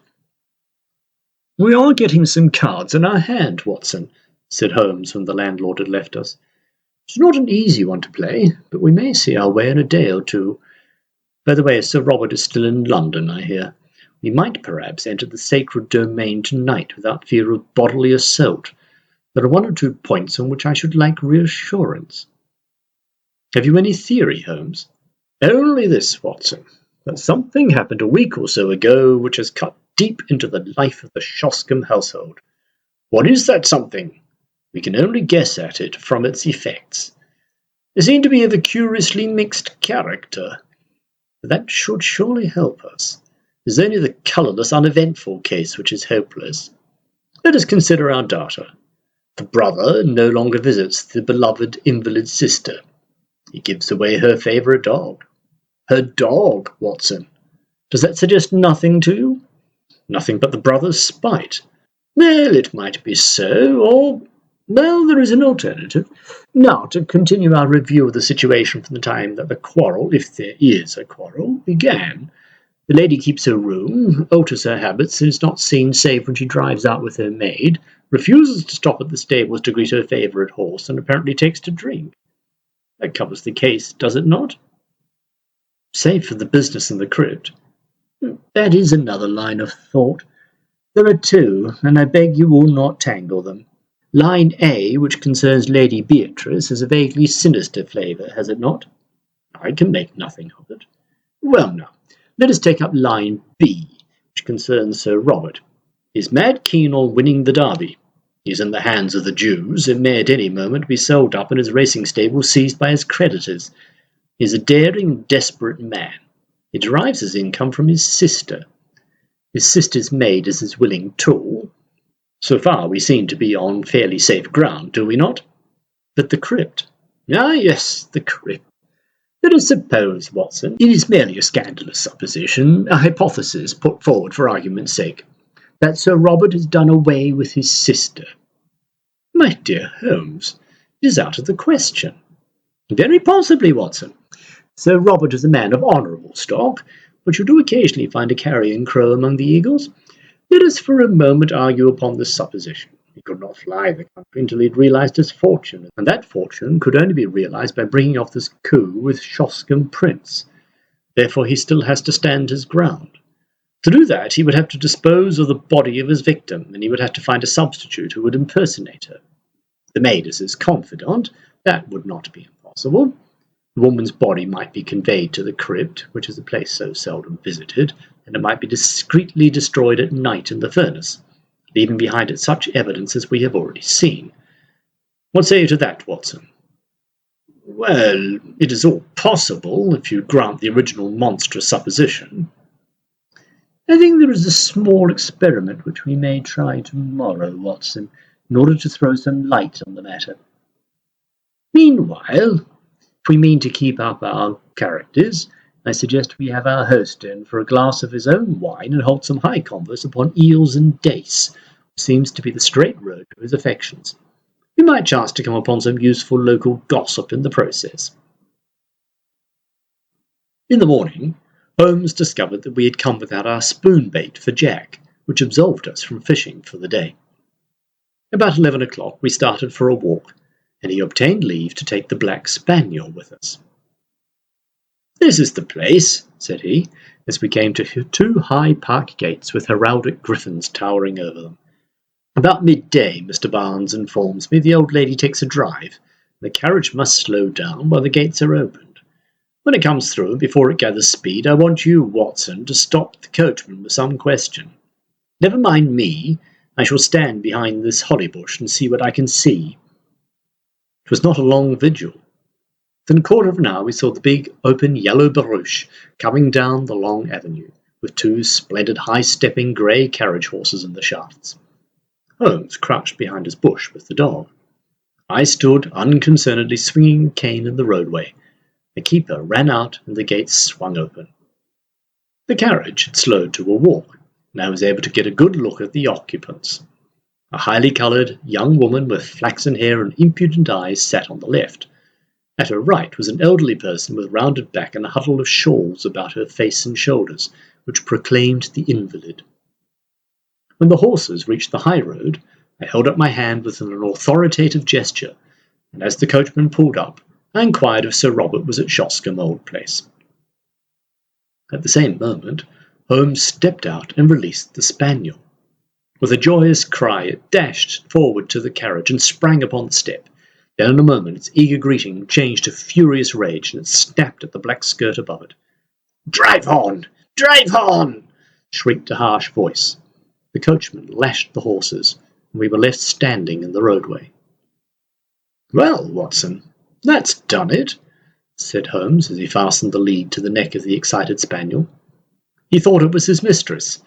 "We are getting some cards in our hand, Watson," said Holmes when the landlord had left us. "It's not an easy one to play, but we may see our way in a day or two. By the way, Sir Robert is still in London, I hear. We might perhaps enter the sacred domain tonight without fear of bodily assault. There are one or two points on which I should like reassurance." "Have you any theory, Holmes?" "Only this, Watson, that something happened a week or so ago which has cut deep into the life of the Shoscombe household. What is that something? We can only guess at it from its effects. They seem to be of a curiously mixed character. But that should surely help us. It is only the colourless, uneventful case which is hopeless. Let us consider our data. The brother no longer visits the beloved invalid sister. He gives away her favourite dog. Her dog, Watson. Does that suggest nothing to you? Nothing but the brother's spite. Well, it might be so, or... well, there is an alternative. Now, to continue our review of the situation from the time that the quarrel, if there is a quarrel, began. The lady keeps her room, alters her habits, and is not seen save when she drives out with her maid, refuses to stop at the stables to greet her favourite horse, and apparently takes to drink. That covers the case, does it not? Save for the business in the crypt. That is another line of thought. There are two, and I beg you will not tangle them. Line A, which concerns Lady Beatrice, has a vaguely sinister flavour, has it not? I can make nothing of it. Well, now, let us take up line B, which concerns Sir Robert. He is mad keen on winning the Derby. He is in the hands of the Jews, and may at any moment be sold up and his racing stable seized by his creditors. He is a daring, desperate man. He derives his income from his sister. His sister's maid is his willing tool. So far we seem to be on fairly safe ground, do we not? But the crypt. Ah, yes, the crypt. Let us suppose, Watson, it is merely a scandalous supposition, a hypothesis put forward for argument's sake, that Sir Robert has done away with his sister. My dear Holmes, it is out of the question. Very possibly, Watson. Sir Robert is a man of honourable stock, but you do occasionally find a carrion crow among the eagles. Let us for a moment argue upon this supposition. He could not fly the country until he had realized his fortune, and that fortune could only be realized by bringing off this coup with Shoscombe Prince. Therefore he still has to stand his ground. To do that, he would have to dispose of the body of his victim, and he would have to find a substitute who would impersonate her. The maid is his confidant. That would not be impossible. The woman's body might be conveyed to the crypt, which is a place so seldom visited, and it might be discreetly destroyed at night in the furnace, leaving behind it such evidence as we have already seen. What say you to that, Watson? Well, it is all possible, if you grant the original monstrous supposition. I think there is a small experiment which we may try tomorrow, Watson, in order to throw some light on the matter. Meanwhile, if we mean to keep up our characters, I suggest we have our host in for a glass of his own wine and hold some high converse upon eels and dace, which seems to be the straight road to his affections. We might chance to come upon some useful local gossip in the process. In the morning, Holmes discovered that we had come without our spoon bait for Jack, which absolved us from fishing for the day. About 11 o'clock we started for a walk, and he obtained leave to take the black spaniel with us. This is the place, said he, as we came to two high park gates with heraldic griffins towering over them. About midday, Mr. Barnes informs me the old lady takes a drive. The carriage must slow down while the gates are opened. When it comes through, before it gathers speed, I want you, Watson, to stop the coachman with some question. Never mind me. I shall stand behind this holly bush and see what I can see. It was not a long vigil. Within a quarter of an hour we saw the big, open, yellow barouche coming down the long avenue, with two splendid, high-stepping grey carriage horses in the shafts. Holmes crouched behind his bush with the dog. I stood unconcernedly swinging a cane in the roadway. The keeper ran out and the gates swung open. The carriage had slowed to a walk, and I was able to get a good look at the occupants. A highly coloured young woman with flaxen hair and impudent eyes sat on the left. At her right was an elderly person with rounded back and a huddle of shawls about her face and shoulders, which proclaimed the invalid. When the horses reached the high road, I held up my hand with an authoritative gesture, and as the coachman pulled up, I inquired if Sir Robert was at Shoscombe Old Place. At the same moment, Holmes stepped out and released the spaniel. With a joyous cry, it dashed forward to the carriage and sprang upon the step. Then in a moment its eager greeting changed to furious rage, and it snapped at the black skirt above it. "Drive on! Drive on!" shrieked a harsh voice. The coachman lashed the horses, and we were left standing in the roadway. "Well, Watson, that's done it," said Holmes as he fastened the lead to the neck of the excited spaniel. "He thought it was his mistress,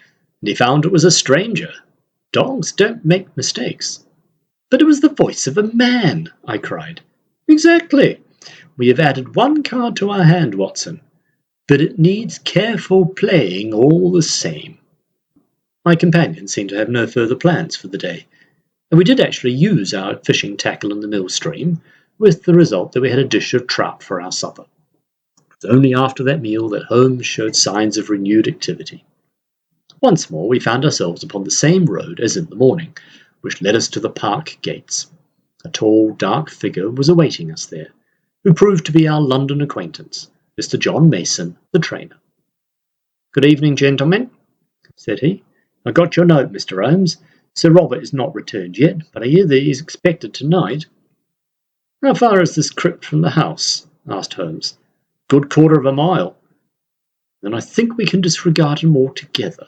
and he found it was a stranger. Dogs don't make mistakes." "But it was the voice of a man," I cried. "Exactly. We have added one card to our hand, Watson, but it needs careful playing all the same." My companion seemed to have no further plans for the day, and we did actually use our fishing tackle in the mill stream, with the result that we had a dish of trout for our supper. It was only after that meal that Holmes showed signs of renewed activity. Once more we found ourselves upon the same road as in the morning, which led us to the park gates. A tall, dark figure was awaiting us there, who proved to be our London acquaintance, Mr. John Mason, the trainer. "Good evening, gentlemen," said he. "I got your note, Mr. Holmes. Sir Robert is not returned yet, but I hear that he is expected tonight." "How far is this crypt from the house?" asked Holmes. "Good quarter of a mile." "Then I think we can disregard him altogether."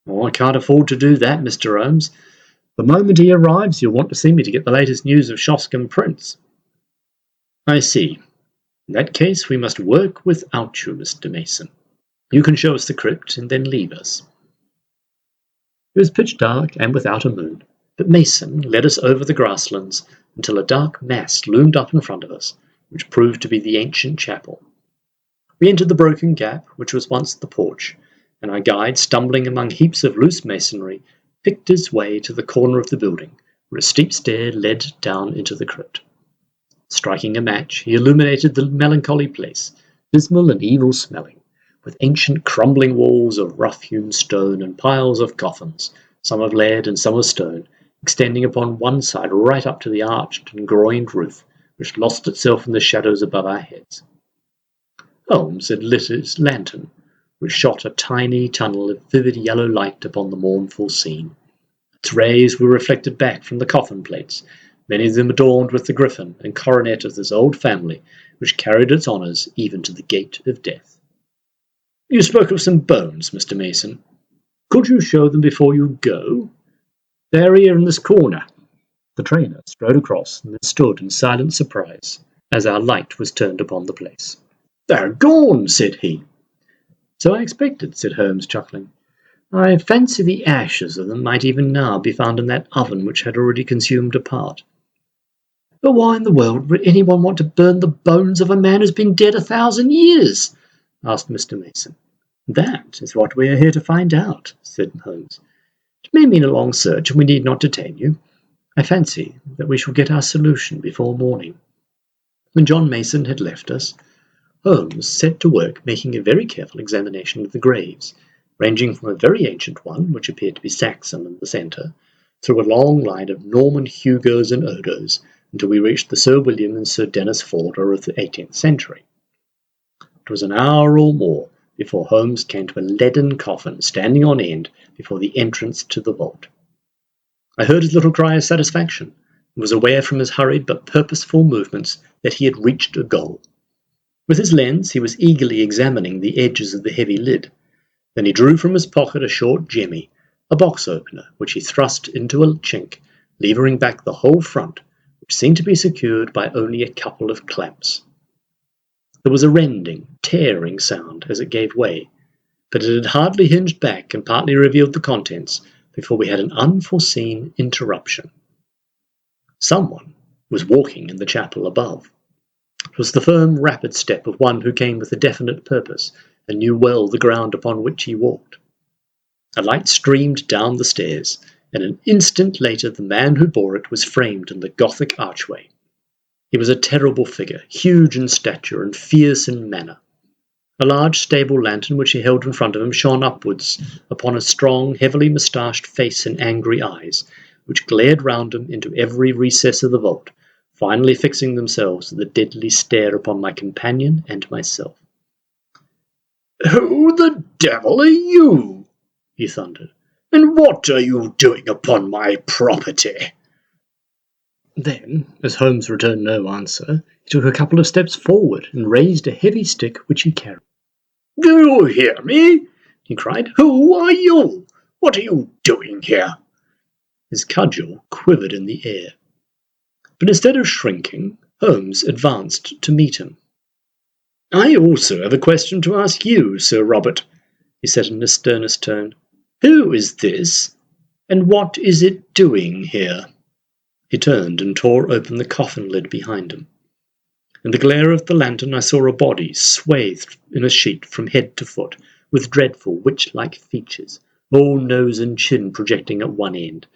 "Oh, I can't afford to do that, Mr. Holmes. The moment he arrives, you'll want to see me to get the latest news of Shoscombe Prince." "I see. In that case, we must work without you, Mr. Mason. You can show us the crypt and then leave us." It was pitch dark and without a moon, but Mason led us over the grasslands until a dark mass loomed up in front of us, which proved to be the ancient chapel. We entered the broken gap, which was once the porch, and our guide, stumbling among heaps of loose masonry, picked his way to the corner of the building, where a steep stair led down into the crypt. Striking a match, he illuminated the melancholy place, dismal and evil-smelling, with ancient crumbling walls of rough-hewn stone and piles of coffins, some of lead and some of stone, extending upon one side right up to the arched and groined roof, which lost itself in the shadows above our heads. Holmes had lit his lantern, which shot a tiny tunnel of vivid yellow light upon the mournful scene. Its rays were reflected back from the coffin plates, many of them adorned with the griffin and coronet of this old family, which carried its honours even to the gate of death. "You spoke of some bones, Mr. Mason. Could you show them before you go?" "They're here in this corner." The trainer strode across and then stood in silent surprise as our light was turned upon the place. "They're gone," said he. "So I expected," said Holmes, chuckling. "I fancy the ashes of them might even now be found in that oven which had already consumed a part." "But why in the world would anyone want to burn the bones of a man who's been dead 1,000 years?" asked Mr. Mason. "That is what we are here to find out," said Holmes. "It may mean a long search, and we need not detain you. I fancy that we shall get our solution before morning." When John Mason had left us, Holmes set to work making a very careful examination of the graves, ranging from a very ancient one, which appeared to be Saxon in the centre, through a long line of Norman Hugos and Odos, until we reached the Sir William and Sir Dennis Forder of the 18th century. It was an hour or more before Holmes came to a leaden coffin standing on end before the entrance to the vault. I heard his little cry of satisfaction, and was aware from his hurried but purposeful movements that he had reached a goal. With his lens he was eagerly examining the edges of the heavy lid. Then he drew from his pocket a short jemmy, a box opener, which he thrust into a chink, levering back the whole front, which seemed to be secured by only a couple of clamps. There was a rending, tearing sound as it gave way, but it had hardly hinged back and partly revealed the contents before we had an unforeseen interruption. Someone was walking in the chapel above. It was the firm, rapid step of one who came with a definite purpose and knew well the ground upon which he walked. A light streamed down the stairs, and an instant later the man who bore it was framed in the Gothic archway. He was a terrible figure, huge in stature and fierce in manner. A large stable lantern which he held in front of him shone upwards upon a strong, heavily moustached face and angry eyes, which glared round him into every recess of the vault, finally fixing themselves with a deadly stare upon my companion and myself. "Who the devil are you?" he thundered. "And what are you doing upon my property?" Then, as Holmes returned no answer, he took a couple of steps forward and raised a heavy stick which he carried. "Do you hear me?" he cried. "Who are you? What are you doing here?" His cudgel quivered in the air. But instead of shrinking, Holmes advanced to meet him. "I also have a question to ask you, Sir Robert," he said in a sternest tone. "Who is this, and what is it doing here?" He turned and tore open the coffin lid behind him. In the glare of the lantern I saw a body swathed in a sheet from head to foot, with dreadful witch-like features, all nose and chin projecting at one end,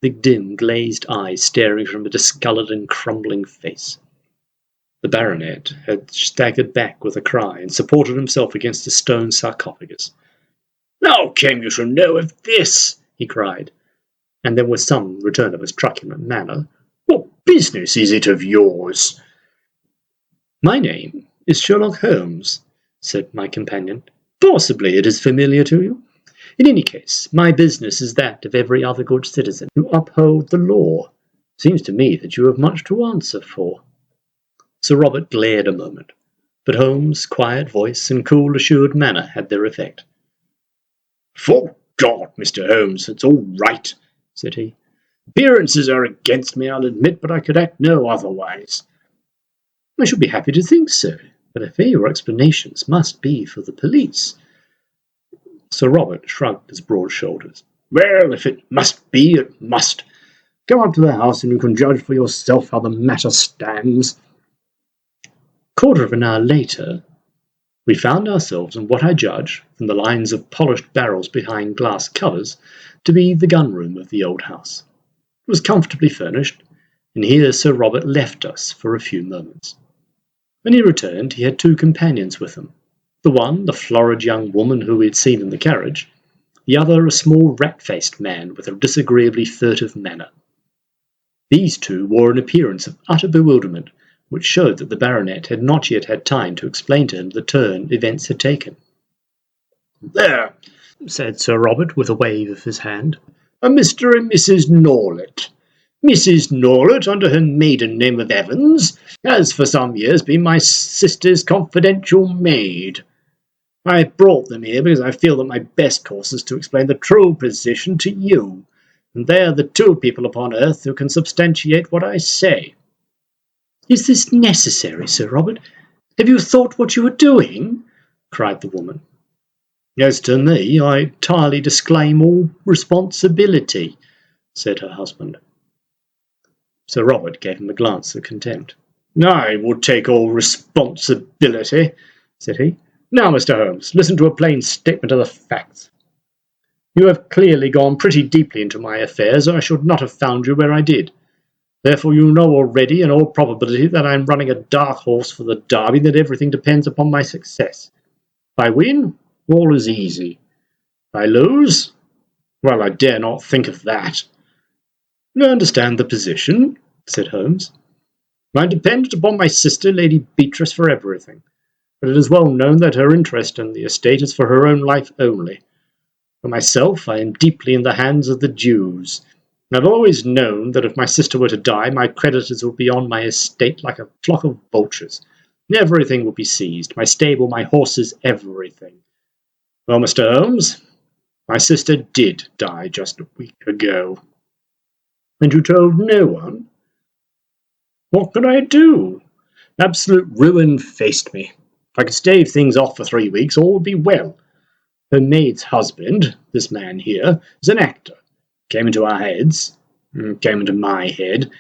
the dim glazed eyes staring from a discoloured and crumbling face. The baronet had staggered back with a cry and supported himself against a stone sarcophagus. "How came you to know of this?" he cried, and then with some return of his truculent manner, "What business is it of yours?" "My name is Sherlock Holmes," said my companion. "Possibly it is familiar to you. In any case, my business is that of every other good citizen who uphold the law. Seems to me that you have much to answer for." Sir Robert glared a moment, but Holmes' quiet voice and cool, assured manner had their effect. "For God, Mr. Holmes, it's all right," said he. "Appearances are against me, I'll admit, but I could act no otherwise." "I should be happy to think so, but I fear your explanations must be for the police." Sir Robert shrugged his broad shoulders. "Well, if it must be, it must. Come up to the house and you can judge for yourself how the matter stands." Quarter of an hour later, we found ourselves in what I judge, from the lines of polished barrels behind glass covers, to be the gun room of the old house. It was comfortably furnished, and here Sir Robert left us for a few moments. When he returned, he had two companions with him. The one, the florid young woman who we had seen in the carriage, the other a small rat-faced man with a disagreeably furtive manner. These two wore an appearance of utter bewilderment, which showed that the baronet had not yet had time to explain to him the turn events had taken. "There," said Sir Robert, with a wave of his hand, "are Mr. and Mrs. Norlett. Mrs. Norlett, under her maiden name of Evans, has for some years been my sister's confidential maid. I have brought them here because I feel that my best course is to explain the true position to you, and they are the two people upon earth who can substantiate what I say." "Is this necessary, Sir Robert? Have you thought what you are doing?" cried the woman. "As to me, I entirely disclaim all responsibility," said her husband. Sir Robert gave him a glance of contempt. "I will take all responsibility," said he. "Now, Mr. Holmes, listen to a plain statement of the facts. You have clearly gone pretty deeply into my affairs, or I should not have found you where I did. Therefore you know already, in all probability, that I am running a dark horse for the Derby, that everything depends upon my success. If I win, all is easy. If I lose, well, I dare not think of that. You understand the position?" said Holmes. "I am dependent upon my sister, Lady Beatrice, for everything, but it is well known that her interest in the estate is for her own life only. For myself, I am deeply in the hands of the Jews. I have always known that if my sister were to die, my creditors would be on my estate like a flock of vultures. Everything would be seized, my stable, my horses, everything. Well, Mr. Holmes, my sister did die just a week ago." "And you told no one?" "What could I do? Absolute ruin faced me. If I could stave things off for 3 weeks, all would be well. Her maid's husband, this man here, is an actor. Came into our heads, came into my head,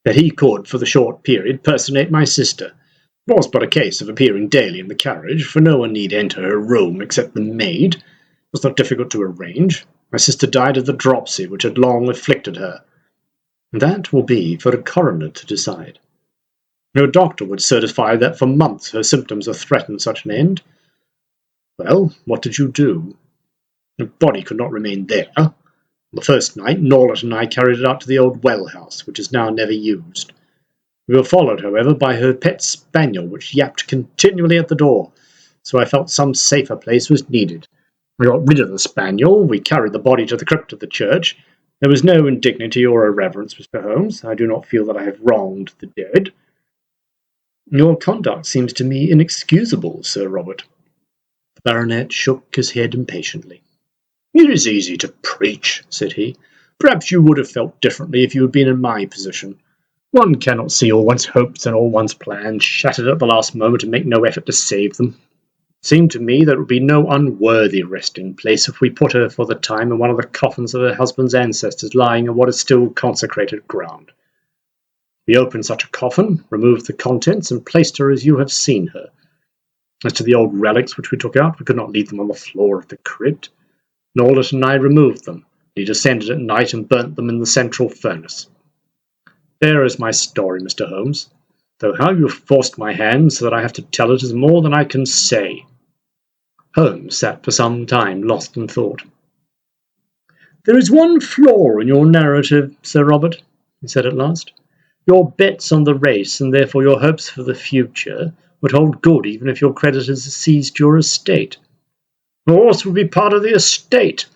that he could, for the short period, personate my sister. It was but a case of appearing daily in the carriage, for no one need enter her room except the maid. It was not difficult to arrange. My sister died of the dropsy which had long afflicted her. That will be for a coroner to decide. No doctor would certify that for months her symptoms have threatened such an end. Well, what did you do? The body could not remain there. The first night, Norlett and I carried it out to the old well house, which is now never used. We were followed, however, by her pet spaniel, which yapped continually at the door, so I felt some safer place was needed. We got rid of the spaniel, we carried the body to the crypt of the church. There was no indignity or irreverence, Mr. Holmes. I do not feel that I have wronged the dead." "Your conduct seems to me inexcusable, Sir Robert." The baronet shook his head impatiently. "It is easy to preach," said he. "Perhaps you would have felt differently if you had been in my position. One cannot see all one's hopes and all one's plans shattered at the last moment and make no effort to save them. It seemed to me that it would be no unworthy resting place if we put her for the time in one of the coffins of her husband's ancestors lying in what is still consecrated ground. We opened such a coffin, removed the contents, and placed her as you have seen her. As to the old relics which we took out, we could not leave them on the floor of the crypt. Norlett and I removed them. He descended at night and burnt them in the central furnace. There is my story, Mr. Holmes, though how you forced my hand so that I have to tell it is more than I can say." Holmes sat for some time lost in thought. "There is one flaw in your narrative, Sir Robert," he said at last. "Your bets on the race, and therefore your hopes for the future, would hold good even if your creditors seized your estate." "The horse would be part of the estate.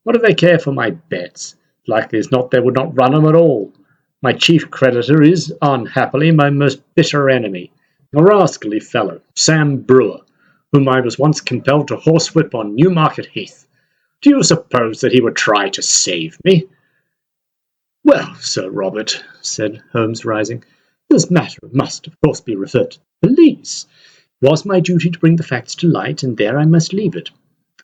What do they care for my bets? Likely as not they would not run them at all. My chief creditor is, unhappily, my most bitter enemy, a rascally fellow, Sam Brewer, whom I was once compelled to horsewhip on Newmarket Heath. Do you suppose that he would try to save me?" "Well, Sir Robert," said Holmes, rising, "this matter must, of course, be referred to the police. It was my duty to bring the facts to light, and there I must leave it.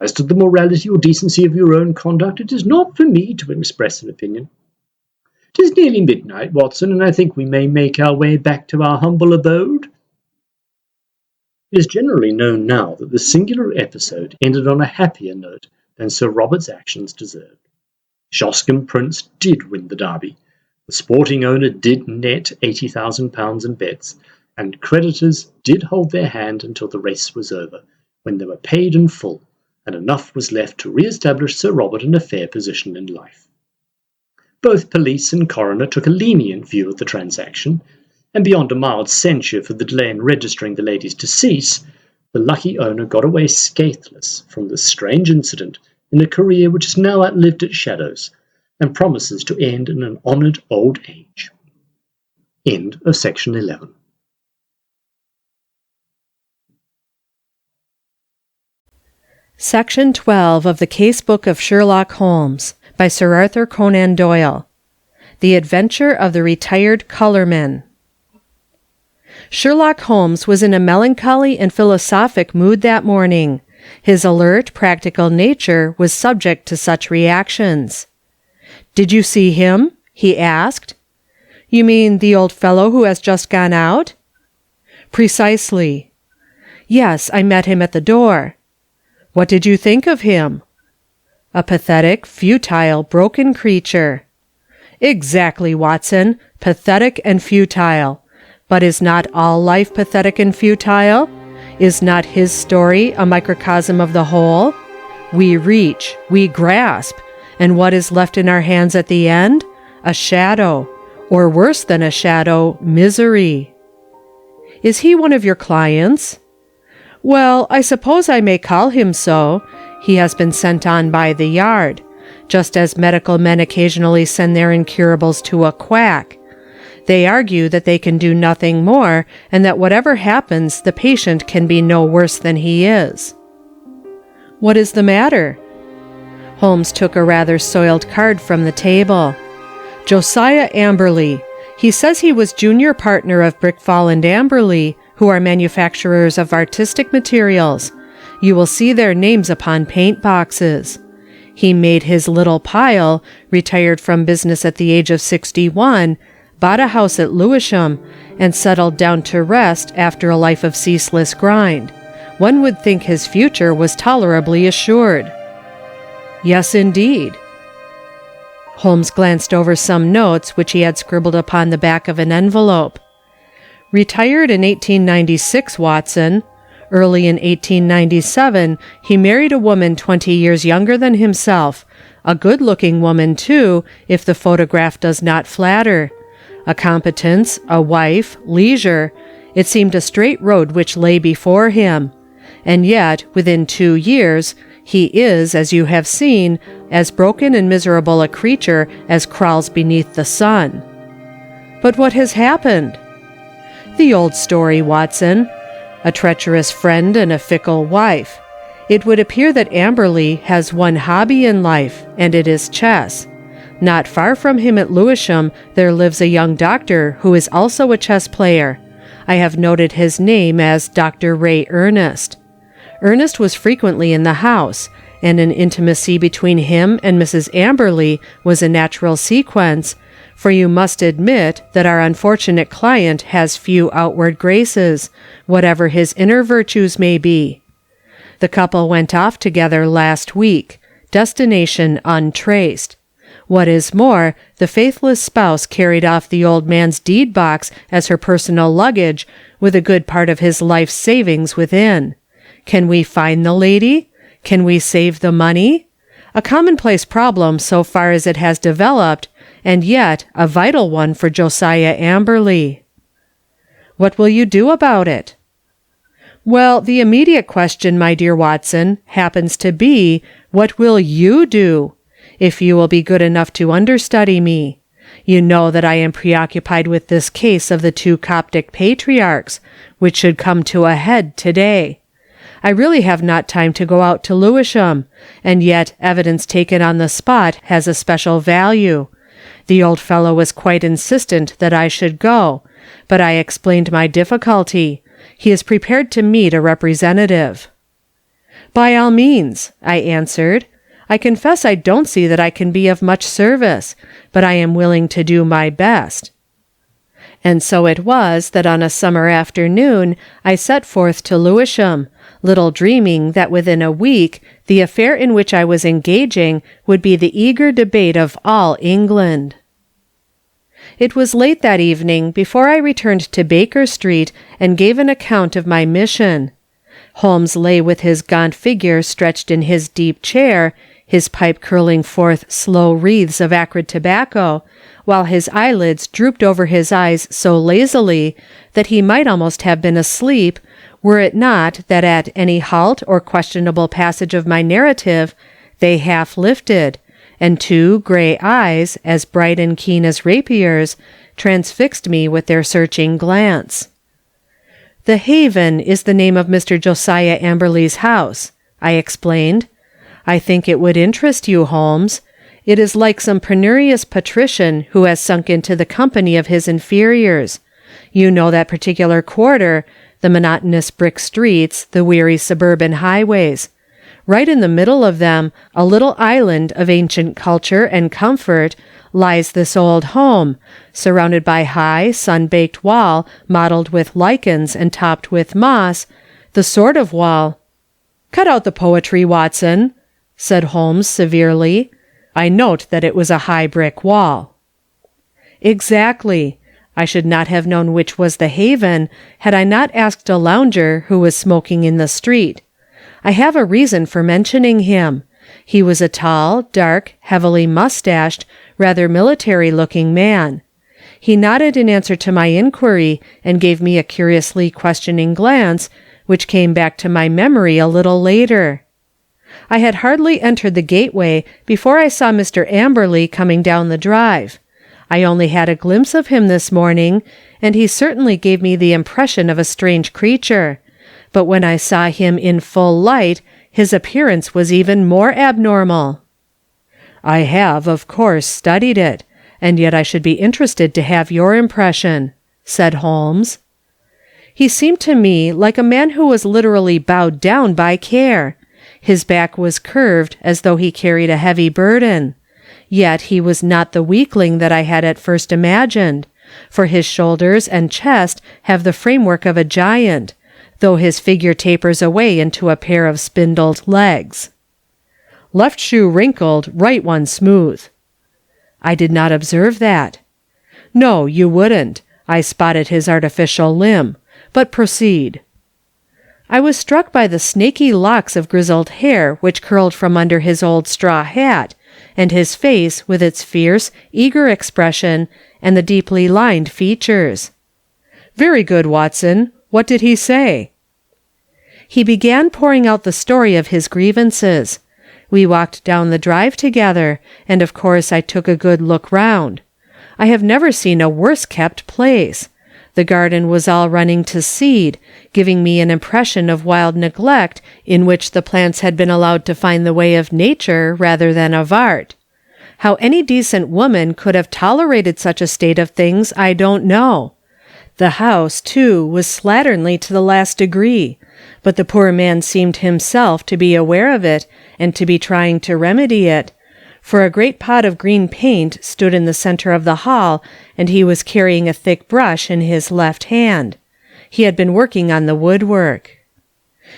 As to the morality or decency of your own conduct, it is not for me to express an opinion. It is nearly midnight, Watson, and I think we may make our way back to our humble abode." It is generally known now that the singular episode ended on a happier note than Sir Robert's actions deserved. Shoscombe Prince did win the Derby, the sporting owner did net £80,000 in bets, and creditors did hold their hand until the race was over, when they were paid in full, and enough was left to re-establish Sir Robert in a fair position in life. Both police and coroner took a lenient view of the transaction, and beyond a mild censure for the delay in registering the lady's decease, the lucky owner got away scatheless from this strange incident in a career which has now outlived its shadows and promises to end in an honoured old age. End of section 11. Section 12 of the Case-Book of Sherlock Holmes by Sir Arthur Conan Doyle. The Adventure of the Retired Colourman. Sherlock Holmes was in a melancholy and philosophic mood that morning. His alert, practical nature was subject to such reactions. "Did you see him?" he asked. "You mean the old fellow who has just gone out?" "Precisely." "Yes, I met him at the door." "What did you think of him?" "A pathetic, futile, broken creature." "Exactly, Watson. Pathetic and futile. But is not all life pathetic and futile? Is not his story a microcosm of the whole? We reach, we grasp, and what is left in our hands at the end? A shadow, or worse than a shadow, misery." "Is he one of your clients?" "Well, I suppose I may call him so. He has been sent on by the yard, just as medical men occasionally send their incurables to a quack. They argue that they can do nothing more, and that whatever happens, the patient can be no worse than he is." "What is the matter?" Holmes took a rather soiled card from the table. "Josiah Amberley. He says he was junior partner of Brickfall and Amberley, who are manufacturers of artistic materials. You will see their names upon paint boxes. He made his little pile, retired from business at the age of 61, bought a house at Lewisham, and settled down to rest after a life of ceaseless grind. One would think his future was tolerably assured." "Yes, indeed." Holmes glanced over some notes which he had scribbled upon the back of an envelope. "Retired in 1896, Watson. Early in 1897, he married a woman 20 years younger than himself, a good-looking woman, too, if the photograph does not flatter. A competence, a wife, leisure, it seemed a straight road which lay before him. And yet, within 2 years, he is, as you have seen, as broken and miserable a creature as crawls beneath the sun." "But what has happened?" "The old story, Watson. A treacherous friend and a fickle wife. It would appear that Amberley has one hobby in life, and it is chess. Not far from him at Lewisham there lives a young doctor who is also a chess player. I have noted his name as Dr. Ray Ernest. Ernest was frequently in the house, and an intimacy between him and Mrs. Amberley was a natural sequence, for you must admit that our unfortunate client has few outward graces, whatever his inner virtues may be. The couple went off together last week, destination untraced. What is more, the faithless spouse carried off the old man's deed box as her personal luggage, with a good part of his life's savings within. Can we find the lady? Can we save the money? A commonplace problem so far as it has developed, and yet a vital one for Josiah Amberley." "What will you do about it?" "Well, the immediate question, my dear Watson, happens to be, what will you do? If you will be good enough to understudy me. You know that I am preoccupied with this case of the 2 Coptic patriarchs, which should come to a head today. I really have not time to go out to Lewisham, and yet evidence taken on the spot has a special value. The old fellow was quite insistent that I should go, but I explained my difficulty. He is prepared to meet a representative." "By all means," I answered. "I confess I don't see that I can be of much service, but I am willing to do my best." And so it was that on a summer afternoon I set forth to Lewisham, little dreaming that within a week the affair in which I was engaging would be the eager debate of all England. It was late that evening before I returned to Baker Street and gave an account of my mission. Holmes lay with his gaunt figure stretched in his deep chair, his pipe curling forth slow wreaths of acrid tobacco, while his eyelids drooped over his eyes so lazily that he might almost have been asleep, were it not that at any halt or questionable passage of my narrative they half lifted, and two grey eyes, as bright and keen as rapiers, transfixed me with their searching glance. "The Haven is the name of Mr. Josiah Amberley's house," I explained. "I think it would interest you, Holmes. It is like some penurious patrician who has sunk into the company of his inferiors. You know that particular quarter, the monotonous brick streets, the weary suburban highways. Right in the middle of them, a little island of ancient culture and comfort, lies this old home, surrounded by high, sun-baked wall mottled with lichens and topped with moss, the sort of wall—" "Cut out the poetry, Watson," said Holmes severely. "I note that it was a high brick wall." "Exactly. I should not have known which was the Haven had I not asked a lounger who was smoking in the street. I have a reason for mentioning him. He was a tall, dark, heavily mustached, rather military-looking man. He nodded in answer to my inquiry and gave me a curiously questioning glance, which came back to my memory a little later. I had hardly entered the gateway before I saw Mr. Amberley coming down the drive. I only had a glimpse of him this morning, and he certainly gave me the impression of a strange creature. But when I saw him in full light, his appearance was even more abnormal." "I have, of course, studied it, and yet I should be interested to have your impression," said Holmes. "He seemed to me like a man who was literally bowed down by care. His back was curved as though he carried a heavy burden. Yet he was not the weakling that I had at first imagined, for his shoulders and chest have the framework of a giant, though his figure tapers away into a pair of spindled legs. Left shoe wrinkled, right one smooth." "I did not observe that." "No, you wouldn't. I spotted his artificial limb. But proceed." "I was struck by the snaky locks of grizzled hair which curled from under his old straw hat, and his face with its fierce, eager expression, and the deeply lined features." "Very good, Watson. What did he say?" "He began pouring out the story of his grievances. We walked down the drive together, and of course I took a good look round. I have never seen a worse-kept place. The garden was all running to seed, giving me an impression of wild neglect in which the plants had been allowed to find the way of nature rather than of art. How any decent woman could have tolerated such a state of things I don't know. The house, too, was slatternly to the last degree, but the poor man seemed himself to be aware of it and to be trying to remedy it, for a great pot of green paint stood in the center of the hall, and he was carrying a thick brush in his left hand. He had been working on the woodwork.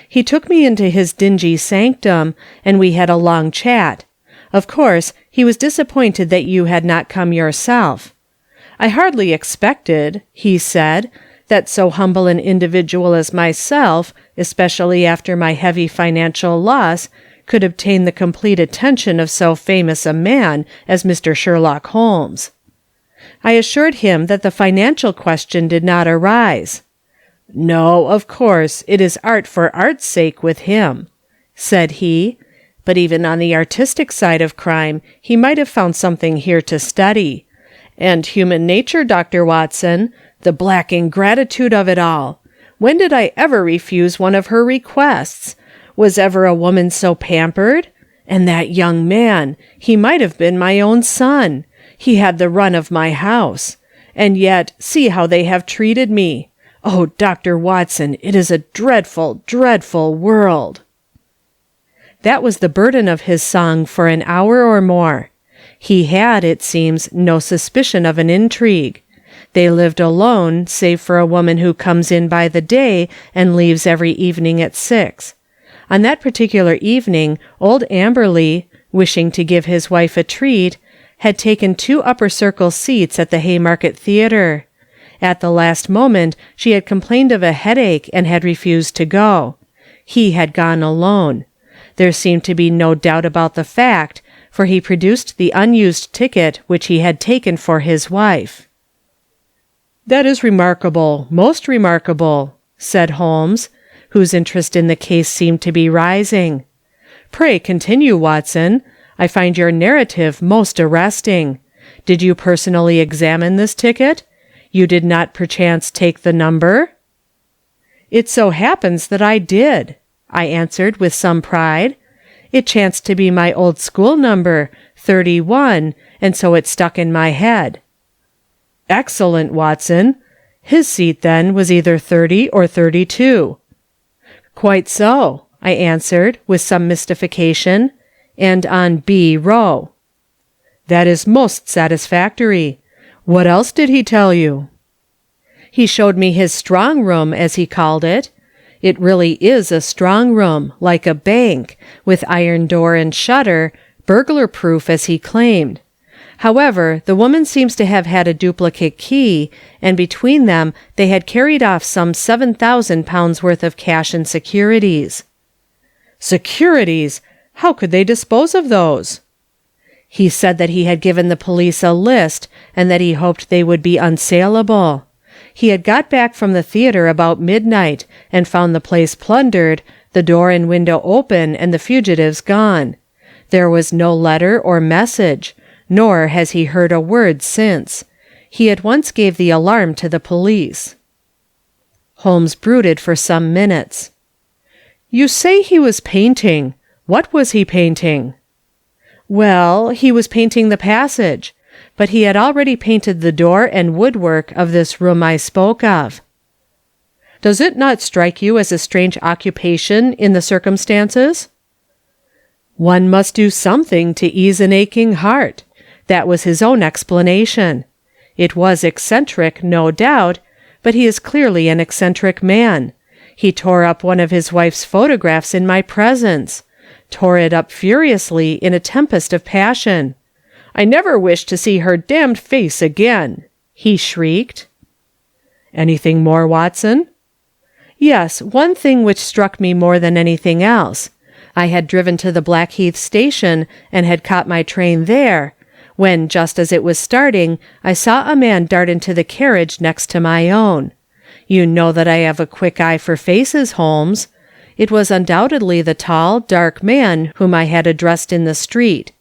He took me into his dingy sanctum, and we had a long chat. Of course, he was disappointed that you had not come yourself. "I hardly expected," he said, "that so humble an individual as myself, especially after my heavy financial loss, could obtain the complete attention of so famous a man as Mr. Sherlock Holmes." I assured him that the financial question did not arise. "No, of course, it is art for art's sake with him," said he, "but even on the artistic side of crime he might have found something here to study. And human nature, Dr. Watson, the black ingratitude of it all. When did I ever refuse one of her requests? Was ever a woman so pampered? And that young man, he might have been my own son. He had the run of my house. And yet, see how they have treated me. Oh, Dr. Watson, it is a dreadful, dreadful world." That was the burden of his song for an hour or more. He had, it seems, no suspicion of an intrigue. They lived alone, save for a woman who comes in by the day and leaves every evening at 6. On that particular evening, old Amberley, wishing to give his wife a treat, had taken 2 upper-circle seats at the Haymarket Theatre. At the last moment she had complained of a headache and had refused to go. He had gone alone. There seemed to be no doubt about the fact, for he produced the unused ticket which he had taken for his wife. "That is remarkable, most remarkable," said Holmes, whose interest in the case seemed to be rising. "Pray continue, Watson. I find your narrative most arresting. Did you personally examine this ticket? You did not perchance take the number?" "It so happens that I did," I answered with some pride. "It chanced to be my old school number, 31, and so it stuck in my head." "Excellent, Watson. His seat, then, was either 30 or 32. "Quite so," I answered, with some mystification, "and on B row." "That is most satisfactory. What else did he tell you?" "He showed me his strong room, as he called it. It really is a strong room, like a bank, with iron door and shutter, burglar-proof as he claimed. However, the woman seems to have had a duplicate key, and between them they had carried off some £7,000 worth of cash and securities." "Securities! How could they dispose of those?" "He said that he had given the police a list, and that he hoped they would be unsaleable. He had got back from the theatre about midnight, and found the place plundered, the door and window open, and the fugitives gone. There was no letter or message, nor has he heard a word since. He at once gave the alarm to the police." Holmes brooded for some minutes. "You say he was painting. What was he painting?" "Well, he was painting the passage, but he had already painted the door and woodwork of this room I spoke of." "Does it not strike you as a strange occupation in the circumstances?" "One must do something to ease an aching heart. That was his own explanation. It was eccentric, no doubt, but he is clearly an eccentric man. He tore up one of his wife's photographs in my presence, tore it up furiously in a tempest of passion. 'I never wish to see her damned face again,' he shrieked." "Anything more, Watson?" "Yes, one thing which struck me more than anything else. I had driven to the Blackheath station and had caught my train there, when, just as it was starting, I saw a man dart into the carriage next to my own. You know that I have a quick eye for faces, Holmes. It was undoubtedly the tall, dark man whom I had addressed in the street.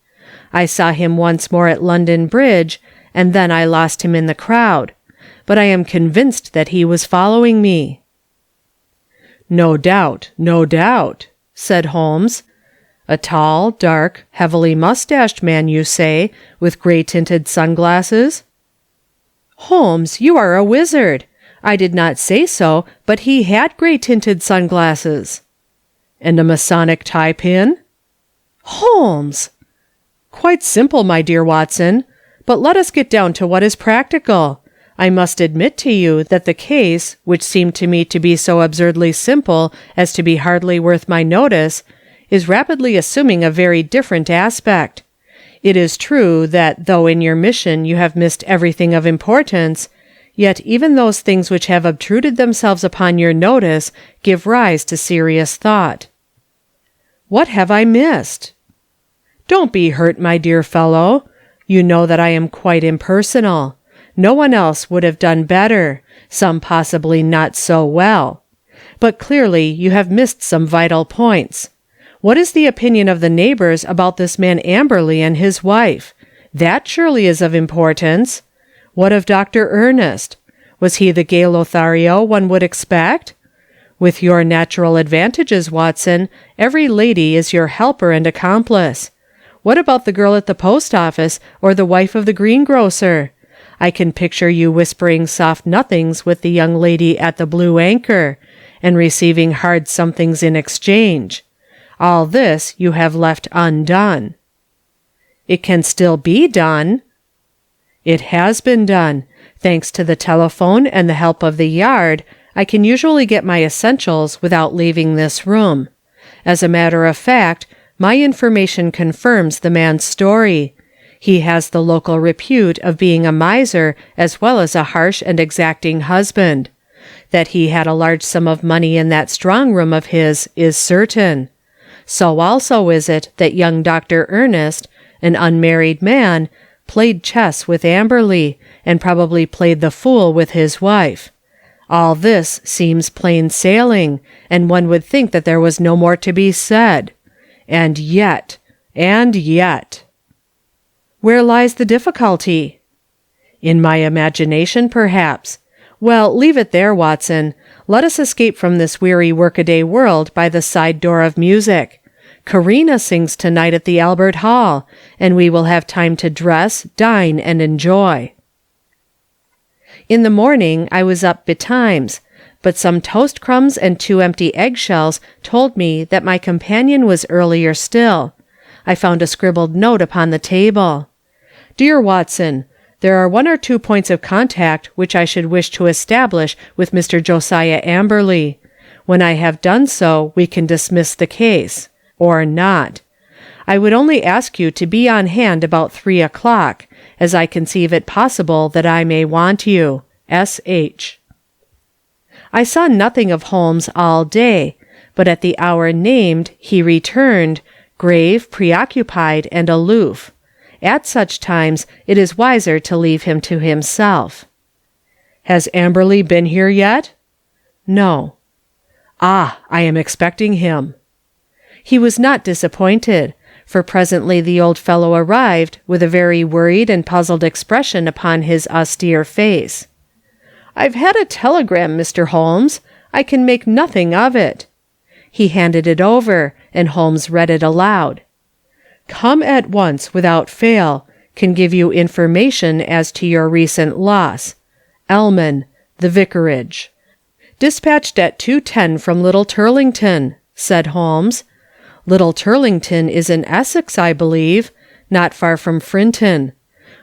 I saw him once more at London Bridge, and then I lost him in the crowd. But I am convinced that he was following me." "No doubt, no doubt," said Holmes. "A tall, dark, heavily mustached man, you say, with grey-tinted sunglasses?" "Holmes, you are a wizard. I did not say so, but he had grey-tinted sunglasses." "And a Masonic tie-pin?" "Holmes!" "Quite simple, my dear Watson. But let us get down to what is practical. I must admit to you that the case, which seemed to me to be so absurdly simple as to be hardly worth my notice, is rapidly assuming a very different aspect. It is true that though in your mission you have missed everything of importance, yet even those things which have obtruded themselves upon your notice give rise to serious thought." "What have I missed?" "Don't be hurt, my dear fellow. You know that I am quite impersonal. No one else would have done better, some possibly not so well. But clearly you have missed some vital points. What is the opinion of the neighbors about this man Amberley and his wife? That surely is of importance. What of Dr. Ernest? Was he the gay Lothario one would expect? With your natural advantages, Watson, every lady is your helper and accomplice. What about the girl at the post office or the wife of the greengrocer? I can picture you whispering soft nothings with the young lady at the Blue Anchor, and receiving hard somethings in exchange. All this you have left undone." "It can still be done." "It has been done. Thanks to the telephone and the help of the Yard, I can usually get my essentials without leaving this room. As a matter of fact, my information confirms the man's story. He has the local repute of being a miser as well as a harsh and exacting husband. That he had a large sum of money in that strong room of his is certain. So also is it that young Dr. Ernest, an unmarried man, played chess with Amberley, and probably played the fool with his wife. All this seems plain sailing, and one would think that there was no more to be said. And yet. Where lies the difficulty? In my imagination, perhaps. Well, leave it there, Watson. Let us escape from this weary workaday world by the side door of music. Karina sings tonight at the Albert Hall, and we will have time to dress, dine, and enjoy. In the morning I was up betimes, but some toast crumbs and 2 empty eggshells told me that my companion was earlier still. I found a scribbled note upon the table. Dear Watson, there are 1 or 2 points of contact which I should wish to establish with Mr. Josiah Amberley. When I have done so, we can dismiss the case. Or not. I would only ask you to be on hand about 3 o'clock, as I conceive it possible that I may want you. S.H. I saw nothing of Holmes all day, but at the hour named he returned, grave, preoccupied, and aloof. At such times it is wiser to leave him to himself. Has Amberley been here yet? No. Ah, I am expecting him. He was not disappointed, for presently the old fellow arrived with a very worried and puzzled expression upon his austere face. I've had a telegram, Mr. Holmes. I can make nothing of it. He handed it over, and Holmes read it aloud. Come at once without fail. Can give you information as to your recent loss. Elman, the vicarage. Dispatched at 2:10 from Little Turlington, said Holmes. Little Turlington is in Essex, I believe, not far from Frinton.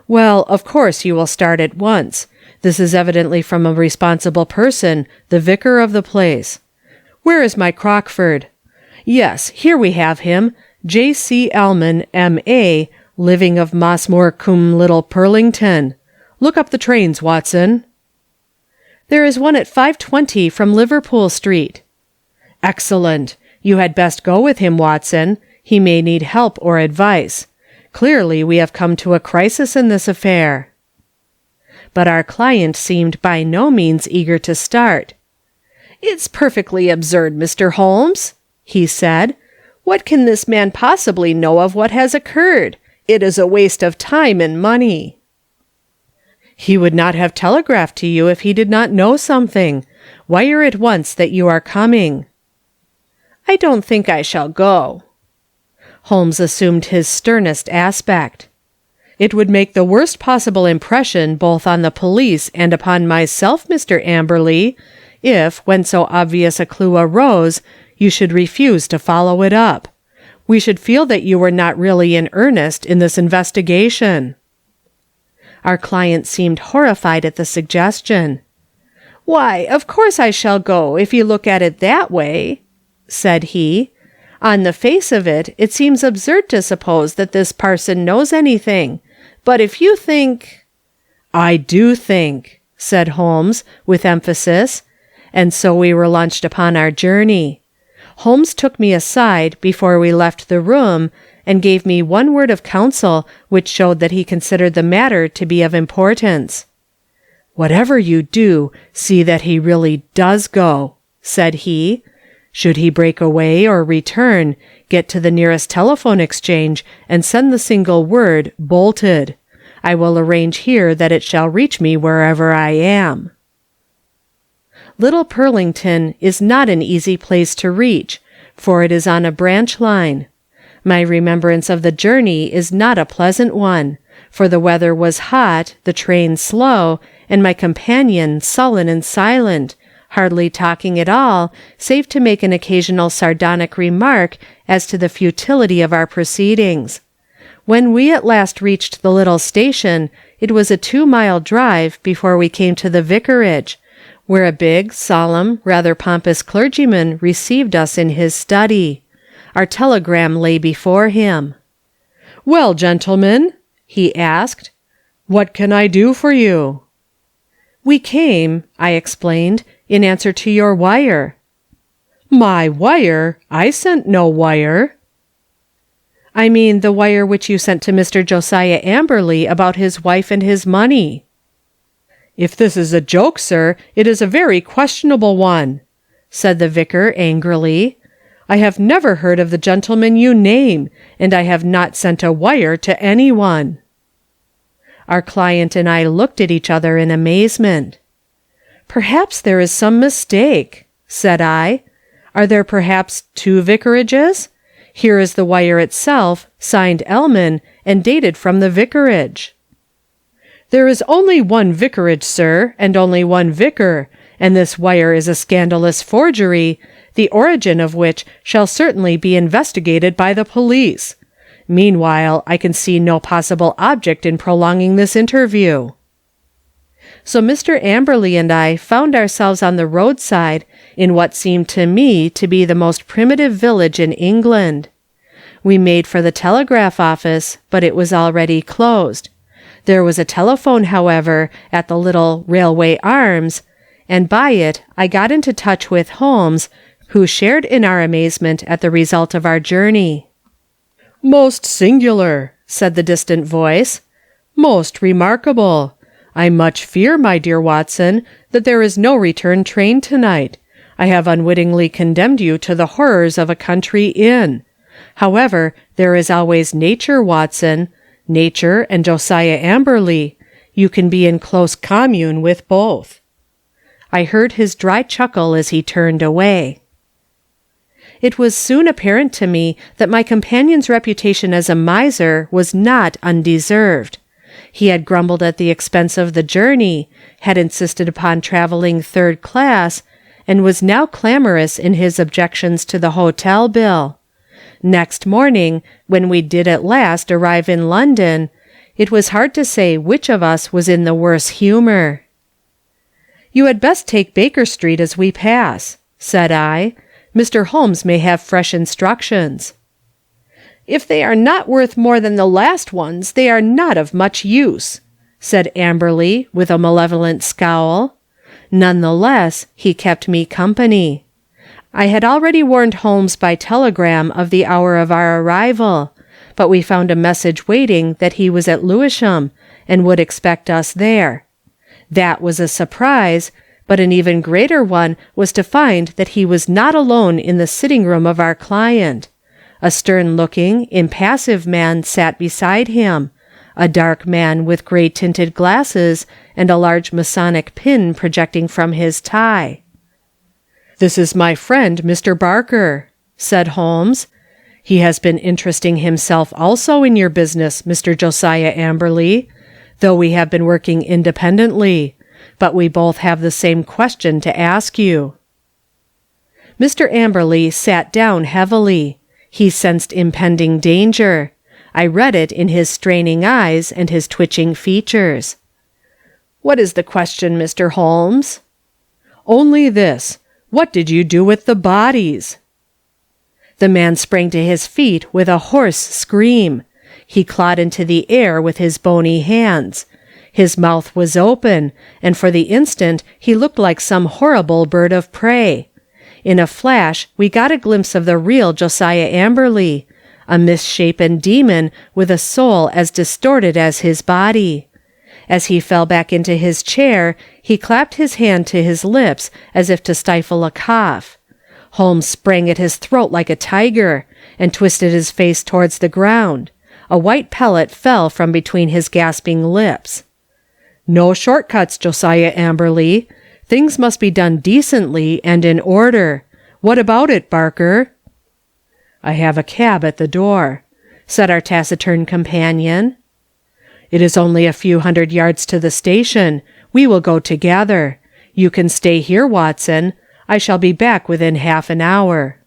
Well, of course you will start at once. This is evidently from a responsible person, the vicar of the place. Where is my Crockford? Yes, here we have him, J.C. Elman, M.A., living of Mossmoor cum Little Purlington. Look up the trains, Watson. There is one at 5:20 from Liverpool Street. Excellent. You had best go with him, Watson. He may need help or advice. Clearly we have come to a crisis in this affair. But our client seemed by no means eager to start. It's perfectly absurd, Mr. Holmes, he said. What can this man possibly know of what has occurred? It is a waste of time and money. He would not have telegraphed to you if he did not know something. Wire at once that you are coming. I don't think I shall go. Holmes assumed his sternest aspect. It would make the worst possible impression both on the police and upon myself, Mr. Amberley, if, when so obvious a clue arose, you should refuse to follow it up. We should feel that you were not really in earnest in this investigation. Our client seemed horrified at the suggestion. Why, of course I shall go, if you look at it that way, said he. On the face of it, it seems absurd to suppose that this parson knows anything. But if you think— I do think, said Holmes, with emphasis, and so we were launched upon our journey. Holmes took me aside before we left the room, and gave me one word of counsel which showed that he considered the matter to be of importance. Whatever you do, see that he really does go, said he. Should he break away or return, get to the nearest telephone exchange and send the single word, bolted. I will arrange here that it shall reach me wherever I am. Little Purlington is not an easy place to reach, for it is on a branch line. My remembrance of the journey is not a pleasant one, for the weather was hot, the train slow, and my companion sullen and silent, hardly talking at all, save to make an occasional sardonic remark as to the futility of our proceedings. When we at last reached the little station, it was a 2-mile drive before we came to the vicarage, where a big, solemn, rather pompous clergyman received us in his study. Our telegram lay before him. "Well, gentlemen," he asked, "what can I do for you?" "We came," I explained, in answer to your wire." "My wire? I sent no wire." "I mean the wire which you sent to Mr. Josiah Amberley about his wife and his money." "If this is a joke, sir, it is a very questionable one," said the vicar angrily. "I have never heard of the gentleman you name, and I have not sent a wire to anyone." Our client and I looked at each other in amazement. "Perhaps there is some mistake," said I. "Are there perhaps 2 vicarages? Here is the wire itself, signed Elman, and dated from the vicarage." "There is only one vicarage, sir, and only one vicar, and this wire is a scandalous forgery, the origin of which shall certainly be investigated by the police. Meanwhile, I can see no possible object in prolonging this interview." So Mr. Amberley and I found ourselves on the roadside in what seemed to me to be the most primitive village in England. We made for the telegraph office, but it was already closed. There was a telephone, however, at the little Railway Arms, and by it I got into touch with Holmes, who shared in our amazement at the result of our journey. "Most singular," said the distant voice. "Most remarkable. I much fear, my dear Watson, that there is no return train tonight. I have unwittingly condemned you to the horrors of a country inn. However, there is always nature, Watson. Nature and Josiah Amberley. You can be in close commune with both." I heard his dry chuckle as he turned away. It was soon apparent to me that my companion's reputation as a miser was not undeserved. He had grumbled at the expense of the journey, had insisted upon travelling 3rd class, and was now clamorous in his objections to the hotel bill. Next morning, when we did at last arrive in London, it was hard to say which of us was in the worse humour. "You had best take Baker Street as we pass," said I. "Mr. Holmes may have fresh instructions." "If they are not worth more than the last ones, they are not of much use," said Amberley with a malevolent scowl. None the less, he kept me company. I had already warned Holmes by telegram of the hour of our arrival, but we found a message waiting that he was at Lewisham, and would expect us there. That was a surprise, but an even greater one was to find that he was not alone in the sitting room of our client. A stern-looking, impassive man sat beside him, a dark man with grey-tinted glasses and a large Masonic pin projecting from his tie. "This is my friend, Mr. Barker," said Holmes. "He has been interesting himself also in your business, Mr. Josiah Amberley, though we have been working independently, but we both have the same question to ask you." Mr. Amberley sat down heavily. He sensed impending danger. I read it in his straining eyes and his twitching features. "What is the question, Mr. Holmes?" "Only this. What did you do with the bodies?" The man sprang to his feet with a hoarse scream. He clawed into the air with his bony hands. His mouth was open, and for the instant he looked like some horrible bird of prey. In a flash we got a glimpse of the real Josiah Amberley, a misshapen demon with a soul as distorted as his body. As he fell back into his chair, he clapped his hand to his lips as if to stifle a cough. Holmes sprang at his throat like a tiger, and twisted his face towards the ground. A white pellet fell from between his gasping lips. "No shortcuts, Josiah Amberley. Things must be done decently and in order. What about it, Barker?" "I have a cab at the door," said our taciturn companion. "It is only a few hundred yards to the station. We will go together. You can stay here, Watson. I shall be back within half an hour."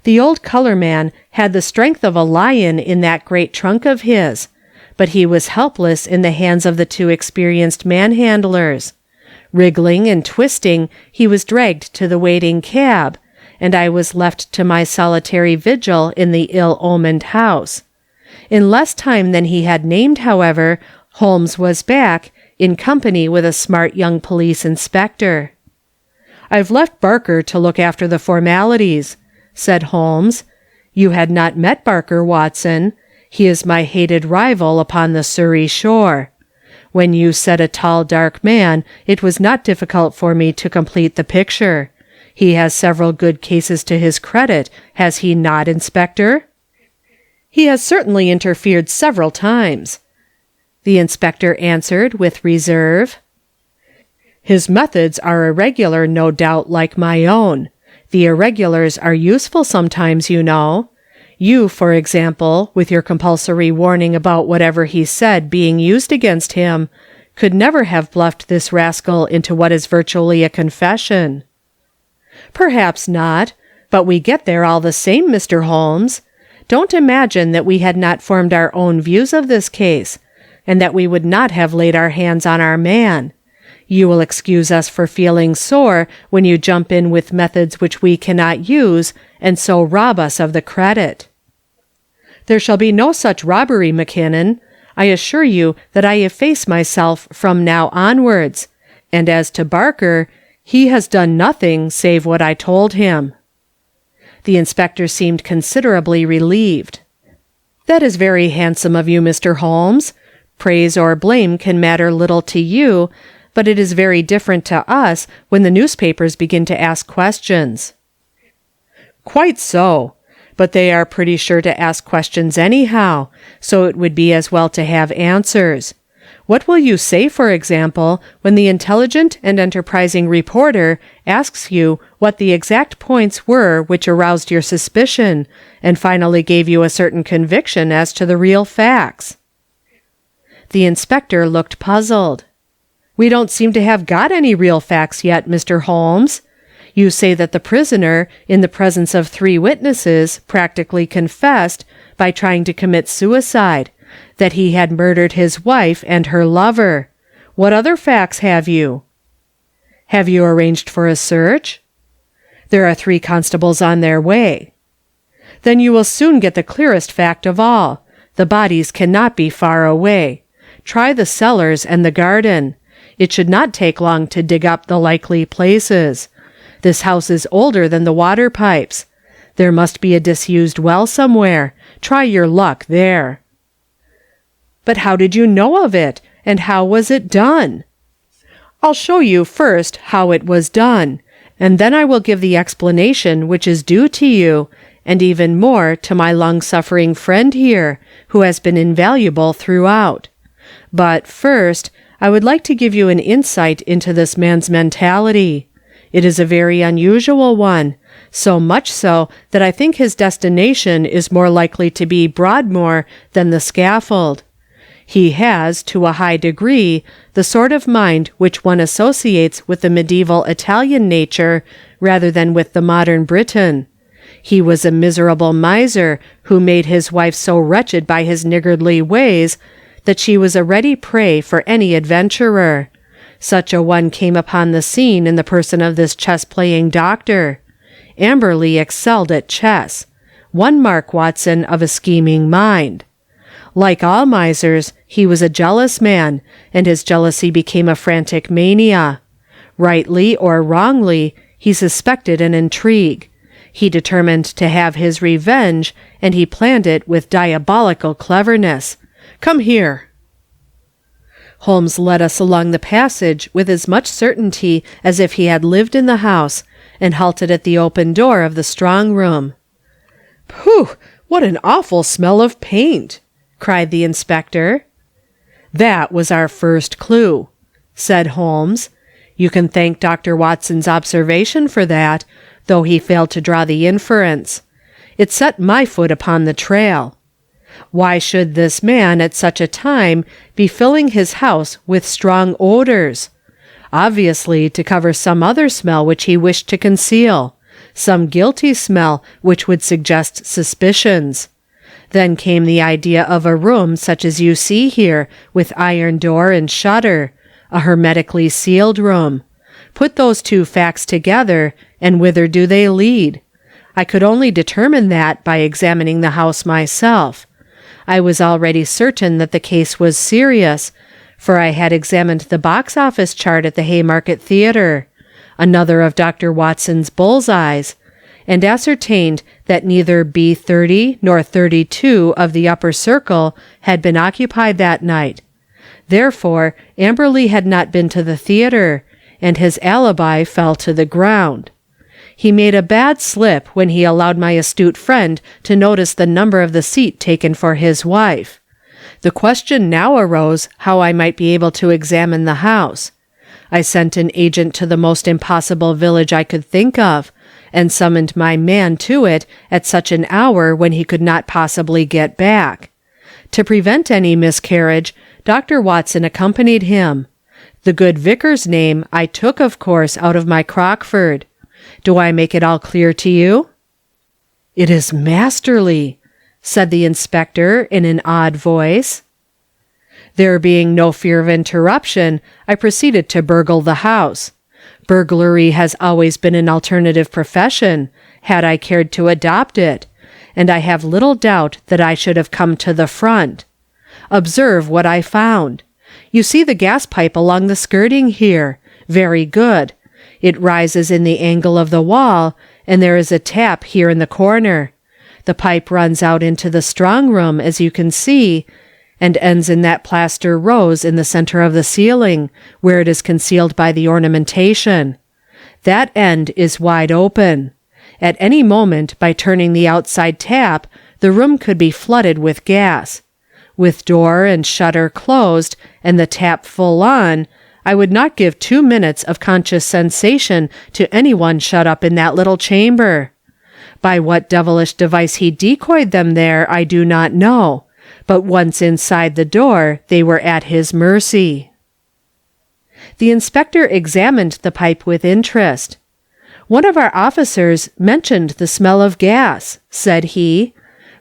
The old colour man had the strength of a lion in that great trunk of his, but he was helpless in the hands of the 2 experienced manhandlers. Wriggling and twisting, he was dragged to the waiting cab, and I was left to my solitary vigil in the ill-omened house. In less time than he had named, however, Holmes was back, in company with a smart young police inspector. I've left Barker to look after the formalities," said Holmes. "You had not met Barker, Watson. He is my hated rival upon the Surrey shore. When you said a tall, dark man, it was not difficult for me to complete the picture. He has several good cases to his credit, has he not, Inspector?" "He has certainly interfered several times," the inspector answered with reserve. "His methods are irregular, no doubt, like my own. The irregulars are useful sometimes, you know. You, for example, with your compulsory warning about whatever he said being used against him, could never have bluffed this rascal into what is virtually a confession." "Perhaps not, but we get there all the same, Mr. Holmes. Don't imagine that we had not formed our own views of this case, and that we would not have laid our hands on our man. You will excuse us for feeling sore when you jump in with methods which we cannot use, and so rob us of the credit." "There shall be no such robbery, Mackinnon. I assure you that I efface myself from now onwards, and as to Barker, he has done nothing save what I told him." The inspector seemed considerably relieved. "That is very handsome of you, Mr. Holmes. Praise or blame can matter little to you, but it is very different to us when the newspapers begin to ask questions." "Quite so. But they are pretty sure to ask questions anyhow, so it would be as well to have answers. What will you say, for example, when the intelligent and enterprising reporter asks you what the exact points were which aroused your suspicion, and finally gave you a certain conviction as to the real facts?" The inspector looked puzzled. "We don't seem to have got any real facts yet, Mr. Holmes. You say that the prisoner, in the presence of 3 witnesses, practically confessed by trying to commit suicide, that he had murdered his wife and her lover. What other facts have you?" "Have you arranged for a search?" "There are 3 constables on their way." "Then you will soon get the clearest fact of all. The bodies cannot be far away. Try the cellars and the garden. It should not take long to dig up the likely places. This house is older than the water pipes. There must be a disused well somewhere. Try your luck there." "But how did you know of it? And how was it done?" "I'll show you first how it was done, and then I will give the explanation which is due to you, and even more to my long-suffering friend here, who has been invaluable throughout. But first, I would like to give you an insight into this man's mentality. It is a very unusual one, so much so that I think his destination is more likely to be Broadmoor than the scaffold. He has, to a high degree, the sort of mind which one associates with the medieval Italian nature rather than with the modern Briton. He was a miserable miser who made his wife so wretched by his niggardly ways that she was a ready prey for any adventurer. Such a one came upon the scene in the person of this chess-playing doctor. Amberley excelled at chess. One mark, Watson, of a scheming mind. Like all misers, he was a jealous man, and his jealousy became a frantic mania. Rightly or wrongly, he suspected an intrigue. He determined to have his revenge, and he planned it with diabolical cleverness. Come here." Holmes led us along the passage with as much certainty as if he had lived in the house, and halted at the open door of the strong room. "Pooh! What an awful smell of paint!" cried the inspector. "That was our first clue," said Holmes. "You can thank Dr. Watson's observation for that, though he failed to draw the inference. It set my foot upon the trail. Why should this man at such a time be filling his house with strong odors? Obviously to cover some other smell which he wished to conceal, some guilty smell which would suggest suspicions. Then came the idea of a room such as you see here, with iron door and shutter, a hermetically sealed room. Put those 2 facts together, and whither do they lead? I could only determine that by examining the house myself. I was already certain that the case was serious, for I had examined the box office chart at the Haymarket Theatre. another of Dr. Watson's bullseyes, and ascertained that neither B30 nor 32 of the upper circle had been occupied that night. Therefore, Amberley had not been to the theatre, and his alibi fell to the ground. He made a bad slip when he allowed my astute friend to notice the number of the seat taken for his wife. The question now arose how I might be able to examine the house. I sent an agent to the most impossible village I could think of, and summoned my man to it at such an hour when he could not possibly get back. To prevent any miscarriage, Dr. Watson accompanied him. The good vicar's name I took, of course, out of my Crockford. Do I make it all clear to you? It is masterly, said the inspector in an odd voice. There being no fear of interruption, I proceeded to burgle the house. Burglary has always been an alternative profession, had I cared to adopt it, and I have little doubt that I should have come to the front. Observe what I found. You see the gas pipe along the skirting here. Very good. It rises in the angle of the wall, and there is a tap here in the corner. The pipe runs out into the strong room, as you can see, and ends in that plaster rose in the center of the ceiling, where it is concealed by the ornamentation. That end is wide open. At any moment, by turning the outside tap, the room could be flooded with gas. With door and shutter closed, and the tap full on, I would not give 2 minutes of conscious sensation to anyone shut up in that little chamber. By what devilish device he decoyed them there, I do not know, but once inside the door, they were at his mercy. The inspector examined the pipe with interest. One of our officers mentioned the smell of gas, said he,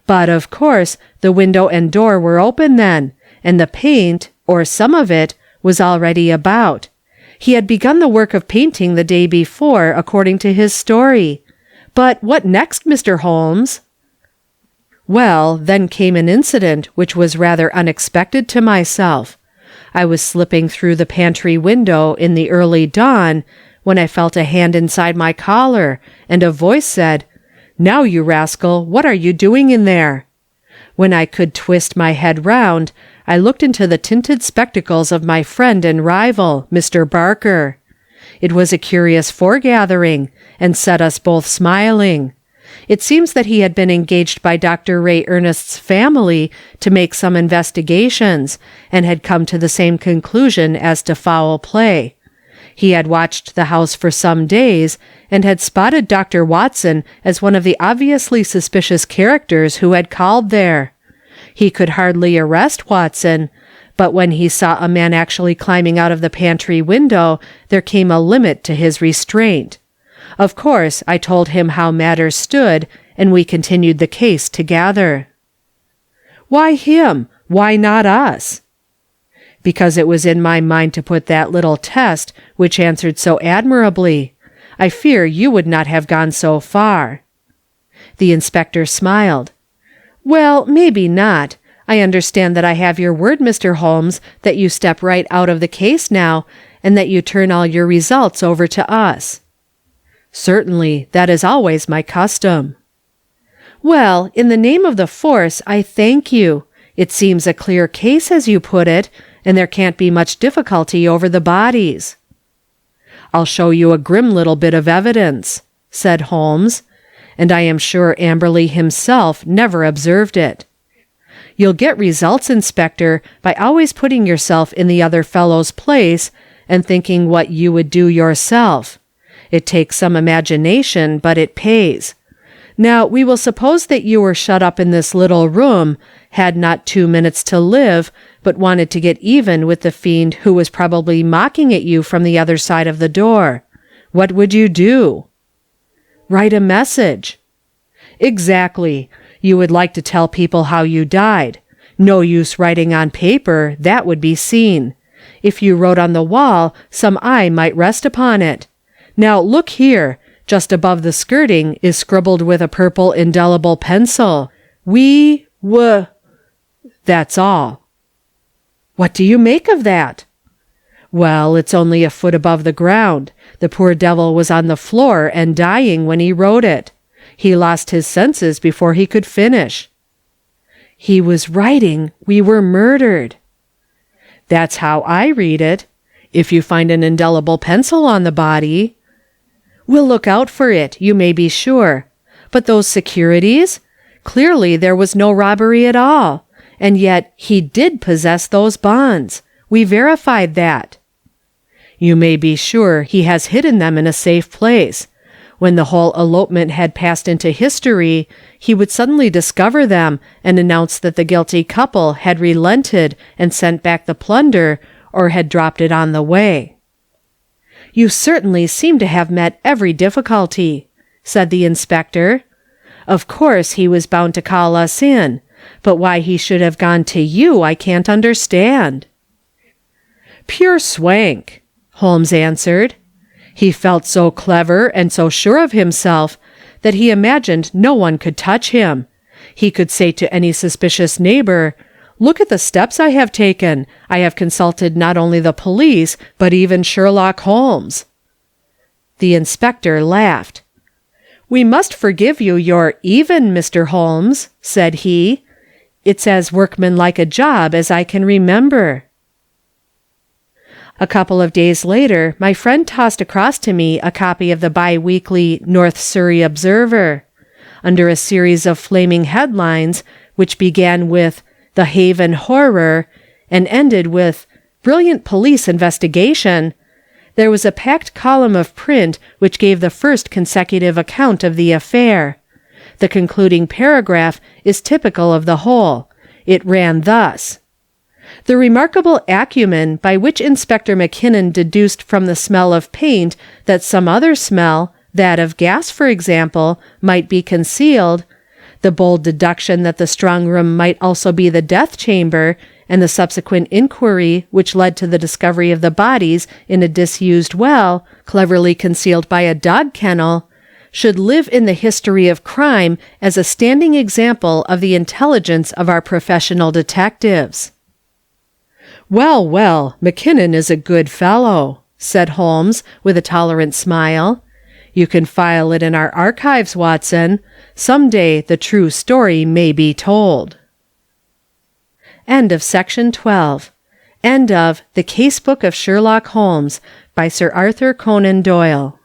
but of course the window and door were open then, and the paint, or some of it, was already about. He had begun the work of painting the day before, according to his story. But what next, Mr. Holmes? Well, then came an incident which was rather unexpected to myself. I was slipping through the pantry window in the early dawn, when I felt a hand inside my collar, and a voice said, "Now, you rascal, what are you doing in there?" When I could twist my head round, I looked into the tinted spectacles of my friend and rival, Mr. Barker. It was a curious foregathering, and set us both smiling. It seems that he had been engaged by Dr. Ray Ernest's family to make some investigations, and had come to the same conclusion as to foul play. He had watched the house for some days, and had spotted Dr. Watson as one of the obviously suspicious characters who had called there. He could hardly arrest Watson, but when he saw a man actually climbing out of the pantry window, there came a limit to his restraint. Of course, I told him how matters stood, and we continued the case together. Why him? Why not us? Because it was in my mind to put that little test, which answered so admirably. I fear you would not have gone so far. The inspector smiled. Well, maybe not. I understand that I have your word, Mr. Holmes, that you step right out of the case now, and that you turn all your results over to us. Certainly, that is always my custom. Well, in the name of the force, I thank you. It seems a clear case, as you put it, and there can't be much difficulty over the bodies. I'll show you a grim little bit of evidence, said Holmes, and I am sure Amberley himself never observed it. You'll get results, Inspector, by always putting yourself in the other fellow's place and thinking what you would do yourself. It takes some imagination, but it pays. Now, we will suppose that you were shut up in this little room, had not 2 minutes to live, but wanted to get even with the fiend who was probably mocking at you from the other side of the door. What would you do? Write a message. Exactly. You would like to tell people how you died. No use writing on paper, that would be seen. If you wrote on the wall, some eye might rest upon it. Now look here, just above the skirting is scribbled with a purple indelible pencil. That's all. What do you make of that? Well, it's only a foot above the ground. The poor devil was on the floor and dying when he wrote it. He lost his senses before he could finish. He was writing, "We were murdered." That's how I read it. If you find an indelible pencil on the body, we'll look out for it, you may be sure. But those securities? Clearly there was no robbery at all. And yet he did possess those bonds. We verified that. You may be sure he has hidden them in a safe place. When the whole elopement had passed into history, he would suddenly discover them and announce that the guilty couple had relented and sent back the plunder, or had dropped it on the way. You certainly seem to have met every difficulty, said the inspector. Of course he was bound to call us in, but why he should have gone to you I can't understand. Pure swank, Holmes answered. He felt so clever and so sure of himself that he imagined no one could touch him. He could say to any suspicious neighbor, "Look at the steps I have taken. I have consulted not only the police, but even Sherlock Holmes." The inspector laughed. "We must forgive you your 'even,' Mr. Holmes," said he. "It's as workmanlike a job as I can remember." A couple of days later, my friend tossed across to me a copy of the bi-weekly North Surrey Observer. Under a series of flaming headlines, which began with "The Haven Horror" and ended with "Brilliant Police Investigation," there was a packed column of print which gave the first consecutive account of the affair. The concluding paragraph is typical of the whole. It ran thus: "The remarkable acumen by which Inspector Mackinnon deduced from the smell of paint that some other smell, that of gas for example, might be concealed, the bold deduction that the strong room might also be the death chamber, and the subsequent inquiry which led to the discovery of the bodies in a disused well, cleverly concealed by a dog kennel, should live in the history of crime as a standing example of the intelligence of our professional detectives." "Well, well, Mackinnon is a good fellow," said Holmes, with a tolerant smile. "You can file it in our archives, Watson. Some day the true story may be told." End of section 12. End of The Case-Book of Sherlock Holmes by Sir Arthur Conan Doyle.